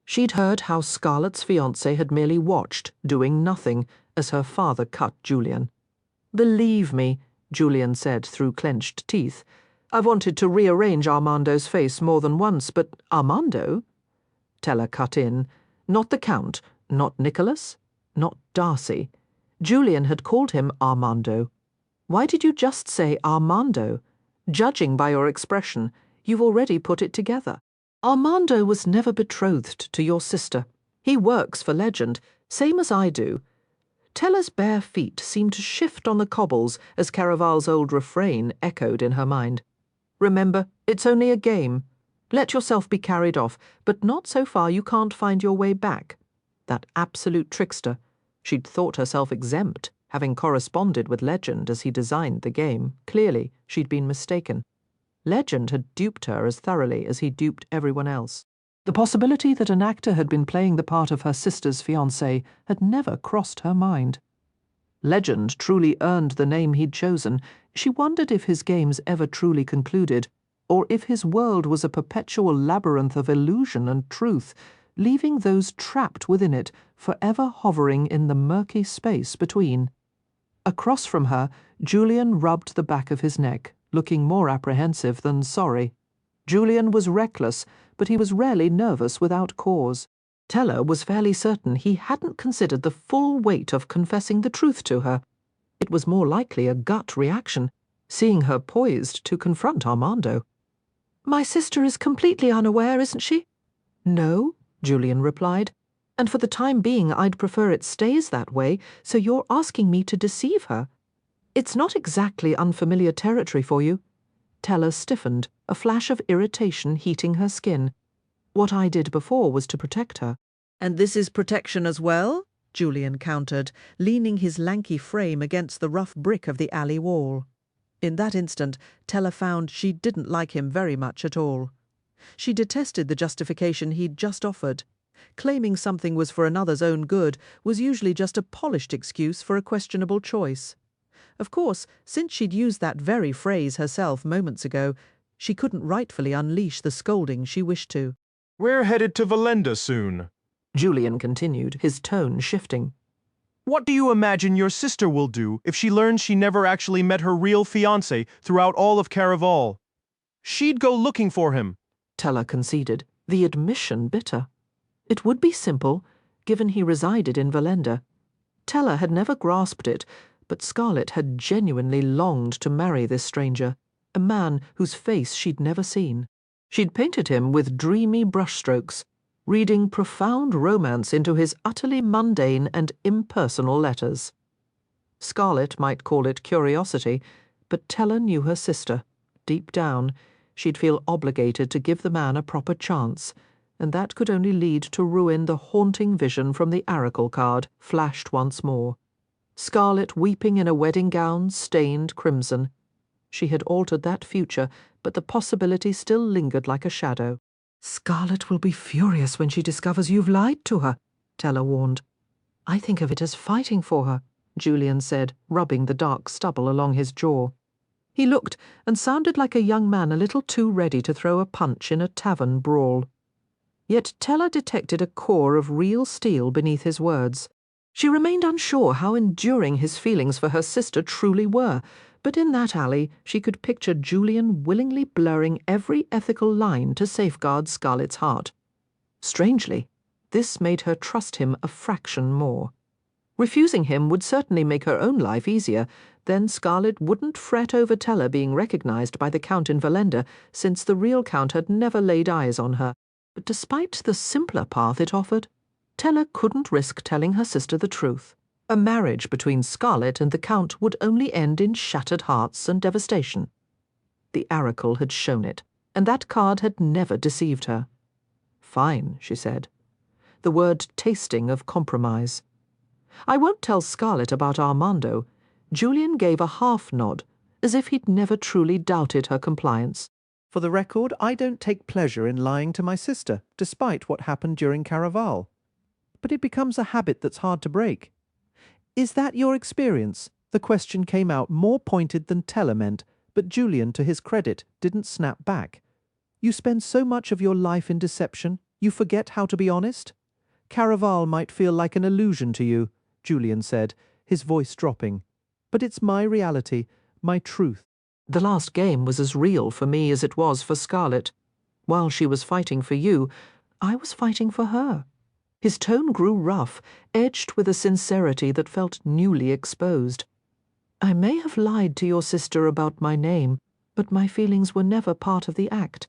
She'd heard how Scarlett's fiancé had merely watched, doing nothing, as her father cut Julian. "Believe me," Julian said through clenched teeth. "I've wanted to rearrange Armando's face more than once, but Armando?" Teller cut in. Not the Count, not Nicholas, not Darcy. Julian had called him Armando. Why did you just say Armando? Judging by your expression, you've already put it together. Armando was never betrothed to your sister. He works for Legend, same as I do. Teller's bare feet seemed to shift on the cobbles as Caraval's old refrain echoed in her mind. Remember, it's only a game. Let yourself be carried off, but not so far you can't find your way back. That absolute trickster. She'd thought herself exempt, having corresponded with Legend as he designed the game. Clearly, she'd been mistaken. Legend had duped her as thoroughly as he duped everyone else. The possibility that an actor had been playing the part of her sister's fiancé had never crossed her mind. Legend truly earned the name he'd chosen. She wondered if his games ever truly concluded, or if his world was a perpetual labyrinth of illusion and truth, leaving those trapped within it forever hovering in the murky space between. Across from her, Julian rubbed the back of his neck, looking more apprehensive than sorry. Julian was reckless, but he was rarely nervous without cause. Teller was fairly certain he hadn't considered the full weight of confessing the truth to her. It was more likely a gut reaction, seeing her poised to confront Armando. "My sister is completely unaware, isn't she?" "No," Julian replied, "and for the time being I'd prefer it stays that way, so you're asking me to deceive her. It's not exactly unfamiliar territory for you." Teller stiffened, a flash of irritation heating her skin. "What I did before was to protect her." "And this is protection as well?" Julian countered, leaning his lanky frame against the rough brick of the alley wall. In that instant, Teller found she didn't like him very much at all. She detested the justification he'd just offered. Claiming something was for another's own good was usually just a polished excuse for a questionable choice. Of course, since she'd used that very phrase herself moments ago, she couldn't rightfully unleash the scolding she wished to. "We're headed to Valenda soon," Julian continued, his tone shifting. "What do you imagine your sister will do if she learns she never actually met her real fiancé throughout all of Caraval? She'd go looking for him." Teller conceded, the admission bitter. It would be simple, given he resided in Valenda. Teller had never grasped it, but Scarlett had genuinely longed to marry this stranger, a man whose face she'd never seen. She'd painted him with dreamy brushstrokes, reading profound romance into his utterly mundane and impersonal letters. Scarlett might call it curiosity, but Teller knew her sister. Deep down, she'd feel obligated to give the man a proper chance, and that could only lead to ruin the haunting vision from the oracle card flashed once more. Scarlett weeping in a wedding gown stained crimson. She had altered that future, but the possibility still lingered like a shadow. "Scarlett will be furious when she discovers you've lied to her," Teller warned. "I think of it as fighting for her," Julian said, rubbing the dark stubble along his jaw. He looked and sounded like a young man a little too ready to throw a punch in a tavern brawl. Yet Teller detected a core of real steel beneath his words. She remained unsure how enduring his feelings for her sister truly were, but in that alley she could picture Julian willingly blurring every ethical line to safeguard Scarlett's heart. Strangely, this made her trust him a fraction more. Refusing him would certainly make her own life easier. Then Scarlett wouldn't fret over Teller being recognized by the Count in Valenda, since the real Count had never laid eyes on her. But despite the simpler path it offered, Tella couldn't risk telling her sister the truth. A marriage between Scarlet and the Count would only end in shattered hearts and devastation. The oracle had shown it, and that card had never deceived her. "Fine," she said. The word tasting of compromise. "I won't tell Scarlet about Armando." Julian gave a half nod, as if he'd never truly doubted her compliance. For the record, I don't take pleasure in lying to my sister, despite what happened during Caraval. But it becomes a habit that's hard to break. Is that your experience? The question came out more pointed than Tella meant, but Julian, to his credit, didn't snap back. You spend so much of your life in deception, you forget how to be honest? Caraval might feel like an illusion to you, Julian said, his voice dropping. But it's my reality, my truth. The last game was as real for me as it was for Scarlet. While she was fighting for you, I was fighting for her. His tone grew rough, edged with a sincerity that felt newly exposed. "I may have lied to your sister about my name, but my feelings were never part of the act.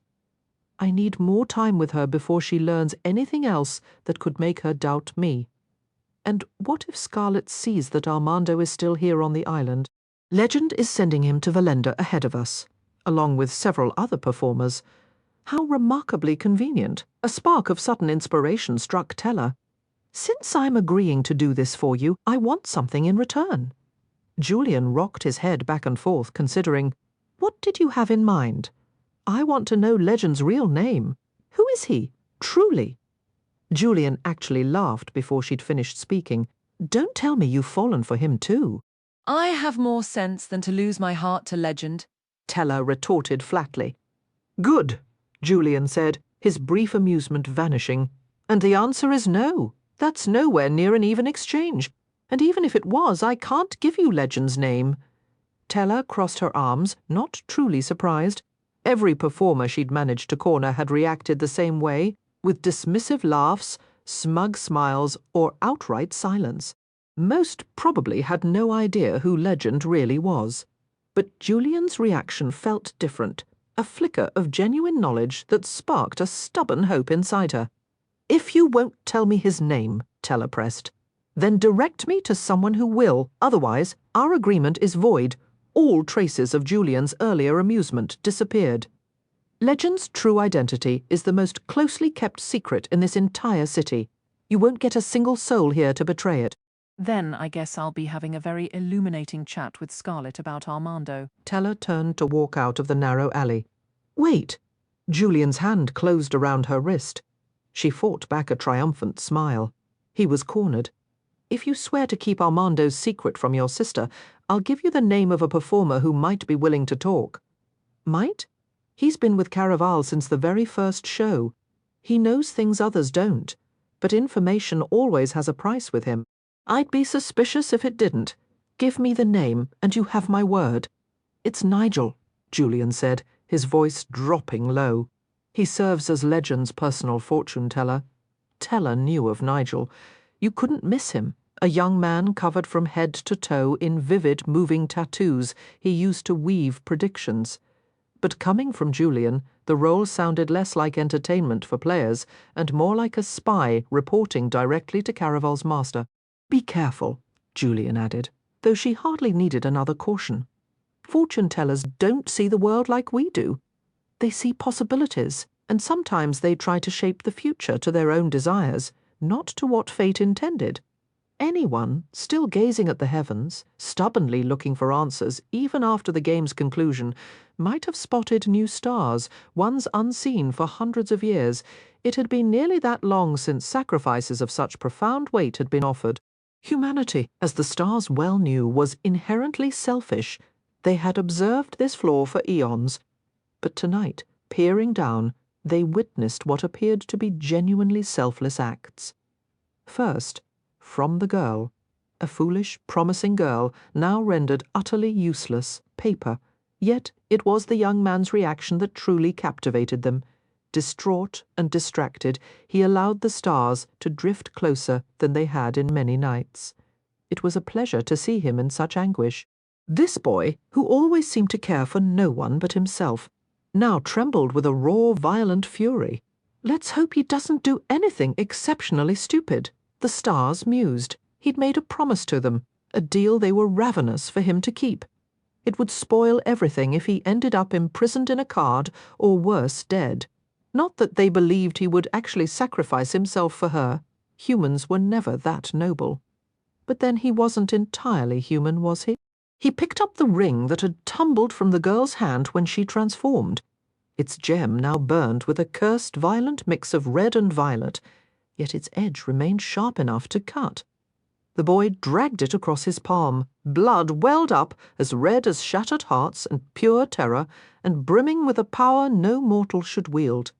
I need more time with her before she learns anything else that could make her doubt me. And what if Scarlet sees that Armando is still here on the island? Legend is sending him to Valenda ahead of us, along with several other performers. How remarkably convenient. A spark of sudden inspiration struck Tella. Since I'm agreeing to do this for you, I want something in return." Julian rocked his head back and forth, considering, "What did you have in mind? I want to know Legend's real name. Who is he, truly?" Julian actually laughed before she'd finished speaking. "Don't tell me you've fallen for him too." I have more sense than to lose my heart to Legend, Tella retorted flatly. "Good," Julian said, his brief amusement vanishing. "And the answer is no. That's nowhere near an even exchange. And even if it was, I can't give you Legend's name." Tella crossed her arms, not truly surprised. Every performer she'd managed to corner had reacted the same way, with dismissive laughs, smug smiles, or outright silence. Most probably had no idea who Legend really was. But Julian's reaction felt different, a flicker of genuine knowledge that sparked a stubborn hope inside her. "If you won't tell me his name," Tella pressed, "then direct me to someone who will. Otherwise, our agreement is void." All traces of Julian's earlier amusement disappeared. Legend's true identity is the most closely kept secret in this entire city. You won't get a single soul here to betray it. Then I guess I'll be having a very illuminating chat with Scarlet about Armando. Tella turned to walk out of the narrow alley. "Wait!" Julian's hand closed around her wrist. She fought back a triumphant smile. He was cornered. "If you swear to keep Armando's secret from your sister, I'll give you the name of a performer who might be willing to talk." "Might?" He's been with Caraval since the very first show. He knows things others don't, but information always has a price with him. I'd be suspicious if it didn't. Give me the name, and you have my word." "It's Nigel," Julian said, his voice dropping low. "He serves as Legend's personal fortune teller." Tella knew of Nigel. You couldn't miss him. A young man covered from head to toe in vivid, moving tattoos, he used to weave predictions. But coming from Julian, the role sounded less like entertainment for players and more like a spy reporting directly to Caraval's master. "Be careful," Julian added, though she hardly needed another caution. "Fortune tellers don't see the world like we do. They see possibilities, and sometimes they try to shape the future to their own desires, not to what fate intended. Anyone, still gazing at the heavens, stubbornly looking for answers, even after the game's conclusion, might have spotted new stars, ones unseen for hundreds of years. It had been nearly that long since sacrifices of such profound weight had been offered. Humanity, as the stars well knew, was inherently selfish. They had observed this flaw for eons. But tonight, peering down, they witnessed what appeared to be genuinely selfless acts. First, from the girl, a foolish, promising girl, now rendered utterly useless, paper. Yet it was the young man's reaction that truly captivated them. Distraught and distracted, he allowed the stars to drift closer than they had in many nights. It was a pleasure to see him in such anguish. This boy, who always seemed to care for no one but himself, now trembled with a raw, violent fury. Let's hope he doesn't do anything exceptionally stupid. The stars mused. He'd made a promise to them, a deal they were ravenous for him to keep. It would spoil everything if he ended up imprisoned in a card, or worse, dead. Not that they believed he would actually sacrifice himself for her. Humans were never that noble. But then he wasn't entirely human, was he? He picked up the ring that had tumbled from the girl's hand when she transformed. Its gem now burned with a cursed violent mix of red and violet, yet its edge remained sharp enough to cut. The boy dragged it across his palm. Blood welled up, as red as shattered hearts and pure terror, and brimming with a power no mortal should wield.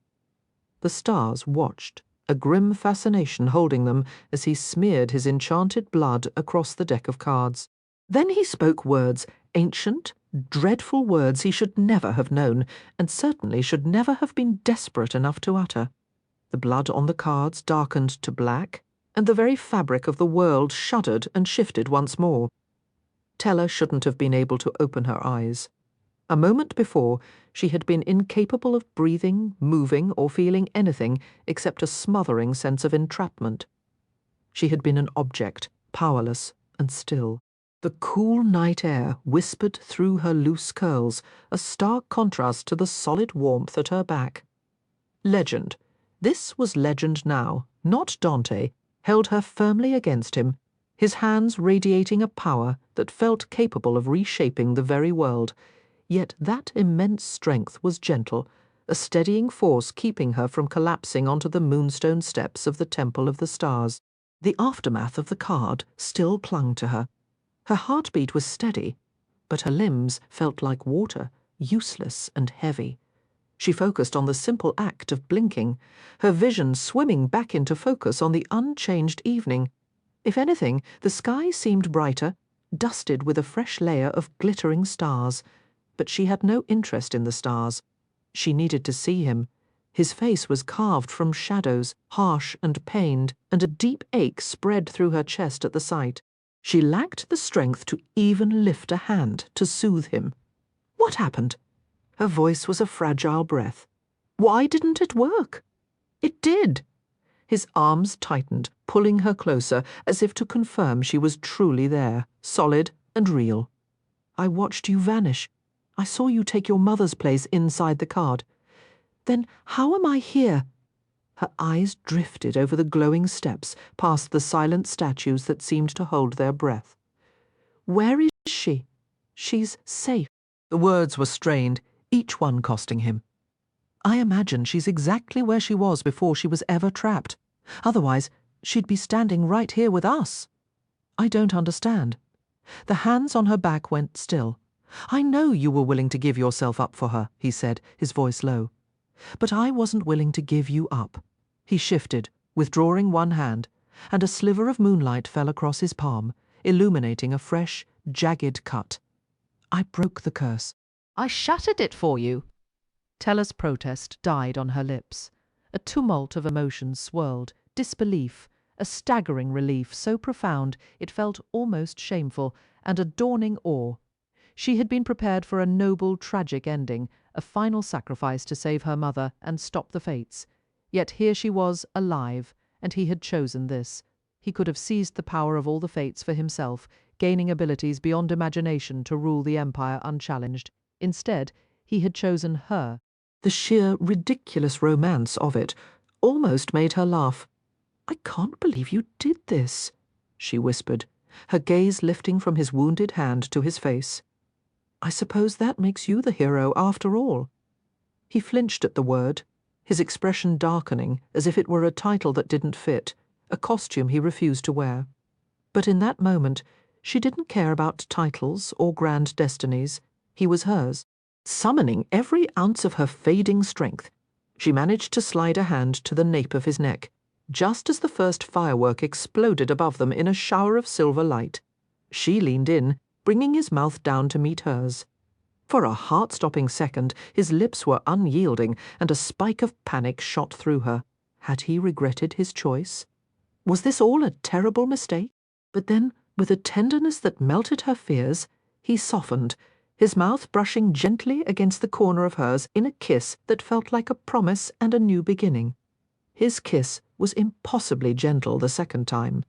The stars watched, a grim fascination holding them as he smeared his enchanted blood across the deck of cards. Then he spoke words, ancient, dreadful words he should never have known, and certainly should never have been desperate enough to utter. The blood on the cards darkened to black, and the very fabric of the world shuddered and shifted once more. Tella shouldn't have been able to open her eyes. A moment before, she had been incapable of breathing, moving, or feeling anything except a smothering sense of entrapment. She had been an object, powerless and still. The cool night air whispered through her loose curls, a stark contrast to the solid warmth at her back. Legend. This was Legend now, not Dante, held her firmly against him, his hands radiating a power that felt capable of reshaping the very world. Yet that immense strength was gentle, a steadying force keeping her from collapsing onto the moonstone steps of the Temple of the Stars. The aftermath of the card still clung to her. Her heartbeat was steady, but her limbs felt like water, useless and heavy. She focused on the simple act of blinking, her vision swimming back into focus on the unchanged evening. If anything, the sky seemed brighter, dusted with a fresh layer of glittering stars. But she had no interest in the stars. She needed to see him. His face was carved from shadows, harsh and pained, and a deep ache spread through her chest at the sight. She lacked the strength to even lift a hand to soothe him. What happened? Her voice was a fragile breath. Why didn't it work? It did. His arms tightened, pulling her closer, as if to confirm she was truly there, solid and real. I watched you vanish. I saw you take your mother's place inside the card. Then how am I here? Her eyes drifted over the glowing steps, past the silent statues that seemed to hold their breath. Where is she? She's safe. The words were strained, each one costing him. I imagine she's exactly where she was before she was ever trapped. Otherwise, she'd be standing right here with us. I don't understand. The hands on her back went still. I know you were willing to give yourself up for her, he said, his voice low. But I wasn't willing to give you up. He shifted, withdrawing one hand, and a sliver of moonlight fell across his palm, illuminating a fresh, jagged cut. I broke the curse. I shattered it for you. Tella's protest died on her lips. A tumult of emotions swirled, disbelief, a staggering relief so profound it felt almost shameful, and a dawning awe. She had been prepared for a noble, tragic ending, a final sacrifice to save her mother and stop the fates. Yet here she was, alive, and he had chosen this. He could have seized the power of all the fates for himself, gaining abilities beyond imagination to rule the empire unchallenged. Instead, he had chosen her. The sheer ridiculous romance of it almost made her laugh. I can't believe you did this, she whispered, her gaze lifting from his wounded hand to his face. I suppose that makes you the hero after all. He flinched at the word, his expression darkening as if it were a title that didn't fit, a costume he refused to wear. But in that moment, she didn't care about titles or grand destinies. He was hers. Summoning every ounce of her fading strength, she managed to slide a hand to the nape of his neck, just as the first firework exploded above them in a shower of silver light. She leaned in, bringing his mouth down to meet hers. For a heart-stopping second, his lips were unyielding, and a spike of panic shot through her. Had he regretted his choice? Was this all a terrible mistake? But then, with a tenderness that melted her fears, he softened, his mouth brushing gently against the corner of hers in a kiss that felt like a promise and a new beginning. His kiss was impossibly gentle the second time,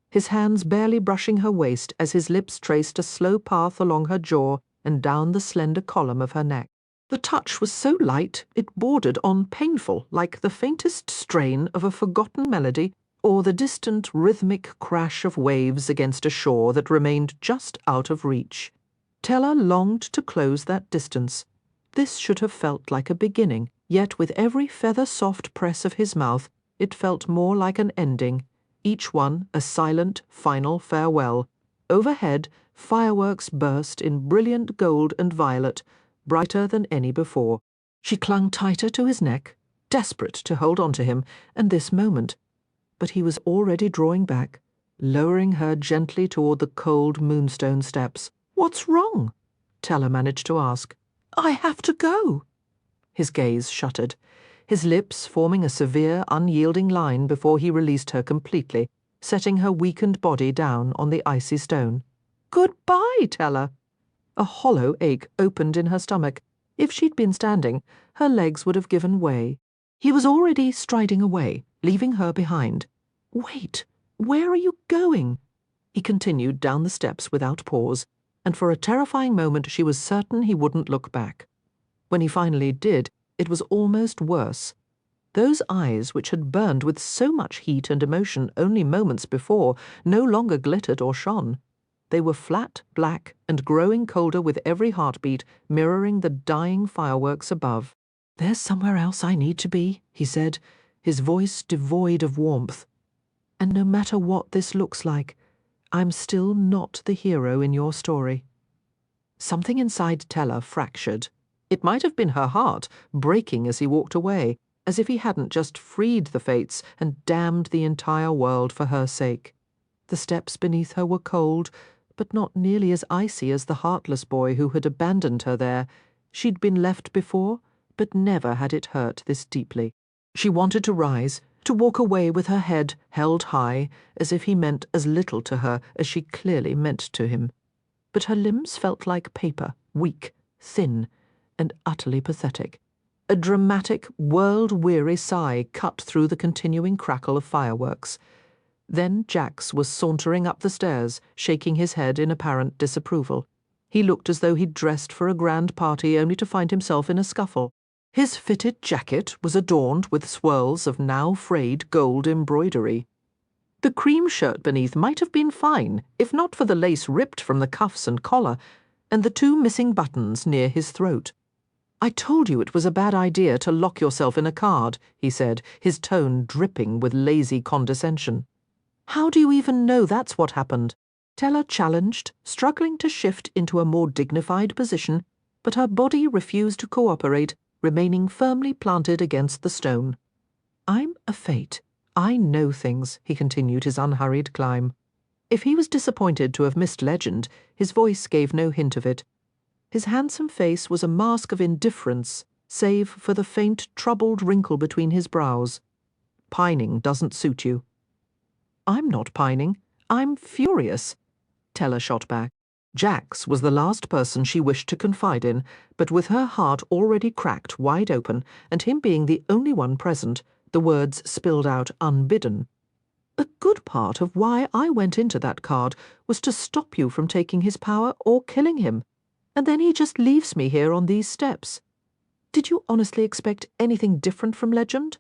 his hands barely brushing her waist as his lips traced a slow path along her jaw and down the slender column of her neck. The touch was so light it bordered on painful, like the faintest strain of a forgotten melody or the distant rhythmic crash of waves against a shore that remained just out of reach. Teller longed to close that distance. This should have felt like a beginning, yet with every feather-soft press of his mouth it felt more like an ending, each one a silent, final farewell. Overhead, fireworks burst in brilliant gold and violet, brighter than any before. She clung tighter to his neck, desperate to hold on to him, and this moment. But he was already drawing back, lowering her gently toward the cold moonstone steps. "What's wrong?" Teller managed to ask. "I have to go." His gaze shuttered, his lips forming a severe, unyielding line before he released her completely, setting her weakened body down on the icy stone. "Goodbye, Teller." A hollow ache opened in her stomach. If she'd been standing, her legs would have given way. He was already striding away, leaving her behind. "Wait, where are you going?" He continued down the steps without pause, and for a terrifying moment she was certain he wouldn't look back. When he finally did, it was almost worse. Those eyes, which had burned with so much heat and emotion only moments before, no longer glittered or shone. They were flat, black, and growing colder with every heartbeat, mirroring the dying fireworks above. "There's somewhere else I need to be," he said, his voice devoid of warmth. "And no matter what this looks like, I'm still not the hero in your story." Something inside Teller fractured. It might have been her heart, breaking as he walked away, as if he hadn't just freed the fates and damned the entire world for her sake. The steps beneath her were cold, but not nearly as icy as the heartless boy who had abandoned her there. She'd been left before, but never had it hurt this deeply. She wanted to rise, to walk away with her head held high, as if he meant as little to her as she clearly meant to him. But her limbs felt like paper, weak, thin, and utterly pathetic. A dramatic, world-weary sigh cut through the continuing crackle of fireworks. Then Jax was sauntering up the stairs, shaking his head in apparent disapproval. He looked as though he'd dressed for a grand party only to find himself in a scuffle. His fitted jacket was adorned with swirls of now frayed gold embroidery. The cream shirt beneath might have been fine, if not for the lace ripped from the cuffs and collar, and the two missing buttons near his throat. "I told you it was a bad idea to lock yourself in a card," he said, his tone dripping with lazy condescension. "How do you even know that's what happened?" Teller challenged, struggling to shift into a more dignified position, but her body refused to cooperate, remaining firmly planted against the stone. "I'm a fate. I know things," he continued his unhurried climb. If he was disappointed to have missed legend, his voice gave no hint of it. His handsome face was a mask of indifference, save for the faint, troubled wrinkle between his brows. "Pining doesn't suit you." "I'm not pining. I'm furious," Teller shot back. Jax was the last person she wished to confide in, but with her heart already cracked wide open, and him being the only one present, the words spilled out unbidden. "A good part of why I went into that card was to stop you from taking his power or killing him. And then he just leaves me here on these steps. Did you honestly expect anything different from Legend?"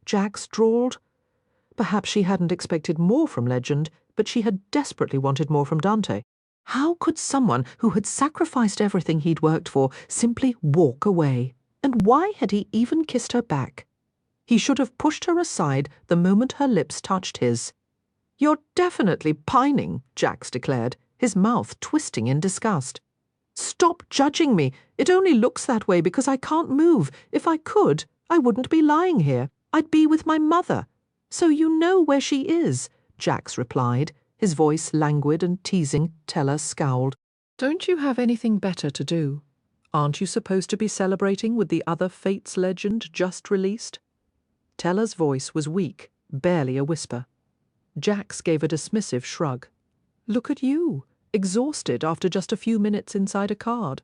Jax drawled. Perhaps she hadn't expected more from Legend, but she had desperately wanted more from Dante. How could someone who had sacrificed everything he'd worked for simply walk away? And why had he even kissed her back? He should have pushed her aside the moment her lips touched his. "You're definitely pining," Jax declared, his mouth twisting in disgust. "Stop judging me. It only looks that way because I can't move. If I could, I wouldn't be lying here. I'd be with my mother. So you know where she is," Jax replied, his voice languid and teasing. Teller scowled. "Don't you have anything better to do? Aren't you supposed to be celebrating with the other Fates legend just released?" Teller's voice was weak, barely a whisper. Jax gave a dismissive shrug. "Look at you. Exhausted after just a few minutes inside a card.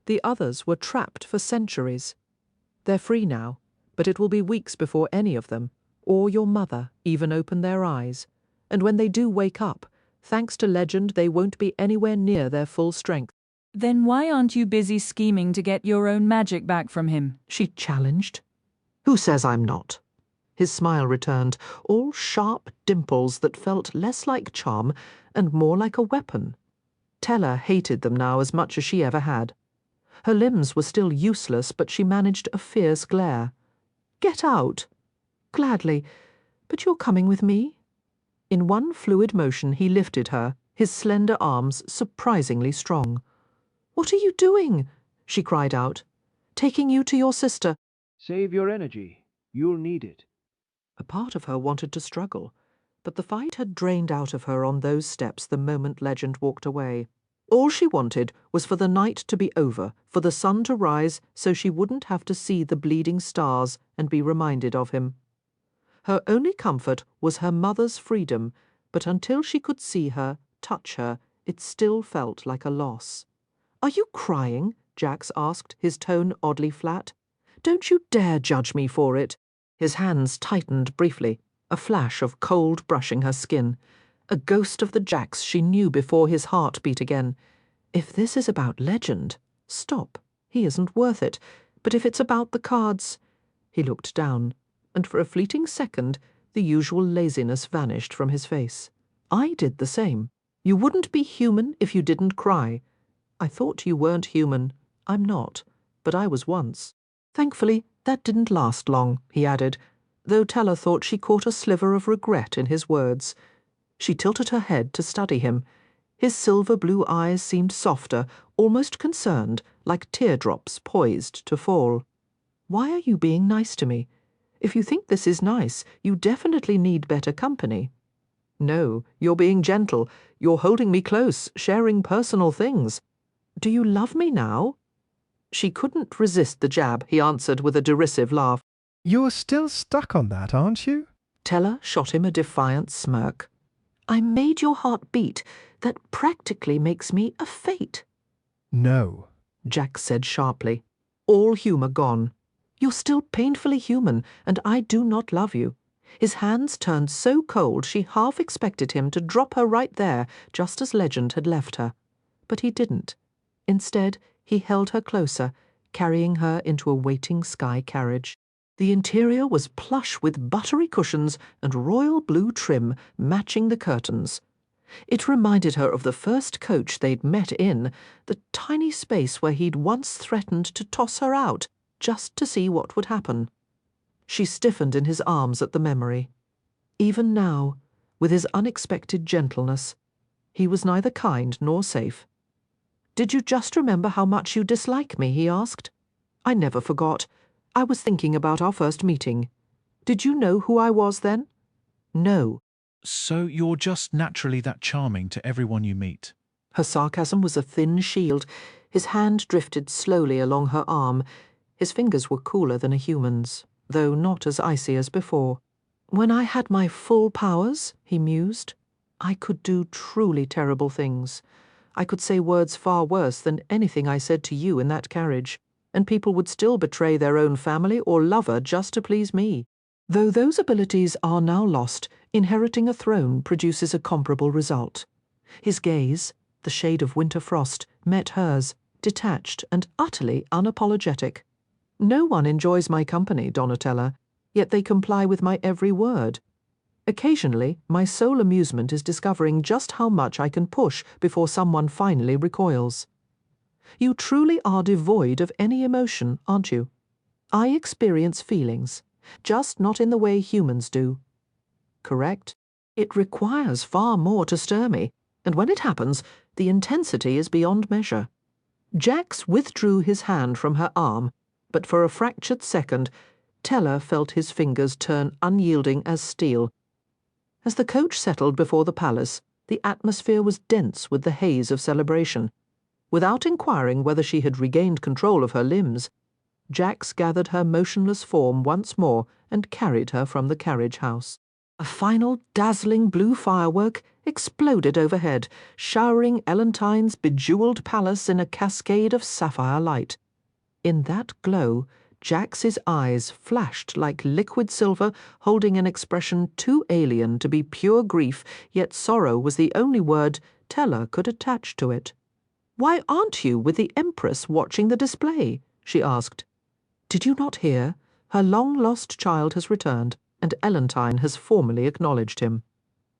The others were trapped for centuries. They're free now, but it will be weeks before any of them, or your mother even open their eyes, and when they do wake up, thanks to legend, they won't be anywhere near their full strength. Then why aren't you busy scheming to get your own magic back from him? She challenged. Who says I'm not? His smile returned, all sharp dimples that felt less like charm and more like a weapon. Tella hated them now as much as she ever had. Her limbs were still useless, but she managed a fierce glare. Get out. Gladly. But you're coming with me? In one fluid motion he lifted her, his slender arms surprisingly strong. What are you doing? She cried out. Taking you to your sister. Save your energy. You'll need it. A part of her wanted to struggle, but the fight had drained out of her on those steps the moment Legend walked away. All she wanted was for the night to be over, for the sun to rise so she wouldn't have to see the bleeding stars and be reminded of him. Her only comfort was her mother's freedom, but until she could see her, touch her, it still felt like a loss. Are you crying? Jax asked, his tone oddly flat. Don't you dare judge me for it. His hands tightened briefly, a flash of cold brushing her skin. A ghost of the Jax she knew before his heart beat again. If this is about Legend, stop. He isn't worth it. But if it's about the cards... He looked down, and for a fleeting second the usual laziness vanished from his face. I did the same. You wouldn't be human if you didn't cry. I thought you weren't human. I'm not. But I was once. Thankfully, that didn't last long, he added, though Tella thought she caught a sliver of regret in his words. She tilted her head to study him. His silver-blue eyes seemed softer, almost concerned, like teardrops poised to fall. Why are you being nice to me? If you think this is nice, you definitely need better company. No, you're being gentle. You're holding me close, sharing personal things. Do you love me now? She couldn't resist the jab, he answered with a derisive laugh. You're still stuck on that, aren't you? Tella shot him a defiant smirk. I made your heart beat. That practically makes me a fate. No, Jack said sharply, all humour gone. You're still painfully human, and I do not love you. His hands turned so cold she half expected him to drop her right there, just as Legend had left her. But he didn't. Instead, he held her closer, carrying her into a waiting sky carriage. The interior was plush with buttery cushions and royal blue trim matching the curtains. It reminded her of the first coach they'd met in, the tiny space where he'd once threatened to toss her out, just to see what would happen. She stiffened in his arms at the memory. Even now, with his unexpected gentleness, he was neither kind nor safe. Did you just remember how much you dislike me? He asked. I never forgot. I was thinking about our first meeting. Did you know who I was then? No. So you're just naturally that charming to everyone you meet. Her sarcasm was a thin shield. His hand drifted slowly along her arm. His fingers were cooler than a human's, though not as icy as before. When I had my full powers, he mused, I could do truly terrible things. I could say words far worse than anything I said to you in that carriage, and people would still betray their own family or lover just to please me. Though those abilities are now lost, inheriting a throne produces a comparable result. His gaze, the shade of winter frost, met hers, detached and utterly unapologetic. No one enjoys my company, Donatella, yet they comply with my every word. Occasionally, my sole amusement is discovering just how much I can push before someone finally recoils. You truly are devoid of any emotion, aren't you? I experience feelings, just not in the way humans do. Correct? It requires far more to stir me, and when it happens, the intensity is beyond measure. Jax withdrew his hand from her arm, but for a fractured second, Tella felt his fingers turn unyielding as steel. As the coach settled before the palace, the atmosphere was dense with the haze of celebration. Without inquiring whether she had regained control of her limbs, Jax gathered her motionless form once more and carried her from the carriage house. A final dazzling blue firework exploded overhead, showering Elentine's bejewelled palace in a cascade of sapphire light. In that glow, Jax's eyes flashed like liquid silver, holding an expression too alien to be pure grief, yet sorrow was the only word Teller could attach to it. "Why aren't you with the Empress watching the display?" she asked. "Did you not hear? Her long-lost child has returned, and Elentine has formally acknowledged him.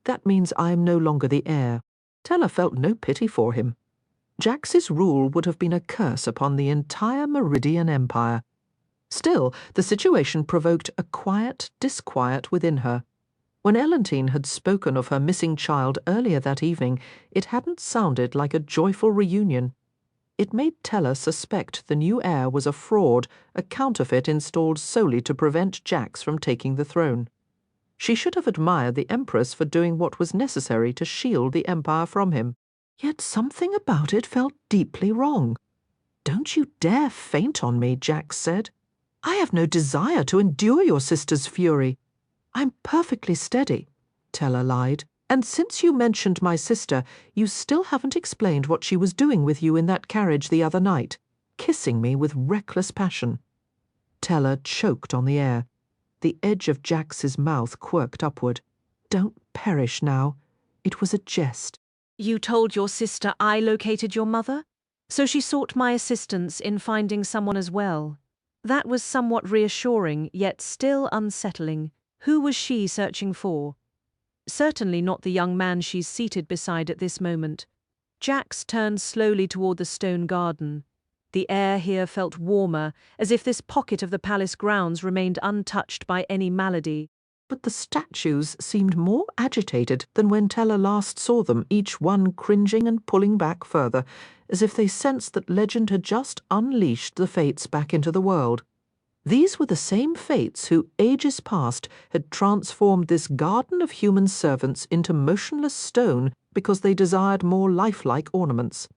That means I am no longer the heir." Teller felt no pity for him. Jax's rule would have been a curse upon the entire Meridian Empire. Still, the situation provoked a quiet disquiet within her. When Elentine had spoken of her missing child earlier that evening, it hadn't sounded like a joyful reunion. It made Teller suspect the new heir was a fraud, a counterfeit installed solely to prevent Jax from taking the throne. She should have admired the Empress for doing what was necessary to shield the Empire from him. Yet something about it felt deeply wrong. "Don't you dare faint on me," Jax said. "I have no desire to endure your sister's fury." "I'm perfectly steady," Teller lied. "And since you mentioned my sister, you still haven't explained what she was doing with you in that carriage the other night, kissing me with reckless passion." Teller choked on the air. The edge of Jax's mouth quirked upward. "Don't perish now. It was a jest." "You told your sister I located your mother? So she sought my assistance in finding someone as well. That was somewhat reassuring, yet still unsettling. Who was she searching for? Certainly not the young man she's seated beside at this moment." Jax turned slowly toward the stone garden. The air here felt warmer, as if this pocket of the palace grounds remained untouched by any malady. But the statues seemed more agitated than when Teller last saw them, each one cringing and pulling back further, as if they sensed that legend had just unleashed the fates back into the world. These were the same fates who, ages past, had transformed this garden of human servants into motionless stone because they desired more lifelike ornaments.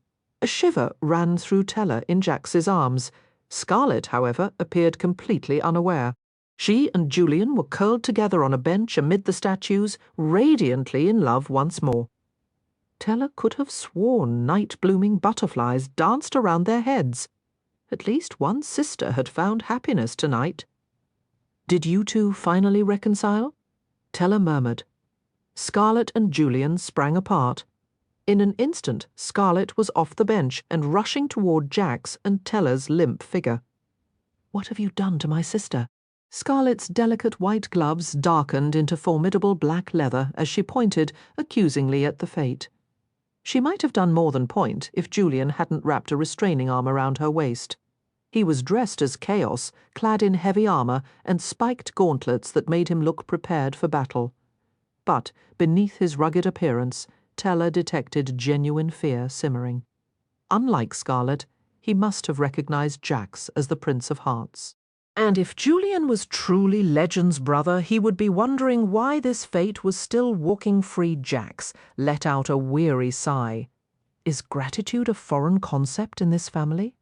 A shiver ran through Teller in Jax's arms. Scarlet, however, appeared completely unaware. She and Julian were curled together on a bench amid the statues, radiantly in love once more. Teller could have sworn night-blooming butterflies danced around their heads. At least one sister had found happiness tonight. "Did you two finally reconcile?" Teller murmured. Scarlet and Julian sprang apart. In an instant, Scarlet was off the bench and rushing toward Jax and Teller's limp figure. "What have you done to my sister?" Scarlet's delicate white gloves darkened into formidable black leather as she pointed accusingly at the fate. She might have done more than point if Julian hadn't wrapped a restraining arm around her waist. He was dressed as Chaos, clad in heavy armor and spiked gauntlets that made him look prepared for battle. But beneath his rugged appearance, Teller detected genuine fear simmering. Unlike Scarlet, he must have recognized Jax as the Prince of Hearts. And if Julian was truly Legend's brother, he would be wondering why this fate was still walking free. Jax let out a weary sigh. Is gratitude a foreign concept in this family?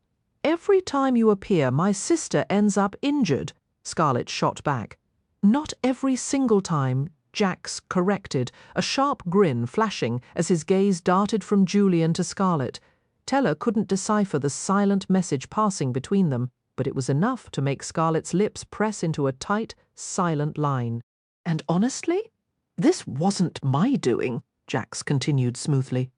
"Every time you appear, my sister ends up injured," Scarlet shot back. "Not every single time," Jax corrected, a sharp grin flashing as his gaze darted from Julian to Scarlet. Teller couldn't decipher the silent message passing between them, but it was enough to make Scarlet's lips press into a tight, silent line. "And honestly, this wasn't my doing," Jax continued smoothly.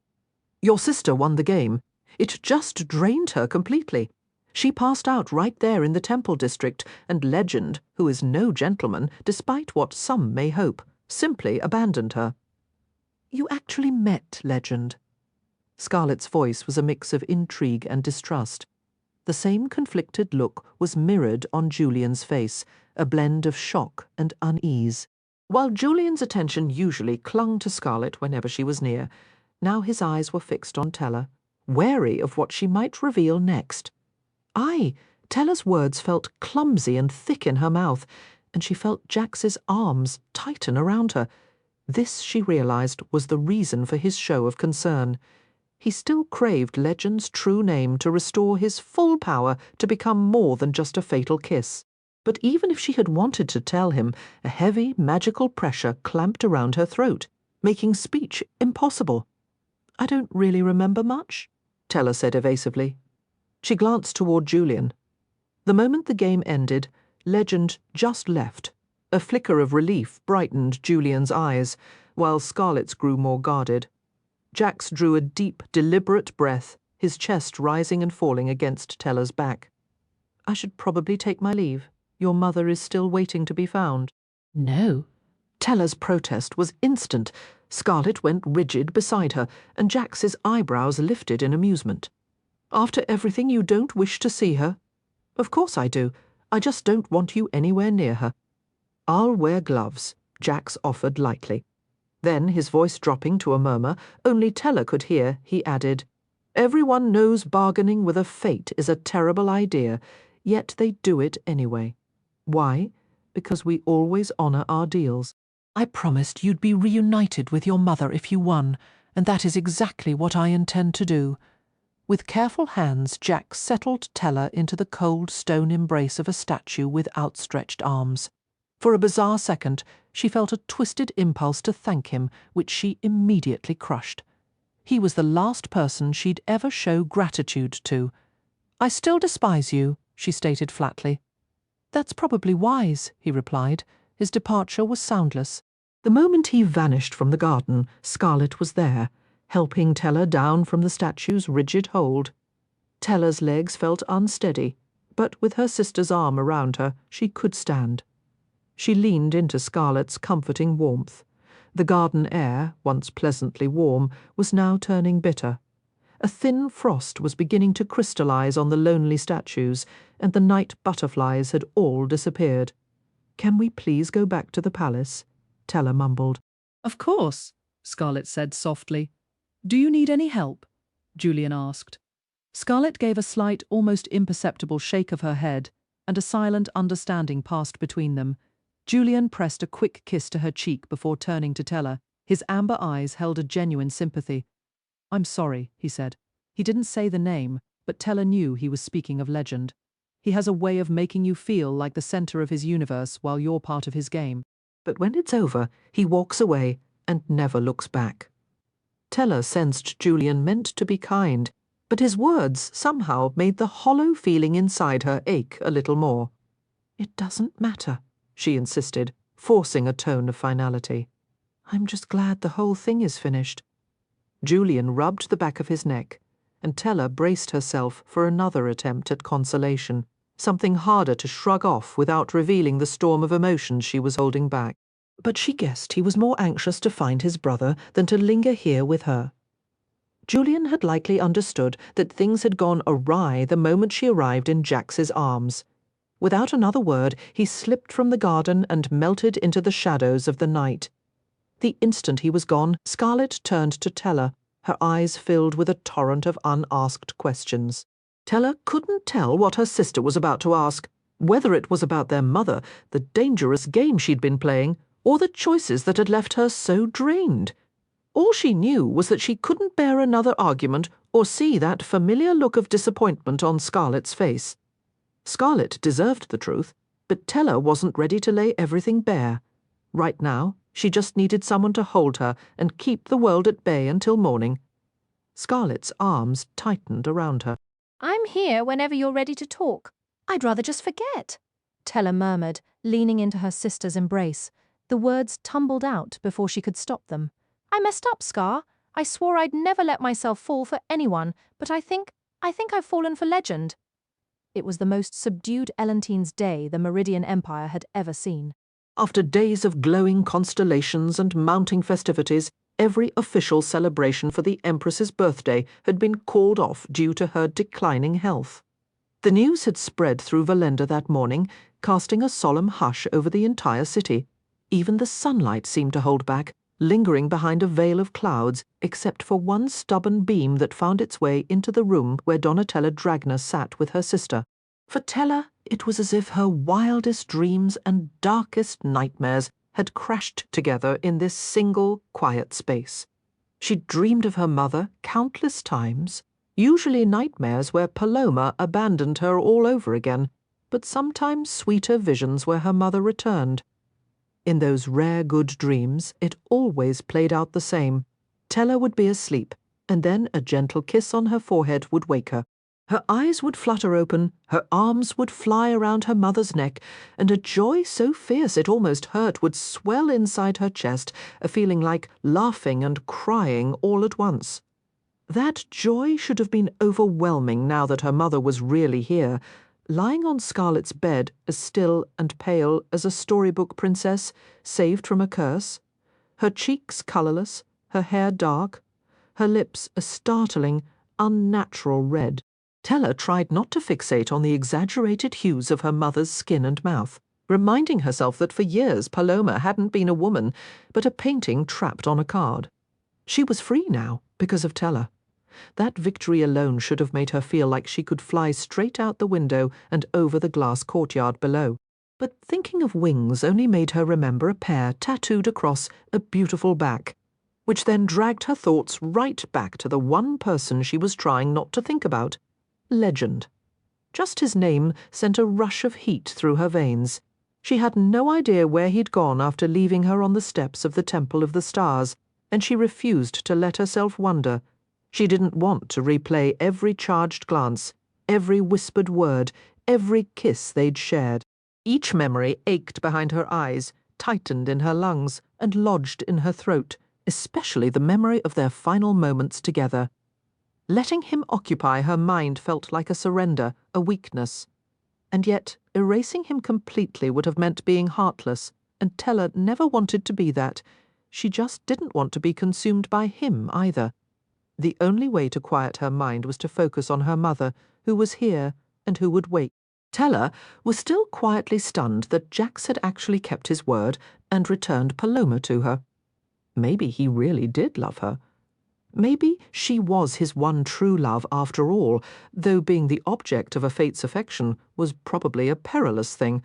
"Your sister won the game. It just drained her completely. She passed out right there in the Temple District, and Legend, who is no gentleman, despite what some may hope, simply abandoned her." "You actually met Legend?" Scarlet's voice was a mix of intrigue and distrust. The same conflicted look was mirrored on Julian's face, a blend of shock and unease. While Julian's attention usually clung to Scarlet whenever she was near, now his eyes were fixed on Teller, wary of what she might reveal next. Aye, Teller's words felt clumsy and thick in her mouth, and she felt Jax's arms tighten around her. This, she realized, was the reason for his show of concern. He still craved Legend's true name to restore his full power to become more than just a fatal kiss. But even if she had wanted to tell him, a heavy, magical pressure clamped around her throat, making speech impossible. "I don't really remember much," Teller said evasively. She glanced toward Julian. The moment the game ended, Legend just left. A flicker of relief brightened Julian's eyes, while Scarlet's grew more guarded. Jax drew a deep, deliberate breath, his chest rising and falling against Tella's back. "I should probably take my leave. Your mother is still waiting to be found." No. Tella's protest was instant. Scarlet went rigid beside her, and Jax's eyebrows lifted in amusement. "After everything, you don't wish to see her?" "Of course I do. I just don't want you anywhere near her." "I'll wear gloves," Jax offered lightly. Then, his voice dropping to a murmur only Tella could hear, he added, "Everyone knows bargaining with a fate is a terrible idea, yet they do it anyway. Why? Because we always honor our deals." I promised you'd be reunited with your mother if you won, and that is exactly what I intend to do. With careful hands, Jax settled Tella into the cold stone embrace of a statue with outstretched arms. For a bizarre second, she felt a twisted impulse to thank him, which she immediately crushed. He was the last person she'd ever show gratitude to. "I still despise you," she stated flatly. "That's probably wise," he replied. His departure was soundless. The moment he vanished from the garden, Scarlet was there, helping Tella down from the statue's rigid hold. Tella's legs felt unsteady, but with her sister's arm around her, she could stand. She leaned into Scarlet's comforting warmth. The garden air, once pleasantly warm, was now turning bitter. A thin frost was beginning to crystallize on the lonely statues, and the night butterflies had all disappeared. "Can we please go back to the palace?" Tella mumbled. "Of course," Scarlet said softly. "Do you need any help?" Julian asked. Scarlet gave a slight, almost imperceptible shake of her head, and a silent understanding passed between them. Julian pressed a quick kiss to her cheek before turning to Tella. His amber eyes held a genuine sympathy. "I'm sorry," he said. He didn't say the name, but Tella knew he was speaking of Legend. "He has a way of making you feel like the center of his universe while you're part of his game. But when it's over, he walks away and never looks back." Tella sensed Julian meant to be kind, but his words somehow made the hollow feeling inside her ache a little more. "It doesn't matter," she insisted, forcing a tone of finality. "I'm just glad the whole thing is finished." Julian rubbed the back of his neck, and Tella braced herself for another attempt at consolation, something harder to shrug off without revealing the storm of emotions she was holding back. But she guessed he was more anxious to find his brother than to linger here with her. Julian had likely understood that things had gone awry the moment she arrived in Jax's arms. Without another word, he slipped from the garden and melted into the shadows of the night. The instant he was gone, Scarlet turned to Tella, her eyes filled with a torrent of unasked questions. Tella couldn't tell what her sister was about to ask, whether it was about their mother, the dangerous game she'd been playing, or the choices that had left her so drained. All she knew was that she couldn't bear another argument or see that familiar look of disappointment on Scarlet's face. Scarlet deserved the truth, but Tella wasn't ready to lay everything bare. Right now, she just needed someone to hold her and keep the world at bay until morning. Scarlet's arms tightened around her. "I'm here whenever you're ready to talk. I'd rather just forget," Tella murmured, leaning into her sister's embrace. The words tumbled out before she could stop them. "I messed up, Scar. I swore I'd never let myself fall for anyone, but I think I've fallen for Legend." It was the most subdued Elentine's day the Meridian Empire had ever seen. After days of glowing constellations and mounting festivities, every official celebration for the Empress's birthday had been called off due to her declining health. The news had spread through Valenda that morning, casting a solemn hush over the entire city. Even the sunlight seemed to hold back, lingering behind a veil of clouds, except for one stubborn beam that found its way into the room where Donatella Dragna sat with her sister. For Tella, it was as if her wildest dreams and darkest nightmares had crashed together in this single, quiet space. She'd dreamed of her mother countless times, usually nightmares where Paloma abandoned her all over again, but sometimes sweeter visions where her mother returned. In those rare good dreams, it always played out the same. Tella would be asleep, and then a gentle kiss on her forehead would wake her. Her eyes would flutter open, her arms would fly around her mother's neck, and a joy so fierce it almost hurt would swell inside her chest, a feeling like laughing and crying all at once. That joy should have been overwhelming now that her mother was really here, lying on Scarlet's bed as still and pale as a storybook princess saved from a curse, her cheeks colourless, her hair dark, her lips a startling, unnatural red. Tella tried not to fixate on the exaggerated hues of her mother's skin and mouth, reminding herself that for years Paloma hadn't been a woman, but a painting trapped on a card. She was free now, because of Tella. That victory alone should have made her feel like she could fly straight out the window and over the glass courtyard below. But thinking of wings only made her remember a pair tattooed across a beautiful back, which then dragged her thoughts right back to the one person she was trying not to think about. Legend. Just his name sent a rush of heat through her veins. She had no idea where he'd gone after leaving her on the steps of the Temple of the Stars, and she refused to let herself wonder. She didn't want to replay every charged glance, every whispered word, every kiss they'd shared. Each memory ached behind her eyes, tightened in her lungs, and lodged in her throat, especially the memory of their final moments together. Letting him occupy her mind felt like a surrender, a weakness. And yet, erasing him completely would have meant being heartless, and Tella never wanted to be that. She just didn't want to be consumed by him either. The only way to quiet her mind was to focus on her mother, who was here and who would wait. Tella was still quietly stunned that Jax had actually kept his word and returned Paloma to her. Maybe he really did love her. Maybe she was his one true love after all, though being the object of a fate's affection was probably a perilous thing.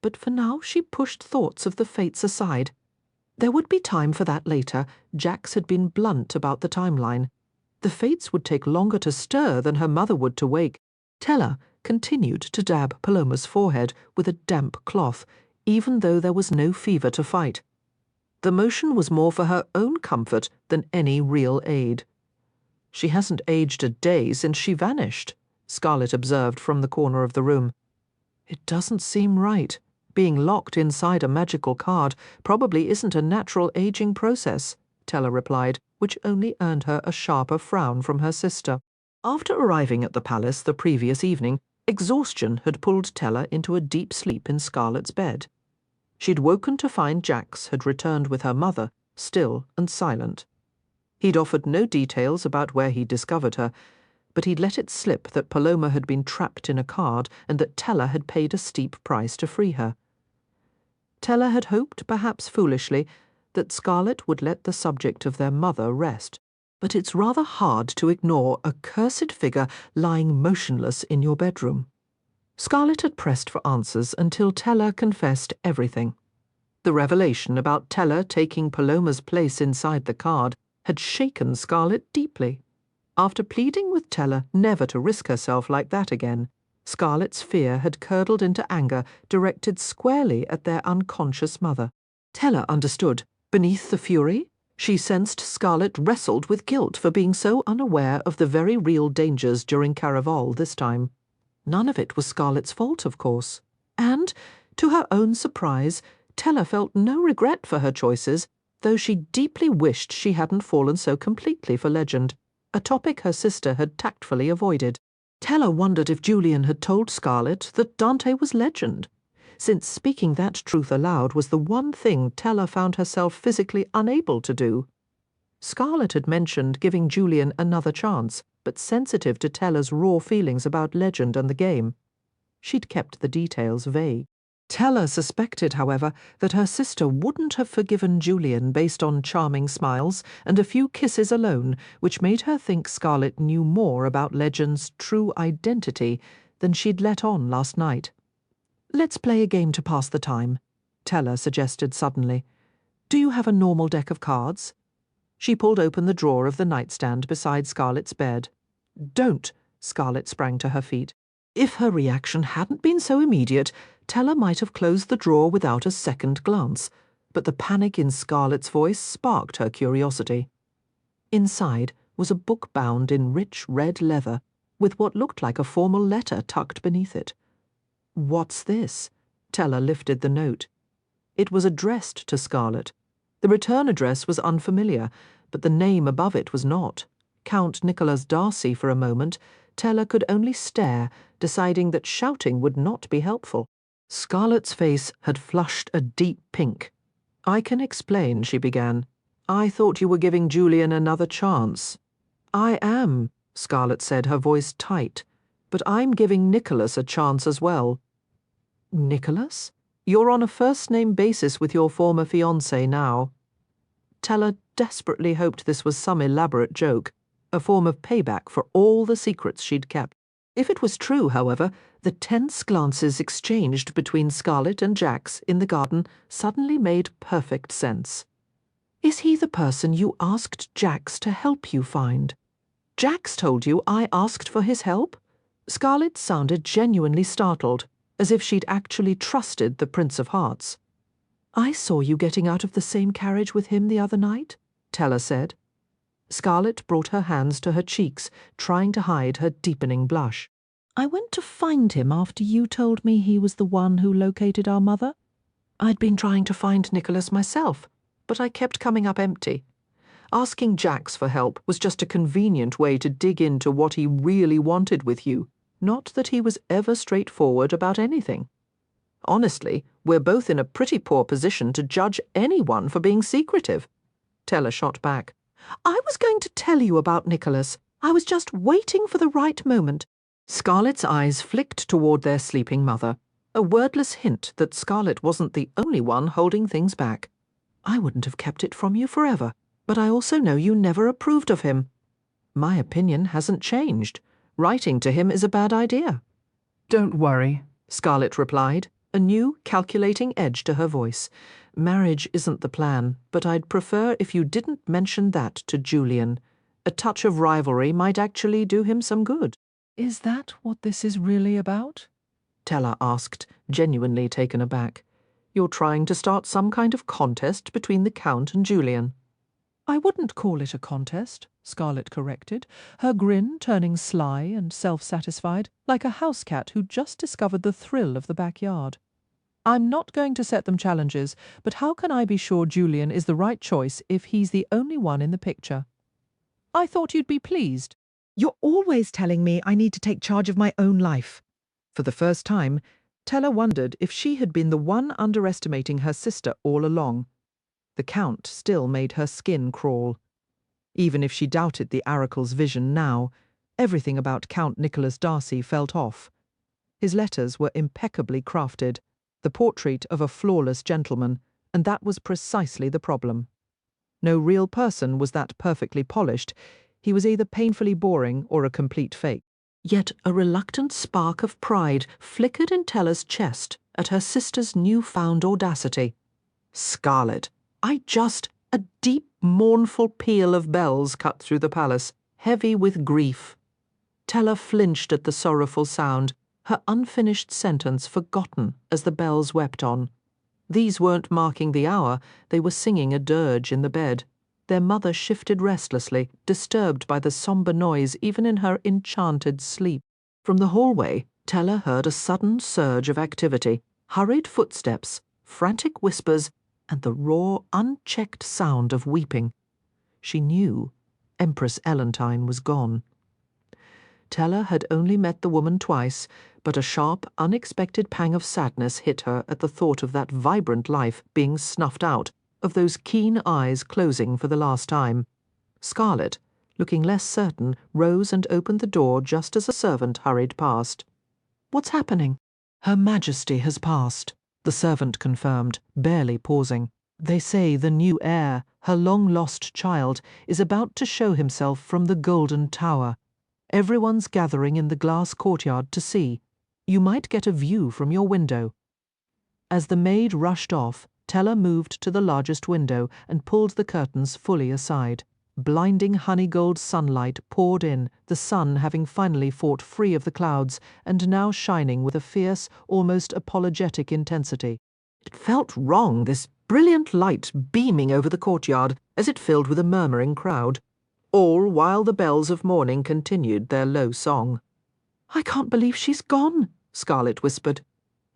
But for now she pushed thoughts of the fates aside. There would be time for that later. Jax had been blunt about the timeline. The fates would take longer to stir than her mother would to wake. Tella continued to dab Paloma's forehead with a damp cloth, even though there was no fever to fight. The motion was more for her own comfort than any real aid. "She hasn't aged a day since she vanished," Scarlet observed from the corner of the room. "It doesn't seem right. Being locked inside a magical card probably isn't a natural aging process," Tella replied, which only earned her a sharper frown from her sister. After arriving at the palace the previous evening, exhaustion had pulled Tella into a deep sleep in Scarlet's bed. She'd woken to find Jax had returned with her mother, still and silent. He'd offered no details about where he'd discovered her, but he'd let it slip that Paloma had been trapped in a card and that Tella had paid a steep price to free her. Tella had hoped, perhaps foolishly, that Scarlet would let the subject of their mother rest. But it's rather hard to ignore a cursed figure lying motionless in your bedroom. Scarlet had pressed for answers until Tella confessed everything. The revelation about Tella taking Paloma's place inside the card had shaken Scarlet deeply. After pleading with Tella never to risk herself like that again, Scarlet's fear had curdled into anger directed squarely at their unconscious mother. Tella understood. Beneath the fury, she sensed Scarlet wrestled with guilt for being so unaware of the very real dangers during Caraval this time. None of it was Scarlet's fault, of course. And, to her own surprise, Tella felt no regret for her choices, though she deeply wished she hadn't fallen so completely for Legend, a topic her sister had tactfully avoided. Tella wondered if Julian had told Scarlet that Dante was Legend, since speaking that truth aloud was the one thing Tella found herself physically unable to do. Scarlet had mentioned giving Julian another chance, but sensitive to Tella's raw feelings about Legend and the game. She'd kept the details vague. Tella suspected, however, that her sister wouldn't have forgiven Julian based on charming smiles and a few kisses alone, which made her think Scarlet knew more about Legend's true identity than she'd let on last night. "Let's play a game to pass the time," Tella suggested suddenly. "Do you have a normal deck of cards?" She pulled open the drawer of the nightstand beside Scarlet's bed. "Don't!" Scarlet sprang to her feet. If her reaction hadn't been so immediate, Tella might have closed the drawer without a second glance, but the panic in Scarlet's voice sparked her curiosity. Inside was a book bound in rich red leather, with what looked like a formal letter tucked beneath it. "What's this?" Teller lifted the note. It was addressed to Scarlet. The return address was unfamiliar, but the name above it was not. Count Nicholas Darcy. For a moment, Teller could only stare, deciding that shouting would not be helpful. Scarlet's face had flushed a deep pink. "I can explain," she began. "I thought you were giving Julian another chance." "I am," Scarlet said, her voice tight. "But I'm giving Nicholas a chance as well." "Nicholas? You're on a first-name basis with your former fiancé now." Teller desperately hoped this was some elaborate joke, a form of payback for all the secrets she'd kept. If it was true, however, the tense glances exchanged between Scarlet and Jax in the garden suddenly made perfect sense. "Is he the person you asked Jax to help you find? Jax told you I asked for his help?" Scarlet sounded genuinely startled, as if she'd actually trusted the Prince of Hearts. "I saw you getting out of the same carriage with him the other night," Teller said. Scarlet brought her hands to her cheeks, trying to hide her deepening blush. "I went to find him after you told me he was the one who located our mother. I'd been trying to find Nicholas myself, but I kept coming up empty. Asking Jax for help was just a convenient way to dig into what he really wanted with you, not that he was ever straightforward about anything. Honestly, we're both in a pretty poor position to judge anyone for being secretive." Teller shot back. "I was going to tell you about Nicholas. I was just waiting for the right moment." Scarlet's eyes flicked toward their sleeping mother, a wordless hint that Scarlet wasn't the only one holding things back. "I wouldn't have kept it from you forever, but I also know you never approved of him." "My opinion hasn't changed. Writing to him is a bad idea." "Don't worry," Scarlet replied, a new, calculating edge to her voice. "Marriage isn't the plan, but I'd prefer if you didn't mention that to Julian. A touch of rivalry might actually do him some good." "Is that what this is really about?" Teller asked, genuinely taken aback. "You're trying to start some kind of contest between the Count and Julian." "I wouldn't call it a contest," Scarlet corrected, her grin turning sly and self-satisfied, like a house cat who'd just discovered the thrill of the backyard. "I'm not going to set them challenges, but how can I be sure Julian is the right choice if he's the only one in the picture?" "I thought you'd be pleased." "You're always telling me I need to take charge of my own life." For the first time, Teller wondered if she had been the one underestimating her sister all along. The Count still made her skin crawl. Even if she doubted the oracle's vision now, everything about Count Nicholas Darcy felt off. His letters were impeccably crafted, the portrait of a flawless gentleman, and that was precisely the problem. No real person was that perfectly polished. He was either painfully boring or a complete fake. Yet a reluctant spark of pride flickered in Teller's chest at her sister's newfound audacity. "Scarlet, A deep, mournful peal of bells cut through the palace, heavy with grief. Teller flinched at the sorrowful sound, her unfinished sentence forgotten as the bells wept on. These weren't marking the hour, they were singing a dirge in the bed. Their mother shifted restlessly, disturbed by the sombre noise even in her enchanted sleep. From the hallway, Teller heard a sudden surge of activity, hurried footsteps, frantic whispers, and the raw, unchecked sound of weeping. She knew Empress Elentine was gone. Teller had only met the woman twice, but a sharp, unexpected pang of sadness hit her at the thought of that vibrant life being snuffed out, of those keen eyes closing for the last time. Scarlet, looking less certain, rose and opened the door just as a servant hurried past. "What's happening?" "Her Majesty has passed," the servant confirmed, barely pausing. "They say the new heir, her long-lost child, is about to show himself from the Golden Tower. Everyone's gathering in the glass courtyard to see. You might get a view from your window." As the maid rushed off, Teller moved to the largest window and pulled the curtains fully aside. Blinding honey-gold sunlight poured in, the sun having finally fought free of the clouds and now shining with a fierce, almost apologetic intensity. It felt wrong, this brilliant light beaming over the courtyard as it filled with a murmuring crowd, all while the bells of morning continued their low song. "I can't believe she's gone," Scarlet whispered.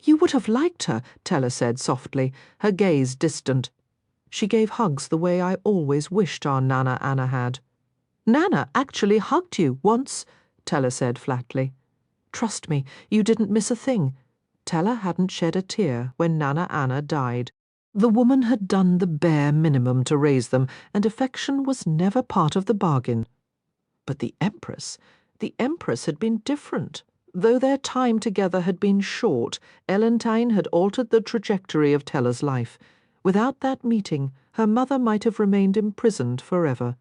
"You would have liked her," Tella said softly, her gaze distant. "She gave hugs the way I always wished our Nana Anna had." "Nana actually hugged you once," Tella said flatly. "Trust me, you didn't miss a thing. Tella hadn't shed a tear when Nana Anna died. The woman had done the bare minimum to raise them, and affection was never part of the bargain. But the Empress had been different. Though their time together had been short, Elentine had altered the trajectory of Tella's life. Without that meeting, her mother might have remained imprisoned forever.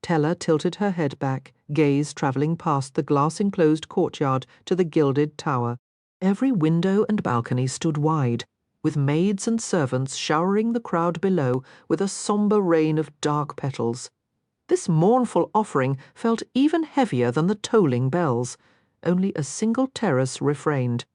Tella tilted her head back, gaze travelling past the glass-enclosed courtyard to the gilded tower. Every window and balcony stood wide, with maids and servants showering the crowd below with a sombre rain of dark petals. This mournful offering felt even heavier than the tolling bells. Only a single terrace refrained.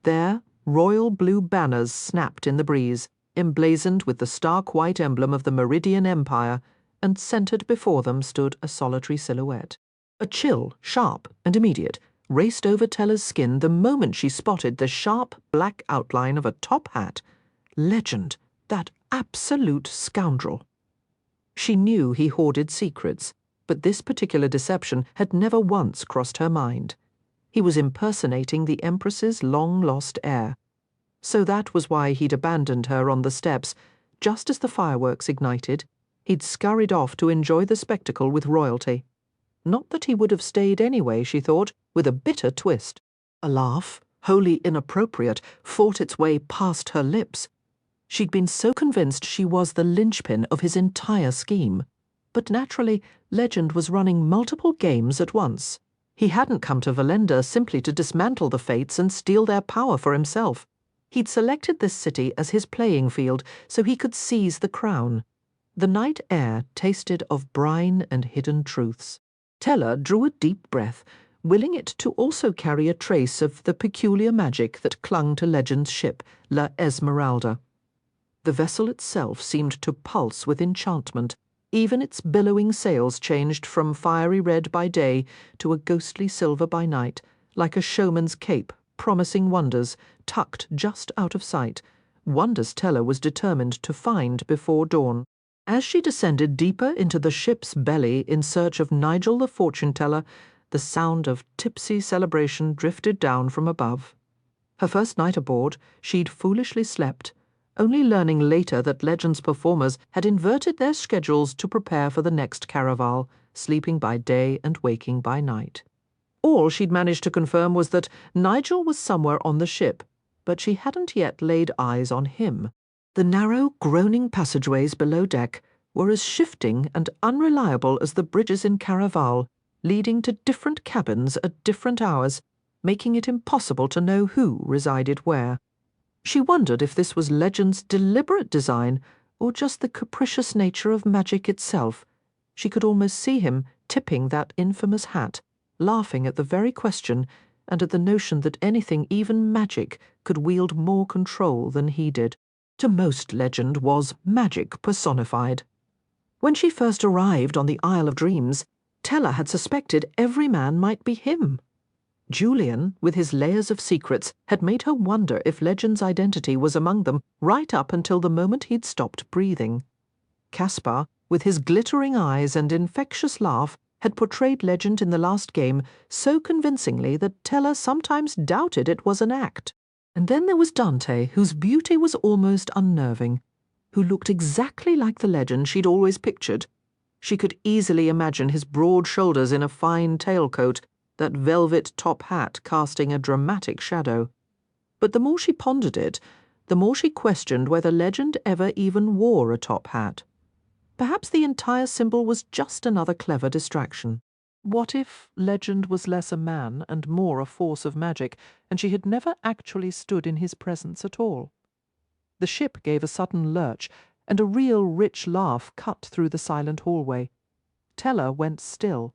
There, royal blue banners snapped in the breeze, emblazoned with the stark white emblem of the Meridian Empire, and centred before them stood a solitary silhouette. A chill, sharp and immediate, raced over Tella's skin the moment she spotted the sharp black outline of a top hat. Legend, that absolute scoundrel. She knew he hoarded secrets, but this particular deception had never once crossed her mind. He was impersonating the Empress's long-lost heir. So that was why he'd abandoned her on the steps. Just as the fireworks ignited, he'd scurried off to enjoy the spectacle with royalty. Not that he would have stayed anyway, she thought, with a bitter twist. A laugh, wholly inappropriate, fought its way past her lips. She'd been so convinced she was the linchpin of his entire scheme. But naturally, Legend was running multiple games at once. He hadn't come to Valenda simply to dismantle the Fates and steal their power for himself. He'd selected this city as his playing field so he could seize the crown. The night air tasted of brine and hidden truths. Tella drew a deep breath, willing it to also carry a trace of the peculiar magic that clung to Legend's ship, La Esmeralda. The vessel itself seemed to pulse with enchantment. Even its billowing sails changed from fiery red by day to a ghostly silver by night, like a showman's cape, promising wonders, tucked just out of sight. Wonders Tella was determined to find before dawn. As she descended deeper into the ship's belly in search of Nigel the fortune-teller, the sound of tipsy celebration drifted down from above. Her first night aboard, she'd foolishly slept, only learning later that Legend's performers had inverted their schedules to prepare for the next Caraval, sleeping by day and waking by night. All she'd managed to confirm was that Nigel was somewhere on the ship, but she hadn't yet laid eyes on him. The narrow, groaning passageways below deck were as shifting and unreliable as the bridges in Caraval, leading to different cabins at different hours, making it impossible to know who resided where. She wondered if this was Legend's deliberate design or just the capricious nature of magic itself. She could almost see him tipping that infamous hat, laughing at the very question and at the notion that anything even magic could wield more control than he did. To most, Legend was magic personified. When she first arrived on the Isle of Dreams, Tella had suspected every man might be him. Julian, with his layers of secrets, had made her wonder if Legend's identity was among them right up until the moment he'd stopped breathing. Caspar, with his glittering eyes and infectious laugh, had portrayed Legend in the last game so convincingly that Tella sometimes doubted it was an act. And then there was Dante, whose beauty was almost unnerving, who looked exactly like the Legend she'd always pictured. She could easily imagine his broad shoulders in a fine tailcoat, that velvet top hat casting a dramatic shadow. But the more she pondered it, the more she questioned whether Legend ever even wore a top hat. Perhaps the entire symbol was just another clever distraction. What if Legend was less a man and more a force of magic, and she had never actually stood in his presence at all? The ship gave a sudden lurch, and a real rich laugh cut through the silent hallway. Tella went still.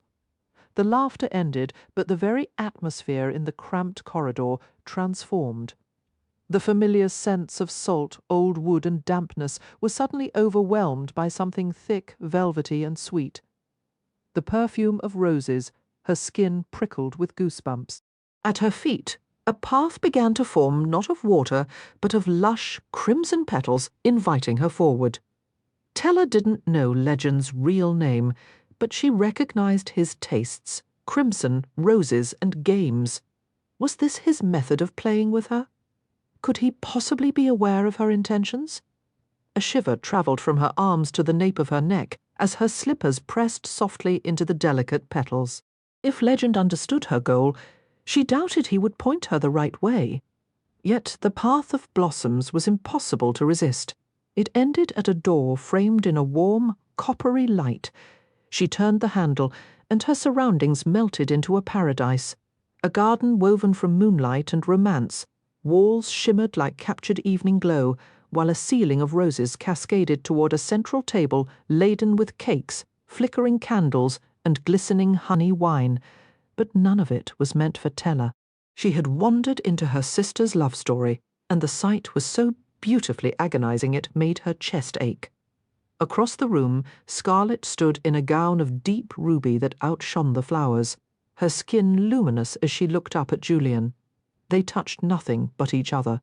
The laughter ended, but the very atmosphere in the cramped corridor transformed. The familiar scents of salt, old wood, and dampness were suddenly overwhelmed by something thick, velvety, and sweet. The perfume of roses, her skin prickled with goosebumps. At her feet, a path began to form not of water, but of lush, crimson petals inviting her forward. Teller didn't know Legend's real name, but she recognized his tastes: crimson, roses, and games. Was this his method of playing with her? Could he possibly be aware of her intentions? A shiver travelled from her arms to the nape of her neck as her slippers pressed softly into the delicate petals. If Legend understood her goal, she doubted he would point her the right way. Yet the path of blossoms was impossible to resist. It ended at a door framed in a warm, coppery light. She turned the handle, and her surroundings melted into a paradise. A garden woven from moonlight and romance. Walls shimmered like captured evening glow, while a ceiling of roses cascaded toward a central table laden with cakes, flickering candles, and glistening honey wine. But none of it was meant for Teller. She had wandered into her sister's love story, and the sight was so beautifully agonizing it made her chest ache. Across the room, Scarlet stood in a gown of deep ruby that outshone the flowers, her skin luminous as she looked up at Julian. They touched nothing but each other.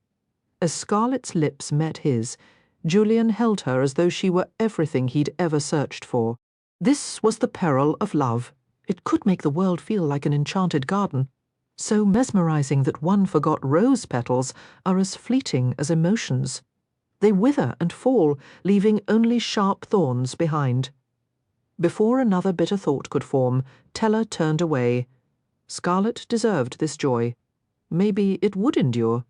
As Scarlet's lips met his, Julian held her as though she were everything he'd ever searched for. This was the peril of love. It could make the world feel like an enchanted garden, so mesmerizing that one forgot rose petals are as fleeting as emotions. They wither and fall, leaving only sharp thorns behind. Before another bitter thought could form, Teller turned away. Scarlet deserved this joy. Maybe it would endure.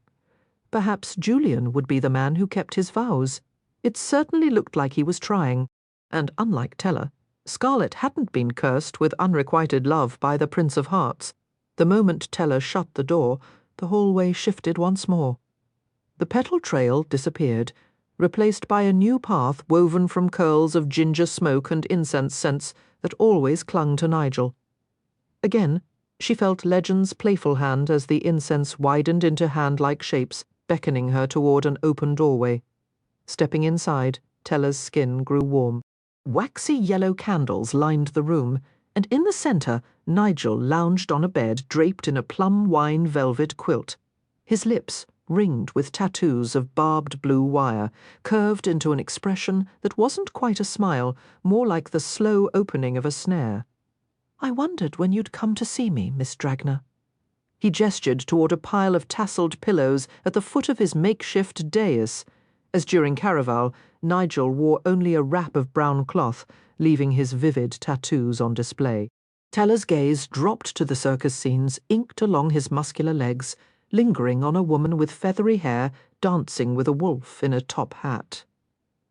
Perhaps Julian would be the man who kept his vows. It certainly looked like he was trying, and unlike Teller, Scarlet hadn't been cursed with unrequited love by the Prince of Hearts. The moment Teller shut the door, the hallway shifted once more. The petal trail disappeared, replaced by a new path woven from curls of ginger smoke and incense scents that always clung to Nigel. Again, she felt Legend's playful hand as the incense widened into hand-like shapes, beckoning her toward an open doorway. Stepping inside, Teller's skin grew warm. Waxy yellow candles lined the room, and in the centre, Nigel lounged on a bed draped in a plum wine velvet quilt. His lips, ringed with tattoos of barbed blue wire, curved into an expression that wasn't quite a smile, more like the slow opening of a snare. "I wondered when you'd come to see me, Miss Dragner." He gestured toward a pile of tasselled pillows at the foot of his makeshift dais, as during Caraval, Nigel wore only a wrap of brown cloth, leaving his vivid tattoos on display. Teller's gaze dropped to the circus scenes inked along his muscular legs, lingering on a woman with feathery hair dancing with a wolf in a top hat.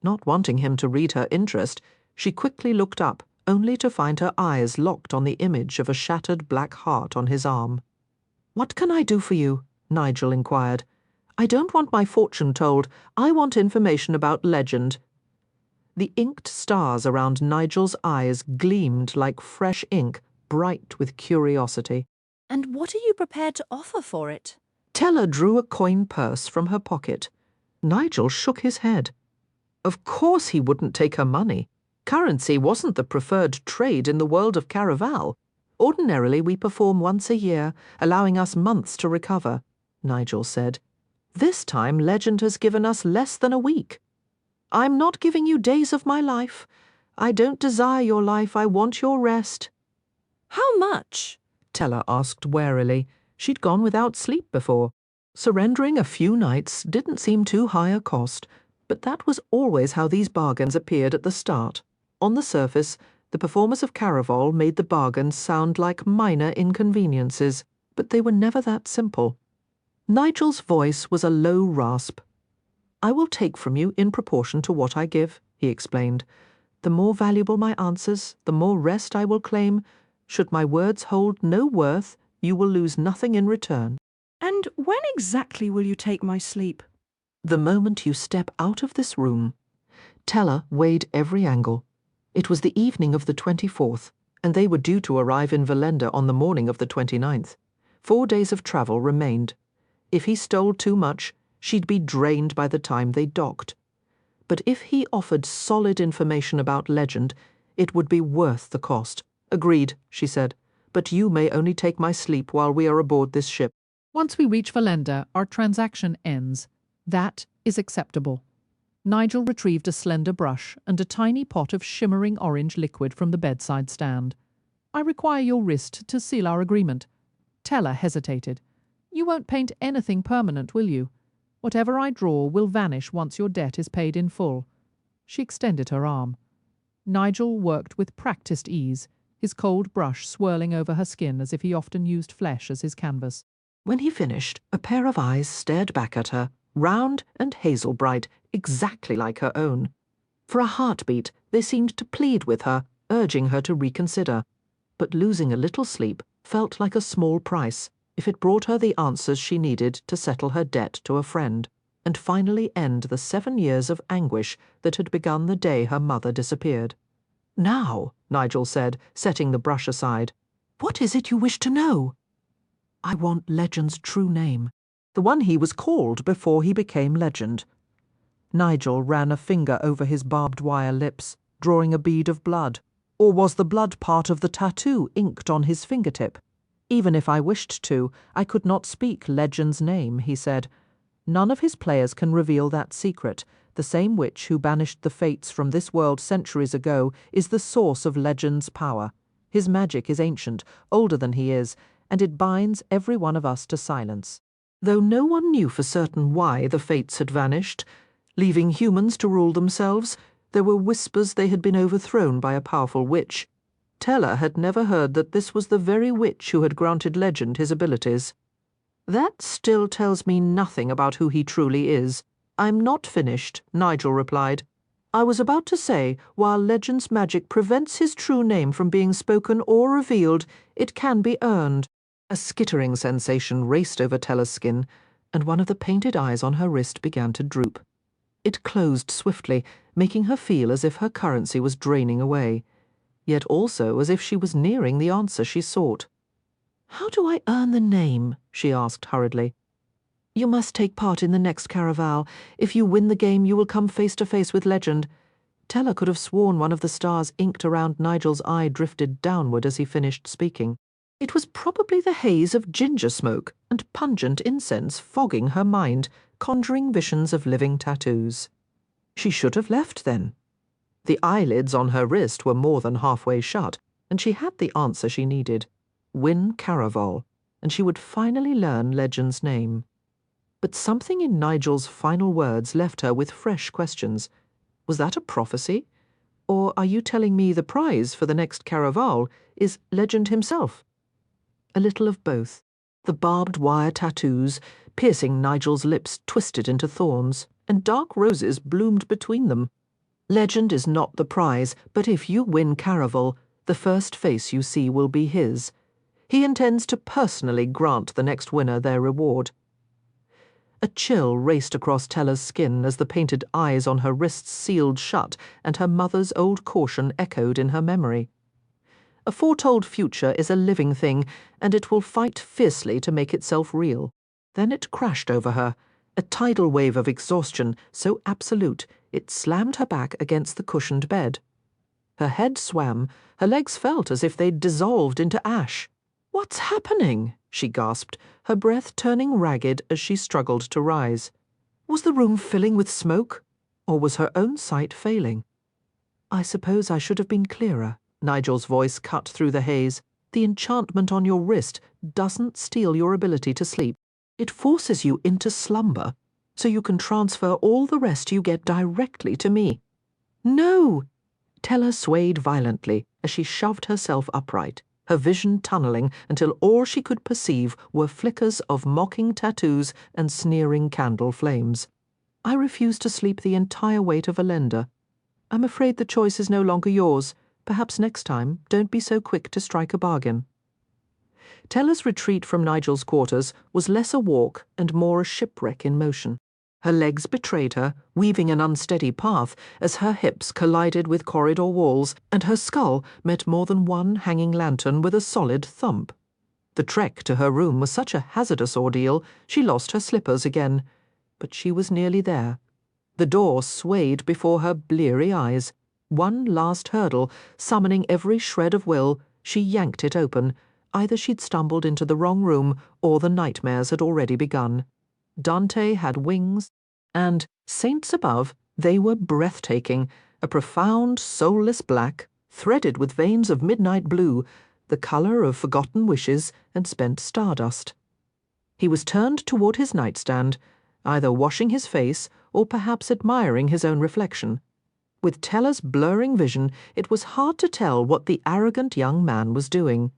Not wanting him to read her interest, she quickly looked up, only to find her eyes locked on the image of a shattered black heart on his arm. "What can I do for you?" Nigel inquired. "I don't want my fortune told. I want information about Legend." The inked stars around Nigel's eyes gleamed like fresh ink, bright with curiosity. "And what are you prepared to offer for it?" Teller drew a coin purse from her pocket. Nigel shook his head. Of course he wouldn't take her money. Currency wasn't the preferred trade in the world of Caraval. Ordinarily we perform once a year, allowing us months to recover, Nigel said. This time Legend has given us less than a week. I'm not giving you days of my life. I don't desire your life, I want your rest. "How much?" Teller asked warily. She'd gone without sleep before. Surrendering a few nights didn't seem too high a cost, but that was always how these bargains appeared at the start. On the surface, the performers of Caraval made the bargains sound like minor inconveniences, but they were never that simple. Nigel's voice was a low rasp. "I will take from you in proportion to what I give," he explained. "The more valuable my answers, the more rest I will claim. Should my words hold no worth, you will lose nothing in return." "And when exactly will you take my sleep?" "The moment you step out of this room." Teller weighed every angle. It was the evening of the 24th, and they were due to arrive in Valenda on the morning of the 29th. 4 days of travel remained. If he stole too much, she'd be drained by the time they docked. But if he offered solid information about Legend, it would be worth the cost. "Agreed," she said. but you may only take my sleep while we are aboard this ship. Once we reach Valenda, our transaction ends. That is acceptable. Nigel retrieved a slender brush and a tiny pot of shimmering orange liquid from the bedside stand. I require your wrist to seal our agreement. Tella hesitated. You won't paint anything permanent, will you? Whatever I draw will vanish once your debt is paid in full. She extended her arm. Nigel worked with practiced ease, his cold brush swirling over her skin as if he often used flesh as his canvas. When he finished, a pair of eyes stared back at her, round and hazel bright, exactly like her own. For a heartbeat, they seemed to plead with her, urging her to reconsider. But losing a little sleep felt like a small price if it brought her the answers she needed to settle her debt to a friend, and finally end the 7 years of anguish that had begun the day her mother disappeared. "Now," Nigel said, setting the brush aside, "what is it you wish to know?" "I want Legend's true name, the one he was called before he became Legend." Nigel ran a finger over his barbed wire lips, drawing a bead of blood. Or was the blood part of the tattoo inked on his fingertip? "Even if I wished to, I could not speak Legend's name," he said. "None of his players can reveal that secret. The same witch who banished the fates from this world centuries ago is the source of Legend's power. His magic is ancient, older than he is, and it binds every one of us to silence." Though no one knew for certain why the fates had vanished, leaving humans to rule themselves, there were whispers they had been overthrown by a powerful witch. Tella had never heard that this was the very witch who had granted Legend his abilities. "That still tells me nothing about who he truly is. I'm not finished," Nigel replied. "I was about to say, while Legend's magic prevents his true name from being spoken or revealed, it can be earned." A skittering sensation raced over Tella's skin, and one of the painted eyes on her wrist began to droop. It closed swiftly, making her feel as if her currency was draining away, yet also as if she was nearing the answer she sought. "How do I earn the name?" she asked hurriedly. "You must take part in the next Caraval. If you win the game, you will come face to face with Legend." Tella could have sworn one of the stars inked around Nigel's eye drifted downward as he finished speaking. It was probably the haze of ginger smoke and pungent incense fogging her mind, conjuring visions of living tattoos. She should have left then. The eyelids on her wrist were more than halfway shut, and she had the answer she needed. Win Caraval, and she would finally learn Legend's name. But something in Nigel's final words left her with fresh questions. Was that a prophecy? Or are you telling me the prize for the next Caraval is Legend himself? A little of both. The barbed wire tattoos, piercing Nigel's lips, twisted into thorns, and dark roses bloomed between them. Legend is not the prize, but if you win Caraval, the first face you see will be his. He intends to personally grant the next winner their reward. A chill raced across Tella's skin as the painted eyes on her wrists sealed shut and her mother's old caution echoed in her memory. A foretold future is a living thing, and it will fight fiercely to make itself real. Then it crashed over her, a tidal wave of exhaustion so absolute it slammed her back against the cushioned bed. Her head swam, her legs felt as if they'd dissolved into ash. "What's happening?" she gasped, her breath turning ragged as she struggled to rise. Was the room filling with smoke, or was her own sight failing? "I suppose I should have been clearer," Nigel's voice cut through the haze. "The enchantment on your wrist doesn't steal your ability to sleep. It forces you into slumber, so you can transfer all the rest you get directly to me." "No!" Tella swayed violently as she shoved herself upright, her vision tunneling until all she could perceive were flickers of mocking tattoos and sneering candle flames. "I refuse to sleep the entire weight of Valenda. I'm afraid the choice is no longer yours. Perhaps next time, don't be so quick to strike a bargain." Tella's retreat from Nigel's quarters was less a walk and more a shipwreck in motion. Her legs betrayed her, weaving an unsteady path as her hips collided with corridor walls and her skull met more than one hanging lantern with a solid thump. The trek to her room was such a hazardous ordeal, she lost her slippers again. But she was nearly there. The door swayed before her bleary eyes. One last hurdle, summoning every shred of will, she yanked it open, either she'd stumbled into the wrong room or the nightmares had already begun. Dante had wings, and, saints above, they were breathtaking, a profound, soulless black, threaded with veins of midnight blue, the colour of forgotten wishes and spent stardust. He was turned toward his nightstand, either washing his face or perhaps admiring his own reflection. With Tella's blurring vision, it was hard to tell what the arrogant young man was doing.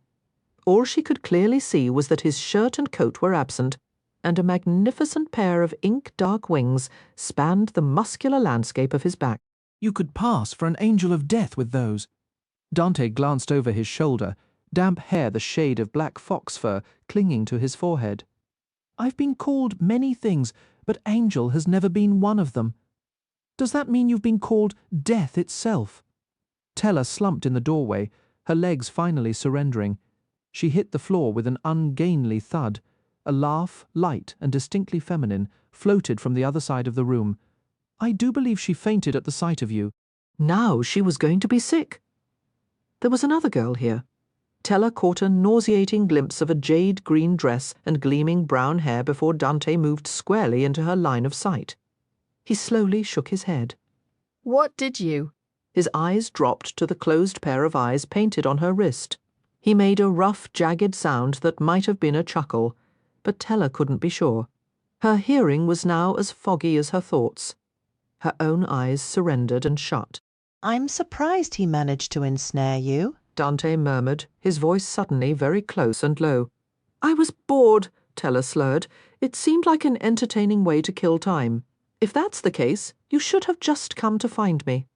All she could clearly see was that his shirt and coat were absent, and a magnificent pair of ink-dark wings spanned the muscular landscape of his back. You could pass for an angel of death with those. Dante glanced over his shoulder, damp hair the shade of black fox fur clinging to his forehead. I've been called many things, but angel has never been one of them. Does that mean you've been called death itself? Tella slumped in the doorway, her legs finally surrendering. She hit the floor with an ungainly thud. A laugh, light and distinctly feminine, floated from the other side of the room. I do believe she fainted at the sight of you. Now she was going to be sick. There was another girl here. Tella caught a nauseating glimpse of a jade-green dress and gleaming brown hair before Dante moved squarely into her line of sight. He slowly shook his head. What did you? His eyes dropped to the closed pair of eyes painted on her wrist. He made a rough, jagged sound that might have been a chuckle, but Tella couldn't be sure. Her hearing was now as foggy as her thoughts. Her own eyes surrendered and shut. I'm surprised he managed to ensnare you, Dante murmured, his voice suddenly very close and low. I was bored, Tella slurred. It seemed like an entertaining way to kill time. If that's the case, you should have just come to find me.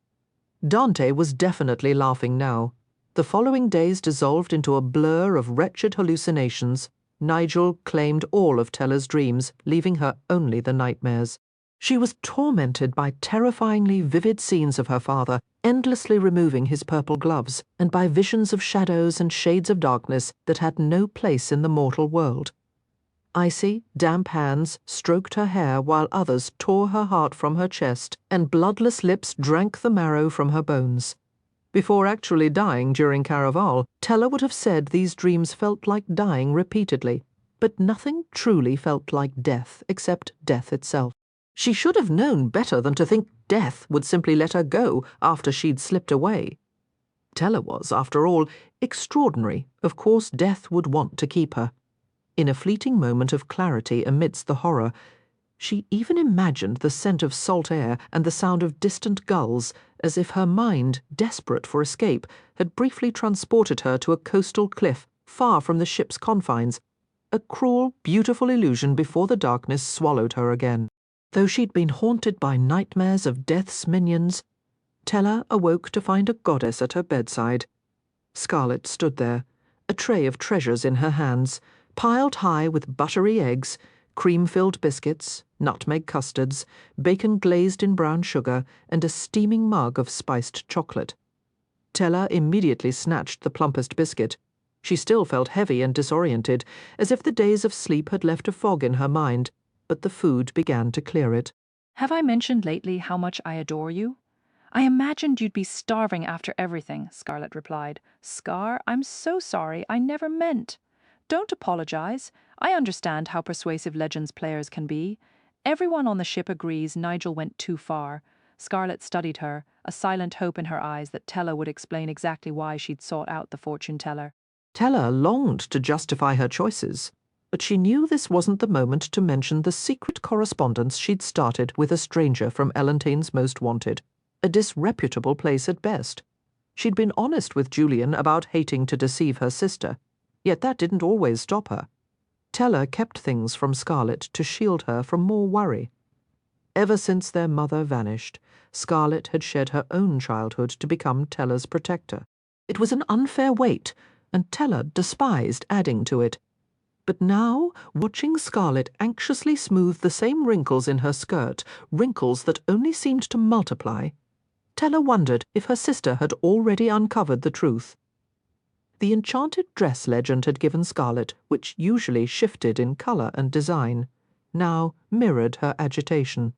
Dante was definitely laughing now. The following days dissolved into a blur of wretched hallucinations. Nigel claimed all of Tella's dreams, leaving her only the nightmares. She was tormented by terrifyingly vivid scenes of her father, endlessly removing his purple gloves, and by visions of shadows and shades of darkness that had no place in the mortal world. Icy, damp hands stroked her hair while others tore her heart from her chest, and bloodless lips drank the marrow from her bones. Before actually dying during Caraval, Tella would have said these dreams felt like dying repeatedly, but nothing truly felt like death except death itself. She should have known better than to think death would simply let her go after she'd slipped away. Tella was, after all, extraordinary. Of course death would want to keep her. In a fleeting moment of clarity amidst the horror, she even imagined the scent of salt air and the sound of distant gulls, as if her mind, desperate for escape, had briefly transported her to a coastal cliff far from the ship's confines, a cruel, beautiful illusion before the darkness swallowed her again. Though she'd been haunted by nightmares of death's minions, Tella awoke to find a goddess at her bedside. Scarlet stood there, a tray of treasures in her hands, piled high with buttery eggs, cream-filled biscuits, nutmeg custards, bacon glazed in brown sugar, and a steaming mug of spiced chocolate. Tella immediately snatched the plumpest biscuit. She still felt heavy and disoriented, as if the days of sleep had left a fog in her mind, but the food began to clear it. Have I mentioned lately how much I adore you? I imagined you'd be starving after everything, Scarlet replied. Scar, I'm so sorry, I never meant. Don't apologize. I understand how persuasive Legends players can be. Everyone on the ship agrees Nigel went too far. Scarlet studied her, a silent hope in her eyes that Tella would explain exactly why she'd sought out the fortune teller. Tella longed to justify her choices, but she knew this wasn't the moment to mention the secret correspondence she'd started with a stranger from Ellantane's Most Wanted, a disreputable place at best. She'd been honest with Julian about hating to deceive her sister, yet that didn't always stop her. Tella kept things from Scarlet to shield her from more worry. Ever since their mother vanished, Scarlet had shed her own childhood to become Tella's protector. It was an unfair weight, and Tella despised adding to it. But now, watching Scarlet anxiously smooth the same wrinkles in her skirt, wrinkles that only seemed to multiply, Tella wondered if her sister had already uncovered the truth. The enchanted dress legend had given Scarlet, which usually shifted in colour and design, now mirrored her agitation.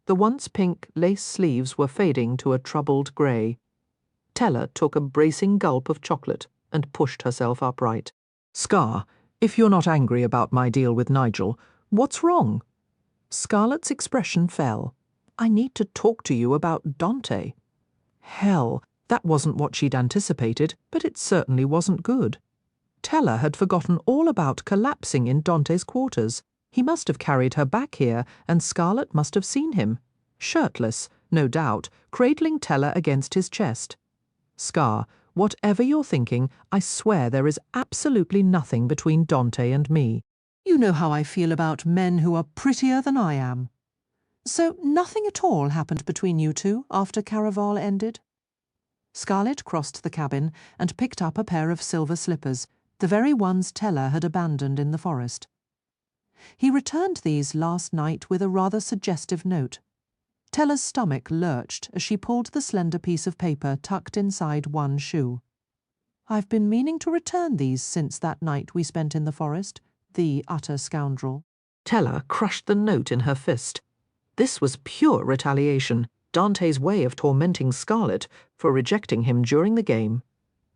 The once pink lace sleeves were fading to a troubled grey. Tella took a bracing gulp of chocolate and pushed herself upright. Scar, if you're not angry about my deal with Nigel, what's wrong? Scarlett's expression fell. I need to talk to you about Dante. Hell, that wasn't what she'd anticipated, but it certainly wasn't good. Teller had forgotten all about collapsing in Dante's quarters. He must have carried her back here, and Scarlett must have seen him. Shirtless, no doubt, cradling Teller against his chest. Scar, whatever you're thinking, I swear there is absolutely nothing between Dante and me. You know how I feel about men who are prettier than I am. So nothing at all happened between you two after Caraval ended? Scarlett crossed the cabin and picked up a pair of silver slippers, the very ones Teller had abandoned in the forest. He returned these last night with a rather suggestive note. Teller's stomach lurched as she pulled the slender piece of paper tucked inside one shoe. I've been meaning to return these since that night we spent in the forest, the utter scoundrel. Teller crushed the note in her fist. This was pure retaliation, Dante's way of tormenting Scarlett for rejecting him during the game.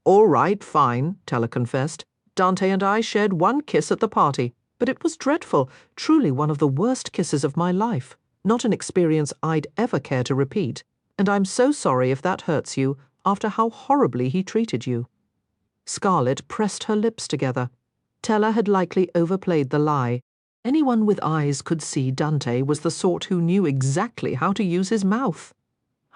All right, fine, Teller confessed. Dante and I shared one kiss at the party, but it was dreadful, truly one of the worst kisses of my life. Not an experience I'd ever care to repeat, and I'm so sorry if that hurts you after how horribly he treated you. Scarlett pressed her lips together. Teller had likely overplayed the lie. Anyone with eyes could see Dante was the sort who knew exactly how to use his mouth.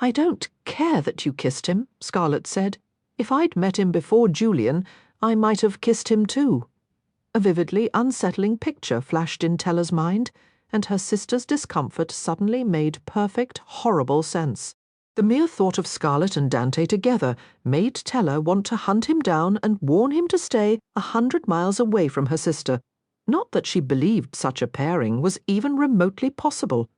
I don't care that you kissed him, Scarlett said. If I'd met him before Julian, I might have kissed him too. A vividly unsettling picture flashed in Teller's mind, and her sister's discomfort suddenly made perfect, horrible sense. The mere thought of Scarlett and Dante together made Teller want to hunt him down and warn him to stay 100 miles away from her sister. Not that she believed such a pairing was even remotely possible.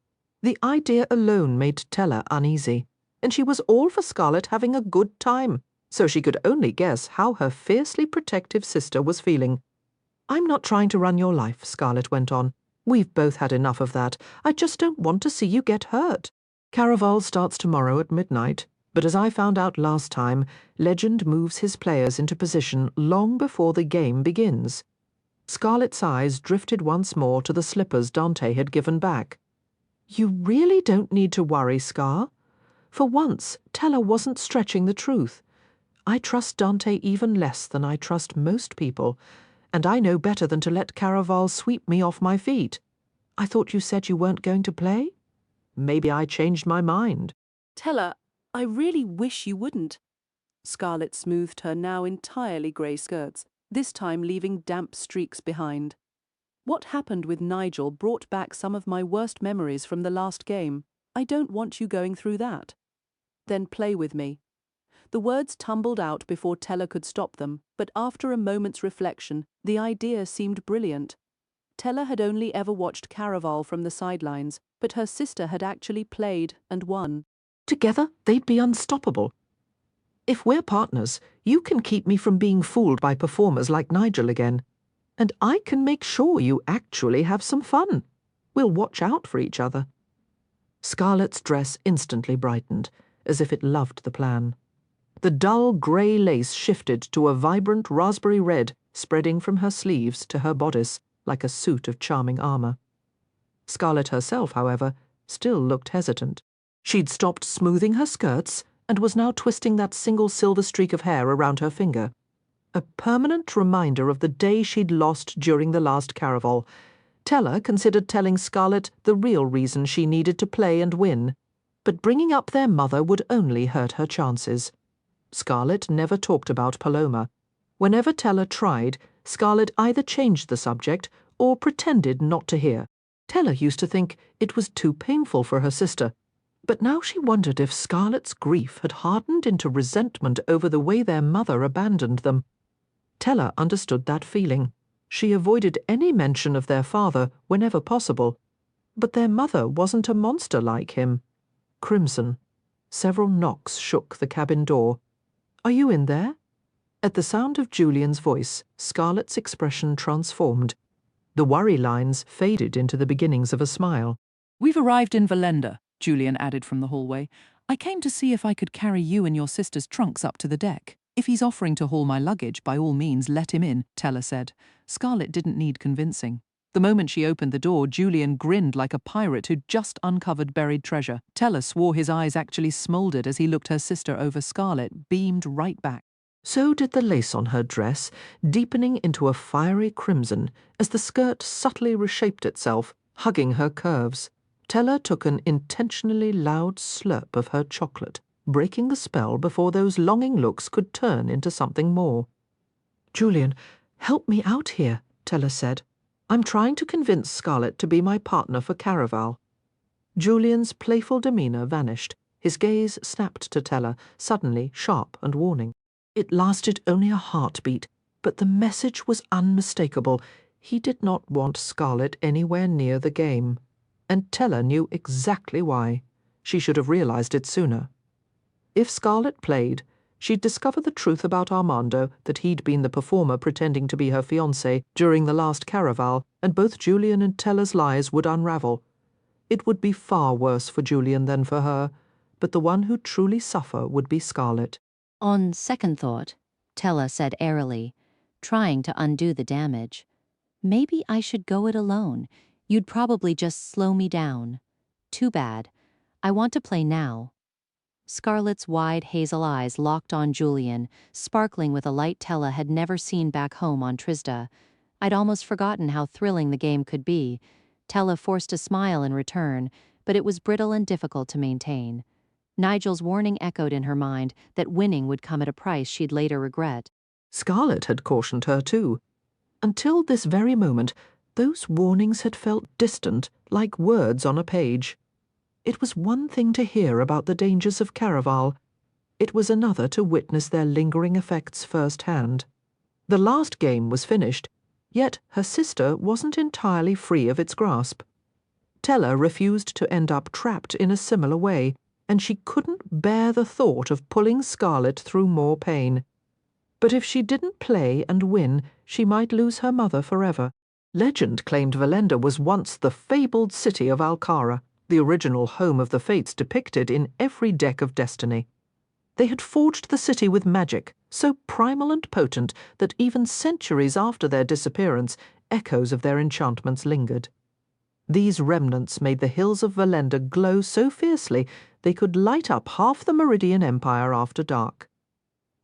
The idea alone made Teller uneasy, and she was all for Scarlett having a good time, so she could only guess how her fiercely protective sister was feeling. I'm not trying to run your life, Scarlett went on. We've both had enough of that. I just don't want to see you get hurt. Caraval starts tomorrow at midnight, but as I found out last time, Legend moves his players into position long before the game begins. Scarlett's eyes drifted once more to the slippers Dante had given back. You really don't need to worry, Scar. For once, Teller wasn't stretching the truth. I trust Dante even less than I trust most people, and I know better than to let Caraval sweep me off my feet. I thought you said you weren't going to play? Maybe I changed my mind. Teller, I really wish you wouldn't. Scarlett smoothed her now entirely grey skirts, this time leaving damp streaks behind. What happened with Nigel brought back some of my worst memories from the last game. I don't want you going through that. Then play with me. The words tumbled out before Teller could stop them, but after a moment's reflection, the idea seemed brilliant. Teller had only ever watched Caraval from the sidelines, but her sister had actually played and won. Together, they'd be unstoppable. If we're partners, you can keep me from being fooled by performers like Nigel again. And I can make sure you actually have some fun. We'll watch out for each other. Scarlett's dress instantly brightened, as if it loved the plan. The dull grey lace shifted to a vibrant raspberry red, spreading from her sleeves to her bodice, like a suit of charming armour. Scarlett herself, however, still looked hesitant. She'd stopped smoothing her skirts and was now twisting that single silver streak of hair around her finger. A permanent reminder of the day she'd lost during the last Caraval. Teller considered telling Scarlett the real reason she needed to play and win, but bringing up their mother would only hurt her chances. Scarlett never talked about Paloma. Whenever Teller tried, Scarlett either changed the subject or pretended not to hear. Teller used to think it was too painful for her sister, but now she wondered if Scarlett's grief had hardened into resentment over the way their mother abandoned them. Teller understood that feeling. She avoided any mention of their father whenever possible, but their mother wasn't a monster like him. Crimson. Several knocks shook the cabin door. Are you in there? At the sound of Julian's voice, Scarlett's expression transformed. The worry lines faded into the beginnings of a smile. We've arrived in Valenda, Julian added from the hallway. I came to see if I could carry you and your sister's trunks up to the deck. If he's offering to haul my luggage, by all means let him in, Teller said. Scarlett didn't need convincing. The moment she opened the door, Julian grinned like a pirate who'd just uncovered buried treasure. Teller swore his eyes actually smouldered as he looked her sister over. Scarlett beamed right back. So did the lace on her dress, deepening into a fiery crimson as the skirt subtly reshaped itself, hugging her curves. Teller took an intentionally loud slurp of her chocolate, breaking the spell before those longing looks could turn into something more. "Julian, help me out here," Teller said. "I'm trying to convince Scarlett to be my partner for Caraval." Julian's playful demeanour vanished. His gaze snapped to Teller, suddenly sharp and warning. It lasted only a heartbeat, but the message was unmistakable. He did not want Scarlett anywhere near the game. And Teller knew exactly why. She should have realized it sooner. If Scarlett played, she'd discover the truth about Armando, that he'd been the performer pretending to be her fiancé during the last Caraval, and both Julian and Teller's lies would unravel. It would be far worse for Julian than for her, but the one who'd truly suffer would be Scarlett. On second thought, Teller said airily, trying to undo the damage, maybe I should go it alone. You'd probably just slow me down. Too bad. I want to play now. Scarlett's wide hazel eyes locked on Julian, sparkling with a light Teller had never seen back home on Trisda. I'd almost forgotten how thrilling the game could be. Teller forced a smile in return, but it was brittle and difficult to maintain. Nigel's warning echoed in her mind that winning would come at a price she'd later regret. Scarlett had cautioned her too. Until this very moment, those warnings had felt distant, like words on a page. It was one thing to hear about the dangers of Caraval. It was another to witness their lingering effects firsthand. The last game was finished, yet her sister wasn't entirely free of its grasp. Teller refused to end up trapped in a similar way, and she couldn't bear the thought of pulling Scarlett through more pain. But if she didn't play and win, she might lose her mother forever. Legend claimed Valenda was once the fabled city of Alcara, the original home of the Fates depicted in every deck of Destiny. They had forged the city with magic, so primal and potent that even centuries after their disappearance, echoes of their enchantments lingered. These remnants made the hills of Valenda glow so fiercely they could light up half the Meridian Empire after dark.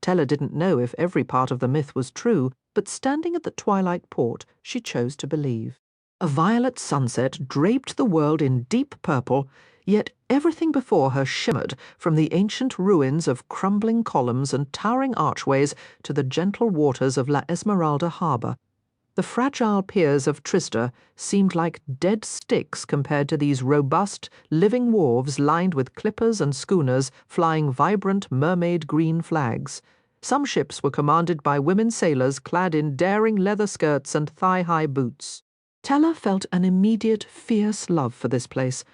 Teller didn't know if every part of the myth was true, but standing at the twilight port, she chose to believe. A violet sunset draped the world in deep purple, yet everything before her shimmered, from the ancient ruins of crumbling columns and towering archways to the gentle waters of La Esmeralda harbour. The fragile piers of Trisda seemed like dead sticks compared to these robust, living wharves lined with clippers and schooners flying vibrant mermaid green flags. Some ships were commanded by women sailors clad in daring leather skirts and thigh-high boots. Teller felt an immediate, fierce love for this place.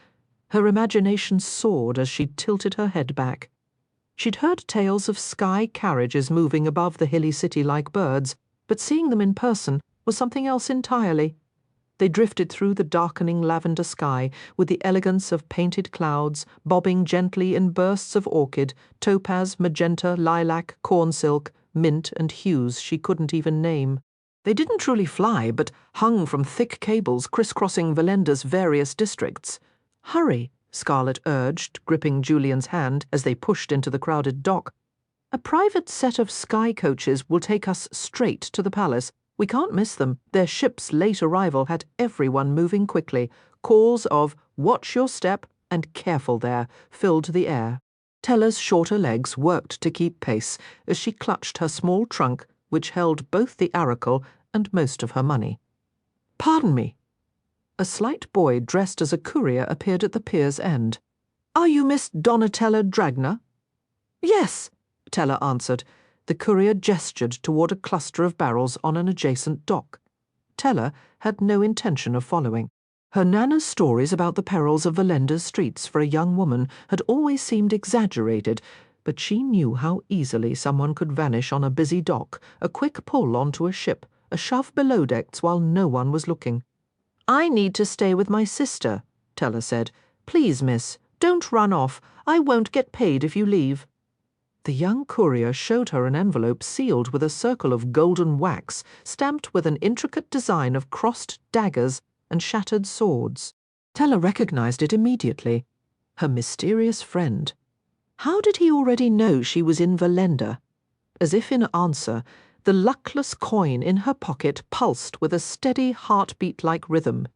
Her imagination soared as she tilted her head back. She'd heard tales of sky carriages moving above the hilly city like birds, but seeing them in person was something else entirely. They drifted through the darkening lavender sky with the elegance of painted clouds, bobbing gently in bursts of orchid, topaz, magenta, lilac, cornsilk, mint, and hues she couldn't even name. They didn't truly fly, but hung from thick cables crisscrossing Valenda's various districts. "Hurry," Scarlett urged, gripping Julian's hand as they pushed into the crowded dock. "A private set of sky coaches will take us straight to the palace. We can't miss them." Their ship's late arrival had everyone moving quickly. Calls of "watch your step" and "careful there" filled the air. Teller's shorter legs worked to keep pace as she clutched her small trunk, which held both the aracle and most of her money. "Pardon me." A slight boy dressed as a courier appeared at the pier's end. "Are you Miss Donatella Dragna?" "Yes," Teller answered. The courier gestured toward a cluster of barrels on an adjacent dock. Teller had no intention of following. Her Nana's stories about the perils of Valenda's streets for a young woman had always seemed exaggerated, but she knew how easily someone could vanish on a busy dock, a quick pull onto a ship, a shove below decks while no one was looking. "I need to stay with my sister," Teller said. "Please, miss, don't run off. I won't get paid if you leave." The young courier showed her an envelope sealed with a circle of golden wax, stamped with an intricate design of crossed daggers and shattered swords. Tella recognized it immediately. Her mysterious friend. How did he already know she was in Valenda? As if in answer, the luckless coin in her pocket pulsed with a steady heartbeat-like rhythm.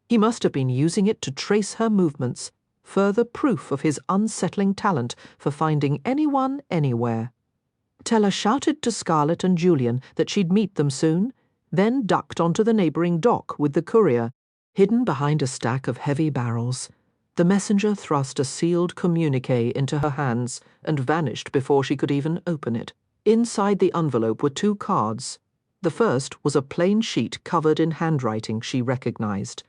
He must have been using it to trace her movements, further proof of his unsettling talent for finding anyone anywhere. Tella shouted to Scarlett and Julian that she'd meet them soon, then ducked onto the neighbouring dock with the courier. Hidden behind a stack of heavy barrels, the messenger thrust a sealed communique into her hands and vanished before she could even open it. Inside the envelope were 2 cards. The first was a plain sheet covered in handwriting she recognized.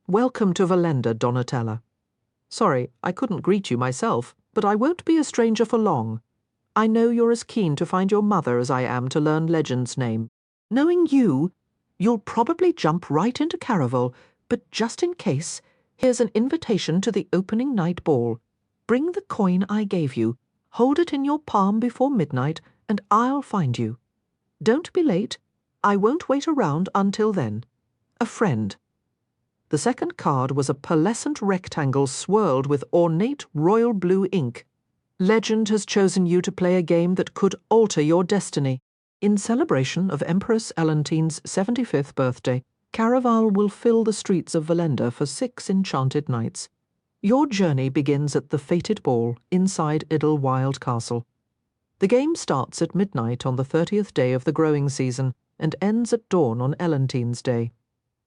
"Welcome to Valenda, Donatella. Sorry, I couldn't greet you myself, but I won't be a stranger for long. I know you're as keen to find your mother as I am to learn Legend's name. Knowing you, you'll probably jump right into Caraval, but just in case, here's an invitation to the opening night ball. Bring the coin I gave you, hold it in your palm before midnight, and I'll find you. Don't be late. I won't wait around until then. A friend." The second card was a pearlescent rectangle swirled with ornate royal blue ink. "Legend has chosen you to play a game that could alter your destiny. In celebration of Empress Elentine's 75th birthday, Caraval will fill the streets of Valenda for 6 enchanted nights. Your journey begins at the fated ball inside Idlewild Castle. The game starts at midnight on the 30th day of the growing season and ends at dawn on Elentine's Day.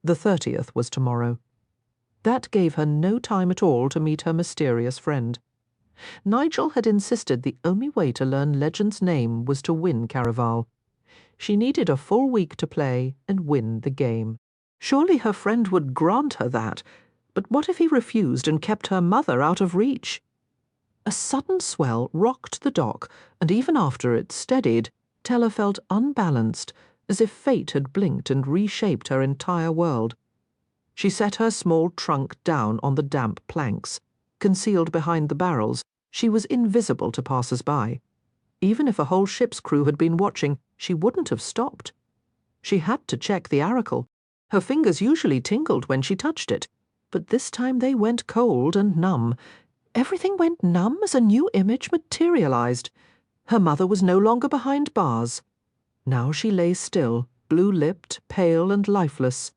The 30th was tomorrow. That gave her no time at all to meet her mysterious friend. Nigel had insisted the only way to learn Legend's name was to win Caraval. She needed a full week to play and win the game. Surely her friend would grant her that, but what if he refused and kept her mother out of reach? A sudden swell rocked the dock, and even after it steadied, Tella felt unbalanced, as if fate had blinked and reshaped her entire world. She set her small trunk down on the damp planks. Concealed behind the barrels, she was invisible to passers-by. Even if a whole ship's crew had been watching, she wouldn't have stopped. She had to check the aracle. Her fingers usually tingled when she touched it, but this time they went cold and numb. Everything went numb as a new image materialized. Her mother was no longer behind bars. Now she lay still, blue-lipped, pale and lifeless.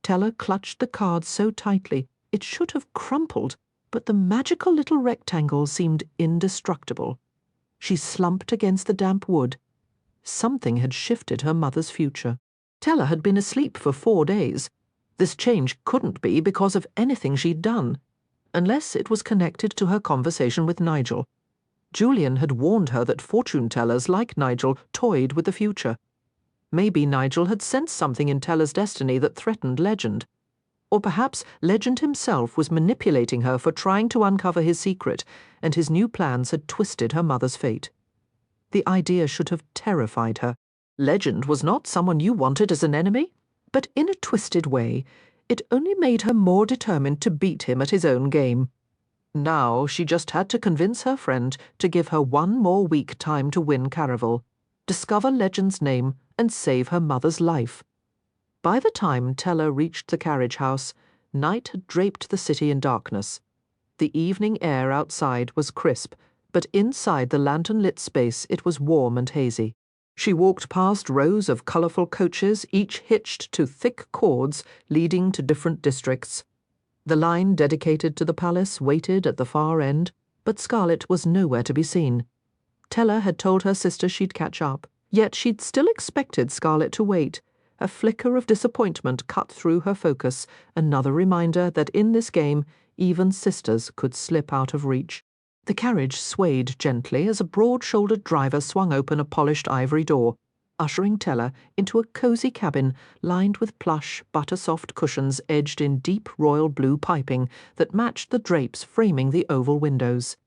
Tella clutched the card so tightly it should have crumpled, but the magical little rectangle seemed indestructible. She slumped against the damp wood. Something had shifted her mother's future. Tella had been asleep for 4 days. This change couldn't be because of anything she'd done, unless it was connected to her conversation with Nigel. Julian had warned her that fortune-tellers like Nigel toyed with the future. Maybe Nigel had sensed something in Tella's destiny that threatened Legend. Or perhaps Legend himself was manipulating her for trying to uncover his secret, and his new plans had twisted her mother's fate. The idea should have terrified her. Legend was not someone you wanted as an enemy, but in a twisted way, it only made her more determined to beat him at his own game. Now she just had to convince her friend to give her 1 more week time to win Caraval, discover Legend's name, and save her mother's life. By the time Tella reached the carriage house, night had draped the city in darkness. The evening air outside was crisp, but inside the lantern-lit space it was warm and hazy. She walked past rows of colourful coaches, each hitched to thick cords leading to different districts. The line dedicated to the palace waited at the far end, but Scarlett was nowhere to be seen. Tella had told her sister she'd catch up, yet she'd still expected Scarlett to wait. A flicker of disappointment cut through her focus, another reminder that in this game, even sisters could slip out of reach. The carriage swayed gently as a broad-shouldered driver swung open a polished ivory door, ushering Tella into a cosy cabin lined with plush, butter-soft cushions edged in deep royal blue piping that matched the drapes framing the oval windows.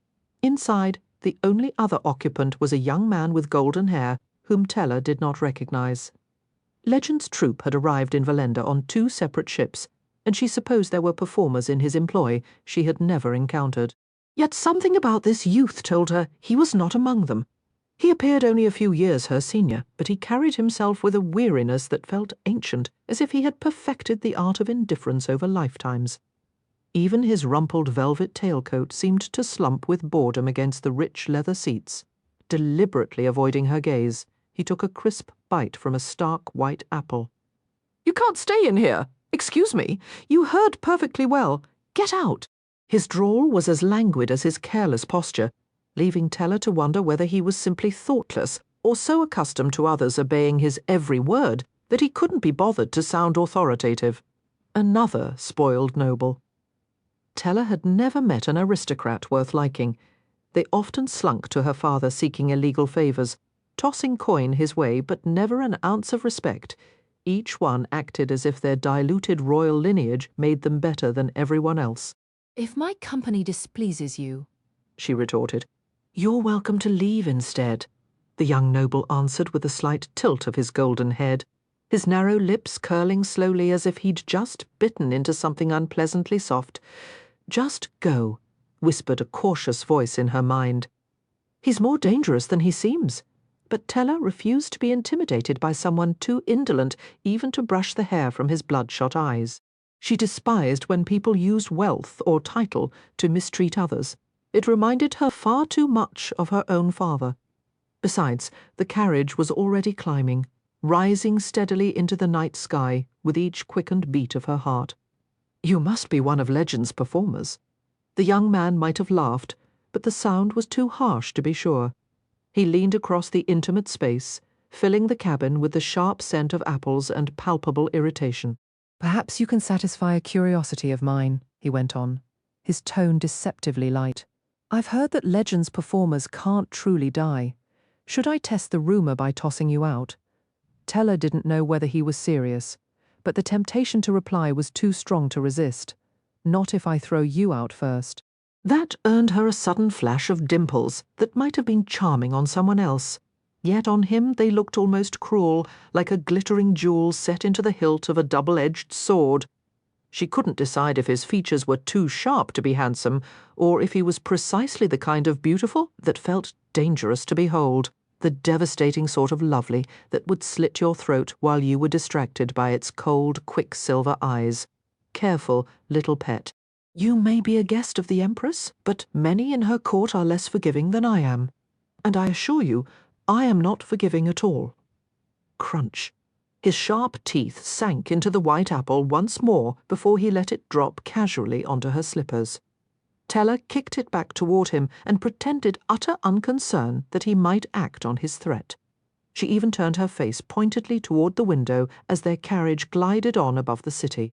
Inside, the only other occupant was a young man with golden hair, whom Tella did not recognize. Legend's troupe had arrived in Valenda on 2 separate ships, and she supposed there were performers in his employ she had never encountered. Yet something about this youth told her he was not among them. He appeared only a few years her senior, but he carried himself with a weariness that felt ancient, as if he had perfected the art of indifference over lifetimes. Even his rumpled velvet tailcoat seemed to slump with boredom against the rich leather seats. Deliberately avoiding her gaze, he took a crisp bite from a stark white apple. "You can't stay in here! Excuse me, you heard perfectly well. Get out!" His drawl was as languid as his careless posture, leaving Teller to wonder whether he was simply thoughtless or so accustomed to others obeying his every word that he couldn't be bothered to sound authoritative. Another spoiled noble. Teller had never met an aristocrat worth liking. They often slunk to her father seeking illegal favours, tossing coin his way but never an ounce of respect. Each one acted as if their diluted royal lineage made them better than everyone else. "If my company displeases you," she retorted. "You're welcome to leave instead," the young noble answered with a slight tilt of his golden head, his narrow lips curling slowly as if he'd just bitten into something unpleasantly soft. "Just go," whispered a cautious voice in her mind. "He's more dangerous than he seems." But Teller refused to be intimidated by someone too indolent even to brush the hair from his bloodshot eyes. She despised when people used wealth or title to mistreat others. It reminded her far too much of her own father. Besides, the carriage was already climbing, rising steadily into the night sky with each quickened beat of her heart. "You must be one of Legend's performers." The young man might have laughed, but the sound was too harsh to be sure. He leaned across the intimate space, filling the cabin with the sharp scent of apples and palpable irritation. "Perhaps you can satisfy a curiosity of mine," he went on, his tone deceptively light. "I've heard that Legend's performers can't truly die. Should I test the rumour by tossing you out?" Teller didn't know whether he was serious, but the temptation to reply was too strong to resist. "Not if I throw you out first." That earned her a sudden flash of dimples that might have been charming on someone else. Yet on him they looked almost cruel, like a glittering jewel set into the hilt of a double-edged sword. She couldn't decide if his features were too sharp to be handsome, or if he was precisely the kind of beautiful that felt dangerous to behold, the devastating sort of lovely that would slit your throat while you were distracted by its cold, quicksilver eyes. Careful, little pet. You may be a guest of the Empress, but many in her court are less forgiving than I am. And I assure you, I am not forgiving at all. Crunch. His sharp teeth sank into the white apple once more before he let it drop casually onto her slippers. Teller kicked it back toward him and pretended utter unconcern that he might act on his threat. She even turned her face pointedly toward the window as their carriage glided on above the city.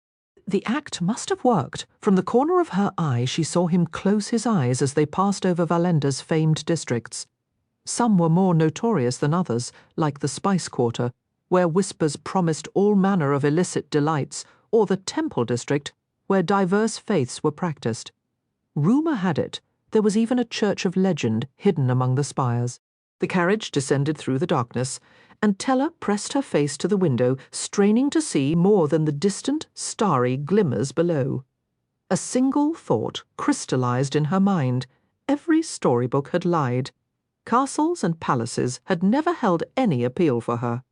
The act must have worked. From the corner of her eye she saw him close his eyes as they passed over Valenda's famed districts. Some were more notorious than others, like the Spice Quarter, where whispers promised all manner of illicit delights, or the Temple District, where diverse faiths were practiced. Rumour had it there was even a church of legend hidden among the spires. The carriage descended through the darkness, and Teller pressed her face to the window, straining to see more than the distant, starry glimmers below. A single thought crystallized in her mind. Every storybook had lied. Castles and palaces had never held any appeal for her.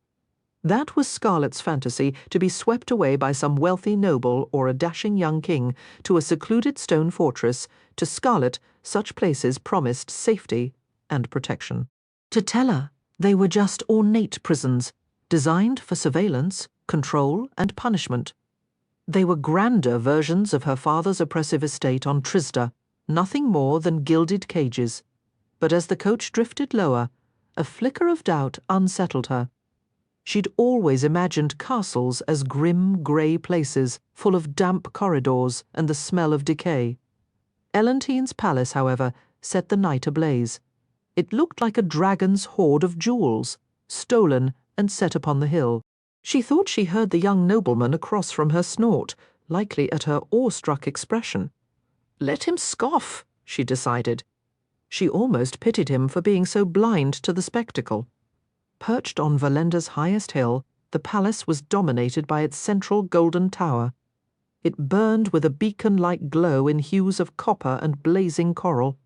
That was Scarlett's fantasy, to be swept away by some wealthy noble or a dashing young king to a secluded stone fortress. To Scarlett, such places promised safety and protection. To Teller, they were just ornate prisons, designed for surveillance, control, and punishment. They were grander versions of her father's oppressive estate on Trisda, nothing more than gilded cages. But as the coach drifted lower, a flicker of doubt unsettled her. She'd always imagined castles as grim, grey places, full of damp corridors and the smell of decay. Elentine's palace, however, set the night ablaze. It looked like a dragon's hoard of jewels, stolen and set upon the hill. She thought she heard the young nobleman across from her snort, likely at her awestruck expression. Let him scoff, she decided. She almost pitied him for being so blind to the spectacle. Perched on Valenda's highest hill, the palace was dominated by its central golden tower. It burned with a beacon-like glow in hues of copper and blazing coral,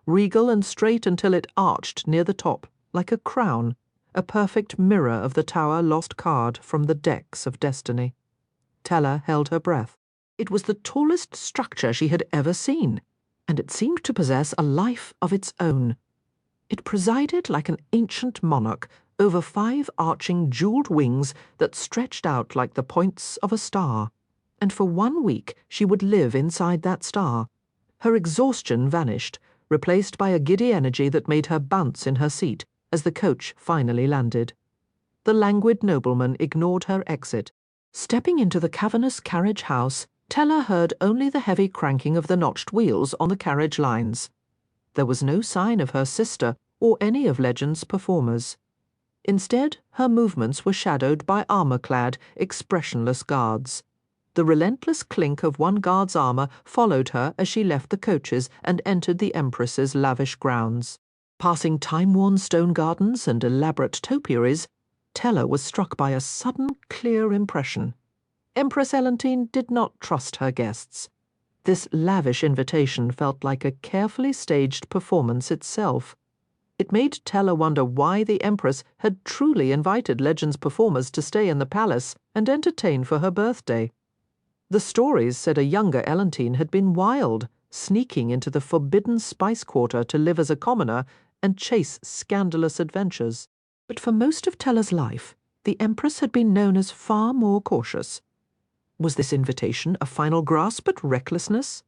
regal and straight until it arched near the top. like a crown, a perfect mirror of the tower lost card from the decks of destiny. Tella held her breath. It was the tallest structure she had ever seen, and it seemed to possess a life of its own. It presided like an ancient monarch over 5 arching jeweled wings that stretched out like the points of a star, and for 1 week she would live inside that star. Her exhaustion vanished, replaced by a giddy energy that made her bounce in her seat as the coach finally landed. The languid nobleman ignored her exit. Stepping into the cavernous carriage house, Tella heard only the heavy cranking of the notched wheels on the carriage lines. There was no sign of her sister or any of Legend's performers. Instead, her movements were shadowed by armor-clad, expressionless guards. The relentless clink of one guard's armor followed her as she left the coaches and entered the Empress's lavish grounds. Passing time-worn stone gardens and elaborate topiaries, Tella was struck by a sudden, clear impression. Empress Elentine did not trust her guests. This lavish invitation felt like a carefully staged performance itself. It made Tella wonder why the Empress had truly invited Legend's performers to stay in the palace and entertain for her birthday. The stories said a younger Elentine had been wild, sneaking into the forbidden spice quarter to live as a commoner and chase scandalous adventures. But for most of Tella's life, the Empress had been known as far more cautious. Was this invitation a final grasp at recklessness?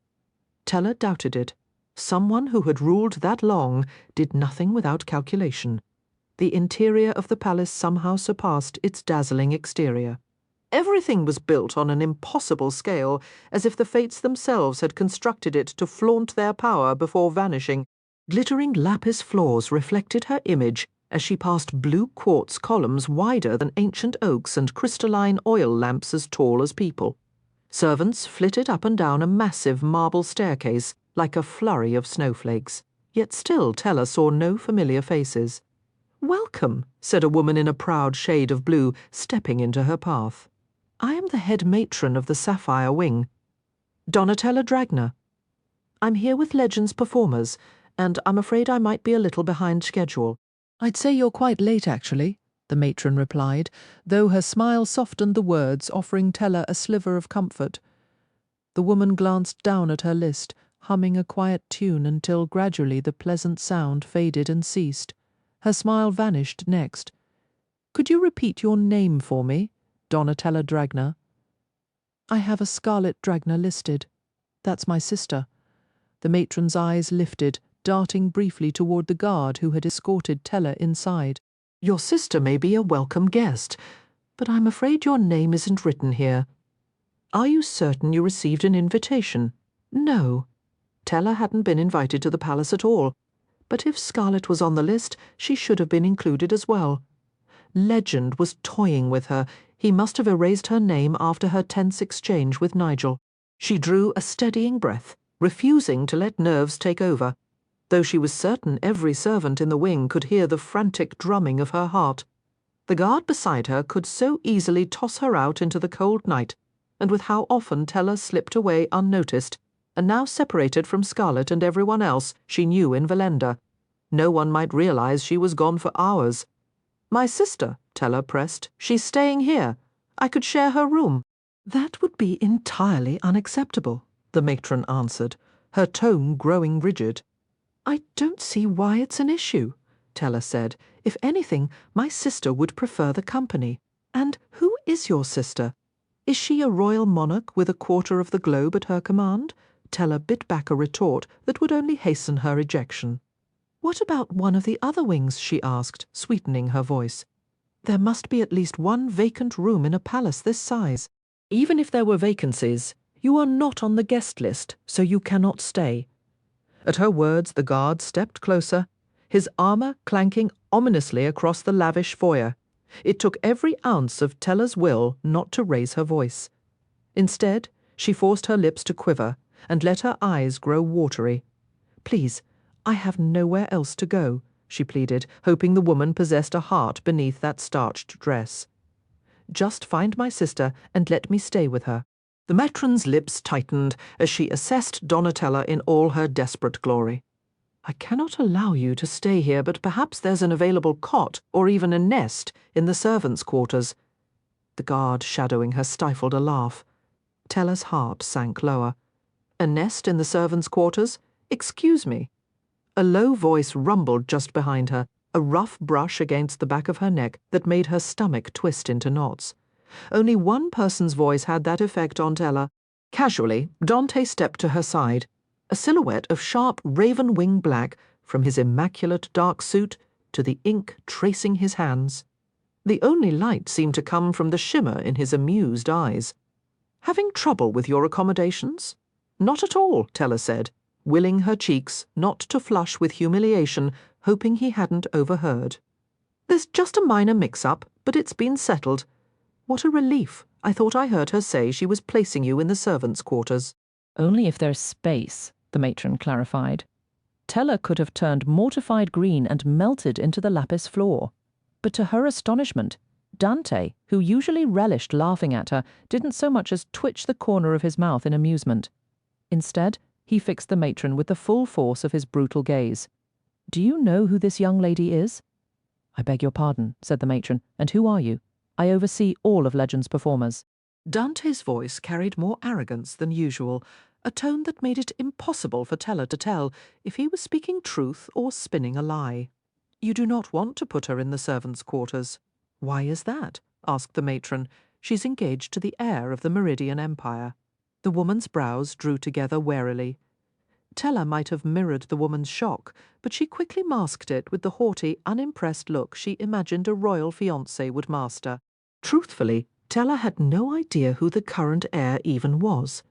Tella doubted it. Someone who had ruled that long did nothing without calculation. The interior of the palace somehow surpassed its dazzling exterior. Everything was built on an impossible scale, as if the fates themselves had constructed it to flaunt their power before vanishing. Glittering lapis floors reflected her image as she passed blue quartz columns wider than ancient oaks and crystalline oil lamps as tall as people. Servants flitted up and down a massive marble staircase like a flurry of snowflakes, yet still Tella saw no familiar faces. "Welcome," said a woman in a proud shade of blue, stepping into her path. "I am the head matron of the Sapphire Wing, Donatella Dragna. I'm here with Legend's performers, and I'm afraid I might be a little behind schedule." "I'd say you're quite late, actually," the matron replied, though her smile softened the words, offering Tella a sliver of comfort. The woman glanced down at her list, humming a quiet tune until gradually the pleasant sound faded and ceased. Her smile vanished next. "Could you repeat your name for me? Donatella Dragna." "I have a Scarlet Dragna listed. That's my sister." The matron's eyes lifted, darting briefly toward the guard who had escorted Tella inside. "Your sister may be a welcome guest, but I'm afraid your name isn't written here. Are you certain you received an invitation?" No. Tella hadn't been invited to the palace at all, but if Scarlet was on the list, she should have been included as well. Legend was toying with her. He must have erased her name after her tense exchange with Nigel. She drew a steadying breath, refusing to let nerves take over, though she was certain every servant in the wing could hear the frantic drumming of her heart. The guard beside her could so easily toss her out into the cold night, and with how often Tella slipped away unnoticed, and now separated from Scarlet and everyone else she knew in Valenda. No one might realize she was gone for hours. "My sister," Tella pressed. "She's staying here. I could share her room." "That would be entirely unacceptable," the matron answered, her tone growing rigid. "I don't see why it's an issue," Tella said. "If anything, my sister would prefer the company. And who is your sister? Is she a royal monarch with a quarter of the globe at her command?" Tella bit back a retort that would only hasten her ejection. "What about one of the other wings?" she asked, sweetening her voice. "There must be at least one vacant room in a palace this size. Even if there were vacancies, you are not on the guest list, so you cannot stay." At her words, the guard stepped closer, his armor clanking ominously across the lavish foyer. It took every ounce of Tella's will not to raise her voice. Instead, she forced her lips to quiver and let her eyes grow watery. "Please, I have nowhere else to go," she pleaded, hoping the woman possessed a heart beneath that starched dress. "Just find my sister and let me stay with her." The matron's lips tightened as she assessed Donatella in all her desperate glory. I cannot allow you to stay here, but perhaps there's an available cot or even a nest in the servants' quarters. The guard shadowing her stifled a laugh. Tella's heart sank lower. A nest in the servants' quarters? Excuse me. A low voice rumbled just behind her, a rough brush against the back of her neck that made her stomach twist into knots. Only one person's voice had that effect on Tella. Casually, Dante stepped to her side, a silhouette of sharp raven-wing black from his immaculate dark suit to the ink tracing his hands. The only light seemed to come from the shimmer in his amused eyes. "Having trouble with your accommodations?" "Not at all," Tella said, willing her cheeks not to flush with humiliation, hoping he hadn't overheard. "There's just a minor mix-up, but it's been settled. What a relief. I thought I heard her say she was placing you in the servants' quarters." "Only if there's space," the matron clarified. Tella could have turned mortified green and melted into the lapis floor. But to her astonishment, Dante, who usually relished laughing at her, didn't so much as twitch the corner of his mouth in amusement. Instead, he fixed the matron with the full force of his brutal gaze. "Do you know who this young lady is?" "I beg your pardon," said the matron. "And who are you?" "I oversee all of Legend's performers." Dante's voice carried more arrogance than usual, a tone that made it impossible for Tella to tell if he was speaking truth or spinning a lie. "You do not want to put her in the servants' quarters." "Why is that?" asked the matron. "She's engaged to the heir of the Meridian Empire." The woman's brows drew together warily. Tella might have mirrored the woman's shock, but she quickly masked it with the haughty, unimpressed look she imagined a royal fiancé would master. Truthfully, Tella had no idea who the current heir even was.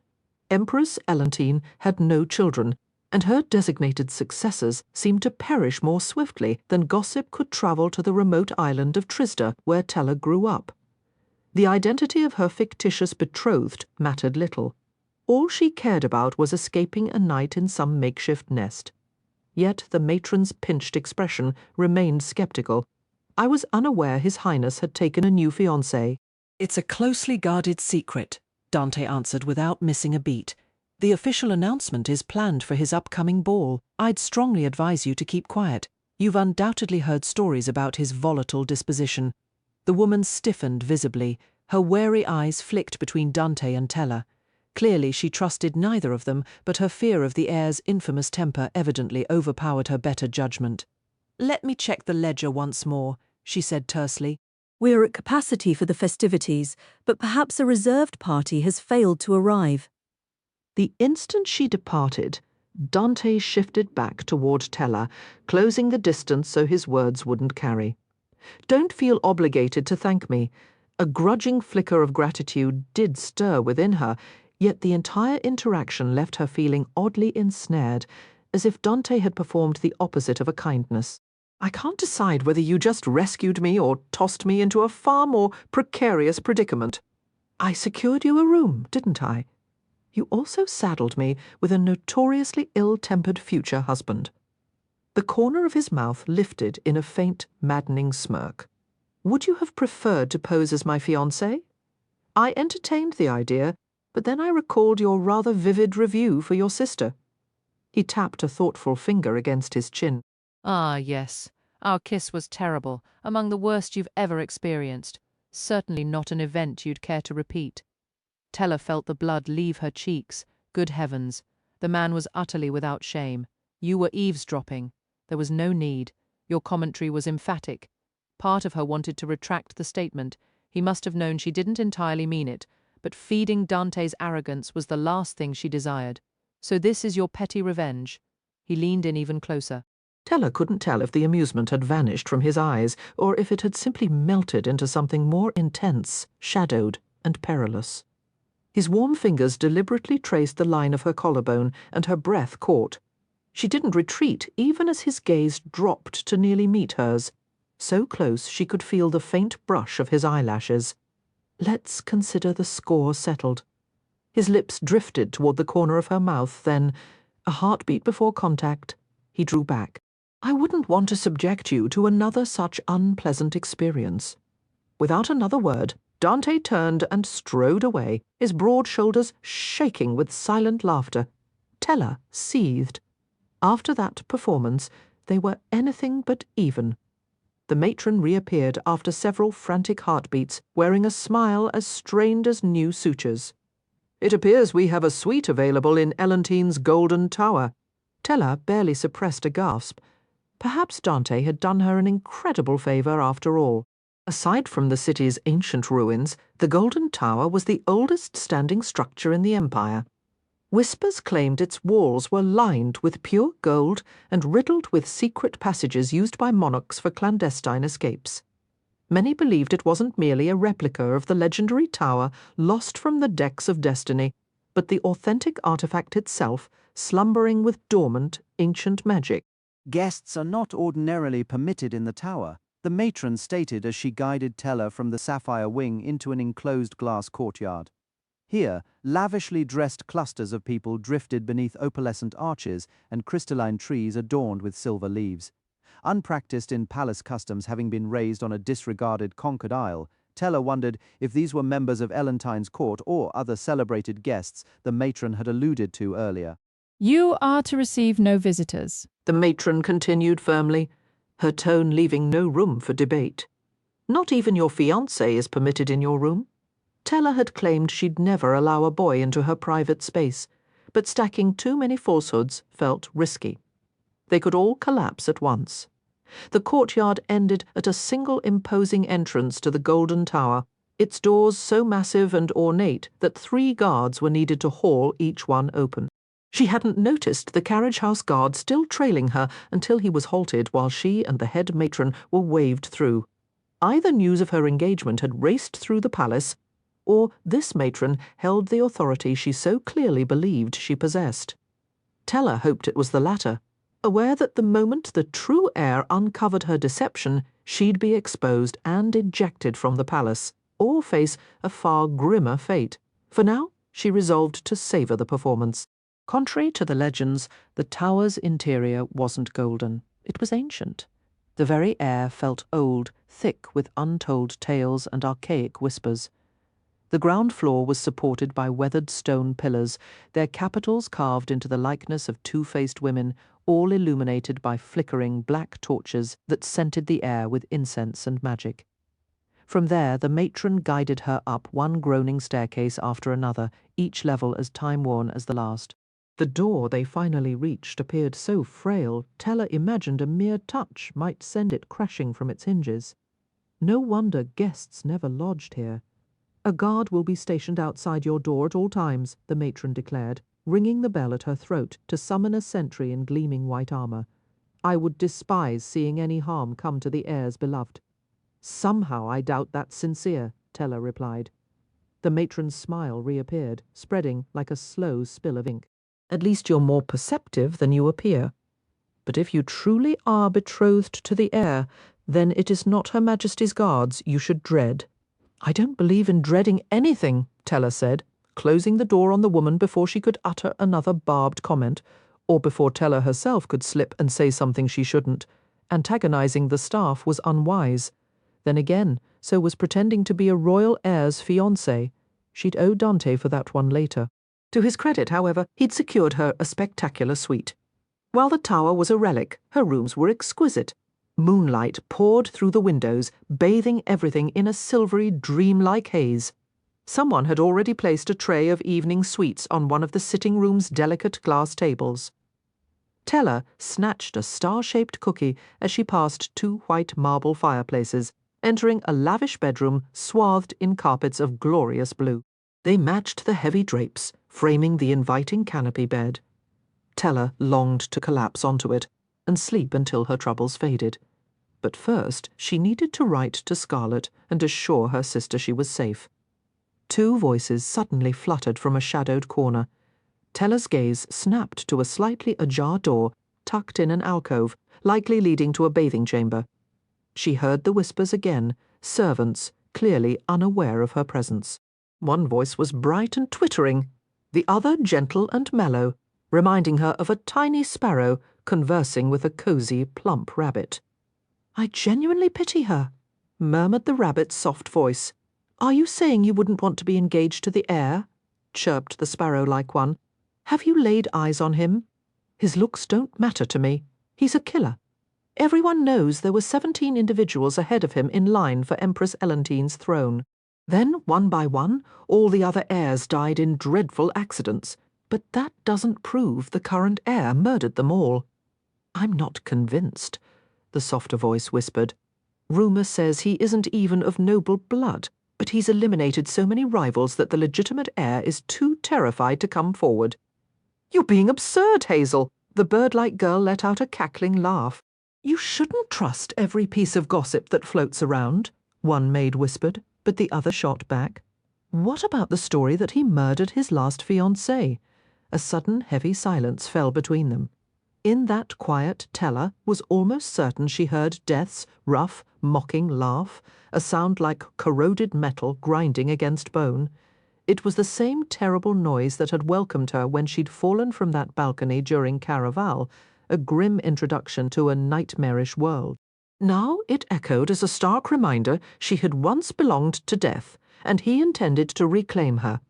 Empress Elentine had no children, and her designated successors seemed to perish more swiftly than gossip could travel to the remote island of Trisda, where Tella grew up. The identity of her fictitious betrothed mattered little. All she cared about was escaping a night in some makeshift nest. Yet the matron's pinched expression remained skeptical. "I was unaware His Highness had taken a new fiancée." "It's a closely guarded secret," Dante answered without missing a beat. "The official announcement is planned for his upcoming ball. I'd strongly advise you to keep quiet. You've undoubtedly heard stories about his volatile disposition." The woman stiffened visibly. Her wary eyes flicked between Dante and Tella. Clearly she trusted neither of them, but her fear of the heir's infamous temper evidently overpowered her better judgment. "Let me check the ledger once more," she said tersely. "We're at capacity for the festivities, but perhaps a reserved party has failed to arrive." The instant she departed, Dante shifted back toward Tella, closing the distance so his words wouldn't carry. "Don't feel obligated to thank me." A grudging flicker of gratitude did stir within her, yet the entire interaction left her feeling oddly ensnared, as if Dante had performed the opposite of a kindness. "I can't decide whether you just rescued me or tossed me into a far more precarious predicament. I secured you a room, didn't I? You also saddled me with a notoriously ill-tempered future husband." The corner of his mouth lifted in a faint, maddening smirk. "Would you have preferred to pose as my fiancé? I entertained the idea, but then I recalled your rather vivid review for your sister." He tapped a thoughtful finger against his chin. "Ah, yes. Our kiss was terrible, among the worst you've ever experienced. Certainly not an event you'd care to repeat." Tella felt the blood leave her cheeks. Good heavens. The man was utterly without shame. You were eavesdropping. There was no need. Your commentary was emphatic. Part of her wanted to retract the statement. He must have known she didn't entirely mean it, but feeding Dante's arrogance was the last thing she desired. "So this is your petty revenge?" He leaned in even closer. Tella couldn't tell if the amusement had vanished from his eyes or if it had simply melted into something more intense, shadowed, and perilous. His warm fingers deliberately traced the line of her collarbone, and her breath caught. She didn't retreat even as his gaze dropped to nearly meet hers. So close she could feel the faint brush of his eyelashes. "Let's consider the score settled." His lips drifted toward the corner of her mouth, then, a heartbeat before contact, he drew back. "I wouldn't want to subject you to another such unpleasant experience." Without another word, Dante turned and strode away, his broad shoulders shaking with silent laughter. Tella seethed. After that performance, they were anything but even. The matron reappeared after several frantic heartbeats, wearing a smile as strained as new sutures. "It appears we have a suite available in Elentine's Golden Tower." Tella barely suppressed a gasp. Perhaps Dante had done her an incredible favour after all. Aside from the city's ancient ruins, the Golden Tower was the oldest standing structure in the Empire. Whispers claimed its walls were lined with pure gold and riddled with secret passages used by monarchs for clandestine escapes. Many believed it wasn't merely a replica of the legendary tower lost from the decks of destiny, but the authentic artifact itself, slumbering with dormant, ancient magic. Guests are not ordinarily permitted in the tower, the matron stated as she guided Tella from the sapphire wing into an enclosed glass courtyard. Here, lavishly dressed clusters of people drifted beneath opalescent arches and crystalline trees adorned with silver leaves. Unpracticed in palace customs having been raised on a disregarded conquered isle, Tella wondered if these were members of Elentine's court or other celebrated guests the matron had alluded to earlier. "You are to receive no visitors," the matron continued firmly, her tone leaving no room for debate. "Not even your fiancé is permitted in your room." Tella had claimed she'd never allow a boy into her private space, but stacking too many falsehoods felt risky. They could all collapse at once. The courtyard ended at a single imposing entrance to the Golden Tower, its doors so massive and ornate that 3 guards were needed to haul each one open. She hadn't noticed the carriage house guard still trailing her until he was halted while she and the head matron were waved through. Either news of her engagement had raced through the palace, or this matron held the authority she so clearly believed she possessed. Tella hoped it was the latter, aware that the moment the true heir uncovered her deception, she'd be exposed and ejected from the palace, or face a far grimmer fate. For now, she resolved to savour the performance. Contrary to the legends, the tower's interior wasn't golden. It was ancient. The very air felt old, thick with untold tales and archaic whispers. The ground floor was supported by weathered stone pillars, their capitals carved into the likeness of 2-faced women, all illuminated by flickering black torches that scented the air with incense and magic. From there, the matron guided her up one groaning staircase after another, each level as time-worn as the last. The door they finally reached appeared so frail, Tella imagined a mere touch might send it crashing from its hinges. No wonder guests never lodged here. "A guard will be stationed outside your door at all times," the matron declared, ringing the bell at her throat to summon a sentry in gleaming white armour. "I would despise seeing any harm come to the heir's beloved." "Somehow I doubt that's sincere," Tella replied. The matron's smile reappeared, spreading like a slow spill of ink. "At least you're more perceptive than you appear. But if you truly are betrothed to the heir, then it is not Her Majesty's guards you should dread." "I don't believe in dreading anything," Tella said, closing the door on the woman before she could utter another barbed comment, or before Tella herself could slip and say something she shouldn't. Antagonizing the staff was unwise. Then again, so was pretending to be a royal heir's fiancé. She'd owe Dante for that one later. To his credit, however, he'd secured her a spectacular suite. While the tower was a relic, her rooms were exquisite. Moonlight poured through the windows, bathing everything in a silvery, dreamlike haze. Someone had already placed a tray of evening sweets on one of the sitting room's delicate glass tables. Tella snatched a star-shaped cookie as she passed 2 white marble fireplaces, entering a lavish bedroom swathed in carpets of glorious blue. They matched the heavy drapes, framing the inviting canopy bed. Tella longed to collapse onto it and sleep until her troubles faded. But first, she needed to write to Scarlet and assure her sister she was safe. 2 voices suddenly fluttered from a shadowed corner. Tella's gaze snapped to a slightly ajar door tucked in an alcove, likely leading to a bathing chamber. She heard the whispers again, servants, clearly unaware of her presence. One voice was bright and twittering, the other gentle and mellow, reminding her of a tiny sparrow conversing with a cosy, plump rabbit. "I genuinely pity her," murmured the rabbit's soft voice. "Are you saying you wouldn't want to be engaged to the heir?" chirped the sparrow-like one. "Have you laid eyes on him?" His looks don't matter to me. He's a killer. Everyone knows there were 17 individuals ahead of him in line for Empress Elantine's throne. Then, one by one, all the other heirs died in dreadful accidents. But that doesn't prove the current heir murdered them all. I'm not convinced, the softer voice whispered. Rumour says he isn't even of noble blood, but he's eliminated so many rivals that the legitimate heir is too terrified to come forward. You're being absurd, Hazel. The bird-like girl let out a cackling laugh. You shouldn't trust every piece of gossip that floats around, one maid whispered, but the other shot back. What about the story that he murdered his last fiancée? A sudden heavy silence fell between them. In that quiet, Teller was almost certain she heard Death's rough, mocking laugh, a sound like corroded metal grinding against bone. It was the same terrible noise that had welcomed her when she'd fallen from that balcony during Caraval, a grim introduction to a nightmarish world. Now it echoed as a stark reminder she had once belonged to Death, and he intended to reclaim her.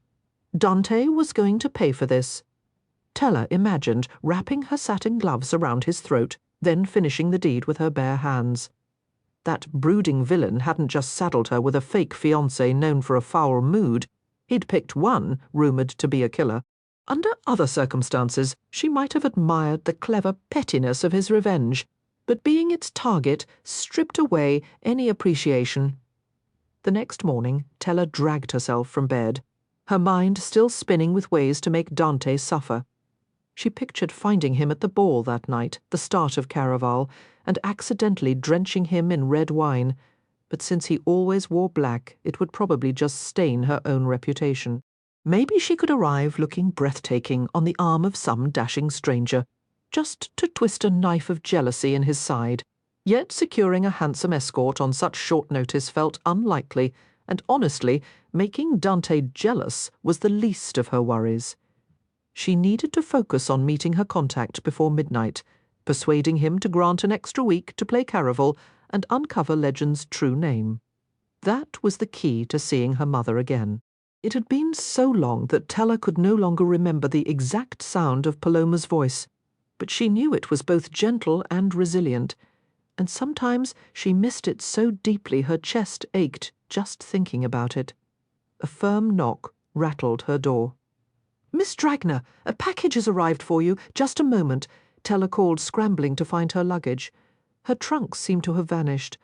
Dante was going to pay for this. Teller imagined wrapping her satin gloves around his throat, then finishing the deed with her bare hands. That brooding villain hadn't just saddled her with a fake fiancé known for a foul mood. He'd picked one, rumoured to be a killer. Under other circumstances, she might have admired the clever pettiness of his revenge, but being its target stripped away any appreciation. The next morning, Teller dragged herself from bed, her mind still spinning with ways to make Dante suffer. She pictured finding him at the ball that night, the start of Caraval, and accidentally drenching him in red wine, but since he always wore black, it would probably just stain her own reputation. Maybe she could arrive looking breathtaking on the arm of some dashing stranger, just to twist a knife of jealousy in his side. Yet securing a handsome escort on such short notice felt unlikely, and honestly, making Dante jealous was the least of her worries. She needed to focus on meeting her contact before midnight, persuading him to grant an extra week to play Caraval and uncover Legend's true name. That was the key to seeing her mother again. It had been so long that Teller could no longer remember the exact sound of Paloma's voice, but she knew it was both gentle and resilient, and sometimes she missed it so deeply her chest ached just thinking about it. A firm knock rattled her door. "Miss Dragner, a package has arrived for you. Just a moment," Teller called, scrambling to find her luggage. Her trunks seemed to have vanished,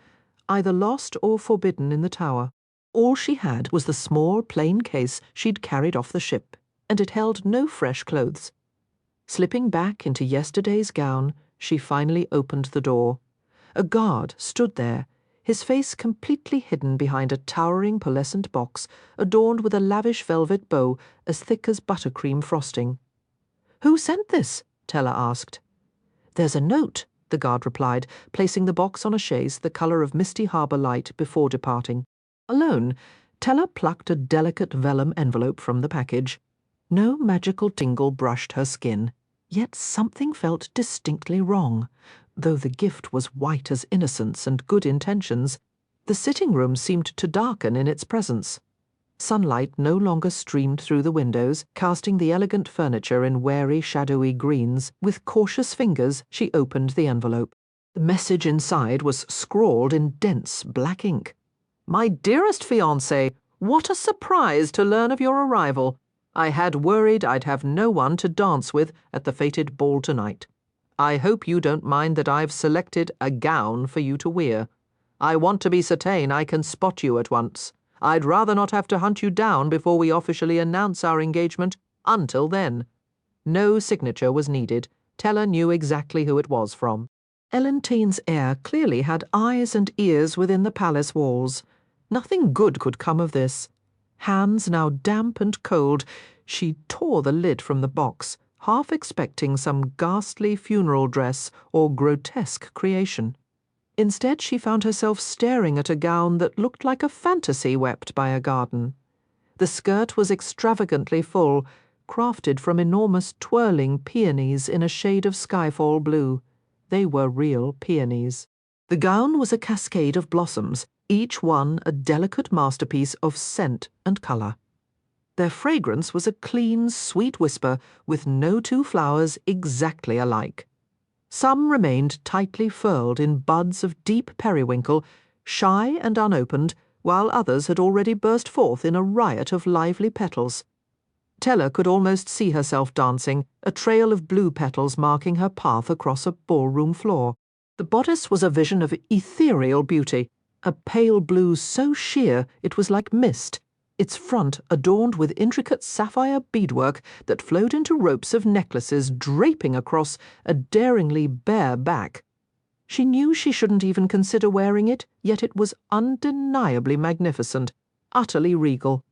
either lost or forbidden in the tower. All she had was the small, plain case she'd carried off the ship, and it held no fresh clothes. Slipping back into yesterday's gown, she finally opened the door. A guard stood there, his face completely hidden behind a towering pearlescent box adorned with a lavish velvet bow as thick as buttercream frosting. "Who sent this?" Teller asked. "There's a note," the guard replied, placing the box on a chaise the colour of misty harbour light before departing. Alone, Teller plucked a delicate vellum envelope from the package. No magical tingle brushed her skin, yet something felt distinctly wrong. Though the gift was white as innocence and good intentions, the sitting room seemed to darken in its presence. Sunlight no longer streamed through the windows, casting the elegant furniture in wary, shadowy greens. With cautious fingers, she opened the envelope. The message inside was scrawled in dense black ink. "My dearest fiancé, what a surprise to learn of your arrival. I had worried I'd have no one to dance with at the fated ball tonight. I hope you don't mind that I've selected a gown for you to wear. I want to be certain I can spot you at once. I'd rather not have to hunt you down before we officially announce our engagement. Until then." No signature was needed. Teller knew exactly who it was from. Elantine's heir clearly had eyes and ears within the palace walls. Nothing good could come of this. Hands now damp and cold, she tore the lid from the box, half expecting some ghastly funeral dress or grotesque creation. Instead, she found herself staring at a gown that looked like a fantasy wept by a garden. The skirt was extravagantly full, crafted from enormous twirling peonies in a shade of skyfall blue. They were real peonies. The gown was a cascade of blossoms, each one a delicate masterpiece of scent and colour. Their fragrance was a clean, sweet whisper with no two flowers exactly alike. Some remained tightly furled in buds of deep periwinkle, shy and unopened, while others had already burst forth in a riot of lively petals. Tella could almost see herself dancing, a trail of blue petals marking her path across a ballroom floor. The bodice was a vision of ethereal beauty, a pale blue so sheer it was like mist, its front adorned with intricate sapphire beadwork that flowed into ropes of necklaces draping across a daringly bare back. She knew she shouldn't even consider wearing it, yet it was undeniably magnificent, utterly regal.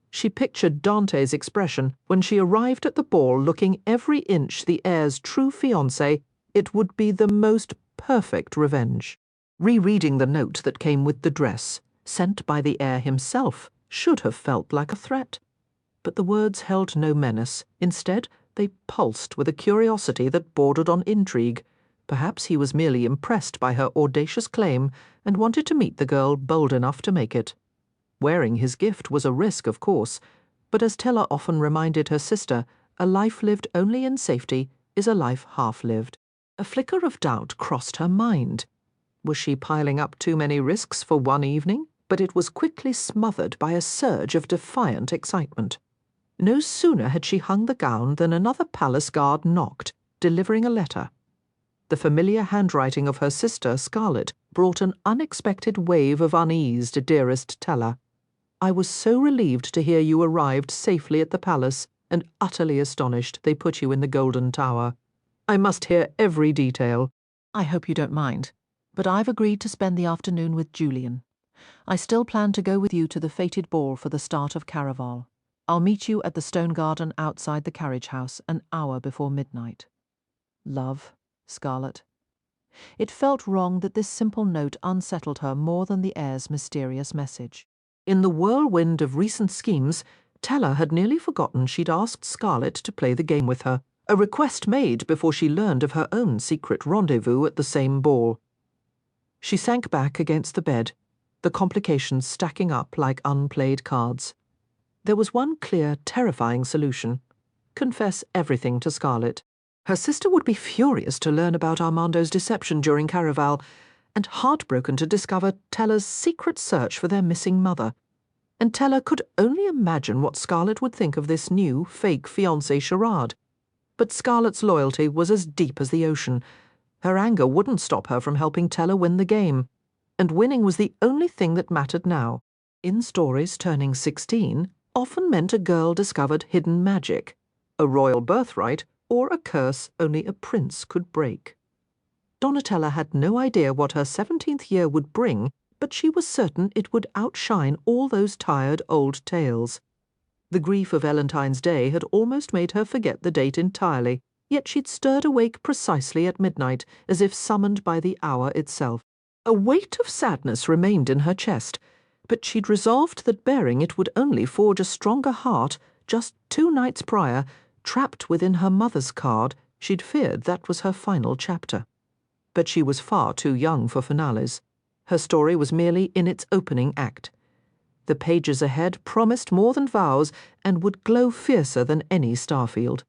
She pictured Dante's expression when she arrived at the ball looking every inch the heir's true fiancé. It would be the most perfect revenge. Rereading the note that came with the dress, sent by the heir himself, should have felt like a threat. But the words held no menace. Instead, they pulsed with a curiosity that bordered on intrigue. Perhaps he was merely impressed by her audacious claim and wanted to meet the girl bold enough to make it. Wearing his gift was a risk, of course, but as Tella often reminded her sister, a life lived only in safety is a life half-lived. A flicker of doubt crossed her mind. Was she piling up too many risks for one evening? But it was quickly smothered by a surge of defiant excitement. No sooner had she hung the gown than another palace guard knocked, delivering a letter. The familiar handwriting of her sister, Scarlet, brought an unexpected wave of unease to dearest Tella. I was so relieved to hear you arrived safely at the palace, and utterly astonished they put you in the Golden Tower. I must hear every detail. I hope you don't mind, but I've agreed to spend the afternoon with Julian. I still plan to go with you to the fated ball for the start of Caraval. I'll meet you at the stone garden outside the carriage house an hour before midnight. Love, Scarlet. It felt wrong that this simple note unsettled her more than the heir's mysterious message. In the whirlwind of recent schemes, Tella had nearly forgotten she'd asked Scarlet to play the game with her, a request made before she learned of her own secret rendezvous at the same ball. She sank back against the bed, the complications stacking up like unplayed cards. There was one clear, terrifying solution. Confess everything to Scarlet. Her sister would be furious to learn about Armando's deception during Caraval, and heartbroken to discover Tella's secret search for their missing mother. And Tella could only imagine what Scarlet would think of this new, fake fiancé charade. But Scarlet's loyalty was as deep as the ocean. Her anger wouldn't stop her from helping Tella win the game. And winning was the only thing that mattered now. In stories, turning 16 often meant a girl discovered hidden magic, a royal birthright, or a curse only a prince could break. Donatella had no idea what her 17th year would bring, but she was certain it would outshine all those tired old tales. The grief of Elentine's Day had almost made her forget the date entirely, yet she'd stirred awake precisely at midnight, as if summoned by the hour itself. A weight of sadness remained in her chest, but she'd resolved that bearing it would only forge a stronger heart. Just 2 nights prior, trapped within her mother's card, she'd feared that was her final chapter. But she was far too young for finales. Her story was merely in its opening act. The pages ahead promised more than vows and would glow fiercer than any starfield.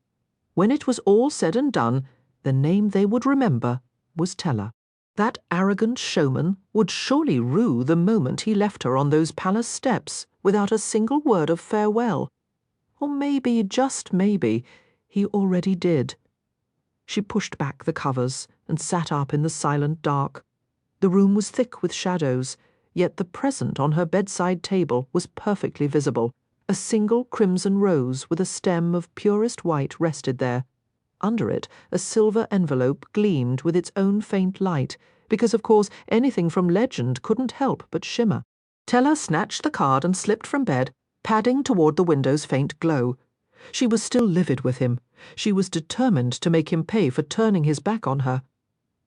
When it was all said and done, the name they would remember was Tella. That arrogant showman would surely rue the moment he left her on those palace steps without a single word of farewell. Or maybe, just maybe, he already did. She pushed back the covers and sat up in the silent dark. The room was thick with shadows, yet the present on her bedside table was perfectly visible. A single crimson rose with a stem of purest white rested there. Under it, a silver envelope gleamed with its own faint light, because, of course, anything from legend couldn't help but shimmer. Tella snatched the card and slipped from bed, padding toward the window's faint glow. She was still livid with him. She was determined to make him pay for turning his back on her.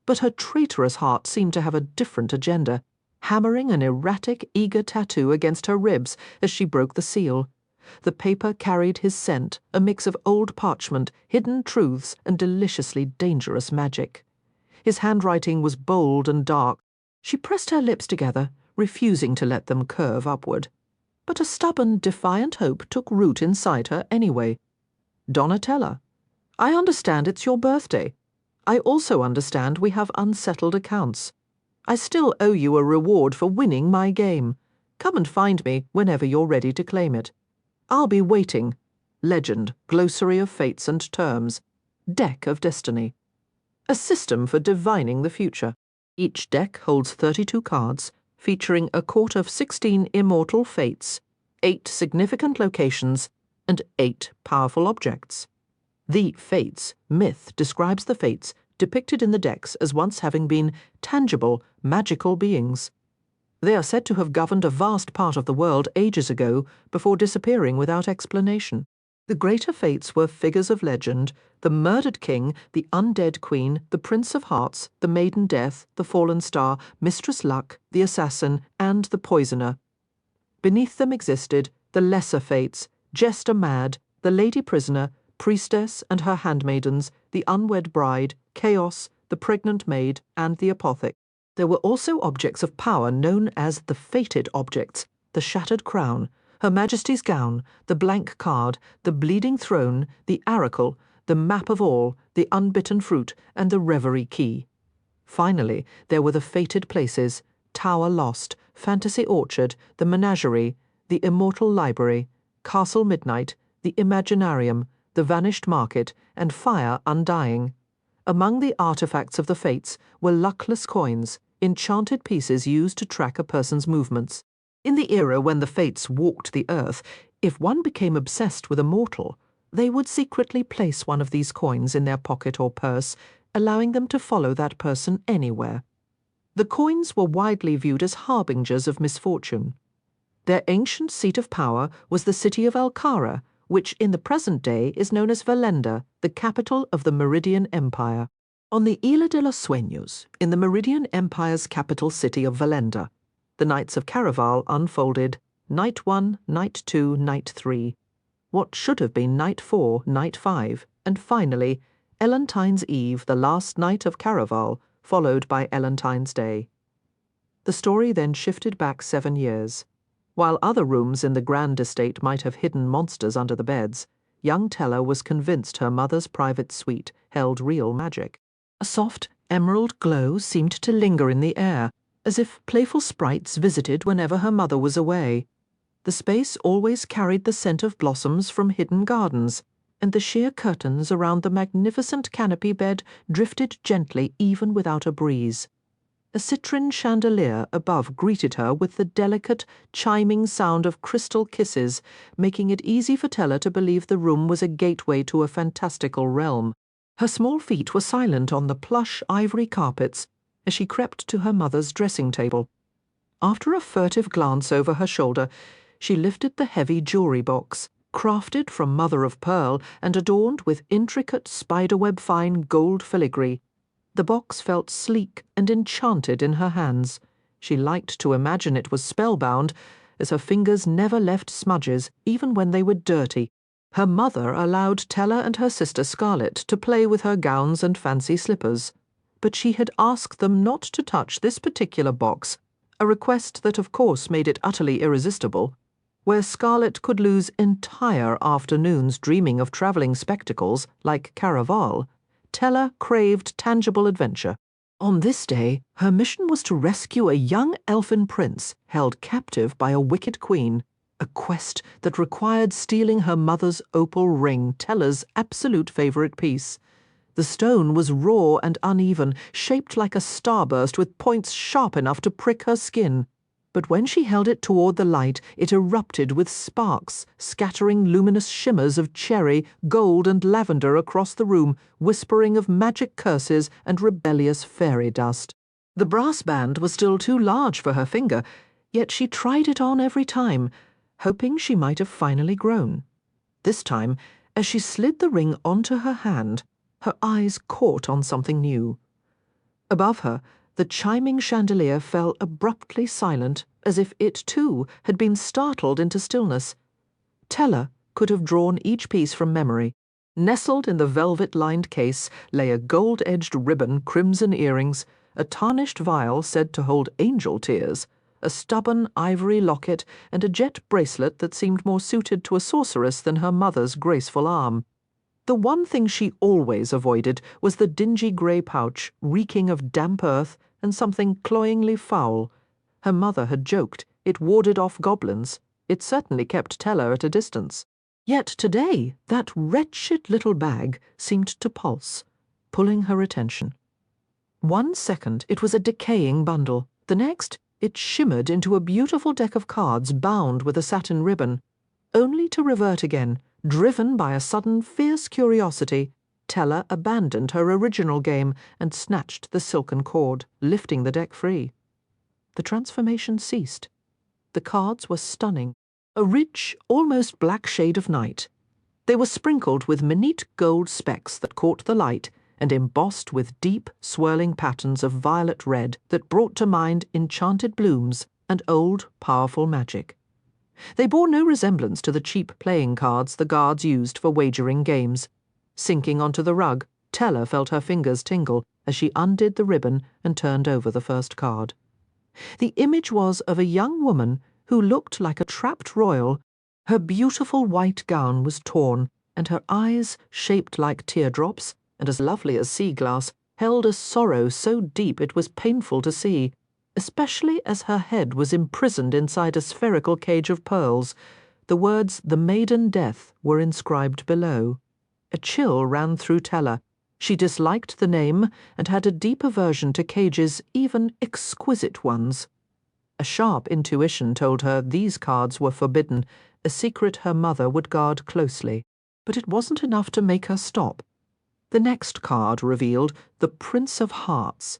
But her traitorous heart seemed to have a different agenda, hammering an erratic, eager tattoo against her ribs as she broke the seal. The paper carried his scent, a mix of old parchment, hidden truths, and deliciously dangerous magic. His handwriting was bold and dark. She pressed her lips together, refusing to let them curve upward. but a stubborn, defiant hope took root inside her anyway. Donatella, I understand it's your birthday. I also understand we have unsettled accounts. I still owe you a reward for winning my game. Come and find me whenever you're ready to claim it. I'll be waiting. Legend, Glossary of Fates and Terms, Deck of Destiny. A system for divining the future. Each deck holds 32 cards, featuring a court of 16 immortal fates, 8 significant locations, and 8 powerful objects. The Fates myth describes the fates depicted in the decks as once having been tangible, magical beings. They are said to have governed a vast part of the world ages ago before disappearing without explanation. The greater fates were figures of legend: the murdered king, the undead queen, the prince of hearts, the maiden death, the fallen star, mistress luck, the assassin, and the poisoner. Beneath them existed the lesser fates: jester mad, the lady prisoner, priestess and her handmaidens, the unwed bride, chaos, the pregnant maid, and the apothic. There were also objects of power known as the fated objects: the shattered crown, Her Majesty's gown, the blank card, the bleeding throne, the aracle, the map of all, the unbitten fruit, and the reverie key. Finally, there were the fated places: Tower Lost, Fantasy Orchard, the Menagerie, the Immortal Library, Castle Midnight, the Imaginarium, the Vanished Market, and Fire Undying. Among the artifacts of the fates were luckless coins, enchanted pieces used to track a person's movements. In the era when the fates walked the earth, if one became obsessed with a mortal, they would secretly place one of these coins in their pocket or purse, allowing them to follow that person anywhere. The coins were widely viewed as harbingers of misfortune. Their ancient seat of power was the city of Alcara, which in the present day is known as Valenda, the capital of the Meridian Empire. On the Isla de los Sueños, in the Meridian Empire's capital city of Valenda, the Knights of Caraval unfolded Night 1, Night 2, Night 3, what should have been Night 4, Night 5, and finally, Elentine's Eve, the last night of Caraval, followed by Elentine's Day. The story then shifted back 7 years. While other rooms in the grand estate might have hidden monsters under the beds, young Teller was convinced her mother's private suite held real magic. A soft, emerald glow seemed to linger in the air, as if playful sprites visited whenever her mother was away. The space always carried the scent of blossoms from hidden gardens, and the sheer curtains around the magnificent canopy bed drifted gently even without a breeze. A citrine chandelier above greeted her with the delicate, chiming sound of crystal kisses, making it easy for Teller to believe the room was a gateway to a fantastical realm. Her small feet were silent on the plush ivory carpets as she crept to her mother's dressing table. After a furtive glance over her shoulder, she lifted the heavy jewelry box, crafted from mother of pearl and adorned with intricate spiderweb-fine gold filigree. The box felt sleek and enchanted in her hands. She liked to imagine it was spellbound, as her fingers never left smudges, even when they were dirty. Her mother allowed Teller and her sister Scarlett to play with her gowns and fancy slippers, but she had asked them not to touch this particular box, a request that of course made it utterly irresistible. Where Scarlett could lose entire afternoons dreaming of travelling spectacles like Caraval, Teller craved tangible adventure. On this day, her mission was to rescue a young elfin prince held captive by a wicked queen, a quest that required stealing her mother's opal ring, Teller's absolute favourite piece. The stone was raw and uneven, shaped like a starburst with points sharp enough to prick her skin. But when she held it toward the light, it erupted with sparks, scattering luminous shimmers of cherry, gold, and lavender across the room, whispering of magic curses and rebellious fairy dust. The brass band was still too large for her finger, yet she tried it on every time, hoping she might have finally grown. This time, as she slid the ring onto her hand, her eyes caught on something new. Above her, the chiming chandelier fell abruptly silent, as if it, too, had been startled into stillness. Teller could have drawn each piece from memory. Nestled in the velvet-lined case lay a gold-edged ribbon, crimson earrings, a tarnished vial said to hold angel tears, a stubborn ivory locket and a jet bracelet that seemed more suited to a sorceress than her mother's graceful arm. The one thing she always avoided was the dingy grey pouch, reeking of damp earth and something cloyingly foul. Her mother had joked it warded off goblins. It certainly kept Tella at a distance. Yet today, that wretched little bag seemed to pulse, pulling her attention. 1 second it was a decaying bundle. The next, it shimmered into a beautiful deck of cards bound with a satin ribbon, only to revert again. Driven by a sudden fierce curiosity, Tella abandoned her original game and snatched the silken cord, lifting the deck free. The transformation ceased. The cards were stunning, a rich, almost black shade of night. They were sprinkled with minute gold specks that caught the light and embossed with deep, swirling patterns of violet red that brought to mind enchanted blooms and old, powerful magic. They bore no resemblance to the cheap playing cards the guards used for wagering games. Sinking onto the rug, Tella felt her fingers tingle as she undid the ribbon and turned over the first card. The image was of a young woman who looked like a trapped royal. Her beautiful white gown was torn, and her eyes, shaped like teardrops and as lovely as sea glass, held a sorrow so deep it was painful to see, especially as her head was imprisoned inside a spherical cage of pearls. The words "the made.Death" were inscribed below. A chill ran through Tella. She disliked the name and had a deep aversion to cages, even exquisite ones. A sharp intuition told her these cards were forbidden, a secret her mother would guard closely. But it wasn't enough to make her stop. The next card revealed the Prince of Hearts.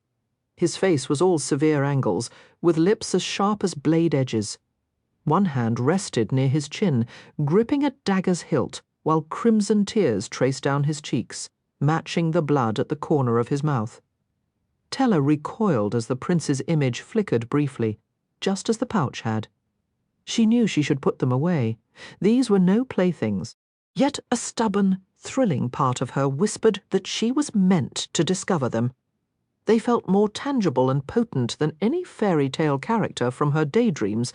His face was all severe angles, with lips as sharp as blade edges. One hand rested near his chin, gripping a dagger's hilt, while crimson tears traced down his cheeks, matching the blood at the corner of his mouth. Tella recoiled as the prince's image flickered briefly, just as the pouch had. She knew she should put them away. These were no playthings. Yet a stubborn, thrilling part of her whispered that she was meant to discover them. They felt more tangible and potent than any fairy tale character from her daydreams,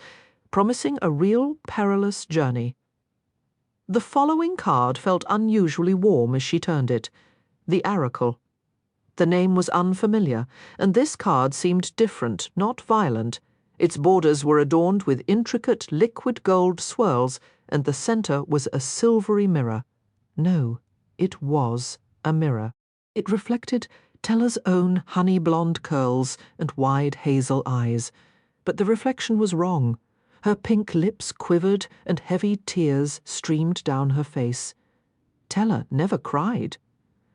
promising a real, perilous journey. The following card felt unusually warm as she turned it. The Oracle. The name was unfamiliar, and this card seemed different, not violent. Its borders were adorned with intricate liquid gold swirls, and the center was a silvery mirror. No, it was a mirror. It reflected Tella's own honey-blonde curls and wide hazel eyes. But the reflection was wrong. Her pink lips quivered and heavy tears streamed down her face. Tella never cried.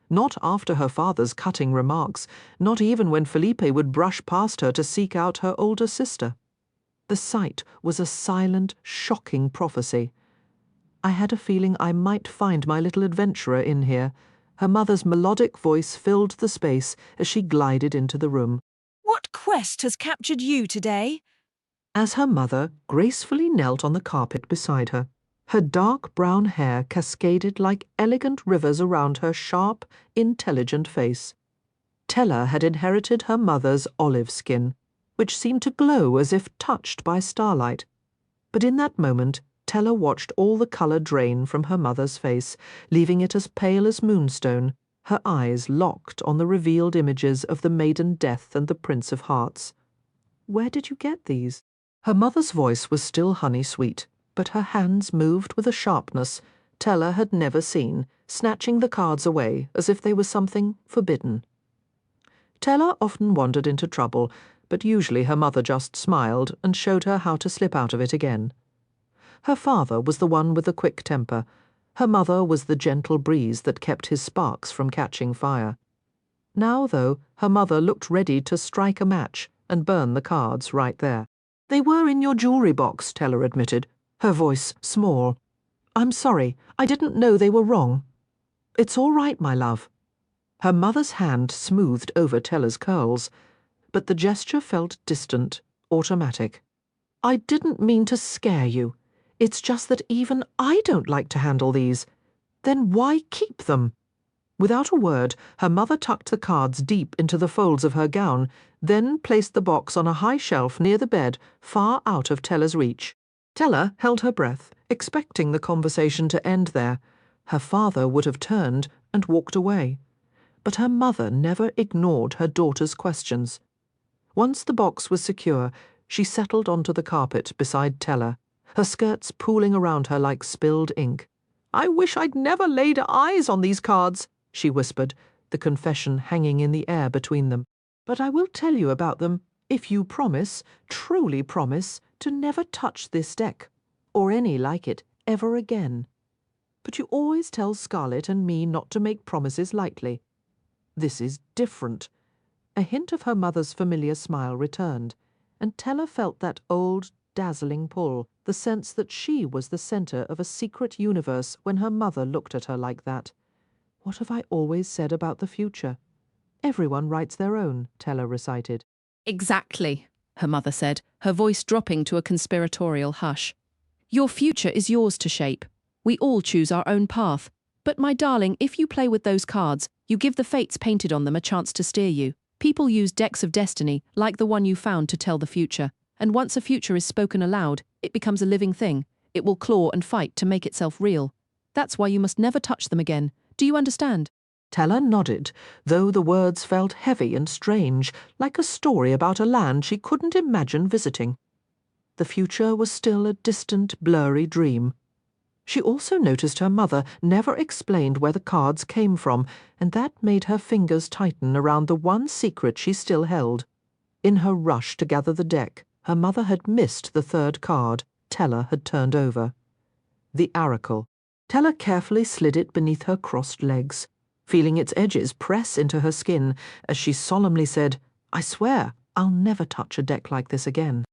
Not after her father's cutting remarks, not even when Felipe would brush past her to seek out her older sister. The sight was a silent, shocking prophecy. I had a feeling I might find my little adventurer in here. Her mother's melodic voice filled the space as she glided into the room. What quest has captured you today? As her mother gracefully knelt on the carpet beside her, her dark brown hair cascaded like elegant rivers around her sharp, intelligent face. Tella had inherited her mother's olive skin, which seemed to glow as if touched by starlight. But in that moment, Tella watched all the colour drain from her mother's face, leaving it as pale as moonstone, her eyes locked on the revealed images of the made.Death and the Prince of Hearts. Where did you get these? Her mother's voice was still honey-sweet, but her hands moved with a sharpness Tella had never seen, snatching the cards away as if they were something forbidden. Tella often wandered into trouble, but usually her mother just smiled and showed her how to slip out of it again. Her father was the one with the quick temper. Her mother was the gentle breeze that kept his sparks from catching fire. Now, though, her mother looked ready to strike a match and burn the cards right there. "They were in your jewelry box," Tella admitted, her voice small. "I'm sorry, I didn't know they were wrong." "It's all right, my love." Her mother's hand smoothed over Tella's curls, but the gesture felt distant, automatic. "I didn't mean to scare you. It's just that even I don't like to handle these. Then why keep them?" Without a word, her mother tucked the cards deep into the folds of her gown, then placed the box on a high shelf near the bed, far out of Tella's reach. Tella held her breath, expecting the conversation to end there. Her father would have turned and walked away. But her mother never ignored her daughter's questions. Once the box was secure, she settled onto the carpet beside Tella, her skirts pooling around her like spilled ink. "I wish I'd never laid eyes on these cards," she whispered, the confession hanging in the air between them. "But I will tell you about them if you promise, truly promise, to never touch this deck, or any like it, ever again. But you always tell Scarlet and me not to make promises lightly. This is different." A hint of her mother's familiar smile returned, and Tella felt that old, dazzling pull, the sense that she was the centre of a secret universe when her mother looked at her like that. "What have I always said about the future?" "Everyone writes their own," Tella recited. Exactly, her mother said, her voice dropping to a conspiratorial hush. "Your future is yours to shape. We all choose our own path. But my darling, if you play with those cards, you give the fates painted on them a chance to steer you. People use decks of destiny, like the one you found, to tell the future. And once a future is spoken aloud, it becomes a living thing. It will claw and fight to make itself real. That's why you must never touch them again. Do you understand?" Tella nodded, though the words felt heavy and strange, like a story about a land she couldn't imagine visiting. The future was still a distant, blurry dream. She also noticed her mother never explained where the cards came from, and that made her fingers tighten around the one secret she still held. In her rush to gather the deck, her mother had missed the third card Tella had turned over. The Oracle. Tella carefully slid it beneath her crossed legs, feeling its edges press into her skin as she solemnly said, "I swear I'll never touch a deck like this again."